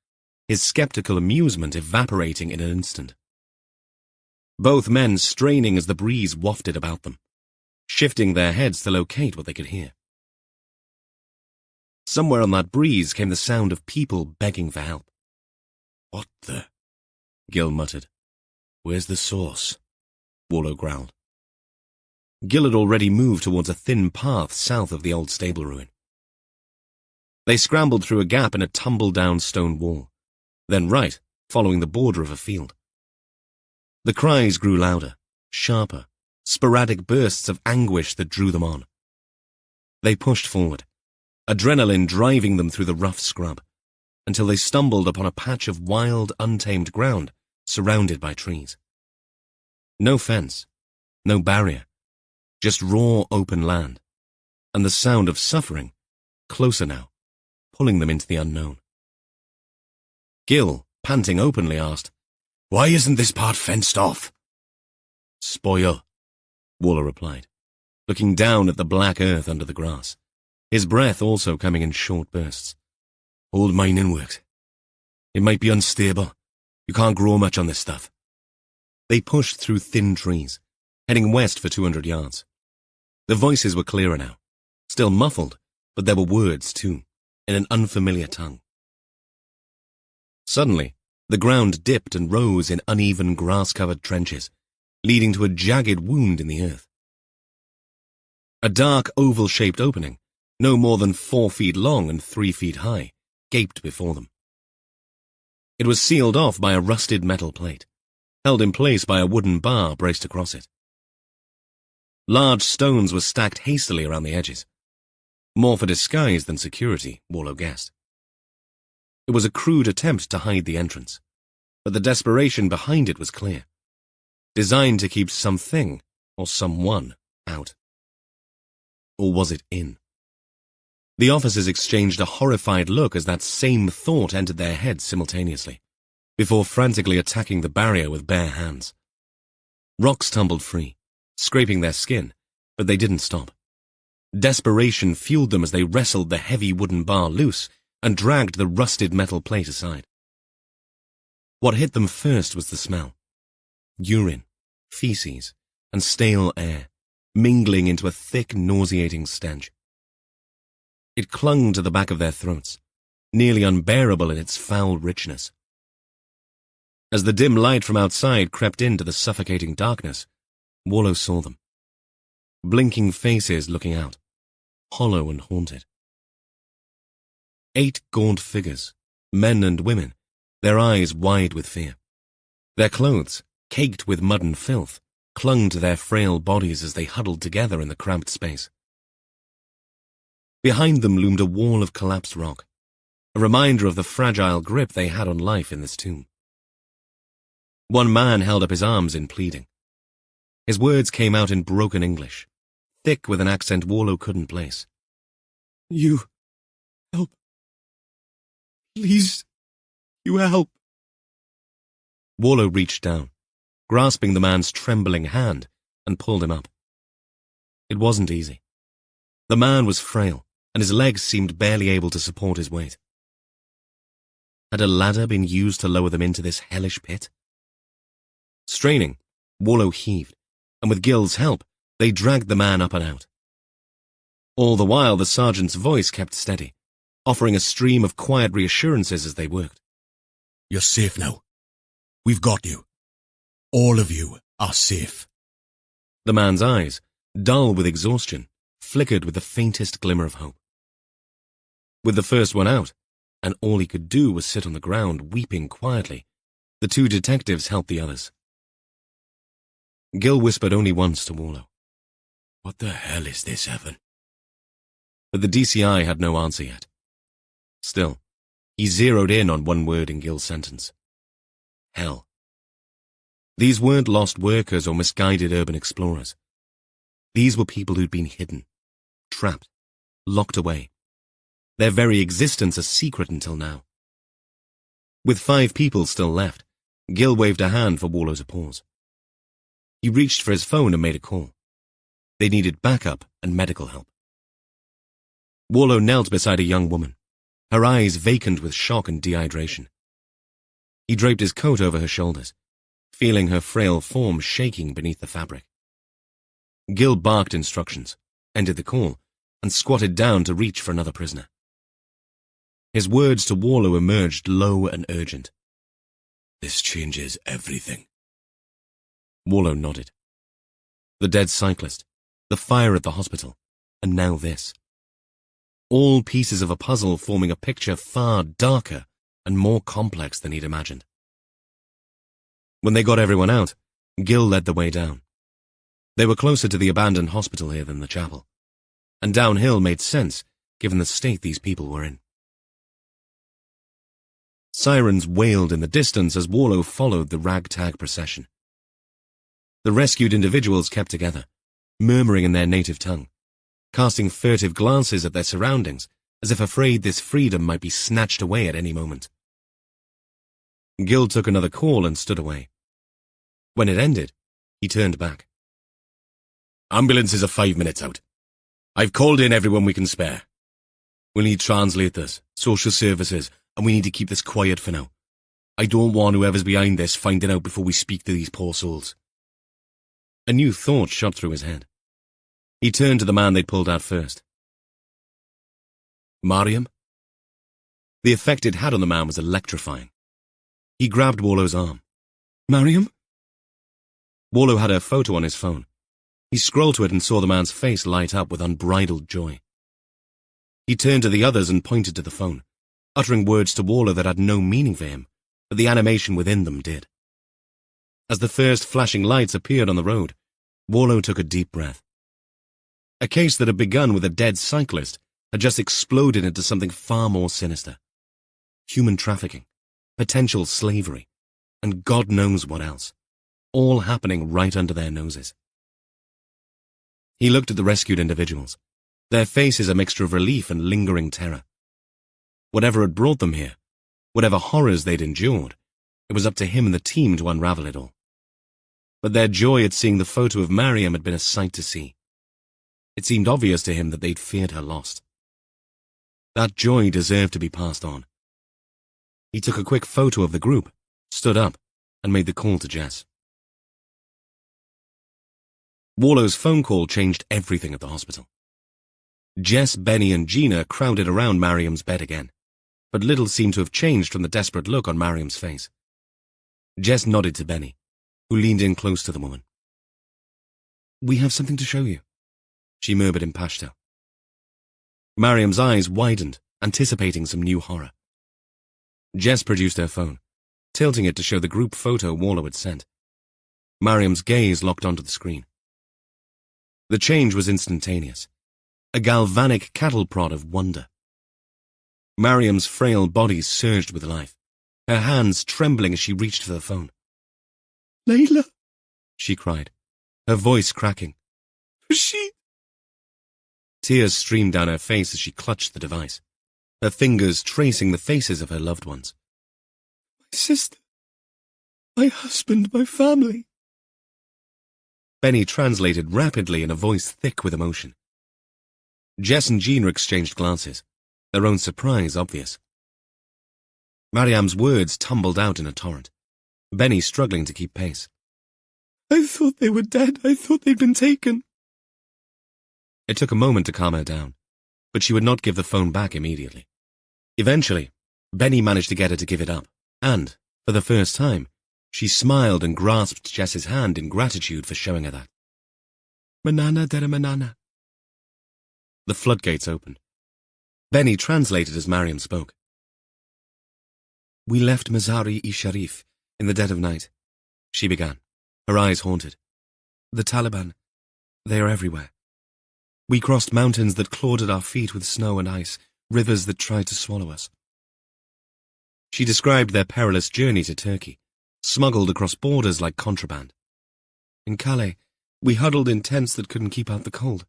his skeptical amusement evaporating in an instant. Both men straining as the breeze wafted about them, shifting their heads to locate what they could hear. Somewhere on that breeze came the sound of people begging for help. What the? Gill muttered. Where's the source? Warlow growled. Gill had already moved towards a thin path south of the old stable ruin. They scrambled through a gap in a tumble-down stone wall, then right, following the border of a field. The cries grew louder, sharper, sporadic bursts of anguish that drew them on. They pushed forward, adrenaline driving them through the rough scrub, until they stumbled upon a patch of wild, untamed ground surrounded by trees. No fence, no barrier, just raw, open land, and the sound of suffering, closer now, pulling them into the unknown. Gill, panting openly, asked, Why isn't this part fenced off? Spoil, Warlow replied, looking down at the black earth under the grass, his breath also coming in short bursts. Old mining works. It might be unstable. You can't grow much on this stuff. They pushed through thin trees, heading west for 200 yards. The voices were clearer now, still muffled, but there were words, too, in an unfamiliar tongue. Suddenly, the ground dipped and rose in uneven grass-covered trenches, leading to a jagged wound in the earth. A dark oval-shaped opening, no more than 4 feet long and 3 feet high, gaped before them. It was sealed off by a rusted metal plate, held in place by a wooden bar braced across it. Large stones were stacked hastily around the edges, more for disguise than security, Warlow guessed. It was a crude attempt to hide the entrance, but the desperation behind it was clear, designed to keep something or someone out. Or was it in? The officers exchanged a horrified look as that same thought entered their heads simultaneously, before frantically attacking the barrier with bare hands. Rocks tumbled free, scraping their skin, but they didn't stop. Desperation fueled them as they wrestled the heavy wooden bar loose and dragged the rusted metal plate aside. What hit them first was the smell. Urine, feces, and stale air, mingling into a thick, nauseating stench. It clung to the back of their throats, nearly unbearable in its foul richness. As the dim light from outside crept into the suffocating darkness, Warlow saw them. Blinking faces looking out, hollow and haunted. 8 gaunt figures, men and women, their eyes wide with fear. Their clothes, caked with mud and filth, clung to their frail bodies as they huddled together in the cramped space. Behind them loomed a wall of collapsed rock, a reminder of the fragile grip they had on life in this tomb. One man held up his arms in pleading. His words came out in broken English, thick with an accent Warlow couldn't place. You help. Please, you help. Warlow reached down, grasping the man's trembling hand, and pulled him up. It wasn't easy. The man was frail, and his legs seemed barely able to support his weight. Had a ladder been used to lower them into this hellish pit? Straining, Warlow heaved, and with Gil's help, they dragged the man up and out. All the while, the sergeant's voice kept steady, offering a stream of quiet reassurances as they worked. You're safe now. We've got you. All of you are safe. The man's eyes, dull with exhaustion, flickered with the faintest glimmer of hope. With the first one out, and all he could do was sit on the ground, weeping quietly, the 2 detectives helped the others. Gil whispered only once to Warlow. What the hell is this, Evan? But the DCI had no answer yet. Still, he zeroed in on one word in Gil's sentence. Hell. These weren't lost workers or misguided urban explorers. These were people who'd been hidden, trapped, locked away. Their very existence a secret until now. With 5 people still left, Gil waved a hand for Warlow to pause. He reached for his phone and made a call. They needed backup and medical help. Warlow knelt beside a young woman, her eyes vacant with shock and dehydration. He draped his coat over her shoulders, feeling her frail form shaking beneath the fabric. Gil barked instructions, ended the call, and squatted down to reach for another prisoner. His words to Warlow emerged low and urgent. This changes everything. Warlow nodded. The dead cyclist, the fire at the hospital, and now this. All pieces of a puzzle forming a picture far darker and more complex than he'd imagined. When they got everyone out, Gil led the way down. They were closer to the abandoned hospital here than the chapel, and downhill made sense given the state these people were in. Sirens wailed in the distance as Warlow followed the ragtag procession. The rescued individuals kept together, murmuring in their native tongue, casting furtive glances at their surroundings as if afraid this freedom might be snatched away at any moment. Gil took another call and stood away. When it ended, he turned back. Ambulances are 5 minutes out. I've called in everyone we can spare. We'll need translators, social services, and we need to keep this quiet for now. I don't want whoever's behind this finding out before we speak to these poor souls. A new thought shot through his head. He turned to the man they'd pulled out first. Mariam? The effect it had on the man was electrifying. He grabbed Warlow's arm. Mariam? Warlow had her photo on his phone. He scrolled to it and saw the man's face light up with unbridled joy. He turned to the others and pointed to the phone, uttering words to Warlow that had no meaning for him, but the animation within them did. As the first flashing lights appeared on the road, Warlow took a deep breath. A case that had begun with a dead cyclist had just exploded into something far more sinister. Human trafficking, potential slavery, and God knows what else, all happening right under their noses. He looked at the rescued individuals, their faces a mixture of relief and lingering terror. Whatever had brought them here, whatever horrors they'd endured, It was up to him and the team to unravel it all. But their joy at seeing the photo of Mariam had been a sight to see. It seemed obvious to him that they'd feared her lost. That joy deserved to be passed on. He took a quick photo of the group, stood up, and made the call to Jess. Warlow's phone call changed everything at the hospital. Jess, Benny, and Gina crowded around Mariam's bed again, but little seemed to have changed from the desperate look on Mariam's face. Jess nodded to Benny, who leaned in close to the woman. "We have something to show you," she murmured in Pashto. Mariam's eyes widened, anticipating some new horror. Jess produced her phone, tilting it to show the group photo Warlow had sent. Mariam's gaze locked onto the screen. The change was instantaneous, a galvanic cattle prod of wonder. Mariam's frail body surged with life, her hands trembling as she reached for the phone. "Layla," she cried, her voice cracking. "Rashid." Tears streamed down her face as she clutched the device, her fingers tracing the faces of her loved ones. "My sister, my husband, my family." Benny translated rapidly in a voice thick with emotion. Jess and Gina exchanged glances, their own surprise obvious. Mariam's words tumbled out in a torrent, Benny struggling to keep pace. "I thought they were dead. I thought they'd been taken." It took a moment to calm her down, but she would not give the phone back immediately. Eventually, Benny managed to get her to give it up, and, for the first time, she smiled and grasped Jess's hand in gratitude for showing her that. "Manana dera manana." The floodgates opened. Benny translated as Mariam spoke. "We left Mazar-e Sharif in the dead of night," she began, her eyes haunted. "The Taliban, they are everywhere. We crossed mountains that clawed at our feet with snow and ice, rivers that tried to swallow us." She described their perilous journey to Turkey, smuggled across borders like contraband. "In Calais, we huddled in tents that couldn't keep out the cold.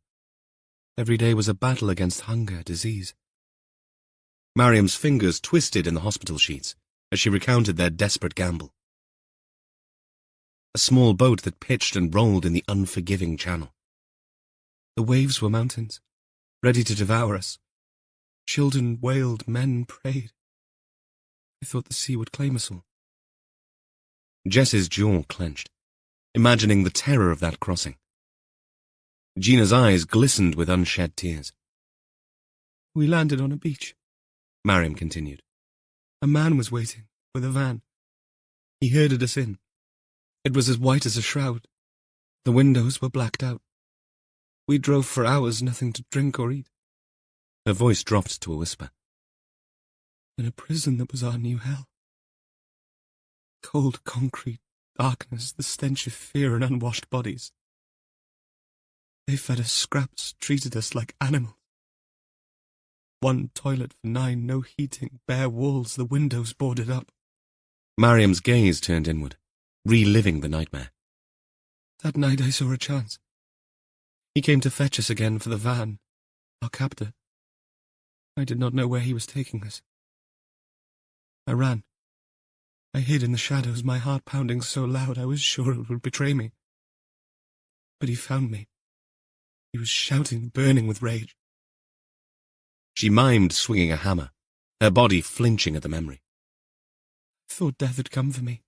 Every day was a battle against hunger, disease." Mariam's fingers twisted in the hospital sheets as she recounted their desperate gamble. A small boat that pitched and rolled in the unforgiving channel. The waves were mountains, ready to devour us. Children wailed, men prayed. I thought the sea would claim us all. Jess's jaw clenched, imagining the terror of that crossing. Gina's eyes glistened with unshed tears. "We landed on a beach," Mariam continued. "A man was waiting with a van. He herded us in. It was as white as a shroud. The windows were blacked out. We drove for hours, nothing to drink or eat." Her voice dropped to a whisper. "In a prison that was our new hell. Cold concrete, darkness, the stench of fear and unwashed bodies. They fed us scraps, treated us like animals. One toilet for 9, no heating, bare walls, the windows boarded up." Mariam's gaze turned inward, reliving the nightmare. "That night I saw a chance. He came to fetch us again for the van, our captor. I did not know where he was taking us. I ran. I hid in the shadows, my heart pounding so loud I was sure it would betray me. But he found me. He was shouting, burning with rage." She mimed swinging a hammer, her body flinching at the memory. "I thought death had come for me.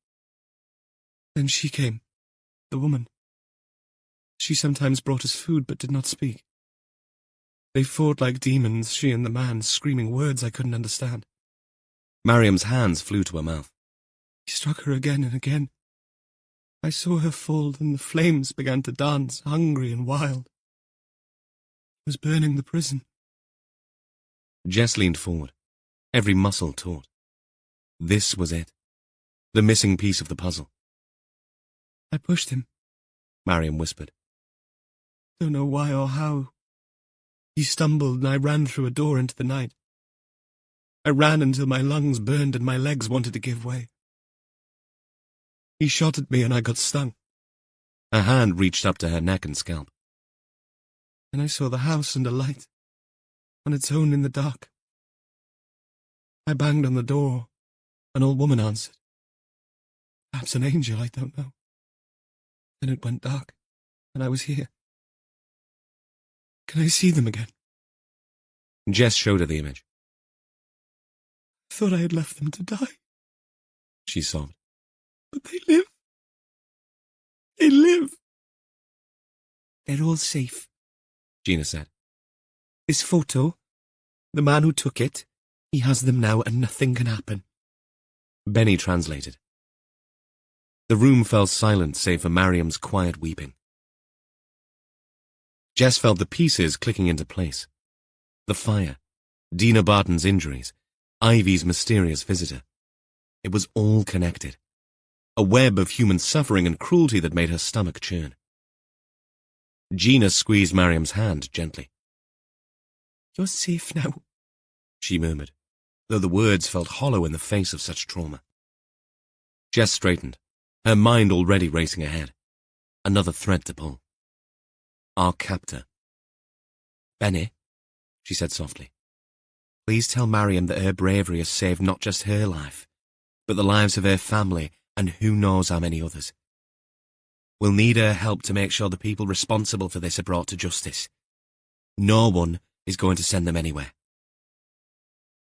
Then she came, the woman. She sometimes brought us food but did not speak. They fought like demons, she and the man, screaming words I couldn't understand. Mariam's hands flew to her mouth. He struck her again and again. I saw her fall, and the flames began to dance, hungry and wild. He was burning the prison." Jess leaned forward, every muscle taut. This was it, the missing piece of the puzzle. "I pushed him," Mariam whispered. "Don't know why or how. He stumbled and I ran through a door into the night. I ran until my lungs burned and my legs wanted to give way. He shot at me and I got stung. Her hand reached up to her neck and scalp. Then I saw the house and a light, on its own in the dark. I banged on the door. An old woman answered. Perhaps an angel, I don't know. Then it went dark, and I was here. Can I see them again? Jess showed her the image. I thought I had left them to die, She sobbed. but they live. They live. They're all safe, Gina said. This photo, the man who took it, he has them now and nothing can happen. Benny translated. The room fell silent save for Mariam's quiet weeping. Jess felt the pieces clicking into place. The fire, Dina Barton's injuries, Ivy's mysterious visitor. It was all connected. A web of human suffering and cruelty that made her stomach churn. Gina squeezed Mariam's hand gently. You're safe now, she murmured, though the words felt hollow in the face of such trauma. Jess straightened, her mind already racing ahead. Another thread to pull. Our captor. Benny, She said softly. please tell Mariam that her bravery has saved not just her life, but the lives of her family and who knows how many others. We'll need her help to make sure the people responsible for this are brought to justice. No one is going to send them anywhere.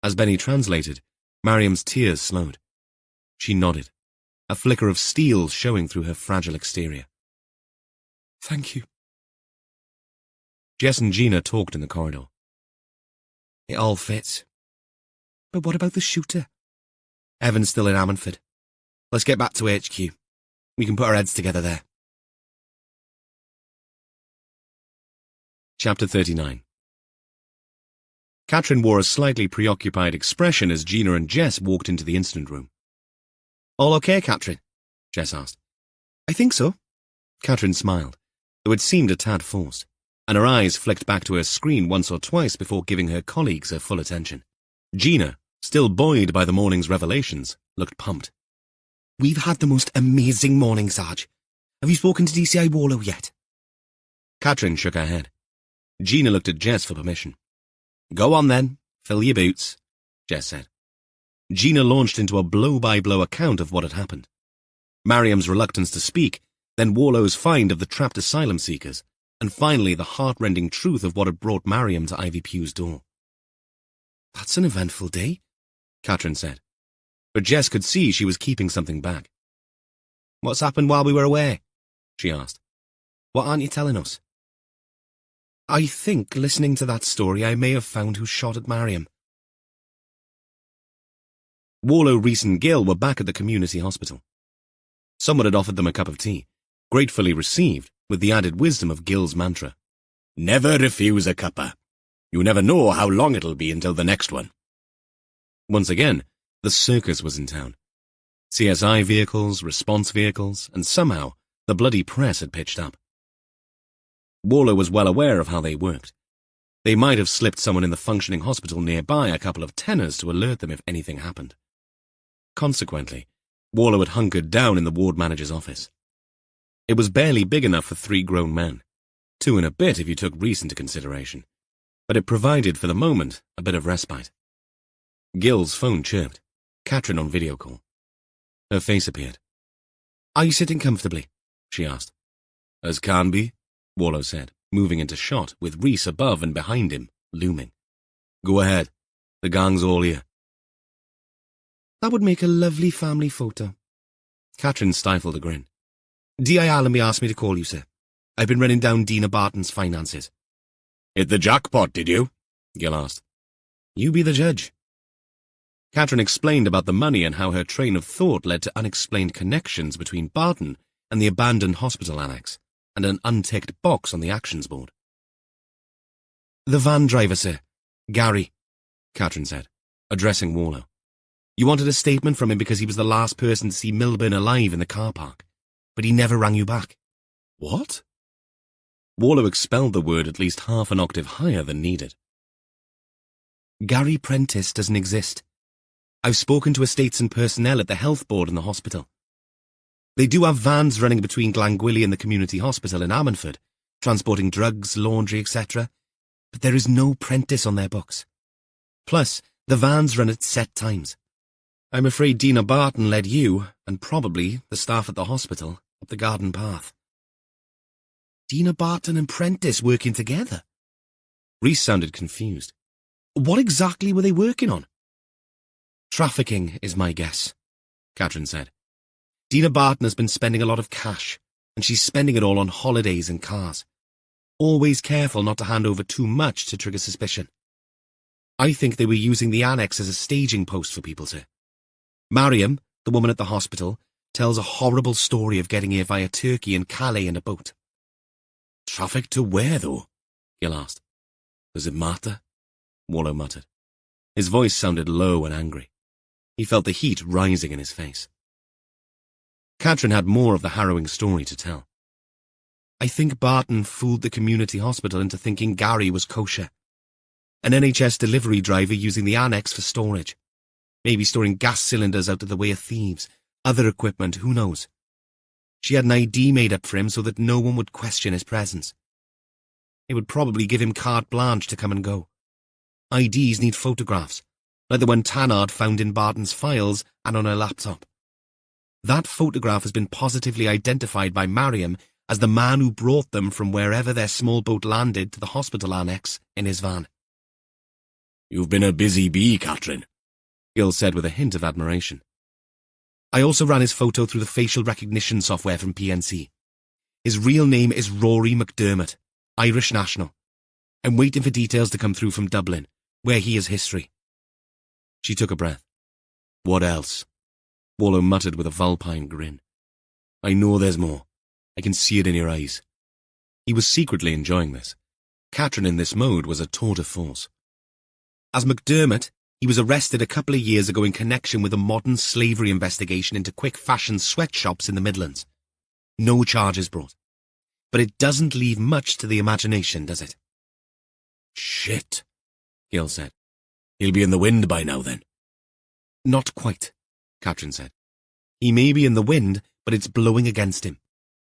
As Benny translated, Mariam's tears slowed. She nodded, a flicker of steel showing through her fragile exterior. Thank you. Jess and Gina talked in the corridor. It all fits. But what about the shooter? Evan's still in Ammanford. Let's get back to HQ. We can put our heads together there. Chapter 39. Catherine wore a slightly preoccupied expression as Gina and Jess walked into the incident room. All okay, Catherine? Jess asked. I think so. Catherine smiled, though it seemed a tad forced, and her eyes flicked back to her screen once or twice before giving her colleagues her full attention. Gina, still buoyed by the morning's revelations, looked pumped. We've had the most amazing morning, Sarge. Have you spoken to DCI Warlow yet? Catherine shook her head. Gina looked at Jess for permission. Go on then, fill your boots, Jess said. Gina launched into a blow-by-blow account of what had happened. Mariam's reluctance to speak, then Warlow's find of the trapped asylum seekers, and finally the heart-rending truth of what had brought Mariam to Ivy Pugh's door. That's an eventful day, Catherine said, but Jess could see she was keeping something back. What's happened while we were away? She asked. What aren't you telling us? I think, listening to that story, I may have found who shot at Mariam. Warlow, Reese and Gill were back at the community hospital. Someone had offered them a cup of tea, gratefully received, with the added wisdom of Gill's mantra. Never refuse a cuppa. You never know how long it'll be until the next one. Once again, the circus was in town. CSI vehicles, response vehicles, and somehow the bloody press had pitched up. Warlow was well aware of how they worked. They might have slipped someone in the functioning hospital nearby a couple of tenors to alert them if anything happened. Consequently, Warlow had hunkered down in the ward manager's office. It was barely big enough for 3 grown men, 2 and a bit if you took Reese into consideration, but it provided, for the moment, a bit of respite. Gill's phone chirped, Catherine on video call. Her face appeared. Are you sitting comfortably? She asked. As can be, Warlow said, moving into shot, with Reese above and behind him, looming. Go ahead. The gang's all here. That would make a lovely family photo. Catherine stifled a grin. D.I. Allenby asked me to call you, sir. I've been running down Dina Barton's finances. Hit the jackpot, did you? Gill asked. You be the judge. Catherine explained about the money and how her train of thought led to unexplained connections between Barton and the abandoned hospital annex, and an unticked box on the actions board. The van driver, sir. Gary, Catherine said, addressing Warlow. You wanted a statement from him because he was the last person to see Milburn alive in the car park, but he never rang you back. What? Warlow expelled the word at least half an octave higher than needed. Gary Prentice doesn't exist. I've spoken to estates and personnel at the health board in the hospital. They do have vans running between Glangwili and the community hospital in Ammanford, transporting drugs, laundry, etc., but there is no Prentice on their books. Plus, the vans run at set times. I'm afraid Dina Barton led you, and probably the staff at the hospital, up the garden path. Dina Barton and Prentice working together? Reese sounded confused. What exactly were they working on? Trafficking is my guess, Catherine said. Dina Barton has been spending a lot of cash, and she's spending it all on holidays and cars. Always careful not to hand over too much to trigger suspicion. I think they were using the annex as a staging post for people to. Mariam, the woman at the hospital, tells a horrible story of getting here via Turkey and Calais in a boat. Trafficked to where, though? Gil asked. Does it matter? Warlow muttered. His voice sounded low and angry. He felt the heat rising in his face. Catherine had more of the harrowing story to tell. I think Barton fooled the community hospital into thinking Gary was kosher. An NHS delivery driver using the annex for storage. Maybe storing gas cylinders out of the way of thieves. Other equipment, who knows? She had an ID made up for him so that no one would question his presence. It would probably give him carte blanche to come and go. IDs need photographs, like the one Tannard found in Barton's files and on her laptop. That photograph has been positively identified by Mariam as the man who brought them from wherever their small boat landed to the hospital annex in his van. You've been a busy bee, Catherine, Gil said with a hint of admiration. I also ran his photo through the facial recognition software from PNC. His real name is Rory McDermott, Irish national. I'm waiting for details to come through from Dublin, where he has history. She took a breath. What else? Warlow muttered with a vulpine grin. I know there's more. I can see it in your eyes. He was secretly enjoying this. Catherine in this mode was a tour de force. As McDermott, he was arrested a couple of years ago in connection with a modern slavery investigation into quick fashion sweatshops in the Midlands. No charges brought. But it doesn't leave much to the imagination, does it? Shit, Gil said. He'll be in the wind by now, then. Not quite, Catherine said. He may be in the wind, but it's blowing against him.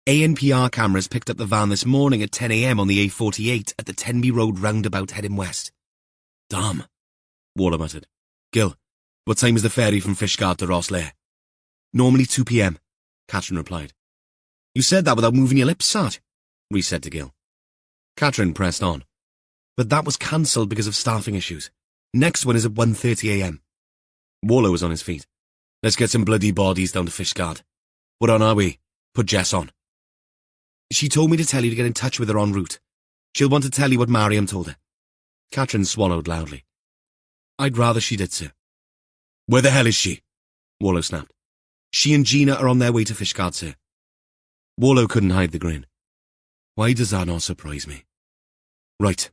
ANPR cameras picked up the van this morning at 10 a.m. on the A48 at the Tenby Road roundabout heading west. Damn, Warlow muttered. Gil, what time is the ferry from Fishguard to Rosslare? Normally 2 p.m, Catherine replied. You said that without moving your lips, Sarge, Reese said to Gil. Catherine pressed on. But that was cancelled because of staffing issues. Next one is at 1:30 a.m. Warlow was on his feet. Let's get some bloody bodies down to Fishguard. What on are we? Put Jess on. She told me to tell you to get in touch with her en route. She'll want to tell you what Mariam told her. Catherine swallowed loudly. I'd rather she did, sir. Where the hell is she? Warlow snapped. She and Gina are on their way to Fishguard, sir. Warlow couldn't hide the grin. Why does that not surprise me? Right,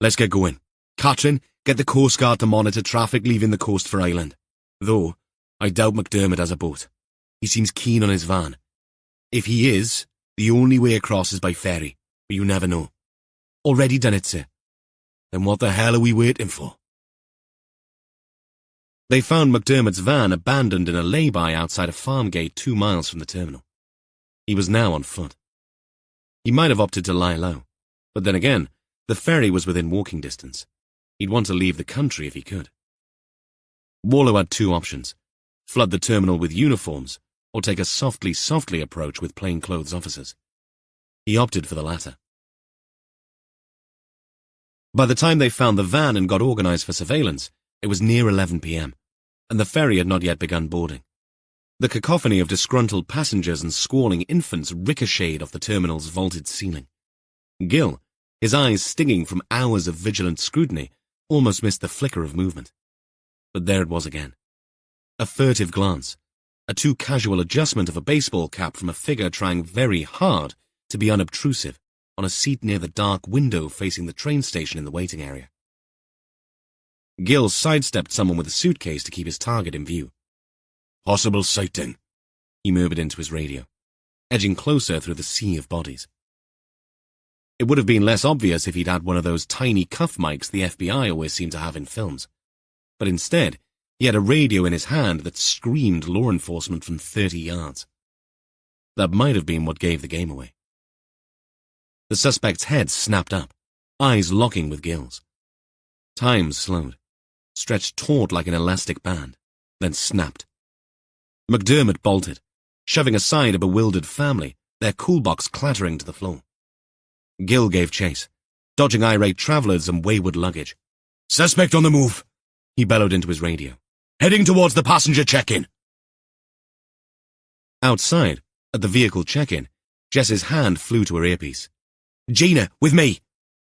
let's get going. Catherine, get the Coast Guard to monitor traffic leaving the coast for Ireland. Though, I doubt McDermott has a boat. He seems keen on his van. If he is, the only way across is by ferry, but you never know. Already done it, sir. Then what the hell are we waiting for? They found McDermott's van abandoned in a lay-by outside a farm gate 2 miles from the terminal. He was now on foot. He might have opted to lie low, but then again, the ferry was within walking distance. He'd want to leave the country if he could. Warlow had 2 options: flood the terminal with uniforms, or take a softly approach with plainclothes officers. He opted for the latter. By the time they found the van and got organised for surveillance, it was near 11 p.m, and the ferry had not yet begun boarding. The cacophony of disgruntled passengers and squalling infants ricocheted off the terminal's vaulted ceiling. Gil, his eyes stinging from hours of vigilant scrutiny, almost missed the flicker of movement. But there it was again. A furtive glance, a too casual adjustment of a baseball cap from a figure trying very hard to be unobtrusive on a seat near the dark window facing the train station in the waiting area. Gil sidestepped someone with a suitcase to keep his target in view. Possible sighting, he murmured into his radio, edging closer through the sea of bodies. It would have been less obvious if he'd had one of those tiny cuff mics the FBI always seem to have in films. But instead, he had a radio in his hand that screamed law enforcement from 30 yards. That might have been what gave the game away. The suspect's head snapped up, eyes locking with Gil's. Time slowed, stretched taut like an elastic band. then snapped. McDermott bolted, shoving aside a bewildered family, their coolbox clattering to the floor. Gill gave chase, dodging irate travellers and wayward luggage. "Suspect on the move," he bellowed into his radio. "Heading towards the passenger check-in." Outside, at the vehicle check-in, Jess's hand flew to her earpiece. "Gina, with me!"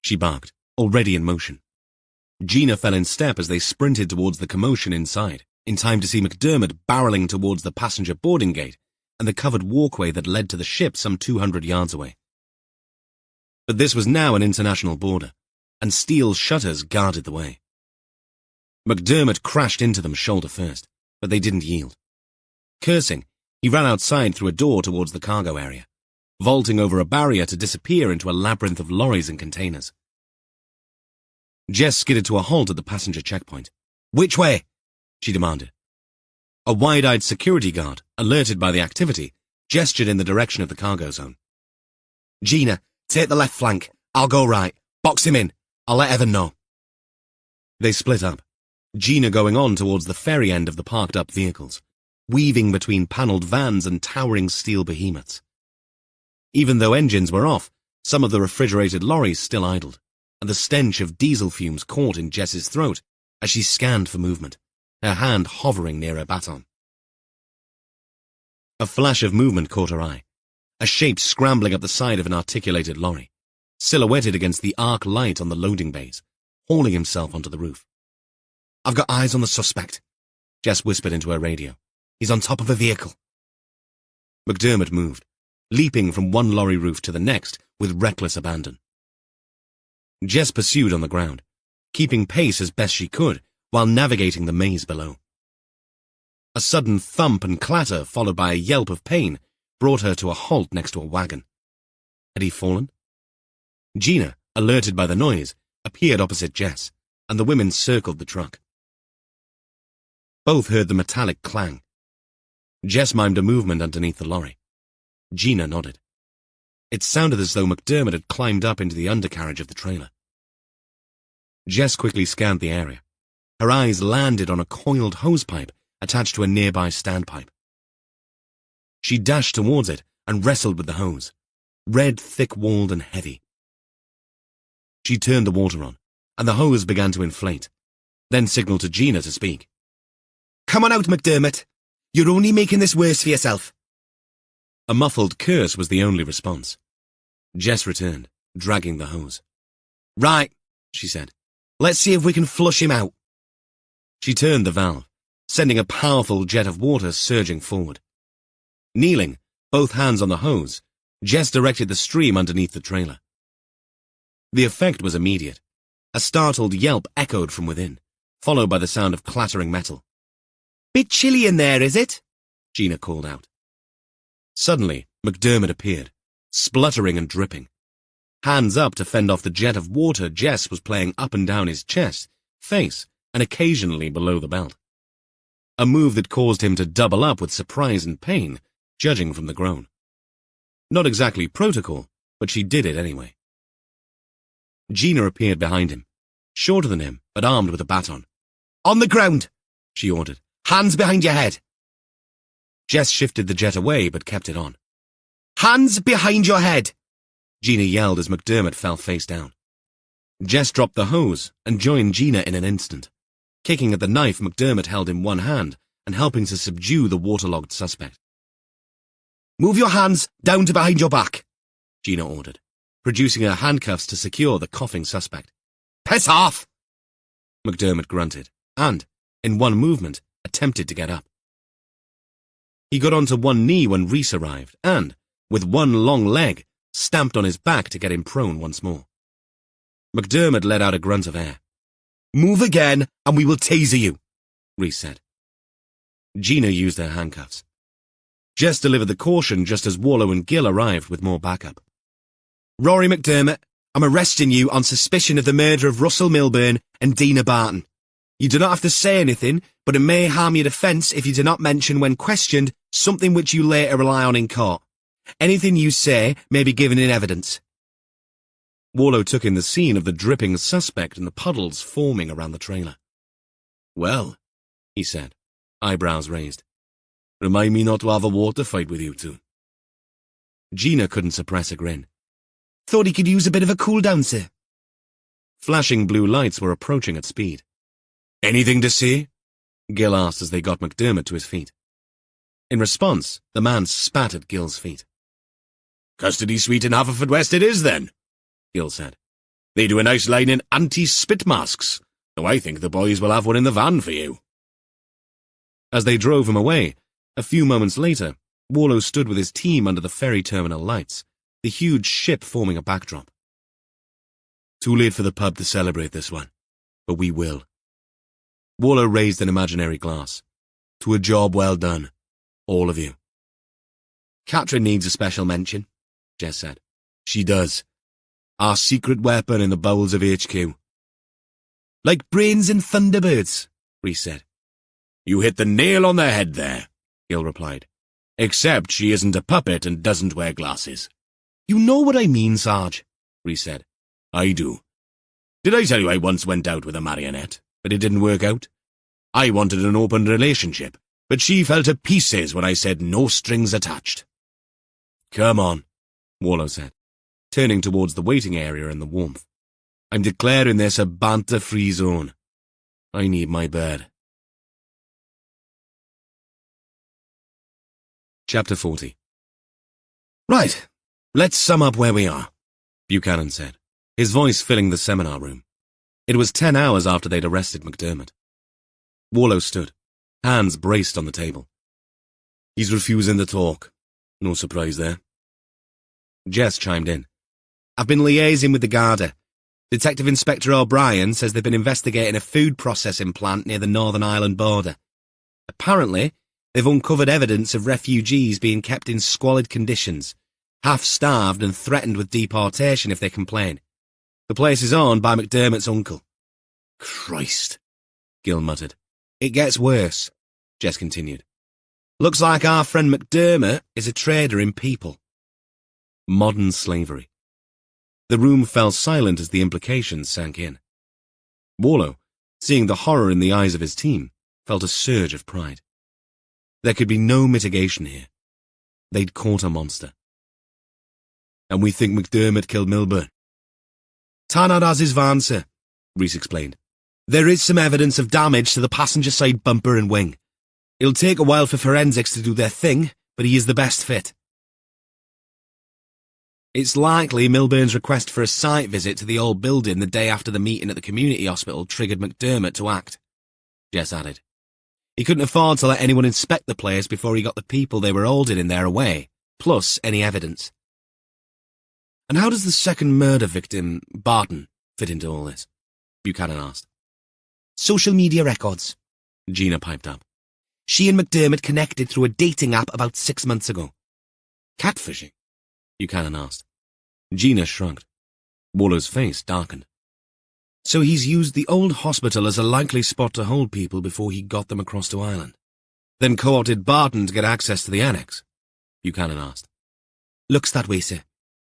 she barked, already in motion. Gina fell in step as they sprinted towards the commotion inside, in time to see McDermott barreling towards the passenger boarding gate and the covered walkway that led to the ship some 200 yards away. But this was now an international border, and steel shutters guarded the way. McDermott crashed into them shoulder first, but they didn't yield. Cursing, he ran outside through a door towards the cargo area, vaulting over a barrier to disappear into a labyrinth of lorries and containers. Jess skidded to a halt at the passenger checkpoint. "Which way?" she demanded. A wide-eyed security guard, alerted by the activity, gestured in the direction of the cargo zone. "Gina, take the left flank. I'll go right. Box him in. I'll let Evan know." They split up, Gina going on towards the ferry end of the parked-up vehicles, weaving between panelled vans and towering steel behemoths. Even though engines were off, some of the refrigerated lorries still idled, and the stench of diesel fumes caught in Jess's throat as she scanned for movement, her hand hovering near her baton. A flash of movement caught her eye, a shape scrambling up the side of an articulated lorry, silhouetted against the arc light on the loading bays, hauling himself onto the roof. "I've got eyes on the suspect," Jess whispered into her radio. "He's on top of a vehicle." McDermott moved, leaping from one lorry roof to the next with reckless abandon. Jess pursued on the ground, keeping pace as best she could while navigating the maze below. A sudden thump and clatter followed by a yelp of pain brought her to a halt next to a wagon. Had he fallen? Gina, alerted by the noise, appeared opposite Jess, and the women circled the truck. Both heard the metallic clang. Jess mimed a movement underneath the lorry. Gina nodded. It sounded as though McDermott had climbed up into the undercarriage of the trailer. Jess quickly scanned the area. Her eyes landed on a coiled hosepipe attached to a nearby standpipe. She dashed towards it and wrestled with the hose, red, thick-walled and heavy. She turned the water on, and the hose began to inflate, then signaled to Gina to speak. "Come on out, McDermott. You're only making this worse for yourself." A muffled curse was the only response. Jess returned, dragging the hose. "Right," she said. "Let's see if we can flush him out." She turned the valve, sending a powerful jet of water surging forward. Kneeling, both hands on the hose, Jess directed the stream underneath the trailer. The effect was immediate. A startled yelp echoed from within, followed by the sound of clattering metal. "Bit chilly in there, is it?" Gina called out. Suddenly, McDermott appeared, spluttering and dripping. Hands up to fend off the jet of water Jess was playing up and down his chest, face, and occasionally below the belt. A move that caused him to double up with surprise and pain, judging from the groan. Not exactly protocol, but she did it anyway. Gina appeared behind him, shorter than him, but armed with a baton. "On the ground," she ordered. "Hands behind your head." Jess shifted the jet away, but kept it on. "Hands behind your head," Gina yelled as McDermott fell face down. Jess dropped the hose and joined Gina in an instant, kicking at the knife McDermott held in one hand and helping to subdue the waterlogged suspect. "Move your hands down to behind your back," Gina ordered, producing her handcuffs to secure the coughing suspect. "Piss off!" McDermott grunted, and, in one movement, attempted to get up. He got onto one knee when Reese arrived and, with one long leg, stamped on his back to get him prone once more. McDermott let out a grunt of air. "Move again, and we will taser you," Reese said. Gina used her handcuffs. Jess delivered the caution just as Warlow and Gill arrived with more backup. "Rory McDermott, I'm arresting you on suspicion of the murder of Russell Milburn and Dina Barton. You do not have to say anything, but it may harm your defence if you do not mention when questioned something which you later rely on in court. Anything you say may be given in evidence." Warlow took in the scene of the dripping suspect and the puddles forming around the trailer. "Well," he said, eyebrows raised. Remind me not to have a water fight with you two. Gina couldn't suppress a grin. Thought he could use a bit of a cool down, sir. Flashing blue lights were approaching at speed. Anything to say? Gil asked as they got McDermott to his feet. In response, the man spat at Gil's feet. Custody suite in Haverfordwest it is, then, Gil said. They do a nice line in anti-spit masks, though I think the boys will have one in the van for you. As they drove him away, a few moments later, Warlow stood with his team under the ferry terminal lights, the huge ship forming a backdrop. Too late for the pub to celebrate this one, but we will. Warlow raised an imaginary glass. To a job well done, all of you. Katrin needs a special mention, Jess said. She does. Our secret weapon in the bowels of HQ. Like brains and Thunderbirds, Rhys said. You hit the nail on the head there, Gil replied. Except she isn't a puppet and doesn't wear glasses. You know what I mean, Sarge, Rhys said. I do. Did I tell you I once went out with a marionette, but it didn't work out? I wanted an open relationship, but she fell to pieces when I said no strings attached. Come on, Warlow said, turning towards the waiting area in the warmth. I'm declaring this a banter-free zone. I need my bed. Chapter 40. Right, let's sum up where we are, Buchanan said, his voice filling the seminar room. It was 10 hours after they'd arrested McDermott. Warlow stood, hands braced on the table. He's refusing to talk. No surprise there. Jess chimed in. I've been liaising with the Garda. Detective Inspector O'Brien says they've been investigating a food processing plant near the Northern Ireland border. Apparently, they've uncovered evidence of refugees being kept in squalid conditions, half-starved and threatened with deportation if they complain. The place is owned by McDermott's uncle. Christ, Gil muttered. It gets worse, Jess continued. Looks like our friend McDermott is a trader in people. Modern slavery. The room fell silent as the implications sank in. Warlow, seeing the horror in the eyes of his team, felt a surge of pride. There could be no mitigation here. They'd caught a monster. And we think McDermott killed Milburn. Tarnard has his van, sir, Rhys explained. There is some evidence of damage to the passenger side bumper and wing. It'll take a while for forensics to do their thing, but he is the best fit. It's likely Milburn's request for a site visit to the old building the day after the meeting at the community hospital triggered McDermott to act, Jess added. He couldn't afford to let anyone inspect the place before he got the people they were holding in there away, plus any evidence. And how does the second murder victim, Barton, fit into all this? Buchanan asked. Social media records, Gina piped up. She and McDermott connected through a dating app about 6 months ago. Catfishing? Buchanan asked. Gina shrugged. Warlow's face darkened. So he's used the old hospital as a likely spot to hold people before he got them across to Ireland. Then courted Barton to get access to the annex? Buchanan asked. Looks that way, sir.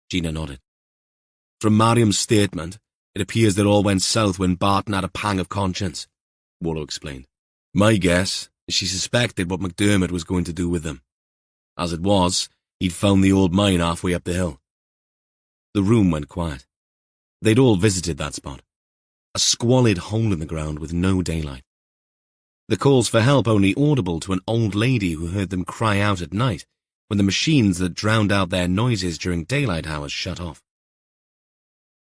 Gina nodded. From Mariam's statement, it appears that all went south when Barton had a pang of conscience, Warlow explained. My guess is she suspected what McDermott was going to do with them. As it was, he'd found the old mine halfway up the hill. The room went quiet. They'd all visited that spot. A squalid hole in the ground with no daylight. The calls for help only audible to an old lady who heard them cry out at night when the machines that drowned out their noises during daylight hours shut off.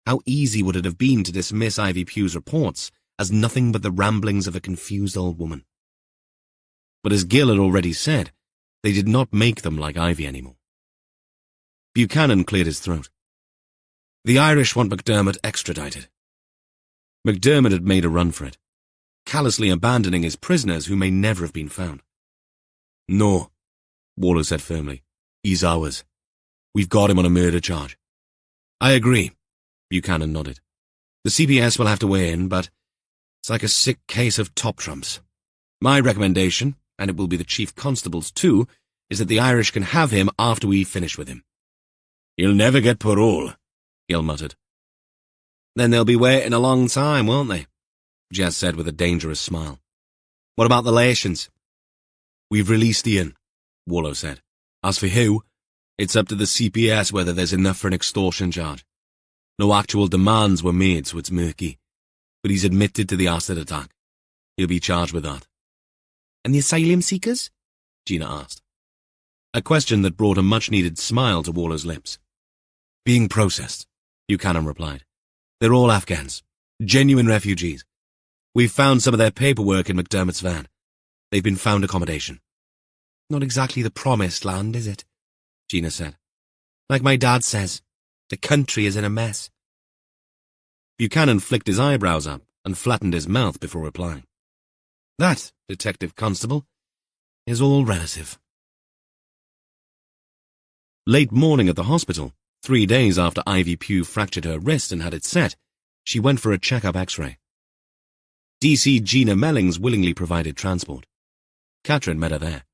How easy would it have been to dismiss Ivy Pugh's reports as nothing but the ramblings of a confused old woman? But as Gil had already said, they did not make them like Ivy anymore. Buchanan cleared his throat. The Irish want McDermott extradited. McDermott had made a run for it, callously abandoning his prisoners who may never have been found. No, Warlow said firmly. He's ours. We've got him on a murder charge. I agree, Buchanan nodded. The CPS will have to weigh in, but it's like a sick case of top trumps. My recommendation, and it will be the Chief Constable's too, is that the Irish can have him after we finish with him. He'll never get parole, Gil muttered. Then they'll be waiting a long time, won't they? Jess said with a dangerous smile. What about the Latians? We've released Ian, Warlow said. As for Hugh, it's up to the CPS whether there's enough for an extortion charge. No actual demands were made, so it's murky. But he's admitted to the acid attack. He'll be charged with that. And the asylum seekers? Gina asked. A question that brought a much-needed smile to Warlow's lips. Being processed, Buchanan replied. They're all Afghans. Genuine refugees. We've found some of their paperwork in McDermott's van. They've been found accommodation. Not exactly the promised land, is it? Gina said. Like my dad says, the country is in a mess. Buchanan flicked his eyebrows up and flattened his mouth before replying. That, Detective Constable, is all relative. Late morning at the hospital, 3 days after Ivy Pugh fractured her wrist and had it set, she went for a check-up x-ray. DC Gina Mellings willingly provided transport. Katrin met her there.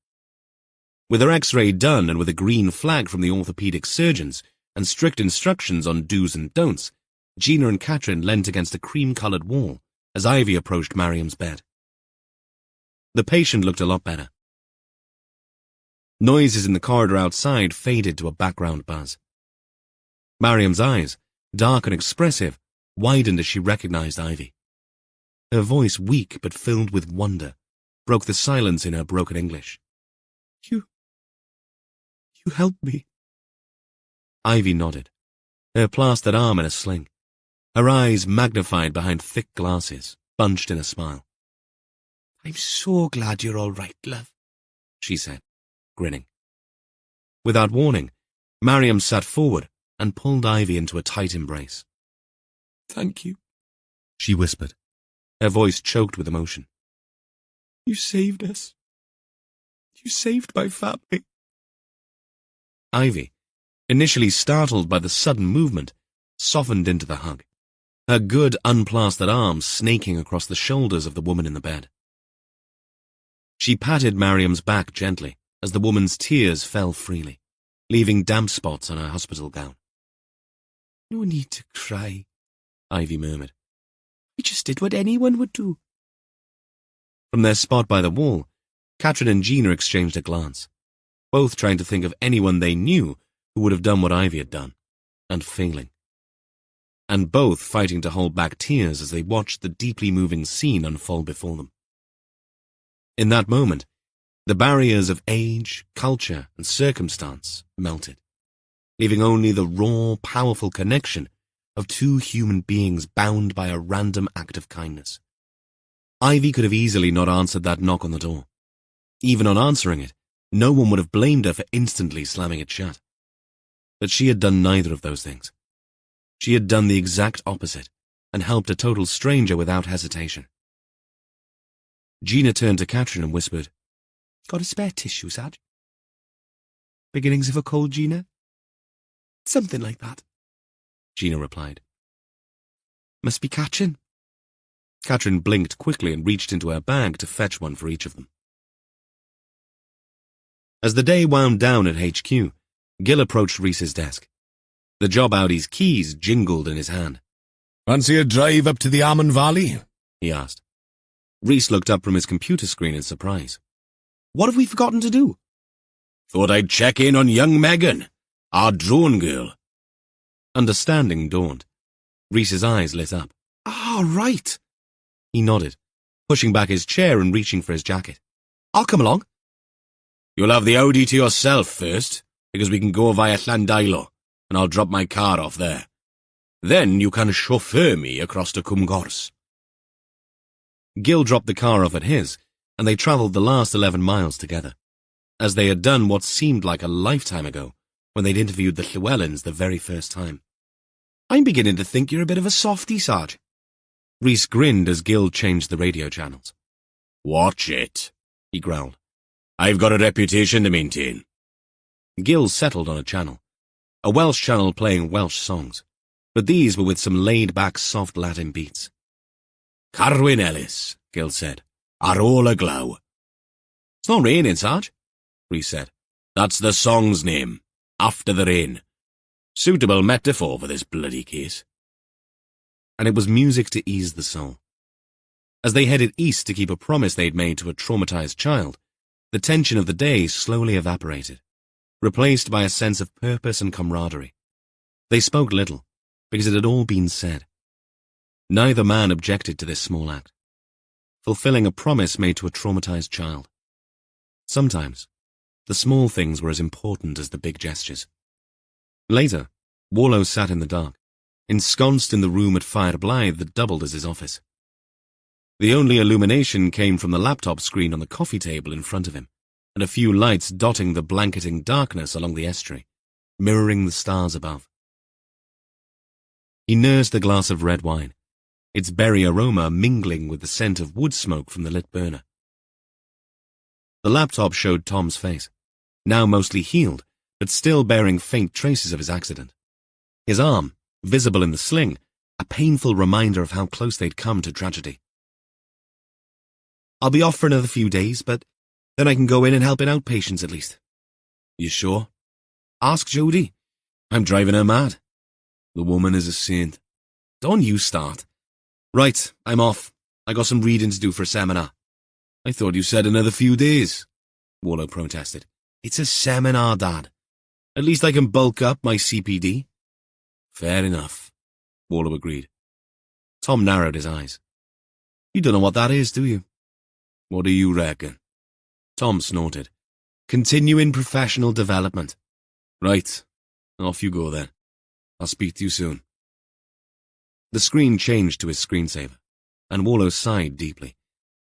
With her x-ray done and with a green flag from the orthopedic surgeons and strict instructions on do's and don'ts, Gina and Katrin leant against a cream-coloured wall as Ivy approached Mariam's bed. The patient looked a lot better. Noises in the corridor outside faded to a background buzz. Mariam's eyes, dark and expressive, widened as she recognized Ivy. Her voice, weak but filled with wonder, broke the silence in her broken English. You helped me. Ivy nodded, her plastered arm in a sling, her eyes magnified behind thick glasses, bunched in a smile. I'm so glad you're all right, love, she said, grinning. Without warning, Mariam sat forward and pulled Ivy into a tight embrace. Thank you, she whispered, her voice choked with emotion. You saved us. You saved my family. Ivy, initially startled by the sudden movement, softened into the hug, her good unplastered arms snaking across the shoulders of the woman in the bed. She patted Mariam's back gently as the woman's tears fell freely, leaving damp spots on her hospital gown. No need to cry, Ivy murmured. We just did what anyone would do. From their spot by the wall, Katrin and Gina exchanged a glance, both trying to think of anyone they knew who would have done what Ivy had done, and failing. And both fighting to hold back tears as they watched the deeply moving scene unfold before them. In that moment, the barriers of age, culture, and circumstance melted, leaving only the raw, powerful connection of two human beings bound by a random act of kindness. Ivy could have easily not answered that knock on the door. Even on answering it, no one would have blamed her for instantly slamming it shut. But she had done neither of those things. She had done the exact opposite and helped a total stranger without hesitation. Gina turned to Katrin and whispered, Got a spare tissue, Sarge? Beginnings of a cold, Gina? Something like that, Gina replied. Must be Katrin. Katrin blinked quickly and reached into her bag to fetch one for each of them. As the day wound down at HQ, Gil approached Reese's desk. The job Audi's keys jingled in his hand. Fancy a drive up to the Amman Valley? He asked. Reese looked up from his computer screen in surprise. What have we forgotten to do? Thought I'd check in on young Megan, our drone girl. Understanding dawned. Reese's eyes lit up. Ah, right. He nodded, pushing back his chair and reaching for his jacket. I'll come along. You'll have the Audi to yourself first, because we can go via Llandailo, and I'll drop my car off there. Then you can chauffeur me across to Cwmgors. Gil dropped the car off at his, and they travelled the last 11 miles together, as they had done what seemed like a lifetime ago when they'd interviewed the Llewellyns the very first time. I'm beginning to think you're a bit of a softy, Sarge. Reese grinned as Gil changed the radio channels. Watch it, he growled. I've got a reputation to maintain. Gil settled on a channel, a Welsh channel playing Welsh songs, but these were with some laid-back soft Latin beats. Carwyn Ellis, Gil said. Ar ôl y glaw. It's not raining, Sarge, Reese said. That's the song's name, After the Rain. Suitable metaphor for this bloody case. And it was music to ease the soul. As they headed east to keep a promise they'd made to a traumatized child, The tension of the day slowly evaporated, replaced by a sense of purpose and camaraderie. They spoke little, because it had all been said. Neither man objected to this small act, fulfilling a promise made to a traumatized child. Sometimes, the small things were as important as the big gestures. Later, Warlow sat in the dark, ensconced in the room at Fire Blythe that doubled as his office. The only illumination came from the laptop screen on the coffee table in front of him, and a few lights dotting the blanketing darkness along the estuary, mirroring the stars above. He nursed a glass of red wine, its berry aroma mingling with the scent of wood smoke from the lit burner. The laptop showed Tom's face, now mostly healed, but still bearing faint traces of his accident. His arm, visible in the sling, a painful reminder of how close they'd come to tragedy. "I'll be off for another few days, but then I can go in and help in outpatients at least." "You sure?" "Ask Jody. I'm driving her mad." "The woman is a saint." "Don't you start." "Right, I'm off. I got some reading to do for a seminar." "I thought you said another few days," Warlow protested. "It's a seminar, Dad. At least I can bulk up my CPD." "Fair enough," Warlow agreed. Tom narrowed his eyes. "You don't know what that is, do you?" "What do you reckon?" Tom snorted. "Continuing professional development." "Right. Off you go then. I'll speak to you soon." The screen changed to his screensaver, and Warlow sighed deeply,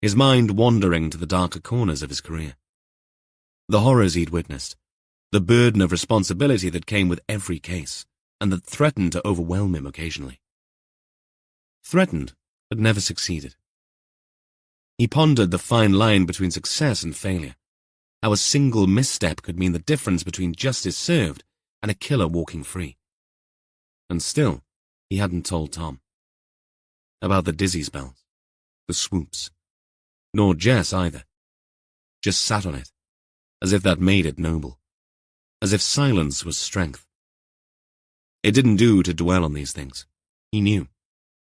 his mind wandering to the darker corners of his career. The horrors he'd witnessed, the burden of responsibility that came with every case, and that threatened to overwhelm him occasionally. Threatened, but never succeeded. He pondered the fine line between success and failure, how a single misstep could mean the difference between justice served and a killer walking free. And still, he hadn't told Tom. About the dizzy spells, the swoops. Nor Jess either. Just sat on it, as if that made it noble. As if silence was strength. It didn't do to dwell on these things. He knew.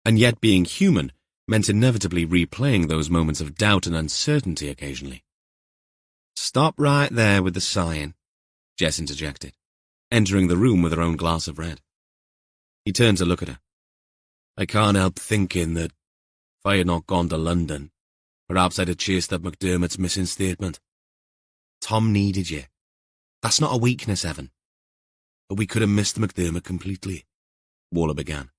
And yet being human meant inevitably replaying those moments of doubt and uncertainty occasionally. "Stop right there with the sighing," Jess interjected, entering the room with her own glass of red. He turned to look at her. "I can't help thinking that if I had not gone to London, perhaps I'd have chased up McDermott's missing statement." "Tom needed you. That's not a weakness, Evan." "But we could have missed McDermott completely," Warlow began,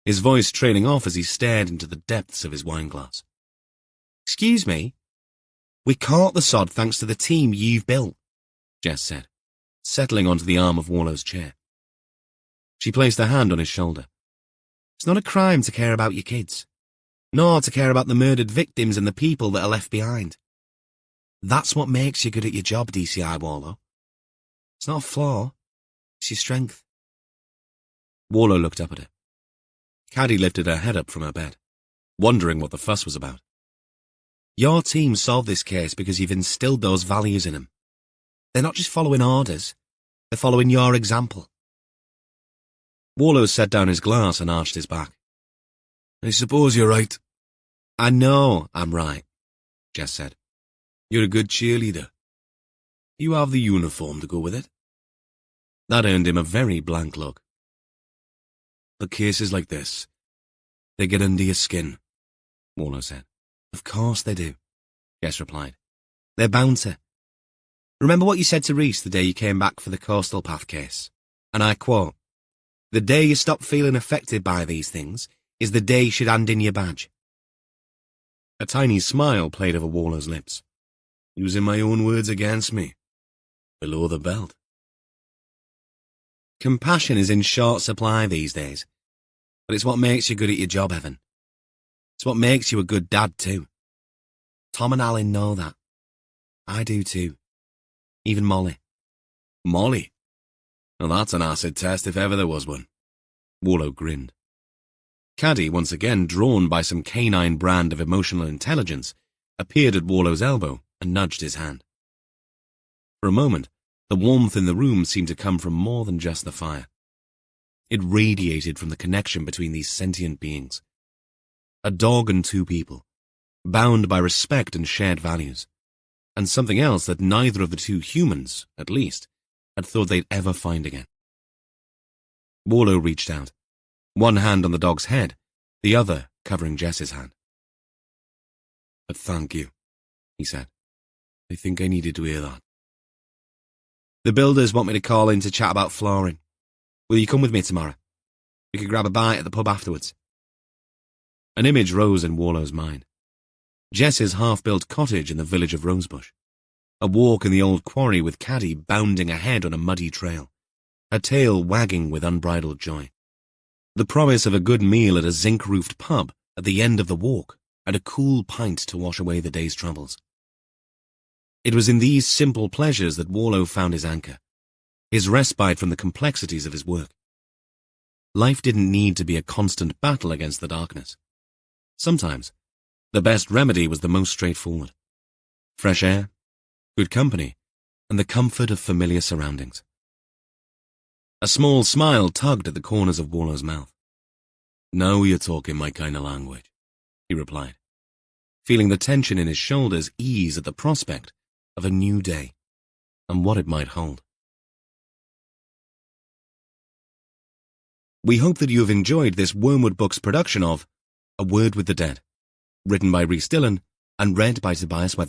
his voice trailing off as he stared into the depths of his wineglass. "Excuse me? We caught the sod thanks to the team you've built," Jess said, settling onto the arm of Warlow's chair. She placed a hand on his shoulder. "It's not a crime to care about your kids, nor to care about the murdered victims and the people that are left behind. That's what makes you good at your job, DCI Warlow. It's not a flaw, it's your strength." Warlow looked up at her. Caddy lifted her head up from her bed, wondering what the fuss was about. "Your team solved this case because you've instilled those values in them. They're not just following orders, they're following your example." Warlow set down his glass and arched his back. "I suppose you're right." "I know I'm right," Jess said. "You're a good cheerleader. You have the uniform to go with it." That earned him a very blank look. "But cases like this, they get under your skin," Warlow said. "Of course they do," Jess replied. "They're bound to. Remember what you said to Reese the day you came back for the Coastal Path case? And I quote, 'The day you stop feeling affected by these things is the day you should hand in your badge.'" A tiny smile played over Warlow's lips. "Using my own words against me. Below the belt." Compassion is in short supply these days, but it's what makes you good at your job, Evan. It's what makes you a good dad, too. Tom and Alan know that. I do, too. Even Molly. "Molly? Now that's an acid test if ever there was one." Warlow grinned. Caddy, once again drawn by some canine brand of emotional intelligence, appeared at Warlow's elbow and nudged his hand. For a moment, the warmth in the room seemed to come from more than just the fire. It radiated from the connection between these sentient beings. A dog and two people, bound by respect and shared values. and something else that neither of the two humans, at least, had thought they'd ever find again. Warlow reached out, one hand on the dog's head, the other covering Jess's hand. "But thank you," he said. "I think I needed to hear that." "The builders want me to call in to chat about flooring. Will you come with me tomorrow? We could grab a bite at the pub afterwards." An image rose in Warlow's mind. Jess's half-built cottage in the village of Rosebush. A walk in the old quarry with Caddy bounding ahead on a muddy trail, her tail wagging with unbridled joy. The promise of a good meal at a zinc-roofed pub at the end of the walk, and a cool pint to wash away the day's troubles. It was in these simple pleasures that Warlow found his anchor, his respite from the complexities of his work. Life didn't need to be a constant battle against the darkness. Sometimes, the best remedy was the most straightforward. Fresh air, good company, and the comfort of familiar surroundings. A small smile tugged at the corners of Warlow's mouth. "Now you're talking my kind of language," he replied, feeling the tension in his shoulders ease at the prospect of a new day and what it might hold. We hope that you have enjoyed this Wormwood Books production of A Word with the Dead, written by Rhys Dillon and read by Tobias Weatherby.